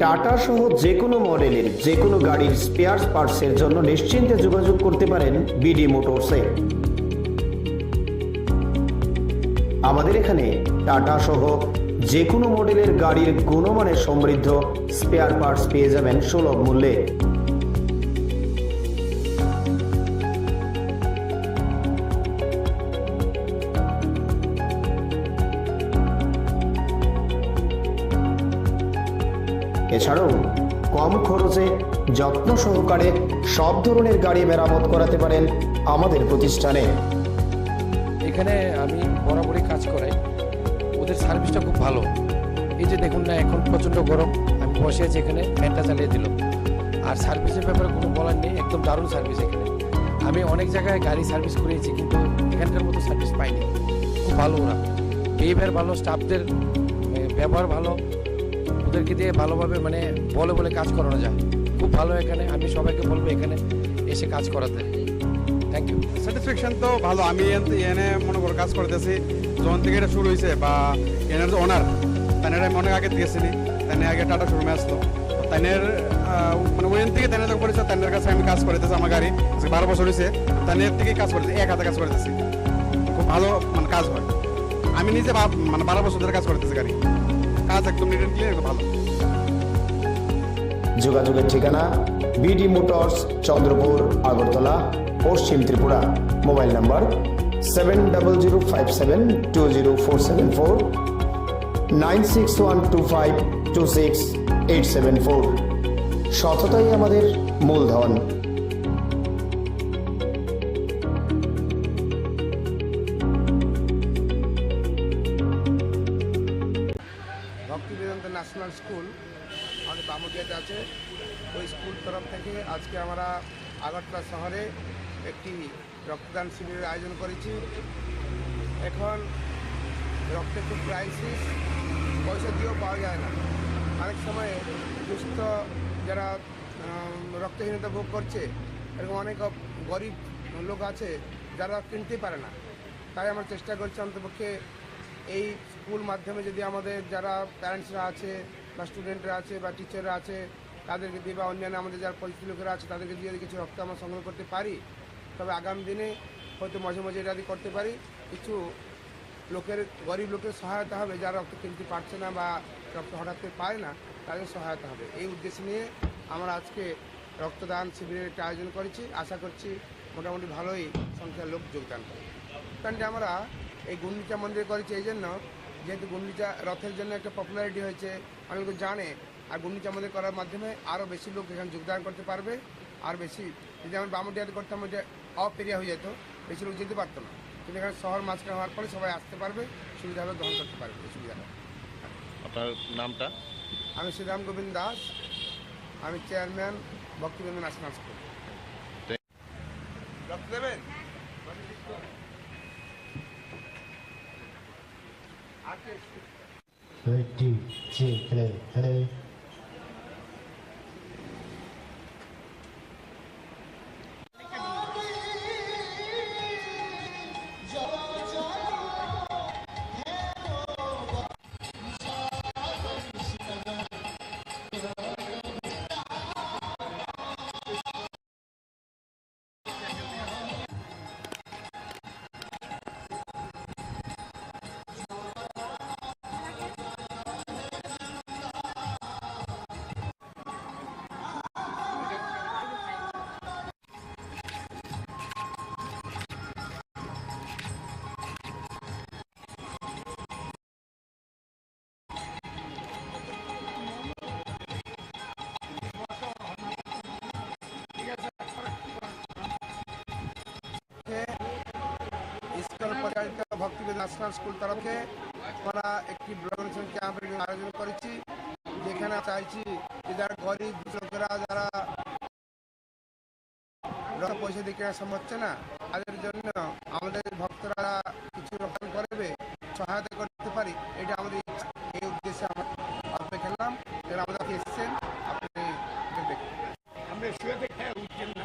tata সহ যে কোনো মডেলের যে কোনো গাড়ির স্পেয়ার পার্টসের জন্য নিশ্চিন্তে যোগাযোগ করতে পারেন বিডি মোটরসে। আমাদের এখানে টাটা সহ যে কোনো মডেলের গাড়ির গুণমানের সমৃদ্ধ স্পেয়ার পার্টস পেয়ে যাবেন সুলভ মূল্যে। এছাড়াও কম খরচে যত্ন সহকারে সব ধরনের গাড়ি মেরামত করাতে পারেন আমাদের প্রতিষ্ঠানে। এখানে আমি বরাবরই কাজ করাই, ওদের সার্ভিসটা খুব ভালো। এই যে দেখুন না, এখন প্রচণ্ড গরম, আমি বসে আছি এখানে, ফ্যানটা চালিয়ে দিল। আর সার্ভিসের ব্যাপারে কোনো বলার নেই, একদম দারুণ সার্ভিস এখানে। আমি অনেক জায়গায় গাড়ি সার্ভিস করিয়েছি, কিন্তু এখানকার মতো সার্ভিস পাইনি। খুব ভালো ওরা, বিহেভিয়ার ভালো, স্টাফদের ব্যবহার ভালো, ওদেরকে দিয়ে ভালোভাবে মানে বলে কাজ করানো যায়। খুব ভালো এখানে, আমি সবাইকে বলবো এখানে এসে কাজ করাতে। Thank you. স্যাটিসফ্যাকশন তো ভালো। আমি এনে মনে করো কাজ করতেছি যখন থেকে এটা শুরু হয়েছে, বা এনার যে ওনার তাদের আমি অনেক আগে দিয়েছিনি, তাই আগে টাটা শোরুমে আসলো, তাদের মানে ওইখান থেকে তাদের যখন করেছে তাদের কাছে আমি কাজ করতেছি। আমার গাড়ি 12 বছর হয়েছে, তাদের থেকেই কাজ করতেছি, এক হাতে কাজ করতেছি। খুব ভালো মানে কাজ হয়। আমি নিজে মানে 12 বছর ধরে কাজ করতেছি, গাড়ি কাজ একদম নিট অ্যান্ড ক্লিয়ার, ভালো। যোগাযোগের ঠিকানা বিডি মোটরস, চন্দ্রপুর, আগরতলা, পশ্চিম ত্রিপুরা। Mobile number 7005720474, 9612526874। সততাই আমাদের মূলধন। ন্যাশনাল স্কুল আমাদের বামুটিয়াতে আছে, ওই স্কুল তরফ থেকে আজকে আমরা আগরতলা শহরে একটি রক্তদান শিবিরের আয়োজন করেছি। এখন রক্তের খুব ক্রাইসিস, পয়সা দিয়েও পাওয়া যায় না। অনেক সময় দুস্থ যারা রক্তহীনতা ভোগ করছে, এরকম অনেক গরিব লোক আছে যারা কিনতে পারে না। তাই আমরা চেষ্টা করছি অন্তপক্ষে এই স্কুল মাধ্যমে যদি আমাদের যারা প্যারেন্টসরা আছে বা স্টুডেন্টরা আছে বা টিচাররা আছে তাদেরকে দিয়ে, বা অন্যান্য আমাদের যারা পরিচিত লোকেরা আছে তাদেরকে দিয়ে যদি কিছু রক্ত আমরা সংগ্রহ করতে পারি, তবে আগামী দিনে হয়তো মাঝে মাঝে এটা করতে পারি, কিছু লোকের গরিব লোকের সহায়তা হবে, যারা রক্ত কিনতে পারছে না বা রক্ত হঠাৎ করে পায় না, তাদের সহায়তা হবে। এই উদ্দেশ্য নিয়ে আমরা আজকে রক্তদান শিবিরের একটা আয়োজন করেছি। আশা করছি মোটামুটি ভালোই সংখ্যার লোক যোগদান করে। কারণ আমরা এই গুন্ডিচা মন্দির করেছি এই জন্য, যেহেতু গুন্ডিচা রথের জন্য একটা পপুলারিটি হয়েছে, অনেক লোক জানে। আর গুন্ডিচা মন্দির করার মাধ্যমে আরও বেশি লোক এখানে যোগদান করতে পারবে। আর বেশি যদি আমরা বামুটিয়াতে করতাম, ওইটা অফ এরিয়া হয়ে যেত, বেশি লোক যেতে পারতো না। কিন্তু এখানে শহর মাঝখানে হওয়ার পরে সবাই আসতে পারবে, সুবিধাভাবে গ্রহণ করতে পারবে। এই সুবিধাটা। আপনার নামটা? আমি শ্রীরাম গোবিন্দ দাস, আমি চেয়ারম্যান ভক্তিবন্ধু ন্যাশনাল স্কুল। রক্ত দেবেন? ভক্তিবন্ধু ন্যাশনাল স্কুল তরফে আমরা একটি ব্লাড ক্যাম্পের আয়োজন করেছি, যেখানে চাইছি যে যারা গরিব লোকেরা, যারা পয়সা দিয়ে কেনা সম্ভব হচ্ছে না, তাদের জন্য আমাদের ভক্তরা কিছু রকম করবে, সহায়তা করতে পারি, এটা আমাদের এই উদ্দেশ্যে আমরা খেললাম। যারা আমাদের এসেছেন আপনি দেখবেন। আমরা শুয়ে খেয়ে উঠছেন না।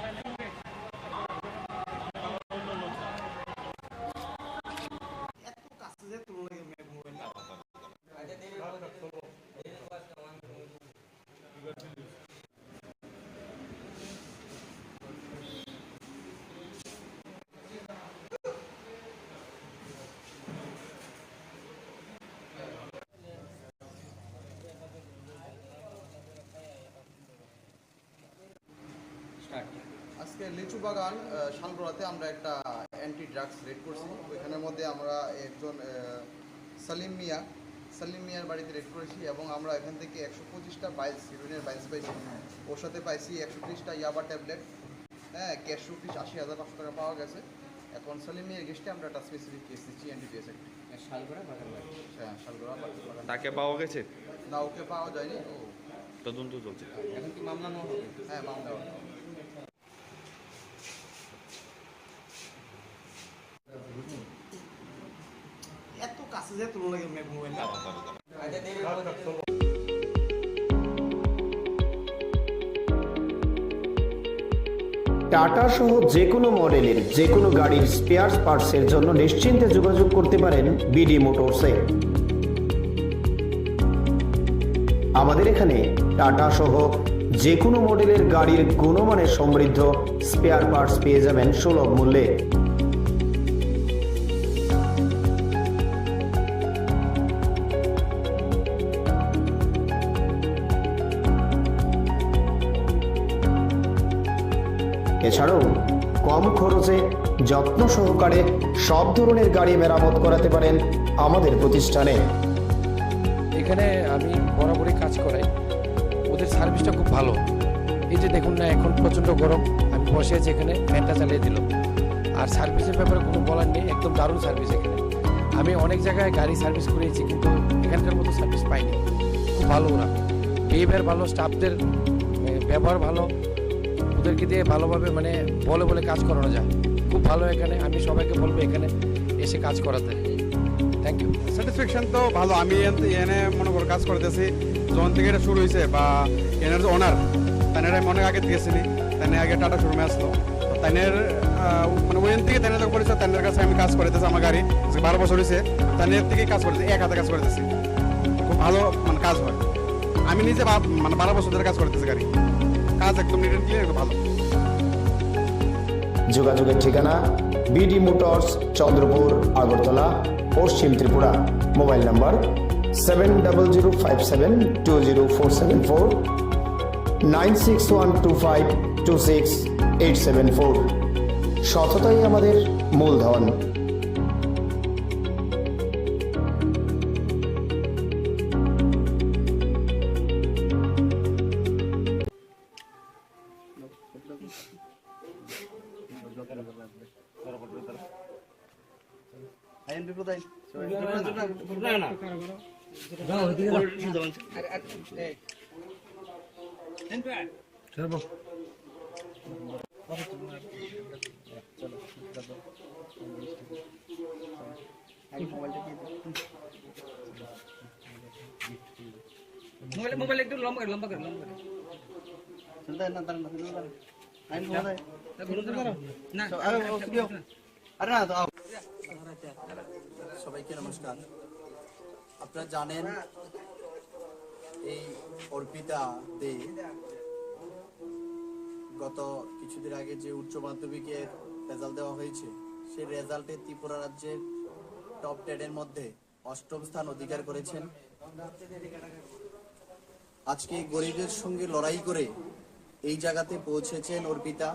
আজকে লিচু বাগান শালগড়াতে আমরা একটা অ্যান্টি ড্রাগস রেড করছি। ওইখানের মধ্যে আমরা একজন সালিম মিয়ার বাড়িতে রেড করেছি এবং আমরা এখান থেকে 125টা বাইলস, হিরোইনের বাইলস পাইছি। ওর সাথে পাইছি 130টা ইয়াবা ট্যাবলেট, হ্যাঁ, ক্যাশ রুপিস 80,500 টাকা পাওয়া গেছে। এখন সালিম মিয়ার গেস্টে আমরা একটা স্পেসিফিক কেস দিচ্ছি, এনডিপিএস একটি। শালগড়া বাগান, হ্যাঁ শালগড়া বাগান। তাকে পাওয়া গেছে? না, ওকে পাওয়া যায়নি। ও তদন্ত চলছে। এখন কি মামলা নেওয়া হবে? হ্যাঁ, মামলা হবে। এত কাছে যে তুলো লাগে মোবাইলটা। টাটা সহ যে কোনো মডেলের যে কোনো গাড়ির স্পেয়ার পার্টসের জন্য নিশ্চিন্তে যোগাযোগ করতে পারেন বিডি মোটরসে। আমাদের এখানে টাটা সহ যে কোনো মডেলের গাড়ির গুণমানের সমৃদ্ধ স্পেয়ার পার্টস পেয়ে যাবেন সুলভ মূল্যে। এছাড়াও কম খরচে যত্ন সহকারে সব ধরনের গাড়ি মেরামত করাতে পারেন আমাদের প্রতিষ্ঠানে। এখানে আমি বরাবরই কাজ করাই, ওদের সার্ভিসটা খুব ভালো। এই যে দেখুন না, এখন প্রচণ্ড গরম, আমি বসে আছি এখানে, ফ্যানটা চালিয়ে দিল। আর সার্ভিসের ব্যাপারে কোনো বলার নেই, একদম দারুণ সার্ভিস এখানে। আমি অনেক জায়গায় গাড়ি সার্ভিস করিয়েছি, কিন্তু এখানকার মতো সার্ভিস পাইনি। খুব ভালো ওরা, বিহেভিয়ার ভালো, স্টাফদের ব্যবহার ভালো, ওদেরকে দিয়ে ভালোভাবে মানে বলে কাজ করানো যায়। খুব ভালো এখানে, আমি সবাইকে বলবো এখানে এসে কাজ করাতে। Thank you. স্যাটিসফ্যাকশন তো ভালো। আমি এনে মনে করে কাজ করতেছি, যখন থেকে এটা শুরু হয়েছে, বা এনার যে ওনার, তাদের আমি অনেক আগে দিয়েছিনি, তাদের আগে টাটা শোরুমে আসলো, তাদের মানে ওইখান থেকে তাদের যখন করেছে, তাদের কাছে আমি কাজ করতেছি। আমার গাড়ি 12 বছর হয়েছে, তাদের থেকে কাজ করতেছি, এক হাতে কাজ করতেছি, খুব ভালো মানে কাজ হয়। আমি নিজে মানে 12 বছর ধরে কাজ করতেছি, গাড়ি কাজ একদম নিট অ্যান্ড ক্লিয়ার, ভালো। যোগাযোগের ঠিকানা বিডি মোটরস, চন্দ্রপুর, আগরতলা, পশ্চিম ত্রিপুরা। Mobile number 7005720474, 9612526874। সততাই আমাদের মূলধন। মোবাইল একটু লম্বা করে সবাইকে নমস্কার। আপনারা জানেন এই অর্পিতা দে গত কিছুদিন আগে যে উচ্চ মাধ্যমিকের রেজাল্ট দেওয়া হয়েছে, সেই রেজাল্টে ত্রিপুরা রাজ্যের টপ 10 এর মধ্যে 8ম স্থান অধিকার করেছেন। আজকে গরিবের সঙ্গে লড়াই করে এই জায়গাতে পৌঁছেছেন অর্পিতা।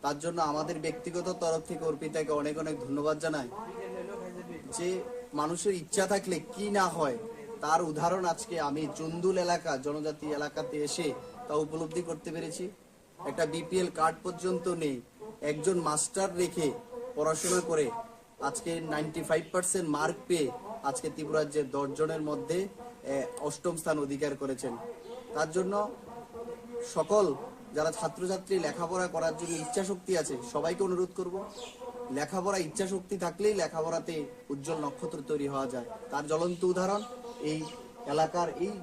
তার জন্য আমাদের ব্যক্তিগত তরফ থেকে অর্পিতাকে অনেক অনেক ধন্যবাদ জানাই। যে মানুষের ইচ্ছা থাকলে কি না হয় তার উদাহরণ আজকে আমি চুন্দুল এলাকা, জনজাতি এলাকাতে এসে তা উপলব্ধি করতে পেরেছি। একটা বিপিএল কার্ড পর্যন্ত নেই, একজন মাস্টার রেখে পড়াশোনা করে আজকে 95% মার্ক পেয়ে আজকে ত্রিপুরা রাজ্যে 10 জনের মধ্যে 8ম স্থান অধিকার করেছেন। তার জন্য সকল যারা ছাত্রছাত্রী লেখাপড়া করার জন্য ইচ্ছা শক্তি আছে সবাইকে অনুরোধ করব, লেখাপড়া ইচ্ছা শক্তি থাকলেই লেখাপড়াতে উজ্জ্বল নক্ষত্র তৈরি হওয়া যায়। তার জ্বলন্ত উদাহরণ এই এলাকার এই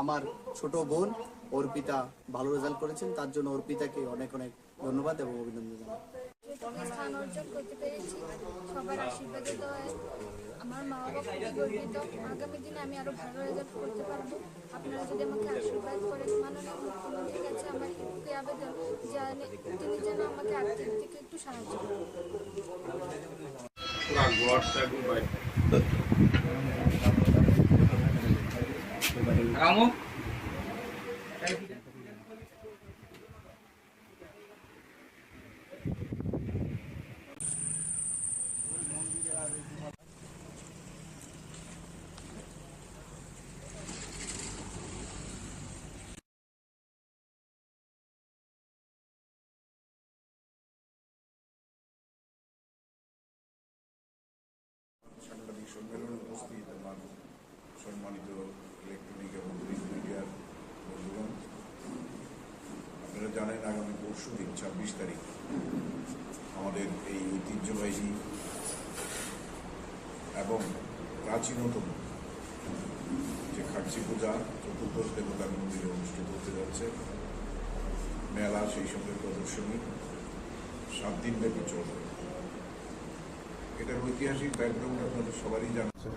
আমার ছোট বোন অর্পিতা ভালো রেজাল্ট করেছেন। তার জন্য অর্পিতাকে অনেক অনেক ধন্যবাদ এবং অভিনন্দন জানাই। স্থান অর্জন করতে পেরেছি সবার আশীর্বাদে। তো আমার মা বাবা খুবই গর্বিত। আগামী দিনে আমি আরো ভালো রেজাল্ট করতে পারবো। আপনারা যদি আমাকে আশীর্বাদ করেন, মাননীয় মুখ্যমন্ত্রীর কাছে আমার একটু আবেদন, তিনি যেন আমাকে আর্থিক দিকে একটু সাহায্য করেন। সাংবাদিক সম্মেলনে উপস্থিত আমার সম্মানিত ইলেকট্রনিক এবং প্রিন্ট মিডিয়ার বন্ধুগণ, আপনারা জানেন আগামী পরশুদিন 26 তারিখ আমাদের এই ঐতিহ্যবাহী এবং প্রাচীনতম যে খার্চি পূজা চতুর্দশ দেবতার মন্দিরে অনুষ্ঠিত হতে যাচ্ছে। মেলা, সেই সঙ্গে প্রদর্শনী 7 দিন ব্যাপী চলবে। এটার ঐতিহাসিক ব্যাকগ্রাউন্ড আপনাদের সবারই জানছে,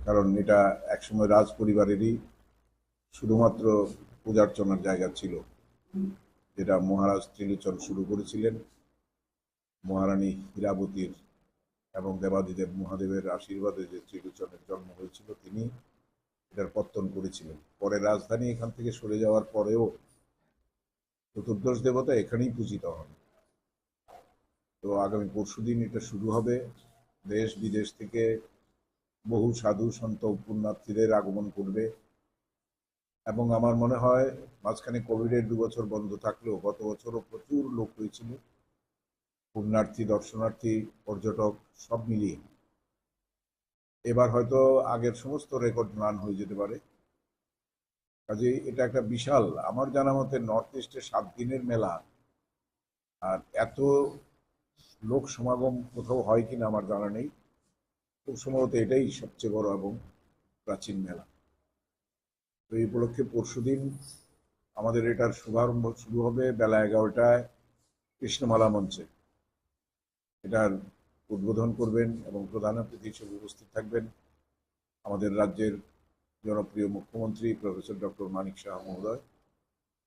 কারণ এটা একসময় রাজ পরিবারেরই শুধুমাত্র পূজার্চনার জায়গা ছিল, যেটা মহারাজ ত্রিলোচন শুরু করেছিলেন। মহারানী হীরাবতীর এবং দেবাদিদেব মহাদেবের আশীর্বাদে যে ত্রিলোচনের জন্ম হয়েছিল, তিনি এটার পত্তন করেছিলেন। পরে রাজধানী এখান থেকে সরে যাওয়ার পরেও চতুর্দশ দেবতা এখানেই পূজিত হন। তো আগামী পরশুদিন এটা শুরু হবে। দেশ বিদেশ থেকে বহু সাধু সন্ত পুণ্যার্থীদের আগমন করবে এবং আমার মনে হয় মাঝখানে কোভিডের 2 বছর বন্ধ থাকলেও গত বছরও প্রচুর লোক হয়েছিল, পুণ্যার্থী, দর্শনার্থী, পর্যটক সব মিলিয়ে। এবার হয়তো আগের সমস্ত রেকর্ড ম্লান হয়ে যেতে পারে। কাজে এটা একটা বিশাল, আমার জানা মতে নর্থ ইস্টে 7 দিনের মেলা, আর এত লোক সমাগম কোথাও হয় কিনা আমার জানা নেই। খুব সম্ভবত এটাই সবচেয়ে বড় এবং প্রাচীন মেলা। তো এই উপলক্ষে পরশুদিন আমাদের এটার শুভারম্ভ শুরু হবে বেলা 11টায় কৃষ্ণমালা মঞ্চে। এটার উদ্বোধন করবেন এবং প্রধান অতিথি হিসেবে উপস্থিত থাকবেন আমাদের রাজ্যের জনপ্রিয় মুখ্যমন্ত্রী প্রফেসর ডক্টর মানিক শাহ মহোদয়।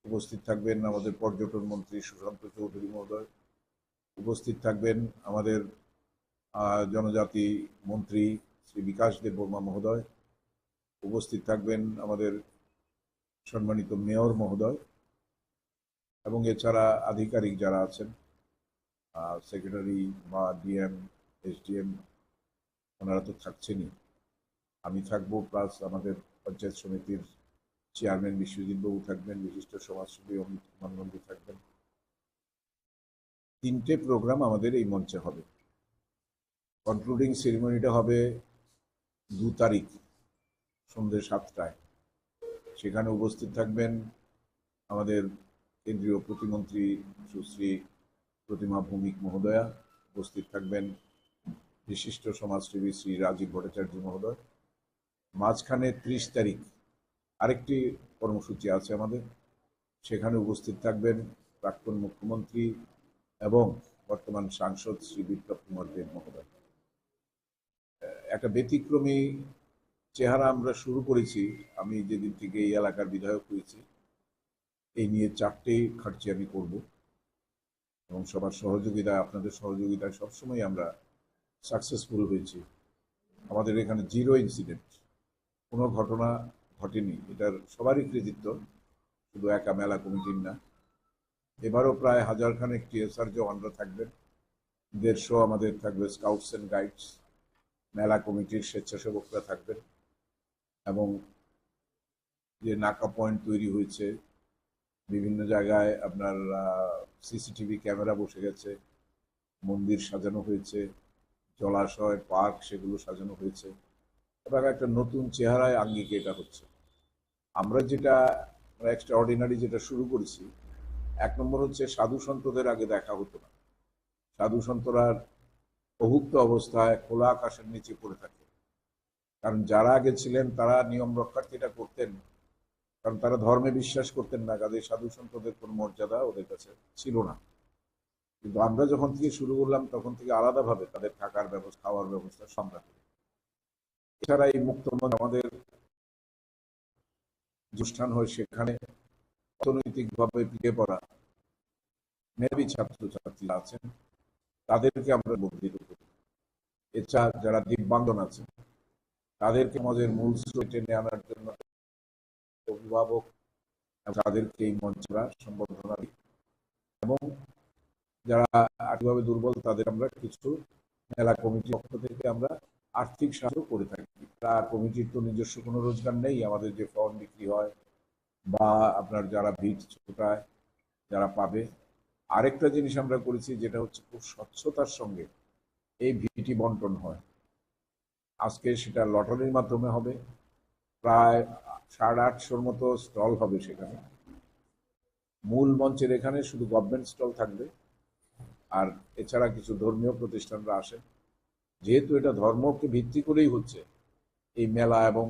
উপস্থিত থাকবেন আমাদের পর্যটন মন্ত্রী সুশান্ত চৌধুরী মহোদয়। উপস্থিত থাকবেন আমাদের জনজাতি মন্ত্রী শ্রী বিকাশ দেব বর্মা মহোদয়, উপস্থিত থাকবেন আমাদের সম্মানিত মেয়র মহোদয়, এবং এছাড়া আধিকারিক যারা আছেন, সেক্রেটারি বা ডিএম, এসডিএম, ওনারা তো থাকছেনই। আমি থাকবো, প্লাস আমাদের পঞ্চায়েত সমিতির চেয়ারম্যান বিশ্বজিৎ বাবু থাকবেন, বিশিষ্ট সমাজসেবী অমিত মানবন্দী থাকবেন। 3টে প্রোগ্রাম আমাদের এই মঞ্চে হবে। কনক্লুডিং সেরিমনিটা হবে 2 তারিখ সন্ধ্যে 7টায়। সেখানে উপস্থিত থাকবেন আমাদের কেন্দ্রীয় প্রতিমন্ত্রী সুশ্রী প্রতিমা ভৌমিক মহোদয়া, উপস্থিত থাকবেন বিশিষ্ট সমাজসেবী শ্রী রাজীব ভট্টাচার্য মহোদয়। মাঝখানে 30 তারিখ আরেকটি কর্মসূচি আছে আমাদের, সেখানে উপস্থিত থাকবেন প্রাক্তন মুখ্যমন্ত্রী এবং বর্তমান সাংসদ শ্রী বিপ্লব কুমার দেব মহোদয়। একটা ব্যতিক্রমী চেহারা আমরা শুরু করেছি। আমি যেদিন থেকে এই এলাকার বিধায়ক হয়েছি, এই নিয়ে 4টে খাটছি আমি করব, এবং সবার সহযোগিতায়, আপনাদের সহযোগিতায় সবসময় আমরা সাকসেসফুল হয়েছি। আমাদের এখানে 0 ইনসিডেন্ট, কোনো ঘটনা ঘটেনি। এটার সবারই কৃতিত্ব, শুধু একা মেলা কমিটির না। এবারও প্রায় 1000 খানেক টিএসআর জওয়ানরা থাকবেন, 150 আমাদের থাকবে স্কাউটস অ্যান্ড গাইডস, মেলা কমিটির স্বেচ্ছাসেবকরা থাকবেন, এবং যে নাকা পয়েন্ট তৈরি হয়েছে, বিভিন্ন জায়গায় আপনার সিসিটিভি ক্যামেরা বসে গেছে, মন্দির সাজানো হয়েছে, জলাশয়, পার্ক, সেগুলো সাজানো হয়েছে, এবং একটা নতুন চেহারায় আঙ্গিকে এটা হচ্ছে। আমরা যেটা এক্সট্রা অর্ডিনারি যেটা শুরু করেছি, 1 নম্বর হচ্ছে সাধু সন্তদের আগে দেখা হতো না। সাধু সন্তরা অভুক্ত অবস্থায় খোলা আকাশের নিচে পড়ে থাকে, কারণ যারা আগে ছিলেন তারা নিয়ম রক্ষার্থীটা করতেন, কারণ তারা ধর্মে বিশ্বাস করতেন না, কাজে সাধু সন্তদের কোনো মর্যাদা ওদের কাছে ছিল না। কিন্তু আমরা যখন থেকে শুরু করলাম, তখন থেকে আলাদাভাবে তাদের থাকার ব্যবস্থা, খাওয়ার ব্যবস্থা আমরা করি। এছাড়া এই মুক্তমঞ্চ আমাদের অনুষ্ঠান হয়, সেখানে অর্থনৈতিকভাবে পিছিয়ে পড়া মেধাবী ছাত্রছাত্রীরা আছেন, তাদেরকে আমরা বর্ধিত করি। এছাড়া যারা দিব্যাঙ্গন আছেন, তাদেরকে আমাদের মূল স্রোতে টেনে আনার জন্য অভিভাবক তাদেরকে এই মঞ্চরা সম্বর্ধনা দিই, এবং যারা আর্থিকভাবে দুর্বল তাদের আমরা কিছু মেলা কমিটির পক্ষ থেকে আমরা আর্থিক সাহায্য করে থাকি। তার কমিটির তো নিজস্ব কোনো রোজগার নেই, আমাদের যে ফর্ম বিক্রি হয় বা আপনার যারা ভিড় ছোটায় যারা পাবে। আরেকটা জিনিস আমরা করেছি, যেটা হচ্ছে খুব স্বচ্ছতার সঙ্গে এই ভিটি বন্টন হয়। আজকে সেটা লটারির মাধ্যমে হবে, প্রায় 850 মতো স্টল হবে সেখানে। মূল মঞ্চের এখানে শুধু গভর্নমেন্ট স্টল থাকবে, আর এছাড়া কিছু ধর্মীয় প্রতিষ্ঠানরা আসেন। যেহেতু এটা ধর্মকে ভিত্তি করেই হচ্ছে এই মেলা এবং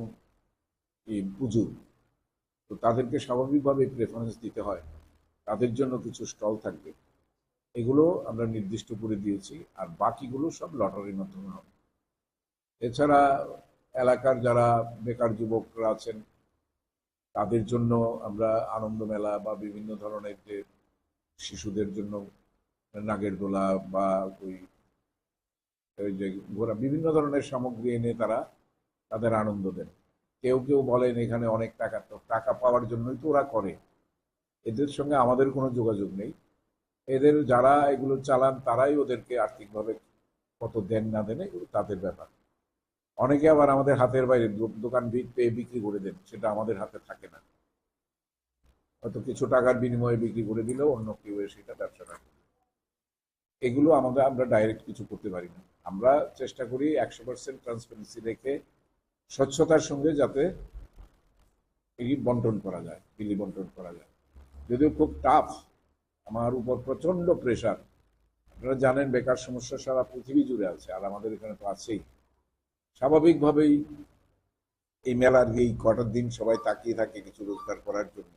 এই পুজো, তো তাদেরকে স্বাভাবিকভাবে প্রেফারেন্স দিতে হয়, তাদের জন্য কিছু স্টল থাকবে। এগুলো আমরা নির্দিষ্ট করে দিয়েছি, আর বাকিগুলো সব লটারির মাধ্যমে হবে। এছাড়া এলাকার যারা বেকার যুবকরা আছেন, তাদের জন্য আমরা আনন্দ মেলা বা বিভিন্ন ধরনের যে শিশুদের জন্য নাগের দোলা বা ওই যে ঘোরা, বিভিন্ন ধরনের সামগ্রী এনে তারা তাদের আনন্দ দেন। কেউ কেউ বলেন এখানে অনেক টাকা, তো টাকা পাওয়ার জন্যই তো ওরা করে, এদের সঙ্গে আমাদের কোনো যোগাযোগ নেই। এদের যারা এগুলো চালান তারাই ওদেরকে আর্থিকভাবে কত দেন না দেন এগুলো তাদের ব্যাপার। অনেকে আবার আমাদের হাতের বাইরে দোকান পেয়ে বিক্রি করে দেন, সেটা আমাদের হাতে থাকে না। হয়তো কিছু টাকার বিনিময়ে বিক্রি করে দিলেও অন্য কেউ সেটা ব্যবসা রাখে। এগুলো আমরা ডাইরেক্ট কিছু করতে পারি না। আমরা চেষ্টা করি 100% ট্রান্সপারেন্সি রেখে স্বচ্ছতার সঙ্গে যাতে এই বন্টন করা যায়, বিলি বন্টন করা যায়। যদিও খুব টাফ, আমার উপর প্রচন্ড প্রেশার। আপনারা জানেন বেকার সমস্যা সারা পৃথিবী জুড়ে আছে, আর আমাদের এখানে তো আছেই। স্বাভাবিকভাবেই এই মেলার এই কটার দিন সবাই তাকিয়ে থাকে কিছু রোজগার করার জন্য।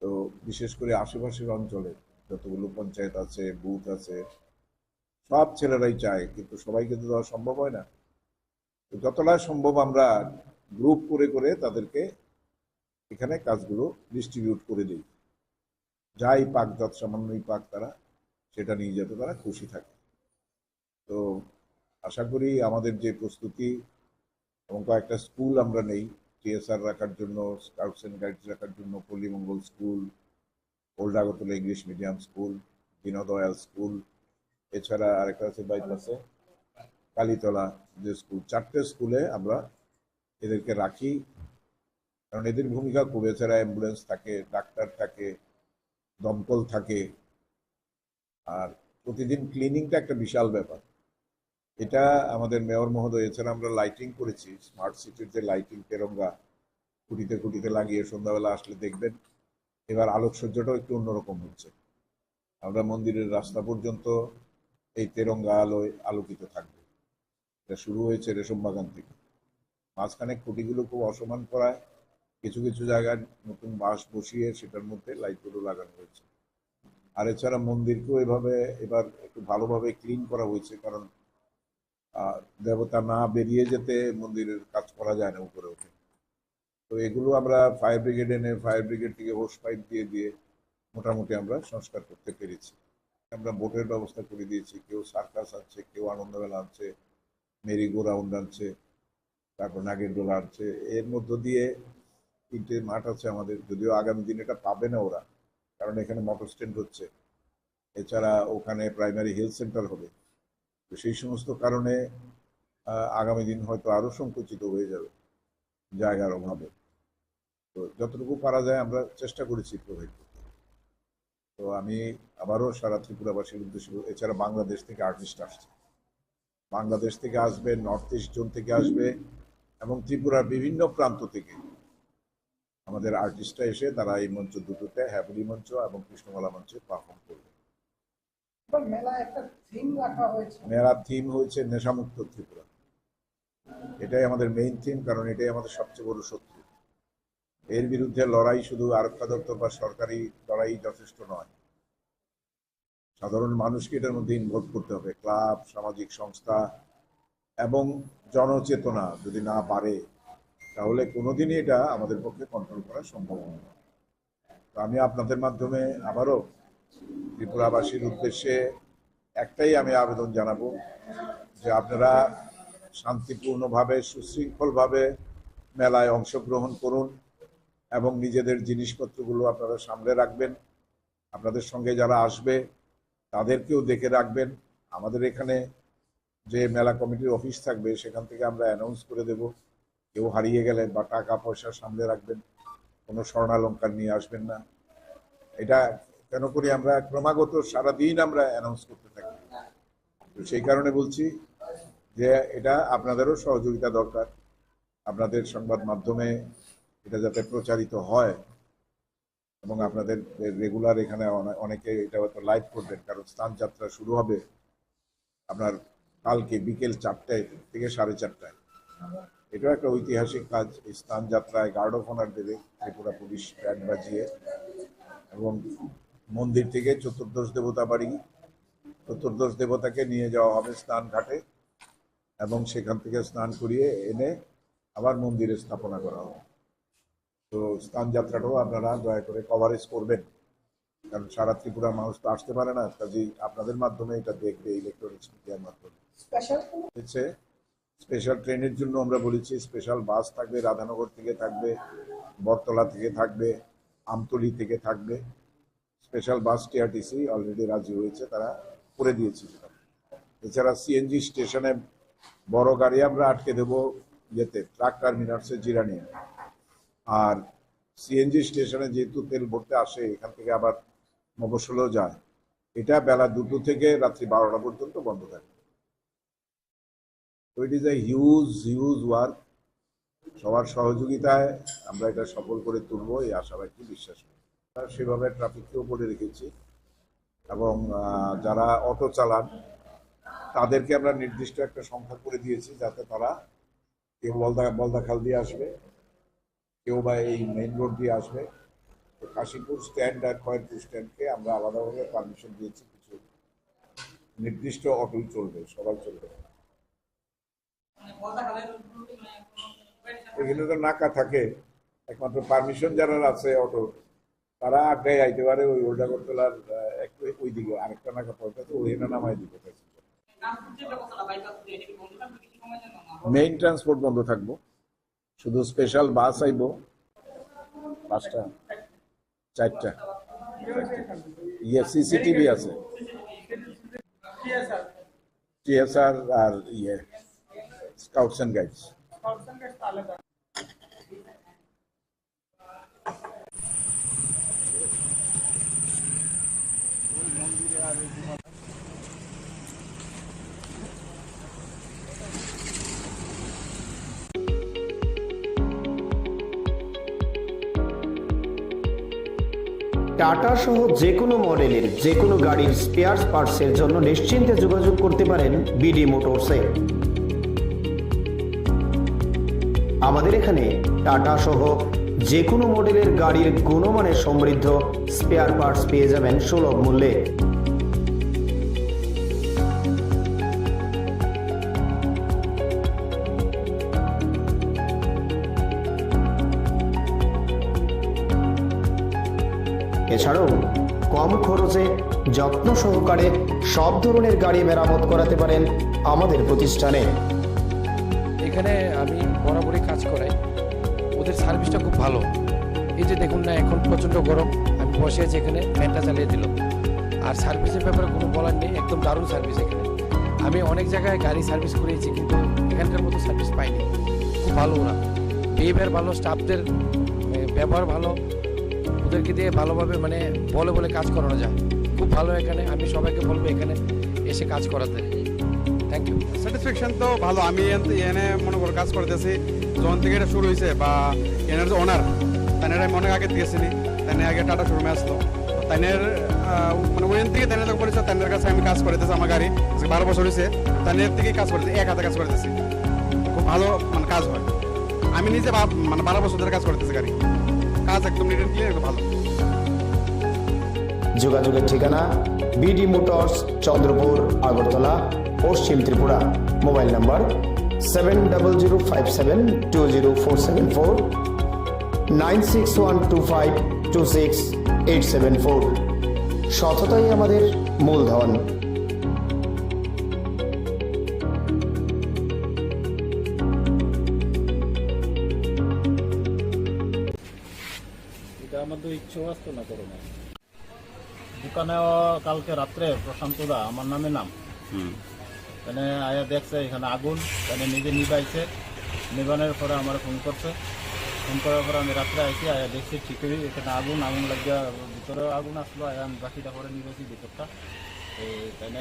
তো বিশেষ করে আশেপাশের অঞ্চলে যতগুলো পঞ্চায়েত আছে, বুথ আছে, সব ছেলেরাই চায়, কিন্তু সবাইকে তো দেওয়া সম্ভব হয় না। তো যতটা সম্ভব আমরা গ্রুপ করে করে তাদেরকে এখানে কাজগুলো ডিস্ট্রিবিউট করে দিই। যাই পাক, যত সামান্যই পাক, তারা সেটা নিয়ে যাতে তারা খুশি থাকে। তো আশা করি আমাদের যে প্রস্তুতি এবং কয়েকটা স্কুল আমরা নেই টিএসআর রাখার জন্য, স্কাউটস অ্যান্ড গাইডস রাখার জন্য, Pallimangal school, old Agartala English medium school, Deendayal school, এছাড়া আরেকটা আছে বাইপাসে কালীতলা যে স্কুল, 4টে স্কুলে আমরা এদেরকে রাখি, কারণ এদের ভূমিকা খুব। এছাড়া অ্যাম্বুলেন্স থাকে, ডাক্তার থাকে, দমকল থাকে, আর প্রতিদিন ক্লিনিংটা একটা বিশাল ব্যাপার। এটা আমাদের মেয়র মহোদয়, এছাড়া আমরা লাইটিং করেছি, স্মার্ট সিটির যে লাইটিং তেরঙ্গা খুঁটিতে খুঁটিতে লাগিয়ে সন্ধ্যাবেলা আসলে দেখবেন এবার আলোকসজ্জাটাও একটু অন্যরকম হচ্ছে। আমরা মন্দিরের রাস্তা পর্যন্ত এই তেরঙ্গা আলোয় আলোকিত থাকবে। এটা শুরু হয়েছে রেশম বাগান থেকে। মাঝখানে খুঁটিগুলো খুব অসমান করায় কিছু কিছু জায়গায় নতুন বাঁশ বসিয়ে সেটার মধ্যে লাইটগুলো লাগানো হয়েছে। আর এছাড়া মন্দিরকেও এভাবে এবার একটু ভালোভাবে ক্লিন করা হয়েছে, কারণ দেবতা না বেরিয়ে যেতে মন্দিরের কাজ করা যায় না উপরে উঠে। তো এগুলো আমরা ফায়ার ব্রিগেড এনে ফায়ার ব্রিগেড থেকে হোস পাইপ দিয়ে দিয়ে মোটামুটি আমরা সংস্কার করতে পেরেছি। আমরা বোটের ব্যবস্থা করে দিয়েছি, কেউ সার্কাস আনছে, কেউ আনন্দমেলা আনছে, মেরি গো রাউন্ড আনছে, তারপর নাগের দোলা আনছে। এর মধ্য দিয়ে 3টে মাঠ আছে আমাদের, যদিও আগামী দিন এটা পাবে না ওরা, কারণ এখানে মোটর স্ট্যান্ড হচ্ছে, এছাড়া ওখানে প্রাইমারি হেলথ সেন্টার হবে। তো সেই সমস্ত কারণে আগামী দিন হয়তো আরও সংকুচিত হয়ে যাবে জায়গার অভাবে। তো যতটুকু পারা যায় আমরা চেষ্টা করেছি প্রোভাইড করতে। তো আমি আবারও সারা ত্রিপুরাবাসীর উদ্দেশ্যে, এছাড়া বাংলাদেশ থেকে আর্টিস্ট আসছে, বাংলাদেশ থেকে আসবে, নর্থ ইস্ট জোন থেকে আসবে, এবং ত্রিপুরার বিভিন্ন প্রান্ত থেকে আমাদের আর্টিস্টরা এসে তারা এই মঞ্চ দুটোতে, হ্যাপলি মঞ্চ এবং কৃষ্ণমালা মঞ্চে পারফর্ম করবে। মেলার থিম হয়েছে নেশামুক্ত ত্রিপুরা। এটাই আমাদের মেইন থিম, কারণ এটাই আমাদের সবচেয়ে বড় শত্রু। এর বিরুদ্ধে লড়াই শুধু আরক্ষা দপ্তর বা সরকারি লড়াই যথেষ্ট নয়, সাধারণ মানুষকে এটার মধ্যে ইনভলভ করতে হবে। ক্লাব, সামাজিক সংস্থা এবং জনচেতনা যদি না বাড়ে তাহলে কোনোদিনই এটা আমাদের পক্ষে কন্ট্রোল করা সম্ভব নয়। তো আমি আপনাদের মাধ্যমে আবারও ত্রিপুরাবাসীর উদ্দেশ্যে একটাই আমি আবেদন জানাবো, যে আপনারা শান্তিপূর্ণভাবে, সুশৃঙ্খলভাবে মেলায় অংশগ্রহণ করুন এবং নিজেদের জিনিসপত্রগুলো আপনারা সামলে রাখবেন। আপনাদের সঙ্গে যারা আসবে তাদেরকেও দেখে রাখবেন। আমাদের এখানে যে মেলা কমিটির অফিস থাকবে সেখান থেকে আমরা অ্যানাউন্স করে দেব, কেউ হারিয়ে গেলে বা টাকা পয়সা সামলে রাখবেন, কোনো স্বর্ণালঙ্কার নিয়ে আসবেন না। এটা কেন করি আমরা, ক্রমাগত সারাদিন আমরা অ্যানাউন্স করতে থাকি। তো সেই কারণে বলছি যে এটা আপনাদেরও সহযোগিতা দরকার, আপনাদের সংবাদ মাধ্যমে এটা যাতে প্রচারিত হয় এবং আপনাদের রেগুলার এখানে অনেকে এটা হয়তো লাইভ করবেন, কারণ স্থান যাত্রা শুরু হবে আপনার কালকে বিকেল 4টায় থেকে 4:30টায়। এটাও একটা ঐতিহাসিক কাজ। এই স্থান যাত্রায় গার্ড অফ অনার দেবে ত্রিপুরা পুলিশ ব্যান্ড বাজিয়ে, এবং মন্দির থেকে চতুর্দশ দেবতা বাড়ি, চতুর্দশ দেবতাকে নিয়ে যাওয়া হবে স্নান ঘাটে এবং সেখান থেকে স্নান করিয়ে এনে আবার মন্দিরে স্থাপনা করা হবে। তো স্থান যাত্রাটাও আপনারা দয়া করে কভারেজ করবেন, কারণ সারা ত্রিপুরার মানুষ তো আসতে পারে না, কাজেই আপনাদের মাধ্যমে এটা দেখবে, ইলেকট্রনিক্স মিডিয়ার মাধ্যমে। স্পেশাল ট্রেনের জন্য আমরা বলেছি স্পেশাল বাস থাকবে, রাধানগর থেকে থাকবে, বটতলা থেকে থাকবে, আমতলি থেকে থাকবে। স্পেশাল বাস টিআরটিসি অলরেডি রাজি হয়েছে, তারা করে দিয়েছে সেটা। এছাড়া সিএনজি স্টেশনে বড় গাড়ি আমরা আটকে দেবো যেতে, ট্রাক টার্মিনালসে জিরানিয়া। আর সিএনজি স্টেশনে যেহেতু তেল ভরতে আসে, এখান থেকে আবার মফস্বলেও যায়, এটা বেলা 2টো থেকে রাত্রি 12টা পর্যন্ত বন্ধ থাকে। তো it is a huge work. সবার সহযোগিতায় আমরা এটা সফল করে তুলবো এই আশাবাদী বিশ্বাস করি। সেভাবে ট্রাফিককেও বলে রেখেছি, এবং যারা অটো চালান তাদেরকে আমরা নির্দিষ্ট একটা সংখ্যা করে দিয়েছি, যাতে তারা কেউ বলদাখাল দিয়ে আসবে, কেউ বা এই মেইন রোড দিয়ে আসবে। তো কাশীপুর স্ট্যান্ড আর খয়েরপুর স্ট্যান্ডকে আমরা আলাদাভাবে পারমিশন দিয়েছি, কিছু নির্দিষ্ট অটোই চলবে, সবাই চলবে। এখানে তো নাকা থাকে, একমাত্র পারমিশন যারা আছে অটো তারা আগ্রায় আইতে পারে ওই ওল্ডা করতলার একটু ওই দিকে আরেকটা নাকা পড়তে তো ওইটা নামাই দিতে পারছি। মেইন ট্রান্সপোর্ট বন্ধ থাকবো, শুধু স্পেশাল বাস আইব 5টা 4টা। সিসিটিভি আছে, টিএসআর আর স্কাউটস এন্ড গাইডস। টাটা সহ যে কোনো মডেলের যে কোনো গাড়ির স্পেয়ার পার্টসের জন্য নিশ্চিন্তে যোগাযোগ করতে পারেন বিডি মোটরসে। আমাদের এখানে টাটা সহ যে কোনো মডেলের গাড়ির গুণমানের সমৃদ্ধ স্পেয়ার পার্টস পেয়ে যাবেন সুলভ মূল্যে। এছাড়াও কম খরচে যত্ন সহকারে সব ধরনের গাড়ি মেরামত করাতে পারেন আমাদের প্রতিষ্ঠানে। এখানে আমি বরাবরই কাজ করাই, ওদের সার্ভিসটা খুব ভালো। এই যে দেখুন না, এখন প্রচণ্ড গরম, আমি বসে আছি এখানে, ফ্যানটা চালিয়ে দিল। আর সার্ভিসের ব্যাপারে কোনো বলার নেই, একদম দারুণ সার্ভিস এখানে। আমি অনেক জায়গায় গাড়ি সার্ভিস করেছি, কিন্তু এখানকার মতো সার্ভিস পাইনি। খুব ভালো ওরা, বিহেভিয়ার ভালো, স্টাফদের ব্যবহার ভালো, ওদেরকে দিয়ে ভালোভাবে মানে বলে বলে কাজ করানো যায়। খুব ভালো এখানে, আমি সবাইকে বলবো এখানে এসে কাজ করাতে। Thank you. স্যাটিসফ্যাকশন তো ভালো। আমি এনে মনে করো কাজ করতেছি যখন থেকে এটা শুরু হয়েছে, বা এনার যে ওনার তাইনের আমি অনেক আগে দিয়েছিনি, তাই আগে টাটা শোরুমে আসলো, তাইনের মানে ওইখান থেকে তাইনের যখন পরিচয়, তাইনের কাছে আমি কাজ করতেছি। আমার গাড়ি 12 বছর হয়েছে, তাইনের থেকেই কাজ করতেছি, এক হাতে কাজ করতেছি। খুব ভালো মানে কাজ হয়। আমি নিজে মানে 12 বছর ধরে কাজ করতেছি, গাড়ি কাজ একদম নিট এন্ড ক্লিয়ার, একদম ভালো। যোগাযোগের ঠিকানা বিডি মোটরস, চন্দ্রপুর, আগরতলা, পশ্চিম ত্রিপুরা। Mobile number 7005720474, 9612526874। সততাই আমাদের মূলধন। এটা আমাদের ইচ্ছেও আসতো না করোনা। দোকানেও কালকে রাত্রে প্রশান্ত দা আমার নামে নাম, এখানে আয়া দেখছে এখানে আগুন, এখানে নিজে নিবাইছে। নিবানোর পরে আমার ফোন করছে, ফোন করার পরে আমি রাত্রে আইছি, আয়া দেখছি ঠিকই এখানে আগুন লাগিয়া ভিতরেও আগুন আসলো। আয়া আমি বাকিটা করে নিবেছি ভিতরটা, এখানে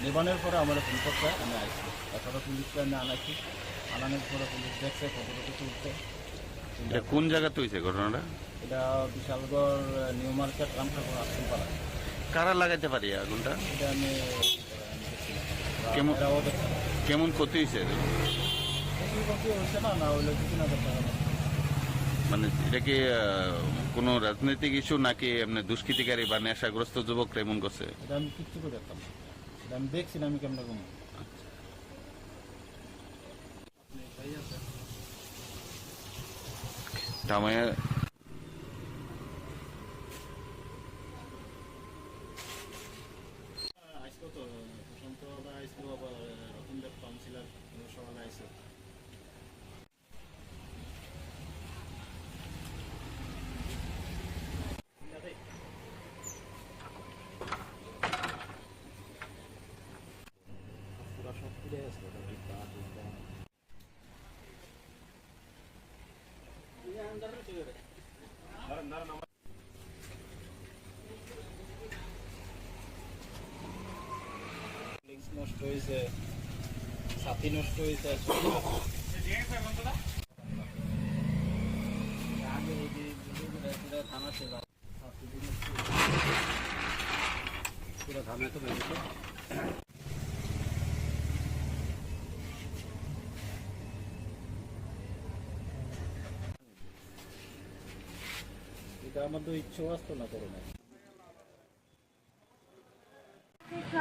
নিবানোর পরে আমার ফোন করছে, আমি আইছি। তারপরে পুলিশকে আমি আনাইছি, আনানোর পরে পুলিশ দেখছে, ফটো তুলছে। এটা কোন জায়গাতে হয়েছে ঘটনাটা? এটা বিশালগড় নিউ মার্কেট, রামঠাকুর আশ্রমপাড়া। কারা লাগাইতে পারি আগুনটা? এটা আমি কেমন ক্ষতি হয়েছে? মানে এটা কি কোনো রাজনৈতিক ইস্যু নাকি এমনি দুষ্কৃতিকারী বা নেশাগ্রস্ত যুবকরা এমন করছে? এটা আমি কিচ্ছু করে দেখতাম, এটা আমি দেখছি না, আমি কেমন কম। দামায় নষ্ট হয়েছে, ছাতি নষ্ট হয়েছে। থানা ছিল পুরো ধামে তো বেরিয়েছে। এটা আমাদের ইচ্ছেও আসতো না করোনা।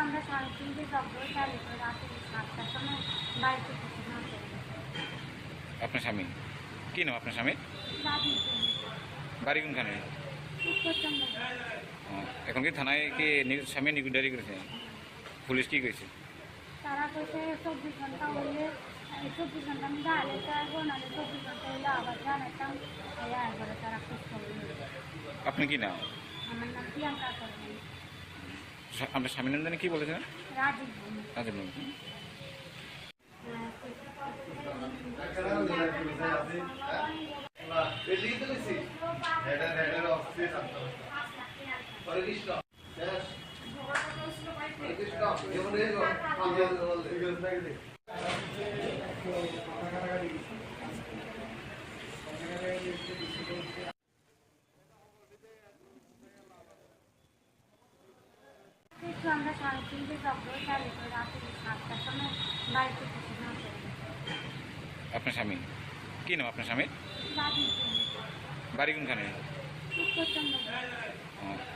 আমরা 3:30 চালু করে রাতে 7টার সময় বাড়িতে আপনার স্বামী কি নাম? আপনার স্বামী বাড়ি কোনখানে? এখন কি থানায় কি স্বামী নিকুডারি করেছে পুলিশ কি কইছে তারা কইছে 24 ঘন্টা হইলে 24 ঘন্টা আমি গালে চাইবো নাহলে 24 ঘন্টা হইলে আবার জানাতাম একবারে তারা খুব করবে। আপনি কি নাম? আমার নাম প্রিয়াঙ্কা করবেন। আপনার স্বামীর নাম জানি কি বলেছেন? রাজীব। রাজীব। আমরা 3:30 ডক্টর চালু করে রাতে 7টার সময় বাড়িতে কিছু না করে। আপনার স্বামী কি নাম? আপনার স্বামী বাড়ি কোনখানে?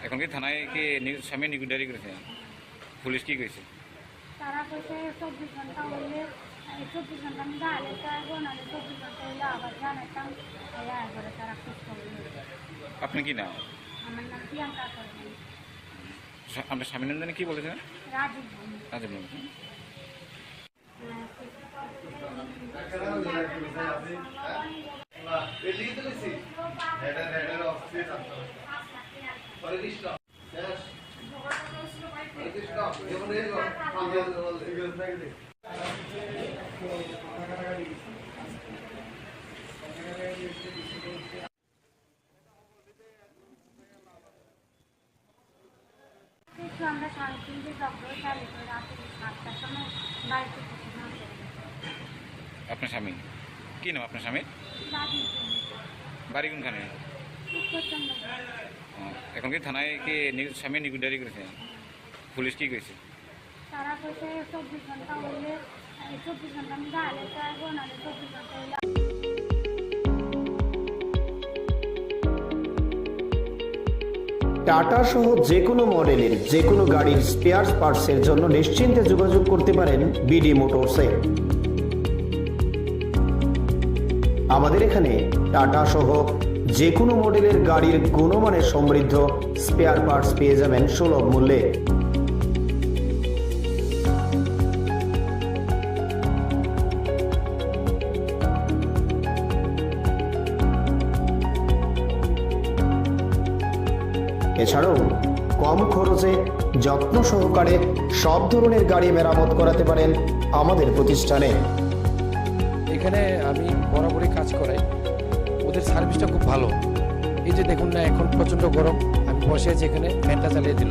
এখন কি থানায় কি স্বামী নিকুডারি করেছে পুলিশ কি কইছে? তারা কইছে 24 ঘন্টা হইলে 24 ঘন্টা আমি গালে চাইবো নাহলে 24 ঘন্টা হইলে আবার জানাতাম একবারে তারা খুব করবে। আপনি কি নাম? আমার নাম প্রিয়াঙ্কা করবেন। আপনার স্বামীর নাম জানি কি বলেছেন? রাজীব। রাজীব। আমরা 3:30 ডক্টর চালু করে রাতে 7টার সময় বাড়িতে কিছু না করে। আপনার স্বামী কি নাম? আপনার স্বামী বাড়ি কোনখানে? এখন কি থানায় কি স্বামী নিকুডারি করেছে পুলিশ কি কইছে? তারা কইছে 24 ঘন্টা হইলে 24 ঘন্টা আমি গালে চাইবো নাহলে 24 ঘন্টা হইলে। টাটা সহ যে কোনো মডেলের যে কোনো গাড়ির স্পেয়ার পার্টসের জন্য নিশ্চিন্তে যোগাযোগ করতে পারেন বিডি মোটরসে। আমাদের এখানে টাটা সহ যে কোনো মডেলের গাড়ির গুণমানের সমৃদ্ধ স্পেয়ার পার্টস পেয়ে যাবেন সুলভ মূল্যে। এছাড়াও কম খরচে যত্ন সহকারে সব ধরনের গাড়ি মেরামত করাতে পারেন আমাদের প্রতিষ্ঠানে। এখানে আমি বরাবরই কাজ করাই, ওদের সার্ভিসটা খুব ভালো। এই যে দেখুন না, এখন প্রচণ্ড গরম, আমি বসে আছি এখানে, ফ্যানটা চালিয়ে দিল।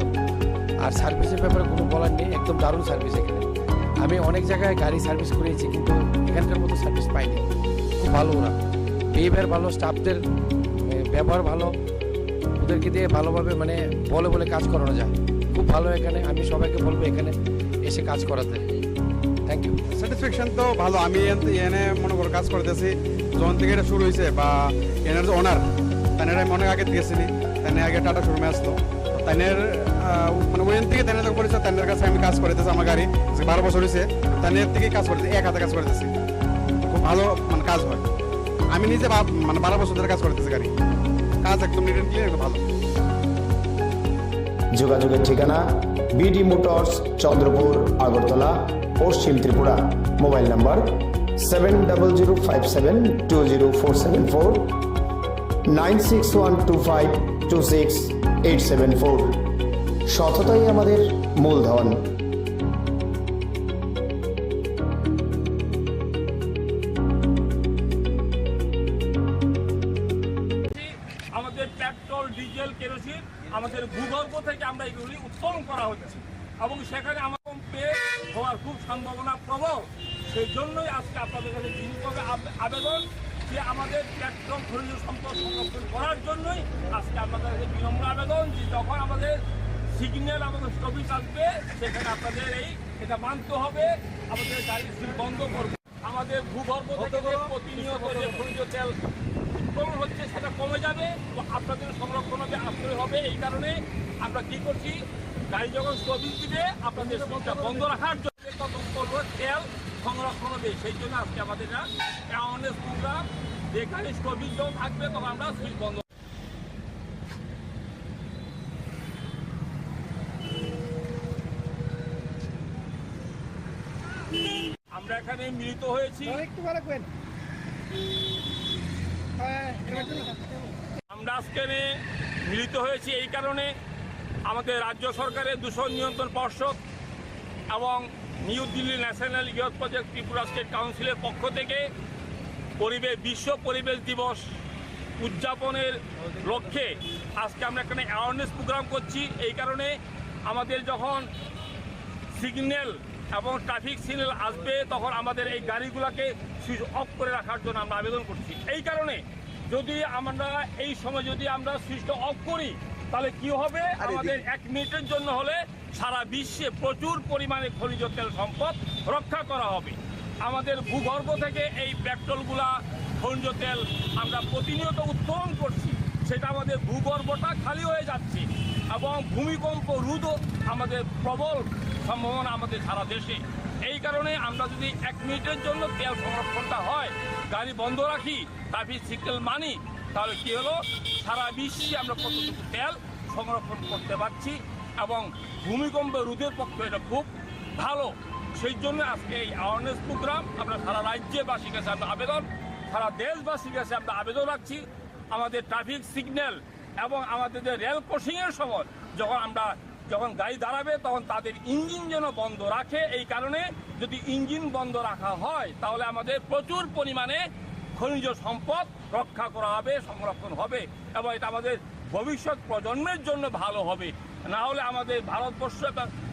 আর সার্ভিসের ব্যাপারে কোনো বলার নেই, একদম দারুণ সার্ভিস এখানে। আমি অনেক জায়গায় গাড়ি সার্ভিস করেছি, কিন্তু এখানকার মতো সার্ভিস পাইনি। খুব ভালো ওরা, বিহেভিয়ার ভালো, স্টাফদের ব্যবহার ভালো, ওদেরকে দিয়ে ভালোভাবে মানে বলে বলে কাজ করানো যায়। খুব ভালো এখানে, আমি সবাইকে বলবো এখানে এসে কাজ করাতে। Thank you. স্যাটিসফ্যাকশন তো ভালো। আমি এনে মনে করো কাজ করতেছি যখন থেকে এটা শুরু হয়েছে, বা এনার যে ওনার তাদের আমি অনেক আগে দিয়েছিনি, তাই আগে টাটা শোরুমে আসলো, তাদের মানে ওইখান থেকে তাদের যখন পরিচয়, তাদের কাছে আমি কাজ করতেছি। আমার গাড়ি 12 বছর হয়েছে, তাদের থেকেই কাজ করতেছি, এক হাতে কাজ করতেছি। খুব ভালো মানে কাজ হয়। আমি নিজে মানে 12 বছর ধরে কাজ করতেছি, গাড়ি কাজ একদম নিট এন্ড ক্লিয়ার, ভালো। যোগাযোগের ঠিকানা বিডি মোটরস, চন্দ্রপুর, আগরতলা, পশ্চিম ত্রিপুরা। Mobile number 7005720474, 9612526874। সততাই আমাদের মূলধন। আমাদের পেট্রোল, ডিজেল, কেরোসিন আমাদের ভূগর্ভ থেকে আমরা এগুলি উত্তোলন করা হচ্ছে, এবং সেখানে আমার পে হওয়ার খুব সম্ভাবনা প্রবল। সেই জন্যই আজকে আপনাদের কাছে বিনীতভাবে আবেদন যে আমাদের পেট্রোল খনিজ সম্পদ সংরক্ষণ করার জন্যই আজকে আপনাদের কাছে বিনম্র আবেদন যে যখন আমাদের সিগন্যাল আমাদের স্টপিজ আসবে, সেখানে আপনাদের এটা মানতে হবে, আমাদের গাড়ি বন্ধ করবে। আমাদের ভূগর্ভ থেকে প্রতিনিয়ত যে খনিজ তেল উৎপন্ন হচ্ছে সেটা কমে যাবে, তো আপনাদের সংরক্ষণ হবে, আশ্রয় হবে। এই কারণে আমরা কি করছি, গাড়ি যখন স্টপিজ দিবে আপনাদের সুইচটা বন্ধ রাখার জন্য কতক্ষণ করবো তেল সংরক্ষণ হবে। সেই জন্য আজকে আমাদের অ্যাওয়ারনেস প্রোগ্রাম, যে গাড়ি স্টপিজ যখন থাকবে তখন আমরা সুইচ বন্ধ। আমরা এখানে মিলিত হয়েছি আমরা আজকে মিলিত হয়েছি এই কারণে আমাদের রাজ্য সরকারের দূষণ নিয়ন্ত্রণ পর্ষদ এবং new Delhi national youth project Tripura state কাউন্সিলের পক্ষ থেকে বিশ্ব পরিবেশ দিবস উদযাপনের লক্ষ্যে আজকে আমরা এখানে অ্যাওয়ারনেস প্রোগ্রাম করছি। এই কারণে আমাদের যখন সিগন্যাল এবং ট্রাফিক সিগন্যাল আসবে তখন আমাদের এই গাড়িগুলোকে সুইচ অফ করে রাখার জন্য আমরা আবেদন করছি। এই কারণে যদি আমরা এই সময় যদি আমরা সুইচটা অফ করি তাহলে কি হবে, আমাদের 1 মিনিটের জন্য হলে সারা বিশ্বে প্রচুর পরিমাণে খনিজ তেল সম্পদ রক্ষা করা হবে। আমাদের ভূগর্ভ থেকে এই পেট্রোলগুলা খনিজ তেল আমরা প্রতিনিয়ত উত্তোলন করছি, সেটা আমাদের ভূগর্ভটা খালি হয়ে যাচ্ছে এবং ভূমিকম্প রোধও আমাদের প্রবল সম্ভাবনা আমাদের সারা দেশে। এই কারণে আমরা যদি 1 মিনিটের জন্য তেল সংরক্ষণটা হয়, গাড়ি বন্ধ রাখি, ট্রাফিক সিগন্যাল মানি, তাহলে কি হলো সারা বিশ্বে আমরা কতটুকু তেল সংরক্ষণ করতে পারছি এবং ভূমিকম্প রোধের পক্ষে এটা খুব ভালো। সেই জন্য আজকে এই অ্যাওয়ারনেস প্রোগ্রাম আমরা সারা রাজ্যবাসীর কাছে আমরা আবেদন, সারা দেশবাসীর কাছে আমরা আবেদন রাখছি, আমাদের ট্রাফিক সিগন্যাল এবং আমাদের যে রেল ক্রসিংয়ের সময় যখন গাড়ি দাঁড়াবে তখন তাদের ইঞ্জিন যেন বন্ধ রাখে। এই কারণে যদি ইঞ্জিন বন্ধ রাখা হয় তাহলে আমাদের প্রচুর পরিমাণে খনিজ সম্পদ রক্ষা করা হবে, সংরক্ষণ হবে এবং এটা আমাদের ভবিষ্যৎ প্রজন্মের জন্য ভালো হবে। না হলে আমাদের ভারতবর্ষ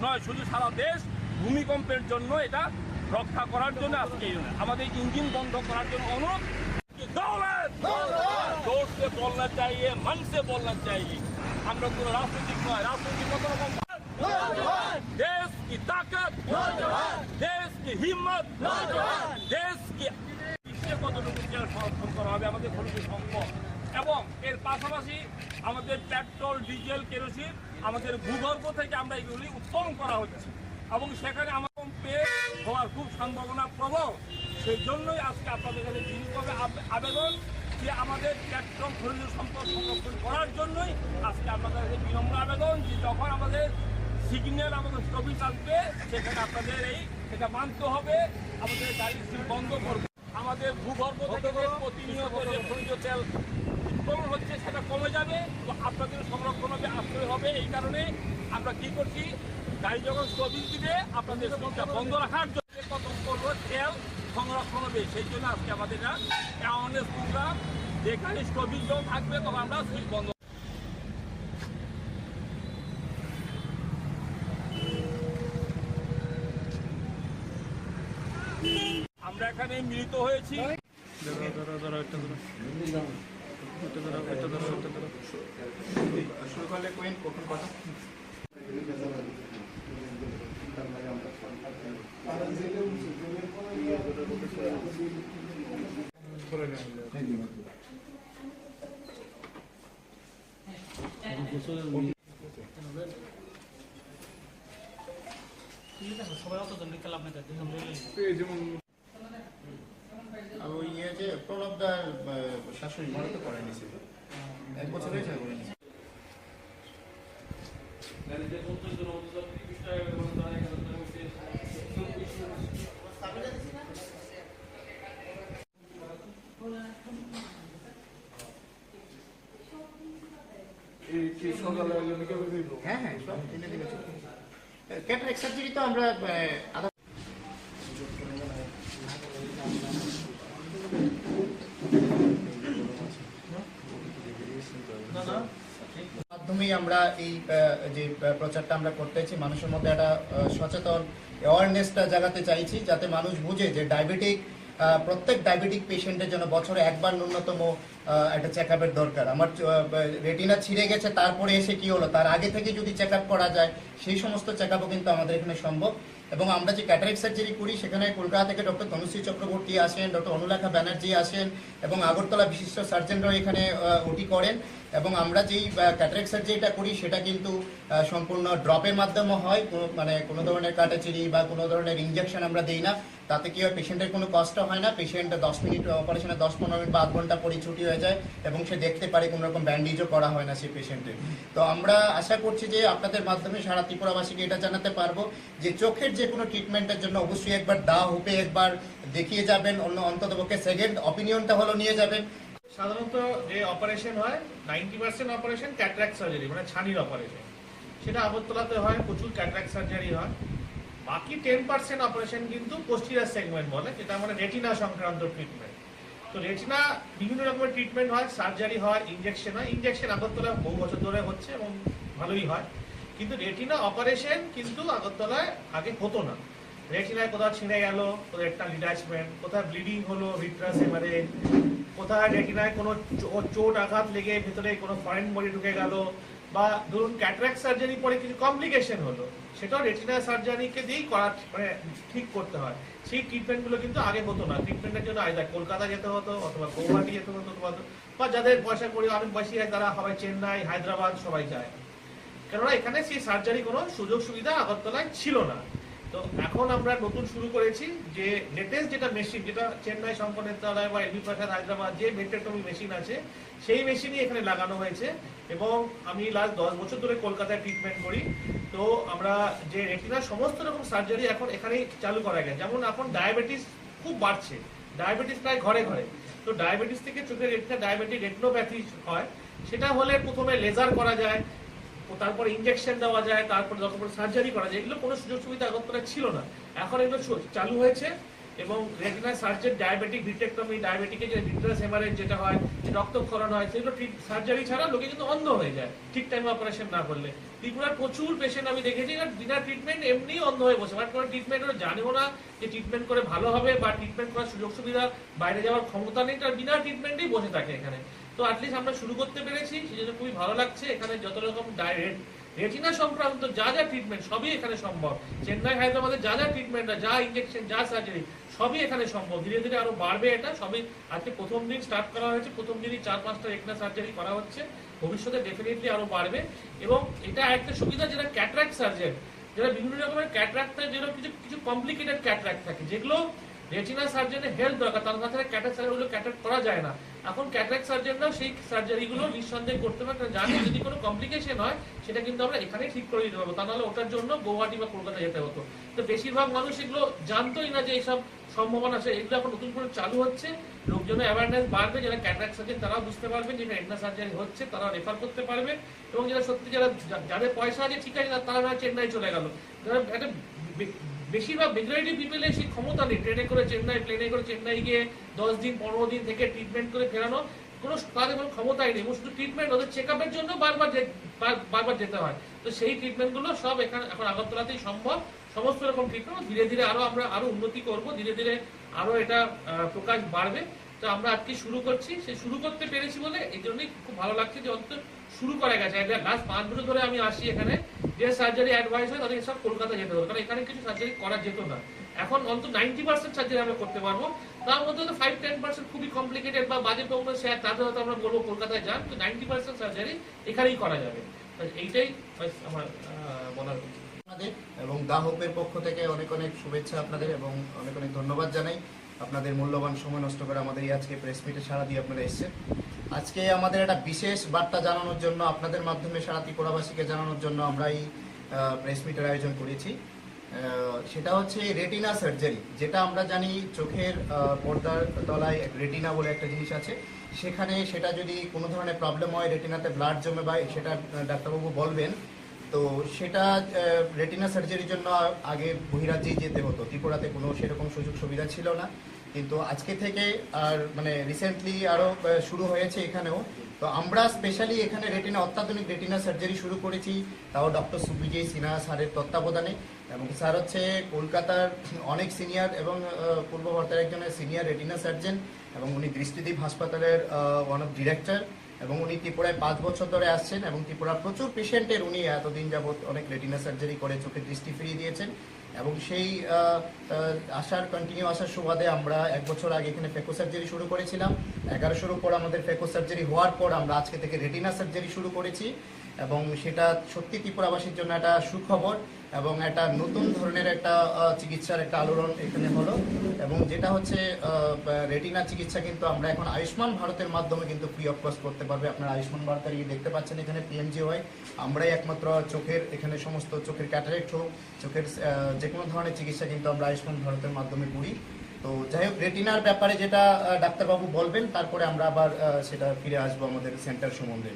নয়, শুধু সারা দেশ ভূমিকম্পের জন্য এটা রক্ষা করার জন্য আজকে আমাদের ইঞ্জিন বন্ধ করার জন্য অনুরোধ। जोर से बोलना चाहिए, मन से बोलना चाहिए। हम लोग को राजनीतिक नয়, राजनीतिक কত রকম देश की ताकत, देश की हिम्मत, देश की বিশ্বে কতটুকু তেল সংরক্ষণ করা হবে আমাদের খনিজ সম্পদ এবং এর পাশাপাশি আমাদের পেট্রোল, ডিজেল, কেরোসিন আমাদের ভূগর্ভ থেকে আমরা এগুলি উত্তোলন করা হচ্ছে এবং সেখানে আমার কম্পে হওয়ার খুব সম্ভাবনা প্রবল। সেই জন্যই আজকে আপনাদের কাছে বিনীতভাবে আবেদন যে আমাদের পেট্রোল খনিজ সম্পদ সংরক্ষণ করার জন্যই আজকে আপনাদের কাছে বিনম্র আবেদন যে যখন আমাদের সিগন্যাল আমাদের স্টপিং আসবে সেখানে আপনাদের এটা মানতে হবে, আমাদের গাড়ি বন্ধ করবে। আমাদের ভূগর্ভ থেকে প্রতিনিয়ত যে খনিজ তেল উত্তোলন হচ্ছে সেটা কমে যাবে, তো আপনাদের সংরক্ষণ হবে, আশ্রয় হবে। এই কারণে আমরা কি করছি, গাড়ি যখন স্টপিং দিবে আপনাদের স্টপটা বন্ধ রাখার জন্য কত করবো তেল সংরক্ষণ হবে। সেই জন্য আজকে আমাদের অ্যাওয়ারনেস প্রোগ্রাম, যে গাড়ি স্টপিং যখন থাকবে তখন আমরা সুইচ বন্ধ। আমরা এখানে মিলিত হয়েছি সবাই অতজন বিকাল আপনাদের আর ওই ইয়ে যে প্রণবদার শাশুড়ি মনে তো করে নিছে 1 বছর হয়েছে করে নিছে। হ্যাঁ হ্যাঁ সব দিনে দিনে ক্যাটারেক্ট সার্জারি তো আমরা আধা মাধ্যমেই আমরা এই যে প্রচারটা আমরা করতেছি, মানুষের মধ্যে একটা সচেতন অ্যাওয়ারনেসটা জাগাতে চাইছি যাতে মানুষ বুঝে যে প্রত্যেক ডায়াবেটিক পেশেন্টের জন্য বছরে একবার ন্যূনতম একটা চেক আপের দরকার। আমার রেটিনা ছিঁড়ে গেছে তারপরে এসে কি হলো, তার আগে থেকে যদি চেক আপ করা যায় সেই সমস্ত চেক আপও কিন্তু আমাদের এখানে সম্ভব। এবং আমরা যে ক্যাটারেক্ট সার্জারি করি সেখানে কলকাতা থেকে ডক্টর তনুশ্রী চক্রবর্তী আসেন, ডক্টর অনুলেখা ব্যানার্জি আসেন এবং আগরতলা বিশিষ্ট সার্জনরাও এখানে ওটি করেন। এবং আমরা যেই ক্যাটারেক্ট সার্জারিটা করি সেটা কিন্তু সম্পূর্ণ ড্রপের মাধ্যমে হয়, মানে কোনো ধরনের কাটাচিরি বা কোনো ধরনের ইনজেকশন আমরা দিই না। তাতে কি হয়, পেশেন্টের কোনো কষ্ট হয় না, পেশেন্ট 10 মিনিট অপারেশনে 10-15 মিনিট বা 1 ঘন্টা পরে ছুটি হয়ে যায় এবং সে দেখতে পারে, কোনো রকম ব্যান্ডেজও করা হয় না সেই পেশেন্টের। তো আমরা আশা করছি যে আপনাদের মাধ্যমে সারা ত্রিপুরাবাসীকে এটা জানাতে পারবো যে চোখের যে কোনো ট্রিটমেন্টের জন্য অবশ্যই একবার হোপে একবার দেখিয়ে যাবেন, অন্ততপক্ষে সেকেন্ড অপিনিয়নটা হলো নিয়ে যাবেন। সাধারণত যে অপারেশন হয় 90% অপারেশন ক্যাটারাক্ট সার্জারি, মানে ছানির অপারেশন, সেটা আগরতলাতে হয়, প্রচুর ক্যাটারাক্ট সার্জারি হয়। বাকি 10% অপারেশন কিন্তু পোস্টিরিয়ার সেগমেন্ট বলে, যেটা মানে রেটিনা সংক্রান্ত ট্রিটমেন্ট। তো রেটিনা বিভিন্ন রকমের ট্রিটমেন্ট হয়, সার্জারি হয়, ইনজেকশন হয়। ইনজেকশন আগরতলায় বহু বছর ধরে হচ্ছে এবং ভালোই হয়, কিন্তু রেটিনা অপারেশন কিন্তু আগরতলায় আগে হতো না। রেটিনায় কোথাও ছিঁড়ে গেল, কোথাও একটা ডিটাচমেন্ট, কোথাও ব্লিডিং হলো, ভিট্রাস হেমারেজ, কোথায় রেটিনায় কোনো চোট আঘাত লেগে ভেতরে কোনো ফরেন বডি ঢুকে গেল, বা ধরুন ক্যাটারাক্ট সার্জারি পরে কিছু কমপ্লিকেশন হলো, সেটাও রেটিনা সার্জারিকে দিয়েই করা, মানে ঠিক করতে হয়। সেই ট্রিটমেন্টগুলো কিন্তু আগে হতো না। ট্রিটমেন্টের জন্য আইদার কলকাতা যেতে হতো, অথবা গৌহাটি যেতে হতো, বা যাদের পয়সা করে অনেক বেশি হয় তারা সবাই চেন্নাই, হায়দ্রাবাদ সবাই যায়, কেননা এখানে সেই সার্জারি কোনো সুযোগ সুবিধা আগরতলায় ছিল না। তো এখন আমরা নতুন শুরু করেছি যে লেটেস্ট যেটা মেশিন, যেটা চেন্নাই শঙ্করনেত্রালয় বা এলবি প্রসাদ হায়দ্রাবাদ যে ভেন্ট্রেক্টমি মেশিন আছে, সেই মেশিনই এখানে লাগানো হয়েছে। এবং আমি লাস্ট 10 বছর ধরে কলকাতায় ট্রিটমেন্ট করি। তো আমরা যে রেটিনার সমস্ত রকম সার্জারি এখন এখানেই চালু করা গেছে। যেমন এখন ডায়াবেটিস খুব বাড়ছে, ডায়াবেটিস প্রায় ঘরে ঘরে। তো ডায়াবেটিস থেকে চোখের রেটিনা ডায়াবেটিক রেটিনোপ্যাথি হয়, সেটা হলে প্রথমে লেজার করা যায়, তারপর ইনজেকশন দেওয়া যায়, তারপর সার্জারি করা যায়। এগুলো কোনো সুযোগ সুবিধা আগরতলায় ছিল না, এখন এগুলো চালু হয়েছে। এবং রেটিনা সার্জারি, ডায়াবেটিক ভিট্রেক্টমি, ডায়াবেটিকে যে ভিট্রাস হেমারেজ যেটা হয়, যে রক্তক্ষরণ হয়, সেগুলো সার্জারি ছাড়া লোকে কিন্তু অন্ধ হয়ে যায় ঠিক টাইমে অপারেশন না করলে। ত্রিপুরার প্রচুর পেশেন্ট আমি দেখেছি বিনা ট্রিটমেন্ট এমনি অন্ধ হয়ে বসে, বাট কোনো ট্রিটমেন্ট জানেও না যে ট্রিটমেন্ট করে ভালো হবে, বা ট্রিটমেন্ট করার সুযোগ সুবিধা, বাইরে যাওয়ার ক্ষমতা নেই, তার বিনা ট্রিটমেন্টেই বসে থাকে এখানে। তো অ্যাটলিস্ট আমরা শুরু করতে পেরেছি, সেজন্য খুবই ভালো লাগছে। এখানে যত রকম রেটিনা সংক্রান্ত যা যা ট্রিটমেন্ট সবই এখানে সম্ভব। চেন্নাই, হায়দ্রাবাদে যা যা ট্রিটমেন্ট, যা ইনজেকশন, যা সার্জারি, সবই এখানে সম্ভব। ধীরে ধীরে আরো বাড়বে এটা। সবই আজকে প্রথম দিন স্টার্ট করা হয়েছে, প্রথম দিনই 4-5টা রেটিনা সার্জারি করা হচ্ছে, ভবিষ্যতে ডেফিনেটলি আরো বাড়বে। এবং এটা একটা সুবিধা, যেটা ক্যাটারাক্ট সার্জন, যারা বিভিন্ন রকমের ক্যাটারাক্ট, যেটা কিছু কমপ্লিকেটেড ক্যাটারাক্ট থাকে, যেগুলো রেটিনা সার্জনের হেল্প দরকার, তার কাছে ক্যাটারাক্ট সার্জারিগুলো ক্যাটারাক্ট করা যায় না। এখন ক্যাটারাক্ট সার্জনরাও সেই সার্জারিগুলো নিঃসন্দেহে করতে পারে, কারণ জানি যদি কোনো কমপ্লিকেশন হয় সেটা কিন্তু আমরা এখানে ঠিক করে দিতে পারবো, তা নাহলে ওটার জন্য গৌহাটি বা কলকাতা যেতে হতো। তো বেশিরভাগ মানুষ এগুলো জানতোই না যে এইসব সম্ভাবনা আছে। এগুলো এখন নতুন করে চালু হচ্ছে, লোকজনের অ্যাওয়ারনেস বাড়বে, যারা ক্যাটারাক্ট সার্জন তারাও বুঝতে পারবেন যে রেটিনা সার্জারি হচ্ছে, তারা রেফার করতে পারবে। এবং যারা সত্যি যাদের পয়সা আছে ঠিক আছে, তারা না চেন্নাই চলে গেল, যারা একটা বেশিরভাগ মেজরিটি পিপলের সেই ক্ষমতা নেই ট্রেনে করে চেন্নাই, প্লেনে করে চেন্নাই গিয়ে 10 দিন 15 দিন থেকে ট্রিটমেন্ট করে ফেরানো, তাদের কোনো ক্ষমতাই নেই। শুধু ট্রিটমেন্ট, ওদের চেক আপের জন্য বারবার যেতে হয়। তো সেই ট্রিটমেন্টগুলো সব এখানে এখন আগরতলাতেই সম্ভব। সমস্ত রকম ট্রিটমেন্ট ধীরে ধীরে আমরা আরো উন্নতি করব, ধীরে ধীরে আরো এটা প্রকাশ বাড়বে। তো আমরা আজকে শুরু করছি, সেই শুরু করতে পেরেছি বলে এই জন্যই খুব ভালো লাগছে যে অন্তত শুরু করা গেছে। লাস্ট 5 বছর ধরে আমি আসি এখানে, যে সার্জারি অ্যাডভাইস হয় তাদের সব কলকাতা যেতে হবে, কারণ এখানে কিছু সার্জারি করা যেত না। এখন অন্তত 90% সার্জারি আমরা করতে পারবো, তার মধ্যে তো 5-10% খুবই কমপ্লিকেটেড বা বাজে প্রবলেম, তাদের হয়তো আমরা বলবো কলকাতায় যান, তো 90% সার্জারি এখানেই করা যাবে। এইটাই আমার বলার। এবং হোপের পক্ষ থেকে অনেক অনেক শুভেচ্ছা আপনাদের, এবং অনেক অনেক ধন্যবাদ জানাই আপনাদের মূল্যবান সময় নষ্ট করে আমাদের এই আজকে প্রেস মিটে সাড়া দিয়ে আপনারা এসেছেন। আজকে আমাদের একটা বিশেষ বার্তা জানানোর জন্য, আপনাদের মাধ্যমে সারা ত্রিপুরাবাসীকে জানানোর জন্য আমরা এই প্রেস মিটের আয়োজন করেছি। সেটা হচ্ছে রেটিনা সার্জারি, যেটা আমরা জানি চোখের পর্দার তলায় রেটিনা বলে একটা জিনিস আছে, সেখানে সেটা যদি কোনো ধরনের প্রবলেম হয়, রেটিনাতে ব্লাড জমে বা সেটা ডাক্তারবাবু বলবেন, তো সেটা রেটিনা সার্জারির জন্য আগে বহিরাজ্যেই যেতে হতো। ত্রিপুরাতে কোনো সেরকম সুযোগ সুবিধা ছিল না, কিন্তু আজকে থেকে আর মানে রিসেন্টলি আরও শুরু হয়েছে এখানেও। তো আমরা স্পেশালি এখানে অত্যাধুনিক রেটিনা সার্জারি শুরু করেছি, তাও ডক্টর সুবিজয় সিনহা স্যারের তত্ত্বাবধানে। এবং স্যার হচ্ছে কলকাতার অনেক সিনিয়র এবং পূর্ব ভারতের একজনের সিনিয়র রেটিনা সার্জন, এবং উনি দৃষ্টিদীপ হাসপাতালের ওয়ান অফ ডিরেক্টর, এবং উনি ত্রিপুরায় 5 বছর ধরে আসছেন, এবং ত্রিপুরার প্রচুর পেশেন্টের উনি এতদিন যাবৎ অনেক রেটিনা সার্জারি করে চোখের দৃষ্টি ফিরিয়ে দিয়েছেন। এবং সেই কন্টিনিউ আসার সুবাদে আমরা 1 বছর আগে এখানে ফেকো সার্জারি শুরু করেছিলাম। 1100-র উপর আমাদের ফেকো সার্জারি হওয়ার পর আমরা আজকে থেকে রেটিনা সার্জারি শুরু করেছি, এবং সেটা সত্যি ত্রিপুরাবাসীর জন্য একটা সুখবর এবং একটা নতুন ধরনের একটা চিকিৎসার একটা আলোড়ন এখানে হলো। এবং যেটা হচ্ছে রেটিনা চিকিৎসা কিন্তু আমরা এখন আয়ুষ্মান ভারতের মাধ্যমে কিন্তু ফ্রি অফ কস্ট করতে পারবে। আপনারা আয়ুষ্মান ভারতের দেখতে পাচ্ছেন এখানে PMJY, আমরাই একমাত্র চোখের এখানে সমস্ত চোখের ক্যাটারেক্ট হোক, চোখের যে কোনো ধরনের চিকিৎসা কিন্তু আমরা আয়ুষ্মান ভারতের মাধ্যমে করি। তো যাই হোক, রেটিনার ব্যাপারে যেটা ডাক্তারবাবু বলবেন, তারপরে আমরা আবার সেটা ফিরে আসবো আমাদের সেন্টার সম্বন্ধে।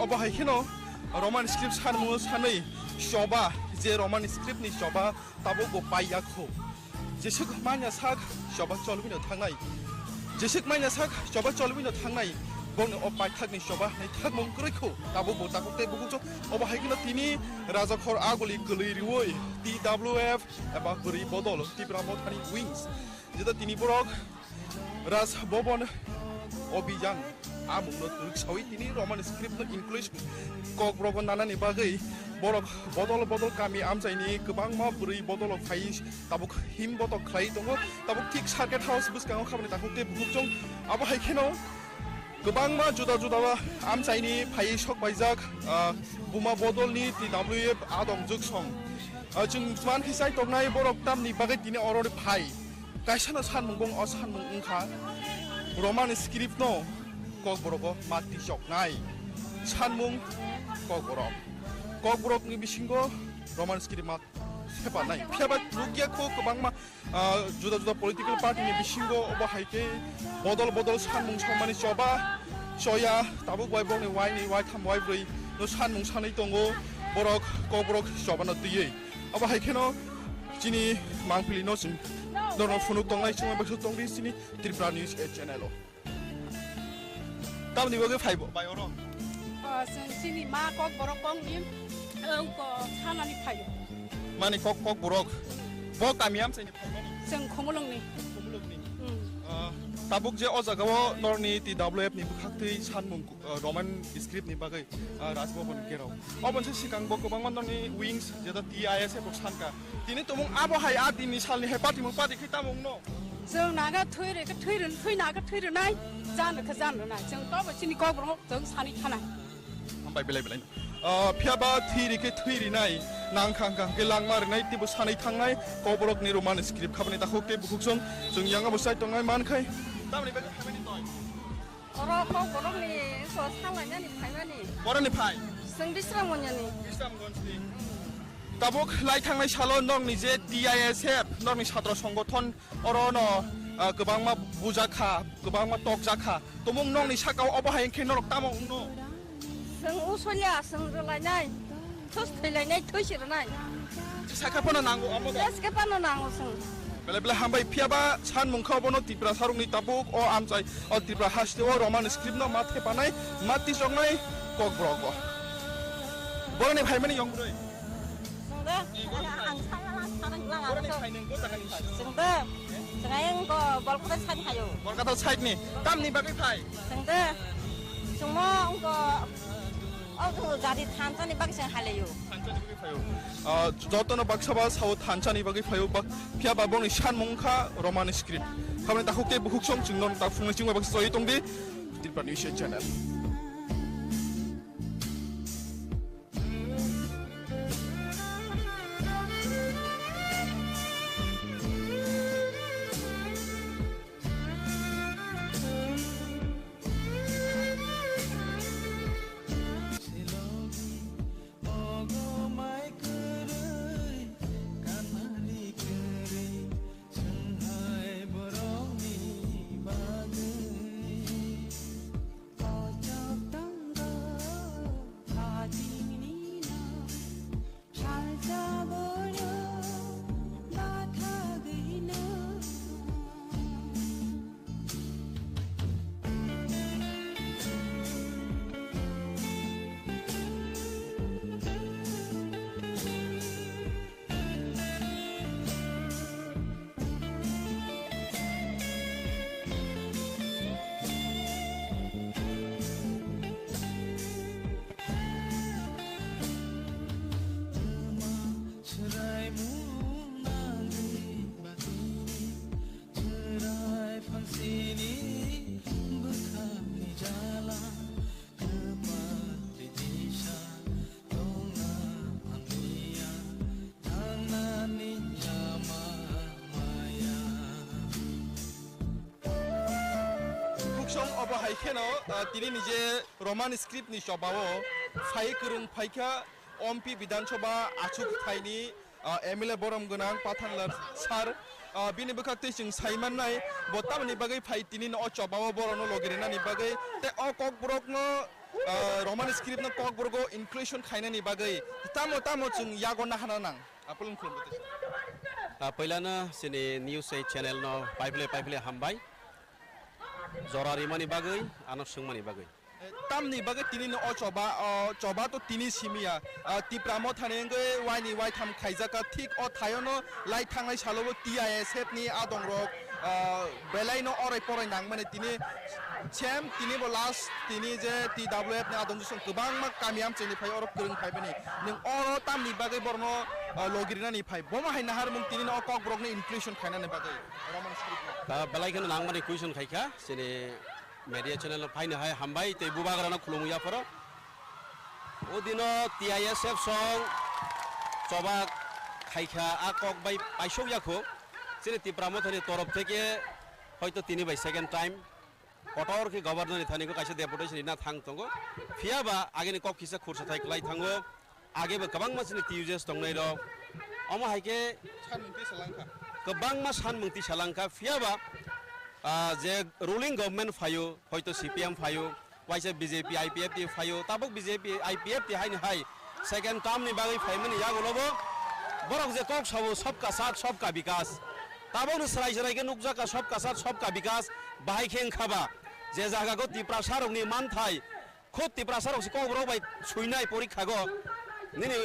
অবহাইখেন রমান স্ক্রিপ্ট সানমু সাनै শবা যে রমান স্ক্রিপ্টনি শবা তাবো গোপাইয়াখো जेसुक माइना साक शबा चलबिनो थांनाय जेसुक माइना साक शबा चलबिनो थांनाय बंनो अपाय थाकनि शबा नै थाक मंग्रैखौ ताबो बोताखौते बुगुजो अबाहायगिनो तिनि राजाखर आगलि गलैरिवै TWF एबा गरि बदल त्रिपुरा मथानि विंस जेदा तिनि बरक राज भवन अभियान आमुनो तुरसावै तिनि रमान स्क्रिप्ट इनक्लुजन ककब्रग नानानि बागै बरक बदल बदल गामि आमजायनि गोबां मा बुरै बदल फाइ ताबुक हिम बदल खाइ दङ ताबुक थिक सार्केट हाउस बुसकाङाव खामानि ताखौते बुगजों आबहायखेनो गोबां मा जुदा जुदा आमजायनि फाइ सक बायजाक बुमा बदलनि TWF आदम जुगसं जों मान हिसाय तगनाय बरक तामनि बागै दिनै अरनि फाइ गायसाना सानमुंबं अ सानमुं उंखा रमान स्क्रिप्ट न ककब्रग माति जगनाय सानमुं ककब्रग ककब्रगनि बिसिंगो रमान स्क्रिप्ट मा सेपानाय फियाबा रुगियाखौ गोबां मा जुदा जुदा पलिटिकल पार्टीनि बिसिंगो अबाहायके बदल बदल सानमुं समानि चबा चया ताबुक वाइबनि वाइनि वाइ थाम वाइ ब्रै न सानमुं सानै दङ बरक ककब्रग चबाना दैयै अबाहायखेनो जिनि मांफिलि नसिम नरन फुनुक दंनाय समाय बसु दंदि सिनि त्रिपुरा निउज चेनेल तामनि बगे फाइबो बायरो जों सिनि मा ककब्रग गंनि को सानानि फायो माने ककब्रग ब गामियाम साइनि जों खमलंनि ताबुक जे अजागाव नरनि TWF नि बुखाक्तै सानमुं रमान स्क्रिप्ट नि बागै राजभवन गेराव अबनसे सिगां गोबां माननि विंस जेदा TISF सानका दिनै तमुं आबहाय आ दिनै सालनि हे पार्टी मुं पार्टी खैतामुं न जों नागा थैरेखौ थैरन थैनागा थैरनाय जानोखौ जानोनाय जों तबो सिनि ककब्रग जों सानै थानाय हामबाय बेलाय बेलाय फियाबा थैरिके थैरिनाय नांखांखांके लांमारनाय तिबो सानै थांनाय ककब्रगनि रमान स्क्रिप्ट खाबानि दाखौते बुखुजों जों यांगाबो साइ दंनाय मानखाय तामनि बागै फाइमानि दय अर ककब्रगनि स सालायनानि फाइमानि बरनि फाइ जों बिस्रामनियानि बिस्रामगन्जनि ताबुक लाइ थांनाय साल नंनि जे TISF नंनि छात्र संगठन अरन गोबां मा बुजाखा गोबां मा तकजाखा तमुं नंनि साकाव अबहायखे नरक तामौ न जों उसलिया जों रोलायनाय थस थैलायनाय थैसिरनाय साखाफोना नांगौ अमदा साखाफोना नांगौ जों बेले बेले हामबाय फियाबा सानमुंखौ बनो त्रिपुरा सारुंनि ताबुक अ आमजाय अ त्रिपुरा हास्ते अ रमान स्क्रिप्ट न माथे पानाय माति जंनाय ककब्रग बरनि फाइमानि यंब्रै जोंबो आं साला सानन लाङा जोंबो जोंआयंको बलखौ सानि हायो बलखौ साइडनि तामनि बागै फाइ जोंबो जोंमो अंको अगो गाडी थानचानि बागै जों हालेयो थानचानि बागै फायो जतन बाक्साबा साउ थानचानि बागै फायो फियाबा बनि सानमुंखा रमान स्क्रिप्ट खामानि ताखौते बुहुक्सं जोंन ता फुंनि सिंबा बागै सय दंदि Tripura news channel song obo haikeno tini nije roman script ni sobawo phai kurung phaika ompi bidan sabha achuk thaini emile borom gonang pathanlar sar bini bukakte sing saiman nai botam ni bagai phai tini no chobawo borono logirina ni bagai te o kok brok no roman script no kok brogo inclusion khaina ni bagai tamo chung yagona hananang apulung khulmate पहिलानो सिनि news channel न पाइफले हामबाय जरारि मानि बागै आनो सोंमानि बागै tamni bagai tini no choba to tini simia tipramo thanengoi waini wai tham khaijaka thik o thayono lai thangai salobo TISF ni adong rok belai no orai porai nang mane tini chem tini bo last tini je TWF ni adong jung kubang ma kamiam cheni phai orok kurung phai bani ning oro tamni bagai borno logirina ni phai boma hai nahar mung tini no kok brok ni inclusion khaina ni bagai roman script belai khana nang mani question khaika सिनि media channel फाइनो हाय हामबाय ते बुबाग्राना खुलुमुया furrow ओ दिनो TISF song चबा खाइखा आकक bye पाइसौ याखो सिनि तिप्रामथनि तरफ থেকে হয়তো তিনি বাই সেকেন্ড টাইম কটর কি গভর্নর থানিको কাইसे डेपुटेशन ना थांग तंगो फियाबा आगेनि कक किसा खुरसा थाइ क्लाइ थांगो आगेबो गोबां मानसिनि टिउजेस दंनाय र अमा हायके सानमुंति सलांखा गोबां मा सानमुंति सलांखा फियाबा जे रुलिंग गवर्नमेंट फायो हयतो CPM फायो वाइसे BJP IPF टी फायो ताबक BJP IPF टी हाइनो हाय सेकेंड टर्म नि बागै फाइमनि यागोलबो बरक जे कक सबो सबका साथ सबका विकास ताबनो सराय सराय के नुकजा का सबका साथ सबका विकास बाहाय खें खाबा जे जागागो तिप्रासारनि मानथाय खुद तिप्रासारक कक बरक बाय सुइनाय परीक्षागो निनि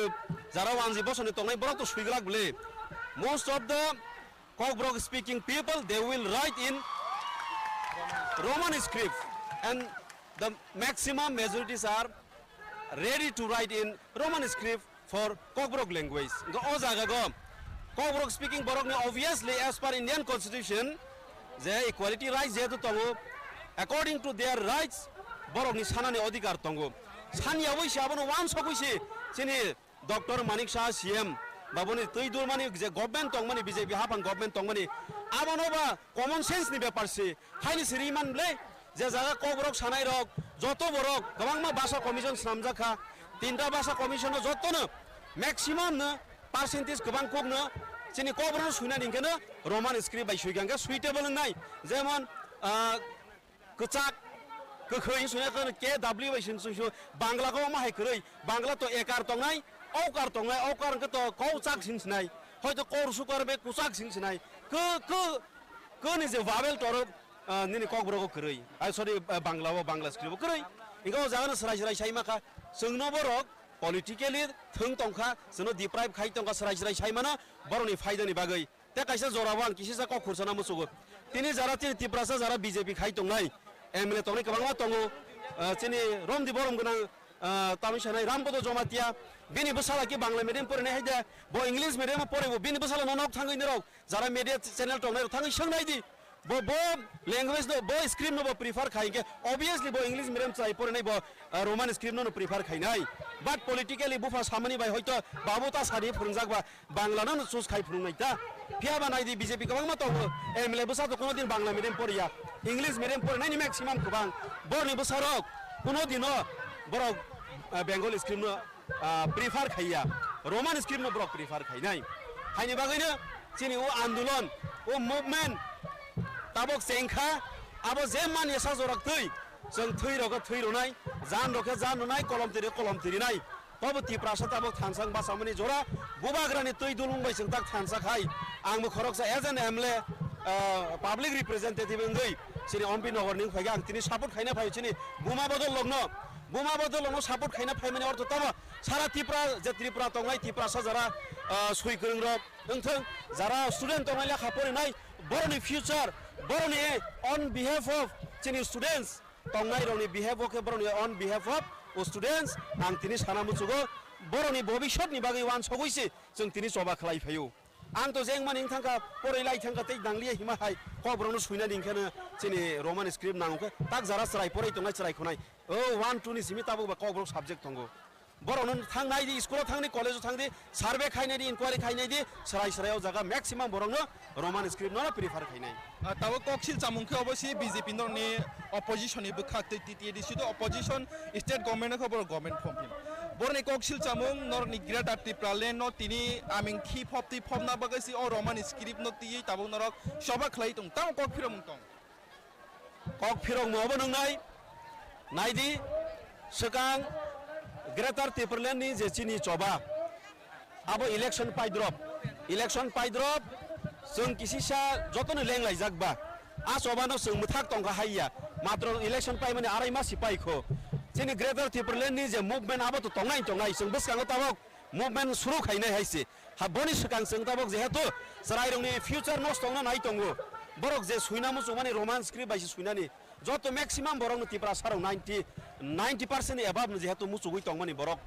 जारा वानजि बसनि तंनाय बरक तो सुइग्राक बले मोस्ट ऑफ द कक बरक speaking people they will write in Roman script and the maximum majorities are ready to write in Roman script for Kokrok language. Go ozaga go Kokrok speaking borok obviously as per Indian constitution the equality rights je to tongo according to their rights borok ni sanani adhikar tongo sani aboi sabano wan sokuisi chini Dr. Manik Shah CM baboni teidur mani je government tong mani BJP hapang government tong mani abanoba common sense ni beparse haini siriman le je jaga kobrok sanai rok joto borok gabangma basa commission samjaka tinta basa commission no joto no maximum no percentage gabang kok no chini kobrok suina ningkeno roman script bai suiganga suitable nai jemon kechak kekhoi suina kan KW bai sin su bangla ko ma hai krei bangla to ekar tongnai aukar tongnai aukar ke to kouchak sin sinai হয়তো কোরসু করবে কুচাক সিংসিনাই কে নিজে ভাবেল তোর নিনি ককব্রগো করেই I sorry Bangla script করেই ego জাগানো সরাই সরাই সাইমাখা जोंनो बरक पलिटिकली थों तंखा जोंनो डिप्राइभ खाइ तंखा सराय सराय साइमाना बरनि फायदानि बागै ते काइसा जराबो आं किसिसा कक खुरसाना मोसोगो तिनि जारा तिनि तिप्रासा जारा BJP खाइ तंनाय एमएलए तंनाय गोबांमा तंगो तिनि रमदि बरम गोनां तामिल सानाय रामबोद जमातिया बिनि बसाला कि बांला मिडियाम फरायनाय हायदा बो इंग्लिश मिडियाम फरायबो बिनि बसाला ननक थाङै नरक जारा मिडिया चैनल तंनाय थाङै सोंनायदि बो लैंग्वेज नो बो स्क्रिप्ट नो बो प्रिफर खाइके ऑब्वियसली बो इंग्लिश मिडियाम चाइ फरायनाय बो रोमान स्क्रिप्ट नो प्रिफर खाइनाय बाट पलिटिकली बुफा सामानि बाय हयतो बाबुता सारि फोरोंजागबा बांला नो चुज खाइ फोरोंनायता फियाबा नायदि BJP गोबां मा तंगो एमएलए बसा तो कोनो दिन बांला मिडियाम फराया इंग्लिश मिडियाम फरायनायनि मैक्सिमाम गोबां बरनि बसारक कोनो दिनो बरक बेंगल स्क्रिप्ट नो प्रिफर खाइया रोमान स्क्रिप्ट नो बरक प्रिफर खाइनाय हायनि बागैनो जोंनि ओ आन्दोलन ओ मुभमेन्ट ताबक सेंखा आबो जे माने साजरक थै जों थै रगा थै रनाय जान रखे जान रनाय कलम तिरिनाय तब तिप्रासा ताबक थानसां बासामनि जरा बुबाग्रानि तै दुलुंबाय जों ताक थानसा खाय आंबो खरकसा एज एन एमएलए पाब्लिक रिप्रेजेंटेटिभ इंदै सिनि एमपि नगरनि फायगा आं तिनि सापर्ट खायना फाय सिनि बुमा बदल लग्न सापर्ट खायना फायमानि अर्थ तब सारा त्रिपुरा तंनाय तिप्रासा जरा सुइगोरों रक नोंथों जरा स्टुडेन्ट तंनाय लेखा फरायनाय बरनि फ्यूचर बरनि ऑन बिहाफ ऑफ चिनि स्टूडेंट्स तंनाय रनि बिहाफ ओके बरनि ऑन बिहाफ ऑफ ओ स्टूडेंट्स आं तिनि साना मुचुगो बरनि भबिष्यतनि बागै वान सगैसे जों तिनि सभा खालाय फायो आं तो जें मानि थांखा फरायलाय थांखा तै दांलिया हिमाहाय कब्रनो सुइना दिंखानो चिनि रोमान स्क्रिप्ट नांगो ताक जरा सराय फराय तंनाय सराय खनाय ओ 1 2 नि सिमि ताबो कब्र सब्जेक्ट दंगो बर'नो थांनाय दि स्कुलाव थांनि कलेजाव थांदि सार्भे खायनाय दि इनक्वायरि खायनाय दि सराय सरायाव जागा मैक्सिमाम बर'नो रमान स्क्रिप्ट नना प्रिफार खायनाय ताबो कक्सिल चामुंखौ अबश्य बीजेपी नरनि अपोजिशननि बखाते टीटीडी सिदो अपोजिशन स्टेट गवर्नमेंट खबर गवर्नमेंट फॉर्म बरनि कक्सिल चामुं नरनि ग्रेटा त्रिपुरा लेन न तिनी आमिं खी फपति फपना बगसि ओ रमान स्क्रिप्ट न ती ताबो नरक सबा खलाई तं ता कक फिरम तं कक फिरम मबो नंनाय नायदि सकां ग्रेटर त्रिपुरा लेन नि जे चिनि चबा आबो इलेक्शन पाइद्रप जों किसिसा जतन लेंलाय जागबा आ चबानो जों मुथाक तंगा हाइया मात्र इलेक्शन पाइ माने आराइ मा सिपाइखो जोंनि ग्रेटर त्रिपुरा लेन नि जे मुभमेन्ट आबो तो तंगाय जों बसकांगो ताबक मुभमेन्ट सुरु खायनाय हाइसे हाबनि सकां जों ताबक जेहेतु सरायरंनि फ्यूचर नस्ट तंना नाय तंगो बरक जे सुइनामु माने रोमान स्क्रिप्ट बाइसे सुइनानि जत मैक्सिमाम बरक त्रिपुरा साराव 90% एबाब जेहेतु मुसुगुइ तंमानि बरक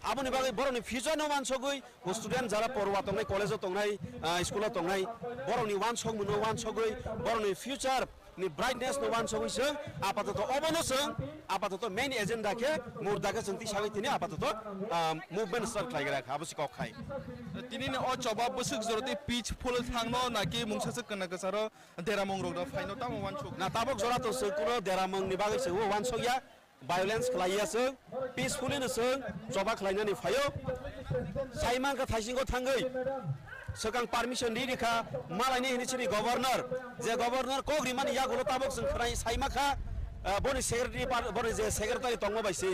आबनि बागै बरनि फ्यूचर न वानसगुइ स्टुडेन्ट जारा परवा तंनाय कलेजाव तंनाय स्कुलाव तंनाय बरनि वानसग मुनो वानसगुइ बरनि फ्यूचर नि ब्राइटनेस न वानसगुइ जों आपातत अबनो जों आपातत मेन एजेंडा के मुर्दाके जों तिसागै तिनि आपातत मुभमेन्ट स्टार्ट खायग्रा आबसि कखाय तिनिनो अ चबा बसुक जरते पीसफुल थांनो नाकि मुंसासक कना गसारो देरामंग रोड फाइनो ताम वानसग ना ताबक जरा तो सकुरो देरामंग नि बागै सो वानसगया violence khलाइयासो peacefully नसो जबा खलायनानै फायो साइमान का थाइसिंगो थांगै सकां परमिशन दिखा मालायनि हिनिसिनि गवर्नर जे गवर्नर कोग्रिमान या गलो ताबक जों खराय साइमाखा बनि सेक्रेटारि बनि जे सेक्रेटारि तंगो बायसि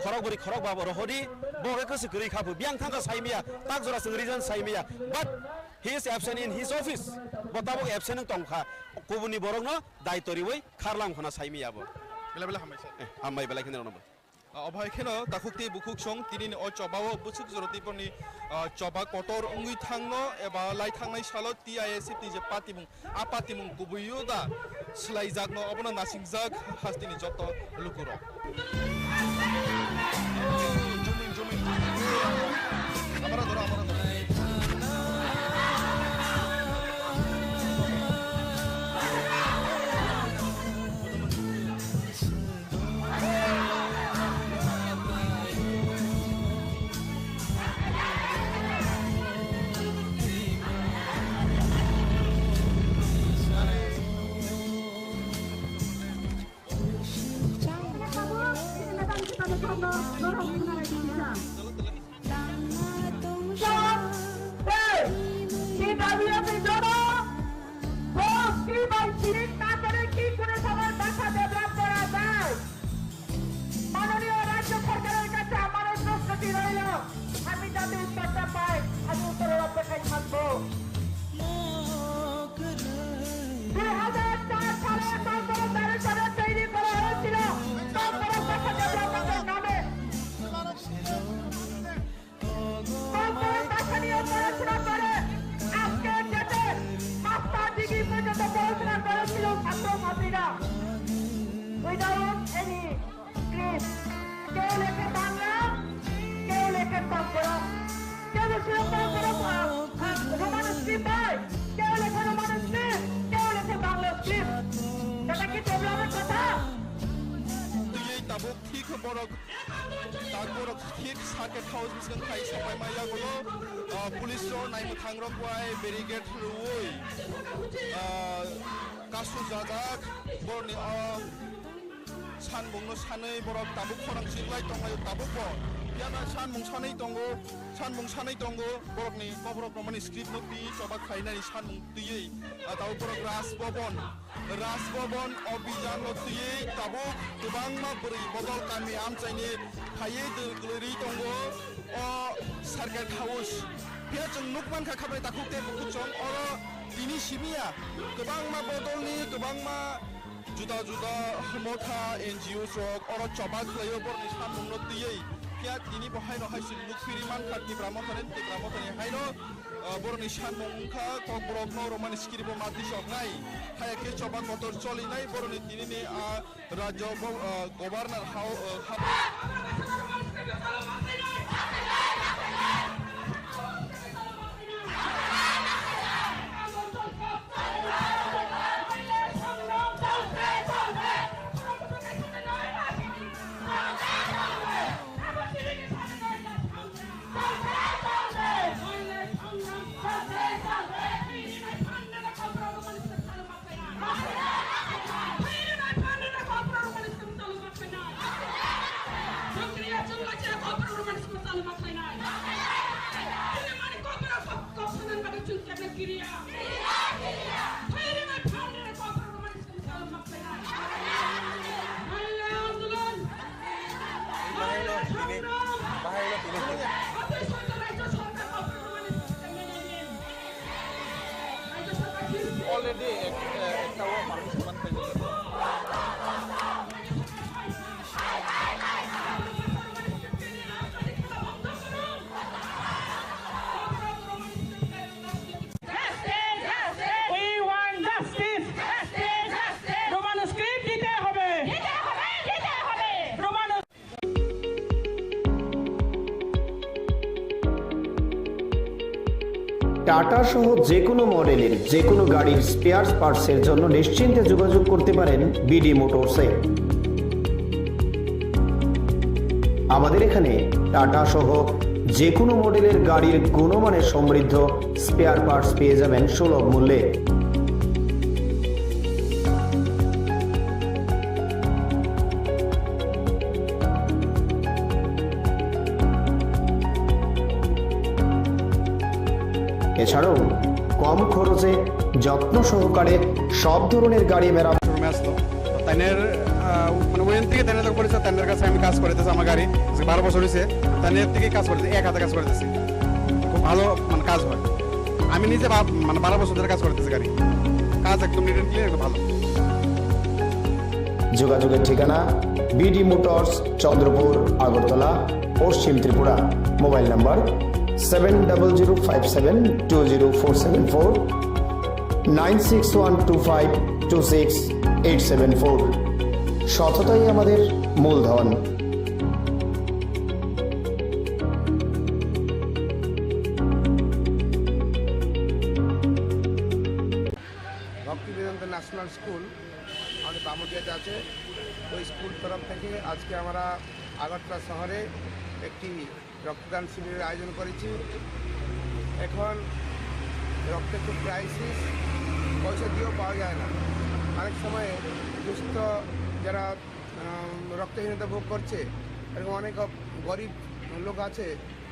खरक बाबो रहदि बगे गोसो गरै खाबो बियां थांगा साइमिया ताक जरा जों रिजन साइमिया but he is absent in his office बताबो absent तंखा गुबुननि बरंनो दायतरिवै खारलाम खना साइमियाबो बेला हामबायसै हामबाय बेला खिनो नबो अभाय खेनो ताखुक्ति बुखुक सं तिनिनि अ चबाव बुसुक जरतिपनि चबा कटर उंगुइ थांनो एबा लाइ थांनाय सालो टीआईएसएफ नि जे पार्टीमुं आ पार्टीमुं गुबुयो दा स्लाइ जागनो अबना नासिं जाग हास्तिनि जत लुकुरो जुमिन हमरा धरो पुलिस नाइम थांग्रबाय बेरिगेड रुई कासु जाजाक बरनि सानमुंनो सानै बरक ताबुक खरांसिलाय दंलाय ताबुक याना सानमुं सानै दंगो बरकनि कबरक माने स्क्रिप्ट नति चबा खायनानि सानमुं तुयै ताबुक बरक राजभवन अभियान नतियै ताबुक गोबांमा बोरै बदल गामि आमचाइनि फायै दोगलरि दंगो अ सार्किट हाउस बिया जों नुकमान खाखाबाय ताखुते बुकुचं अर बिनि सिमिया गोबांमा बदलनि गोबांमा जुदा मथा एनजिओ जग अर चबा खलायो बरनि सानमुं नतियै क्या दिनी बहाय न हाइसिन लुकफिरिमान खाति ब्राह्मणनि हायनो बरनि सानमुंखा कब्रक न रोमान स्क्रिप्ट मादि सगनाय हायके चबा कतर चलिनाय बरनि दिनिनि राज्य गवर्नर টাটা সহ যে কোনো মডেলের যে কোনো গাড়ির স্পেয়ার পার্টসের জন্য নিশ্চিন্তে যোগাযোগ করতে পারেন বিডি মোটরসে। আমাদের এখানে টাটা সহ যে কোনো মডেলের গাড়ির গুণমানের সমৃদ্ধ স্পেয়ার পার্টস পেয়ে যাবেন সুলভ মূল্যে। এছাড়াও কম খরচে যত্ন সহকারে সব ধরনের গাড়ি মেরামত শোরুমে আসলো তাইনের মানে ওইখান থেকে তাইনের লোক বলেছে তাইনের কাছে আমি কাজ করতেছি আমার গাড়ি 12 বছর হয়েছে তাইনের থেকে কাজ করতেছি এক হাতে কাজ করতেছি খুব ভালো মানে কাজ হয় আমি নিজে মানে 12 বছর ধরে কাজ করতেছি গাড়ি কাজ একদম নিট এন্ড ক্লিয়ার ভালো। যোগাযোগের ঠিকানা বিডি মোটরস চন্দ্রপুর আগরতলা পশ্চিম ত্রিপুরা। Mobile number 7005720474 9612526874। সততাই আমাদের মূলধন। ভক্তিবেদান্ত ন্যাশনাল স্কুল আমাদের বামুটিয়াতে আছে, ওই স্কুল তরফ থেকে আজকে আমরা আগরতলা শহরে একটি রক্তদান শিবিরের আয়োজন করেছি। এখন রক্তের খুব ক্রাইসিস, পয়সা দিয়েও পাওয়া যায় না। অনেক সময় দুস্থ যারা রক্তহীনতা ভোগ করছে, এরকম অনেক গরিব লোক আছে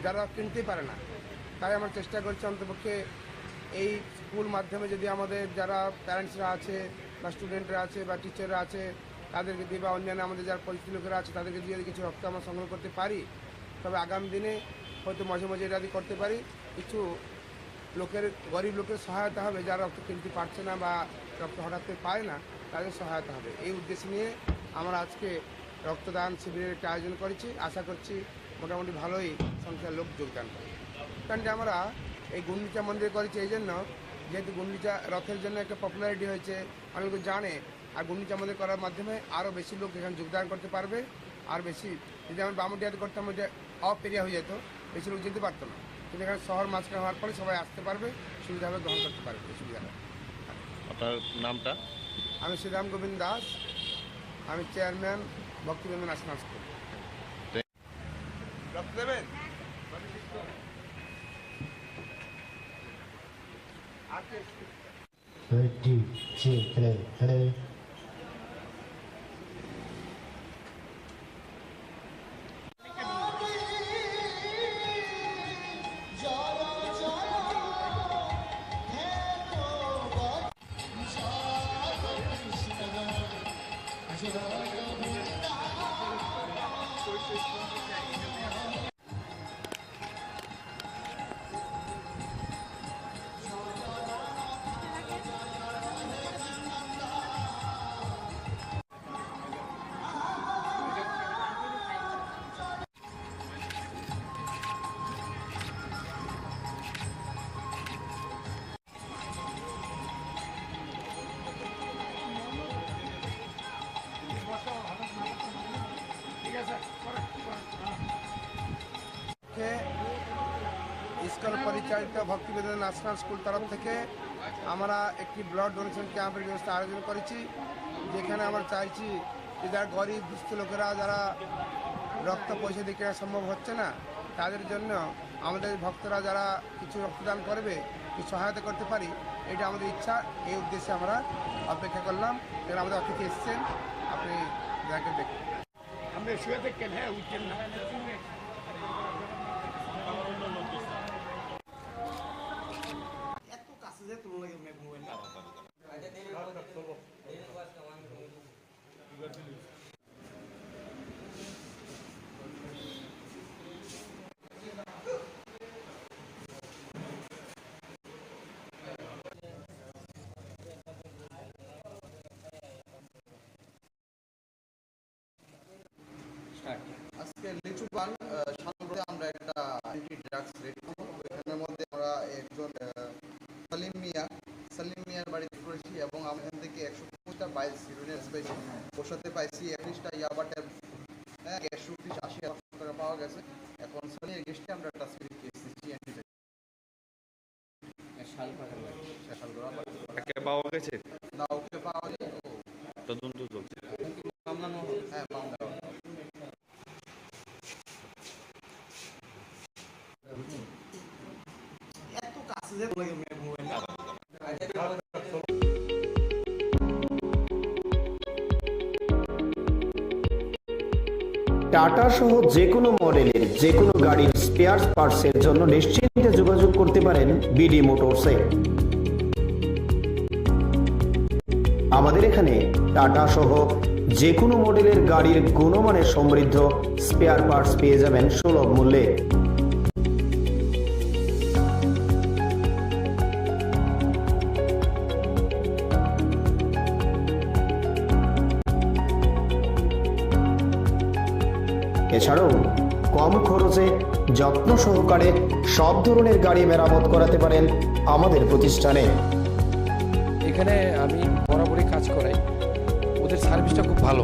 যারা কিনতেই পারে না। তাই আমরা চেষ্টা করছি অন্তপক্ষে এই স্কুল মাধ্যমে যদি আমাদের যারা প্যারেন্টসরা আছে বা স্টুডেন্টরা আছে বা টিচাররা আছে তাদেরকে দিয়ে বা অন্যান্য আমাদের যারা পরিচিত লোকেরা আছে তাদেরকে দিয়ে যদি কিছু রক্ত আমরা সংগ্রহ করতে পারি, তবে আগামী দিনে হয়তো মাঝে মাঝে এটা দিয়ে করতে পারি, কিছু লোকের গরিব লোকের সহায়তা হবে যারা রক্ত কিনতে পারছে না বা রক্ত হঠাৎ করে পায় না, তাদের সহায়তা হবে। এই উদ্দেশ্য নিয়ে আমরা আজকে রক্তদান শিবিরের একটা আয়োজন করেছি। আশা করছি মোটামুটি ভালোই সংখ্যার লোক যোগদান করে। কারণ যে আমরা এই গুন্ডিচা মন্দির করেছি এই জন্য, যেহেতু গুন্ডিচা রথের জন্য একটা পপুলারিটি হয়েছে, অনেক লোক জানে, আর গুন্ডিচা মন্দির করার মাধ্যমে আরও বেশি লোক এখানে যোগদান করতে পারবে। আর বেশি যদি আমরা বামুটিয়াতে করতাম যে অফ এরিয়া হয়ে যেত, বেশি লোক যেতে পারতো না, কিন্তু এখানে শহর মাঝখানে হওয়ার পরে সবাই আসতে পারবে, সুবিধাভাবে গ্রহণ করতে পারবে। সুবিধাটা আপনার নামটা? আমি শ্রীরাম গোবিন্দ দাস, আমি চেয়ারম্যান ভক্তিবেদান্ত ন্যাশনাল স্কুল। রক্ত দেবেন? স্কুল পরিচালিত ভক্তিবেদান্ত ন্যাশনাল স্কুল তরফ থেকে আমরা একটি ব্লাড ডোনেশন ক্যাম্পের ব্যবস্থা আয়োজন করেছি, যেখানে আমরা চাইছি যে যারা গরিব দুস্থ লোকেরা যারা রক্ত পয়সা দিয়ে কেনা সম্ভব হচ্ছে না, তাদের জন্য আমাদের ভক্তরা যারা কিছু রক্তদান করবে, কিছু সহায়তা করতে পারি, এটা আমাদের ইচ্ছা। এই উদ্দেশ্যে আমরা অপেক্ষা করলাম। এবার আমাদের অতিথি এসছেন, আপনি যাকে দেখুন। আমরা শুয়ে দেখেন, হ্যাঁ উঠছেন না। আজকে লিচুবান সালগ্রামে আমরা একটা অ্যান্টি ড্রাগস রেড করব। এখানের মধ্যে আমরা একজন সালিম মিয়ার বাড়িতে করেছি এবং আমরা এখান থেকে 150টা বাইল সিরোনিয়াস পাইছি। ওর সাথে পাইছি 21টা ইয়াবা ট্যাব, 180 টাকা পাওয়া গেছে। এখন সালিমের এগেইনস্টে আমরা একটা স্পিরিট কেস দিচ্ছি অ্যান্টি তাকে পাওয়া গেছে? না, ওকে পাওয়া যায় তদন্ত চলছে। মামলা হ্যাঁ মামলা এত কাছে যে লাগে টাটা সহ যে কোনো মডেলের যে কোনো গাড়ির স্পেয়ার পার্টসের জন্য নিশ্চিন্তে যোগাযোগ করতে পারেন বিডি মোটরসে। আমাদের এখানে টাটা সহ যে কোনো মডেলের গাড়ির গুণমানের সমৃদ্ধ স্পেয়ার পার্টস পেয়ে যাবেন সুলভ মূল্যে। এছাড়াও কম খরচে যত্ন সহকারে সব ধরনের গাড়ি মেরামত করাতে পারেন আমাদের প্রতিষ্ঠানে। এখানে আমি বরাবরই কাজ করাই, ওদের সার্ভিসটা খুব ভালো।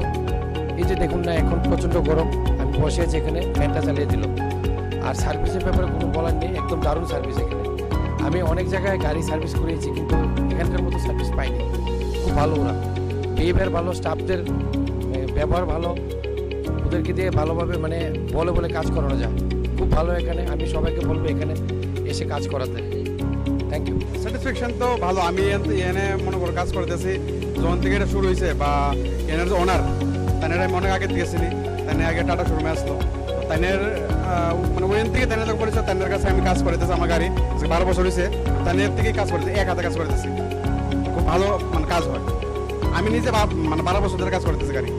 এই যে দেখুন না, এখন প্রচণ্ড গরম, আমি বসে আছি এখানে, ফ্যানটা চালিয়ে দিল। আর সার্ভিসের ব্যাপারে কোনো বলার নেই, একদম দারুণ সার্ভিস এখানে। আমি অনেক জায়গায় গাড়ি সার্ভিস করিয়েছি, কিন্তু এখানকার মতো সার্ভিস পাইনি। খুব ভালো ওরা, বিহেভিয়ার ভালো, স্টাফদের ব্যবহার ভালো, ওদেরকে দিয়ে ভালোভাবে মানে বলে বলে কাজ করানো যায়। খুব ভালো এখানে, আমি সবাইকে বলবো এখানে এসে কাজ করাতে। Thank you. স্যাটিসফ্যাকশন তো ভালো। আমি এনে মনে করো কাজ করতেছি যখন থেকে এটা শুরু হয়েছে, বা এনের যে ওনার তাই অনেক আগে দিয়েছিলি, তাই আগে টাটা শোরুমে আসলো, তাইনের মানে ওইখান থেকে তাই পরিচয়, তাইনের কাছে আমি কাজ করতেছি। আমার গাড়ি 12 বছর হয়েছে, তাইনের থেকেই কাজ করতেছি, এক হাতে কাজ করতেছি। খুব ভালো মানে কাজ হয়। আমি নিজে মানে 12 বছর ধরে কাজ করতেছি, গাড়ি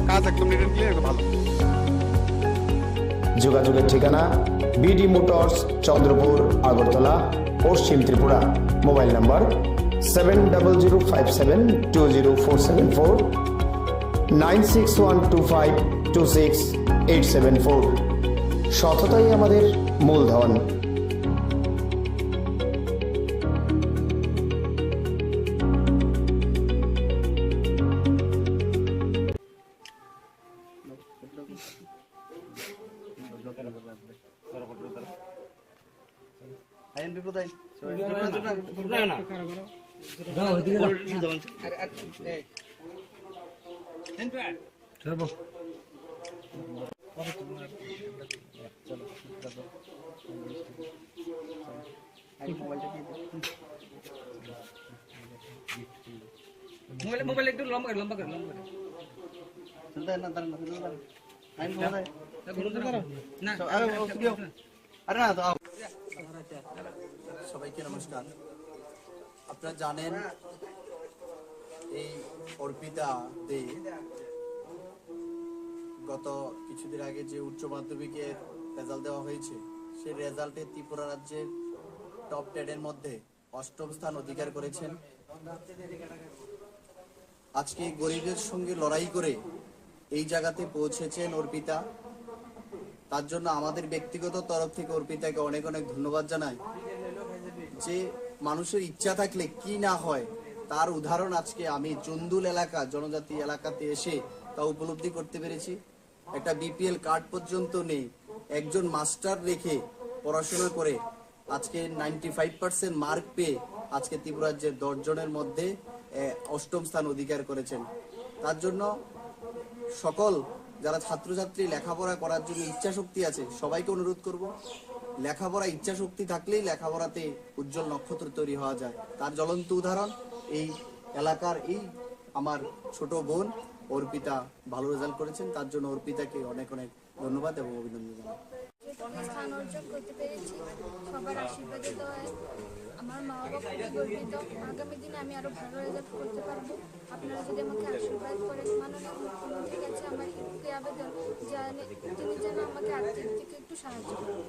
কাজ একদম নিট অ্যান্ড ক্লিয়ার, একদম ভালো। যোগাযোগের ঠিকানা বিডি মোটরস, চন্দ্রপুর, আগরতলা, পশ্চিম ত্রিপুরা। Mobile number 7005720474, 9612526874। সততাই আমাদের মূলধন। মোবাইল একটু লম্বা করে সবাইকে নমস্কার। আপনারা জানেন এই অর্পিতা দে গত কিছুদিন আগে যে উচ্চ মাধ্যমিকের রেজাল্ট দেওয়া হয়েছে, সেই রেজাল্টে ত্রিপুরা রাজ্যের টপ 10 এর মধ্যে 8ম স্থান অধিকার করেছেন। আজকে গরিবের সঙ্গে লড়াই করে এই জায়গাতে পৌঁছেছেন অর্পিতা। তার জন্য আমাদের ব্যক্তিগত তরফ থেকে অর্পিতাকে অনেক অনেক ধন্যবাদ জানাই। যে মানুষের ইচ্ছা থাকলে কি না হয় তার উদাহরণ আজকে আমি চন্দুল এলাকা, জনজাতি এলাকাতে এসে তা উপলব্ধি করতে পেরেছি। একটা বিপিএল কার্ড পর্যন্ত নেই, একজন মাস্টার রেখে পড়াশোনা করে আজকে 95% মার্ক পেয়ে আজকে ত্রিপুরা রাজ্যের 10 জনের মধ্যে 8ম স্থান অধিকার করেছেন। তার জন্য সকল যারা ছাত্রছাত্রী লেখাপড়া করার জন্য ইচ্ছা শক্তি আছে, সবাইকে অনুরোধ করব, লেখাপড়া ইচ্ছা শক্তি থাকলেই লেখাপড়াতে উজ্জ্বল নক্ষত্র তৈরি হওয়া যায়। তার জ্বলন্ত উদাহরণ এই এলাকার এই আমার ছোট বোন অর্পিতা ভালো রেজাল্ট করেছেন। তার জন্য অর্পিতাকে অনেক অনেক ধন্যবাদ এবং অভিনন্দন জানাই। স্থান অর্জন করতে পেরেছি সবার আশীর্বাদে, তো আমার মা বাবা খুবই গর্বিত। আগামী দিনে আমি আরো ভালো রেজাল্ট করতে পারবো। আপনারা যদি আমাকে আশীর্বাদ করেন, মাননীয় মুখ্যমন্ত্রীর কাছে আমার একটি আবেদন, তিনি যেন আমাকে আর্থিক দিকে একটু সাহায্য করেন।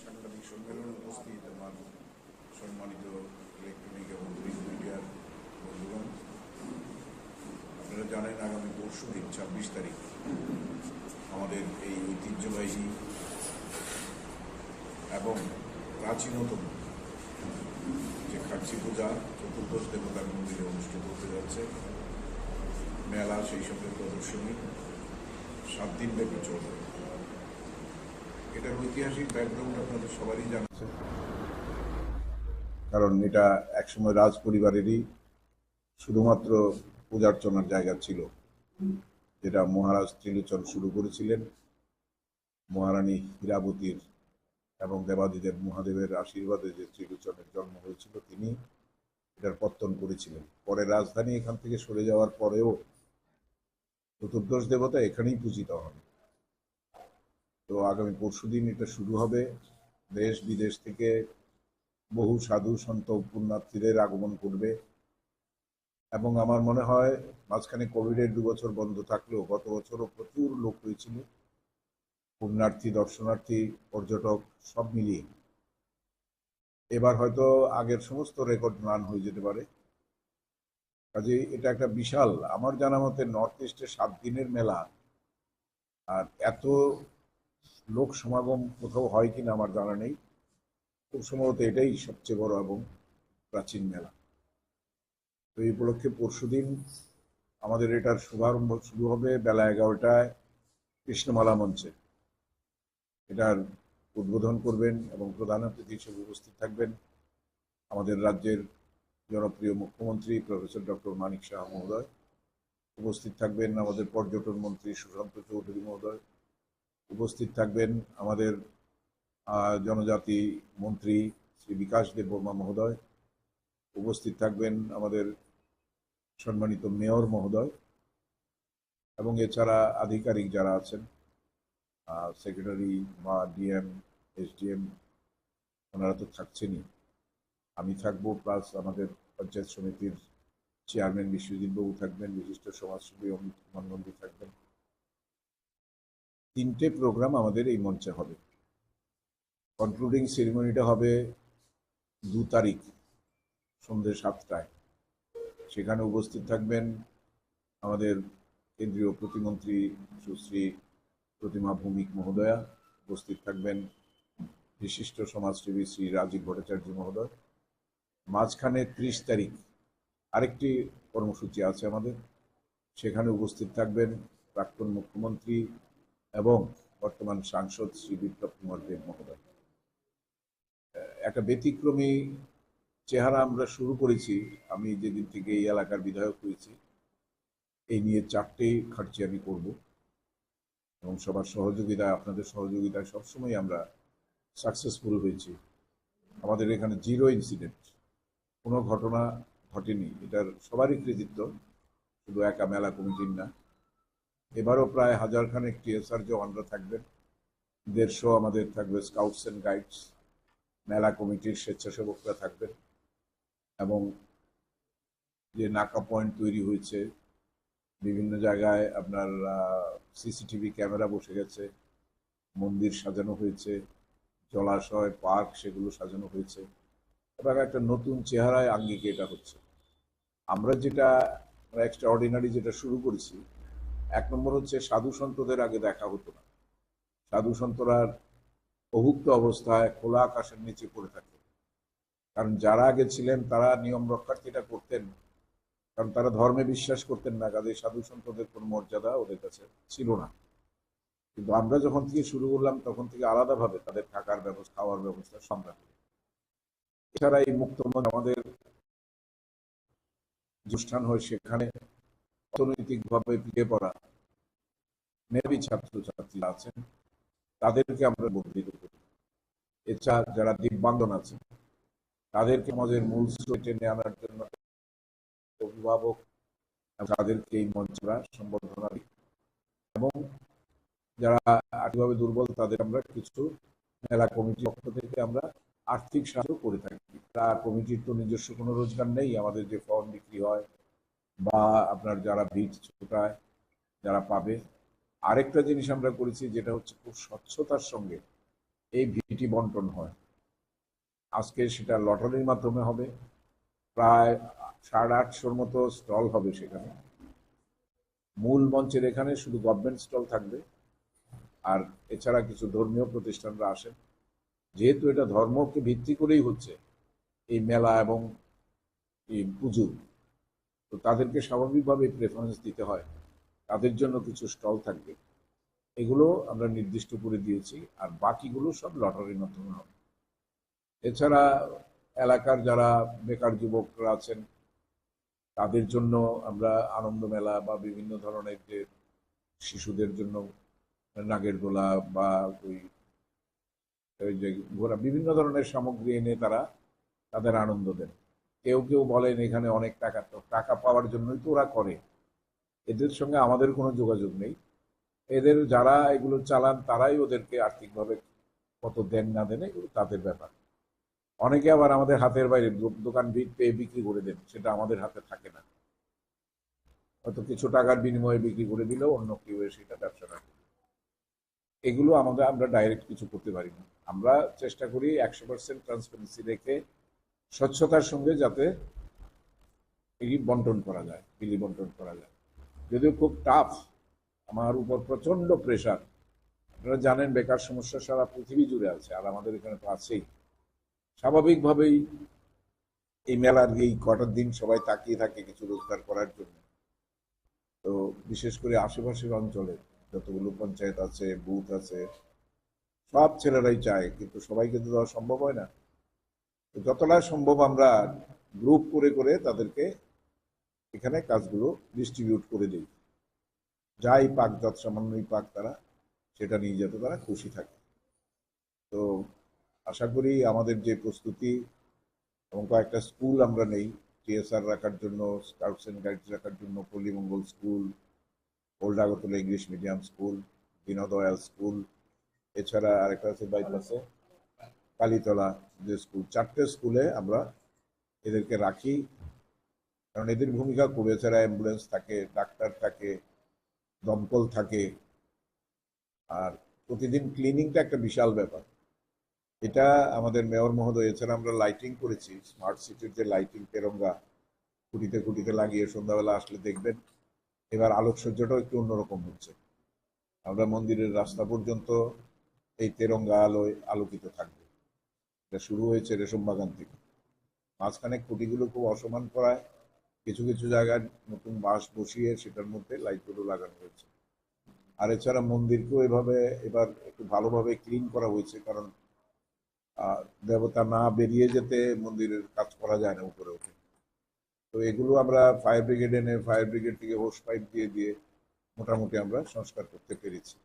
সাংবাদিক সম্মেলনে উপস্থিত আমার সম্মানিত ইলেকট্রনিক এবং প্রিন্ট মিডিয়ার বন্ধুগণ, আপনারা জানেন আগামী পরশুদিন 26 তারিখ আমাদের এই ঐতিহ্যবাহী এবং প্রাচীনতম যে খার্চি পূজা চতুর্দশ দেবতার মন্দিরে অনুষ্ঠিত হতে যাচ্ছে। মেলা, সেই সঙ্গে প্রদর্শনী 7 দিন ব্যাপী চলবে। এটার ঐতিহাসিক ব্যাকগ্রাউন্ড আপনাদের সবারই জানছে, কারণ এটা একসময় রাজ পরিবারেরই শুধুমাত্র পূজার্চনার জায়গা ছিল, যেটা মহারাজ ত্রিলোচন শুরু করেছিলেন। মহারানী হীরাবতীর এবং দেবাদিদেব মহাদেবের আশীর্বাদে যে ত্রিলোচনের জন্ম হয়েছিল, তিনি এটার পত্তন করেছিলেন। পরে রাজধানী এখান থেকে সরে যাওয়ার পরেও চতুর্দশ দেবতা এখানেই পূজিত হন। তো আগামী পরশুদিন এটা শুরু হবে। দেশ বিদেশ থেকে বহু সাধু সন্ত পুণ্যার্থীদের আগমন করবে এবং আমার মনে হয় মাঝখানে কোভিডের 2 বছর বন্ধ থাকলেও গত বছরও প্রচুর লোক হয়েছিল, পুণ্যার্থী, দর্শনার্থী, পর্যটক সব মিলিয়ে। এবার হয়তো আগের সমস্ত রেকর্ড ম্লান হয়ে যেতে পারে। কাজে এটা একটা বিশাল, আমার জানা মতে নর্থ ইস্টে 7 দিনের মেলা, আর এত লোক সমাগম কোথাও হয় কিনা আমার জানা নেই। খুব সম্ভবত এটাই সবচেয়ে বড় এবং প্রাচীন মেলা। তো এই উপলক্ষে পরশুদিন আমাদের এটার শুভারম্ভ শুরু হবে বেলা 11টায় কৃষ্ণমালা মঞ্চে। এটার উদ্বোধন করবেন এবং প্রধান অতিথি হিসেবে উপস্থিত থাকবেন আমাদের রাজ্যের জনপ্রিয় মুখ্যমন্ত্রী প্রফেসর ডক্টর মানিক শাহ মহোদয়। উপস্থিত থাকবেন আমাদের পর্যটন মন্ত্রী সুশান্ত চৌধুরী মহোদয়। উপস্থিত থাকবেন আমাদের জনজাতি মন্ত্রী শ্রী বিকাশ দেব বর্মা মহোদয়। উপস্থিত থাকবেন আমাদের সম্মানিত মেয়র মহোদয় এবং এছাড়া আধিকারিক যারা আছেন, সেক্রেটারি বা ডিএম, এসডিএম, ওনারা তো থাকছেনই। আমি থাকবো, প্লাস আমাদের পঞ্চায়েত সমিতির চেয়ারম্যান বিশ্বজিৎ বাবু থাকবেন, বিশিষ্ট সমাজসেবী অমিত মনগন্ডী থাকবেন। 3টে প্রোগ্রাম আমাদের এই মঞ্চে হবে। কনক্লুডিং সেরিমনিটা হবে 2 তারিখ সন্ধ্যে 7টায়। সেখানে উপস্থিত থাকবেন আমাদের কেন্দ্রীয় প্রতিমন্ত্রী সুশ্রী প্রতিমা ভৌমিক মহোদয়া। উপস্থিত থাকবেন বিশিষ্ট সমাজসেবী শ্রী রাজীব ভট্টাচার্য মহোদয়। মাঝখানে 30 তারিখ আরেকটি কর্মসূচি আছে আমাদের, সেখানে উপস্থিত থাকবেন প্রাক্তন মুখ্যমন্ত্রী এবং বর্তমান সাংসদ শ্রী বিপ্লব কুমার দেব মহোদয়। একটা ব্যতিক্রমী চেহারা আমরা শুরু করেছি। আমি যেদিন থেকে এই এলাকার বিধায়ক হয়েছি, এই নিয়ে 4টে খার্চি আমি করব এবং সবার সহযোগিতায়, আপনাদের সহযোগিতায় সবসময় আমরা সাকসেসফুল হয়েছি। আমাদের এখানে 0 ইনসিডেন্ট, কোনো ঘটনা ঘটেনি। এটার সবারই কৃতিত্ব, শুধু একা মেলা কমিটির না। এবারও প্রায় 1000 খানেক টিএসআর জওয়ানরা থাকবেন, 150 আমাদের থাকবে স্কাউটস অ্যান্ড গাইডস, মেলা কমিটির স্বেচ্ছাসেবকরা থাকবেন এবং যে নাকা পয়েন্ট তৈরি হয়েছে বিভিন্ন জায়গায়, আপনার সিসিটিভি ক্যামেরা বসে গেছে, মন্দির সাজানো হয়েছে, জলাশয়, পার্ক, সেগুলো সাজানো হয়েছে এবং একটা নতুন চেহারায় আঙ্গিকে এটা হচ্ছে। আমরা যেটা এক্সট্রা অর্ডিনারি যেটা শুরু করেছি, 1 নম্বর হচ্ছে সাধু সন্তদের আগে দেখা হতো না। সাধু সন্তরা অভুক্ত অবস্থায় খোলা আকাশের নিচে পড়ে থাকতেন, কারণ যারা আগে ছিলেন তারা নিয়ম রক্ষার্থীটা করতেন, কারণ তারা ধর্মে বিশ্বাস করতেন না। কাজে সাধু সন্তদের কোনো মর্যাদা ওদের কাছে ছিল না। কিন্তু আমরা যখন থেকে শুরু করলাম তখন থেকে আলাদাভাবে তাদের থাকার ব্যবস্থা, খাওয়ার ব্যবস্থা আমরা করি। এছাড়া এই মুক্ত আমাদের অনুষ্ঠান হয়, সেখানে অর্থনৈতিকভাবে পিছিয়ে পড়া মেধাবী ছাত্রছাত্রীরা আছেন, তাদেরকে আমরা বর্ধিত করি। এছাড়া যারা দিব্যাঙ্গন আছেন তাদেরকে আমাদের মূল স্রোতে টেনে আনার জন্য অভিভাবক তাদেরকে এই মঞ্চরা সম্বর্ধনা দিই এবং যারা আর্থিকভাবে দুর্বল তাদের আমরা কিছু মেলা কমিটির পক্ষ থেকে আমরা আর্থিক সাহায্য করে থাকি। কমিটির তো নিজস্ব কোনো রোজগার নেই, আমাদের যে ফর্ম বিক্রি হয় বা আপনার যারা ভিড় ছোটায় যারা পাবে। আরেকটা জিনিস আমরা করেছি যেটা হচ্ছে খুব স্বচ্ছতার সঙ্গে এই ভিটি বন্টন হয়। আজকে সেটা লটারির মাধ্যমে হবে। প্রায় 850 মতো স্টল হবে সেখানে। মূল মঞ্চের এখানে শুধু গভর্নমেন্ট স্টল থাকবে, আর এছাড়া কিছু ধর্মীয় প্রতিষ্ঠানরা আসেন। যেহেতু এটা ধর্মকে ভিত্তি করেই হচ্ছে এই মেলা এবং এই পুজো, তো তাদেরকে স্বাভাবিকভাবে প্রেফারেন্স দিতে হয়, তাদের জন্য কিছু স্টল থাকবে। এগুলো আমরা নির্দিষ্ট করে দিয়েছি, আর বাকিগুলো সব লটারির মাধ্যমে হবে। এছাড়া এলাকার যারা বেকার যুবকরা আছেন তাদের জন্য আমরা আনন্দ মেলা বা বিভিন্ন ধরনের যে শিশুদের জন্য নাগের দোলা বা ওই যে ঘোরা বিভিন্ন ধরনের সামগ্রী এনে তারা তাদের আনন্দ দেন। কেউ কেউ বলেন এখানে অনেক টাকা, তো টাকা পাওয়ার জন্যই তো ওরা করে, এদের সঙ্গে আমাদের কোনো যোগাযোগ নেই। এদের যারা এগুলো চালান তারাই ওদেরকে আর্থিকভাবে কত দেন না দেন এগুলো তাদের ব্যাপার। অনেকে আবার আমাদের হাতের বাইরে দোকান পেয়ে বিক্রি করে দেন, সেটা আমাদের হাতে থাকে না। হয়তো কিছু টাকার বিনিময়ে বিক্রি করে দিলেও অন্য কেউ সেটা ব্যবসা রাখে। এগুলো আমরা ডাইরেক্ট কিছু করতে পারি না। আমরা চেষ্টা করি 100% ট্রান্সপারেন্সি রেখে স্বচ্ছতার সঙ্গে যাতে এই বন্টন করা যায়, বিলি বন্টন করা যায়। যদিও খুব টাফ, আমার উপর প্রচন্ড প্রেশার। আপনারা জানেন বেকার সমস্যা সারা পৃথিবী জুড়ে আছে, আর আমাদের এখানে তো আছেই। স্বাভাবিকভাবেই এই মেলার এই কটার দিন সবাই তাকিয়ে থাকে কিছু রোজগার করার জন্য। তো বিশেষ করে আশেপাশের অঞ্চলে যতগুলো পঞ্চায়েত আছে, বুথ আছে, সব ছেলেরাই চায়, কিন্তু সবাইকে তো দেওয়া সম্ভব হয় না। তো যতটা সম্ভব আমরা গ্রুপ করে করে তাদেরকে এখানে কাজগুলো ডিস্ট্রিবিউট করে দিই। যাই পাক, যত সামান্যই পাক, তারা সেটা নিয়ে যেতে তারা খুশি থাকে। তো আশা করি আমাদের যে প্রস্তুতি এবং কয়েকটা স্কুল আমরা নেই টিএসআর রাখার জন্য, স্কাউটস অ্যান্ড গাইডস রাখার জন্য, Pallimangal school, old Agartala English medium school, Deendayal school, এছাড়া আরেকটা আছে বাইপাসে কালীতলা যে স্কুল। 4টে স্কুলে আমরা এদেরকে রাখি, কারণ এদের ভূমিকা খুব। এছাড়া অ্যাম্বুলেন্স থাকে, ডাক্তার থাকে, দমকল থাকে, আর প্রতিদিন ক্লিনিংটা একটা বিশাল ব্যাপার। এটা আমাদের মেয়র মহোদয়, এছাড়া আমরা লাইটিং করেছি, স্মার্ট সিটির যে লাইটিং তেরঙ্গা খুঁটিতে খুঁটিতে লাগিয়ে সন্ধ্যাবেলা আসলে দেখবেন এবার আলোকসজ্জাটাও একটু অন্যরকম হচ্ছে। আমরা মন্দিরের রাস্তা পর্যন্ত এই তেরঙ্গা আলোয় আলোকিত থাকবে। এটা শুরু হয়েছে রেশম বাগান থেকে। মাঝখানে খুঁটিগুলো খুব অসমান করায় কিছু কিছু জায়গায় নতুন বাঁশ বসিয়ে সেটার মধ্যে লাইটগুলো লাগানো হয়েছে। আর এছাড়া মন্দিরকেও এভাবে এবার একটু ভালোভাবে ক্লিন করা হয়েছে, কারণ দেবতা না বেরিয়ে যেতে মন্দিরের কাজ করা যায় না উপরে উঠে। তো এগুলো আমরা ফায়ার ব্রিগেড এনে ফায়ার ব্রিগেড থেকে হোস পাইপ দিয়ে দিয়ে মোটামুটি আমরা সংস্কার করতে পেরেছি।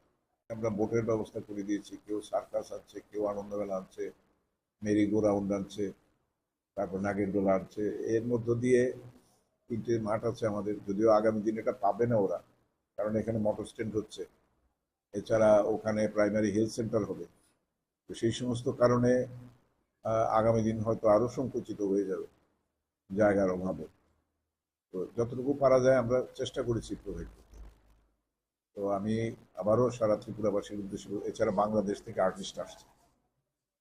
আমরা বোটের ব্যবস্থা করে দিয়েছি, কেউ সার্কাস আনছে, কেউ আনন্দমেলা আনছে, মেরি গো রাউন্ড আনছে, তারপর নাগের দোলা আনছে। এর মধ্য দিয়ে 3টে মাঠ আছে আমাদের, যদিও আগামী দিন এটা পাবে না ওরা, কারণ এখানে মোটর স্ট্যান্ড হচ্ছে। এছাড়া ওখানে প্রাইমারি হেলথ সেন্টার হবে। তো সেই সমস্ত কারণে আগামী দিন হয়তো আরও সংকুচিত হয়ে যাবে জায়গার অভাবে। তো যতটুকু পারা যায় আমরা চেষ্টা করেছি প্রোভাইড করতে। তো আমি আবারও সারা ত্রিপুরাবাসীর উদ্দেশ্যে, এছাড়া বাংলাদেশ থেকে আর্টিস্ট আসছে,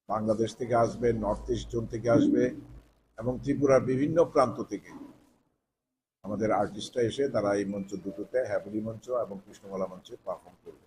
বাংলাদেশ থেকে আসবে, নর্থ ইস্ট জোন থেকে আসবে, এবং ত্রিপুরার বিভিন্ন প্রান্ত থেকে আমাদের আর্টিস্টরা এসে তারা এই মঞ্চ দুটোতে, হ্যাপলি মঞ্চ এবং কৃষ্ণমালা মঞ্চে পারফর্ম করবে।